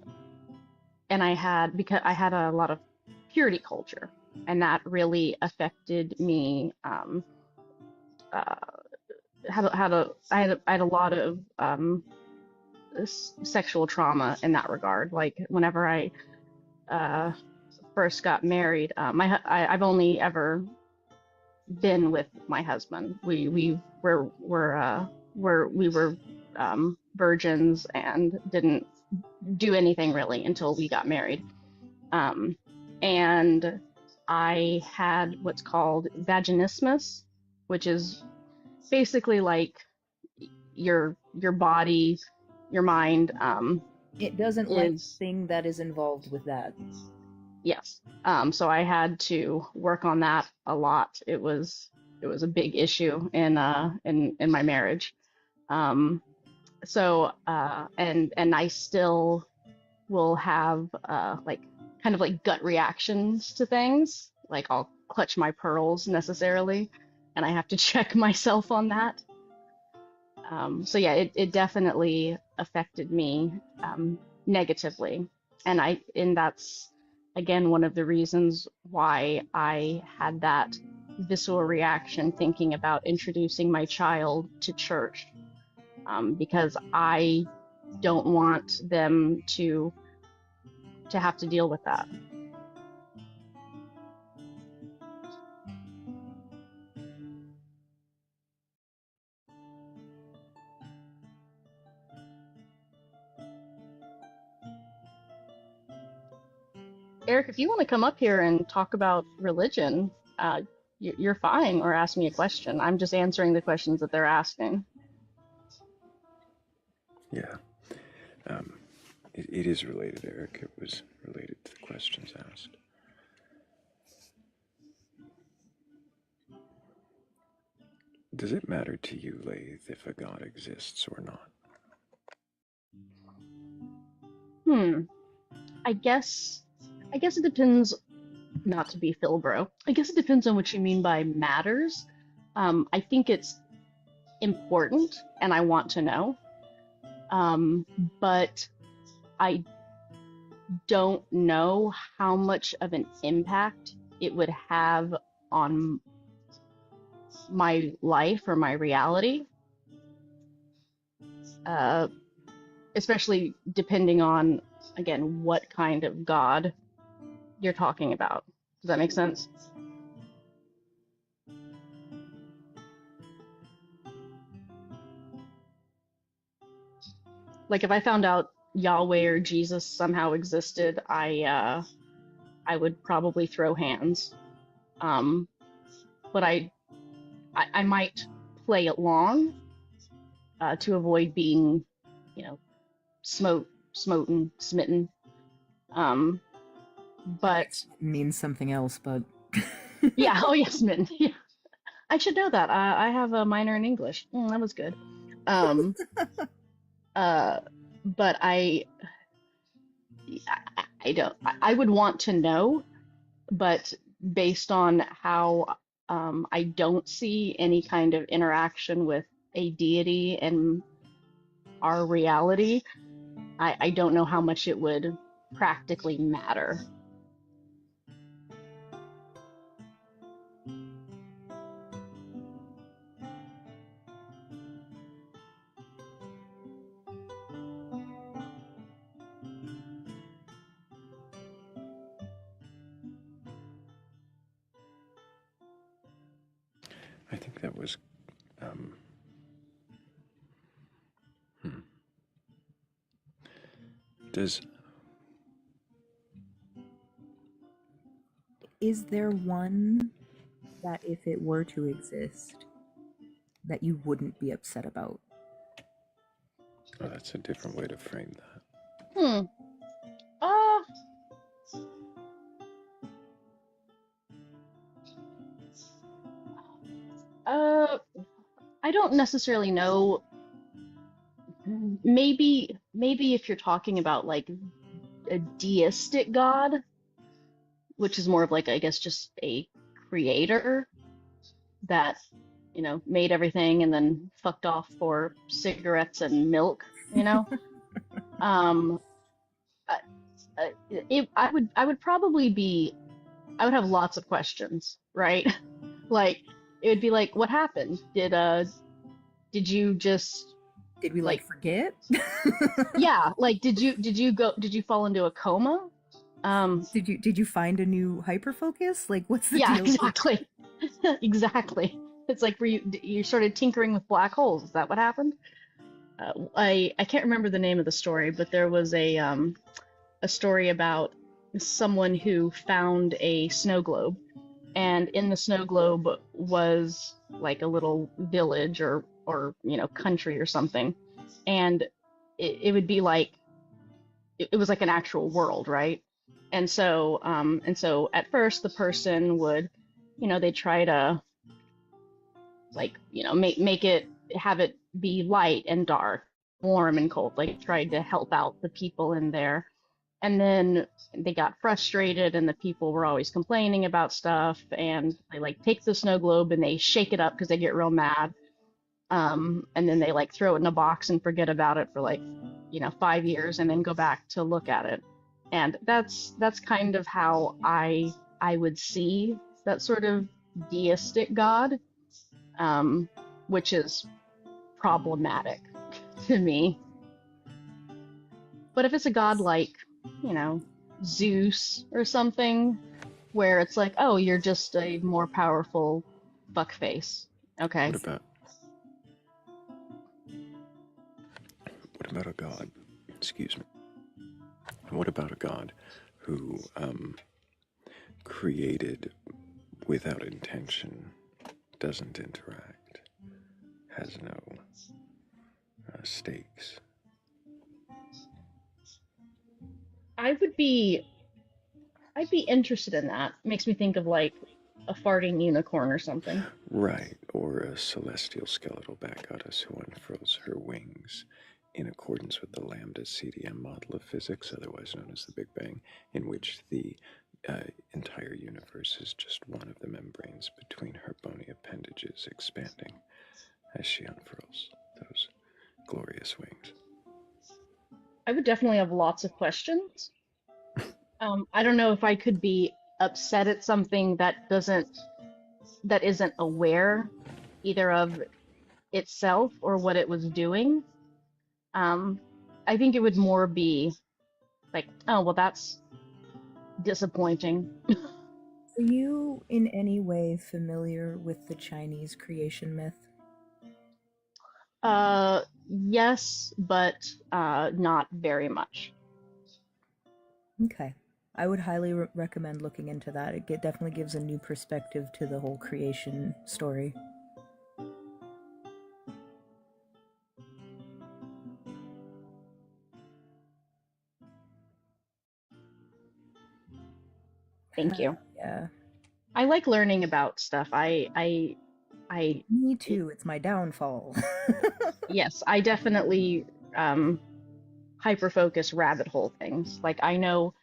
and because I had a lot of purity culture, and that really affected me. Uh, I had a lot of sexual trauma in that regard. Like whenever I uh, first got married, I've only ever been with my husband. We were virgins and didn't do anything really until we got married. Um, and I had what's called vaginismus, which is basically like your body, your mind It doesn't like is the thing that is involved with that. yes. So I had to work on that a lot. It was a big issue in my marriage. Um, and I still will have like kind of like gut reactions to things. Like I'll clutch my pearls necessarily, and I have to check myself on that. So yeah, it definitely affected me negatively, and that's again one of the reasons why I had that visceral reaction thinking about introducing my child to church, because I don't want them to have to deal with that. Eric, if you want to come up here and talk about religion, you're fine, or ask me a question. I'm just answering the questions that they're asking. Yeah. It is related, Eric. It was related to the questions asked. Does it matter to you, Laith, if a god exists or not? I guess it depends. Not to be Phil bro. I guess it depends on what you mean by matters. I think it's important and I want to know. But I don't know how much of an impact it would have on my life or my reality. Especially depending on, again, what kind of God you're talking about. Does that make sense? Like if I found out Yahweh or Jesus somehow existed, I would probably throw hands. But I might play along to avoid being, smitten. But means something else, but yeah, oh yes, smitten. Yeah, I should know that. I have a minor in English. That was good. But I don't. I would want to know, but based on how I don't see any kind of interaction with a deity in our reality, I don't know how much it would practically matter. I think that was, Is there one that if it were to exist, that you wouldn't be upset about? Oh, that's a different way to frame that. I don't necessarily know. Maybe if you're talking about like a deistic god, which is more of like, I guess, just a creator that, made everything and then fucked off for cigarettes and milk, I would probably be, I would have lots of questions, right? Like, it would be like, what happened? Did you just, did we like forget? Yeah, like did you fall into a coma? Did you find a new hyperfocus? Like, what's the Yeah, deal? exactly. Exactly. It's like you started tinkering with black holes. Is that what happened? I can't remember the name of the story, but there was a story about someone who found a snow globe, and in the snow globe was like a little village or country or something, and it would be like it was like an actual world, right? And so at first the person would, they try to like, make it, have it be light and dark, warm and cold, like tried to help out the people in there. And then they got frustrated and the people were always complaining about stuff, and they like take the snow globe and they shake it up because they get real mad. And then they like throw it in a box and forget about it for like 5 years and then go back to look at it. And that's kind of how I would see that sort of deistic god, which is problematic to me. But if it's a god like Zeus or something, where it's like, oh, you're just a more powerful fuckface, okay. What about a god? Excuse me. What about a god who created without intention, doesn't interact, has no stakes? I'd be interested in that. Makes me think of like a farting unicorn or something. Right, or a celestial skeletal bat goddess who unfurls her wings in accordance with the lambda CDM model of physics, otherwise known as the Big Bang, in which the entire universe is just one of the membranes between her bony appendages expanding as she unfurls those glorious wings. I would definitely have lots of questions. I don't know if I could be upset at something that isn't aware either of itself or what it was doing. I think it would more be like, oh, well, that's disappointing. Are you in any way familiar with the Chinese creation myth? Yes, but not very much. Okay. I would highly recommend looking into that. It definitely gives a new perspective to the whole creation story. Thank you. Yeah. I like learning about stuff. I Me too. It's my downfall. Yes, I definitely hyper focus rabbit hole things. Like I know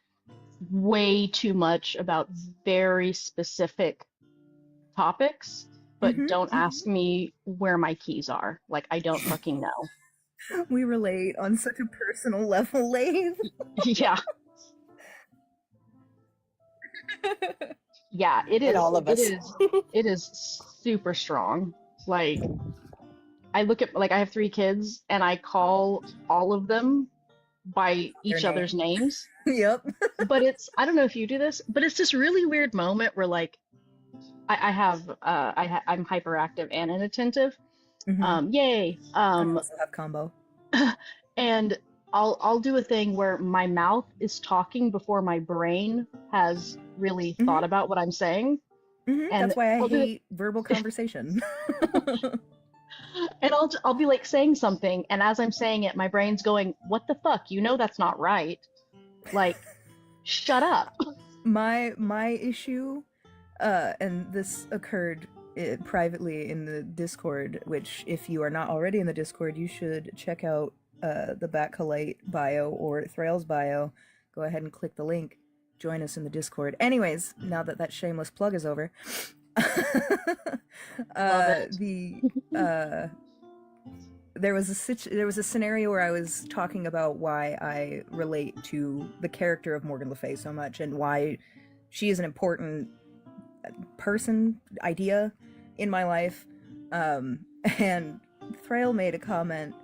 way too much about very specific topics, but don't ask me where my keys are. Like I don't fucking know. We relate on such a personal level, Lave. Yeah. Yeah, it is. And all of us. It is super strong. Like I look at I have 3 kids and I call all of them by each other's names. Yep. But I don't know if you do this, but it's this really weird moment where like I'm hyperactive and inattentive. Yay. I also have combo. And I'll do a thing where my mouth is talking before my brain has really thought about what I'm saying. And that's why I hate verbal conversation. And I'll be like saying something, and as I'm saying it, my brain's going, "What the fuck? You know that's not right. Like, shut up." My issue, and this occurred privately in the Discord, which if you are not already in the Discord, you should check out the Batcolyte bio or Thrayle's bio. Go ahead and click the link. Join us in the Discord. Anyways, now that shameless plug is over, there was a scenario where I was talking about why I relate to the character of Morgan Le Fay so much and why she is an important idea in my life. And Thrayle made a comment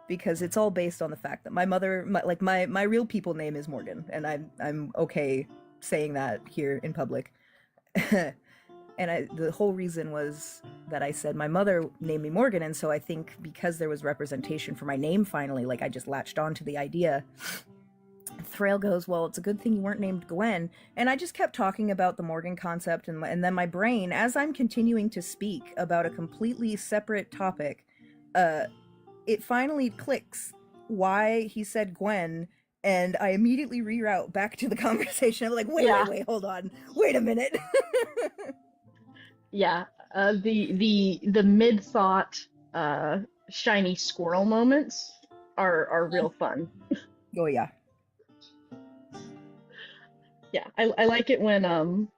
because it's all based on the fact that my mother, my real people name is Morgan, and I'm okay saying that here in public. And the whole reason was that I said my mother named me Morgan, and so I think because there was representation for my name finally, like I just latched on to the idea. Thrayle goes, well, it's a good thing you weren't named Gwen. And I just kept talking about the Morgan concept, and then my brain, as I'm continuing to speak about a completely separate topic, it finally clicks why he said Gwen, and I immediately reroute back to the conversation. I'm like, wait, hold on. Wait a minute. Yeah, the mid-thought shiny squirrel moments are real fun. Oh yeah. Yeah, I like it when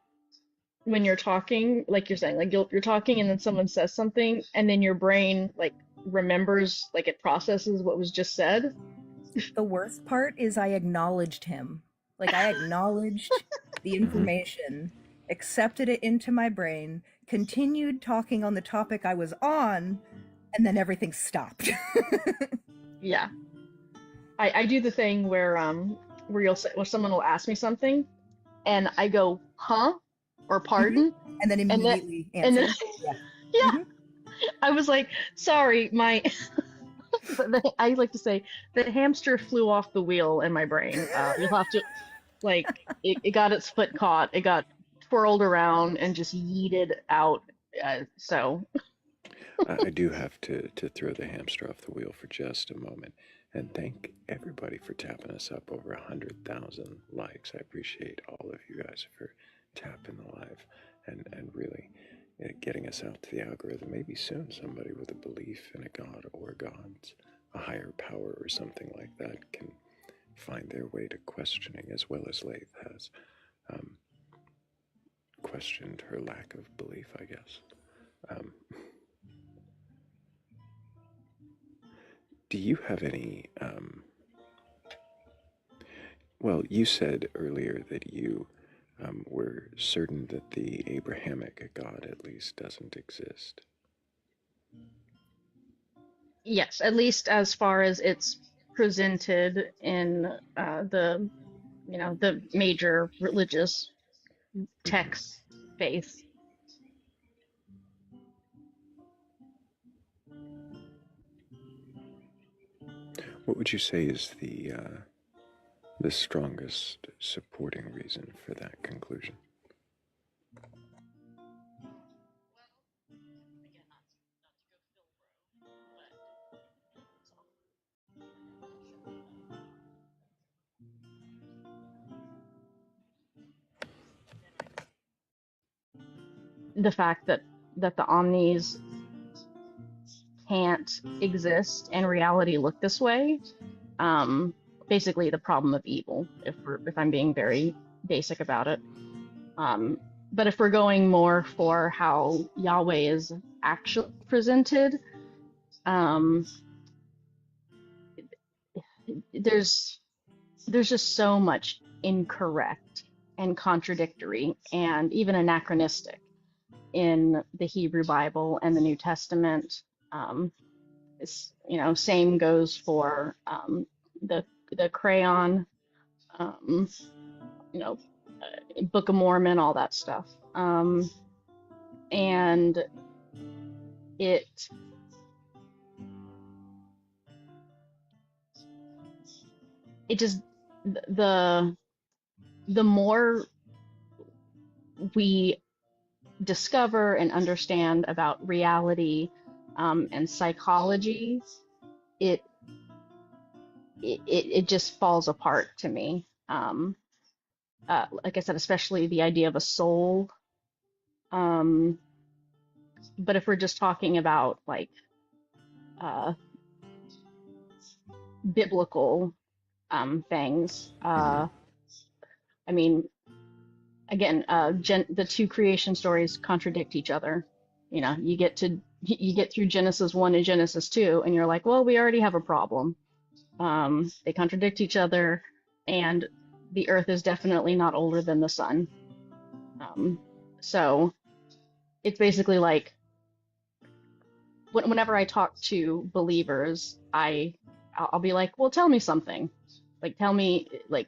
you're talking, like you're saying, like you're talking and then someone says something and then your brain like remembers, like it processes what was just said. The worst part is I acknowledged him. Like I acknowledged the information, accepted it into my brain, continued talking on the topic I was on, and then everything stopped. Yeah. I do the thing where someone will ask me something and I go, huh? Or pardon? And then immediately answer. And then, yeah. I was like, sorry, I like to say the hamster flew off the wheel in my brain. You'll have to, like, it got its foot caught, it got twirled around and just yeeted out. So I do have to throw the hamster off the wheel for just a moment and thank everybody for tapping us up over 100,000 likes. I appreciate all of you guys for tapping the live. and really getting us out to the algorithm. Maybe soon somebody with a belief in a god or gods, a higher power or something like that, can find their way to questioning, as well as Lath has questioned her lack of belief, I guess. Do you have any... well, you said earlier that you were certain that the Abrahamic God, at least, doesn't exist. Yes, at least as far as it's presented in the the major religious texts, faiths. What would you say is the strongest supporting reason for that conclusion? The fact that the omnis can't exist and reality look this way. Basically the problem of evil, if I'm being very basic about it. But if we're going more for how Yahweh is actually presented, there's just so much incorrect and contradictory and even anachronistic in the Hebrew Bible and the New Testament. Same goes for the crayon, Book of Mormon, all that stuff. And it just the more we discover and understand about reality and psychology, it just falls apart to me. Like I said, especially the idea of a soul. But if we're just talking about like biblical things, I mean, again, the two creation stories contradict each other. You get through Genesis 1 and Genesis 2, and you're like, well, we already have a problem. They contradict each other, and the earth is definitely not older than the sun. So it's basically like, whenever I talk to believers, I'll be like, well, tell me something. Like, tell me, like,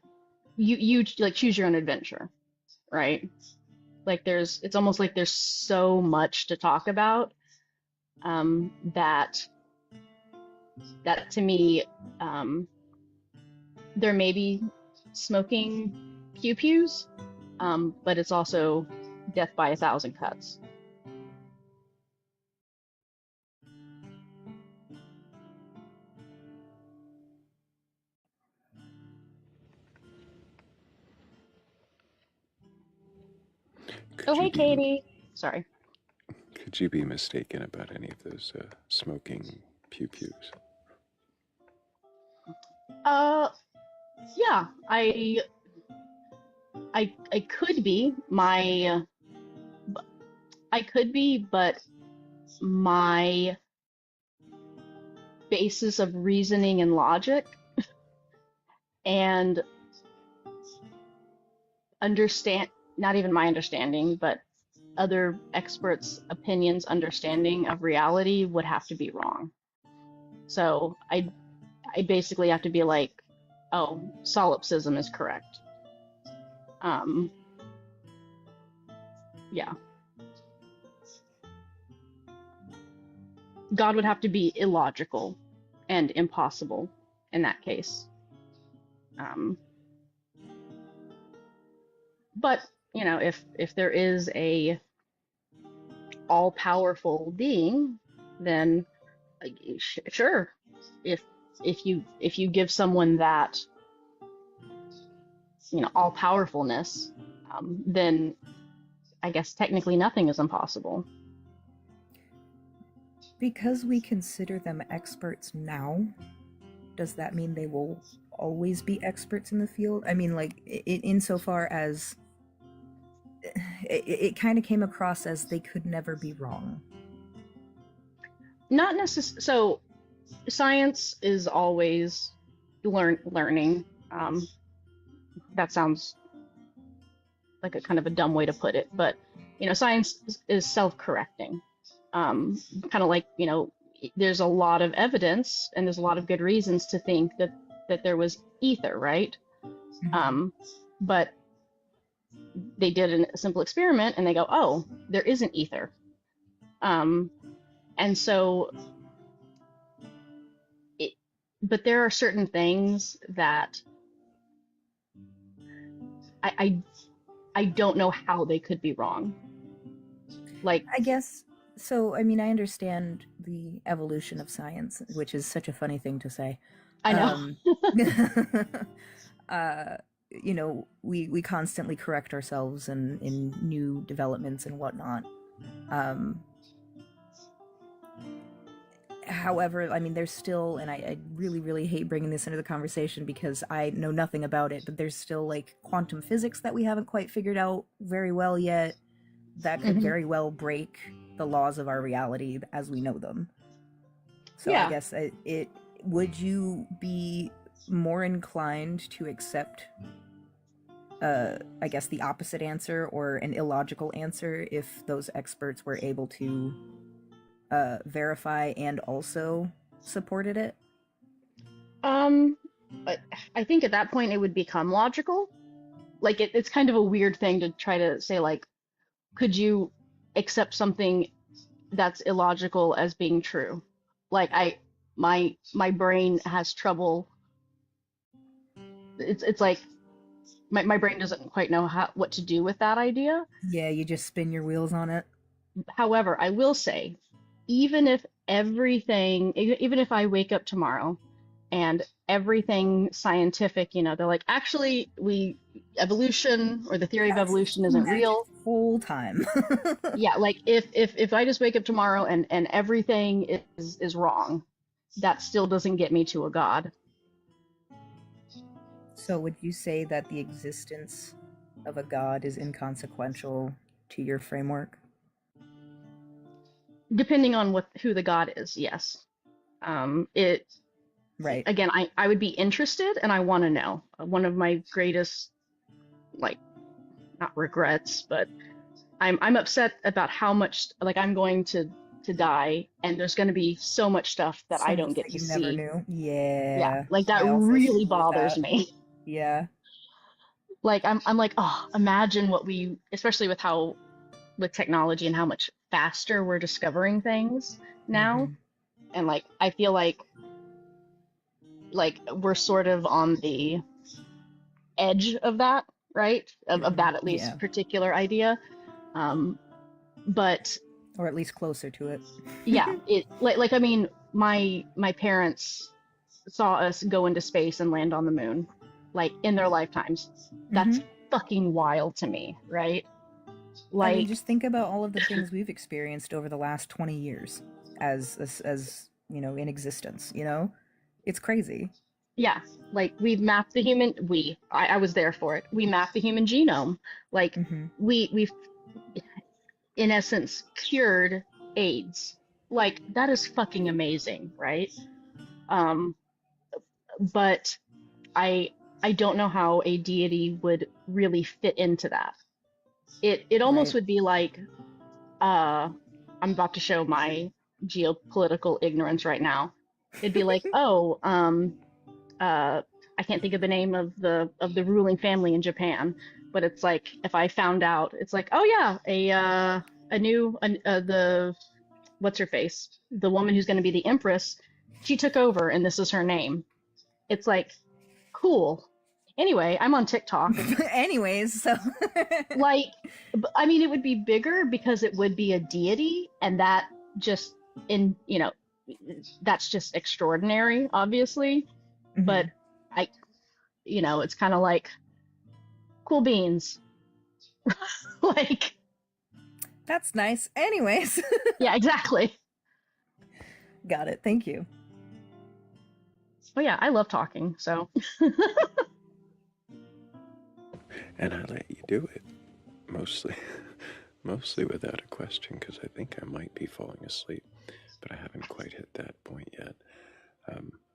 you like choose your own adventure, right? Like it's almost like there's so much to talk about, that to me, there may be smoking pew-pews, but it's also death by 1,000 cuts. Oh, hey, Katie. Sorry. Could you be mistaken about any of those smoking pew-pews? Yeah, I could be. I could be, but my basis of reasoning and logic and not even my understanding, but other experts' opinions, understanding of reality would have to be wrong. So I basically have to be like, oh, solipsism is correct. Yeah. God would have to be illogical and impossible in that case. But if there is a all-powerful being, then sure. If you give someone that all-powerfulness, then I guess technically nothing is impossible. Because we consider them experts now, does that mean they will always be experts in the field? I mean, like, insofar as it kind of came across as they could never be wrong. Not necessarily. So science is always learning. That sounds like a kind of a dumb way to put it, but science is self-correcting. Kind of like, there's a lot of evidence and there's a lot of good reasons to think that there was ether, right? But they did a simple experiment and they go, oh, there isn't ether. And so, but there are certain things that I don't know how they could be wrong. Like, I guess, so, I mean, I understand the evolution of science, which is such a funny thing to say. I know. We constantly correct ourselves in new developments and whatnot. However, I mean, there's still, and I really, really hate bringing this into the conversation because I know nothing about it, but there's still, like, quantum physics that we haven't quite figured out very well yet that could very well break the laws of our reality as we know them. So I guess would you be more inclined to accept, I guess, the opposite answer or an illogical answer if those experts were able to verify and also supported it? I think at that point it would become logical. Like, it's kind of a weird thing to try to say, like, could you accept something that's illogical as being true? Like, my brain has trouble. It's like my brain doesn't quite know what to do with that idea. Yeah, you just spin your wheels on it. However, I will say, even if I wake up tomorrow and everything scientific, they're like, actually, evolution or the theory of evolution isn't real. Whole time. Yeah, like if I just wake up tomorrow and everything is wrong, that still doesn't get me to a god. So would you say that the existence of a god is inconsequential to your framework? Depending on who the god is, yes. Right. Again, I would be interested and I want to know. One of my greatest, like, not regrets, but I'm upset about how much, like, I'm going to die and there's going to be so much stuff that I don't get to see. Never knew. Yeah. Like, that really bothers me. Yeah. Like, I'm like, oh, imagine what especially with technology and how much faster we're discovering things now. And, like, I feel like we're sort of on the edge of that, right? Of that, at least, particular idea. But, or at least closer to it. Yeah, I mean, my parents saw us go into space and land on the moon, like, in their lifetimes. That's fucking wild to me, right? Like, I mean, just think about all of the things we've experienced over the last 20 years as in existence, It's crazy. Yeah, like, we've mapped the human, I was there for it. We mapped the human genome. Like, we've, in essence, cured AIDS. Like, that is fucking amazing, right? But I don't know how a deity would really fit into that. It almost would be like, I'm about to show my geopolitical ignorance right now. It'd be like, oh, I can't think of the name of the ruling family in Japan, but it's like, if I found out, it's like, oh yeah, the what's her face, the woman who's going to be the empress, she took over and this is her name. It's like, cool. Anyway, I'm on TikTok. Anyways, so like, I mean, it would be bigger because it would be a deity, and that just that's just extraordinary, obviously. But it's kind of like, cool beans. Like, That's nice. Anyways. Yeah, exactly. Got it. Thank you. Oh yeah, I love talking, so. And I let you do it, mostly without a question, because I think I might be falling asleep, but I haven't quite hit that point yet.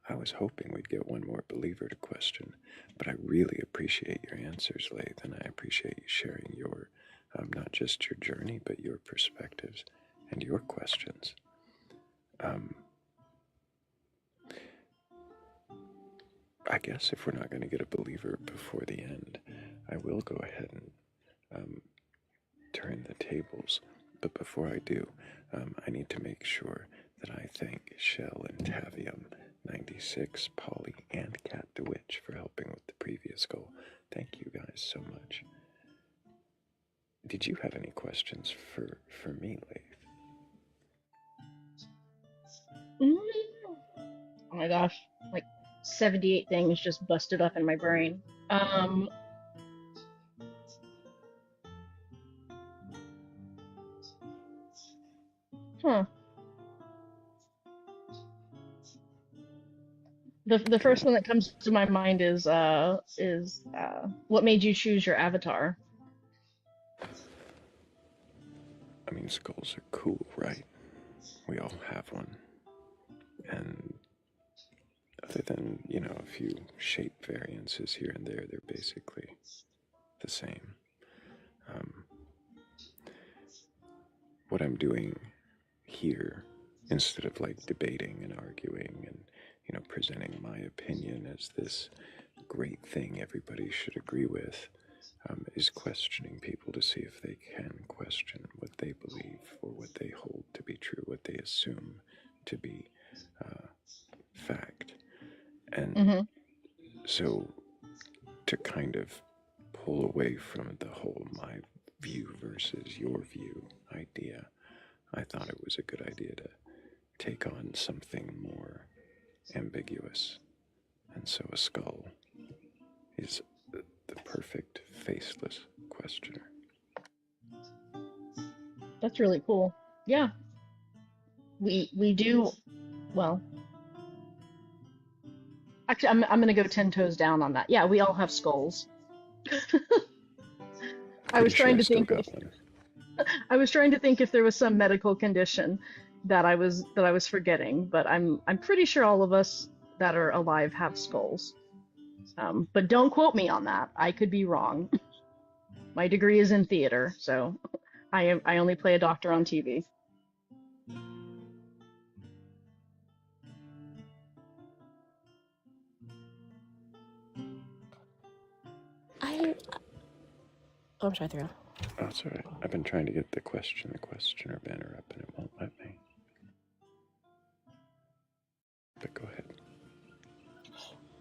I was hoping we'd get one more believer to question, but I really appreciate your answers, Lath, and I appreciate you sharing your, not just your journey, but your perspectives and your questions. I guess if we're not going to get a believer before the end, I will go ahead and turn the tables. But before I do, I need to make sure that I thank Shell and Tavium, 96, Polly, and Cat DeWitch for helping with the previous goal. Thank you guys so much. Did you have any questions for me, Lath? Oh my gosh, like 78 things just busted up in my brain. The first one that comes to my mind is what made you choose your avatar? I mean, skulls are cool, right? We all have one. And other than, a few shape variances here and there, they're basically the same. What I'm doing here, instead of like debating and arguing and, presenting my opinion as this great thing everybody should agree with, is questioning people to see if they can question what they believe or what they hold to be true, what they assume to be fact. And so to kind of pull away from the whole my view versus your view idea, I thought it was a good idea to take on something more ambiguous. And so a skull is the perfect faceless questioner. That's really cool. Yeah. We do, well, actually, I'm gonna go 10 toes down on that. Yeah, we all have skulls. I was trying to think I was trying to think if there was some medical condition that I was forgetting, but I'm pretty sure all of us that are alive have skulls. But don't quote me on that. I could be wrong. My degree is in theater, so I only play a doctor on TV. I'm sorry, Thrayle. Oh, it's all right. I've been trying to get the questioner banner up, and it won't let me. But go ahead.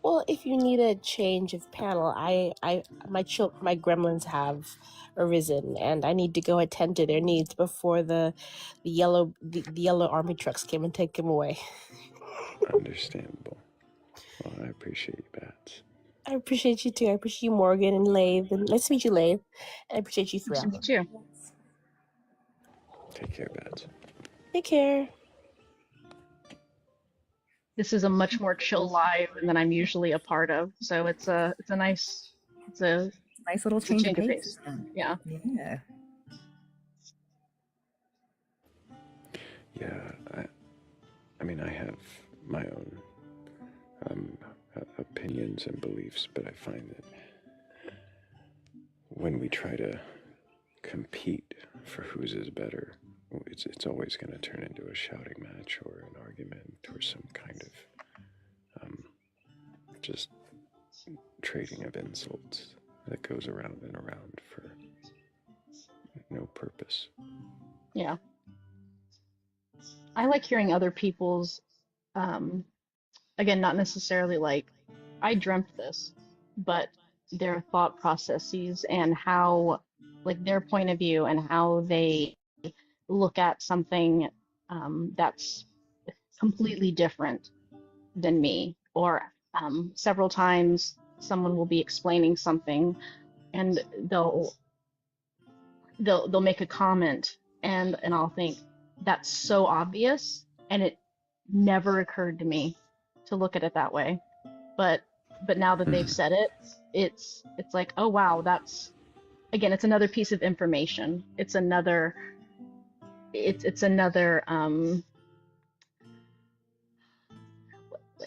Well, if you need a change of panel, my gremlins have arisen, and I need to go attend to their needs before the yellow army trucks came and take them away. Understandable. Well, I appreciate you, Bats. I appreciate you too. I appreciate you, Morgan and Lathe. And nice to meet you, Lathe. And I appreciate you, Thrayle. Nice to meet you. Take care, Bats. Take care. This is a much more chill live than I'm usually a part of, so it's a nice little change of pace. Yeah. Yeah. Yeah, I mean, I have my own opinions and beliefs, but I find that when we try to compete for whose is better, it's always going to turn into a shouting match or an argument or some kind of just trading of insults that goes around and around for no purpose. Yeah. I like hearing other people's, again, not necessarily like, I dreamt this, but their thought processes and how, like, their point of view and how they look at something that's completely different than me. Or several times someone will be explaining something and they'll make a comment and I'll think that's so obvious, and it never occurred to me to look at it that way. But now that they've said it, it's like, oh wow, that's, again, it's another piece of information. It's another it's another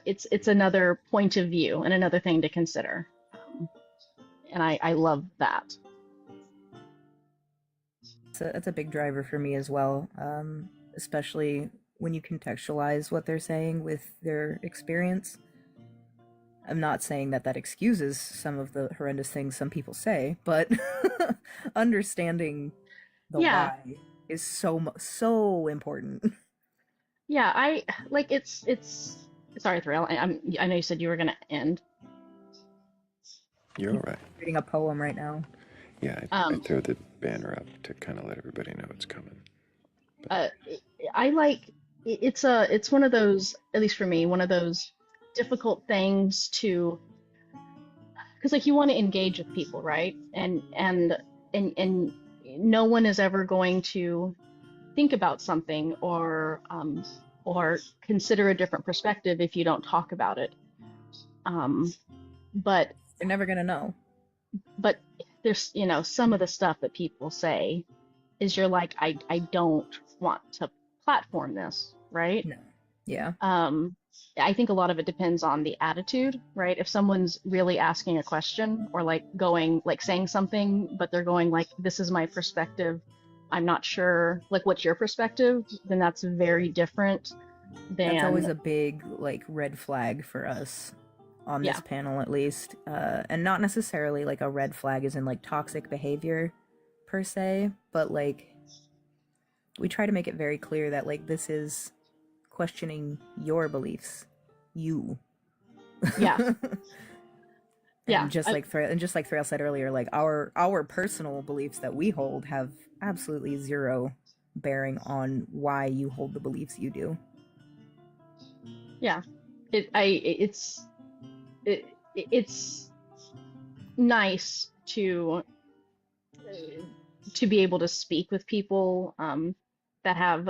it's another point of view and another thing to consider. And I love that. That's a big driver for me as well, especially when you contextualize what they're saying with their experience. I'm not saying that that excuses some of the horrendous things some people say, but understanding the Yeah. why is so important. Yeah, I like it's sorry, Thrayle. I know you said you were gonna end. You're all right. Reading a poem right now. Yeah, I throw the banner up to kind of let everybody know it's coming. I like it's one of those, at least for me, one of those difficult things to, because like you want to engage with people, right? And no one is ever going to think about something or consider a different perspective if you don't talk about it. But you're never gonna know. But there's, you know, some of the stuff that people say is you're like, I don't want to platform this, right? No. Yeah. I think a lot of it depends on the attitude, right? If someone's really asking a question or like going, like saying something, but they're going like, this is my perspective, I'm not sure, like, what's your perspective? Then that's very different than. That's always a big, like, red flag for us on this panel, at least. And not necessarily like a red flag as in like toxic behavior per se, but like we try to make it very clear that like this is questioning your beliefs, you. Yeah. And just like Thrayle said earlier, like our personal beliefs that we hold have absolutely zero bearing on why you hold the beliefs you do. Yeah, it's nice to be able to speak with people that have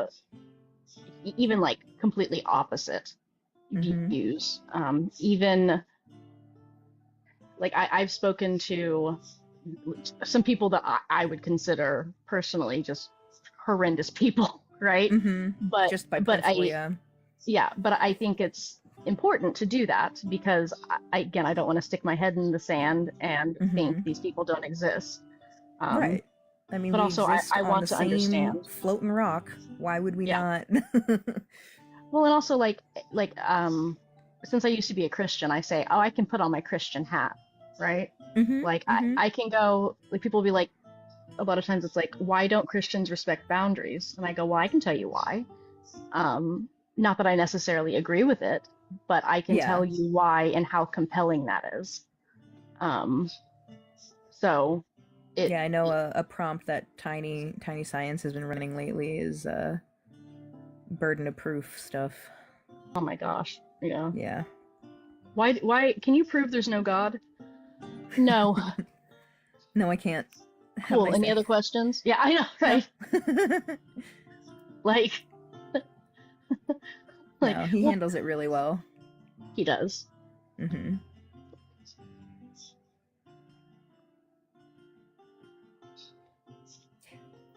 even like completely opposite views. Even like I've spoken to some people that I would consider personally just horrendous people, right? But just by principle, but I think it's important to do that because I don't want to stick my head in the sand and think these people don't exist. Right. I mean, but we also exist I on want the to same understand. Floating rock. Why would we not? Well, and also like since I used to be a Christian, I say, oh, I can put on my Christian hat, right? Like I can go, like people will be like, a lot of times it's like, why don't Christians respect boundaries? And I go, well, I can tell you why. Not that I necessarily agree with it, but I can tell you why and how compelling that is. So I know a prompt that Tiny Science has been running lately is burden of proof stuff. Oh my gosh. Yeah. Yeah. Why can you prove there's no God? No. No, I can't. Cool. Any other questions? Yeah, I know, right? like no, he handles it really well. He does.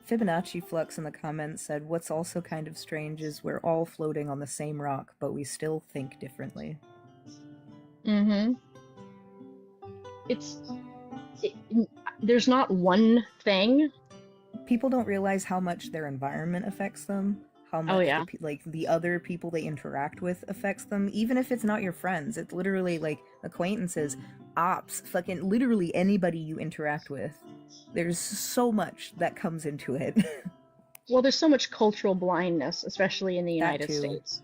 Fibonacci Flux in the comments said, what's also kind of strange is we're all floating on the same rock, but we still think differently. There's not one thing. People don't realize how much their environment affects them, how much the other people they interact with affects them, even if it's not your friends. It's literally like acquaintances, ops, fucking literally anybody you interact with. There's so much that comes into it. Well, there's so much cultural blindness, especially in the United States.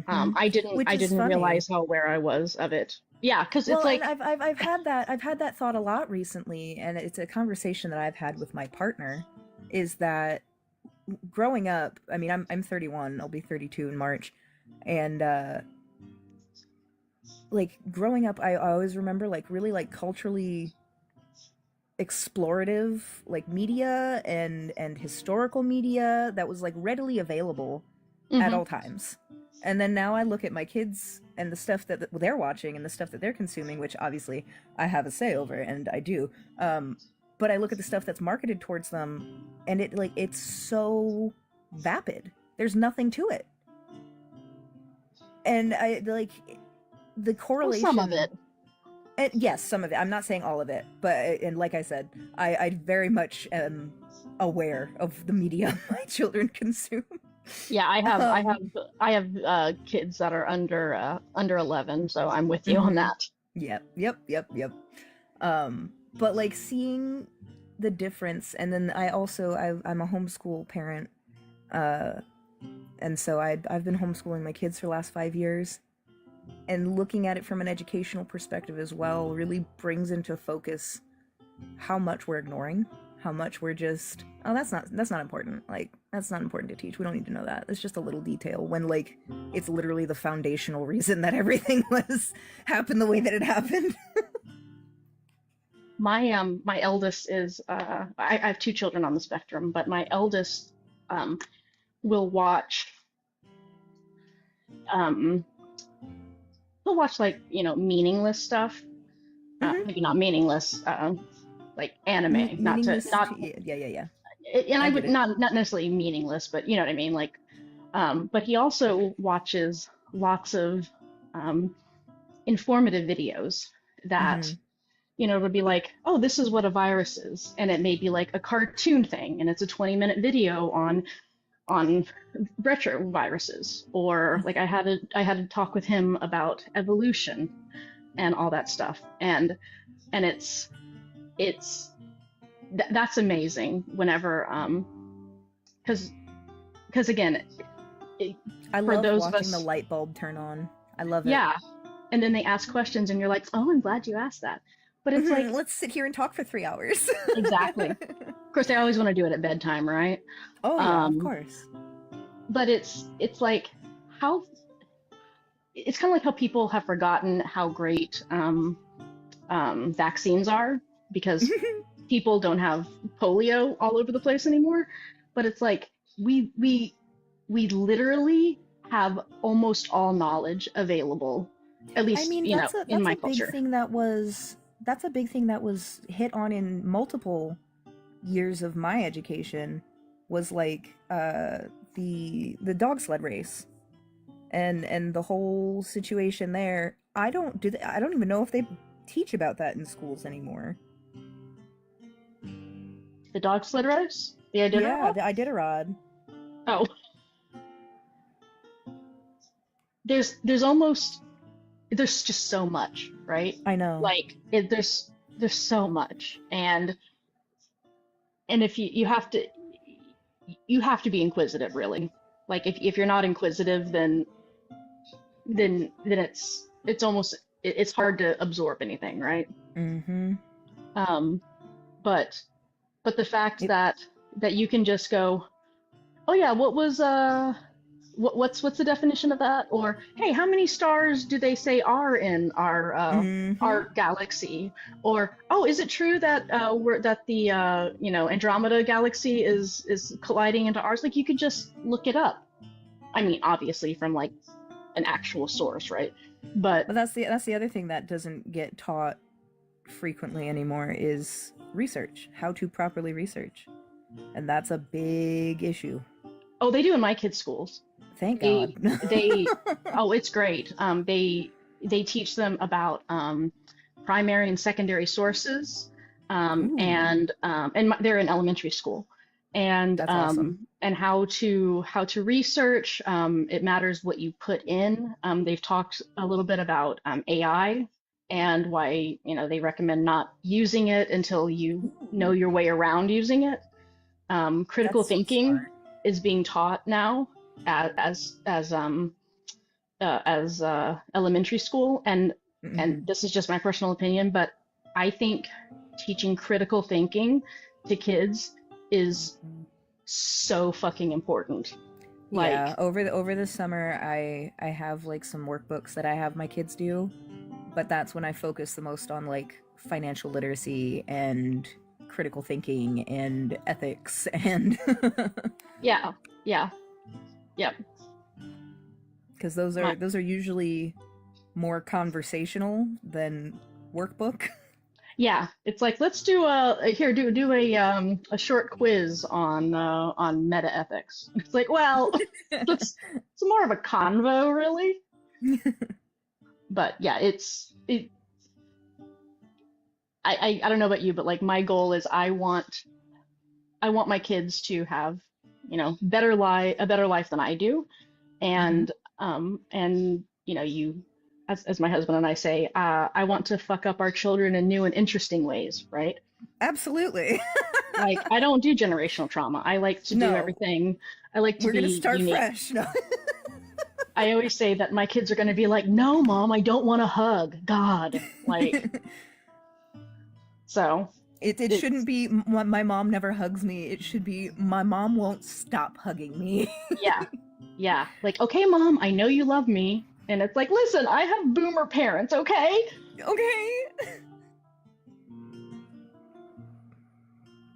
I didn't realize how aware I was of it. Yeah, because it's like I've had that thought a lot recently, and it's a conversation that I've had with my partner. Is that growing up? I mean, I'm 31. I'll be 32 in March, and like growing up, I always remember like really like culturally explorative like media and historical media that was like readily available at all times. And then now I look at my kids and the stuff that they're watching and the stuff that they're consuming, which obviously I have a say over, and I do. But I look at the stuff that's marketed towards them, and it's so vapid. There's nothing to it. And I like the correlation. Well, some of it. Yes, some of it. I'm not saying all of it, but and like I said, I very much am aware of the media my children consume. Yeah, I have kids that are under 11, so I'm with you on that. Yep. But like seeing the difference, and then I'm a homeschool parent, and so I've been homeschooling my kids for the last 5 years, and looking at it from an educational perspective as well really brings into focus how much we're ignoring, how much we're just, oh, that's not important. Like, that's not important to teach. We don't need to know that. It's just a little detail, when like it's literally the foundational reason that everything happened the way that it happened. My eldest is I have 2 children on the spectrum, but my eldest will watch he'll watch like, meaningless stuff. Maybe not meaningless, like anime, not. Yeah. And I would not necessarily meaningless, but you know what I mean, like but he also watches lots of informative videos that would be like, oh, this is what a virus is, and it may be like a cartoon thing, and it's a 20-minute video on retroviruses, or like I had to talk with him about evolution and all that stuff, and that's amazing whenever because again, I for love those watching of us, the light bulb turn on. I love it. yeah, and then they ask questions and you're like, oh, I'm glad you asked that, but it's like, let's sit here and talk for 3 hours. Exactly. Of course, they always want to do it at bedtime, right? Oh yeah, of course. But it's like how it's kind of like how people have forgotten how great vaccines are, because people don't have polio all over the place anymore. But it's like we literally have almost all knowledge available, at least in my culture. That's a big thing that was hit on in multiple years of my education, was like the dog sled race and the whole situation there. I don't even know if they teach about that in schools anymore. The dog sled race? The Iditarod? Yeah, the Iditarod. Oh. There's just so much, right? I know. Like there's so much, and if you have to be inquisitive, really. Like if you're not inquisitive, then it's almost it's hard to absorb anything, right? But the fact that you can just go, oh yeah, what was what's the definition of that? Or hey, how many stars do they say are in our galaxy? Or oh, is it true that the Andromeda galaxy is colliding into ours? Like you could just look it up. I mean, obviously from like an actual source, right? But that's the other thing that doesn't get taught frequently anymore is research, how to properly research, and that's a big issue. Oh, they do in my kids' schools. Thank God. Oh, it's great. They teach them about primary and secondary sources, and they're in elementary school, and that's awesome. And how to research. It matters what you put in. They've talked a little bit about AI and why they recommend not using it until you know your way around using it. Critical thinking is being taught now as elementary school, and this is just my personal opinion, but I think teaching critical thinking to kids is so fucking important. Yeah, over the summer I have like some workbooks that I have my kids do, but that's when I focus the most on like financial literacy and critical thinking and ethics and Yeah. Yep. because those are usually more conversational than workbook. Yeah, it's like let's do a short quiz on meta ethics. It's like, well, it's more of a convo, really. But yeah, I don't know about you, but like my goal is I want my kids to have, you know, a better life than I do, and you know, as my husband and I say, I want to fuck up our children in new and interesting ways, right? Absolutely. Like I don't do generational trauma. I like to do everything. I like to We're be gonna start unique. fresh. No. I always say that my kids are going to be like, "No, Mom, I don't want a hug." God, like. So it shouldn't be my mom never hugs me. It should be my mom won't stop hugging me. Yeah. Like, okay, Mom, I know you love me, and it's like, listen, I have boomer parents, okay?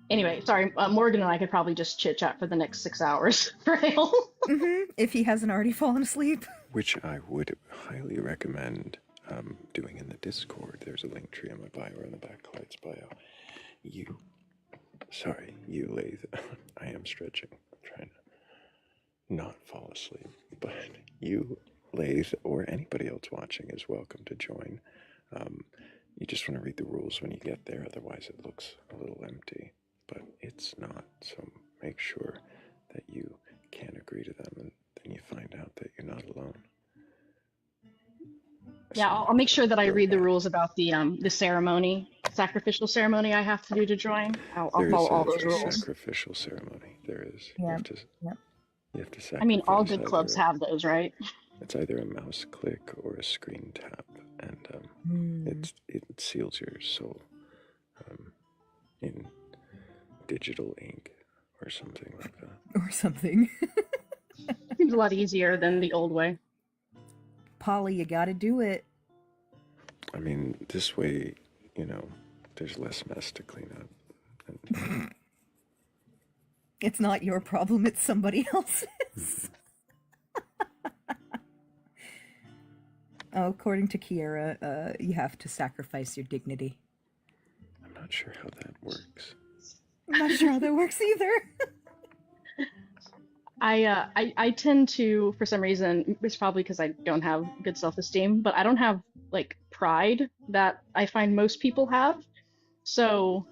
Anyway, sorry, Morgan and I could probably just chit chat for the next 6 hours, Thrayle. If he hasn't already fallen asleep. Which I would highly recommend doing in the Discord. There's a link tree in my bio or in the Batcolyte's bio. You, Lathe. I am stretching. I'm trying to not fall asleep. But you, Lathe, or anybody else watching is welcome to join. You just want to read the rules when you get there, otherwise it looks a little empty. But it's not, so make sure that you can agree to them, and then you find out that you're not alone. Yeah, I'll make sure that I read the rules about the sacrificial ceremony I have to do to join. I'll follow all those rules. Sacrificial ceremony. There is. Yeah. You have to sacrifice. I mean, all good clubs have those, right? It's either a mouse click or a screen tap, and it seals your soul in digital ink or something like that. Or something. Seems a lot easier than the old way. Polly, you gotta do it. I mean, this way, you know, there's less mess to clean up. It's not your problem, it's somebody else's. According to Kiera, you have to sacrifice your dignity. I'm not sure how that works. I'm not sure how that works either. I tend to, for some reason, it's probably because I don't have good self-esteem, but I don't have like pride that I find most people have. So,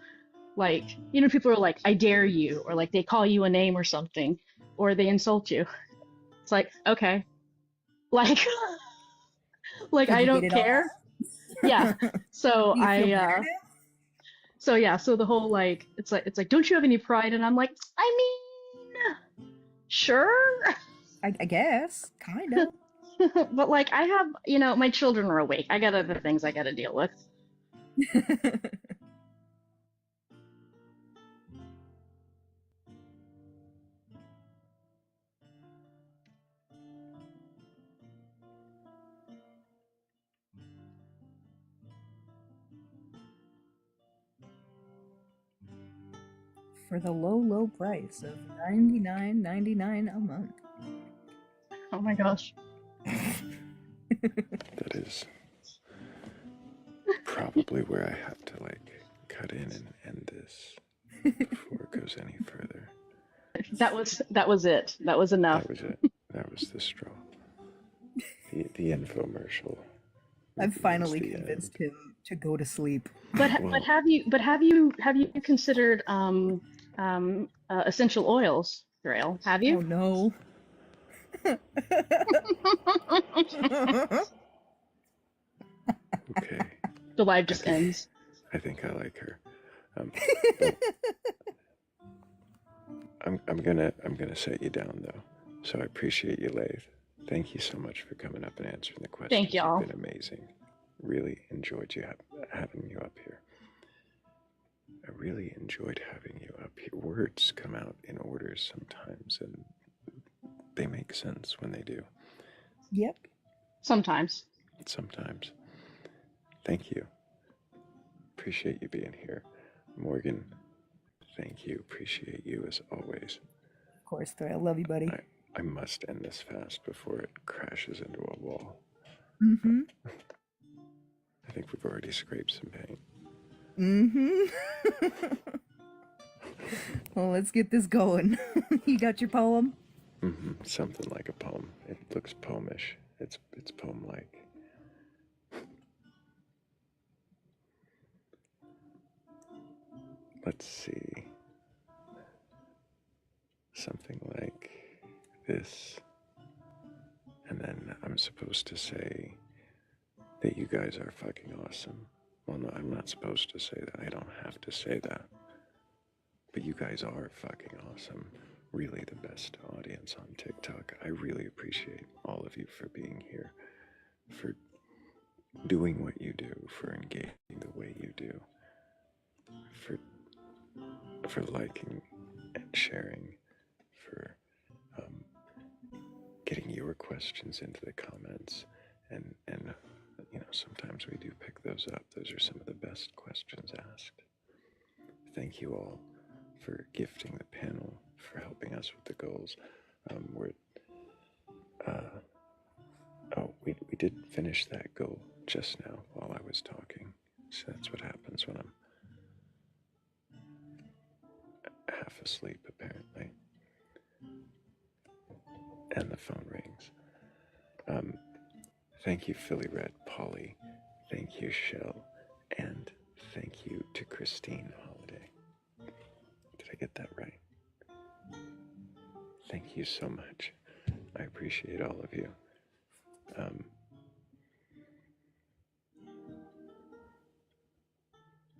like, you know, people are like, "I dare you," or like they call you a name or something, or they insult you. It's like, okay, like, I don't care. Yeah. So so the whole like, it's like, don't you have any pride? And I'm like, I mean, sure. I guess, kind of. But like, I have, you know, my children are awake. I got other things I got to deal with. For the low price of $99.99 a month. Oh my gosh. That is probably where I have to like cut in and end this before it goes any further. That was it. That was enough. That was it. That was the straw. The infomercial. I've finally convinced him to go to sleep. But have you considered essential oils, Thrayle? Have you? Oh no. Okay. The live just ends. I think I like her. I'm gonna set you down though. So I appreciate you, Lathe. Thank you so much for coming up and answering the questions. Thank y'all. It's been amazing. Really enjoyed having you up here. I really enjoyed having you up here. Words come out in orders sometimes, and they make sense when they do. Yep. Sometimes. Thank you. Appreciate you being here. Morgan, Thank you. Appreciate you as always. Of course, Thrayle. Love you, buddy. I must end this fast before it crashes into a wall. Mm-hmm. I think we've already scraped some paint. Mm-hmm. Well, let's get this going. You got your poem? Mm-hmm. Something like a poem. It looks poemish. It's poem-like. Let's see. Something like this. And then I'm supposed to say that you guys are fucking awesome. Well, no, I'm not supposed to say that. I don't have to say that. But you guys are fucking awesome. Really the best audience on TikTok. I really appreciate all of you for being here, for doing what you do, for engaging the way you do, for liking and sharing, for getting your questions into the comments, and you know, sometimes we do pick those up. Those are some of the best questions asked. Thank you all for gifting the panel, for helping us with the goals. We did finish that goal just now while I was talking. So that's what happens when I'm half asleep, apparently. And the phone rings. Thank you, Philly Red, Polly. Thank you, Shell. And thank you to Christine Holiday. Did I get that right? Thank you so much. I appreciate all of you.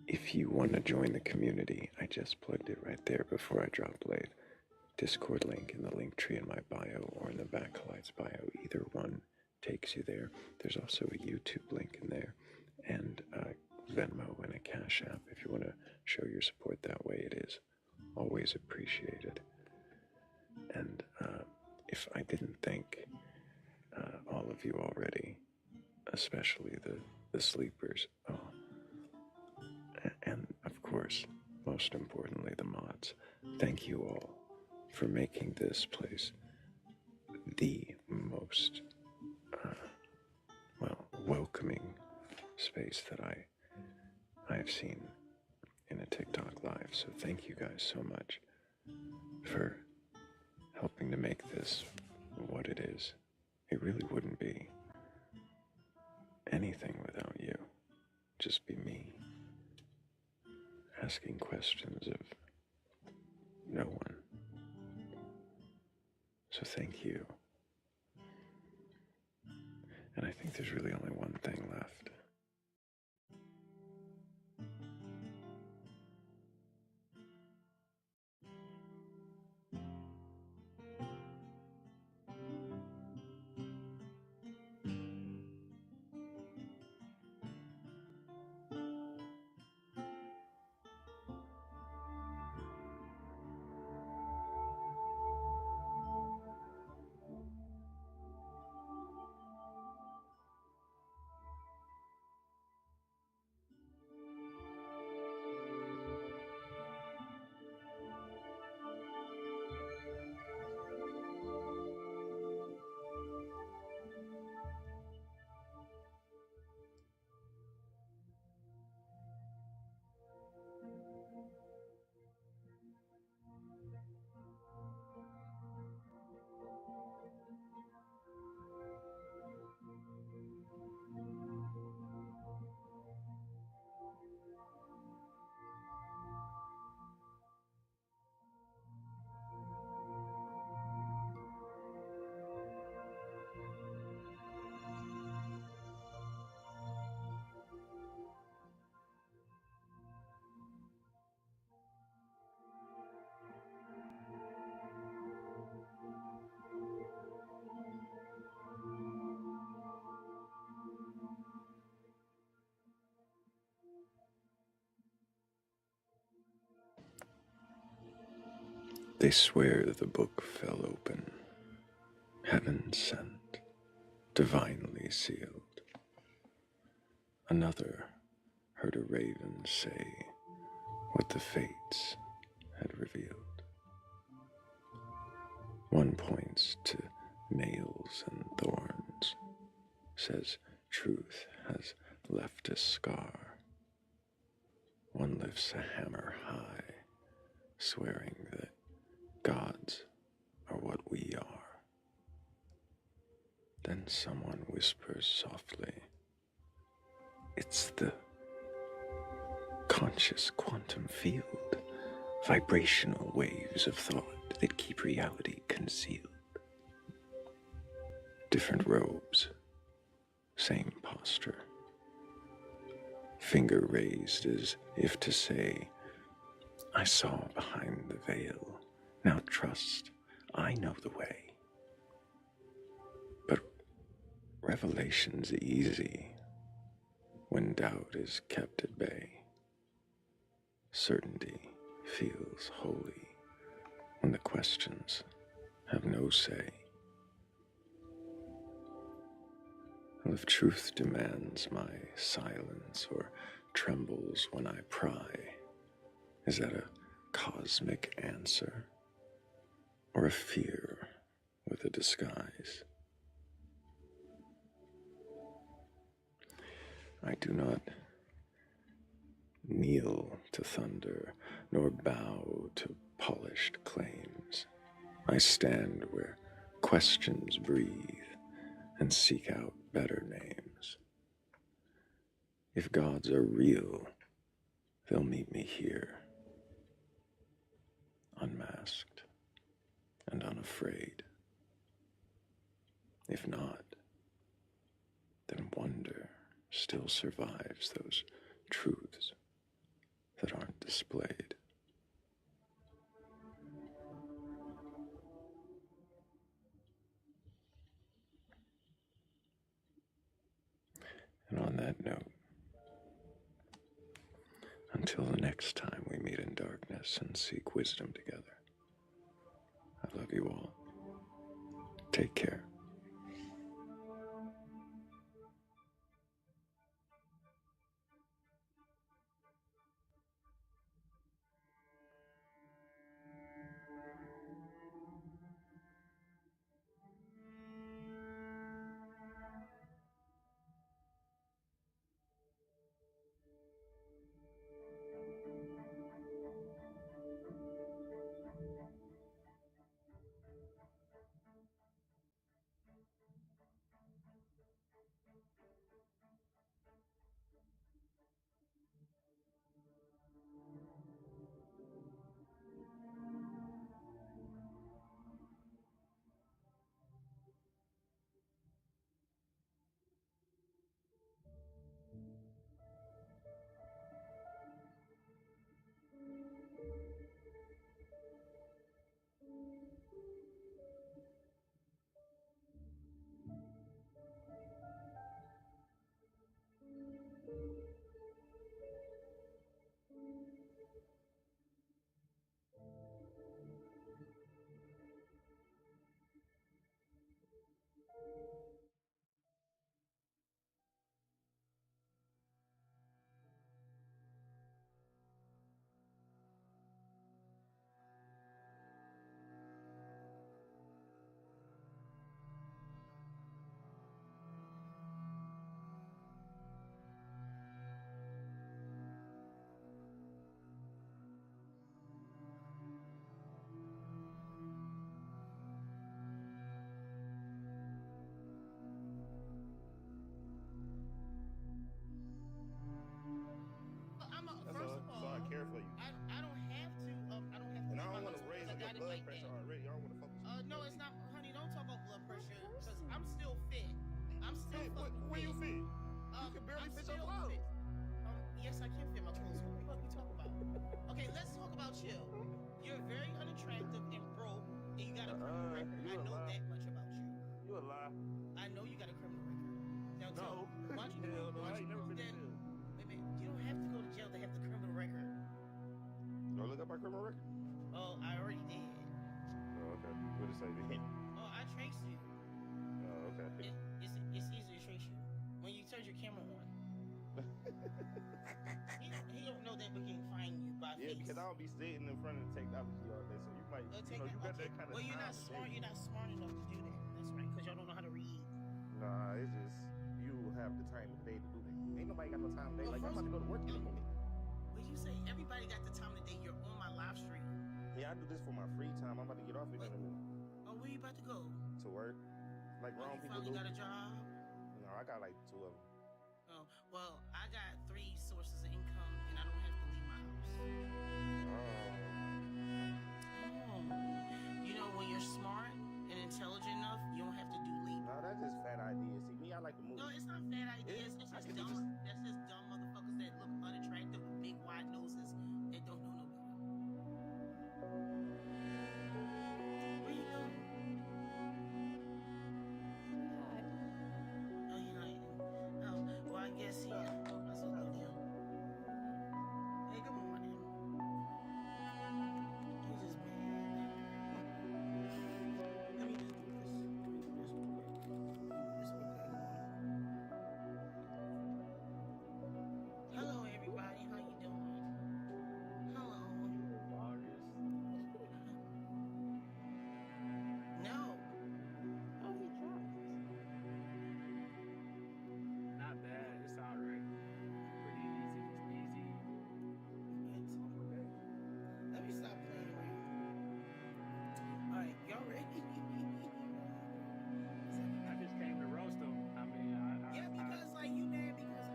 If you want to join the community, I just plugged it right there before I dropped late. Discord link in the link tree in my bio or in the Batcolyte's bio. Either one takes you there. There's also a YouTube link in there, and Venmo and a Cash App if you want to show your support that way. It is always appreciated. And if I didn't thank all of you already, especially the sleepers, and of course, most importantly, the mods, thank you all for making this place the most welcoming space that I've seen in a TikTok live. So thank you guys so much for helping to make this what it is. It really wouldn't be anything without you. Just be me asking questions of no one. So thank you. And I think there's really only one thing left. They swear the book fell open, heaven sent, divinely sealed. Another heard a raven say what the fates had revealed. One points to nails and thorns, says truth has left a scar. One lifts a hammer high, swearing that gods are what we are. Then someone whispers softly, it's the conscious quantum field, vibrational waves of thought that keep reality concealed. Different robes, same posture. Finger raised as if to say, I saw behind the veil, now trust, I know the way. But revelation's easy when doubt is kept at bay. Certainty feels holy when the questions have no say. Well, if truth demands my silence or trembles when I pry, is that a cosmic answer or a fear with a disguise? I do not kneel to thunder, nor bow to polished claims. I stand where questions breathe and seek out better names. If gods are real, they'll meet me here, unmasked and unafraid. If not, then wonder still survives those truths that aren't displayed. And on that note, until the next time we meet in darkness and seek wisdom together, I love you all. Take care. Care for you. I don't have to. I don't have to. And I don't want to raise up your blood pressure already. I don't want to focus. No, it's not, honey. Don't talk about blood pressure because I'm still fit. I'm still fit. When you fit? You can barely fit your clothes. Yes, I can fit my clothes. What the fuck you talk about? Okay, let's talk about you. You're very unattractive and broke, and you got a criminal record. I know that much about you. You a lie. I know you got a criminal record. Now, no. Why don't you do? Why don't you never been in jail? Wait a minute. You don't have to go to jail to have the criminal record. Go look up my criminal record? Oh, I already did. Oh, okay. What did it say? Oh, I traced you. Oh, okay. It's easy to trace you. When you turn your camera on. he don't know that, but he can find you by face. because I don't be sitting in front of the technology all day. So you might, you got that kind of. Well, you're not smart. You're not smart enough to do that. That's right, because y'all don't know how to read. Nah, it's just you have the time of the day to do that. Ain't nobody got no time of the day. Like I'm about to go to work in a minute. What you say? Everybody got the time of the day. You're on my live stream. Yeah, I do this for my free time. I'm about to get off it in a minute. Oh, where you about to go? To work. Like wrong people finally do. got a job? No, I got like 2 of them. Oh, well, I got 3 sources of income, and I don't have to leave my house. You know, when you're smart and intelligent enough, you don't have to do leave. No, that's just fat ideas. See, me, I like to move. No, it's not fat ideas. It's just dumb. That's just dumb motherfuckers that look unattractive with big wide noses that don't know no better. Where you going? Oh, you know. Oh, well, I guess he. Oh, I saw him. Hey, good morning. He's just mad. Let me just do this. Let me do this real quick. Hello, everybody. How you doing? Hello. No. Oh, he dropped. Not bad. It's all right. Pretty easy. Let me stop playing around. All right, y'all ready? I just came to roast him. I mean, Yeah, because like you mad because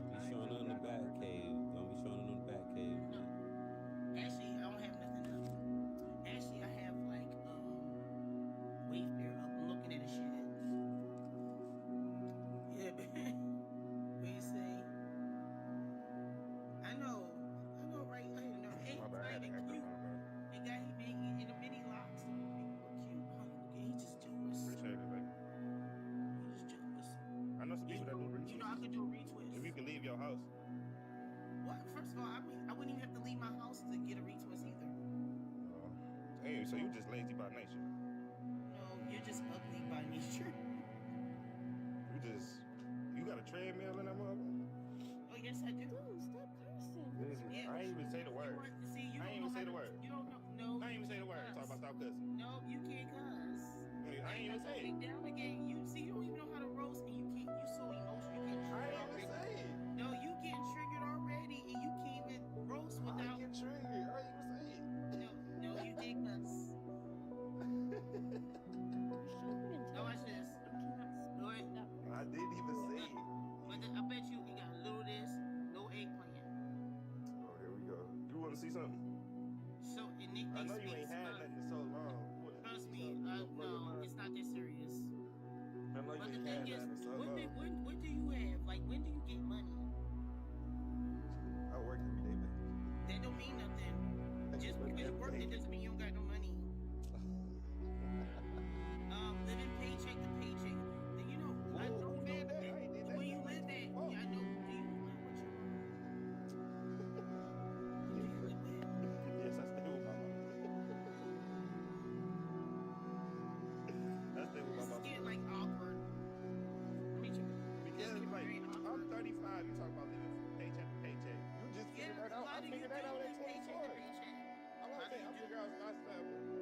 Be showing on the Batcave. Don't be showing on the Batcave. actually I don't have nothing up. Actually, I have like Wayfair up. I'm looking at the shit. Yeah, man. What you say? I know, right? I know. Hey, right, cute. He got he made in the mini locks. He look cute. Oh, look, he just jealous. Appreciate it, baby. He just jealous. I know some people that do retweets. You know, I could do a retwist. If you can leave your house. What? First of all, I wouldn't even have to leave my house to get a retwist either. Hey, so you just lazy by nature. No, you're just ugly by nature. You got a treadmill in that motherfucker? Oh, yes, I do. Dude, stop cursing. I ain't even say the word. I ain't even say the word. You don't know. No. I ain't even say the word. Talk about stop cussing. No, you can't cuss. I ain't even say it. Down again. You don't even know how to roast, and you can't. You so emotional. You can't. I ain't even say it. No, you getting triggered already, and you can't even roast without. I get triggered. I ain't even say it. No, you did cuss. No, watch this. No, I didn't even say it. But I bet you got a little of this, no eggplant. Oh, here we go. You want to see something? So, and Nick, I know you ain't had nothing in so long. Trust me, no, it's not that serious. I know But you the ain't thing had is, nothing in so long. when do you have, like, when do you get money? I work every day, man. That don't mean nothing. Just because you work, it doesn't mean you don't got no money. Living paycheck to paycheck. Then you know, I know where you live at. Yeah, I know. Do you live with your mom? Yes, I stay with my mom. I stay with my This mom. is getting like awkward. Because like I'm 35, you talk about living from paycheck to paycheck. You just figured that out. I figured that out at 24. I'm figuring out my stuff.